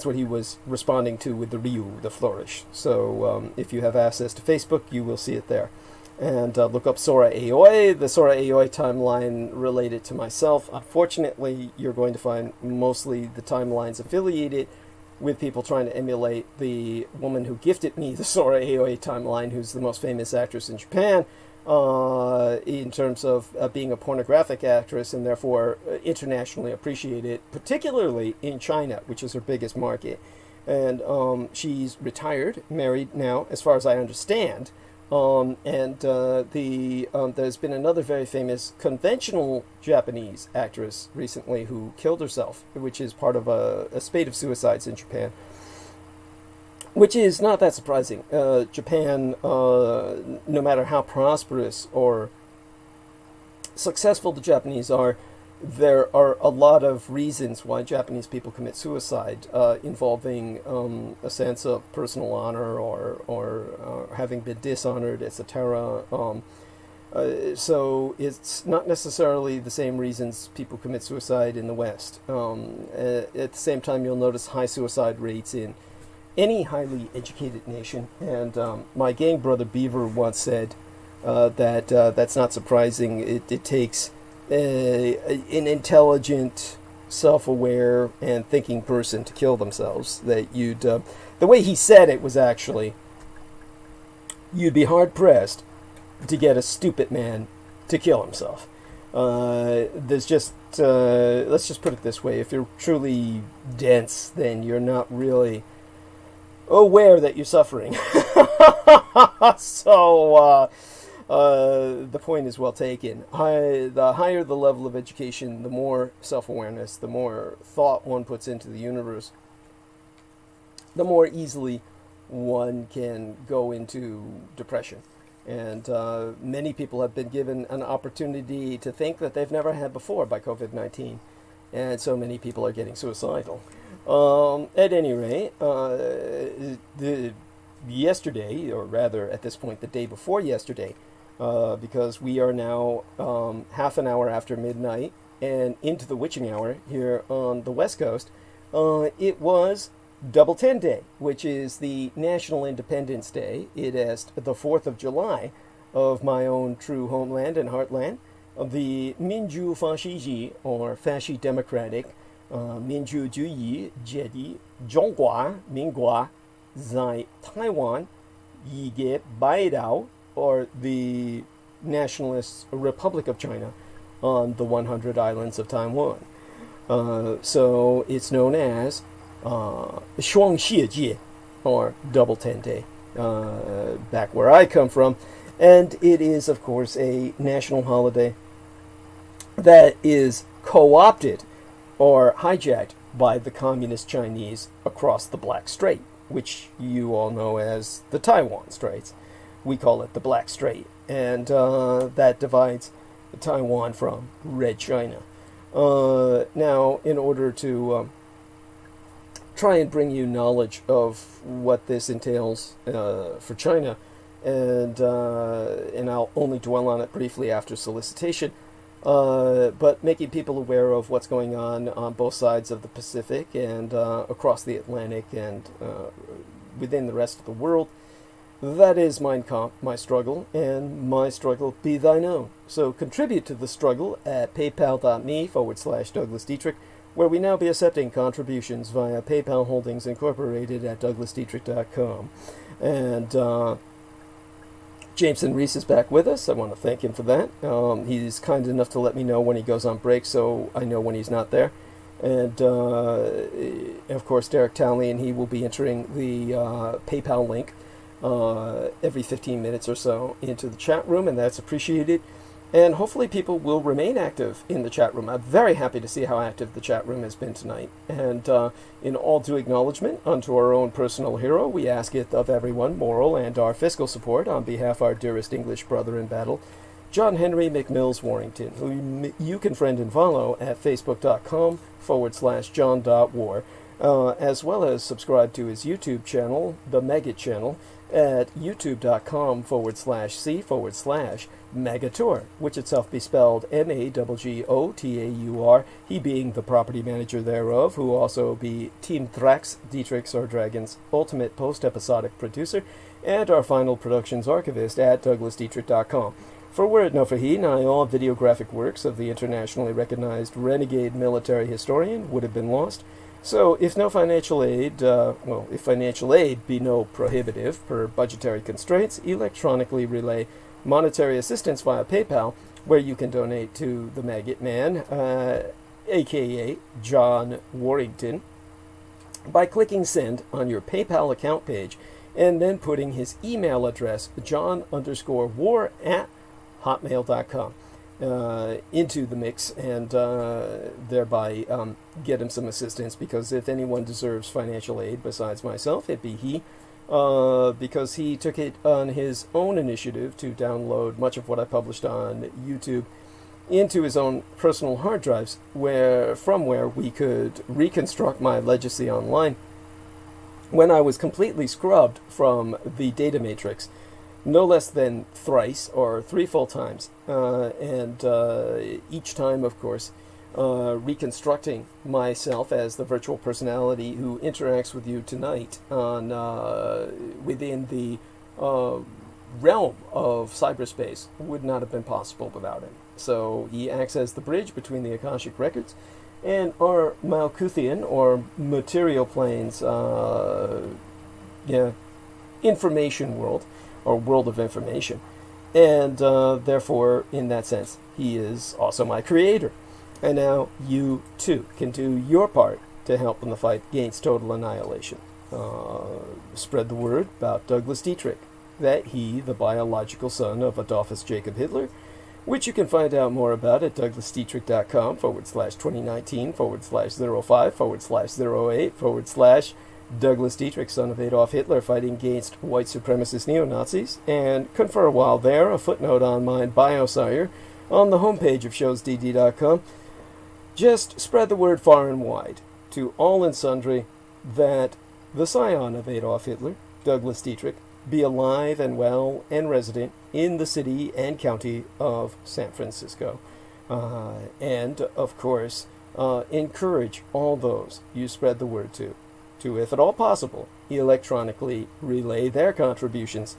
Speaker 6: what he was responding to with the Ryu, the flourish. So if you have access to Facebook, you will see it there. And look up Sora Aoi, the Sora Aoi timeline related to myself. Unfortunately, you're going to find mostly the timelines affiliated with people trying to emulate the woman who gifted me the Sora Aoi timeline, who's the most famous actress in Japan, in terms of being a pornographic actress and therefore internationally appreciated, particularly in China, which is her biggest market. And she's retired, married now, as far as I understand, There's been another very famous conventional Japanese actress recently who killed herself, which is part of a spate of suicides in Japan. Which is not that surprising. Japan, no matter how prosperous or successful the Japanese are, there are a lot of reasons why Japanese people commit suicide, involving a sense of personal honor or having been dishonored, etc. So it's not necessarily the same reasons people commit suicide in the West. At the same time, you'll notice high suicide rates in any highly educated nation. And my gang brother Beaver once said that that's not surprising. It takes an intelligent, self-aware, and thinking person to kill themselves. That the way he said it was actually, you'd be hard-pressed to get a stupid man to kill himself. Let's just put it this way. If you're truly dense, then you're not really aware that you're suffering. So the point is well taken. The higher the level of education, the more self-awareness, the more thought one puts into the universe, the more easily one can go into depression. And many people have been given an opportunity to think that they've never had before by COVID-19. And so many people are getting suicidal. At any rate, yesterday, or rather at this point the day before yesterday, because we are now half an hour after midnight and into the witching hour here on the West Coast, it was Double 10 Day, which is the National Independence Day. It is the 4th of July of my own true homeland and heartland, the Minju Fasciji, or Fasci Democratic, Minju Juyi Jedi Zhonghua Minghua Zai Taiwan Yige Baidao, or the Nationalist Republic of China on the 100 islands of Taiwan. So it's known as Shuang Xie, or Double 10 Day, back where I come from. And it is, of course, a national holiday that is co-opted or hijacked by the Communist Chinese across the Black Strait, which you all know as the Taiwan Straits. We call it the Black Strait, and that divides Taiwan from Red China. Now, in order to try and bring you knowledge of what this entails for China, and I'll only dwell on it briefly after solicitation, but making people aware of what's going on both sides of the Pacific and across the Atlantic and within the rest of the world. That is Mein Kampf, my struggle, and my struggle be thine own. So contribute to the struggle at paypal.me/Douglas Dietrich, where we now be accepting contributions via PayPal Holdings Incorporated at douglasdietrich.com. And Jameson Reese is back with us. I want to thank him for that. He's kind enough to let me know when he goes on break, so I know when he's not there. And of course, Derek Townley and he will be entering the PayPal link every 15 minutes or so into the chat room, and that's appreciated. And hopefully people will remain active in the chat room. I'm very happy to see how active the chat room has been tonight. And in all due acknowledgement unto our own personal hero, we ask it of everyone, moral and our fiscal support on behalf of our dearest English brother in battle, John Henry McMills Warrington, who you can friend and follow at facebook.com/John.War, as well as subscribe to his YouTube channel, the Megget channel, at youtube.com/C/Megatour, which itself be spelled MAGGOTAUR, he being the property manager thereof, who also be Team Thrax, Dietrich's or Dragon's ultimate post-episodic producer, and our final productions archivist at douglasdietrich.com. For were it not for he, nigh all videographic works of the internationally recognized renegade military historian would have been lost. So, if no financial aid, if financial aid be no prohibitive per budgetary constraints, electronically relay monetary assistance via PayPal, where you can donate to the Maggot Man, aka John Warrington, by clicking send on your PayPal account page and then putting his email address, john_war@hotmail.com, into the mix, and thereby get him some assistance, because if anyone deserves financial aid besides myself, it'd be he, because he took it on his own initiative to download much of what I published on YouTube into his own personal hard drives, from where we could reconstruct my legacy online when I was completely scrubbed from the data matrix, no less than thrice or 3 full times, and each time, of course, reconstructing myself as the virtual personality who interacts with you tonight on within the realm of cyberspace would not have been possible without him. So he acts as the bridge between the Akashic records and our Malkuthian or material planes, information world, or world of information. And therefore, in that sense, he is also my creator. And now you, too, can do your part to help in the fight against total annihilation. Spread the word about Douglas Dietrich, that he, the biological son of Adolphus Jacob Hitler, which you can find out more about at douglasdietrich.com/2019/05/08/ Douglas Dietrich, son of Adolf Hitler, fighting against white supremacist neo-Nazis, and confer while there a footnote on my biosire on the homepage of showsdd.com. Just spread the word far and wide to all and sundry that the scion of Adolf Hitler, Douglas Dietrich, be alive and well and resident in the city and county of San Francisco. And, of course, encourage all those you spread the word to, if at all possible, electronically relay their contributions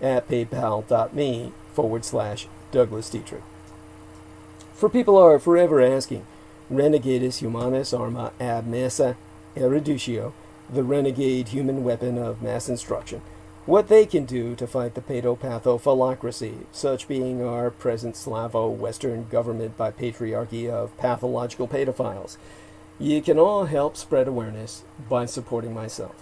Speaker 6: at paypal.me/Douglas Dietrich. For people are forever asking, Renegadus Humanus Arma Ab Massa Erudicio, the renegade human weapon of mass instruction, what they can do to fight the pedopathophallocracy, such being our present Slavo-Western government by patriarchy of pathological pedophiles. You can all help spread awareness by supporting myself.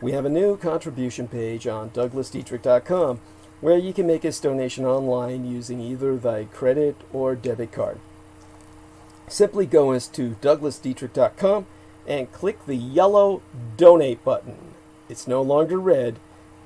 Speaker 6: We have a new contribution page on douglasdietrich.com where you can make a donation online using either the credit or debit card. Simply go to douglasdietrich.com and click the yellow donate button. It's no longer red.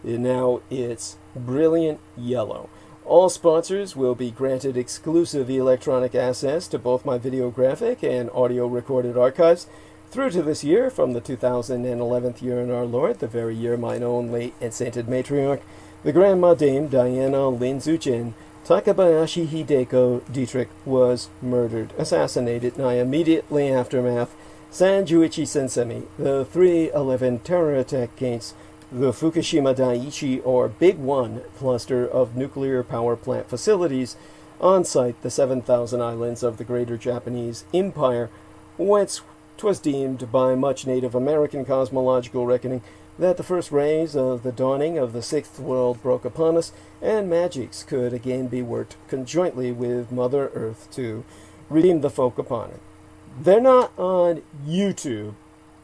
Speaker 6: Now it's brilliant yellow. All sponsors will be granted exclusive electronic access to both my videographic and audio recorded archives through to this year, from the 2011th year in our Lord, the very year mine own late and sainted matriarch, the Grandma Dame Diana Lin Zuchin Takabayashi Hideko Dietrich, was murdered, assassinated, and immediately aftermath, Sanjuichi Sensemi, the 3/11 terror attack against the Fukushima Daiichi, or Big One, cluster of nuclear power plant facilities on site the 7,000 islands of the Greater Japanese Empire, whence 'twas deemed by much Native American cosmological reckoning that the first rays of the dawning of the Sixth World broke upon us, and magics could again be worked conjointly with Mother Earth to redeem the folk upon it. They're not on YouTube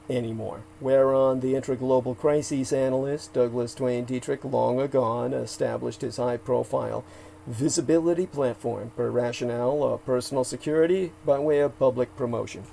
Speaker 6: anymore, whereon the intra-global crises analyst Douglas Twain Dietrich long agone established his high-profile visibility platform per rationale of personal security by way of public promotion.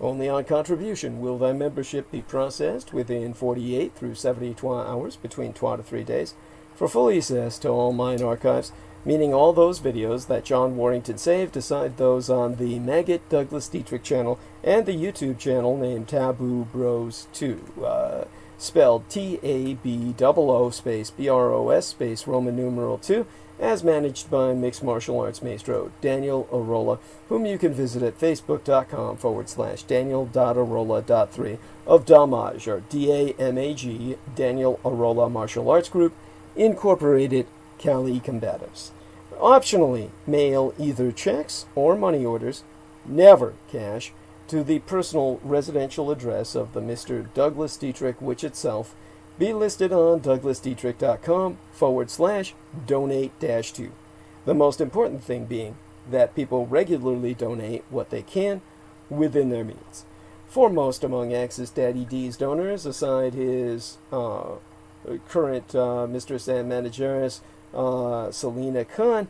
Speaker 6: Only on contribution will thy membership be processed within 48 through 72 hours, between 2 to 3 days, for full access to all mine archives, meaning all those videos that John Warrington saved, aside those on the Maggot Douglas Dietrich channel and the YouTube channel named Taboo Bros 2, spelled TABOO space BROS space Roman numeral 2, as managed by mixed martial arts maestro Daniel Arola, whom you can visit at facebook.com/Daniel.Arola.3 of Damage, or DAMAG, Daniel Arola Martial Arts Group, Incorporated, Cali Combatives. Optionally, mail either checks or money orders, never cash, to the personal residential address of the Mr. Douglas Dietrich, which itself be listed on douglasdietrich.com/donate-2. The most important thing being that people regularly donate what they can within their means. Foremost among Axis Daddy D's donors, aside his current mistress and manageress, Selena Khan,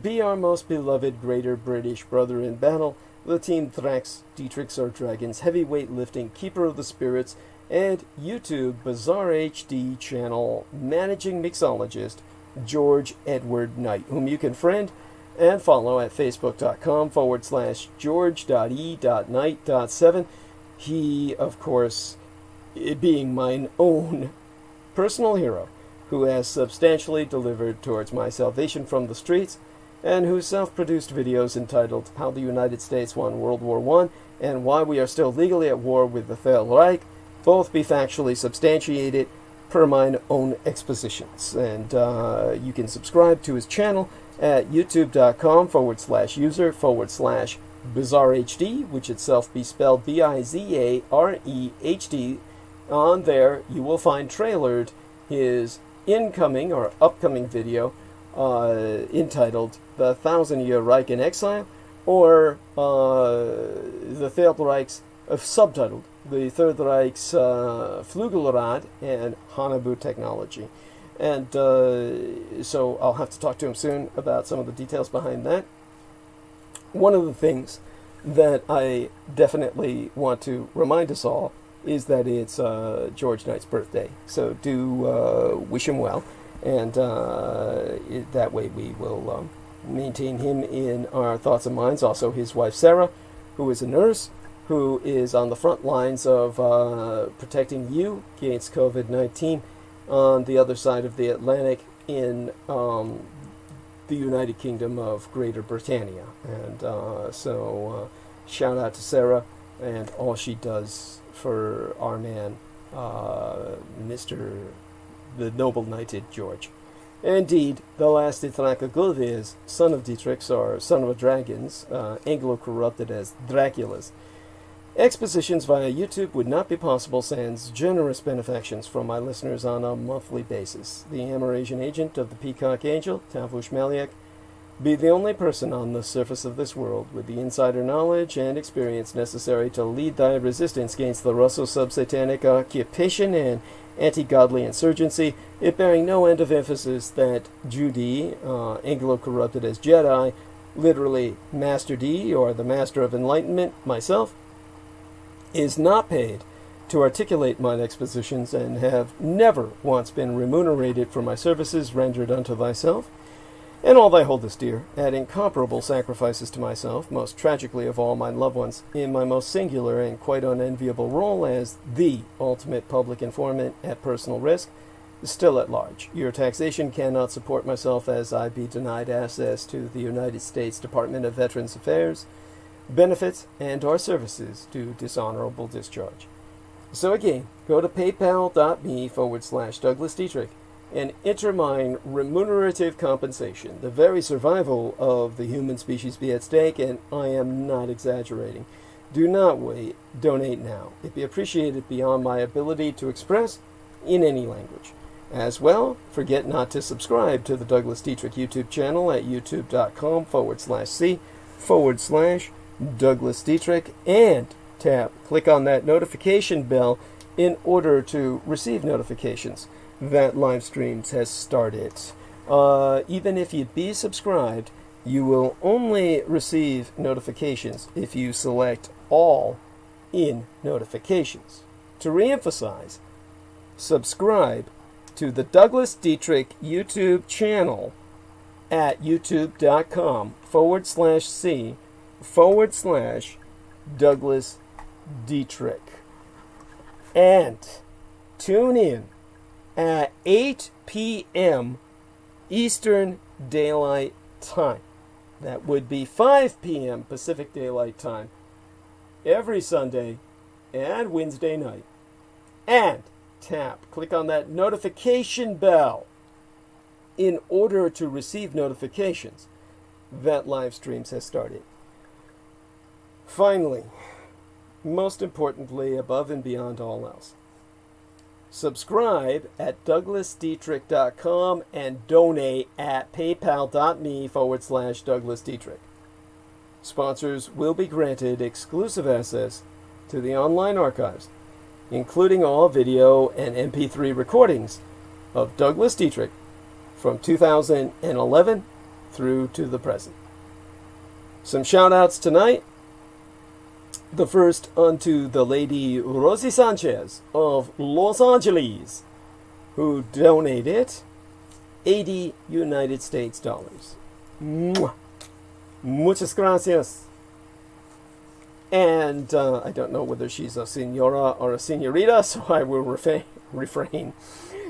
Speaker 6: be our most beloved greater British brother in battle, the Team Thrax, Dietrich our Dragons, heavyweight lifting, keeper of the spirits, and YouTube Bizarre HD channel managing mixologist, George Edward Knight, whom you can friend and follow at facebook.com/george.e.knight.7. He, of course, being mine own personal hero, who has substantially delivered towards my salvation from the streets, and whose self-produced videos entitled How the United States Won World War I and Why We Are Still Legally at War with the Third Reich both be factually substantiated per mine own expositions. And you can subscribe to his channel at youtube.com/user/bizarrehd, which itself be spelled Bizarehd. On there, you will find trailered his incoming or upcoming video entitled The 1,000-Year Reich in Exile, or the Third Reich's, subtitled The Third Reich's Flugelrad and Hanabu Technology. And so I'll have to talk to him soon about some of the details behind that. One of the things that I definitely want to remind us all is that it's George Knight's birthday. So do wish him well, and that way we will maintain him in our thoughts and minds. Also his wife Sarah, who is a nurse, who is on the front lines of protecting you against COVID-19 on the other side of the Atlantic in the United Kingdom of Greater Britannia. And so shout out to Sarah and all she does for our man, Mr. the Noble Knighted George. Indeed, the last Dietrich is son of Dietrich's, or son of a dragons, Anglo-corrupted as Dracula's. Expositions via YouTube would not be possible sans generous benefactions from my listeners on a monthly basis. The Amerasian agent of the Peacock Angel, Tavush Maliak, be the only person on the surface of this world with the insider knowledge and experience necessary to lead thy resistance against the Russo-sub-satanic occupation and anti-godly insurgency, it bearing no end of emphasis that Judy, Anglo-corrupted as Jedi, literally Master D, or the Master of Enlightenment, myself, is not paid to articulate mine expositions, and have never once been remunerated for my services rendered unto thyself, and all thy holdest dear, at incomparable sacrifices to myself, most tragically of all my loved ones, in my most singular and quite unenviable role as the ultimate public informant at personal risk, still at large. Your taxation cannot support myself, as I be denied access to the United States Department of Veterans Affairs, benefits, and or services due dishonorable discharge. So again, go to paypal.me/Douglas Dietrich and enter mine remunerative compensation. The very survival of the human species be at stake, and I am not exaggerating. Do not wait. Donate now. It be appreciated beyond my ability to express in any language. As well, forget not to subscribe to the Douglas Dietrich YouTube channel at youtube.com/C/Douglas Dietrich, and click on that notification bell in order to receive notifications that live streams has started. Even if you be subscribed, you will only receive notifications if you select all in notifications. To reemphasize, subscribe to the Douglas Dietrich YouTube channel at youtube.com/C/Douglas Dietrich. And tune in at 8 p.m. Eastern Daylight Time. That would be 5 p.m. Pacific Daylight Time every Sunday and Wednesday night. And click on that notification bell in order to receive notifications that live streams has started. Finally, most importantly, above and beyond all else, subscribe at douglasdietrich.com and donate at paypal.me/Douglas Dietrich. Sponsors will be granted exclusive access to the online archives, including all video and MP3 recordings of Douglas Dietrich from 2011 through to the present. Some shout-outs tonight. The first unto the lady Rosie Sanchez of Los Angeles, who donated 80 United States dollars. Mwah. Muchas gracias. And I don't know whether she's a senora or a senorita, so I will refrain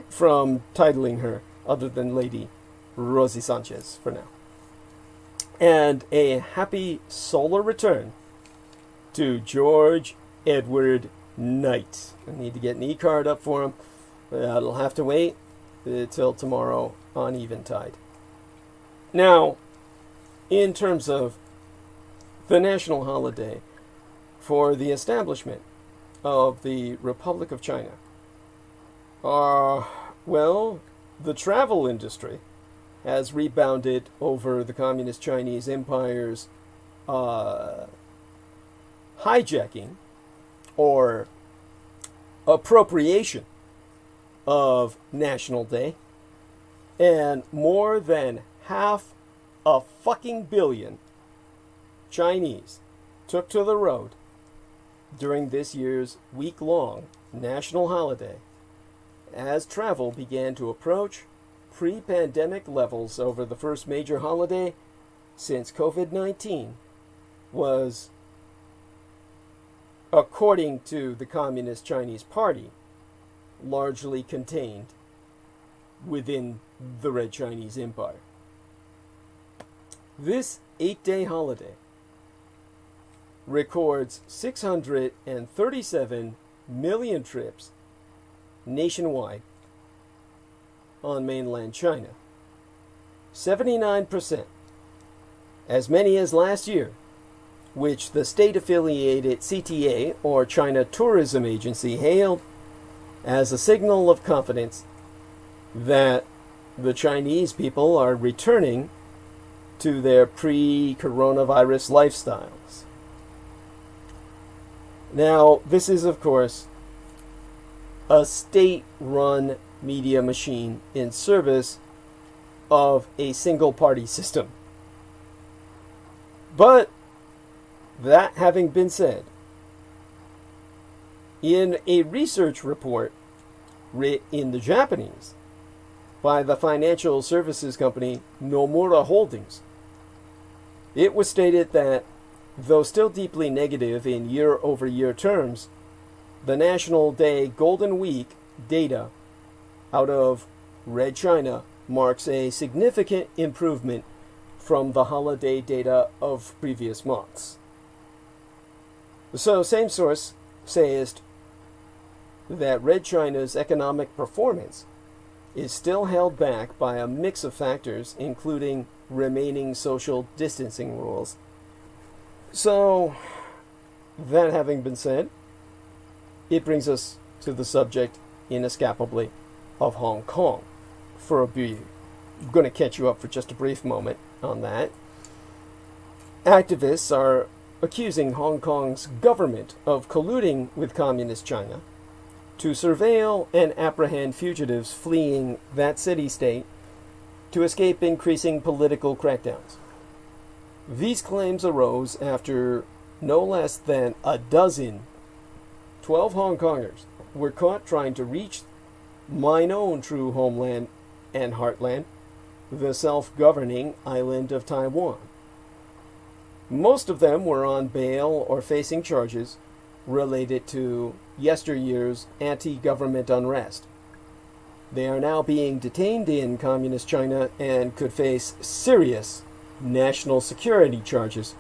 Speaker 6: from titling her other than Lady Rosie Sanchez for now. And a happy solar return to George Edward Knight. I need to get an e-card up for him. That'll have to wait till tomorrow on Eventide. Now, in terms of the national holiday for the establishment of the Republic of China, well, the travel industry has rebounded over the Communist Chinese Empire's hijacking or appropriation of National Day, and more than 500 million Chinese took to the road during this year's week-long national holiday as travel began to approach pre-pandemic levels over the first major holiday since COVID-19 was, according to the Communist Chinese Party, largely contained within the Red Chinese Empire. This 8-day holiday records 637 million trips nationwide on mainland China. 79%, as many as last year, which the state-affiliated CTA, or China Tourism Agency, hailed as a signal of confidence that the Chinese people are returning to their pre-coronavirus lifestyles. Now, this is, of course, a state-run media machine in service of a single-party system. But, that having been said, in a research report written in the Japanese by the financial services company Nomura Holdings, it was stated that, though still deeply negative in year-over-year terms, the National Day Golden Week data out of Red China marks a significant improvement from the holiday data of previous months. So, same source says that Red China's economic performance is still held back by a mix of factors, including remaining social distancing rules. So, that having been said, it brings us to the subject, inescapably, of Hong Kong. I'm going to catch you up for just a brief moment on that. Activists are accusing Hong Kong's government of colluding with Communist China to surveil and apprehend fugitives fleeing that city-state to escape increasing political crackdowns. These claims arose after no less than 12 Hong Kongers were caught trying to reach mine own true homeland and heartland, the self-governing island of Taiwan. Most of them were on bail or facing charges related to yesteryear's anti-government unrest. They are now being detained in Communist China and could face serious national security charges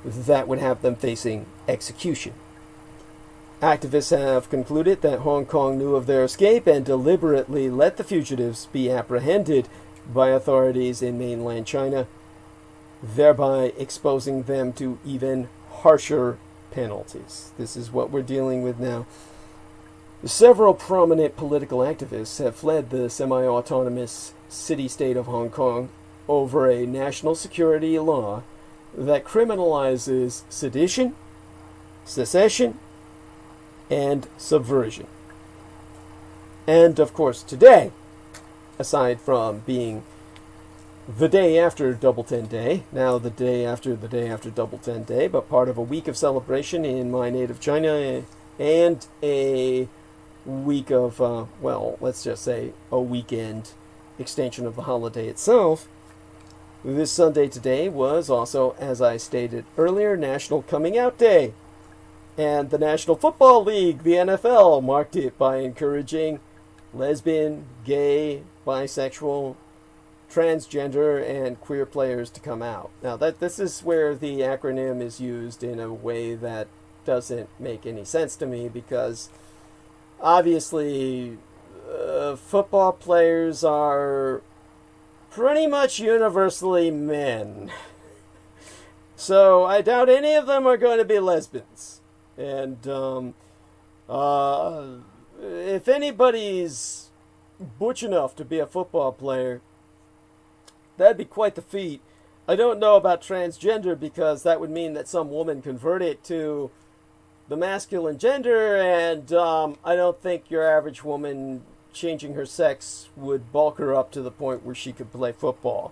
Speaker 6: that would have them facing execution. Activists have concluded that Hong Kong knew of their escape and deliberately let the fugitives be apprehended by authorities in mainland China, thereby exposing them to even harsher penalties. This is what we're dealing with now. Several prominent political activists have fled the semi-autonomous city-state of Hong Kong over a national security law that criminalizes sedition, secession, and subversion. And, of course, today, aside from being the day after Double 10 Day, now the day after Double 10 Day, but part of a week of celebration in my native China, and a week of, well, let's just say a weekend extension of the holiday itself. This Sunday today was also, as I stated earlier, National Coming Out Day. And the National Football League, the NFL, marked it by encouraging lesbian, gay, bisexual, transgender, and queer players to come out. Now, this is where the acronym is used in a way that doesn't make any sense to me, because obviously football players are pretty much universally men. So I doubt any of them are going to be lesbians. And if anybody's butch enough to be a football player, that'd be quite the feat. I don't know about transgender, because that would mean that some woman converted to the masculine gender, and I don't think your average woman changing her sex would bulk her up to the point where she could play football.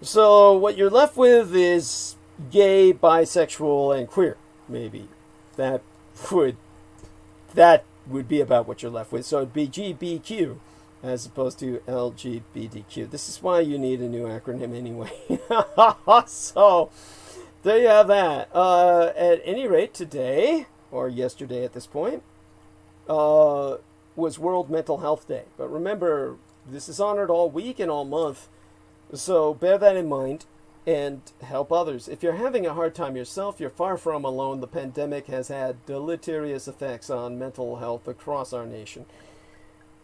Speaker 6: So what you're left with is gay, bisexual, and queer, maybe. That would be about what you're left with. So it'd be GBQ as opposed to LGBTQ. This is why you need a new acronym anyway. So there you have that. At any rate, today, or yesterday at this point, was World Mental Health Day. But remember, this is honored all week and all month. So bear that in mind and help others. If you're having a hard time yourself, you're far from alone. The pandemic has had deleterious effects on mental health across our nation.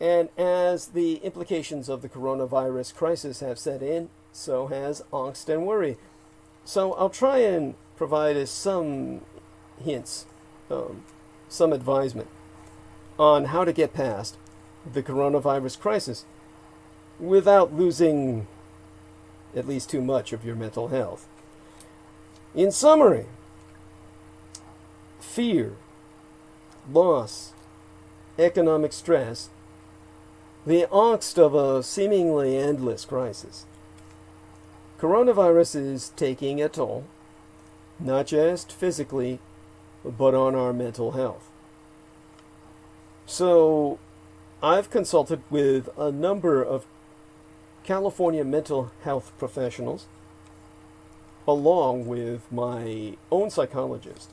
Speaker 6: And as the implications of the coronavirus crisis have set in, so has angst and worry. So I'll try and provide us some hints, some advisement on how to get past the coronavirus crisis without losing at least too much of your mental health. In summary, fear, loss, economic stress, the angst of a seemingly endless crisis. Coronavirus is taking a toll, not just physically, but on our mental health. So, I've consulted with a number of California mental health professionals, along with my own psychologist,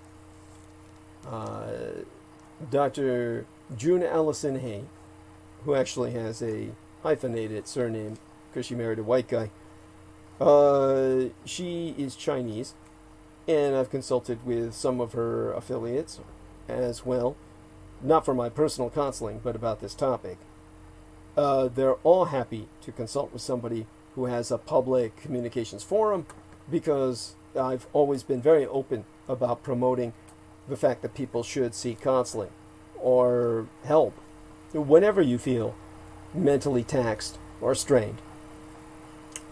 Speaker 6: Dr. June Allison Hay, who actually has a hyphenated surname because she married a white guy. She is Chinese, and I've consulted with some of her affiliates as well, not for my personal counseling, but about this topic. They're all happy to consult with somebody who has a public communications forum, because I've always been very open about promoting the fact that people should seek counseling or help whenever you feel mentally taxed or strained,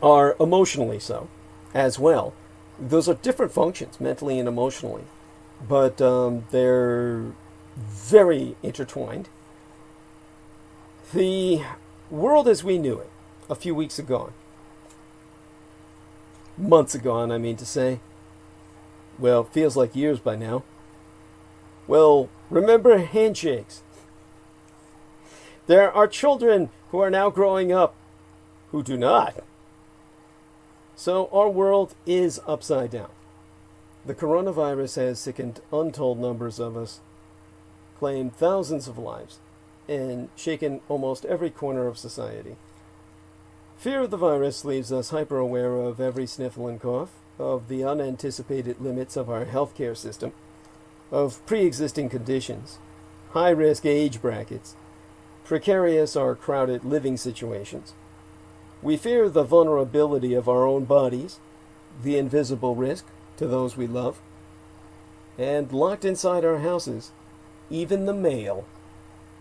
Speaker 6: or emotionally so as well. Those are different functions, mentally and emotionally, but they're very intertwined. The world as we knew it a few weeks ago, months ago, I mean to say, well, feels like years by now. Well, remember handshakes. There are children who are now growing up who do not. So our world is upside down. The coronavirus has sickened untold numbers of us, claimed thousands of lives, and shaken almost every corner of society. Fear of the virus leaves us hyper-aware of every sniffle and cough, of the unanticipated limits of our healthcare system, of pre-existing conditions, high-risk age brackets, precarious or crowded living situations. We fear the vulnerability of our own bodies, the invisible risk to those we love, and locked inside our houses, even the mail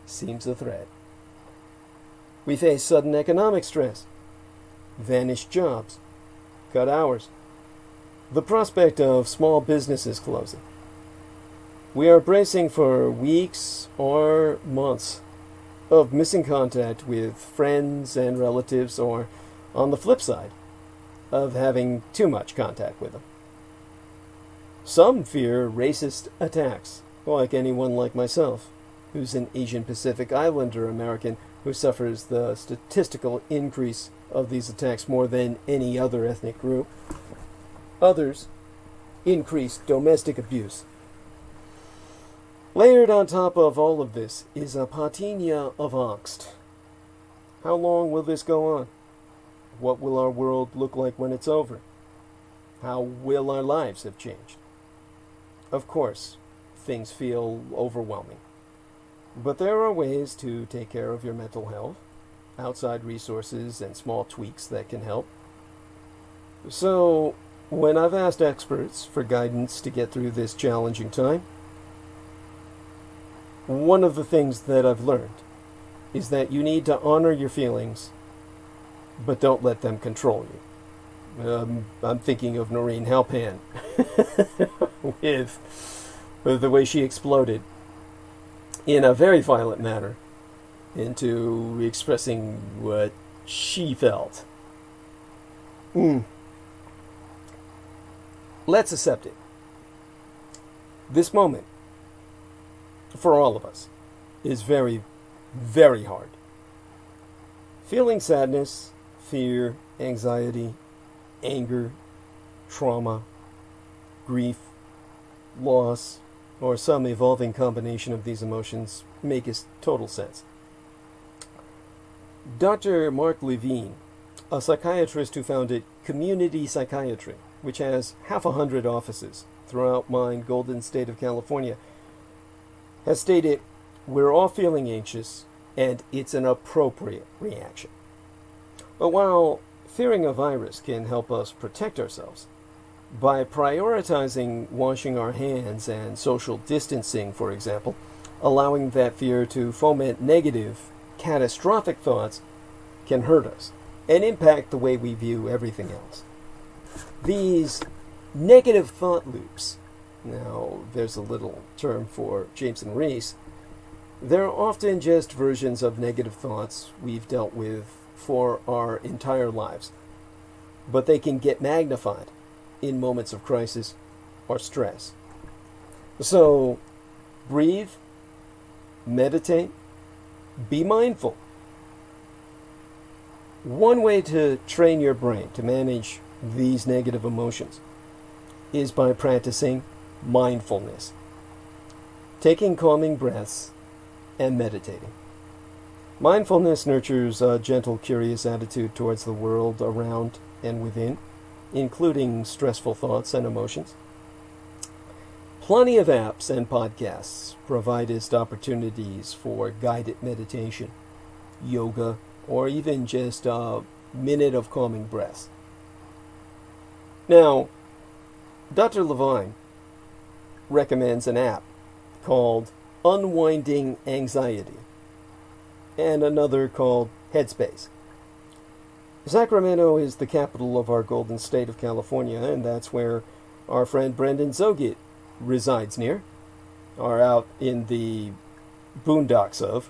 Speaker 6: seems a threat. We face sudden economic stress, vanished jobs, cut hours, the prospect of small businesses closing. We are bracing for weeks or months of missing contact with friends and relatives, or, on the flip side, of having too much contact with them. Some fear racist attacks, like anyone like myself, who's an Asian Pacific Islander American who suffers the statistical increase of these attacks more than any other ethnic group. Others increase domestic abuse. Layered on top of all of this is a patina of angst. How long will this go on? What will our world look like when it's over? How will our lives have changed? Of course, things feel overwhelming. But there are ways to take care of your mental health, outside resources and small tweaks that can help. So, when I've asked experts for guidance to get through this challenging time, one of the things that I've learned is that you need to honor your feelings, but don't let them control you. I'm thinking of Noreen Halpan with the way she exploded in a very violent manner into expressing what she felt. Let's accept it. This moment, for all of us, is very, very hard. Feeling sadness, fear, anxiety, anger, trauma, grief, loss, or some evolving combination of these emotions make total sense. Dr. Mark Levine, a psychiatrist who founded Community Psychiatry, which has 100 offices throughout my golden state of California, has stated, "We're all feeling anxious, and it's an appropriate reaction." But while fearing a virus can help us protect ourselves, by prioritizing washing our hands and social distancing, for example, allowing that fear to foment negative, catastrophic thoughts can hurt us and impact the way we view everything else. These negative thought loops, now there's a little term for Jameson Reese, they're often just versions of negative thoughts we've dealt with for our entire lives, but they can get magnified in moments of crisis or stress. So, breathe, meditate, be mindful. One way to train your brain to manage these negative emotions is by practicing mindfulness, taking calming breaths, and meditating. Mindfulness nurtures a gentle, curious attitude towards the world around and within, including stressful thoughts and emotions. Plenty of apps and podcasts provide us opportunities for guided meditation, yoga, or even just a minute of calming breaths. Now, Dr. Levine recommends an app called Unwinding Anxiety and another called Headspace. Sacramento is the capital of our golden state of California, and that's where our friend Brendan Zogit resides near, or out in the boondocks of.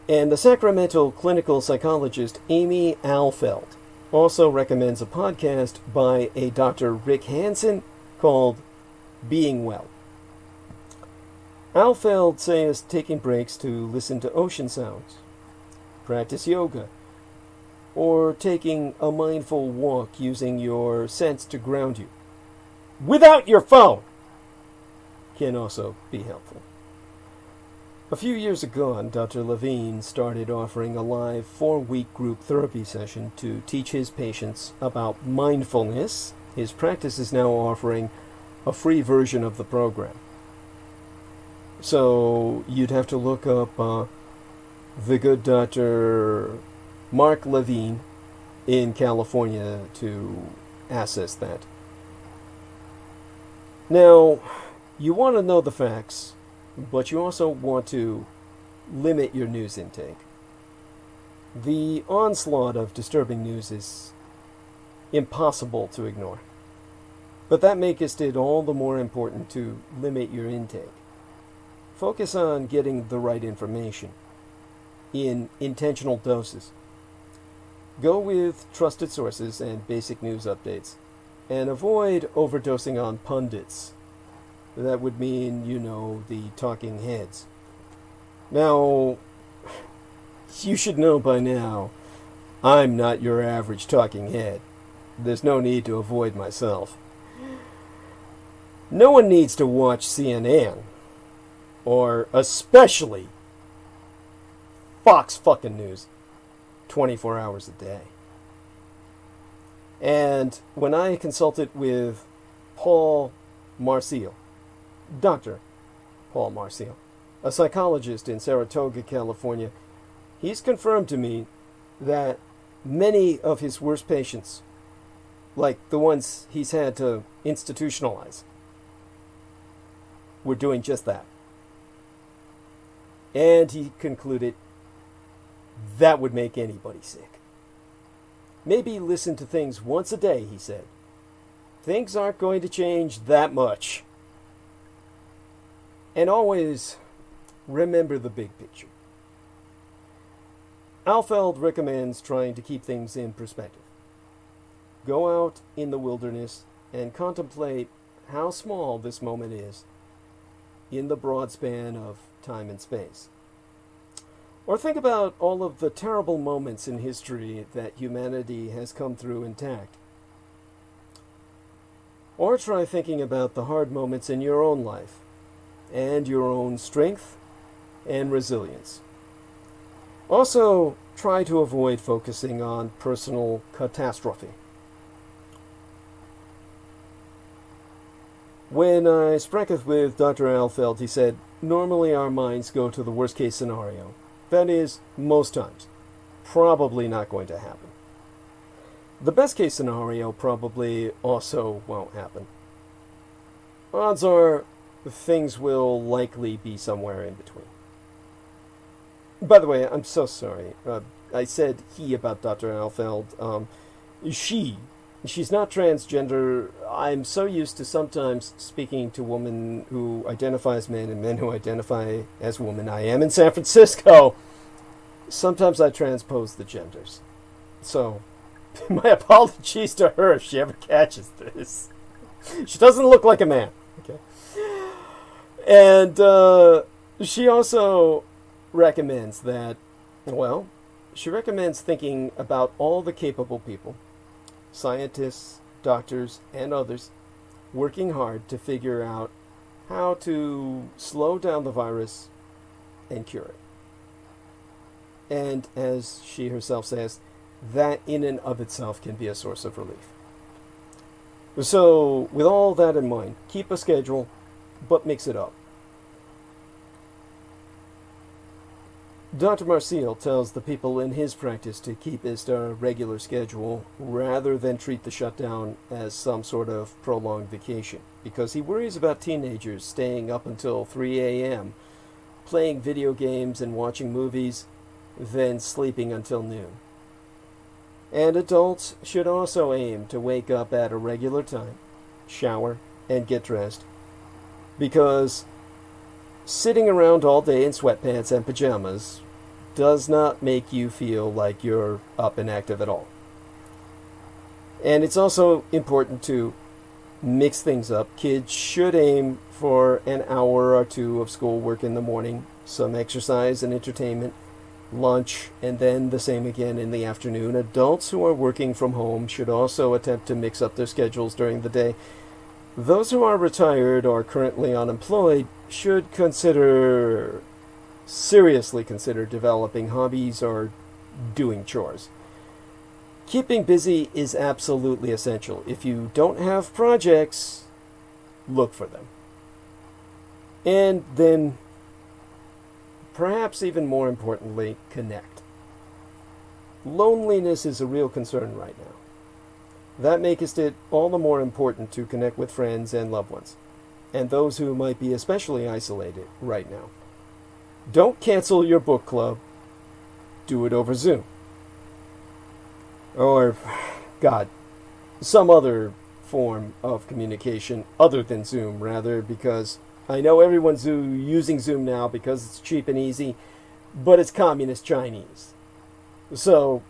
Speaker 6: And the Sacramento clinical psychologist Amy Alfeld also recommends a podcast by a Dr. Rick Hansen called Being Well. Alfeld says taking breaks to listen to ocean sounds, practice yoga, or taking a mindful walk using your sense to ground you, without your phone, can also be helpful. A few years ago, Dr. Levine started offering a live 4-week group therapy session to teach his patients about mindfulness. His practice is now offering a free version of the program. So you'd have to look up the good Dr. Mark Levine in California to access that. Now, you want to know the facts, but you also want to limit your news intake. The onslaught of disturbing news is impossible to ignore. But that makes it all the more important to limit your intake. Focus on getting the right information. in intentional doses. Go with trusted sources and basic news updates, and avoid overdosing on pundits. That would mean, the talking heads. Now, you should know by now, I'm not your average talking head. There's no need to avoid myself. No one needs to watch CNN, or especially Fox fucking News, 24 hours a day. And when I consulted with Paul Marcial, Dr. Paul Marcial, a psychologist in Saratoga, California, he's confirmed to me that many of his worst patients, like the ones he's had to institutionalize, were doing just that. And he concluded that would make anybody sick. Maybe listen to things once a day, he said. Things aren't going to change that much. And always remember the big picture. Alfeld recommends trying to keep things in perspective. Go out in the wilderness and contemplate how small this moment is in the broad span of time and space. Or think about all of the terrible moments in history that humanity has come through intact. Or try thinking about the hard moments in your own life and your own strength and resilience. Also, try to avoid focusing on personal catastrophe. When I sprach with Dr. Alfeld, he said, normally our minds go to the worst case scenario. That is, most times. Probably not going to happen. The best case scenario probably also won't happen. Odds are things will likely be somewhere in between. By the way, I'm so sorry. I said he about Dr. Alfeld. She's not transgender. I'm so used to sometimes speaking to women who identify as men and men who identify as women. I am in San Francisco. Sometimes I transpose the genders. So, my apologies to her if she ever catches this. She doesn't look like a man. Okay. And she also recommends that, she recommends thinking about all the capable people, scientists, doctors, and others, working hard to figure out how to slow down the virus and cure it. And as she herself says, that in and of itself can be a source of relief. So, with all that in mind, keep a schedule, but mix it up. Dr. Marcial tells the people in his practice to keep a regular schedule rather than treat the shutdown as some sort of prolonged vacation, because he worries about teenagers staying up until 3 a.m., playing video games and watching movies, then sleeping until noon. And adults should also aim to wake up at a regular time, shower, and get dressed, because sitting around all day in sweatpants and pajamas does not make you feel like you're up and active at all. And it's also important to mix things up. Kids should aim for an hour or two of schoolwork in the morning, some exercise and entertainment, lunch, and then the same again in the afternoon. Adults who are working from home should also attempt to mix up their schedules during the day. Those who are retired or currently unemployed should seriously consider developing hobbies or doing chores. Keeping busy is absolutely essential. If you don't have projects, look for them. And then, perhaps even more importantly, connect. Loneliness is a real concern right now. That makes it all the more important to connect with friends and loved ones, and those who might be especially isolated right now. Don't cancel your book club. Do it over Zoom. Or, some other form of communication other than Zoom, rather, because I know everyone's using Zoom now because it's cheap and easy, but it's communist Chinese. So,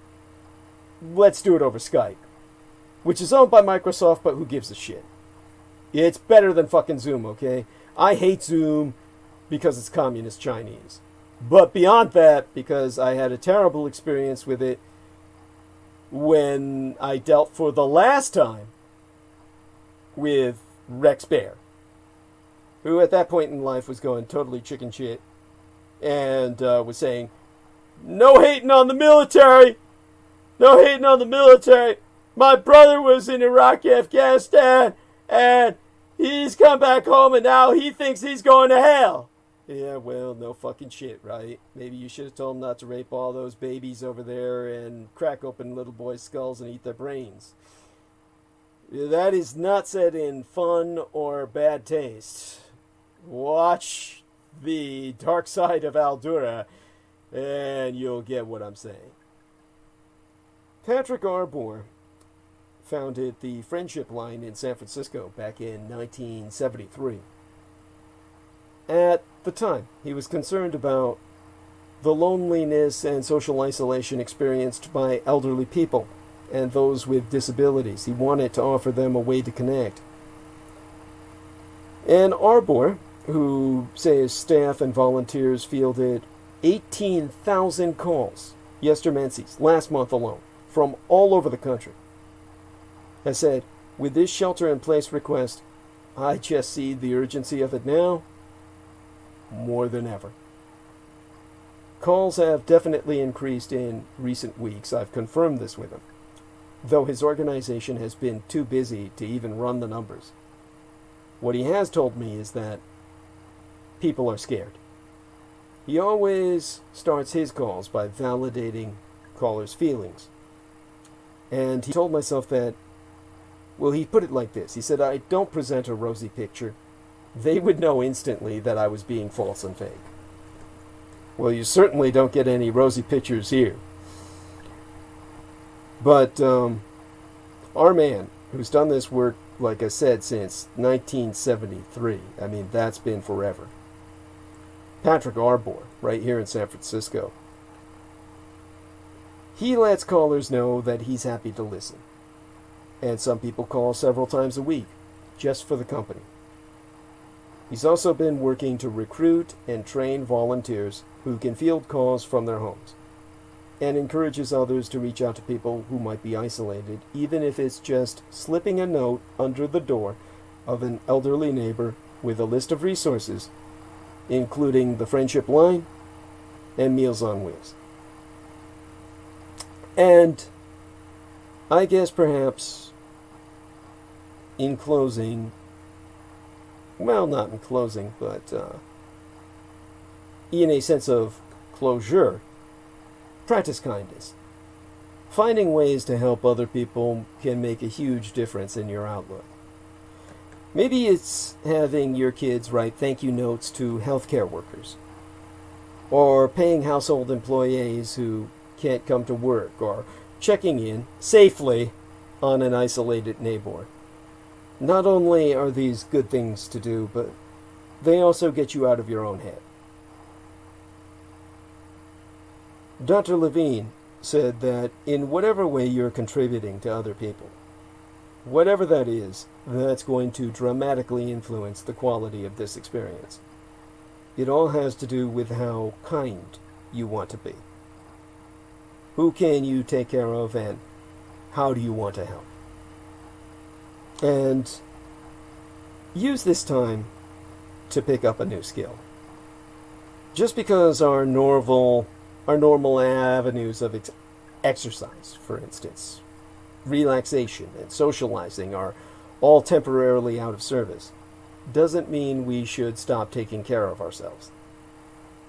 Speaker 6: let's do it over Skype, which is owned by Microsoft, but who gives a shit? It's better than fucking Zoom, okay? I hate Zoom because it's communist Chinese. But beyond that, because I had a terrible experience with it when I dealt for the last time with Rex Bear, who at that point in life was going totally chicken shit and was saying, no hating on the military! No hating on the military! My brother was in Iraq, Afghanistan, and he's come back home and now he thinks he's going to hell. Yeah, well, no fucking shit, right? Maybe you should have told him not to rape all those babies over there and crack open little boys' skulls and eat their brains. That is not said in fun or bad taste. Watch the Dark Side of Aldura and you'll get what I'm saying. Patrick Arbour founded the Friendship Line in San Francisco back in 1973. At the time, he was concerned about the loneliness and social isolation experienced by elderly people and those with disabilities. He wanted to offer them a way to connect. And Arbour, who says staff and volunteers fielded 18,000 calls yesterday last month alone from all over the country, has said, with this shelter-in-place request, I just see the urgency of it now more than ever. Calls have definitely increased in recent weeks. I've confirmed this with him, though his organization has been too busy to even run the numbers. What he has told me is that people are scared. He always starts his calls by validating callers' feelings. And he told myself that, well, he put it like this. He said, I don't present a rosy picture. They would know instantly that I was being false and fake. Well, you certainly don't get any rosy pictures here. But our man, who's done this work, like I said, since 1973, I mean, that's been forever. Patrick Arbour, right here in San Francisco. He lets callers know that he's happy to listen. And some people call several times a week, just for the company. He's also been working to recruit and train volunteers who can field calls from their homes, and encourages others to reach out to people who might be isolated, even if it's just slipping a note under the door of an elderly neighbor with a list of resources, including the Friendship Line and Meals on Wheels. And I guess perhaps in closing, well, not in closing, but in a sense of closure, practice kindness. Finding ways to help other people can make a huge difference in your outlook. Maybe it's having your kids write thank you notes to healthcare workers, or paying household employees who can't come to work, or checking in safely on an isolated neighbor. Not only are these good things to do, but they also get you out of your own head. Dr. Levine said that in whatever way you're contributing to other people, whatever that is, that's going to dramatically influence the quality of this experience. It all has to do with how kind you want to be. Who can you take care of, and how do you want to help? And use this time to pick up a new skill. Just because our normal avenues of exercise, for instance, relaxation and socializing are all temporarily out of service, doesn't mean we should stop taking care of ourselves.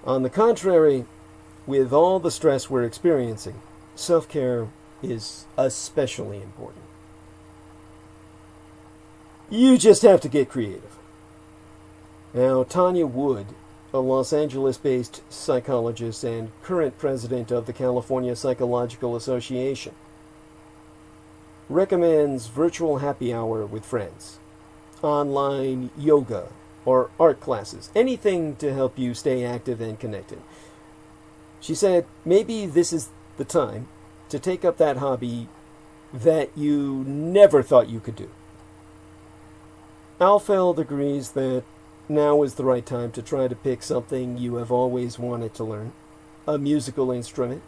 Speaker 6: On the contrary, with all the stress we're experiencing, self-care is especially important. You just have to get creative. Now, Tanya Wood, a Los Angeles-based psychologist and current president of the California Psychological Association, recommends virtual happy hour with friends, online yoga, or art classes, anything to help you stay active and connected. She said, maybe this is the time to take up that hobby that you never thought you could do. Alfeld agrees that now is the right time to try to pick something you have always wanted to learn, a musical instrument,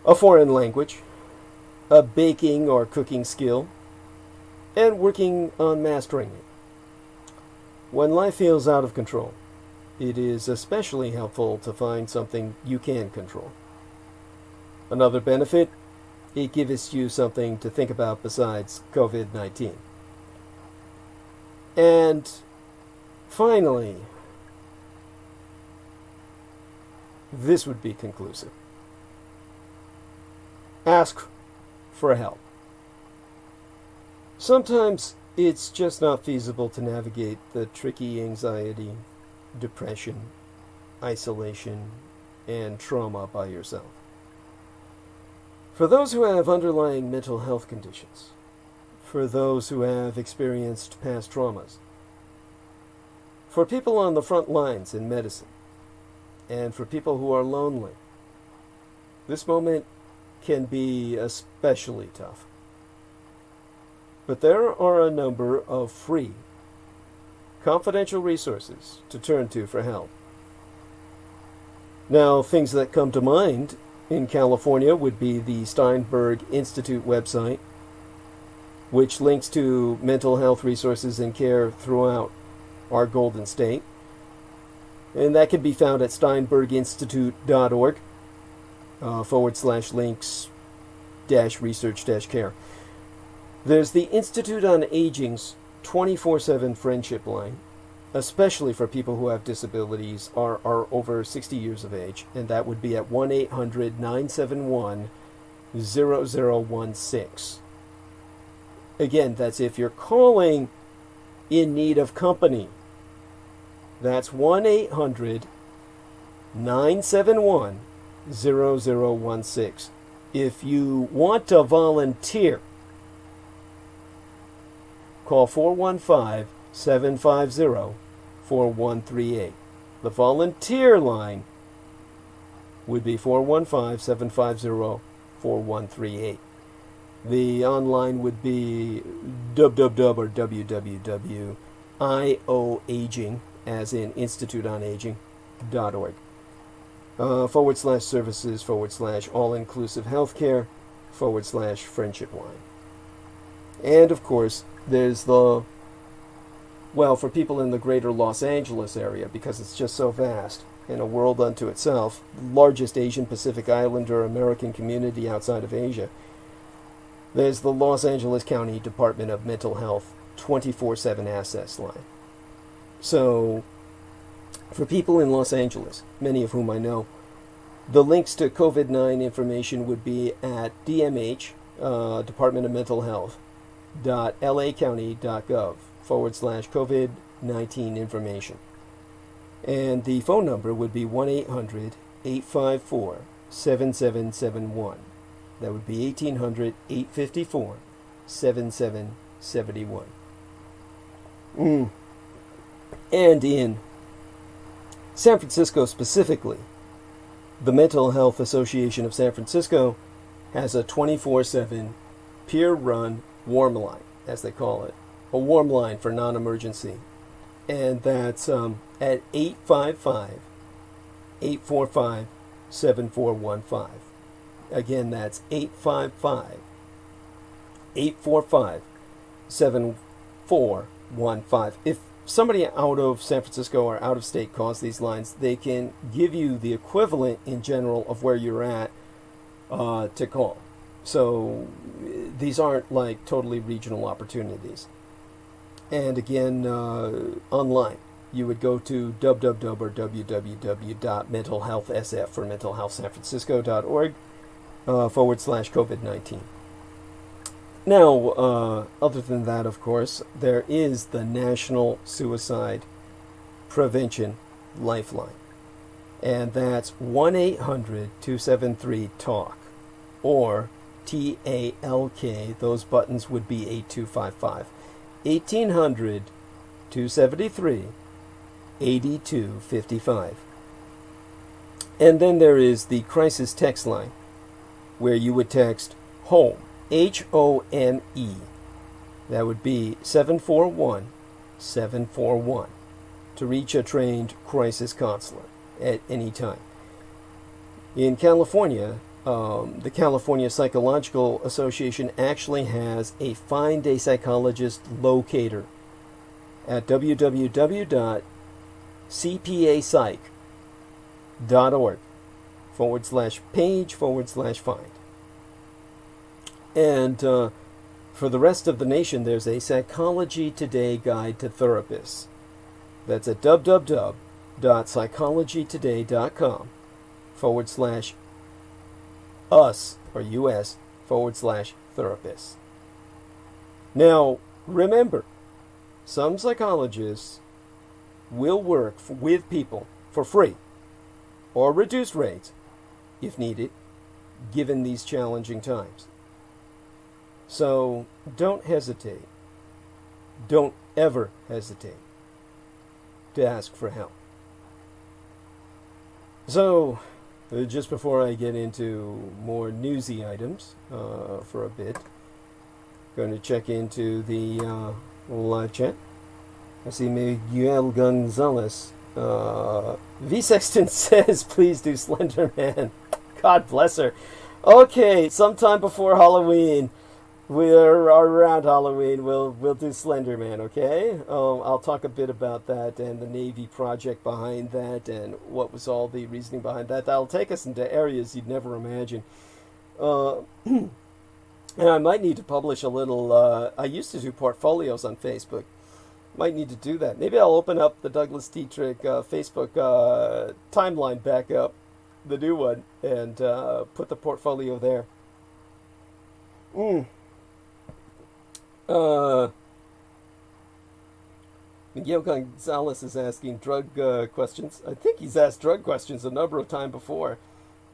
Speaker 6: a foreign language, a baking or cooking skill, and working on mastering it. When life feels out of control, it is especially helpful to find something you can control. Another benefit, it gives you something to think about besides COVID-19. And finally, this would be conclusive. Ask for help. Sometimes it's just not feasible to navigate the tricky anxiety, depression, isolation, and trauma by yourself. For those who have underlying mental health conditions, for those who have experienced past traumas, for people on the front lines in medicine, and for people who are lonely, this moment can be especially tough. But there are a number of free, confidential resources to turn to for help. Now, things that come to mind in California would be the Steinberg Institute website, which links to mental health resources and care throughout our Golden State. And that can be found at steinberginstitute.org /links-research-care. There's the Institute on Aging's 24/7 friendship line, especially for people who have disabilities or are over 60 years of age, and that would be at 1-800-971-0016. Again, that's if you're calling in need of company. That's 1-800-971-0016. If you want to volunteer, call 415-750-4138. The volunteer line would be 415-750-4138. The online would be www.ioaging, as in instituteonaging.org. /services /all-inclusive healthcare /friendship line. And of course, there's for people in the greater Los Angeles area, because it's just so vast and a world unto itself, the largest Asian Pacific Islander American community outside of Asia, there's the Los Angeles County Department of Mental Health 24/7 access line. So, for people in Los Angeles, many of whom I know, the links to COVID-19 information would be at DMH, Department of Mental Health, .lacounty.gov /COVID-19 information. And the phone number would be 1-800-854-7771. That would be 1800-854-7771. And in San Francisco specifically, the Mental Health Association of San Francisco has a 24/7 peer-run warm line, as they call it, a warm line for non-emergency. And that's at 855-845-7415. Again, that's 855-845-7415. If somebody out of San Francisco or out of state calls these lines, they can give you the equivalent in general of where you're at to call. So these aren't like totally regional opportunities. And again, online, you would go to www.mentalhealthsf for mentalhealthsanfrancisco.org /COVID-19. Now, other than that, of course, there is the National Suicide Prevention Lifeline. And that's 1-800-273-TALK or TALK. Those buttons would be 8255. 1800-273-8255. And then there is the crisis text line, where you would text HOME, HOME. That would be 741-741 to reach a trained crisis counselor at any time. In California, the California Psychological Association actually has a Find a Psychologist locator at www.cpapsych.org/page/find. And for the rest of the nation, there's a Psychology Today guide to therapists. That's at www.psychologytoday.com/us or US/therapists. Now, remember, some psychologists will work with people for free or reduced rates if needed, given these challenging times. So don't hesitate. Don't ever hesitate to ask for help. So, just before I get into more newsy items for a bit, going to check into the live chat. I see Miguel Gonzalez. V Sexton says, please do Slender Man. God bless her. Okay, sometime before Halloween, we're around Halloween, we'll do Slender Man, okay? I'll talk a bit about that and the Navy project behind that and what was all the reasoning behind that. That'll take us into areas you'd never imagine. And I might need to publish a little, I used to do portfolios on Facebook. Might need to do that. Maybe I'll open up the Douglas Dietrich Facebook timeline back up, the new one, and put the portfolio there. Miguel Gonzalez is asking drug questions. I think he's asked drug questions a number of times before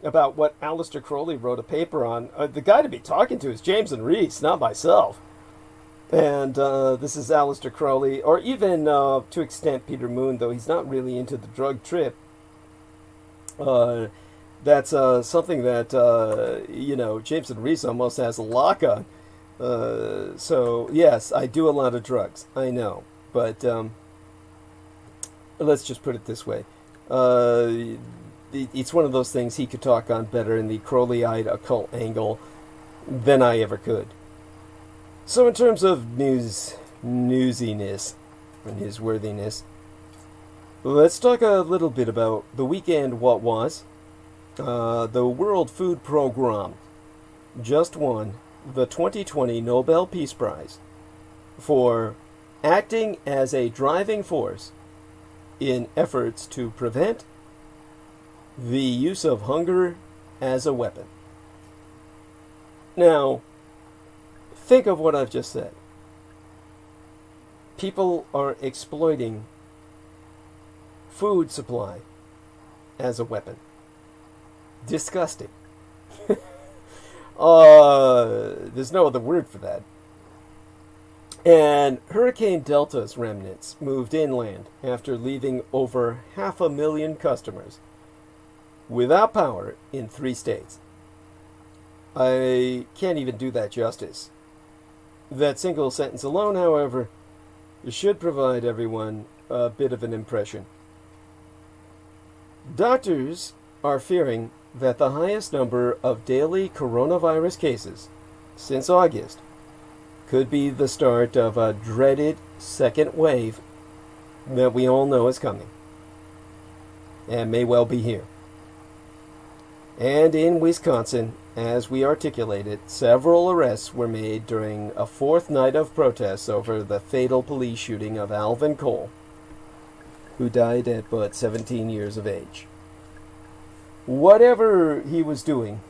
Speaker 6: about what Aleister Crowley wrote a paper on. The guy to be talking to is James and Reese, not myself. And this is Aleister Crowley, or even to extent Peter Moon, though he's not really into the drug trip. That's something that, James and Reese almost has a lock on. So, yes, I do a lot of drugs, I know. But let's just put it this way. It's one of those things he could talk on better in the Crowleyite occult angle than I ever could. So in terms of newsiness and his worthiness, let's talk a little bit about the weekend what was. The World Food Program just won the 2020 Nobel Peace Prize for acting as a driving force in efforts to prevent the use of hunger as a weapon. Now, think of what I've just said. People are exploiting food supply as a weapon. Disgusting. There's no other word for that. And Hurricane Delta's remnants moved inland after leaving over 500,000 customers without power in 3 states. I can't even do that justice. That single sentence alone, however, should provide everyone a bit of an impression. Doctors are fearing that the highest number of daily coronavirus cases since August could be the start of a dreaded second wave that we all know is coming and may well be here. And in Wisconsin, as we articulated, several arrests were made during a 4th night of protests over the fatal police shooting of Alvin Cole, who died at but 17 years of age. Whatever he was doing,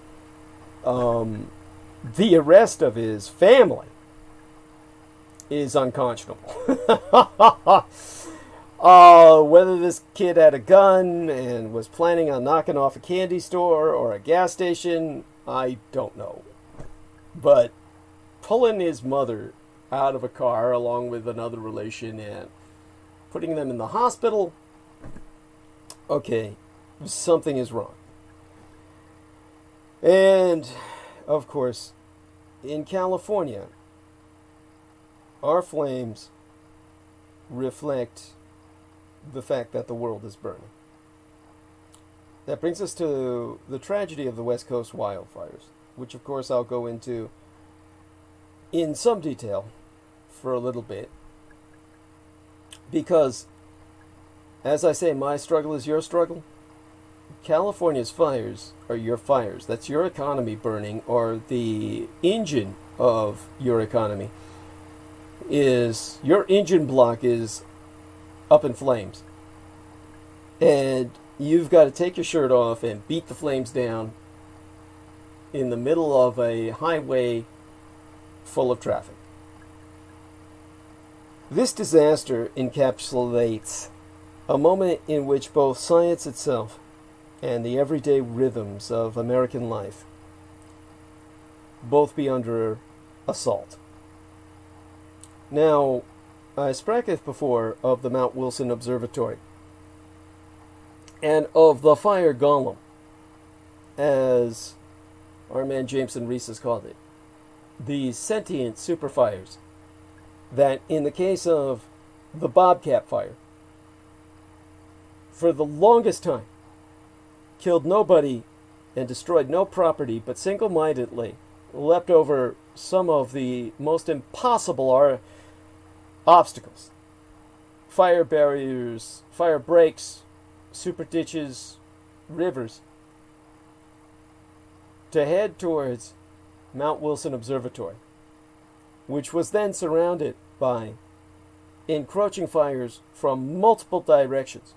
Speaker 6: the arrest of his family is unconscionable. Whether this kid had a gun and was planning on knocking off a candy store or a gas station, I don't know. But pulling his mother out of a car along with another relation and putting them in the hospital, okay, something is wrong. And, of course, in California, our flames reflect the fact that the world is burning. That brings us to the tragedy of the West Coast wildfires, which of course I'll go into in some detail for a little bit. Because, as I say, my struggle is your struggle. California's fires are your fires. That's your economy burning, or the engine of your economy is, your engine block is up in flames. And you've got to take your shirt off and beat the flames down in the middle of a highway full of traffic. This disaster encapsulates a moment in which both science itself and the everyday rhythms of American life both be under assault. Now, I spraketh before of the Mount Wilson Observatory and of the fire golem, as our man Jameson Reese has called it. These sentient superfires that, in the case of the Bobcat fire, for the longest time, killed nobody and destroyed no property, but single-mindedly leapt over some of the most impossible obstacles. Fire barriers, fire breaks, super ditches, rivers, to head towards Mount Wilson Observatory, which was then surrounded by encroaching fires from multiple directions,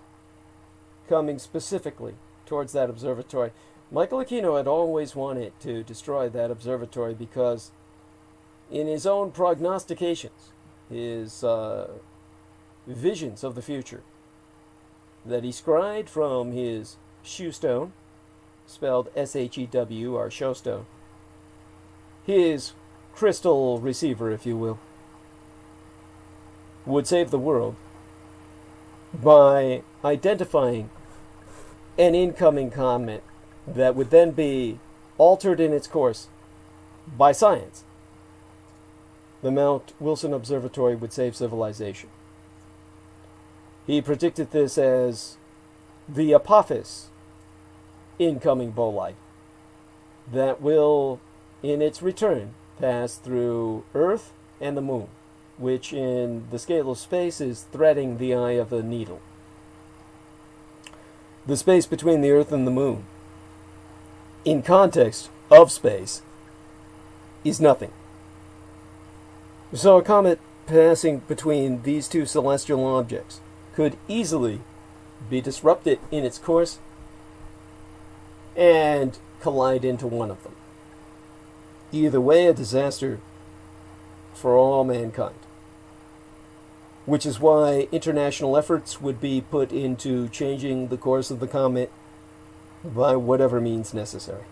Speaker 6: coming specifically towards that observatory. Michael Aquino had always wanted to destroy that observatory because in his own prognostications, his visions of the future that he scried from his shewstone, spelled S-H-E-W, or showstone, his crystal receiver, if you will, would save the world by identifying an incoming comet that would then be altered in its course by science. The Mount Wilson Observatory would save civilization. He predicted this as the Apophis incoming bolide that will, in its return, pass through Earth and the Moon, which in the scale of space is threading the eye of a needle. The space between the Earth and the Moon, in context of space, is nothing. So a comet passing between these two celestial objects could easily be disrupted in its course and collide into one of them. Either way, a disaster for all mankind. Which is why international efforts would be put into changing the course of the comet by whatever means necessary.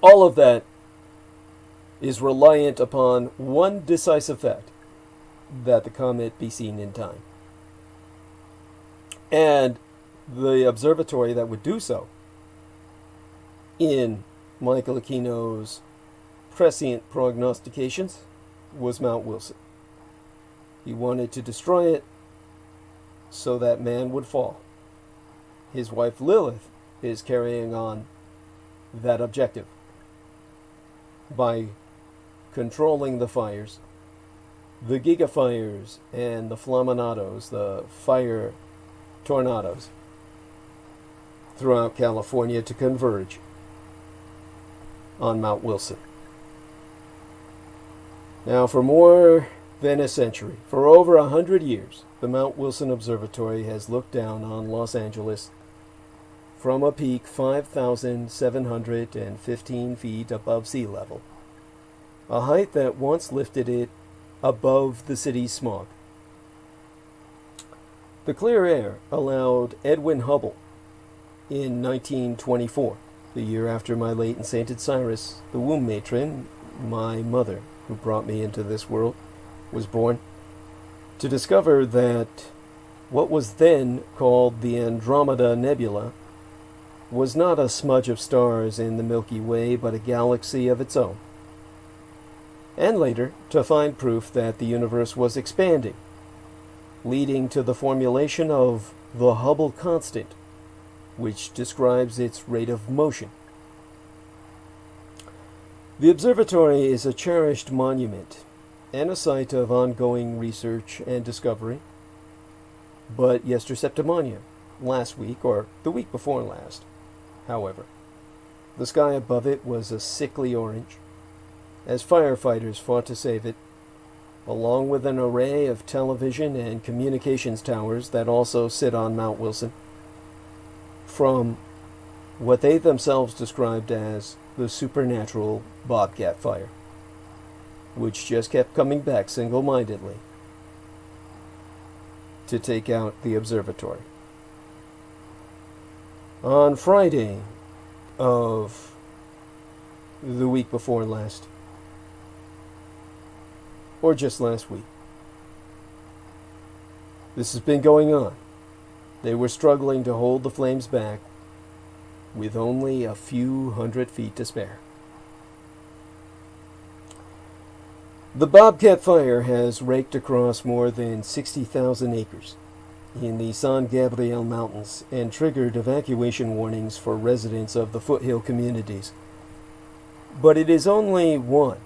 Speaker 6: All of that is reliant upon one decisive fact: that the comet be seen in time. And the observatory that would do so, in Michael Aquino's prescient prognostications, was Mount Wilson. He wanted to destroy it so that man would fall. His wife Lilith is carrying on that objective by controlling the fires, the gigafires and the flaminados, the fire tornadoes throughout California to converge on Mount Wilson. Now, for more than a century, for over 100 years, the Mount Wilson Observatory has looked down on Los Angeles from a peak 5,715 feet above sea level, a height that once lifted it above the city's smog. The clear air allowed Edwin Hubble in 1924, the year after my late and sainted Cyrus, the womb matron, my mother, who brought me into this world, was born, to discover that what was then called the Andromeda Nebula was not a smudge of stars in the Milky Way, but a galaxy of its own. And later, to find proof that the universe was expanding, leading to the formulation of the Hubble constant, which describes its rate of motion. The observatory is a cherished monument and a site of ongoing research and discovery. But Yester Septimania, last week, or the week before last, however, the sky above it was a sickly orange, as firefighters fought to save it, along with an array of television and communications towers that also sit on Mount Wilson, from what they themselves described as the supernatural Bobcat fire, which just kept coming back single-mindedly to take out the observatory. On Friday of the week before last, or just last week, this has been going on. They were struggling to hold the flames back with only a few hundred feet to spare. The Bobcat fire has raked across more than 60,000 acres in the San Gabriel Mountains and triggered evacuation warnings for residents of the foothill communities. But it is only one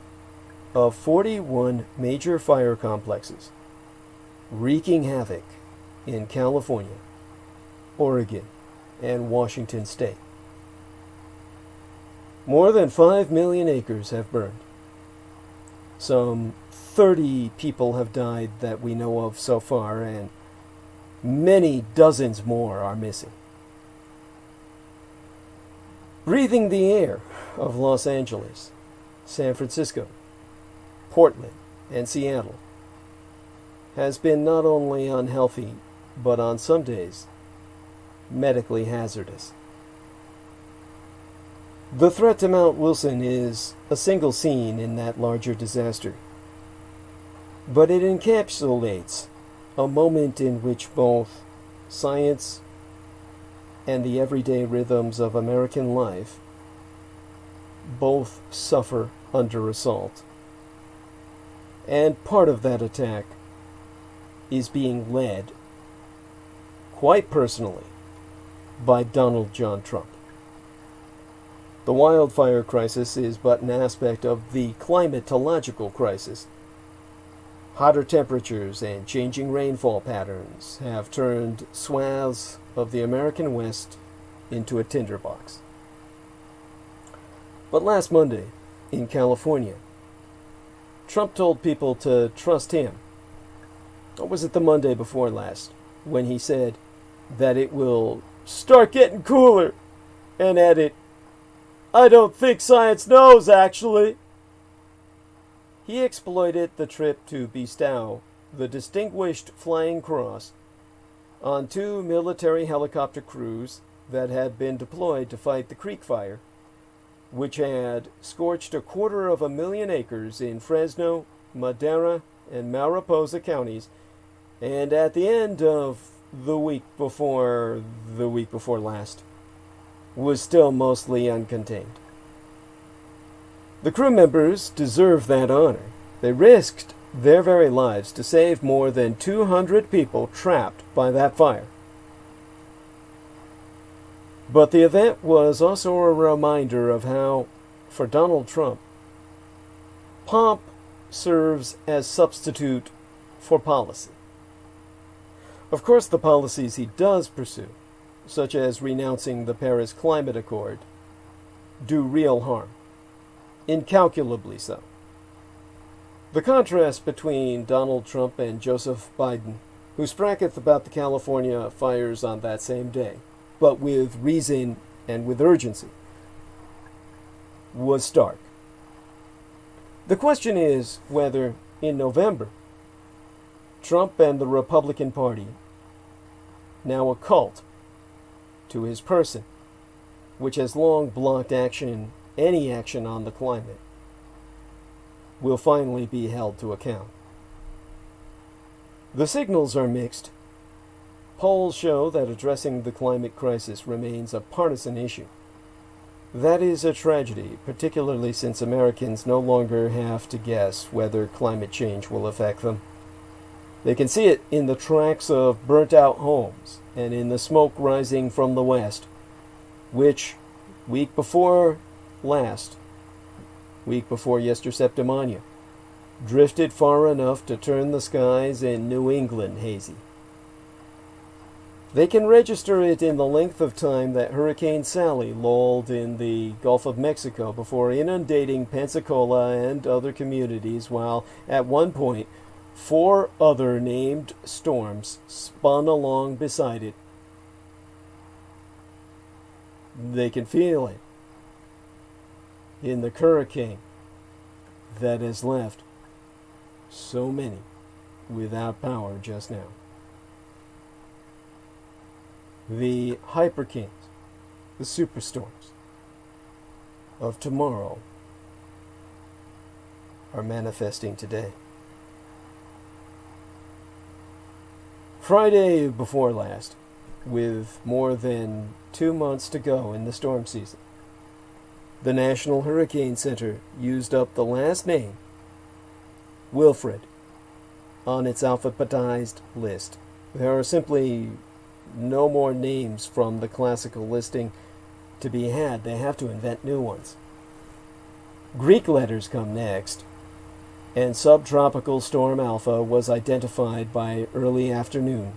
Speaker 6: of 41 major fire complexes wreaking havoc in California, Oregon, and Washington state. More than 5 million acres have burned. Some 30 people have died that we know of so far, and many dozens more are missing. Breathing the air of Los Angeles, San Francisco, Portland, and Seattle has been not only unhealthy, but on some days, medically hazardous. The threat to Mount Wilson is a single scene in that larger disaster, but it encapsulates a moment in which both science and the everyday rhythms of American life both suffer under assault. And part of that attack is being led, quite personally, by Donald John Trump. The wildfire crisis is but an aspect of the climatological crisis. Hotter temperatures and changing rainfall patterns have turned swaths of the American West into a tinderbox. But last Monday, in California, Trump told people to trust him. Or was it the Monday before last, when he said that it will start getting cooler, and added, "I don't think science knows, actually." He exploited the trip to bestow the Distinguished Flying Cross on 2 military helicopter crews that had been deployed to fight the Creek Fire, which had scorched 250,000 acres in Fresno, Madera, and Mariposa counties, and at the end of the week before last, was still mostly uncontained. The crew members deserve that honor. They risked their very lives to save more than 200 people trapped by that fire. But the event was also a reminder of how, for Donald Trump, pomp serves as substitute for policy. Of course, the policies he does pursue, such as renouncing the Paris Climate Accord, do real harm, incalculably so. The contrast between Donald Trump and Joseph Biden, who spracketh about the California fires on that same day, but with reason and with urgency, was stark. The question is whether, in November, Trump and the Republican Party, now a cult to his person, which has long blocked any action on the climate, will finally be held to account. The signals are mixed. polls show that addressing the climate crisis remains a partisan issue. That is a tragedy, particularly since Americans no longer have to guess whether climate change will affect them. They can see it in the tracks of burnt-out homes and in the smoke rising from the west, which, week before Yester Septimania, drifted far enough to turn the skies in New England hazy. They can register it in the length of time that Hurricane Sally lulled in the Gulf of Mexico before inundating Pensacola and other communities, while at one point 4 other named storms spun along beside it. They can feel it in the hurricane that has left so many without power just now. The hyperkings, the superstorms of tomorrow are manifesting today. Friday before last, with more than 2 months to go in the storm season, the National Hurricane Center used up the last name, Wilfred, on its alphabetized list. There are simply no more names from the classical listing to be had. They have to invent new ones. Greek letters come next, and subtropical storm Alpha was identified by early afternoon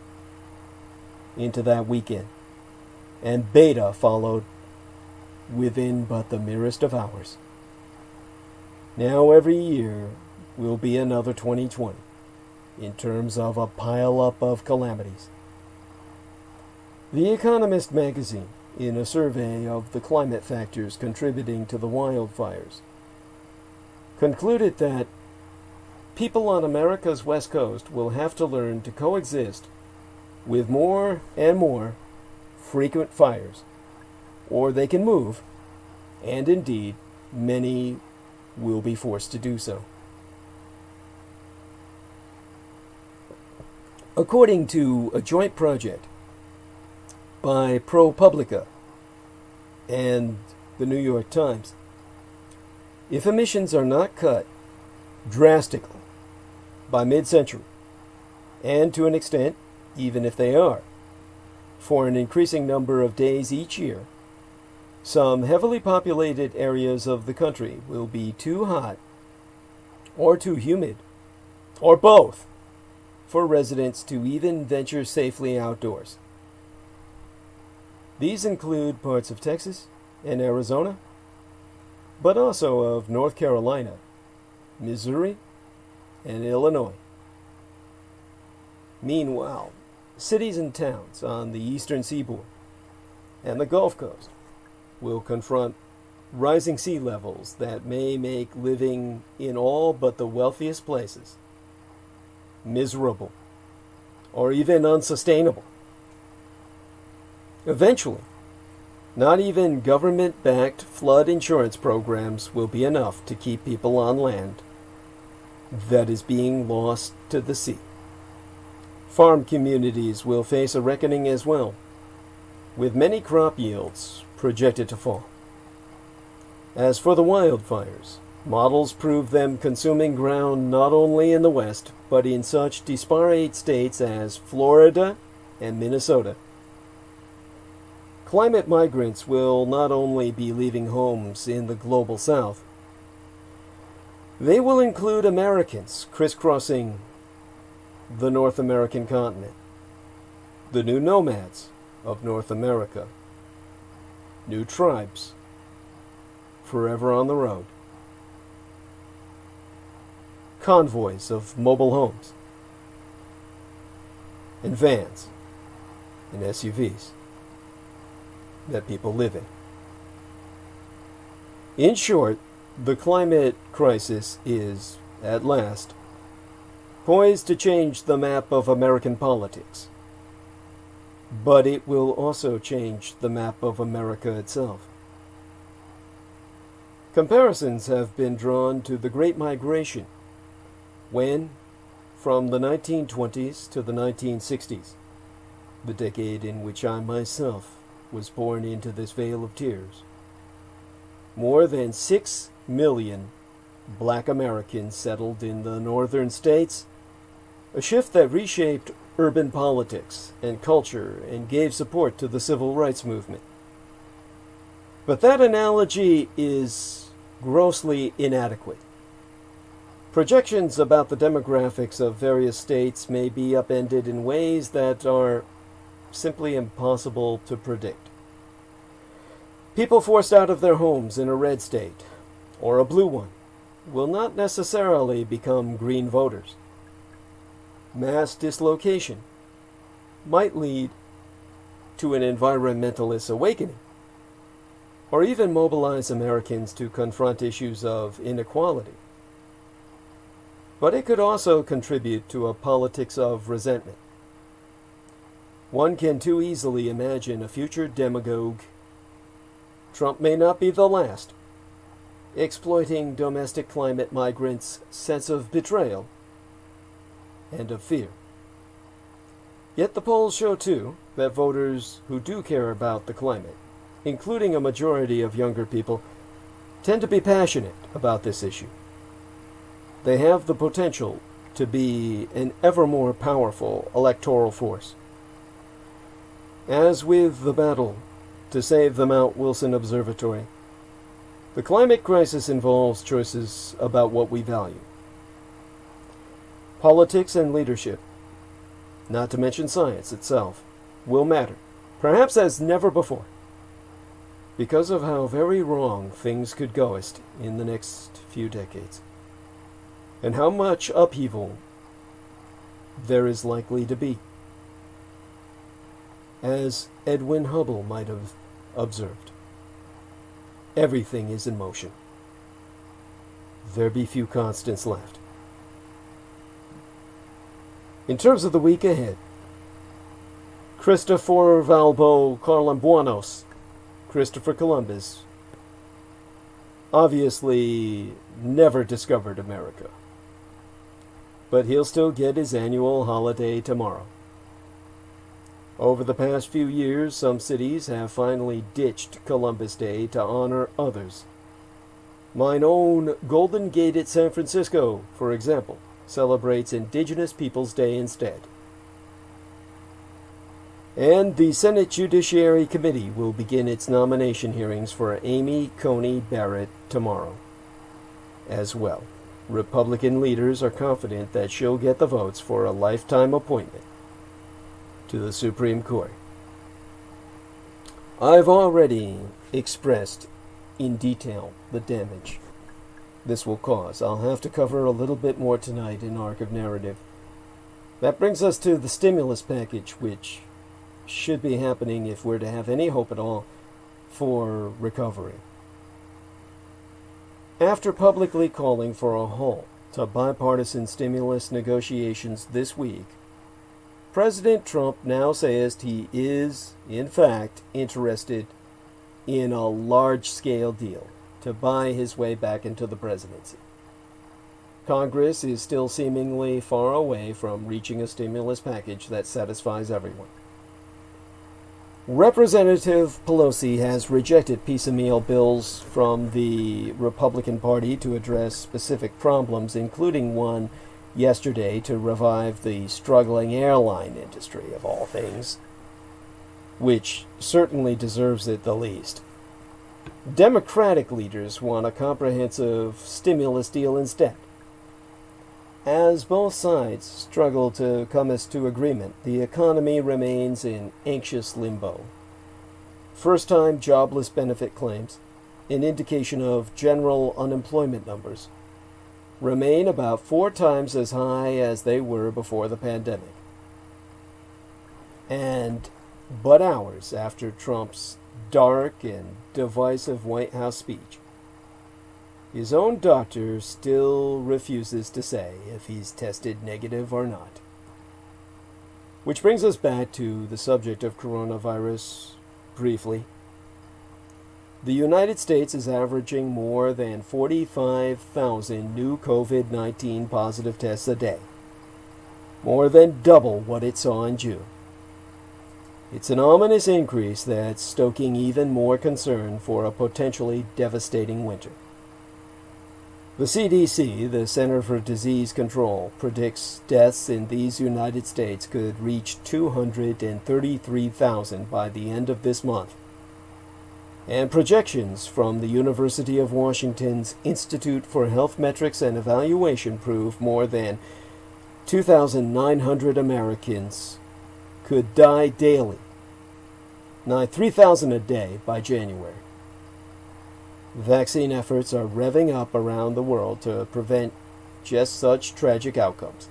Speaker 6: into that weekend, and Beta followed within but the merest of hours. Now every year will be another 2020 in terms of a pile-up of calamities. The Economist magazine, in a survey of the climate factors contributing to the wildfires, concluded that people on America's West Coast will have to learn to coexist with more and more frequent fires, or they can move, and indeed, many will be forced to do so. According to a joint project by ProPublica and the New York Times, if emissions are not cut drastically by mid-century, and to an extent, even if they are, for an increasing number of days each year, some heavily populated areas of the country will be too hot or too humid, or both, for residents to even venture safely outdoors. These include parts of Texas and Arizona, but also of North Carolina, Missouri, and Illinois. Meanwhile, cities and towns on the eastern seaboard and the Gulf Coast will confront rising sea levels that may make living in all but the wealthiest places miserable or even unsustainable. Eventually, not even government-backed flood insurance programs will be enough to keep people on land that is being lost to the sea. Farm communities will face a reckoning as well, with many crop yields projected to fall. As for the wildfires, models prove them consuming ground not only in the West, but in such disparate states as Florida and Minnesota. Climate migrants will not only be leaving homes in the global South, they will include Americans crisscrossing the North American continent, the new nomads of North America, new tribes forever on the road, convoys of mobile homes, and vans and SUVs that people live in. In short, the climate crisis is, at last, poised to change the map of American politics. But it will also change the map of America itself. Comparisons have been drawn to the Great Migration, when, from the 1920s to the 1960s, the decade in which I myself was born into this vale of tears. More than 6 million black Americans settled in the northern states, a shift that reshaped urban politics and culture and gave support to the civil rights movement. But that analogy is grossly inadequate. Projections about the demographics of various states may be upended in ways that are simply impossible to predict. People forced out of their homes in a red state, or a blue one, will not necessarily become green voters. Mass dislocation might lead to an environmentalist awakening, or even mobilize Americans to confront issues of inequality. But it could also contribute to a politics of resentment. One can too easily imagine a future demagogue. Trump may not be the last, exploiting domestic climate migrants' sense of betrayal and of fear. Yet the polls show too that voters who do care about the climate, including a majority of younger people, tend to be passionate about this issue. They have the potential to be an ever more powerful electoral force. As with the battle to save the Mount Wilson Observatory, the climate crisis involves choices about what we value. Politics and leadership, not to mention science itself, will matter, perhaps as never before, because of how very wrong things could go in the next few decades, and how much upheaval there is likely to be. As Edwin Hubble might have observed, everything is in motion. There be few constants left. In terms of the week ahead, Christopher Valbo Columbuanos, Christopher Columbus, obviously never discovered America. But he'll still get his annual holiday tomorrow. Over the past few years, some cities have finally ditched Columbus Day to honor others. Mine own Golden Gate at San Francisco, for example, celebrates Indigenous Peoples Day instead. And the Senate Judiciary Committee will begin its nomination hearings for Amy Coney Barrett tomorrow as well. Republican leaders are confident that she'll get the votes for a lifetime appointment to the Supreme Court. I've already expressed in detail the damage this will cause. I'll have to cover a little bit more tonight in Arc of Narrative. That brings us to the stimulus package, which should be happening if we're to have any hope at all for recovery. After publicly calling for a halt to bipartisan stimulus negotiations this week, President Trump now says he is, in fact, interested in a large-scale deal to buy his way back into the presidency. Congress is still seemingly far away from reaching a stimulus package that satisfies everyone. Representative Pelosi has rejected piecemeal bills from the Republican Party to address specific problems, including one yesterday to revive the struggling airline industry, of all things, which certainly deserves it the least. Democratic leaders want a comprehensive stimulus deal instead. As both sides struggle to come to agreement, the economy remains in anxious limbo. First-time jobless benefit claims, an indication of general unemployment numbers, remain about 4 times as high as they were before the pandemic. And but hours after Trump's dark and divisive White House speech, his own doctor still refuses to say if he's tested negative or not. Which brings us back to the subject of coronavirus briefly. The United States is averaging more than 45,000 new COVID-19 positive tests a day, more than double what it saw in June. It's an ominous increase that's stoking even more concern for a potentially devastating winter. The CDC, the Center for Disease Control, predicts deaths in these United States could reach 233,000 by the end of this month. And projections from the University of Washington's Institute for Health Metrics and Evaluation prove more than 2,900 Americans could die daily, nigh 3,000 a day by January. Vaccine efforts are revving up around the world to prevent just such tragic outcomes.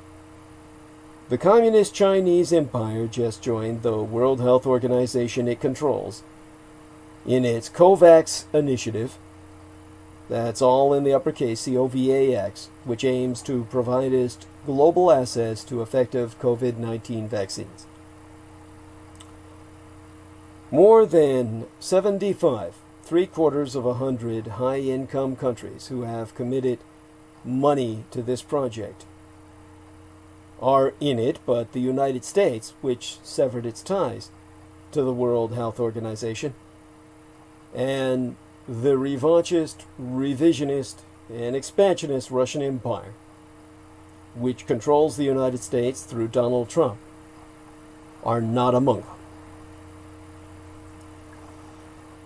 Speaker 6: The Communist Chinese Empire just joined the World Health Organization it controls in its COVAX initiative, that's all in the uppercase, COVAX, which aims to provide global access to effective COVID-19 vaccines. More than 75, 750 high-income countries who have committed money to this project are in it, but the United States, which severed its ties to the World Health Organization, and the revanchist, revisionist, and expansionist Russian Empire, which controls the United States through Donald Trump, are not among them.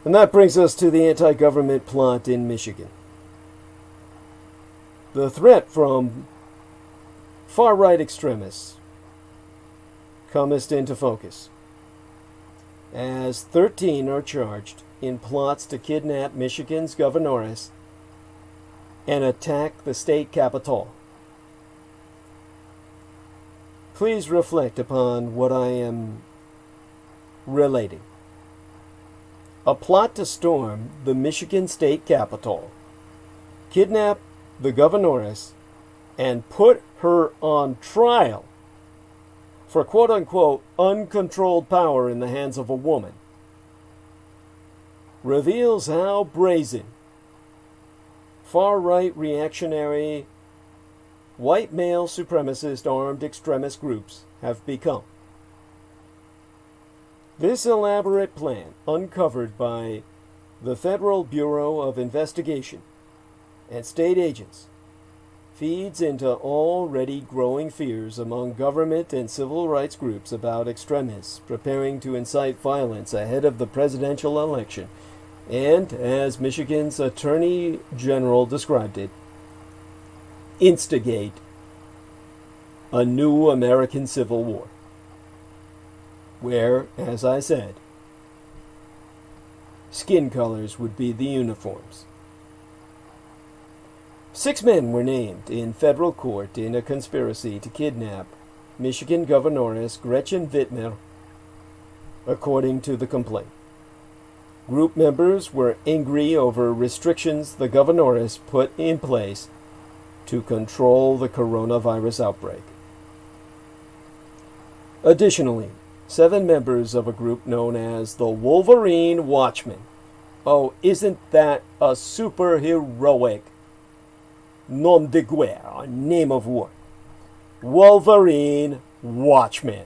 Speaker 6: And that brings us to the anti-government plot in Michigan. The threat from far-right extremists cometh into focus, as 13 are charged in plots to kidnap Michigan's governors and attack the state capitol. Please reflect upon what I am relating. A plot to storm the Michigan state capitol, kidnap the governess, and put her on trial for quote-unquote uncontrolled power in the hands of a woman, reveals how brazen far-right reactionary white male supremacist armed extremist groups have become. This elaborate plan, uncovered by the Federal Bureau of Investigation and state agents, feeds into already growing fears among government and civil rights groups about extremists preparing to incite violence ahead of the presidential election, and, as Michigan's Attorney General described it, instigate a new American Civil War, where, as I said, skin colors would be the uniforms. 6 men were named in federal court in a conspiracy to kidnap Michigan Governess Gretchen Whitmer, according to the complaint. Group members were angry over restrictions the governess put in place to control the coronavirus outbreak. Additionally, 7 members of a group known as the Wolverine Watchmen. Oh, isn't that a superheroic nom de guerre, name of war? Wolverine Watchmen.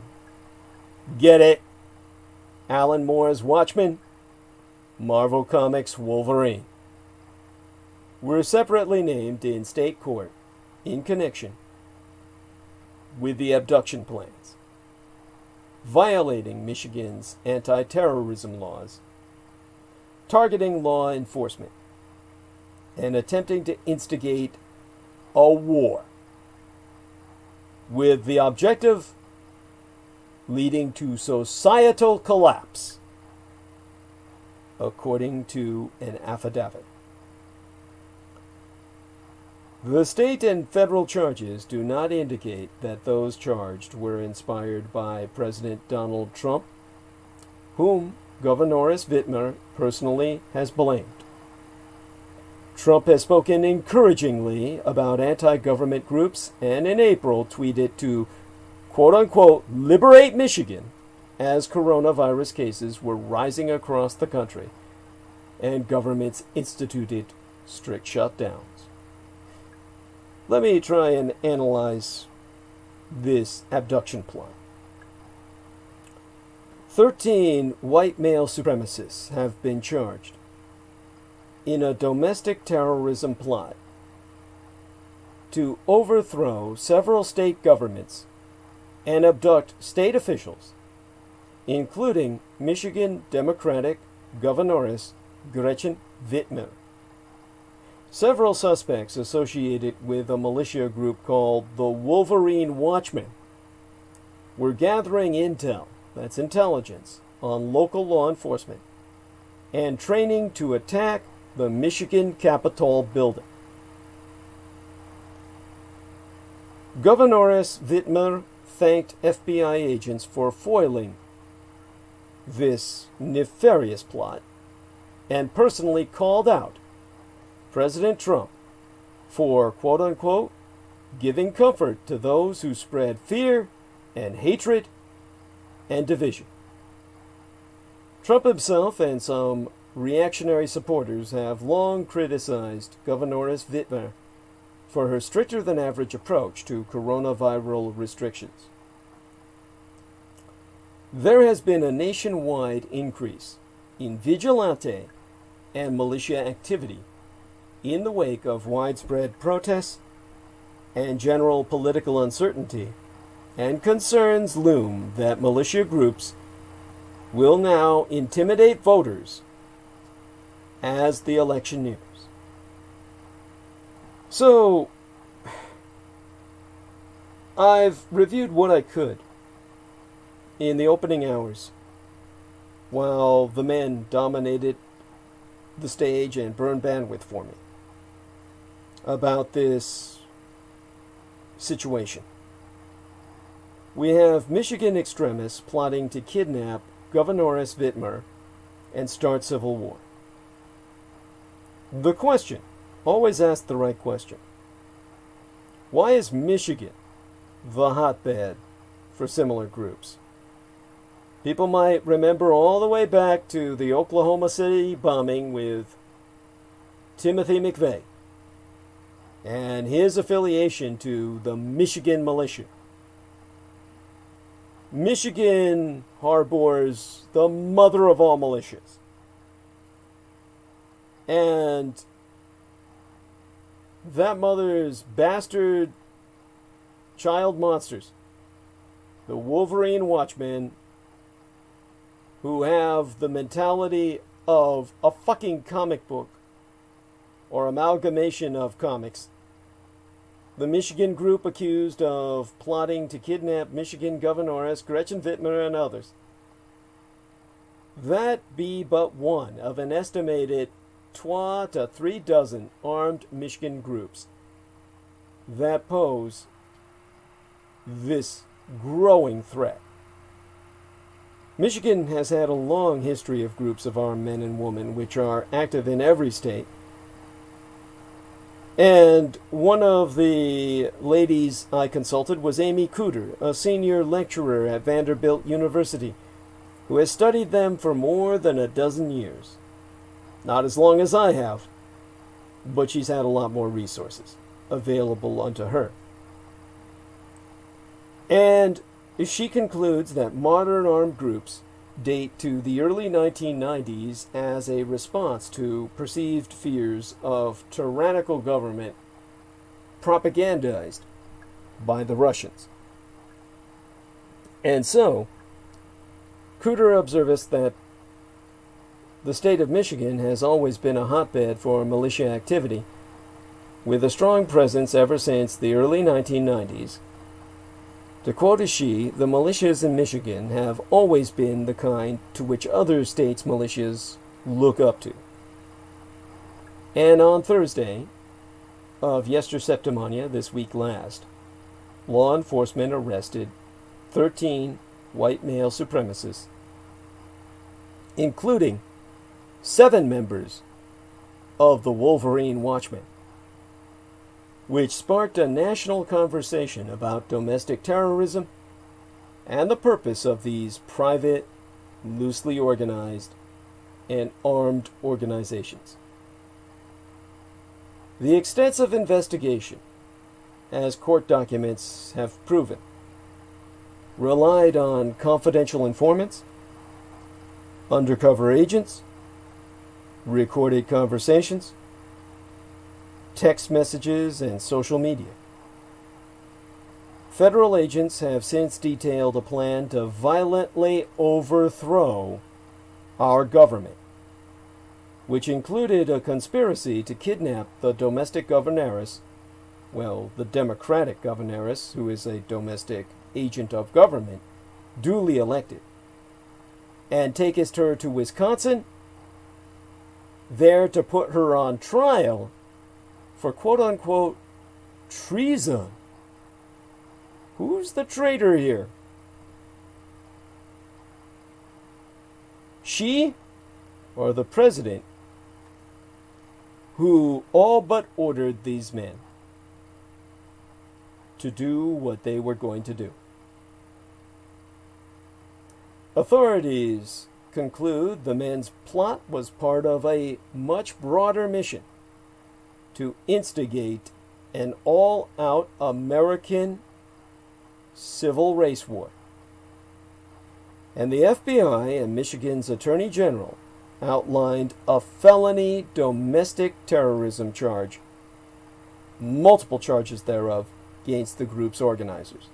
Speaker 6: Get it? Alan Moore's Watchmen, Marvel Comics Wolverine. Were separately named in state court in connection with the abduction plans, violating Michigan's anti-terrorism laws, targeting law enforcement, and attempting to instigate a war with the objective leading to societal collapse, according to an affidavit. The state and federal charges do not indicate that those charged were inspired by President Donald Trump, whom Governess Whitmer personally has blamed. Trump has spoken encouragingly about anti-government groups and in April tweeted to, quote-unquote, liberate Michigan as coronavirus cases were rising across the country and governments instituted strict shutdowns. Let me try and analyze this abduction plot. 13 white male supremacists have been charged in a domestic terrorism plot to overthrow several state governments and abduct state officials, including Michigan Democratic Governoress Gretchen Whitmer. Several suspects associated with a militia group called the Wolverine Watchmen were gathering intel, that's intelligence, on local law enforcement and training to attack the Michigan Capitol building. Governoress Whitmer thanked FBI agents for foiling this nefarious plot and personally called out President Trump for, quote-unquote, giving comfort to those who spread fear and hatred and division. Trump himself and some reactionary supporters have long criticized Governoress Whitmer for her stricter-than-average approach to coronavirus restrictions. There has been a nationwide increase in vigilante and militia activity in the wake of widespread protests and general political uncertainty, and concerns loom that militia groups will now intimidate voters as the election nears. So, I've reviewed what I could in the opening hours while the men dominated the stage and burned bandwidth for me about this situation. We have Michigan extremists plotting to kidnap Governoress Whitmer and start civil war. The question, always ask the right question. Why is Michigan the hotbed for similar groups? People might remember all the way back to the Oklahoma City bombing with Timothy McVeigh and his affiliation to the Michigan militia. Michigan harbors the mother of all militias. And that mother's bastard child monsters, the Wolverine Watchmen, who have the mentality of a fucking comic book or amalgamation of comics. The Michigan group accused of plotting to kidnap Michigan Governoress Gretchen Whitmer and others. That be but one of an estimated 2 to 3 dozen armed Michigan groups that pose this growing threat. Michigan has had a long history of groups of armed men and women which are active in every state. And one of the ladies I consulted was Amy Cooter, a senior lecturer at Vanderbilt University, who has studied them for more than a dozen years. Not as long as I have, but she's had a lot more resources available unto her. And she concludes that modern armed groups date to the early 1990s as a response to perceived fears of tyrannical government propagandized by the Russians. And so, Cooter observes that the state of Michigan has always been a hotbed for militia activity, with a strong presence ever since the early 1990s. To quote as she, the militias in Michigan have always been the kind to which other states' militias look up to. And on Thursday of Yester Septimania, this week last, law enforcement arrested 13 white male supremacists, including 7 members of the Wolverine Watchmen, which sparked a national conversation about domestic terrorism and the purpose of these private, loosely organized, and armed organizations. The extensive investigation, as court documents have proven, relied on confidential informants undercover agents, recorded conversations, text messages, and social media. Federal agents have since detailed a plan to violently overthrow our government, which included a conspiracy to kidnap the domestic governess, the Democratic governess, who is a domestic agent of government, duly elected, and take her to Wisconsin, there to put her on trial for quote-unquote treason. Who's the traitor here? She or the president, who all but ordered these men to do what they were going to do? Authorities conclude the men's plot was part of a much broader mission to instigate an all-out American civil race war. And the FBI and Michigan's Attorney General outlined a felony domestic terrorism charge, multiple charges thereof, against the group's organizers.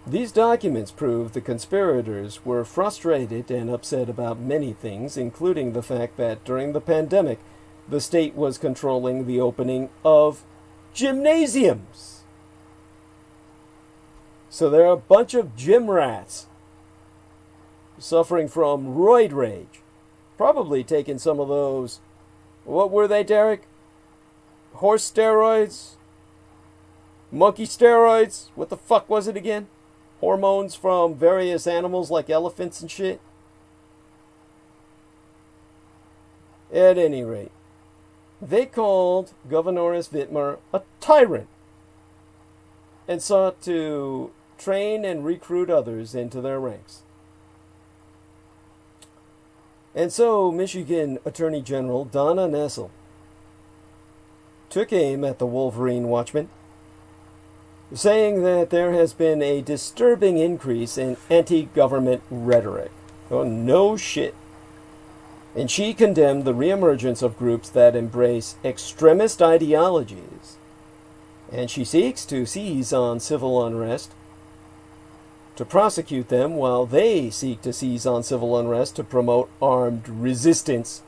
Speaker 6: These documents prove the conspirators were frustrated and upset about many things, including the fact that during the pandemic, the state was controlling the opening of gymnasiums. So there are a bunch of gym rats suffering from roid rage, probably taking some of those, what were they, Derek? Horse steroids? Monkey steroids? What the fuck was it again? Hormones from various animals like elephants and shit? At any rate, they called Governess Whitmer a tyrant and sought to train and recruit others into their ranks. And so Michigan Attorney General Donna Nessel took aim at the Wolverine Watchman, saying that there has been a disturbing increase in anti-government rhetoric. Oh, no shit. And she condemned the reemergence of groups that embrace extremist ideologies, and she seeks to seize on civil unrest to prosecute them, while they seek to seize on civil unrest to promote armed resistance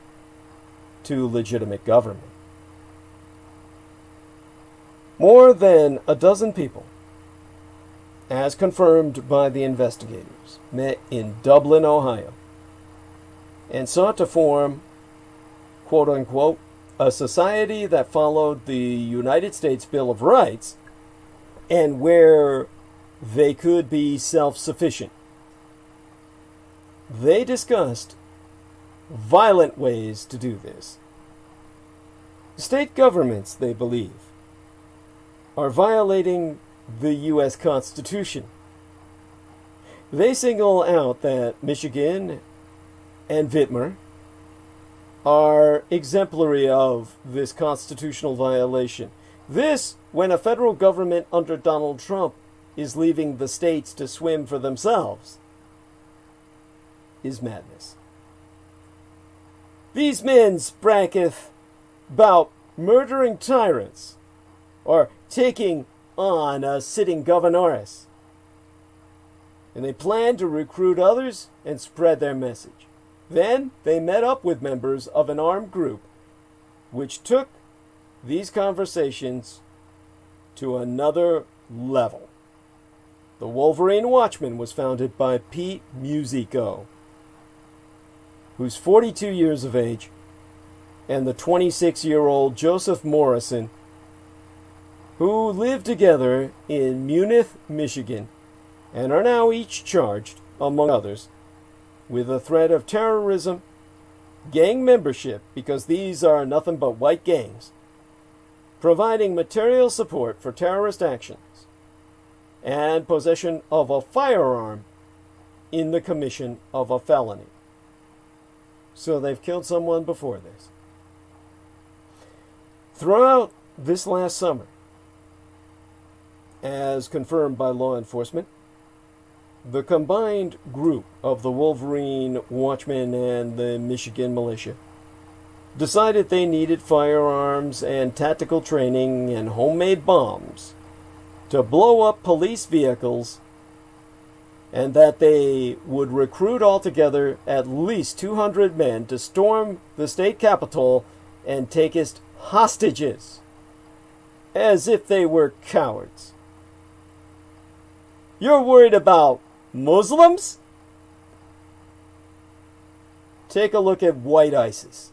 Speaker 6: to legitimate government. More than a dozen people, as confirmed by the investigators, met in Dublin, Ohio, and sought to form, quote-unquote, a society that followed the United States Bill of Rights and where they could be self-sufficient. They discussed violent ways to do this. State governments, they believe, are violating the U.S. Constitution. They single out that Michigan and Whitmer are exemplary of this constitutional violation. This, when a federal government under Donald Trump is leaving the states to swim for themselves, is madness. These men braggeth about murdering tyrants or taking on a sitting governess, and they plan to recruit others and spread their message. Then they met up with members of an armed group which took these conversations to another level. The Wolverine Watchman was founded by Pete Musico, who's 42 years of age, and the 26-year-old Joseph Morrison, who live together in Munich, Michigan, and are now each charged, among others, with a threat of terrorism, gang membership, because these are nothing but white gangs, providing material support for terrorist actions, and possession of a firearm in the commission of a felony. So they've killed someone before this. Throughout this last summer, as confirmed by law enforcement, the combined group of the Wolverine Watchmen and the Michigan Militia decided they needed firearms and tactical training and homemade bombs to blow up police vehicles, and that they would recruit altogether at least 200 men to storm the state capitol and take us hostages, as if they were cowards. You're worried about Muslims? Take a look at white ISIS.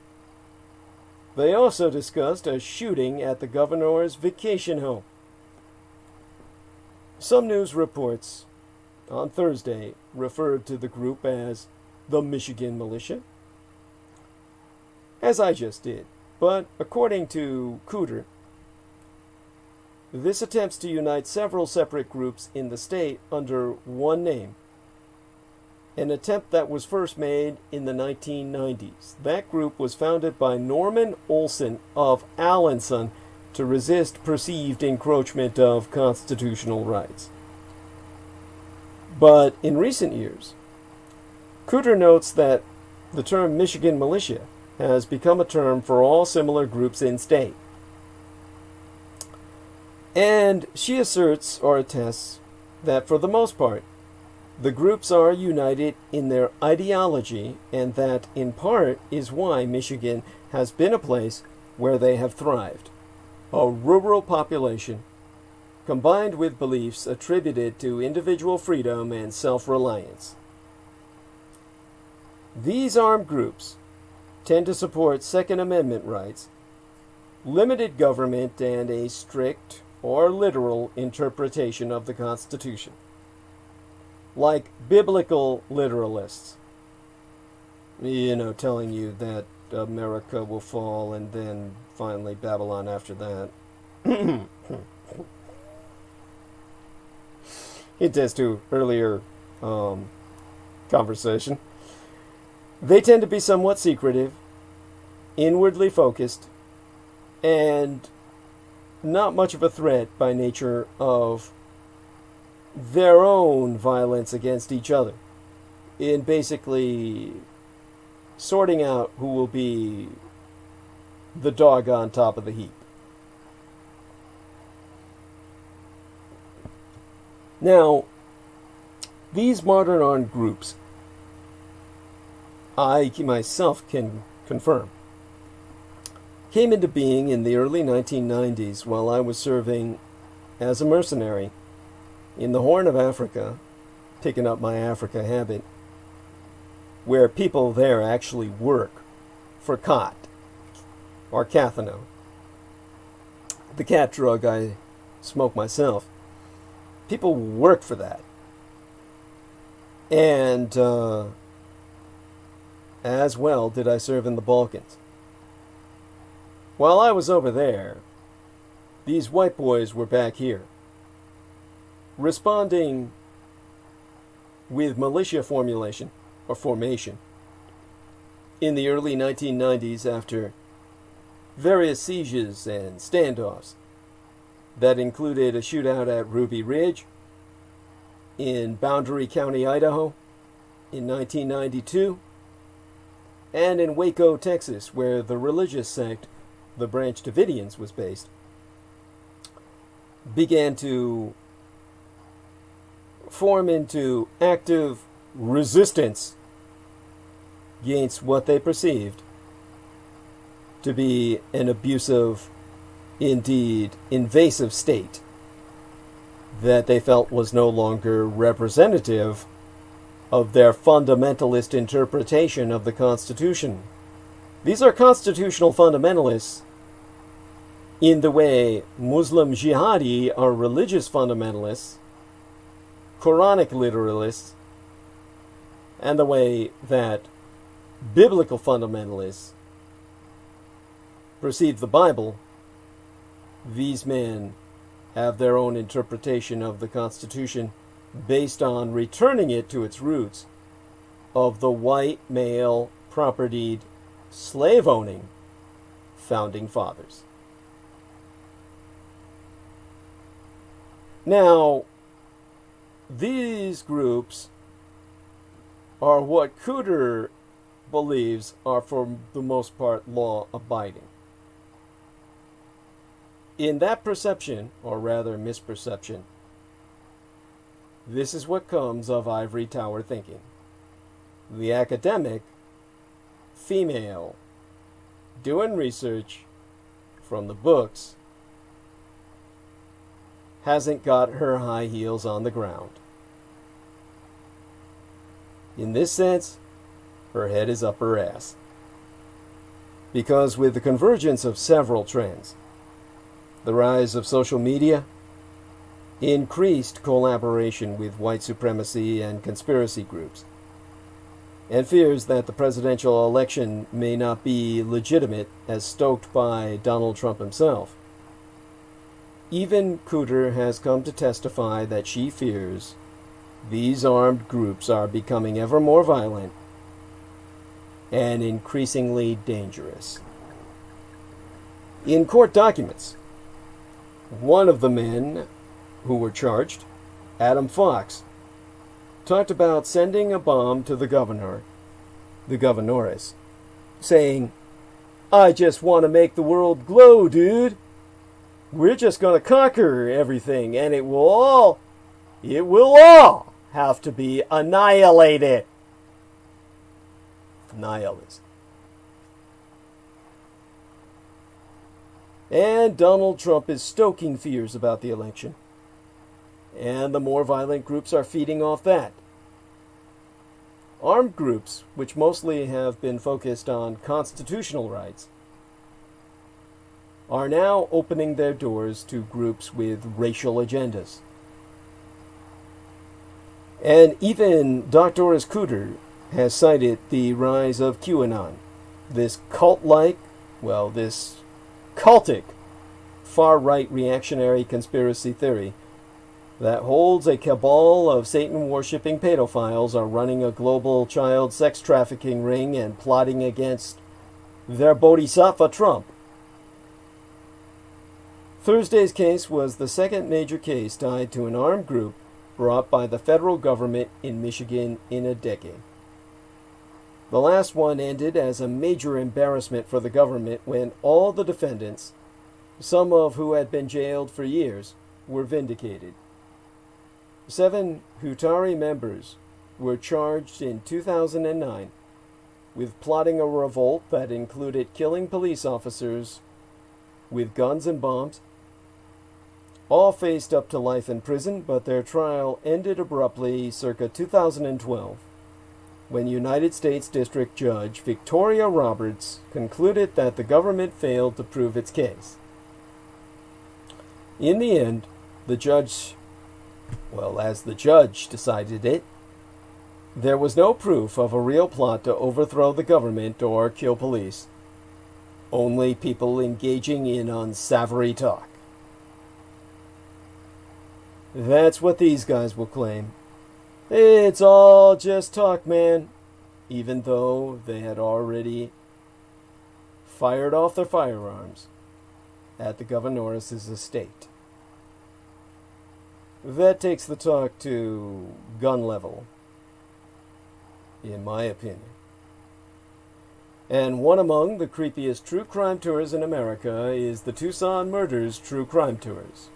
Speaker 6: They also discussed a shooting at the governor's vacation home. Some news reports on Thursday referred to the group as the Michigan Militia, as I just did. But according to Cooter, this attempts to unite several separate groups in the state under one name, an attempt that was first made in the 1990s. That group was founded by Norman Olson of Alanson to resist perceived encroachment of constitutional rights. But in recent years, Cooter notes that the term Michigan Militia has become a term for all similar groups in state. And she asserts or attests that for the most part, the groups are united in their ideology, and that in part is why Michigan has been a place where they have thrived. A rural population combined with beliefs attributed to individual freedom and self-reliance. These armed groups tend to support Second Amendment rights, limited government, and a strict or literal interpretation of the Constitution, like biblical literalists, telling you that America will fall and then finally Babylon after that. It does to earlier conversation. They tend to be somewhat secretive, inwardly focused, and not much of a threat by nature of their own violence against each other, in basically sorting out who will be the dog on top of the heap. Now, these modern armed groups, I myself can confirm, came into being in the early 1990s while I was serving as a mercenary in the Horn of Africa, picking up my Africa habit, where people there actually work for khat, or cathano, the cat drug I smoke myself. People work for that. And as well did I serve in the Balkans. While I was over there, these white boys were back here, responding with militia formation in the early 1990s after various sieges and standoffs that included a shootout at Ruby Ridge in Boundary County, Idaho in 1992, and in Waco, Texas, where the religious sect, the Branch Davidians, was based, began to form into active resistance against what they perceived to be an abusive, indeed invasive state that they felt was no longer representative of their fundamentalist interpretation of the Constitution. These are constitutional fundamentalists in the way Muslim jihadi are religious fundamentalists, Quranic literalists, and the way that biblical fundamentalists perceive the Bible. These men have their own interpretation of the Constitution based on returning it to its roots of the white, male, propertied, slave-owning founding fathers. Now, these groups are what Cooter believes are, for the most part, law-abiding. In that perception, or rather misperception, this is what comes of ivory tower thinking. The academic, female, doing research from the books, hasn't got her high heels on the ground. In this sense, her head is up her ass. Because with the convergence of several trends, the rise of social media, increased collaboration with white supremacy and conspiracy groups, and fears that the presidential election may not be legitimate as stoked by Donald Trump himself, even Cooter has come to testify that she fears these armed groups are becoming ever more violent and increasingly dangerous. In court documents, one of the men who were charged, Adam Fox, talked about sending a bomb to the governor, the governoress, saying, "I just want to make the world glow, dude. We're just going to conquer everything, and it will all have to be annihilated." Nihilism. And Donald Trump is stoking fears about the election. And the more violent groups are feeding off that. Armed groups, which mostly have been focused on constitutional rights, are now opening their doors to groups with racial agendas. And even Dr. Cooter has cited the rise of QAnon, this cultic, far-right reactionary conspiracy theory that holds a cabal of Satan-worshipping pedophiles are running a global child sex trafficking ring and plotting against their bodhisattva Trump. Thursday's case was the second major case tied to an armed group brought by the federal government in Michigan in a decade. The last one ended as a major embarrassment for the government when all the defendants, some of who had been jailed for years, were vindicated. 7 Hutari members were charged in 2009 with plotting a revolt that included killing police officers with guns and bombs. All faced up to life in prison, but their trial ended abruptly circa 2012, when United States District Judge Victoria Roberts concluded that the government failed to prove its case. In the end, the judge, as the judge decided it, there was no proof of a real plot to overthrow the government or kill police. Only people engaging in unsavory talk. That's what these guys will claim. It's all just talk, man. Even though they had already fired off their firearms at the governoress's estate. That takes the talk to gun level, in my opinion. And one among the creepiest true crime tours in America is the Tucson Murders True Crime Tours.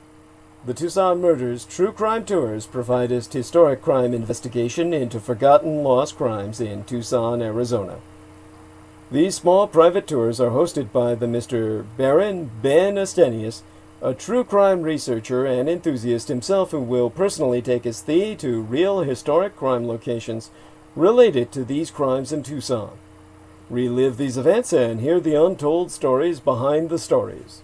Speaker 6: The Tucson Murders True Crime Tours provide us historic crime investigation into forgotten lost crimes in Tucson, Arizona. These small private tours are hosted by the Mr. Baron Ben Astenius, a true crime researcher and enthusiast himself who will personally take us to real historic crime locations related to these crimes in Tucson. Relive these events and hear the untold stories behind the stories.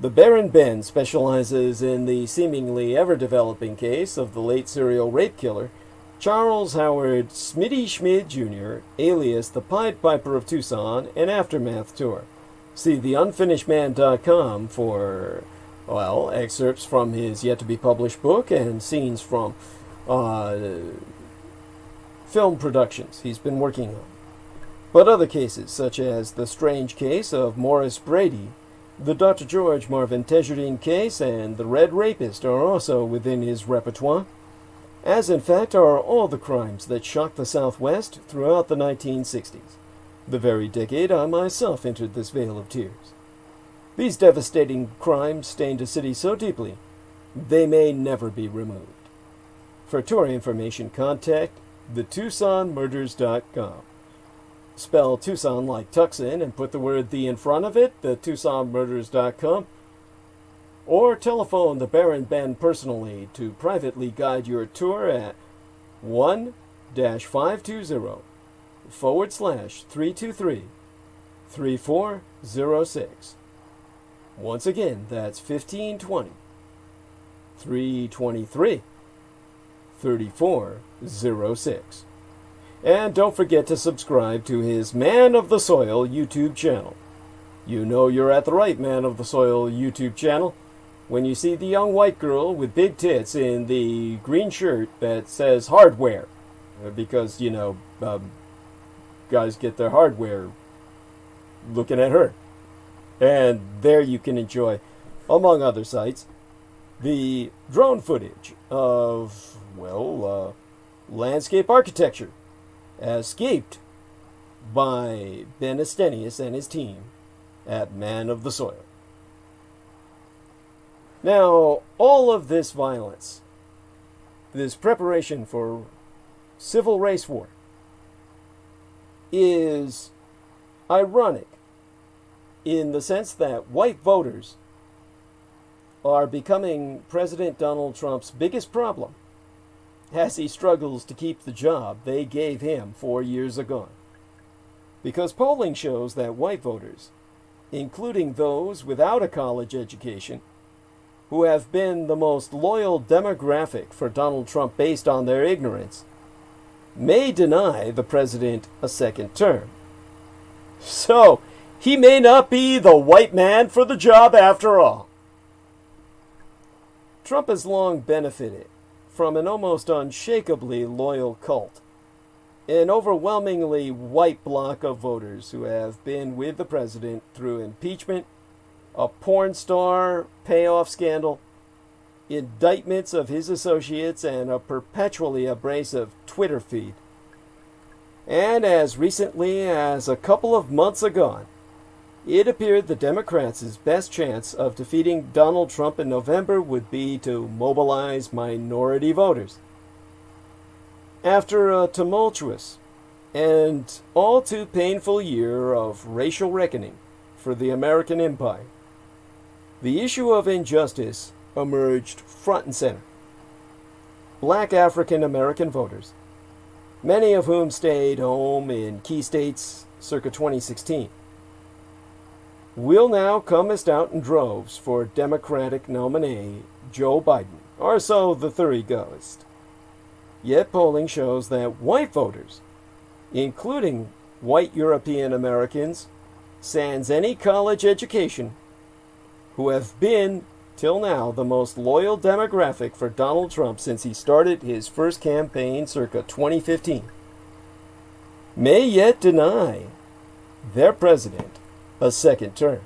Speaker 6: The Baron Ben specializes in the seemingly ever-developing case of the late serial rape killer, Charles Howard Smitty Schmid Jr., alias the Pied Piper of Tucson, an aftermath tour. See theunfinishedman.com for, excerpts from his yet-to-be-published book and scenes from film productions he's been working on. But other cases, such as the strange case of Morris Brady, the Dr. George Marvin Tejardine case, and the Red Rapist are also within his repertoire. as in fact are all the crimes that shocked the Southwest throughout the 1960s, the very decade I myself entered this vale of tears. These devastating crimes stained a city so deeply, they may never be removed. For tour information, contact thetucsonmurders.com. Spell Tucson like Tucson and put the word "the" in front of it, thetucsonmurders.com. Or telephone the Baron Ben personally to privately guide your tour at 1-520/323-3406. Once again, that's 1520-323-3406. And don't forget to subscribe to his Man of the Soil YouTube channel. You know you're at the right Man of the Soil YouTube channel when you see the young white girl with big tits in the green shirt that says hardware. Because, guys get their hardware looking at her. And there you can enjoy, among other sites, the drone footage of, landscape architecture escaped by Ben Estenius and his team at Man of the Soil. Now, all of this violence, this preparation for civil race war, is ironic in the sense that white voters are becoming President Donald Trump's biggest problem as he struggles to keep the job they gave him 4 years ago. Because polling shows that white voters, including those without a college education, who have been the most loyal demographic for Donald Trump based on their ignorance, may deny the president a second term. So, he may not be the white man for the job after all. Trump has long benefited from an almost unshakably loyal cult, an overwhelmingly white bloc of voters who have been with the president through impeachment, a porn star payoff scandal, indictments of his associates, and a perpetually abrasive Twitter feed. And as recently as a couple of months ago, it appeared the Democrats' best chance of defeating Donald Trump in November would be to mobilize minority voters. After a tumultuous and all too painful year of racial reckoning for the American empire, the issue of injustice emerged front and center. Black African American voters, many of whom stayed home in key states circa 2016, will now come out in droves for Democratic nominee Joe Biden, or so the theory goes. Yet polling shows that white voters, including white European Americans, sans any college education, who have been, till now, the most loyal demographic for Donald Trump since he started his first campaign circa 2015, may yet deny their president a second term.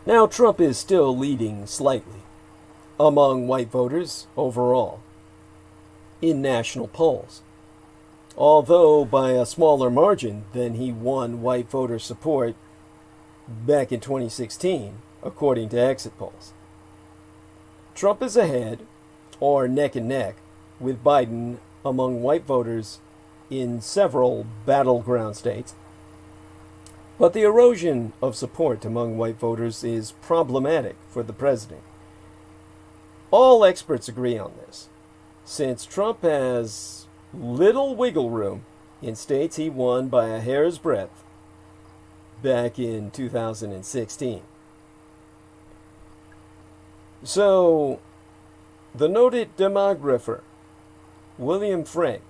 Speaker 6: Now, Trump is still leading slightly among white voters overall in national polls, although by a smaller margin than he won white voter support back in 2016, according to exit polls. Trump is ahead, or neck and neck, with Biden among white voters in several battleground states. But the erosion of support among white voters is problematic for the president. All experts agree on this, since Trump has little wiggle room in states he won by a hair's breadth back in 2016. So, the noted demographer William Frey,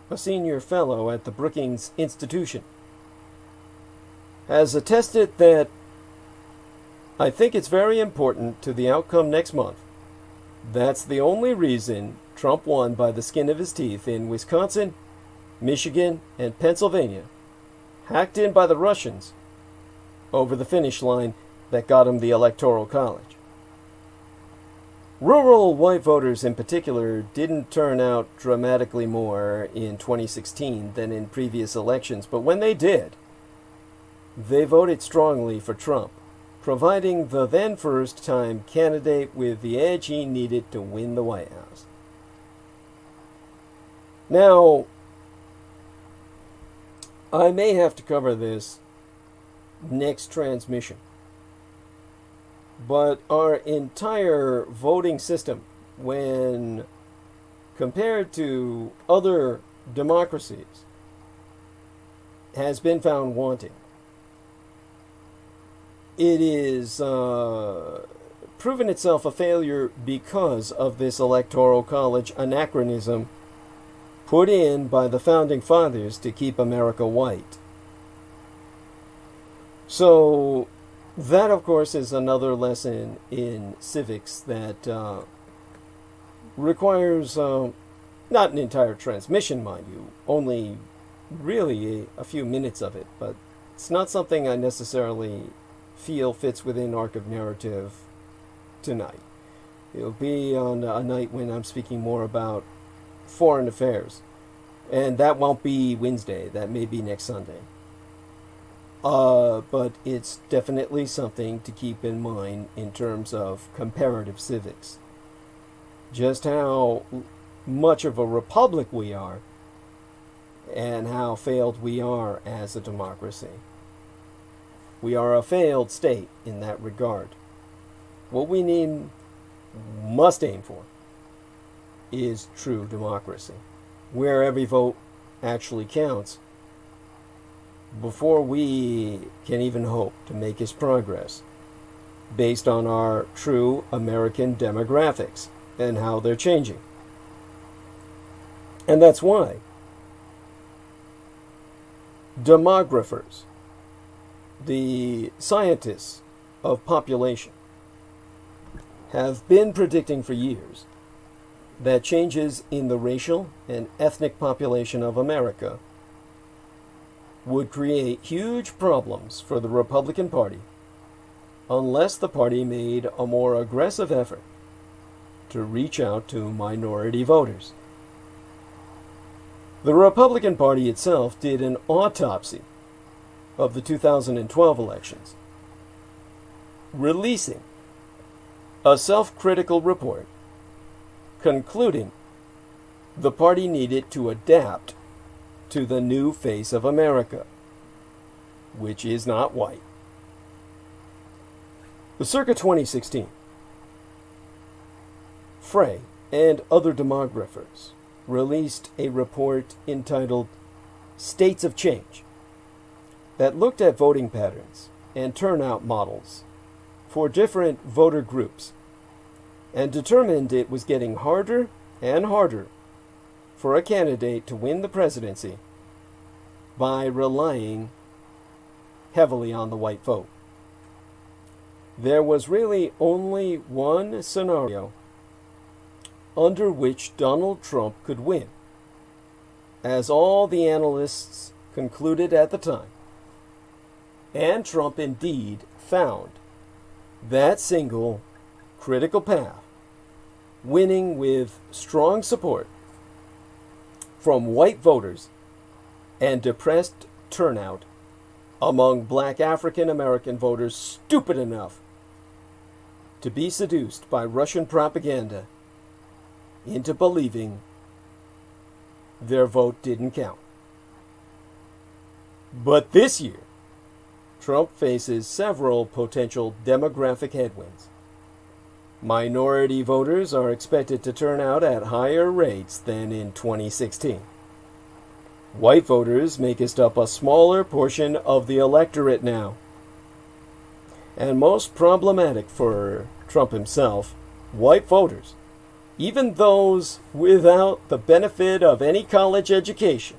Speaker 6: a senior fellow at the Brookings Institution, has attested that I think it's very important to the outcome next month. That's the only reason Trump won by the skin of his teeth in Wisconsin, Michigan, and Pennsylvania, hacked in by the Russians over the finish line that got him the Electoral College. Rural white voters in particular didn't turn out dramatically more in 2016 than in previous elections, but when they did, they voted strongly for Trump, providing the then first-time candidate with the edge he needed to win the White House. Now, I may have to cover this next transmission, but our entire voting system, when compared to other democracies, has been found wanting. It is proven itself a failure because of this electoral college anachronism put in by the founding fathers to keep America white. So that, of course, is another lesson in civics that requires not an entire transmission, mind you, only really a few minutes of it, but it's not something I necessarily feel fits within arc of narrative tonight. It'll be on a night when I'm speaking more about foreign affairs, and that won't be Wednesday. That may be next Sunday. But it's definitely something to keep in mind in terms of comparative civics. Just how much of a republic we are, and how failed we are as a democracy. We are a failed state in that regard. What we must aim for, is true democracy, where every vote actually counts, before we can even hope to make his progress, based on our true American demographics and how they're changing. And that's why demographers, the scientists of population, have been predicting for years that changes in the racial and ethnic population of America would create huge problems for the Republican Party unless the party made a more aggressive effort to reach out to minority voters. The Republican Party itself did an autopsy of the 2012 elections, releasing a self-critical report concluding the party needed to adapt to the new face of America, which is not white. Circa 2016, Frey and other demographers released a report entitled States of Change that looked at voting patterns and turnout models for different voter groups and determined it was getting harder and harder for a candidate to win the presidency by relying heavily on the white vote. There was really only one scenario under which Donald Trump could win, as all the analysts concluded at the time. And Trump indeed found that single critical path, winning with strong support from white voters and depressed turnout among black African American voters stupid enough to be seduced by Russian propaganda into believing their vote didn't count. But this year, Trump faces several potential demographic headwinds. Minority voters are expected to turn out at higher rates than in 2016. White voters make up a smaller portion of the electorate now. And most problematic for Trump himself, white voters, even those without the benefit of any college education,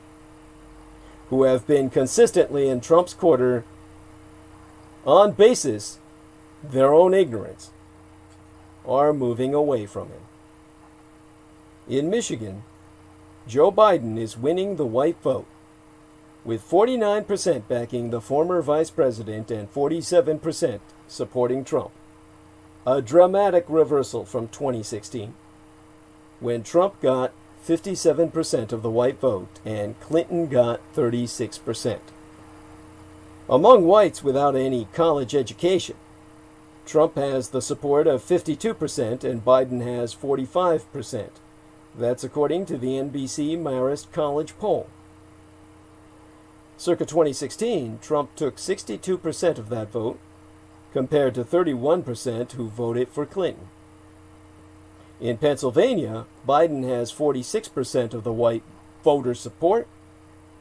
Speaker 6: who have been consistently in Trump's quarter on basis their own ignorance, are moving away from him. In Michigan, Joe Biden is winning the white vote, with 49% backing the former vice president and 47% supporting Trump. a dramatic reversal from 2016, when Trump got 57% of the white vote and Clinton got 36%. Among whites without any college education, Trump has the support of 52% and Biden has 45%. That's according to the NBC Marist College poll. Circa 2016, Trump took 62% of that vote, compared to 31% who voted for Clinton. In Pennsylvania, Biden has 46% of the white voter support,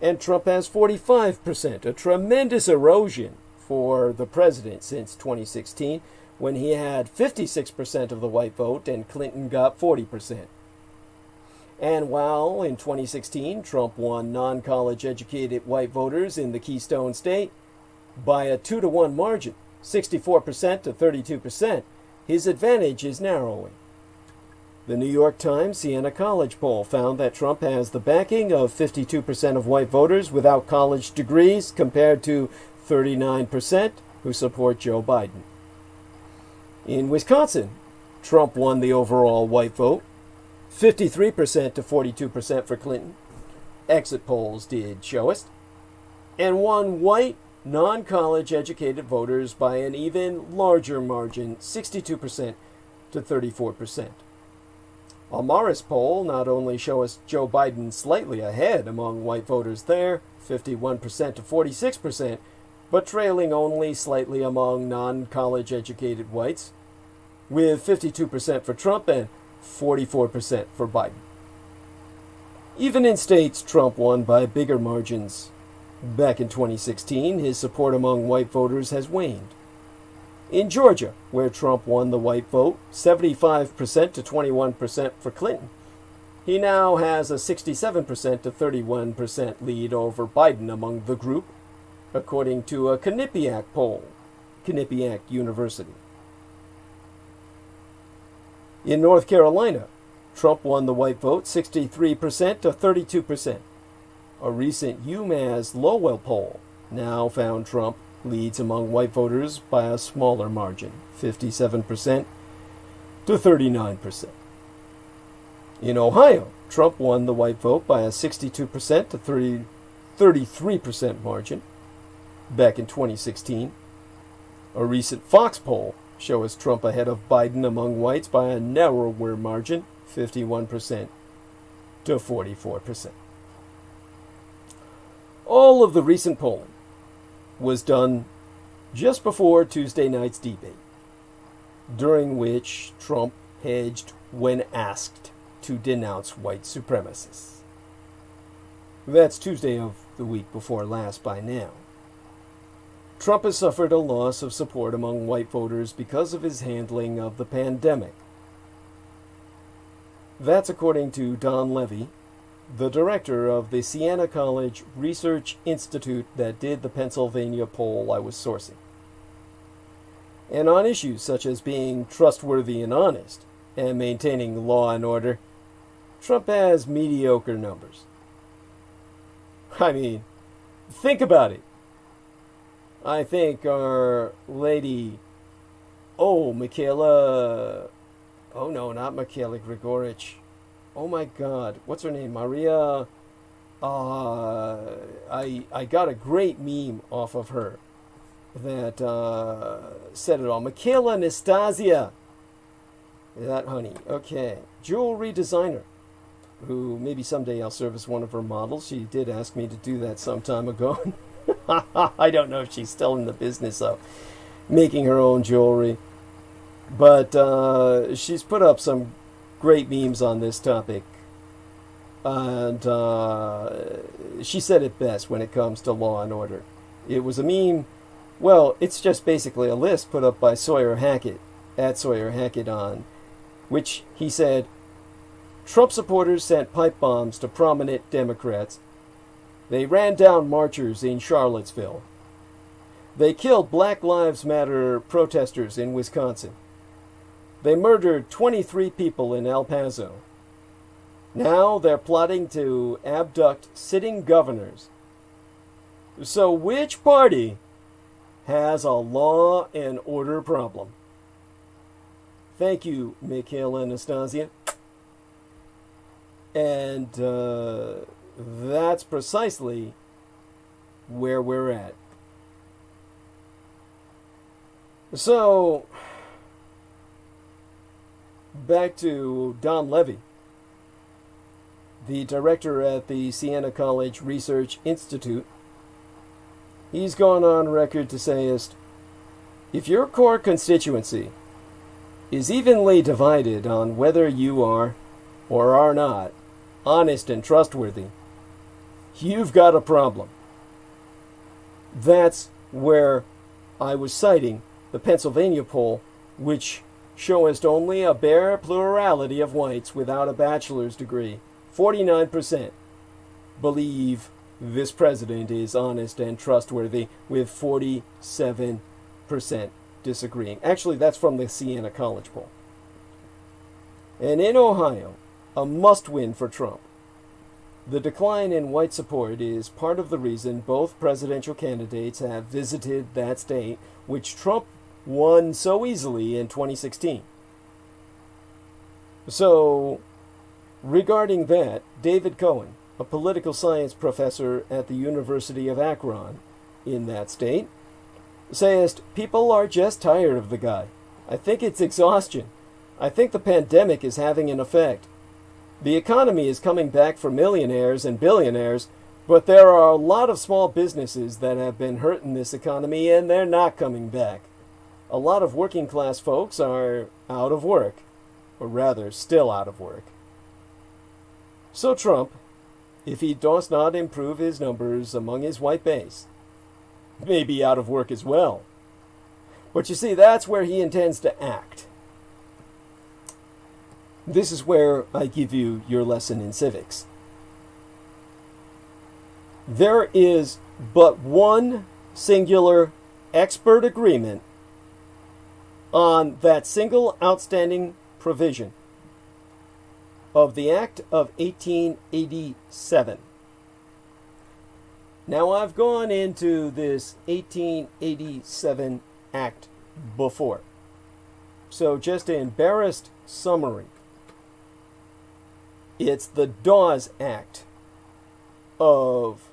Speaker 6: and Trump has 45%, a tremendous erosion for the president since 2016, when he had 56% of the white vote and Clinton got 40%. And while in 2016 Trump won non-college educated white voters in the Keystone State by a 2-to-1 margin, 64% to 32%, his advantage is narrowing. The New York Times Siena College poll found that Trump has the backing of 52% of white voters without college degrees compared to 39% who support Joe Biden. In Wisconsin, Trump won the overall white vote, 53% to 42% for Clinton. Exit polls did show us. And won white, non-college educated voters by an even larger margin, 62% to 34%. A Marist poll not only shows us Joe Biden slightly ahead among white voters there, 51% to 46%, but trailing only slightly among non-college educated whites, with 52% for Trump and 44% for Biden. Even in states Trump won by bigger margins back in 2016, his support among white voters has waned. In Georgia, where Trump won the white vote, 75% to 21% for Clinton, he now has a 67% to 31% lead over Biden among the group, according to a Quinnipiac poll, Quinnipiac University. In North Carolina, Trump won the white vote 63% to 32%. A recent UMass Lowell poll now found Trump leads among white voters by a smaller margin, 57% to 39%. In Ohio, Trump won the white vote by a 62% to 33% margin back in 2016. A recent Fox poll shows Trump ahead of Biden among whites by a narrower margin, 51% to 44%. All of the recent polling was done just before Tuesday night's debate, during which Trump hedged when asked to denounce white supremacists. That's Tuesday of the week before last by now. Trump has suffered a loss of support among white voters because of his handling of the pandemic. That's according to Don Levy, the director of the Siena College Research Institute that did the Pennsylvania poll I was sourcing. And on issues such as being trustworthy and honest and maintaining law and order, Trump has mediocre numbers. I mean, think about it. I think our lady, Michaela, not Michaela Grigorich. Oh my God, what's her name? Maria. I got a great meme off of her that said it all. Michaela Nastasia. That honey. Okay. Jewelry designer, who maybe someday I'll serve as one of her models. She did ask me to do that some time ago. I don't know if she's still in the business of making her own jewelry. But she's put up some great memes on this topic. And she said it best when it comes to law and order. It was a meme. Well, it's just basically a list put up by Sawyer Hackett, at Sawyer Hackett on, which he said, Trump supporters sent pipe bombs to prominent Democrats. They ran down marchers in Charlottesville. They killed Black Lives Matter protesters in Wisconsin. They murdered 23 people in El Paso. Now they're plotting to abduct sitting governors. So which party has a law and order problem? Thank you, Mikhail Anastasia. And that's precisely where we're at. So, back to Don Levy, the director at the Siena College Research Institute. He's gone on record to say, if your core constituency is evenly divided on whether you are or are not honest and trustworthy, you've got a problem. That's where I was citing the Pennsylvania poll, which showed only a bare plurality of whites without a bachelor's degree. 49% believe this president is honest and trustworthy, with 47% disagreeing. Actually, that's from the Siena College poll. And in Ohio, a must-win for Trump. The decline in white support is part of the reason both presidential candidates have visited that state, which Trump won so easily in 2016. So, regarding that, David Cohen, a political science professor at the University of Akron in that state, says people are just tired of the guy. I think it's exhaustion. I think the pandemic is having an effect. The economy is coming back for millionaires and billionaires, but there are a lot of small businesses that have been hurt in this economy, and they're not coming back. A lot of working class folks are out of work, or rather, still out of work. So Trump, if he does not improve his numbers among his white base, may be out of work as well. But you see, that's where he intends to act. This is where I give you your lesson in civics. There is but one singular expert agreement on that single outstanding provision of the Act of 1887. Now, I've gone into this 1887 Act before. So just an embarrassed summary. It's the Dawes Act of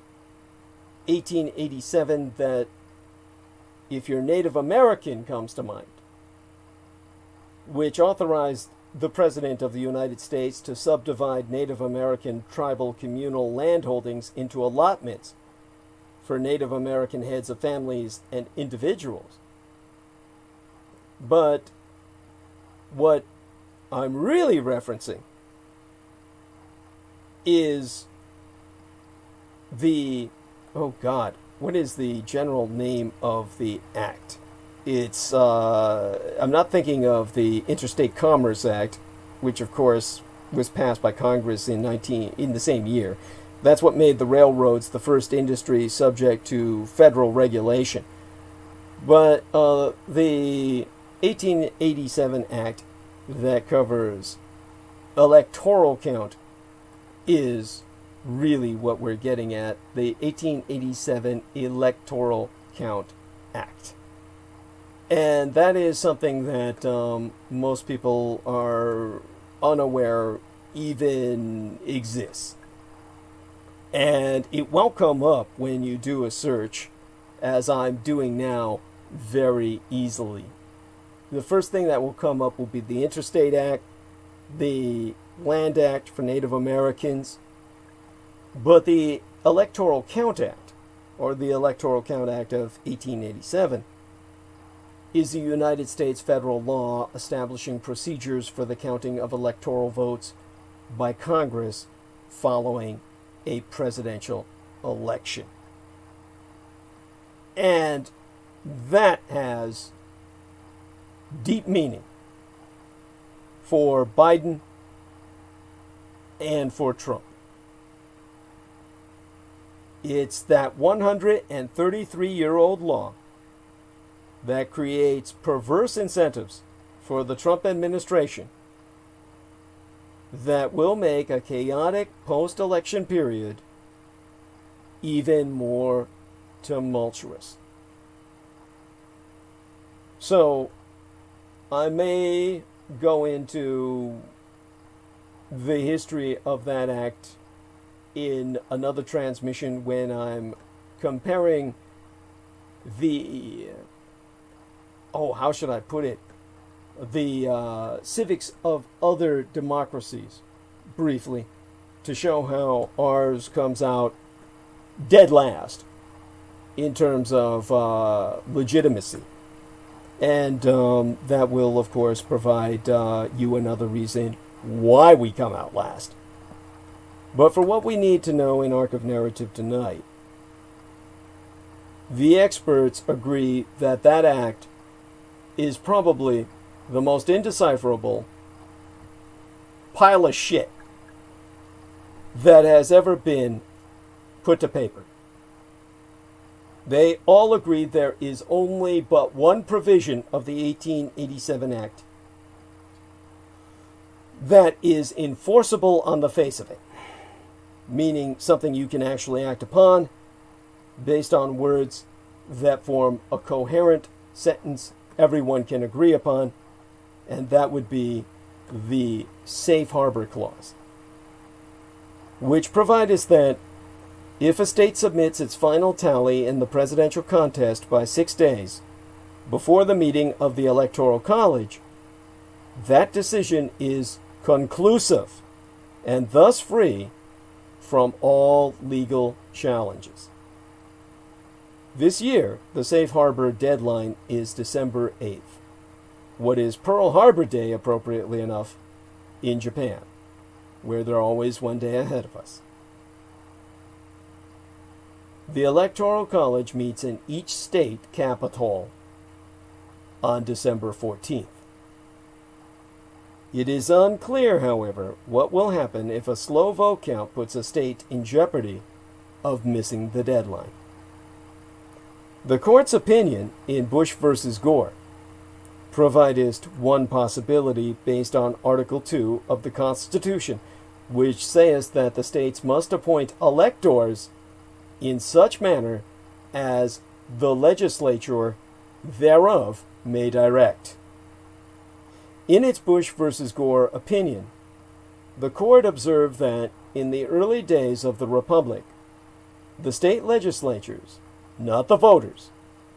Speaker 6: 1887 that, if you're Native American, comes to mind, which authorized the President of the United States to subdivide Native American tribal communal landholdings into allotments for Native American heads of families and individuals. But what I'm really referencing is the, what is the general name of the act? It's, I'm not thinking of the Interstate Commerce Act, which of course was passed by Congress in the same year. That's what made the railroads the first industry subject to federal regulation. But the 1887 Act that covers electoral count is really what we're getting at, the 1887 Electoral Count Act. And that is something that most people are unaware even exists. And it won't come up when you do a search, as I'm doing now, very easily. The first thing that will come up will be the Interstate Act, the Land Act for Native Americans, but the Electoral Count Act, or the Electoral Count Act of 1887, is the United States federal law establishing procedures for the counting of electoral votes by Congress following a presidential election. And that has deep meaning for Biden and for Trump. It's that 133-year-old law that creates perverse incentives for the Trump administration that will make a chaotic post-election period even more tumultuous. So, I may go into the history of that act in another transmission when I'm comparing the, how should I put it, the civics of other democracies, briefly, to show how ours comes out dead last in terms of legitimacy. And that will, of course, provide you another reason why we come out last. But for what we need to know in Arc of Narrative tonight, the experts agree that that act is probably the most indecipherable pile of shit that has ever been put to paper. They all agree there is only but one provision of the 1887 Act that is enforceable on the face of it, meaning something you can actually act upon based on words that form a coherent sentence everyone can agree upon, and that would be the Safe Harbor Clause, which provides that if a state submits its final tally in the presidential contest by 6 days before the meeting of the Electoral College, that decision is conclusive and thus free from all legal challenges. This year, the Safe Harbor deadline is December 8th, what is Pearl Harbor Day, appropriately enough, in Japan, where they're always one day ahead of us. The Electoral College meets in each state capital on December 14th. It is unclear, however, what will happen if a slow vote count puts a state in jeopardy of missing the deadline. The court's opinion in Bush versus Gore provided one possibility based on Article 2 of the Constitution, which says that the states must appoint electors in such manner as the legislature thereof may direct. In its Bush versus Gore opinion, the court observed that in the early days of the Republic, the state legislatures, not the voters,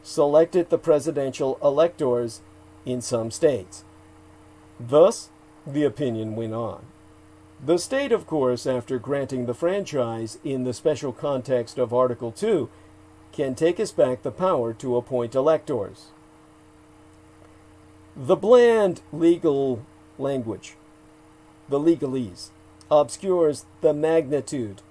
Speaker 6: selected the presidential electors in some states. Thus, the opinion went on. The state, of course, after granting the franchise in the special context of Article 2, can take us back the power to appoint electors. The bland legal language, the legalese, obscures the magnitude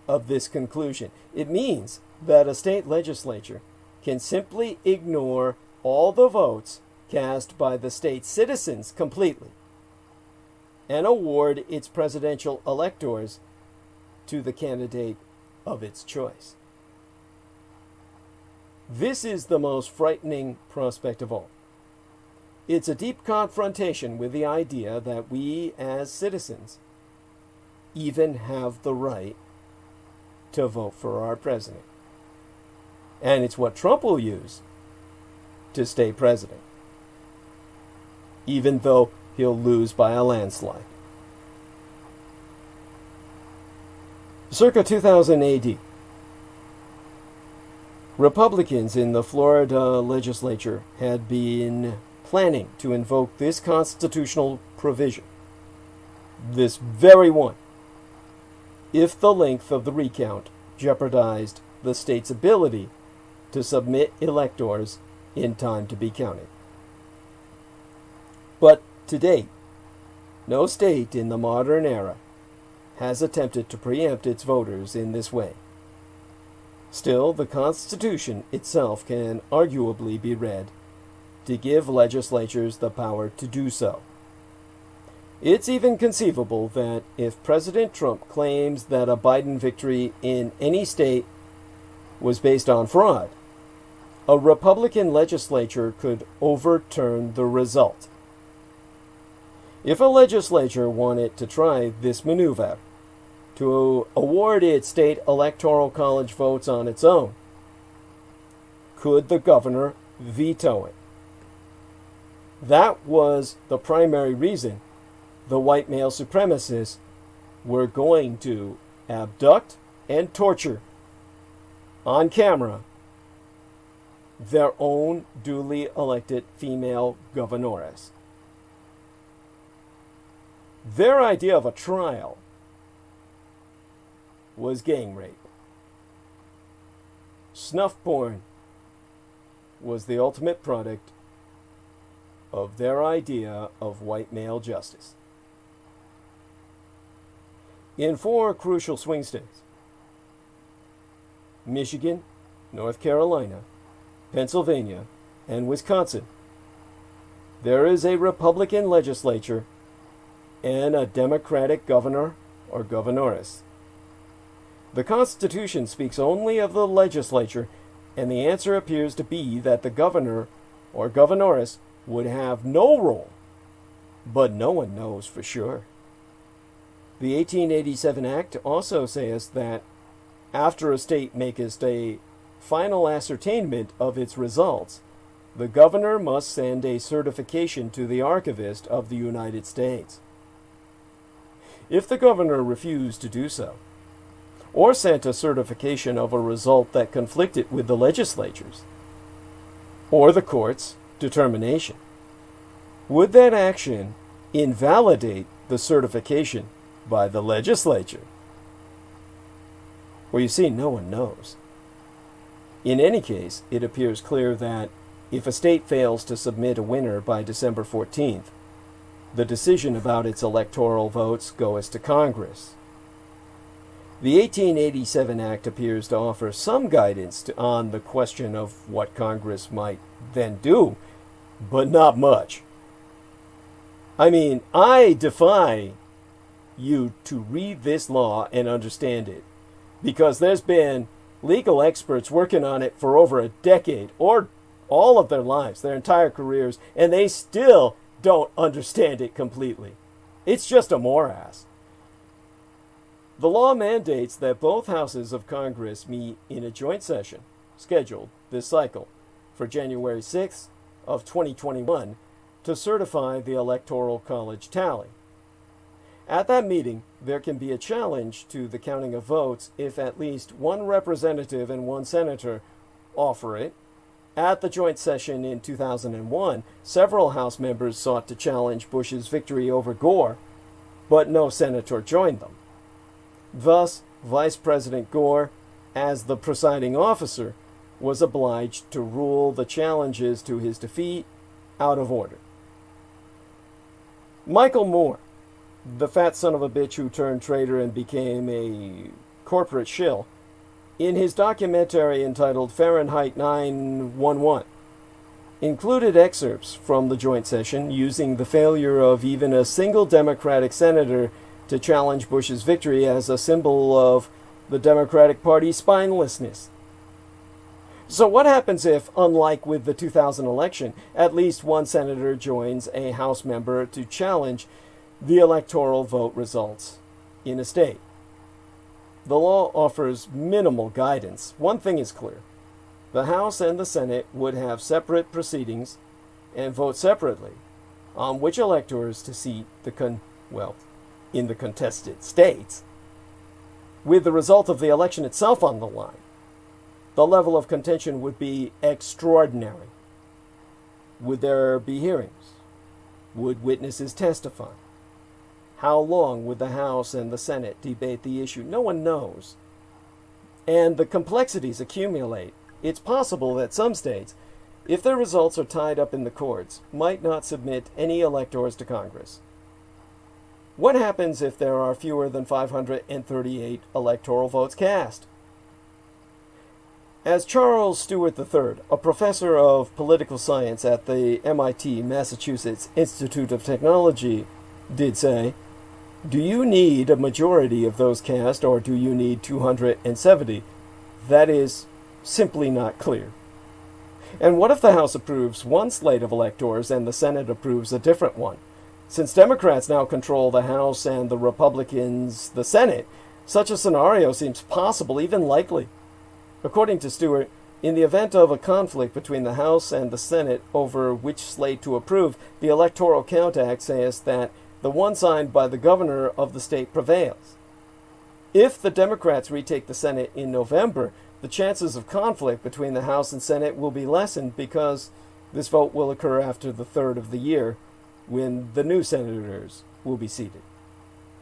Speaker 6: of this conclusion. It means that a state legislature can simply ignore all the votes cast by the state's citizens completely and award its presidential electors to the candidate of its choice. This is the most frightening prospect of all. It's a deep confrontation with the idea that we as citizens even have the right to vote for our president. And it's what Trump will use to stay president, even though he'll lose by a landslide. Circa 2000 AD, Republicans in the Florida legislature had been planning to invoke this constitutional provision, this very one, if the length of the recount jeopardized the state's ability to submit electors in time to be counted. But to date, no state in the modern era has attempted to preempt its voters in this way. Still, the Constitution itself can arguably be read to give legislatures the power to do so. It's even conceivable that if President Trump claims that a Biden victory in any state was based on fraud, a Republican legislature could overturn the result. If a legislature wanted to try this maneuver to award its state electoral college votes on its own, could the governor veto it? That was the primary reason the white male supremacists were going to abduct and torture on camera their own duly elected female governors. Their idea of a trial was gang rape. Snuff porn was the ultimate product of their idea of white male justice. In 4 crucial swing states, Michigan, North Carolina, Pennsylvania, and Wisconsin, there is a Republican legislature and a Democratic governor or governors. The Constitution speaks only of the legislature, and the answer appears to be that the governor or governors would have no role, but no one knows for sure. The 1887 Act also says that after a state maketh a final ascertainment of its results, the governor must send a certification to the archivist of the United States. If the governor refused to do so, or sent a certification of a result that conflicted with the legislatures, or the court's determination, would that action invalidate the certification by the legislature? Well, you see, no one knows. In any case, it appears clear that if a state fails to submit a winner by December 14th, the decision about its electoral votes goes to Congress. The 1887 Act appears to offer some guidance on the question of what Congress might then do, but not much. I mean, I defy you to read this law and understand it, because there's been legal experts working on it for over a decade, or all of their lives, their entire careers, and they still don't understand it completely. It's just a morass. The law mandates that both houses of Congress meet in a joint session, scheduled this cycle, for January 6th of 2021 to certify the Electoral College tally. At that meeting, there can be a challenge to the counting of votes if at least one representative and one senator offer it. At the joint session in 2001, several House members sought to challenge Bush's victory over Gore, but no senator joined them. Thus, Vice President Gore, as the presiding officer, was obliged to rule the challenges to his defeat out of order. Michael Moore, the fat son of a bitch who turned traitor and became a corporate shill, in his documentary entitled Fahrenheit 9/11, included excerpts from the joint session using the failure of even a single Democratic senator to challenge Bush's victory as a symbol of the Democratic Party's spinelessness. So what happens if, unlike with the 2000 election, at least one senator joins a House member to challenge the electoral vote results in a state? The law offers minimal guidance. One thing is clear. The House and the Senate would have separate proceedings and vote separately on which electors to seat in the contested states, with the result of the election itself on the line. The level of contention would be extraordinary. Would there be hearings? Would witnesses testify? How long would the House and the Senate debate the issue? No one knows. And the complexities accumulate. It's possible that some states, if their results are tied up in the courts, might not submit any electors to Congress. What happens if there are fewer than 538 electoral votes cast? As Charles Stewart III, a professor of political science at the MIT Massachusetts Institute of Technology, did say, do you need a majority of those cast, or do you need 270? That is simply not clear. And what if the House approves one slate of electors and the Senate approves a different one? Since Democrats now control the House and the Republicans the Senate, such a scenario seems possible, even likely. According to Stewart, In the event of a conflict between the House and the Senate over which slate to approve, the Electoral Count Act says that the one signed by the governor of the state prevails. If the Democrats retake the Senate in November, the chances of conflict between the House and Senate will be lessened because this vote will occur after the third of the year, when the new senators will be seated.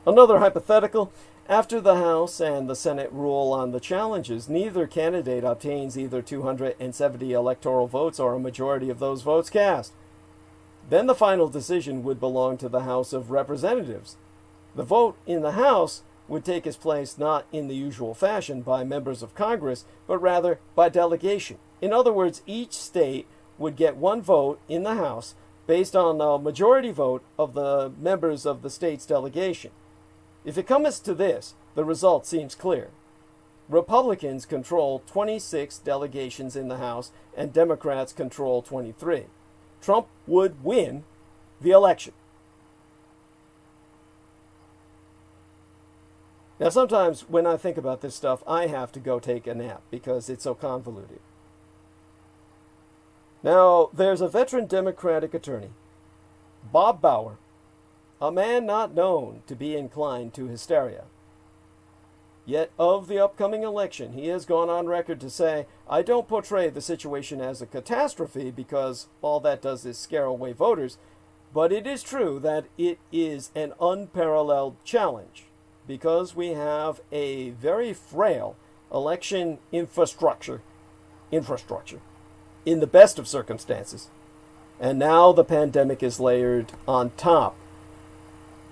Speaker 6: Another hypothetical: after the House and the Senate rule on the challenges, neither candidate obtains either 270 electoral votes or a majority of those votes cast. Then the final decision would belong to the House of Representatives. The vote in the House would take its place not in the usual fashion by members of Congress, but rather by delegation. In other words, each state would get one vote in the House based on a majority vote of the members of the state's delegation. If it comes to this, the result seems clear. Republicans control 26 delegations in the House, and Democrats control 23. Trump would win the election. Now, sometimes when I think about this stuff, I have to go take a nap because it's so convoluted. Now, there's a veteran Democratic attorney, Bob Bauer, a man not known to be inclined to hysteria. Yet of the upcoming election, he has gone on record to say, "I don't portray the situation as a catastrophe because all that does is scare away voters, but it is true that it is an unparalleled challenge because we have a very frail election infrastructure in the best of circumstances. And now the pandemic is layered on top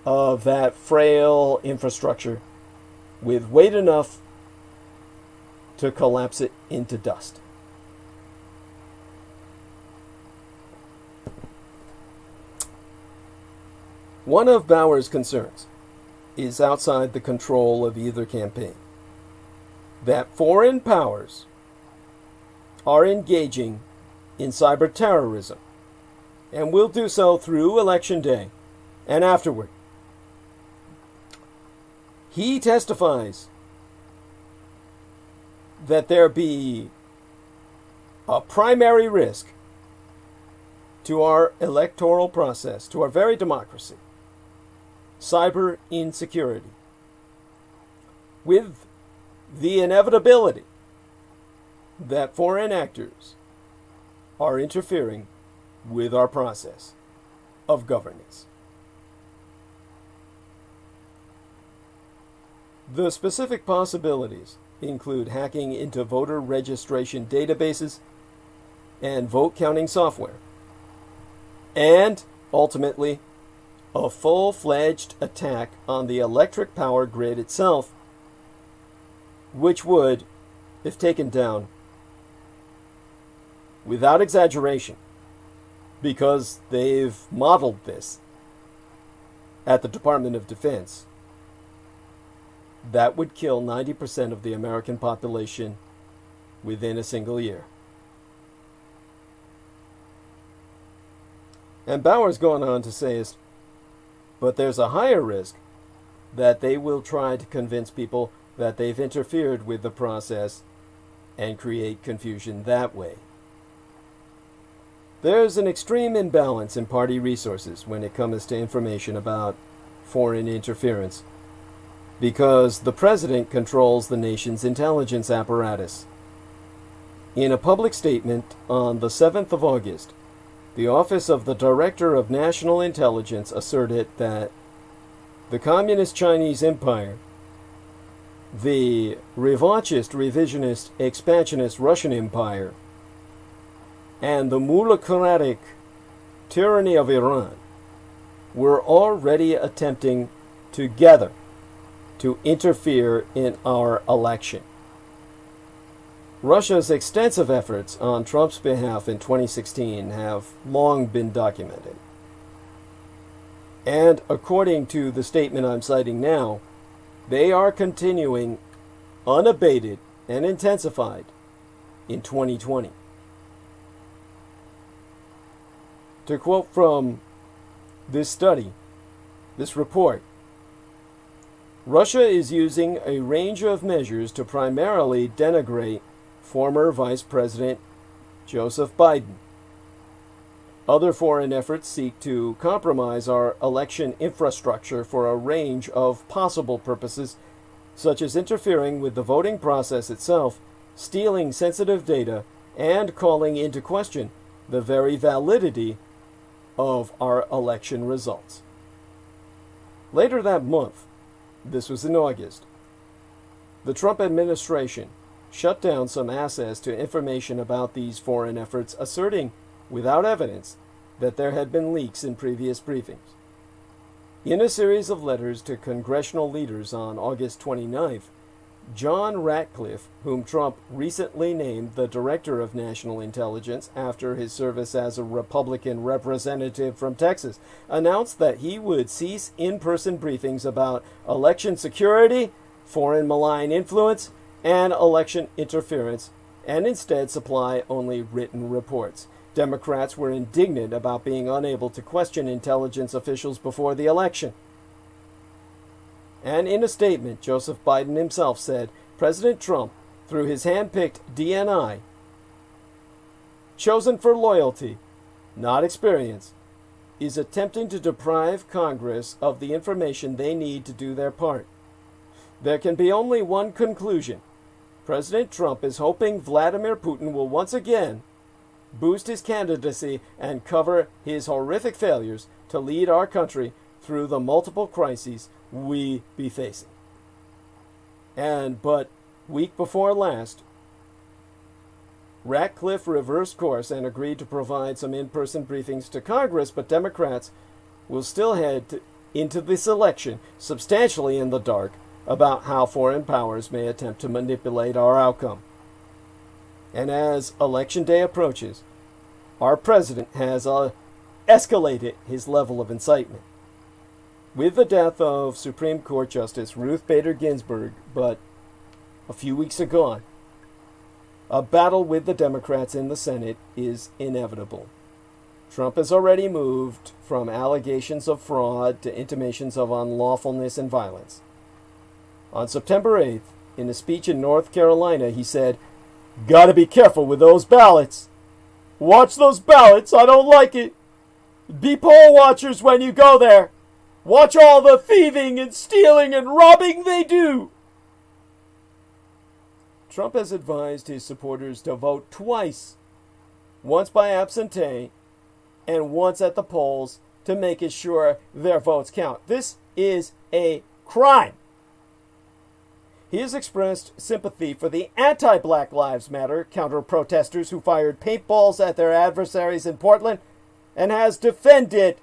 Speaker 6: of that frail infrastructure with weight enough to collapse it into dust." One of Bauer's concerns is outside the control of either campaign: that foreign powers are engaging in cyber terrorism and will do so through Election Day and afterward. He testifies that there be a primary risk to our electoral process, to our very democracy: cyber insecurity, with the inevitability that foreign actors are interfering with our process of governance. The specific possibilities include hacking into voter registration databases and vote counting software, and ultimately a full-fledged attack on the electric power grid itself, which would, if taken down, without exaggeration, because they've modeled this at the Department of Defense, that would kill 90% of the American population within a single year. And Bauer's going on to say but there's a higher risk that they will try to convince people that they've interfered with the process and create confusion that way. There's an extreme imbalance in party resources when it comes to information about foreign interference, because the president controls the nation's intelligence apparatus. In a public statement on the 7th of August, the Office of the Director of National Intelligence asserted that the Communist Chinese Empire, the revanchist, revisionist, expansionist Russian Empire, and the mulocratic tyranny of Iran were already attempting together to interfere in our election. Russia's extensive efforts on Trump's behalf in 2016 have long been documented. And according to the statement I'm citing now, they are continuing unabated and intensified in 2020. To quote from this study, this report, Russia is using a range of measures to primarily denigrate former Vice President Joseph Biden. Other foreign efforts seek to compromise our election infrastructure for a range of possible purposes, such as interfering with the voting process itself, stealing sensitive data, and calling into question the very validity of our election results. Later that month, this was in August, the Trump administration shut down some access to information about these foreign efforts, asserting, without evidence, that there had been leaks in previous briefings. In a series of letters to congressional leaders on August 29th, John Ratcliffe, whom Trump recently named the Director of National Intelligence after his service as a Republican representative from Texas, announced that he would cease in-person briefings about election security, foreign malign influence, and election interference, and instead supply only written reports. Democrats were indignant about being unable to question intelligence officials before the election. And in a statement, Joseph Biden himself said, President Trump, through his hand-picked DNI, chosen for loyalty, not experience, is attempting to deprive Congress of the information they need to do their part. There can be only one conclusion. President Trump is hoping Vladimir Putin will once again boost his candidacy and cover his horrific failures to lead our country through the multiple crises we be facing. And but week before last, Ratcliffe reversed course and agreed to provide some in-person briefings to Congress, but Democrats will still head into this election substantially in the dark about how foreign powers may attempt to manipulate our outcome. And as Election Day approaches, our president has escalated his level of incitement. With the death of Supreme Court Justice Ruth Bader Ginsburg, but a few weeks ago, a battle with the Democrats in the Senate is inevitable. Trump has already moved from allegations of fraud to intimations of unlawfulness and violence. On September 8th, in a speech in North Carolina, he said, "Gotta be careful with those ballots. Watch those ballots, I don't like it. Be poll watchers when you go there. Watch all the thieving and stealing and robbing they do." Trump has advised his supporters to vote twice, once by absentee and once at the polls, to make sure their votes count. This is a crime. He has expressed sympathy for the anti-Black Lives Matter counter-protesters who fired paintballs at their adversaries in Portland, and has defended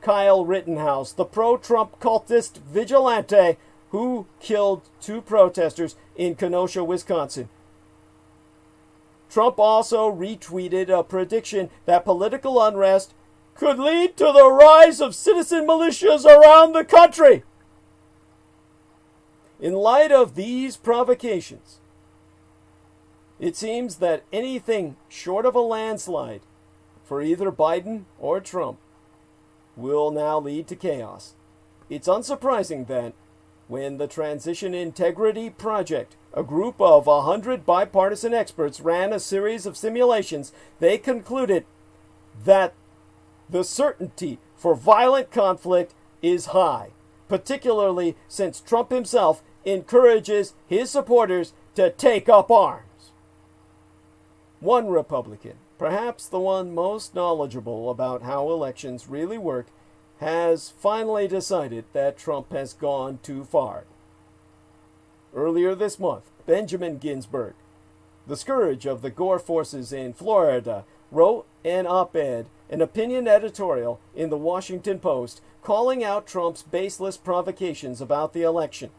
Speaker 6: Kyle Rittenhouse, the pro-Trump cultist vigilante who killed 2 protesters in Kenosha, Wisconsin. Trump also retweeted a prediction that political unrest could lead to the rise of citizen militias around the country. In light of these provocations, it seems that anything short of a landslide for either Biden or Trump will now lead to chaos. It's unsurprising that when the Transition Integrity Project, a group of 100 bipartisan experts, ran a series of simulations, they concluded that the certainty for violent conflict is high, particularly since Trump himself encourages his supporters to take up arms. One Republican, perhaps the one most knowledgeable about how elections really work, has finally decided that Trump has gone too far. Earlier this month, Benjamin Ginsburg, the scourge of the Gore forces in Florida, wrote an op-ed, an opinion editorial in the Washington Post, calling out Trump's baseless provocations about the election.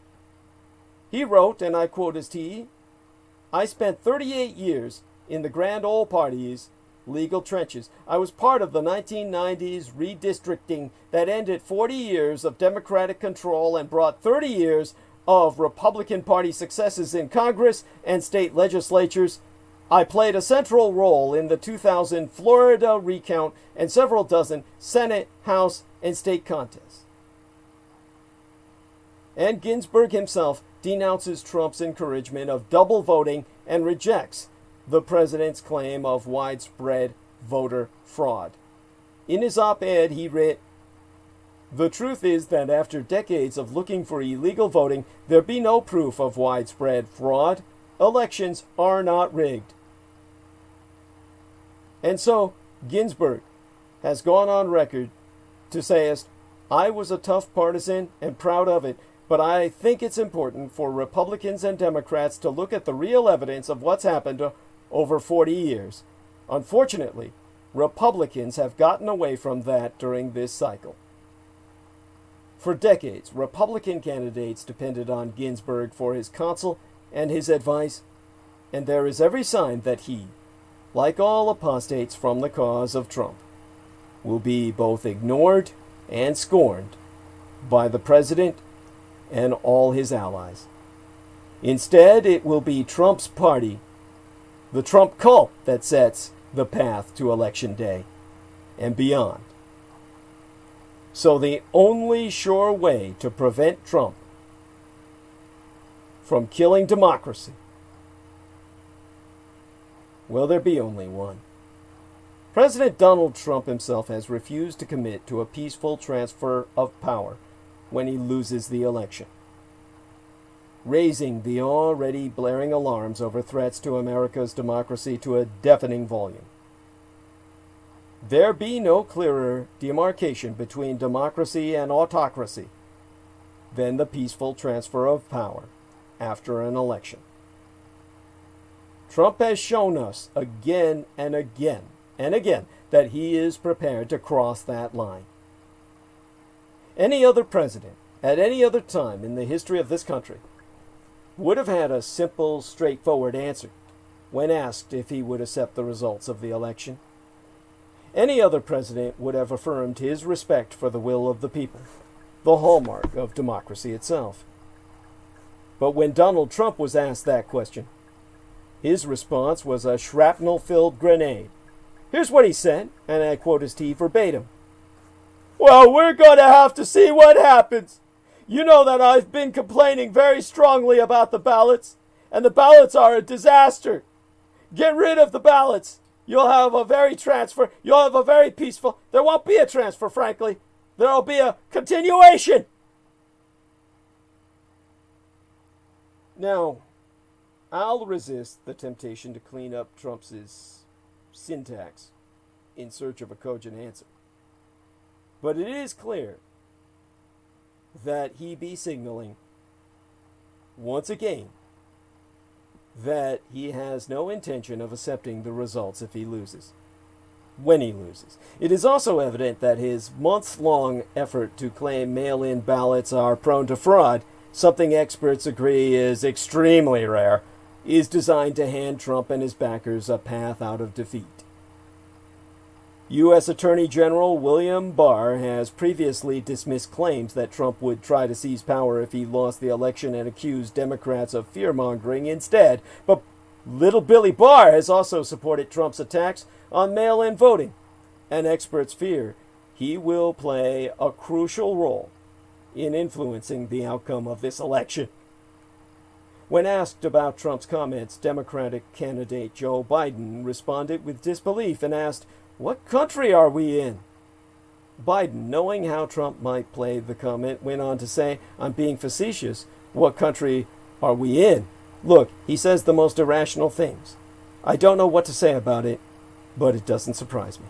Speaker 6: He wrote, and I quote his T, "I spent 38 years in the grand old party's legal trenches. I was part of the 1990s redistricting that ended 40 years of Democratic control and brought 30 years of Republican Party successes in Congress and state legislatures. I played a central role in the 2000 Florida recount and several dozen Senate, House, and state contests." And Ginsburg himself denounces Trump's encouragement of double voting and rejects the president's claim of widespread voter fraud. In his op-ed, he wrote, "The truth is that after decades of looking for illegal voting, there be no proof of widespread fraud. Elections are not rigged." And so, Ginsburg has gone on record to say, "I was a tough partisan and proud of it, but I think it's important for Republicans and Democrats to look at the real evidence of what's happened over 40 years. Unfortunately, Republicans have gotten away from that during this cycle." For decades, Republican candidates depended on Ginsburg for his counsel and his advice, and there is every sign that he, like all apostates from the cause of Trump, will be both ignored and scorned by the president and all his allies. Instead, it will be Trump's party, the Trump cult, that sets the path to Election Day and beyond. So the only sure way to prevent Trump from killing democracy, will there be only one? President Donald Trump himself has refused to commit to a peaceful transfer of power when he loses the election, raising the already blaring alarms over threats to America's democracy to a deafening volume. There be no clearer demarcation between democracy and autocracy than the peaceful transfer of power after an election. Trump has shown us again and again and again that he is prepared to cross that line. Any other president, at any other time in the history of this country, would have had a simple, straightforward answer when asked if he would accept the results of the election. Any other president would have affirmed his respect for the will of the people, the hallmark of democracy itself. But when Donald Trump was asked that question, his response was a shrapnel-filled grenade. Here's what he said, and I quote his T verbatim. "Well, we're going to have to see what happens. You know that I've been complaining very strongly about the ballots, and the ballots are a disaster. Get rid of the ballots. You'll have a very peaceful, there won't be a transfer, frankly. There'll be a continuation." Now, I'll resist the temptation to clean up Trump's syntax in search of a cogent answer. But it is clear that he be signaling, once again, that he has no intention of accepting the results if he loses, when he loses. It is also evident that his months-long effort to claim mail-in ballots are prone to fraud, something experts agree is extremely rare, is designed to hand Trump and his backers a path out of defeat. U.S. Attorney General William Barr has previously dismissed claims that Trump would try to seize power if he lost the election and accused Democrats of fear-mongering instead. But little Billy Barr has also supported Trump's attacks on mail-in voting, and experts fear he will play a crucial role in influencing the outcome of this election. When asked about Trump's comments, Democratic candidate Joe Biden responded with disbelief and asked, "What country are we in?" Biden, knowing how Trump might play the comment, went on to say, "I'm being facetious. What country are we in? Look, he says the most irrational things. I don't know what to say about it, but it doesn't surprise me."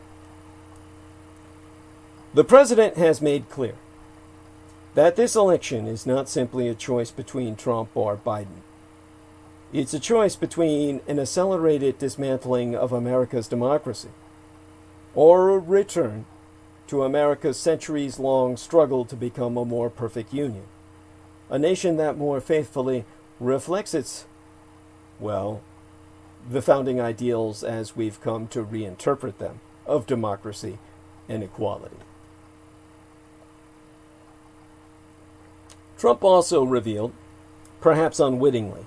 Speaker 6: The president has made clear that this election is not simply a choice between Trump or Biden. It's a choice between an accelerated dismantling of America's democracy or a return to America's centuries-long struggle to become a more perfect union, a nation that more faithfully reflects the founding ideals as we've come to reinterpret them, of democracy and equality. Trump also revealed, perhaps unwittingly,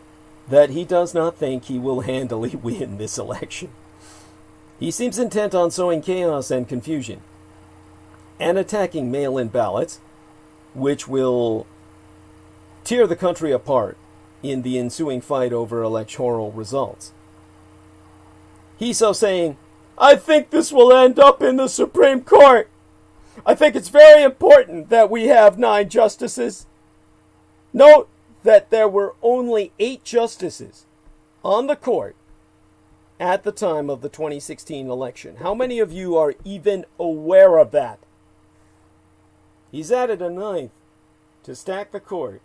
Speaker 6: that he does not think he will handily win this election. He seems intent on sowing chaos and confusion and attacking mail-in ballots, which will tear the country apart in the ensuing fight over electoral results. He's so saying, "I think this will end up in the Supreme Court. I think it's very important that we have 9 justices." Note that there were only 8 justices on the court at the time of the 2016 election. How many of you are even aware of that? He's added a 9th to stack the court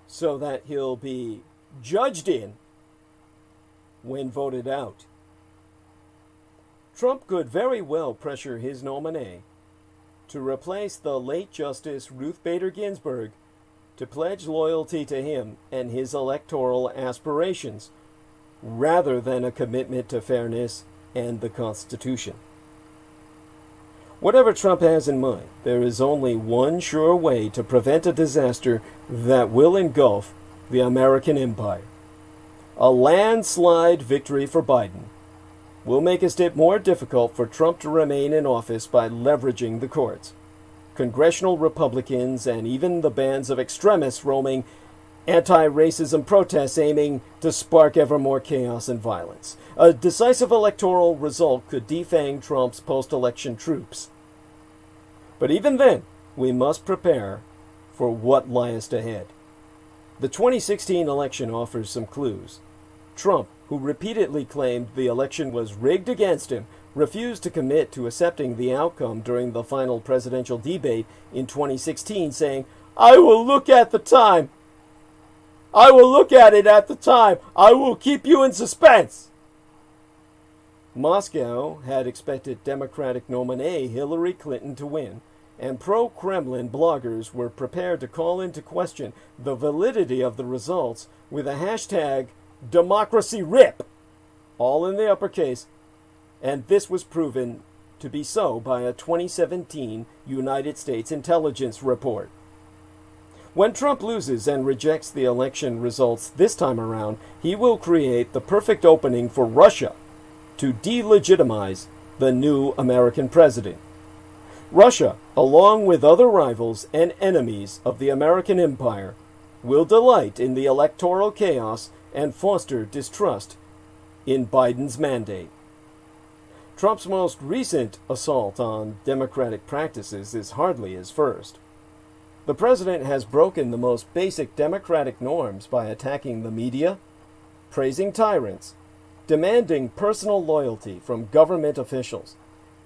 Speaker 6: so that he'll be judged in when voted out. Trump could very well pressure his nominee to replace the late Justice Ruth Bader Ginsburg to pledge loyalty to him and his electoral aspirations, rather than a commitment to fairness and the Constitution. Whatever Trump has in mind, there is only one sure way to prevent a disaster that will engulf the American empire. A landslide victory for Biden will make it more difficult for Trump to remain in office by leveraging the courts, congressional Republicans, and even the bands of extremists roaming anti-racism protests aiming to spark ever more chaos and violence. A decisive electoral result could defang Trump's post-election troops. But even then, we must prepare for what lies ahead. The 2016 election offers some clues. Trump, who repeatedly claimed the election was rigged against him, refused to commit to accepting the outcome during the final presidential debate in 2016, saying, "I will look at the time. I will look at it at the time. I will keep you in suspense." Moscow had expected Democratic nominee Hillary Clinton to win, and pro-Kremlin bloggers were prepared to call into question the validity of the results with a hashtag #DemocracyRip, all in the uppercase, and this was proven to be so by a 2017 United States intelligence report. When Trump loses and rejects the election results this time around, he will create the perfect opening for Russia to delegitimize the new American president. Russia, along with other rivals and enemies of the American empire, will delight in the electoral chaos and foster distrust in Biden's mandate. Trump's most recent assault on democratic practices is hardly his first. The president has broken the most basic democratic norms by attacking the media, praising tyrants, demanding personal loyalty from government officials,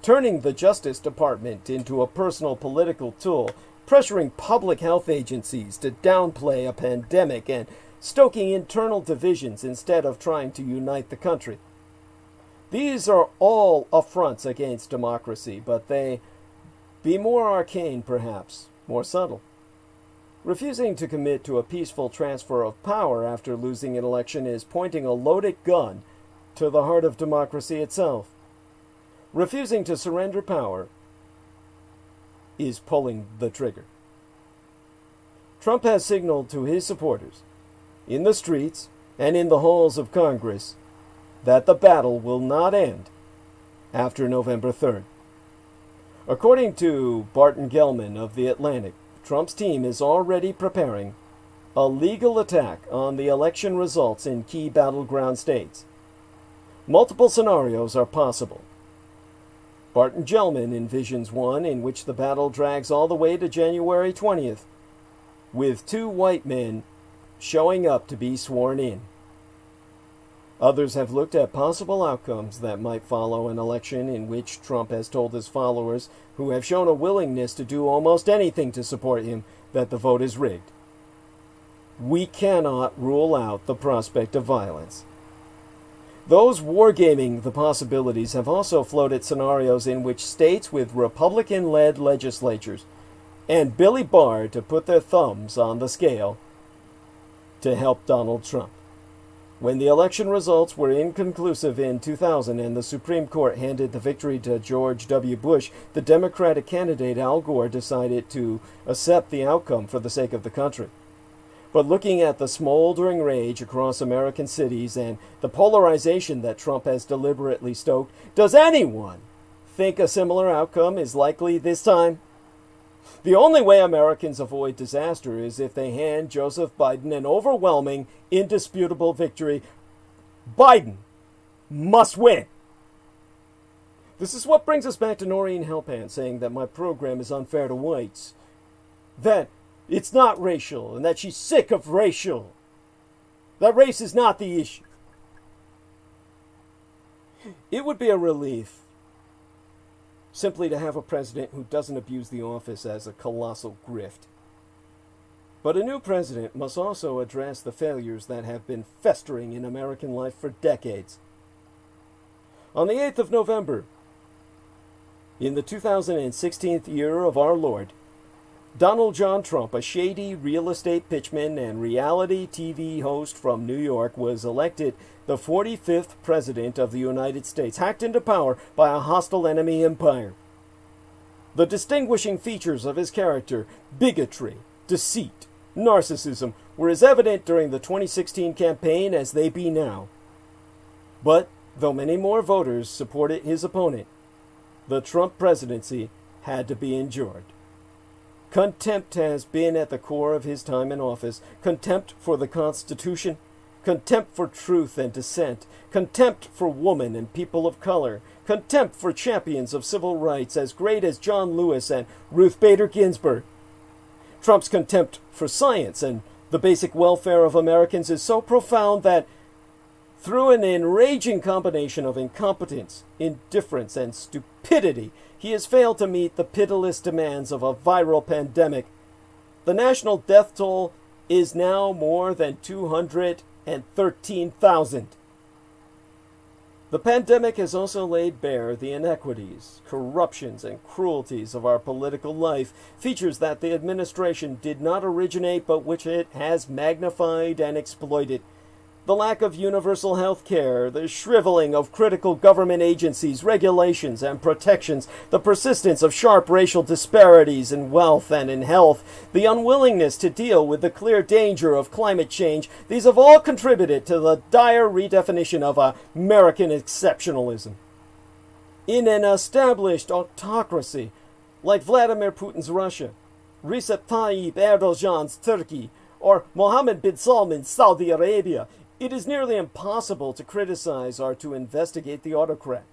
Speaker 6: turning the Justice Department into a personal political tool, pressuring public health agencies to downplay a pandemic, and stoking internal divisions instead of trying to unite the country. These are all affronts against democracy, but they be more arcane, perhaps, more subtle. Refusing to commit to a peaceful transfer of power after losing an election is pointing a loaded gun to the heart of democracy itself. Refusing to surrender power is pulling the trigger. Trump has signaled to his supporters, in the streets and in the halls of Congress, that the battle will not end after November 3rd. According to Barton Gellman of The Atlantic, Trump's team is already preparing a legal attack on the election results in key battleground states. Multiple scenarios are possible. Barton Gellman envisions one in which the battle drags all the way to January 20th, with 2 white men showing up to be sworn in. Others have looked at possible outcomes that might follow an election in which Trump has told his followers, who have shown a willingness to do almost anything to support him, that the vote is rigged. We cannot rule out the prospect of violence. Those wargaming the possibilities have also floated scenarios in which states with Republican-led legislatures and Billy Barr to put their thumbs on the scale to help Donald Trump. When the election results were inconclusive in 2000 and the Supreme Court handed the victory to George W. Bush, the Democratic candidate Al Gore decided to accept the outcome for the sake of the country. But looking at the smoldering rage across American cities and the polarization that Trump has deliberately stoked, does anyone think a similar outcome is likely this time? The only way Americans avoid disaster is if they hand Joseph Biden an overwhelming, indisputable victory. Biden must win. This is what brings us back to Noreen Helpan saying that my program is unfair to whites, that it's not racial, and that she's sick of racial, that race is not the issue. It would be a relief simply to have a president who doesn't abuse the office as a colossal grift. But a new president must also address the failures that have been festering in American life for decades. On the 8th of November, in the 2016 year of our Lord, Donald John Trump, a shady real estate pitchman and reality TV host from New York, was elected the 45th President of the United States, hacked into power by a hostile enemy empire. The distinguishing features of his character, bigotry, deceit, narcissism, were as evident during the 2016 campaign as they be now. But, though many more voters supported his opponent, the Trump presidency had to be endured. Contempt has been at the core of his time in office. Contempt for the Constitution, contempt for truth and dissent, contempt for women and people of color, contempt for champions of civil rights as great as John Lewis and Ruth Bader Ginsburg. Trump's contempt for science and the basic welfare of Americans is so profound that through an enraging combination of incompetence, indifference, and stupidity, he has failed to meet the pitiless demands of a viral pandemic. The national death toll is now more than 213,000. The pandemic has also laid bare the inequities, corruptions, and cruelties of our political life, features that the administration did not originate but which it has magnified and exploited. The lack of universal health care, the shriveling of critical government agencies, regulations, and protections, the persistence of sharp racial disparities in wealth and in health, the unwillingness to deal with the clear danger of climate change, these have all contributed to the dire redefinition of American exceptionalism. In an established autocracy like Vladimir Putin's Russia, Recep Tayyip Erdogan's Turkey, or Mohammed bin Salman's Saudi Arabia, it is nearly impossible to criticize or to investigate the autocrat.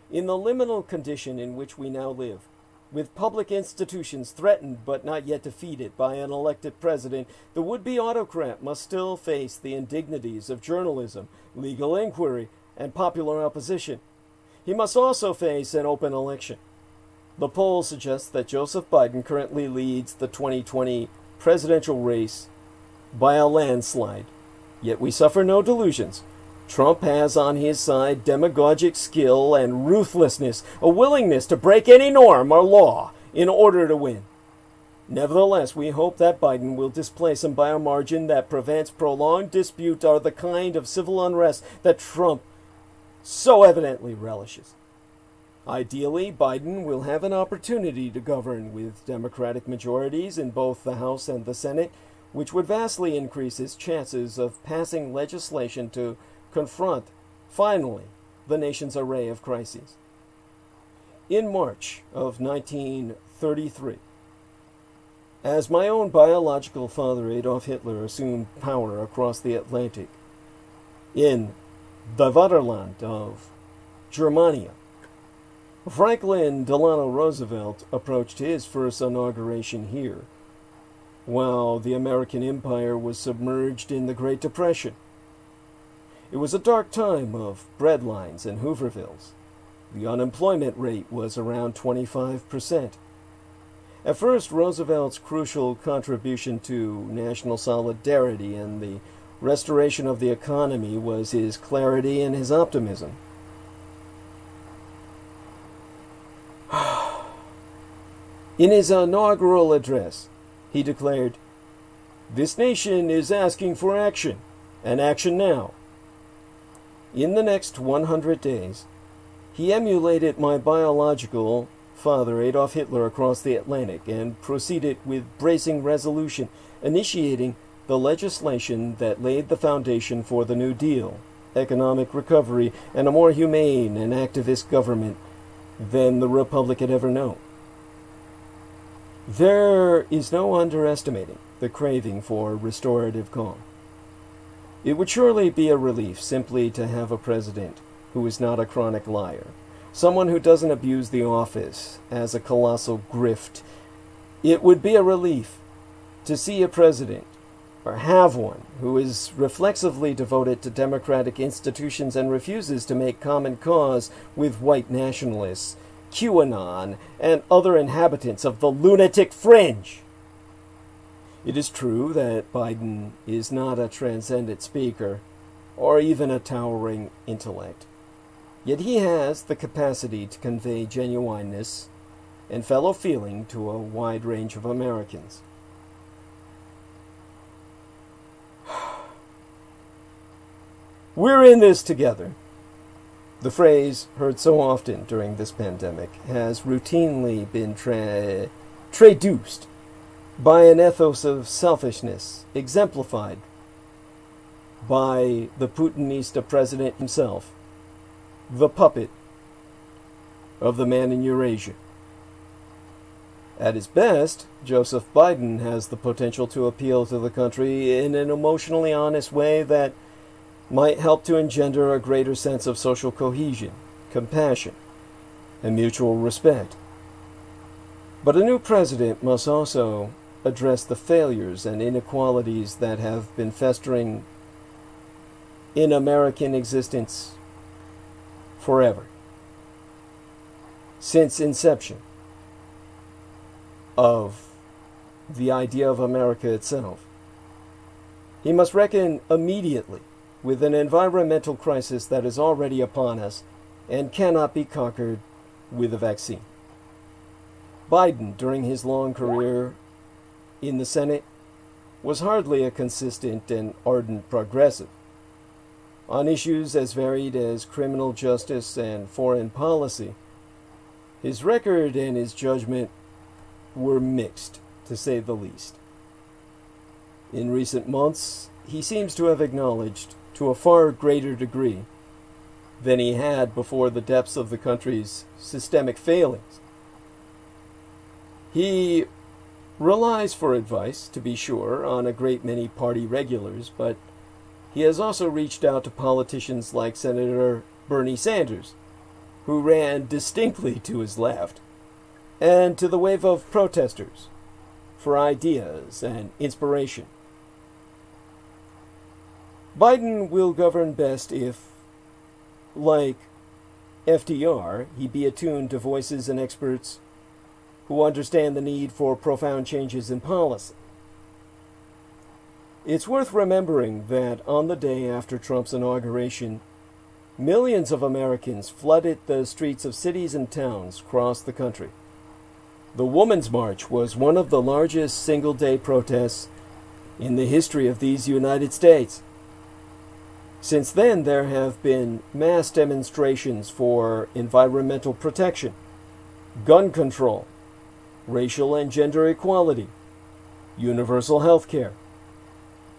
Speaker 6: In the liminal condition in which we now live, with public institutions threatened but not yet defeated by an elected president, the would-be autocrat must still face the indignities of journalism, legal inquiry, and popular opposition. He must also face an open election. The poll suggests that Joseph Biden currently leads the 2020 presidential race by a landslide. Yet we suffer no delusions. Trump has on his side demagogic skill and ruthlessness, a willingness to break any norm or law in order to win. Nevertheless, we hope that Biden will displace him by a margin that prevents prolonged dispute or the kind of civil unrest that Trump so evidently relishes. Ideally, Biden will have an opportunity to govern with Democratic majorities in both the House and the Senate, which would vastly increase his chances of passing legislation to confront, finally, the nation's array of crises. In March of 1933, as my own biological father Adolf Hitler assumed power across the Atlantic, in the Vaterland of Germania, Franklin Delano Roosevelt approached his first inauguration here, while the American empire was submerged in the Great Depression. It was a dark time of breadlines and Hoovervilles. The unemployment rate was around 25%. At first, Roosevelt's crucial contribution to national solidarity and the restoration of the economy was his clarity and his optimism. In his inaugural address, he declared, "This nation is asking for action, and action now." In the next 100 days, he emulated my biological father Adolf Hitler across the Atlantic and proceeded with bracing resolution, initiating the legislation that laid the foundation for the New Deal, economic recovery, and a more humane and activist government than the Republic had ever known. There is no underestimating the craving for restorative calm. It would surely be a relief simply to have a president who is not a chronic liar, someone who doesn't abuse the office as a colossal grift. It would be a relief to see a president, or have one, who is reflexively devoted to democratic institutions and refuses to make common cause with white nationalists, QAnon, and other inhabitants of the lunatic fringe. It is true that Biden is not a transcendent speaker, or even a towering intellect. Yet he has the capacity to convey genuineness and fellow feeling to a wide range of Americans. We're in this together. The phrase, heard so often during this pandemic, has routinely been traduced by an ethos of selfishness, exemplified by the Putinista president himself, the puppet of the man in Eurasia. At his best, Joseph Biden has the potential to appeal to the country in an emotionally honest way that might help to engender a greater sense of social cohesion, compassion, and mutual respect. But a new president must also address the failures and inequalities that have been festering in American existence forever. Since inception of the idea of America itself, he must reckon immediately with an environmental crisis that is already upon us and cannot be conquered with a vaccine. Biden, during his long career in the Senate, was hardly a consistent and ardent progressive. On issues as varied as criminal justice and foreign policy, his record and his judgment were mixed, to say the least. In recent months, he seems to have acknowledged, to a far greater degree than he had before, the depths of the country's systemic failings. He relies for advice, to be sure, on a great many party regulars, but he has also reached out to politicians like Senator Bernie Sanders, who ran distinctly to his left, and to the wave of protesters for ideas and inspiration. Biden will govern best if, like FDR, he be attuned to voices and experts who understand the need for profound changes in policy. It's worth remembering that on the day after Trump's inauguration, millions of Americans flooded the streets of cities and towns across the country. The Women's March was one of the largest single-day protests in the history of these United States. Since then, there have been mass demonstrations for environmental protection, gun control, racial and gender equality, universal health care.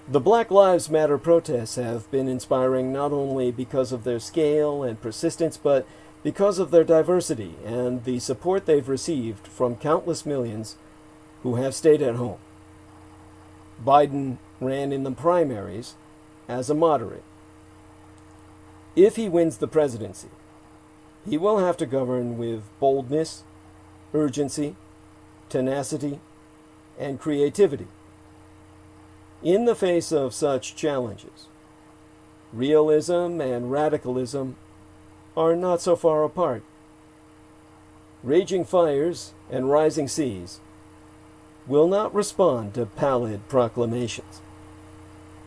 Speaker 6: The Black Lives Matter protests have been inspiring not only because of their scale and persistence, but because of their diversity and the support they've received from countless millions who have stayed at home. Biden ran in the primaries as a moderate. If he wins the presidency, he will have to govern with boldness, urgency, tenacity, and creativity. In the face of such challenges, realism and radicalism are not so far apart. Raging fires and rising seas will not respond to pallid proclamations.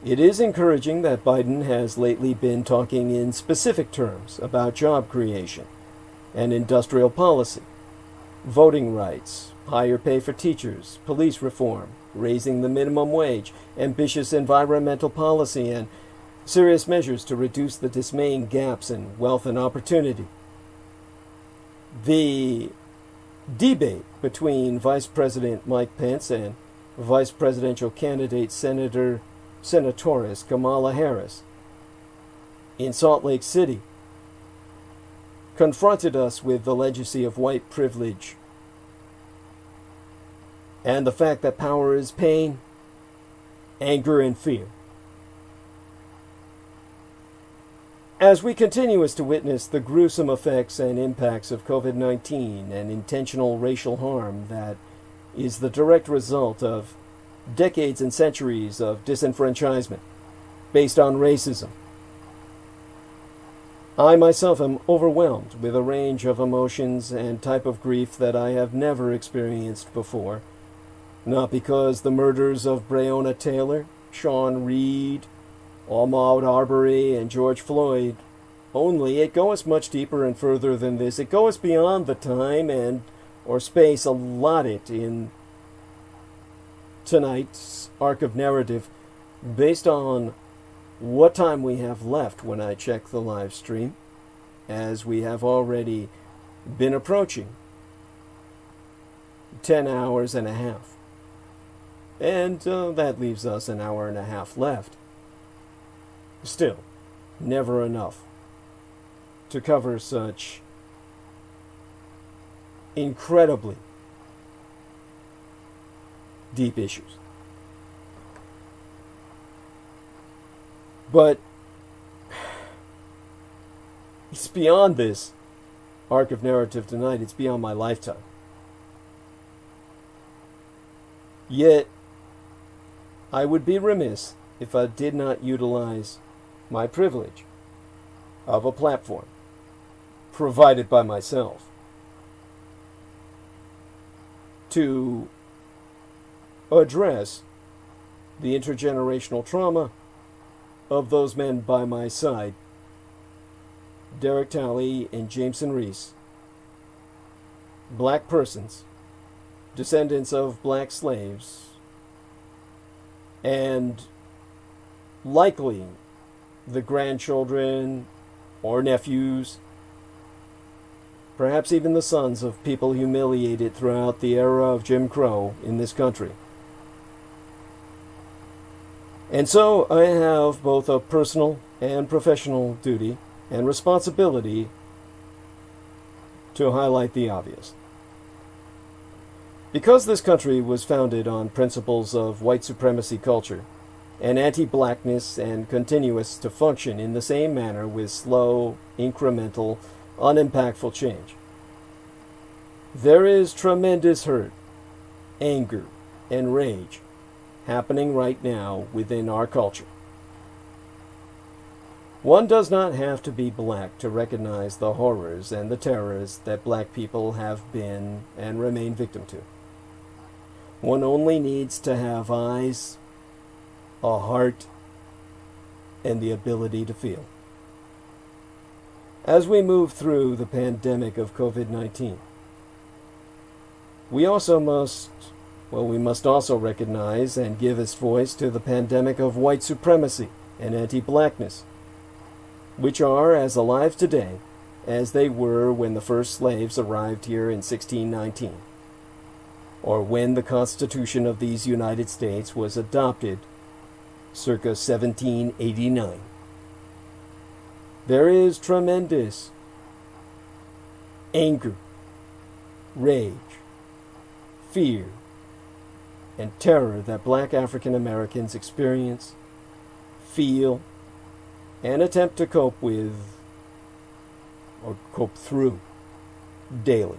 Speaker 6: It is encouraging that Biden has lately been talking in specific terms about job creation and industrial policy, voting rights, higher pay for teachers, police reform, raising the minimum wage, ambitious environmental policy, and serious measures to reduce the dismaying gaps in wealth and opportunity. The debate between Vice President Mike Pence and Vice Presidential candidate Senatoress Kamala Harris in Salt Lake City confronted us with the legacy of white privilege and the fact that power is pain, anger, and fear. As we continue to witness the gruesome effects and impacts of COVID-19 and intentional racial harm that is the direct result of decades and centuries of disenfranchisement based on racism, I myself am overwhelmed with a range of emotions and type of grief that I have never experienced before, not because the murders of Breonna Taylor, Sean Reed, Ahmaud Arbery, and George Floyd only. It goes much deeper and further than this. It goes beyond the time and or space allotted in tonight's arc of narrative based on what time we have left when I check the live stream, as we have already been approaching 10 hours and a half. And that leaves us an hour and a half left. Still, never enough to cover such incredibly deep issues. But it's beyond this arc of narrative tonight. It's beyond my lifetime. Yet, I would be remiss if I did not utilize my privilege of a platform provided by myself to address the intergenerational trauma of those men by my side, Derek Talley and Jameson Reese, black persons, descendants of black slaves, and likely the grandchildren or nephews, perhaps even the sons of people humiliated throughout the era of Jim Crow in this country. And so I have both a personal and professional duty and responsibility to highlight the obvious. Because this country was founded on principles of white supremacy culture and anti-blackness and continuous to function in the same manner with slow, incremental, unimpactful change, there is tremendous hurt, anger, and rage happening right now within our culture. One does not have to be black to recognize the horrors and the terrors that black people have been and remain victim to. One only needs to have eyes, a heart, and the ability to feel. As we move through the pandemic of COVID-19, we must also recognize and give its voice to the pandemic of white supremacy and anti-blackness, which are as alive today as they were when the first slaves arrived here in 1619, or when the Constitution of these United States was adopted circa 1789. There is tremendous anger, rage, fear, and terror that black African Americans experience, feel, and attempt to cope with or cope through daily.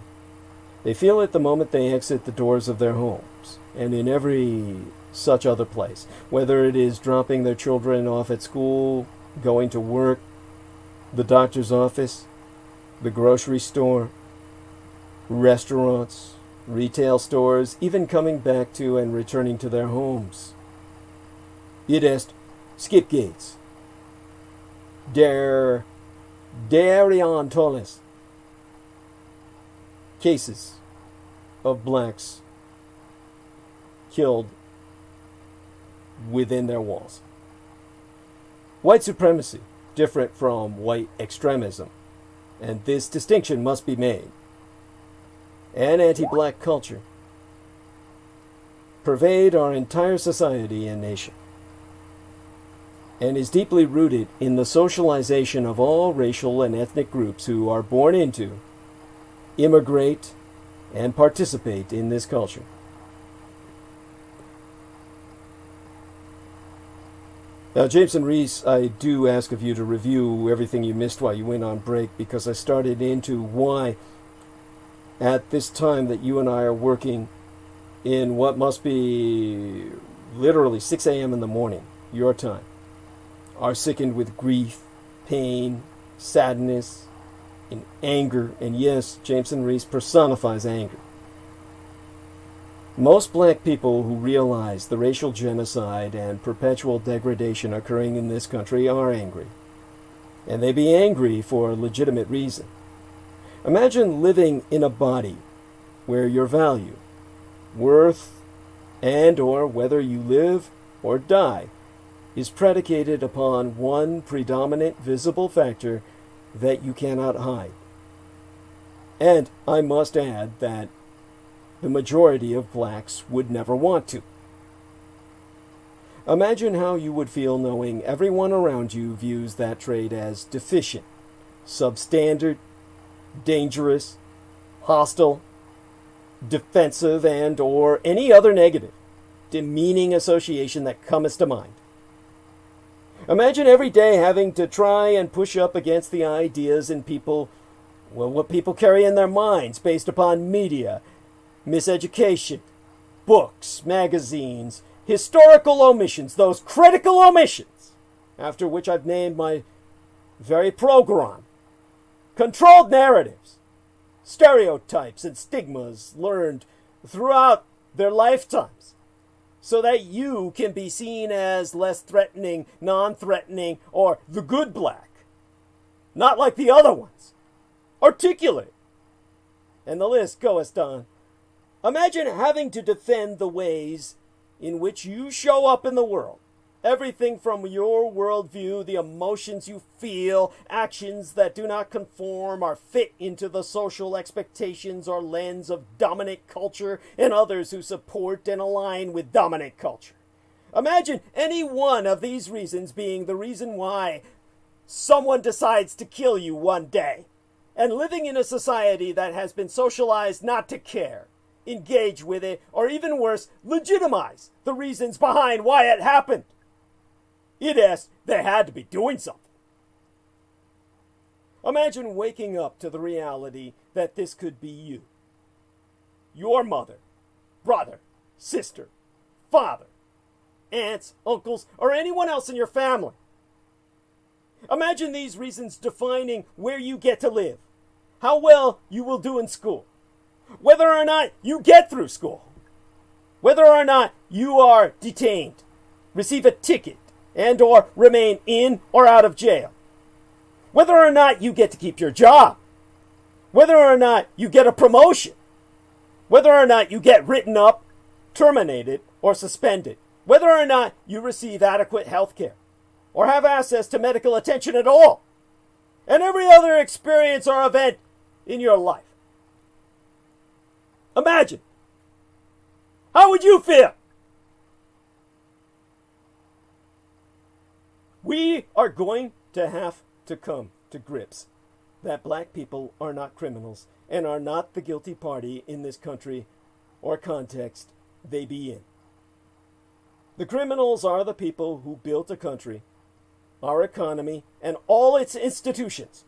Speaker 6: They feel it the moment they exit the doors of their homes and in every such other place, whether it is dropping their children off at school, going to work, the doctor's office, the grocery store, restaurants, retail stores, even coming back to and returning to their homes. It est skip gates. Darion Tolles. Cases of blacks killed within their walls. White supremacy, different from white extremism, and this distinction must be made, and anti-black culture pervade our entire society and nation, and is deeply rooted in the socialization of all racial and ethnic groups who are born into, immigrate, and participate in this culture. Now, Jameson Reese, I do ask of you to review everything you missed while you went on break, because I started into why, at this time that you and I are working in what must be literally 6 a.m. in the morning, your time, are sickened with grief, pain, sadness, and anger. And yes, Jameson Reese personifies anger. Most black people who realize the racial genocide and perpetual degradation occurring in this country are angry. And they be angry for a legitimate reason. Imagine living in a body where your value, worth, and or whether you live or die is predicated upon one predominant visible factor that you cannot hide. And I must add that the majority of blacks would never want to. Imagine how you would feel knowing everyone around you views that trait as deficient, substandard, dangerous, hostile, defensive, and or any other negative, demeaning association that cometh to mind. Imagine every day having to try and push up against the ideas and people, well, what people carry in their minds based upon media, miseducation, books, magazines, historical omissions, those critical omissions, after which I've named my very program, controlled narratives, stereotypes, and stigmas learned throughout their lifetimes, so that you can be seen as less threatening, non-threatening, or the good black, not like the other ones, articulate, and the list goeth on. Imagine having to defend the ways in which you show up in the world. Everything from your worldview, the emotions you feel, actions that do not conform or fit into the social expectations or lens of dominant culture and others who support and align with dominant culture. Imagine any one of these reasons being the reason why someone decides to kill you one day, and living in a society that has been socialized not to care, engage with it, or even worse, legitimize the reasons behind why it happened. They had to be doing something. Imagine waking up to the reality that this could be you. Your mother, brother, sister, father, aunts, uncles, or anyone else in your family. Imagine these reasons defining where you get to live, how well you will do in school, whether or not you get through school, whether or not you are detained, receive a ticket, and or remain in or out of jail, whether or not you get to keep your job, whether or not you get a promotion, whether or not you get written up, terminated, or suspended, whether or not you receive adequate health care, or have access to medical attention at all, and every other experience or event in your life. Imagine. How would you feel? We are going to have to come to grips that black people are not criminals and are not the guilty party in this country or context they be in. The criminals are the people who built a country, our economy, and all its institutions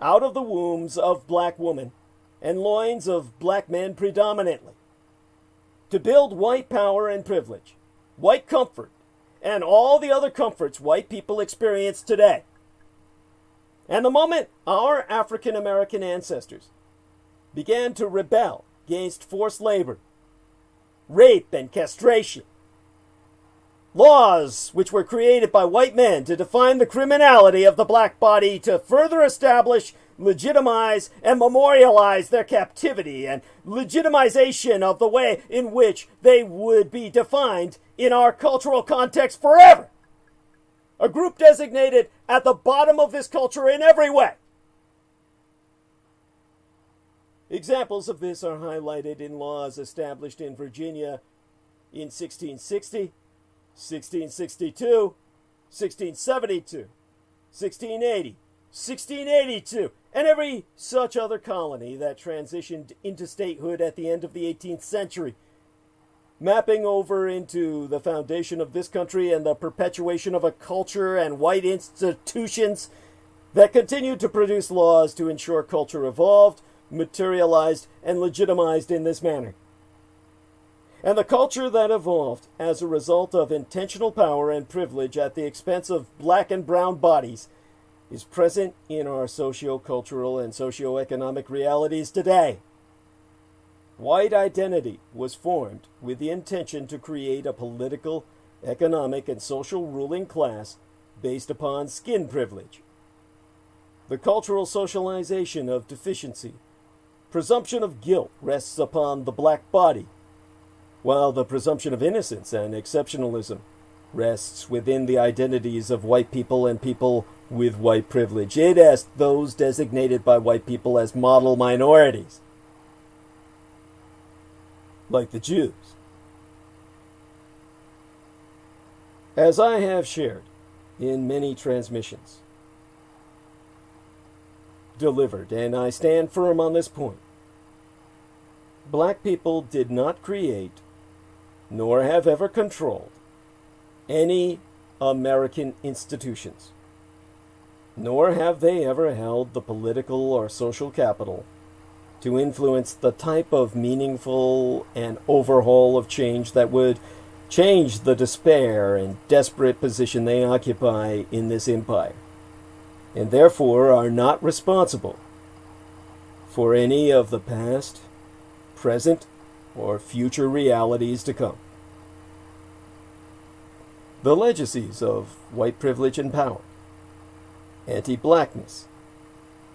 Speaker 6: out of the wombs of black women and loins of black men predominantly, to build white power and privilege, white comfort, and all the other comforts white people experience today. And the moment our African American ancestors began to rebel against forced labor, rape, and castration, laws which were created by white men to define the criminality of the black body to further establish, legitimize, and memorialize their captivity, and legitimization of the way in which they would be defined in our cultural context forever. A group designated at the bottom of this culture in every way. Examples of this are highlighted in laws established in Virginia in 1660, 1662, 1672, 1680, 1682, and every such other colony that transitioned into statehood at the end of the 18th century. mapping over into the foundation of this country and the perpetuation of a culture and white institutions that continue to produce laws to ensure culture evolved, materialized, and legitimized in this manner. And the culture that evolved as a result of intentional power and privilege at the expense of black and brown bodies is present in our socio-cultural and socio-economic realities today. White identity was formed with the intention to create a political, economic, and social ruling class based upon skin privilege. The cultural socialization of deficiency, presumption of guilt rests upon the black body, while the presumption of innocence and exceptionalism rests within the identities of white people and people with white privilege. It as those designated by white people as model minorities, like the Jews. As I have shared in many transmissions delivered, and I stand firm on this point, black people did not create, nor have ever controlled, any American institutions, nor have they ever held the political or social capital to influence the type of meaningful and overhaul of change that would change the despair and desperate position they occupy in this empire, and therefore are not responsible for any of the past, present, or future realities to come. The legacies of white privilege and power, anti-blackness,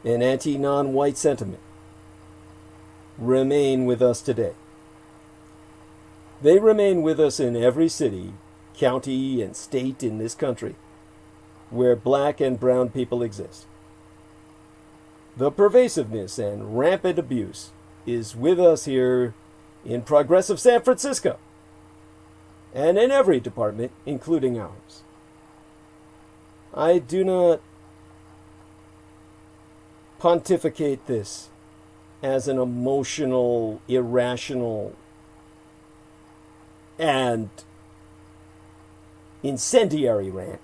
Speaker 6: and anti-non-white sentiment remain with us today. They remain with us in every city, county, and state in this country where black and brown people exist. The pervasiveness and rampant abuse is with us here in progressive San Francisco, and in every department, including ours. I do not pontificate this as an emotional, irrational, and incendiary rant.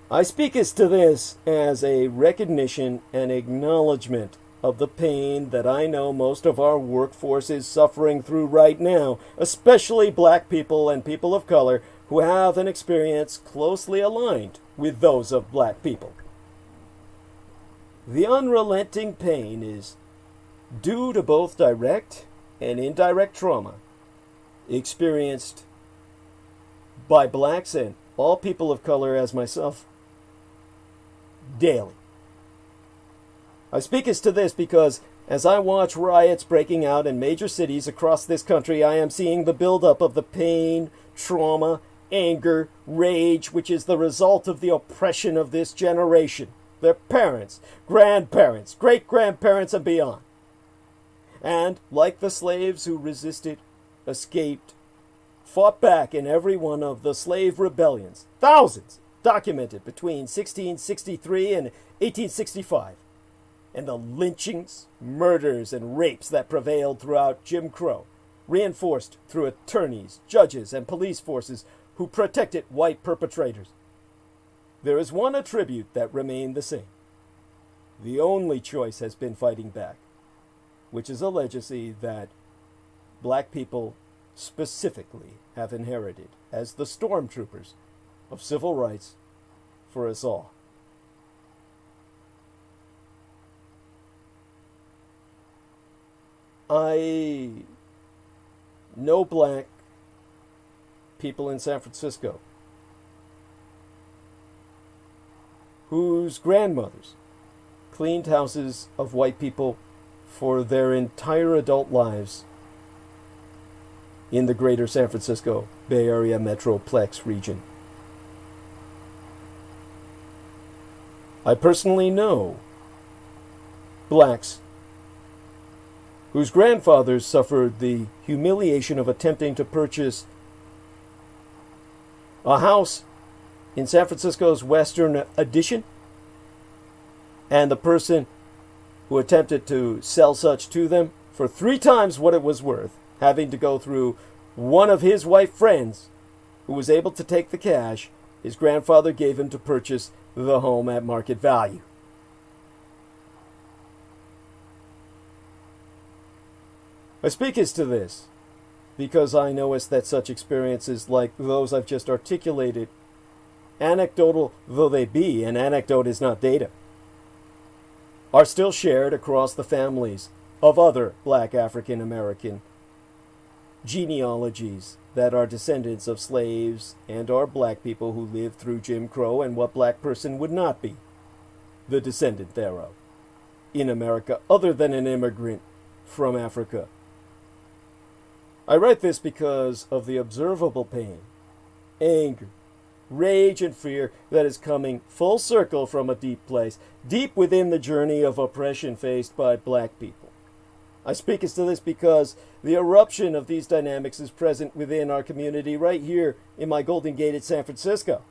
Speaker 6: I speak as to this as a recognition and acknowledgement of the pain that I know most of our workforce is suffering through right now, especially black people and people of color who have an experience closely aligned with those of black people. The unrelenting pain is due to both direct and indirect trauma experienced by blacks and all people of color as myself daily. I speak as to this because as I watch riots breaking out in major cities across this country, I am seeing the buildup of the pain, trauma, anger, rage, which is the result of the oppression of this generation, their parents, grandparents, great-grandparents, and beyond. And, like the slaves who resisted, escaped, fought back in every one of the slave rebellions, thousands documented between 1663 and 1865, and the lynchings, murders, and rapes that prevailed throughout Jim Crow, reinforced through attorneys, judges, and police forces who protected white perpetrators. There is one attribute that remained the same. The only choice has been fighting back, which is a legacy that black people specifically have inherited as the stormtroopers of civil rights for us all. I know black people in San Francisco whose grandmothers cleaned houses of white people for their entire adult lives in the greater San Francisco Bay Area Metroplex region. I personally know blacks whose grandfathers suffered the humiliation of attempting to purchase a house in San Francisco's Western Addition, and the person who attempted to sell such to them for 3 times what it was worth having to go through one of his white friends who was able to take the cash his grandfather gave him to purchase the home at market value. I speak as to this because I knowest that such experiences like those I've just articulated, anecdotal though they be, and anecdote is not data, are still shared across the families of other black African American genealogies that are descendants of slaves and are black people who lived through Jim Crow, and what black person would not be the descendant thereof in America other than an immigrant from Africa. I write this because of the observable pain, anger, rage, and fear that is coming full circle from a deep place, deep within the journey of oppression faced by black people. I speak as to this because the eruption of these dynamics is present within our community right here in my Golden Gate at San Francisco.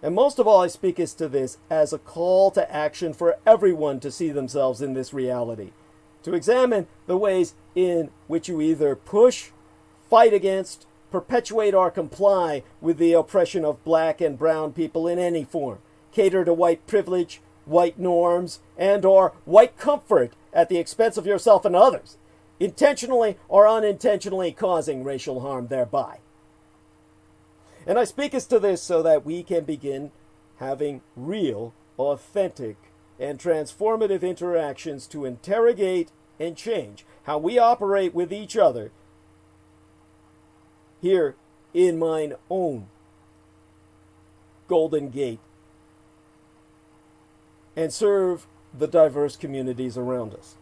Speaker 6: And most of all, I speak as to this as a call to action for everyone to see themselves in this reality, to examine the ways in which you either push, fight against, perpetuate, or comply with the oppression of black and brown people in any form, cater to white privilege, white norms, and or white comfort at the expense of yourself and others, intentionally or unintentionally causing racial harm thereby. And I speak as to this so that we can begin having real, authentic, and transformative interactions to interrogate and change how we operate with each other here in mine own Golden Gate, and serve the diverse communities around us.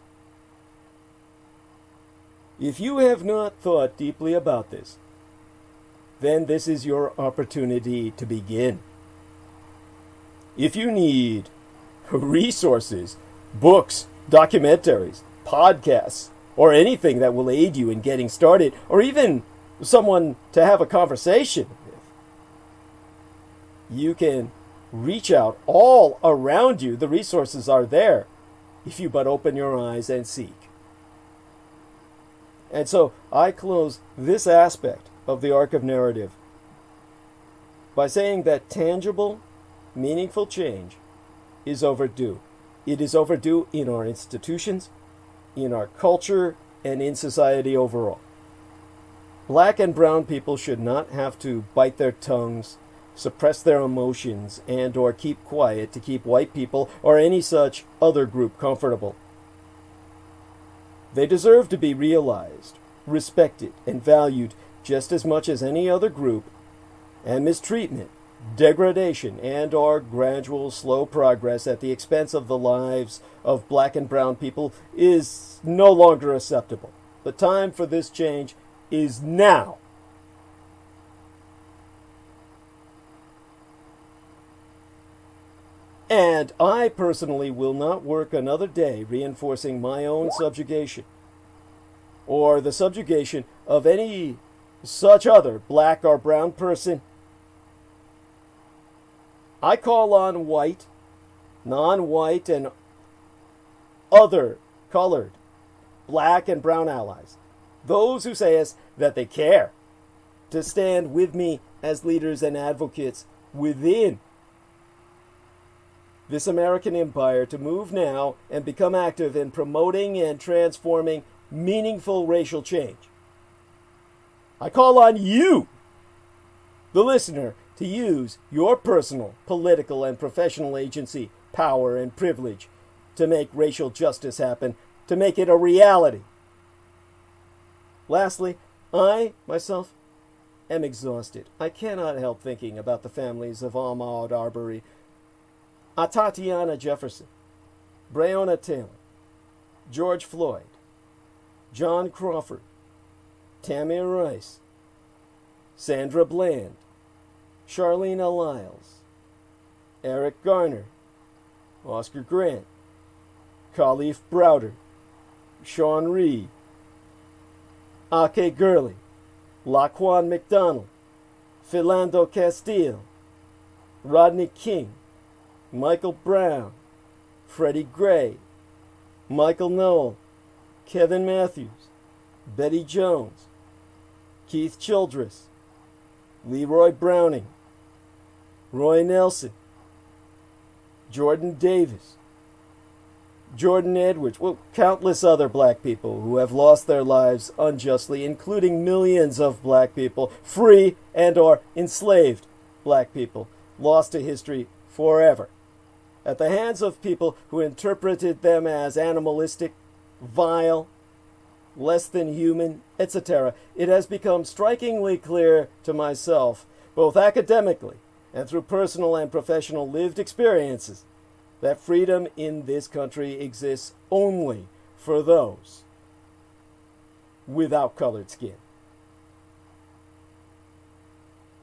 Speaker 6: If you have not thought deeply about this, then this is your opportunity to begin. If you need resources, books, documentaries, podcasts, or anything that will aid you in getting started, or even someone to have a conversation with, you can reach out all around you. The resources are there if you but open your eyes and seek. And so I close this aspect of the arc of narrative by saying that tangible, meaningful change is overdue. It is overdue in our institutions, in our culture, and in society overall. Black and brown people should not have to bite their tongues, suppress their emotions, and or keep quiet to keep white people or any such other group comfortable. They deserve to be realized, respected, and valued just as much as any other group, and mistreatment, degradation, and or gradual slow progress at the expense of the lives of black and brown people is no longer acceptable. The time for this change is now. And I personally will not work another day reinforcing my own subjugation or the subjugation of any such other black or brown person. I call on white, non-white, and other colored black and brown allies, those who say us that they care, to stand with me as leaders and advocates within this American empire, to move now and become active in promoting and transforming meaningful racial change. I call on you, the listener, to use your personal, political, and professional agency, power, and privilege to make racial justice happen, to make it a reality. Lastly, I, myself, am exhausted. I cannot help thinking about the families of Ahmaud Arbery, Tatiana Jefferson, Breonna Taylor, George Floyd, John Crawford, Tamir Rice, Sandra Bland, Charlene Lyles, Eric Garner, Oscar Grant, Khalif Browder, Sean Reed, Ake Gurley, Laquan McDonald, Philando Castile, Rodney King, Michael Brown, Freddie Gray, Michael Noel, Kevin Matthews, Betty Jones, Keith Childress, Leroy Browning, Roy Nelson, Jordan Davis, Jordan Edwards, well, countless other black people who have lost their lives unjustly, including millions of black people, free and or enslaved black people, lost to history forever, at the hands of people who interpreted them as animalistic, vile, less than human, etc. It has become strikingly clear to myself, both academically and through personal and professional lived experiences, that freedom in this country exists only for those without colored skin.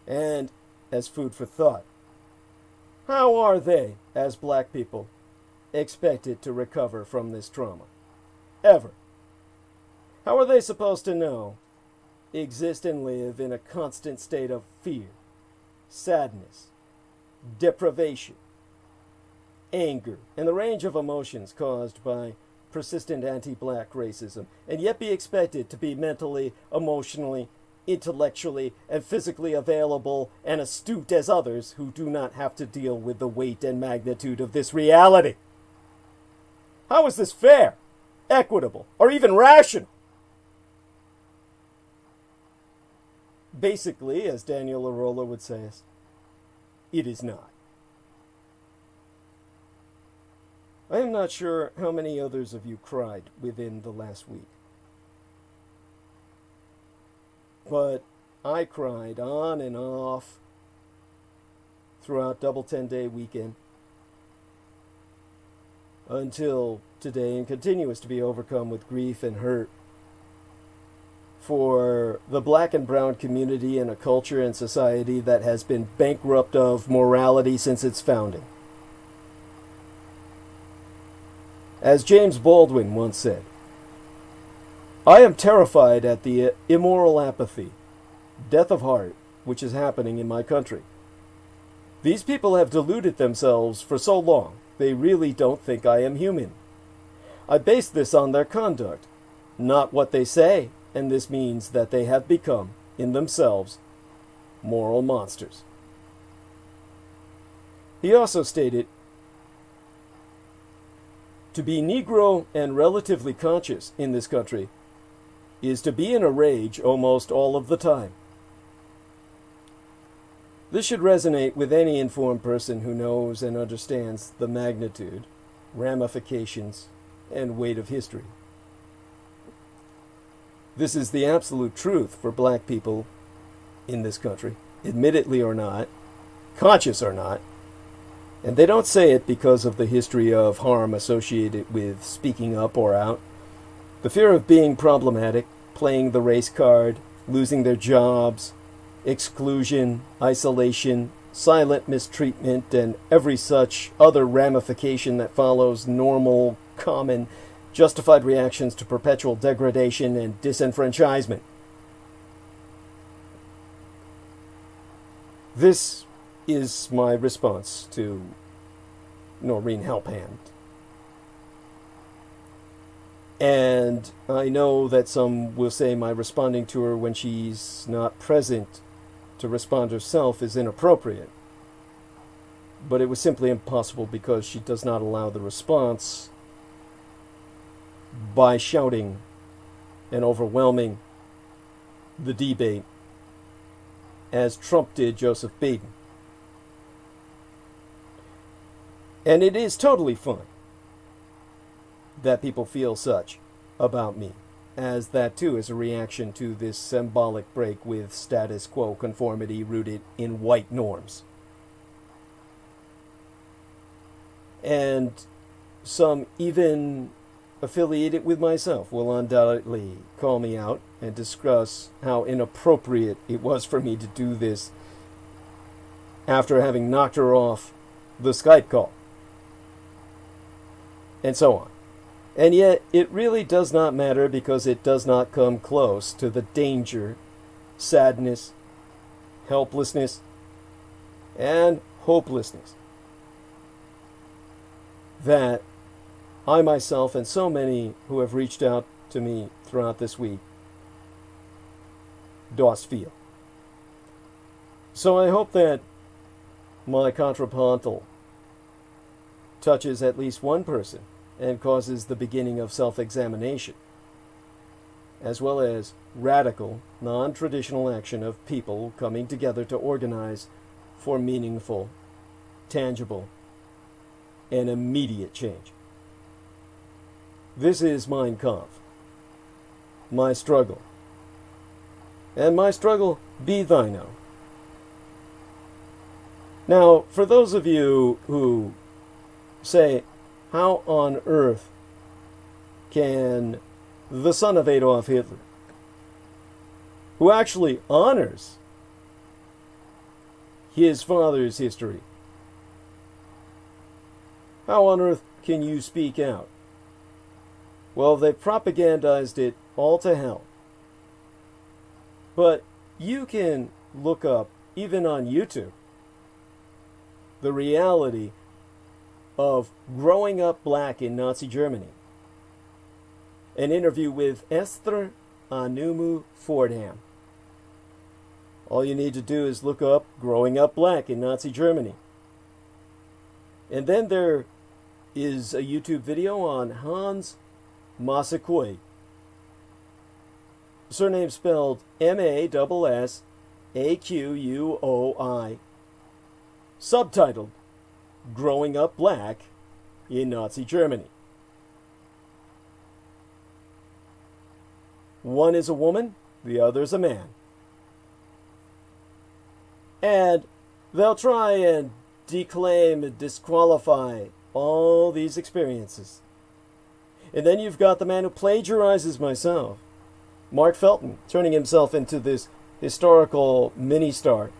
Speaker 6: And as food for thought, how are they, as black people, expected to recover from this trauma? Ever? How are they supposed to know, exist and live in a constant state of fear, sadness, deprivation, anger, and the range of emotions caused by persistent anti-black racism, and yet be expected to be mentally, emotionally, intellectually, and physically available and astute as others who do not have to deal with the weight and magnitude of this reality? How is this fair, equitable, or even rational? Basically, as Daniel Arola would say, it is not. I am not sure how many others of you cried within the last week, but I cried on and off throughout Double 10-Day weekend until today, and continues to be overcome with grief and hurt for the black and brown community in a culture and society that has been bankrupt of morality since its founding. As James Baldwin once said, I am terrified at the immoral apathy, death of heart, which is happening in my country. These people have deluded themselves for so long, they really don't think I am human. I base this on their conduct, not what they say, and this means that they have become, in themselves, moral monsters. He also stated, to be Negro and relatively conscious in this country is to be in a rage almost all of the time. This should resonate with any informed person who knows and understands the magnitude, ramifications, and weight of history. This is the absolute truth for black people in this country, admittedly or not, conscious or not. And they don't say it because of the history of harm associated with speaking up or out. The fear of being problematic, playing the race card, losing their jobs, exclusion, isolation, silent mistreatment, and every such other ramification that follows normal, common, justified reactions to perpetual degradation and disenfranchisement. This is my response to Noreen Halphand. And I know that some will say my responding to her when she's not present to respond herself is inappropriate. But it was simply impossible because she does not allow the response by shouting and overwhelming the debate as Trump did Joseph Biden. And it is totally fine that people feel such about me, as that too is a reaction to this symbolic break with status quo conformity rooted in white norms. And some even affiliated with myself will undoubtedly call me out and discuss how inappropriate it was for me to do this after having knocked her off the Skype call, and so on. And yet, it really does not matter because it does not come close to the danger, sadness, helplessness, and hopelessness that I myself and so many who have reached out to me throughout this week dost feel. So I hope that my contrapuntal touches at least one person and causes the beginning of self-examination, as well as radical, non-traditional action of people coming together to organize for meaningful, tangible, and immediate change. This is Mein Kampf, my struggle, and my struggle be thine own. Now, for those of you who say, how on earth can the son of Adolf Hitler, who actually honors his father's history, how on earth can you speak out? Well, they've propagandized it all to hell. But you can look up, even on YouTube, the reality of growing up black in Nazi Germany. An interview with Esther Anumu Fordham. All you need to do is look up growing up black in Nazi Germany. And then there is a YouTube video on Hans Massaquoi, surname spelled Masssaquoi, subtitled Growing Up Black in Nazi Germany. One is a woman, the other is a man. And they'll try and declaim and disqualify all these experiences. And then you've got the man who plagiarizes myself, Mark Felton, turning himself into this historical mini-star,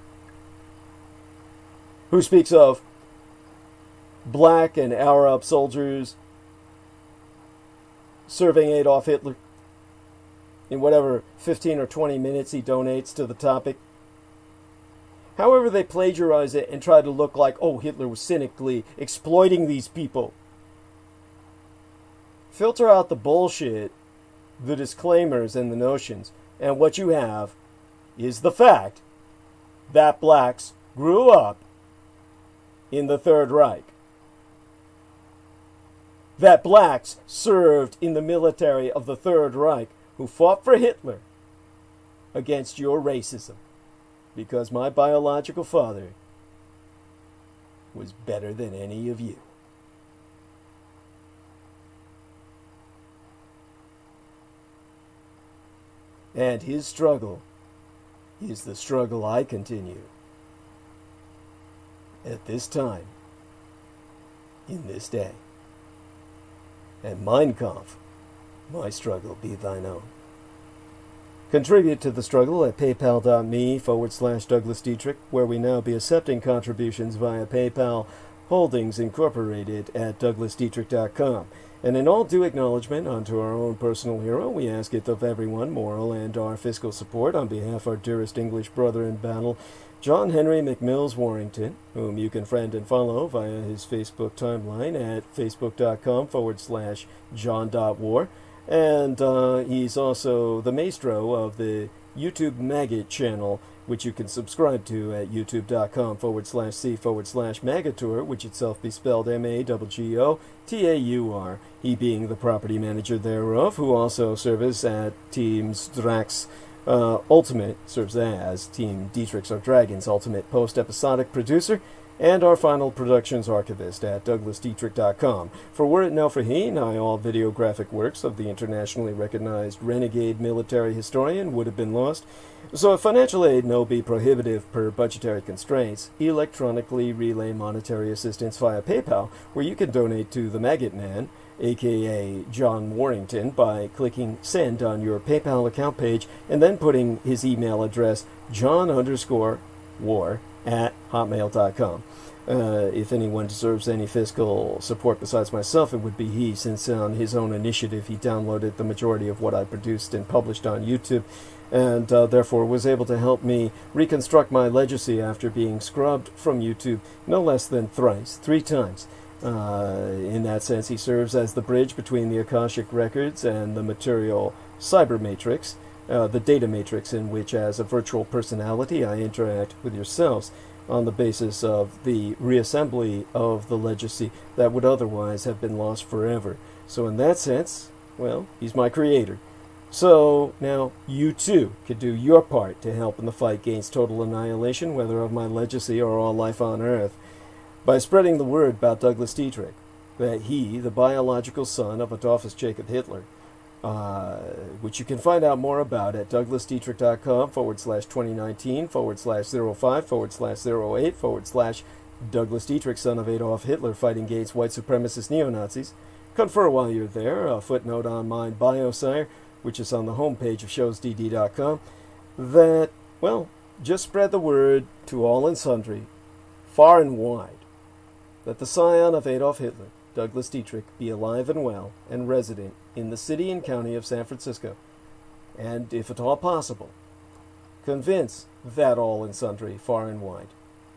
Speaker 6: who speaks of black and Arab soldiers serving Adolf Hitler in whatever 15 or 20 minutes he donates to the topic. However, they plagiarize it and try to look like, oh, Hitler was cynically exploiting these people. Filter out the bullshit, the disclaimers, and the notions, and what you have is the fact that blacks grew up in the Third Reich. That blacks served in the military of the Third Reich, who fought for Hitler against your racism, because my biological father was better than any of you. And his struggle is the struggle I continue at this time, in this day. And Mein Kampf, my struggle be thine own. Contribute to the struggle at paypal.me/Douglas Dietrich, where we now be accepting contributions via PayPal Holdings Incorporated at douglasdietrich.com. And in all due acknowledgement unto our own personal hero, we ask it of everyone moral and our fiscal support on behalf of our dearest English brother in battle, John Henry McMills Warrington, whom you can friend and follow via his Facebook timeline at facebook.com/John.War. And he's also the maestro of the YouTube Maggot channel, which you can subscribe to at youtube.com/C/Maggotour, which itself be spelled MAGGOTAUR, he being the property manager thereof, who also serves at Team Drax Ultimate, serves as Team Dietrich's or Dragon's Ultimate post-episodic producer, and our final productions archivist at douglasdietrich.com. For were it no for he, nigh all videographic works of the internationally recognized renegade military historian would have been lost. So if financial aid no be prohibitive per budgetary constraints, electronically relay monetary assistance via PayPal, where you can donate to the Maggot Man, aka John Warrington, by clicking send on your PayPal account page and then putting his email address john_war@hotmail.com. If anyone deserves any fiscal support besides myself, it would be he, since on his own initiative he downloaded the majority of what I produced and published on YouTube, and therefore was able to help me reconstruct my legacy after being scrubbed from YouTube no less than three times. In that sense, he serves as the bridge between the Akashic Records and the material cyber matrix, the data matrix in which, as a virtual personality, I interact with yourselves on the basis of the reassembly of the legacy that would otherwise have been lost forever. So in that sense, well, he's my creator. So now you too could do your part to help in the fight against total annihilation, whether of my legacy or all life on Earth, by spreading the word about Douglas Dietrich, that he, the biological son of Adolphus Jacob Hitler, which you can find out more about at douglasdietrich.com/2019/05/08/ Douglas Dietrich, son of Adolf Hitler, fighting against white supremacist neo-Nazis. Confer while you're there. A footnote on my bio, sire, which is on the homepage of showsdd.com, that, well, just spread the word to all and sundry, far and wide, that the scion of Adolf Hitler, Douglas Dietrich, be alive and well and resident in the city and county of San Francisco, and, if at all possible, convince that all and sundry, far and wide,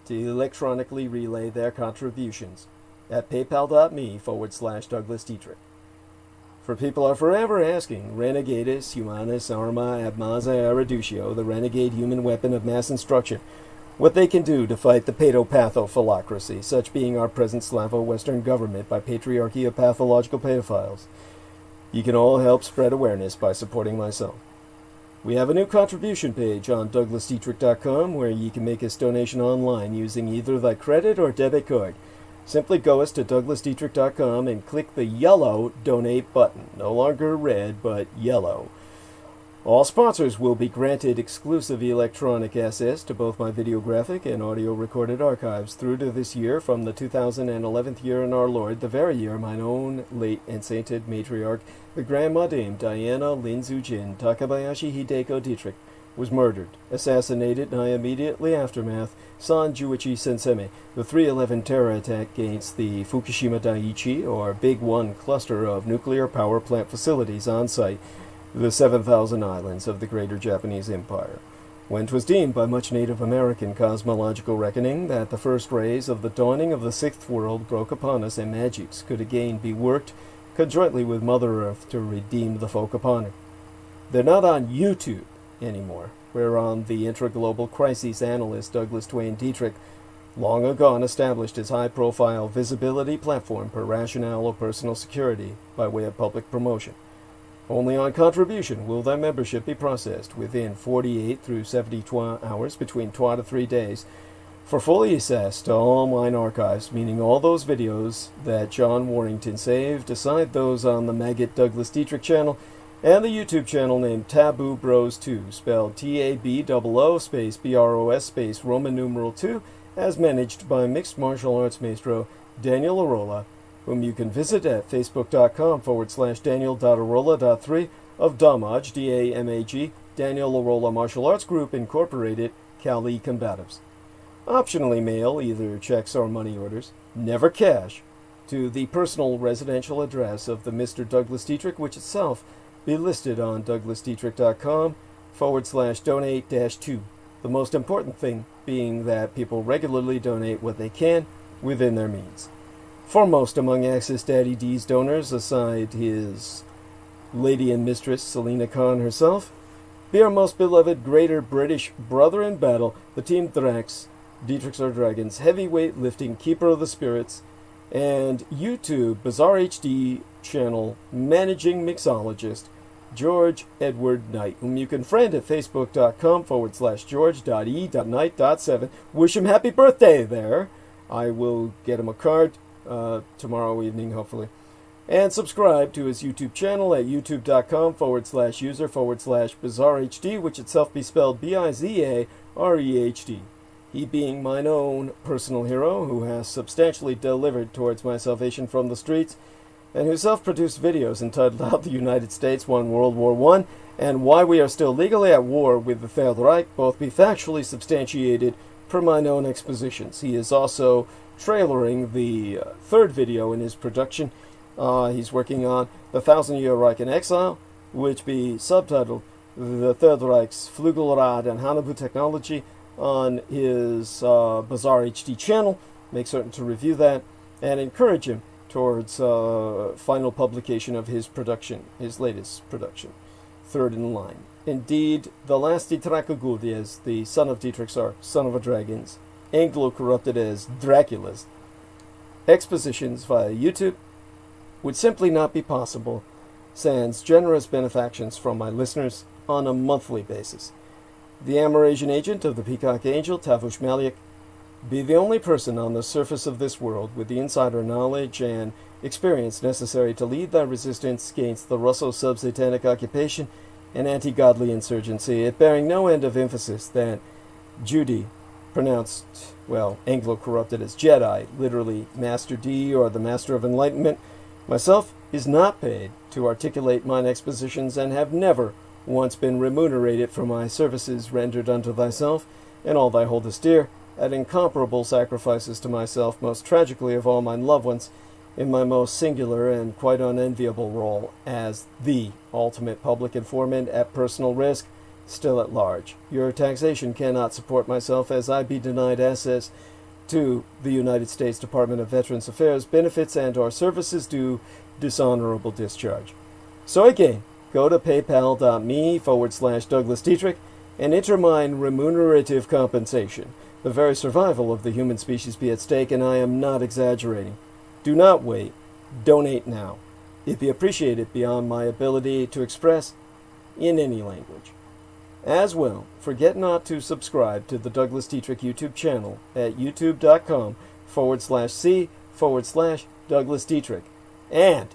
Speaker 6: to electronically relay their contributions at paypal.me/Douglas Dietrich. For people are forever asking, Renegadus Humanus Arma Ab Masa Erudicio, the renegade human weapon of mass instruction, what they can do to fight the pedopathophilocracy, such being our present Slavo-Western government by patriarchy of pathological pedophiles. You can all help spread awareness by supporting myself. We have a new contribution page on douglasdietrich.com where you can make a donation online using either thy credit or debit card. Simply go us to douglasdietrich.com and click the yellow donate button. No longer red, but yellow. All sponsors will be granted exclusive electronic access to both my videographic and audio recorded archives through to this year, from the 2011th year in our Lord, the very year mine own late and sainted matriarch, the Grandma Dame Diana Linzujin Takabayashi Hideko Dietrich, was murdered, assassinated, and immediately aftermath, San Juichi Senseme, the 3/11 terror attack against the Fukushima Daiichi, or Big One cluster of nuclear power plant facilities on site, the 7,000 islands of the Greater Japanese Empire, when 'twas deemed by much Native American cosmological reckoning that the first rays of the dawning of the sixth world broke upon us, and magics could again be worked conjointly with Mother Earth to redeem the folk upon her. They're not on YouTube anymore, whereon the intra-global crises analyst Douglas Twain Dietrich long ago established his high-profile visibility platform per rationale of personal security by way of public promotion. Only on contribution will thy membership be processed within 48 through 72 hours, between 2 to 3 days, for fully access to all mine archives, meaning all those videos that John Warrington saved, aside those on the Maggot Douglas Dietrich channel, and the YouTube channel named Taboo Bros 2, spelled TABOO space BROS space Roman numeral 2, as managed by mixed martial arts maestro Daniel Arola, whom you can visit at facebook.com/Daniel.Arola.3 of Damaj, DAMAG, Daniel Arola Martial Arts Group Incorporated, Cali Combatives. Optionally mail either checks or money orders, never cash, to the personal residential address of the Mr. Douglas Dietrich, which itself be listed on douglasdietrich.com/donate-2. The most important thing being that people regularly donate what they can within their means. Foremost among Access Daddy D's donors, aside his lady and mistress Selena Khan herself, be our most beloved greater British brother in battle, the Team Thrax, Dietrich's Our Dragons, heavyweight lifting keeper of the spirits, and YouTube Bizarre HD channel managing mixologist George Edward Knight, whom you can friend at facebook.com/George.E.Knight.7. Wish him happy birthday there. I will get him a card tomorrow evening, hopefully. And subscribe to his YouTube channel at youtube.com/user/BizarreHD, which itself be spelled BIZAREHD. He being mine own personal hero, who has substantially delivered towards my salvation from the streets, and who self-produced videos entitled How the United States Won World War I and Why We Are Still Legally at War with the Third Reich, both be factually substantiated per mine own expositions. He is also trailering the third video in his production. He's working on The 1,000-Year Reich in Exile, which be subtitled The Third Reich's Flugelrad and Hanabu Technology, on his Bizarre HD channel. Make certain to review that and encourage him towards final publication of his production, his latest production. third in line. Indeed, the last Dietrich as the son of Dietrich's or son of a dragons, Anglo-corrupted as Dracula's, expositions via YouTube would simply not be possible sans generous benefactions from my listeners on a monthly basis. The Amerasian agent of the Peacock Angel, Tavush Maliak, be the only person on the surface of this world with the insider knowledge and experience necessary to lead thy resistance against the Russo sub-satanic occupation and anti-godly insurgency, it bearing no end of emphasis that Judy, pronounced, well, Anglo-corrupted as Jedi, literally Master D or the Master of Enlightenment, myself is not paid to articulate mine expositions and have never once been remunerated for my services rendered unto thyself and all thy holdest dear, at incomparable sacrifices to myself, most tragically of all mine loved ones, in my most singular and quite unenviable role as the ultimate public informant at personal risk, still at large. Your taxation cannot support myself, as I be denied access to the United States Department of Veterans Affairs benefits and or services due dishonorable discharge. So again, go to paypal.me/Douglas Dietrich and enter mine remunerative compensation. The very survival of the human species be at stake, and I am not exaggerating. Do not wait. Donate now. It be appreciated beyond my ability to express in any language. As well, forget not to subscribe to the Douglas Dietrich YouTube channel at youtube.com/C/Douglas Dietrich. And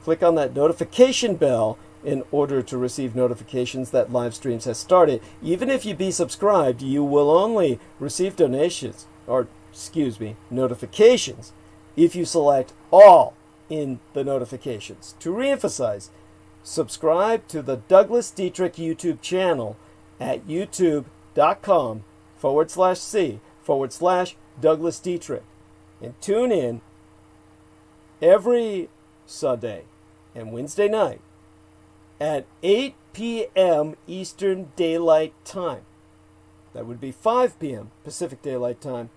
Speaker 6: click on that notification bell in order to receive notifications that live streams has started. Even if you be subscribed, you will only receive notifications if you select all in the notifications. To reemphasize, subscribe to the Douglas Dietrich YouTube channel at youtube.com/C/Douglas Dietrich and tune in every Sunday and Wednesday night at 8 p.m. Eastern Daylight Time. That would be 5 p.m. Pacific Daylight Time.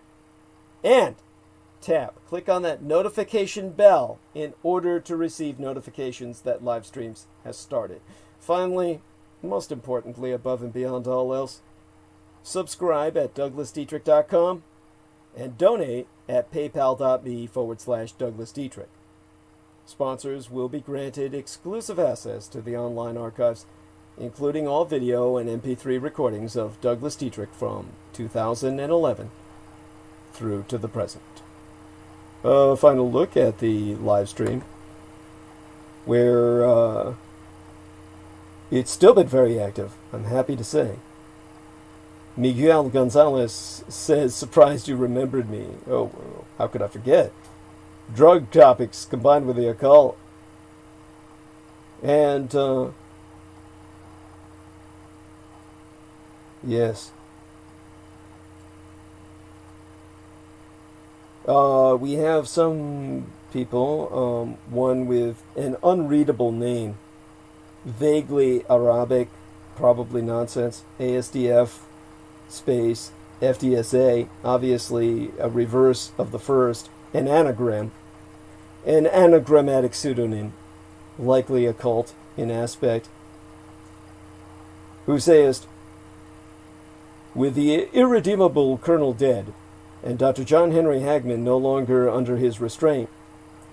Speaker 6: And click on that notification bell in order to receive notifications that live streams has started. Finally, most importantly, above and beyond all else, subscribe at douglasdietrich.com and donate at paypal.me/Douglas Dietrich. Sponsors will be granted exclusive access to the online archives, including all video and MP3 recordings of Douglas Dietrich from 2011 through to the present. A final look at the live stream, where it's still been very active, I'm happy to say. Miguel Gonzalez says, surprised you remembered me. Oh, how could I forget? Drug topics combined with the occult. And, yes. We have some people, one with an unreadable name, vaguely Arabic, probably nonsense, ASDF space FDSA, obviously a reverse of the first, an anagram, an anagrammatic pseudonym, likely occult in aspect, who sayest, with the irredeemable Colonel dead, and Dr. John Henry Hagman no longer under his restraint,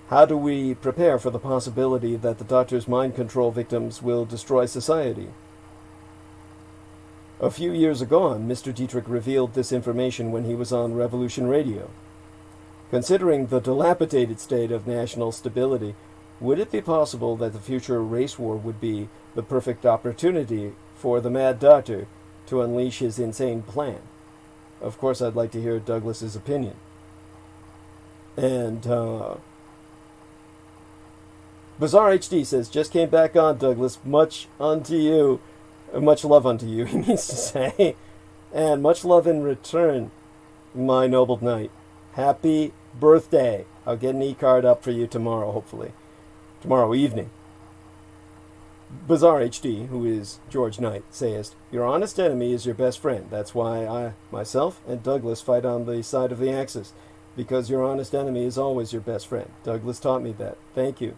Speaker 6: how do we prepare for the possibility that the doctor's mind control victims will destroy society? A few years agone, Mr. Dietrich revealed this information when he was on Revolution Radio. Considering the dilapidated state of national stability, would it be possible that the future race war would be the perfect opportunity for the Mad Doctor to unleash his insane plan? Of course, I'd like to hear Douglas's opinion. And Bizarre HD says, just came back on, Douglas. Much unto you. Much love unto you, he means to say. And much love in return, my noble knight. Happy birthday. I'll get an e-card up for you tomorrow, hopefully. Tomorrow evening. Bizarre HD, who is George Knight, sayest, your honest enemy is your best friend. That's why I, myself, and Douglas fight on the side of the Axis. Because your honest enemy is always your best friend. Douglas taught me that. Thank you.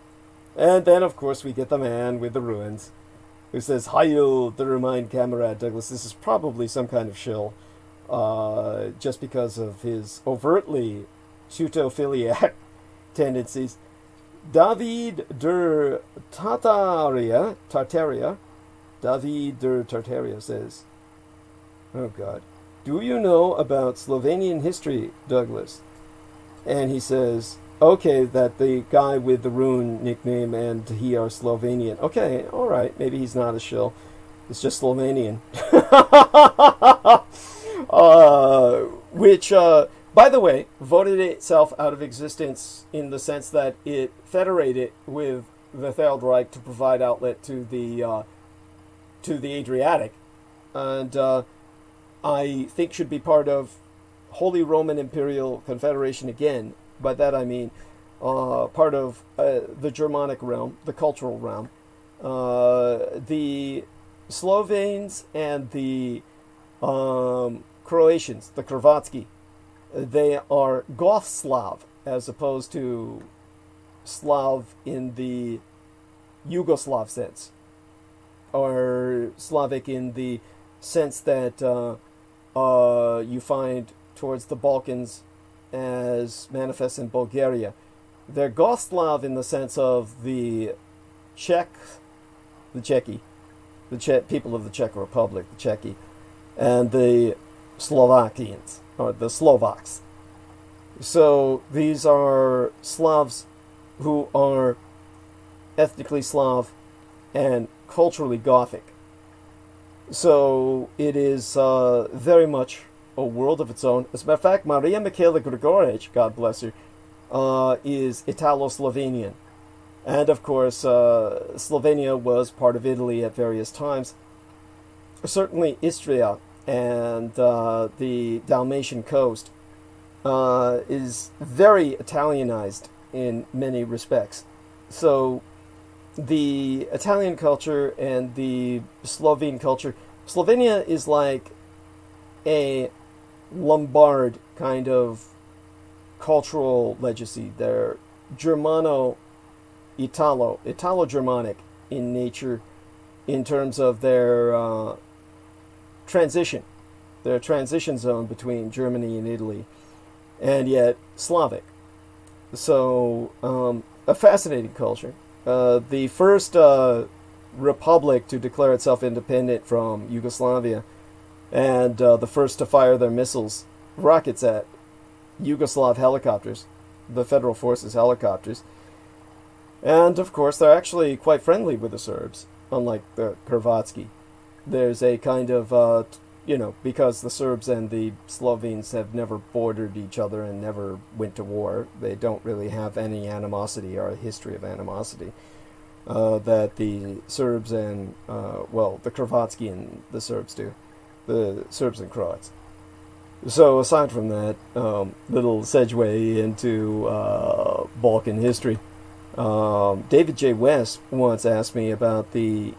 Speaker 6: And then, of course, we get the man with the ruins. who says, "Hail, the remind Camarade Douglas." This is probably some kind of shill, just because of his overtly tutophiliac tendencies. David der Tartaria says, "Oh God, do you know about Slovenian history, Douglas?" And he says, "Okay, that the guy with the rune nickname and he are Slovenian. Okay, all right, maybe he's not a shill. It's just Slovenian." Which, by the way, voted itself out of existence in the sense that it federated with the Third Reich to provide outlet to the Adriatic, and I think should be part of Holy Roman Imperial Confederation again. By that I mean part of the Germanic realm, the cultural realm. The Slovenes and the Croatians, the Hrvatski, they are Goth Slav as opposed to Slav in the Yugoslav sense, or Slavic in the sense that you find towards the Balkans as manifest in Bulgaria. They're Goth Slav in the sense of the people of the Czech Republic, the Czechy, and the Slovakians, or the Slovaks. So these are Slavs who are ethnically Slav and culturally Gothic. So it is very much a world of its own. As a matter of fact, Maria Michaela Grigorich, God bless her, is Italo-Slovenian. And of course, Slovenia was part of Italy at various times. Certainly Istria and the Dalmatian coast is very Italianized in many respects. So the Italian culture and the Slovene culture, Slovenia is like a Lombard kind of cultural legacy. They're Italo-Germanic in nature, in terms of their transition zone between Germany and Italy, and yet Slavic. So a fascinating culture. The first republic to declare itself independent from Yugoslavia, and the first to fire their rockets at Yugoslav helicopters, the Federal Forces helicopters. And of course, they're actually quite friendly with the Serbs, unlike the Hrvatski. There's a kind of, because the Serbs and the Slovenes have never bordered each other and never went to war, they don't really have any animosity or a history of animosity. That the Serbs and, the Hrvatski and the Serbs do. The Serbs and Croats. So aside from that, little segue into Balkan history, David J. West once asked me about I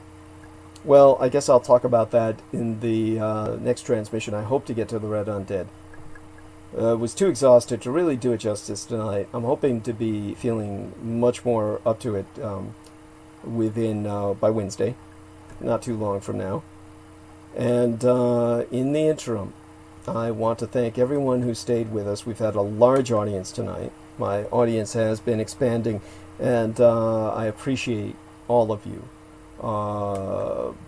Speaker 6: guess I'll talk about that in the next transmission. I hope to get to the Red Undead. Was too exhausted to really do it justice tonight. I'm hoping to be feeling much more up to it by Wednesday, not too long from now. And in the interim, I want to thank everyone who stayed with us. We've had a large audience tonight. My audience has been expanding, and I appreciate all of you.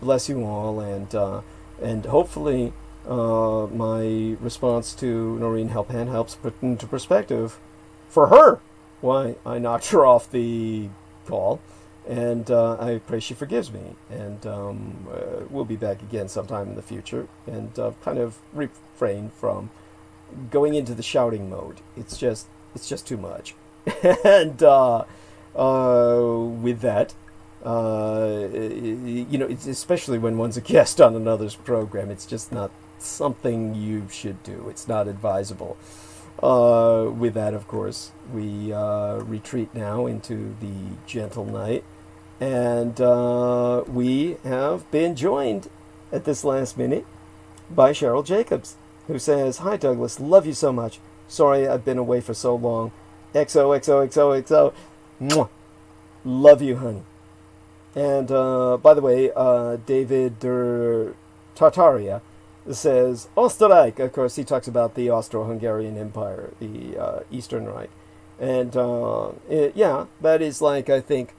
Speaker 6: Bless you all, and hopefully my response to Noreen Helpan helps put into perspective for her why I knocked her off the call, and I pray she forgives me, and we'll be back again sometime in the future, and kind of refrain from going into the shouting mode. It's just too much. And with that, it's especially when one's a guest on another's program, it's just not something you should do. It's not advisable. With that, of course, we retreat now into the gentle night, and we have been joined at this last minute by Cheryl Jacobs, who says, "Hi Douglas, love you so much. Sorry I've been away for so long. XOXOXOXO. Mwah. Love you, honey." And by the way, David der Tartaria says Österreich. Of course, he talks about the Austro-Hungarian Empire, the Eastern Reich, and yeah, that is like, I think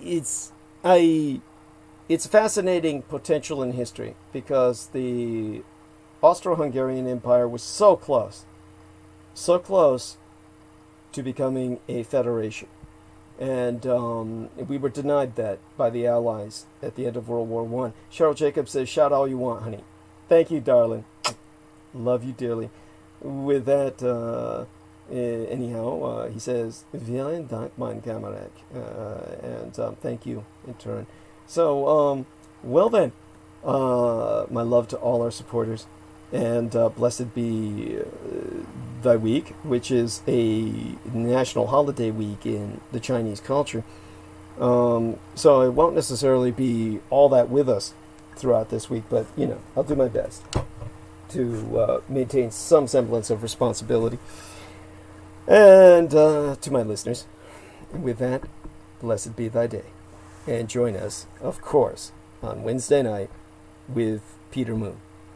Speaker 6: it's a fascinating potential in history, because the Austro-Hungarian Empire was so close to becoming a federation. And we were denied that by the Allies at the end of World War I. Cheryl Jacobs says, shout all you want, honey. Thank you, darling. Love you dearly. With that, anyhow, he says, vielen Dank, mein Kamerad. And thank you in turn. So, well then, my love to all our supporters. And blessed be thy week, which is a national holiday week in the Chinese culture. So it won't necessarily be all that with us throughout this week, but, you know, I'll do my best to maintain some semblance of responsibility. And to my listeners, with that, blessed be thy day. And join us, of course, on Wednesday night with Peter Moon.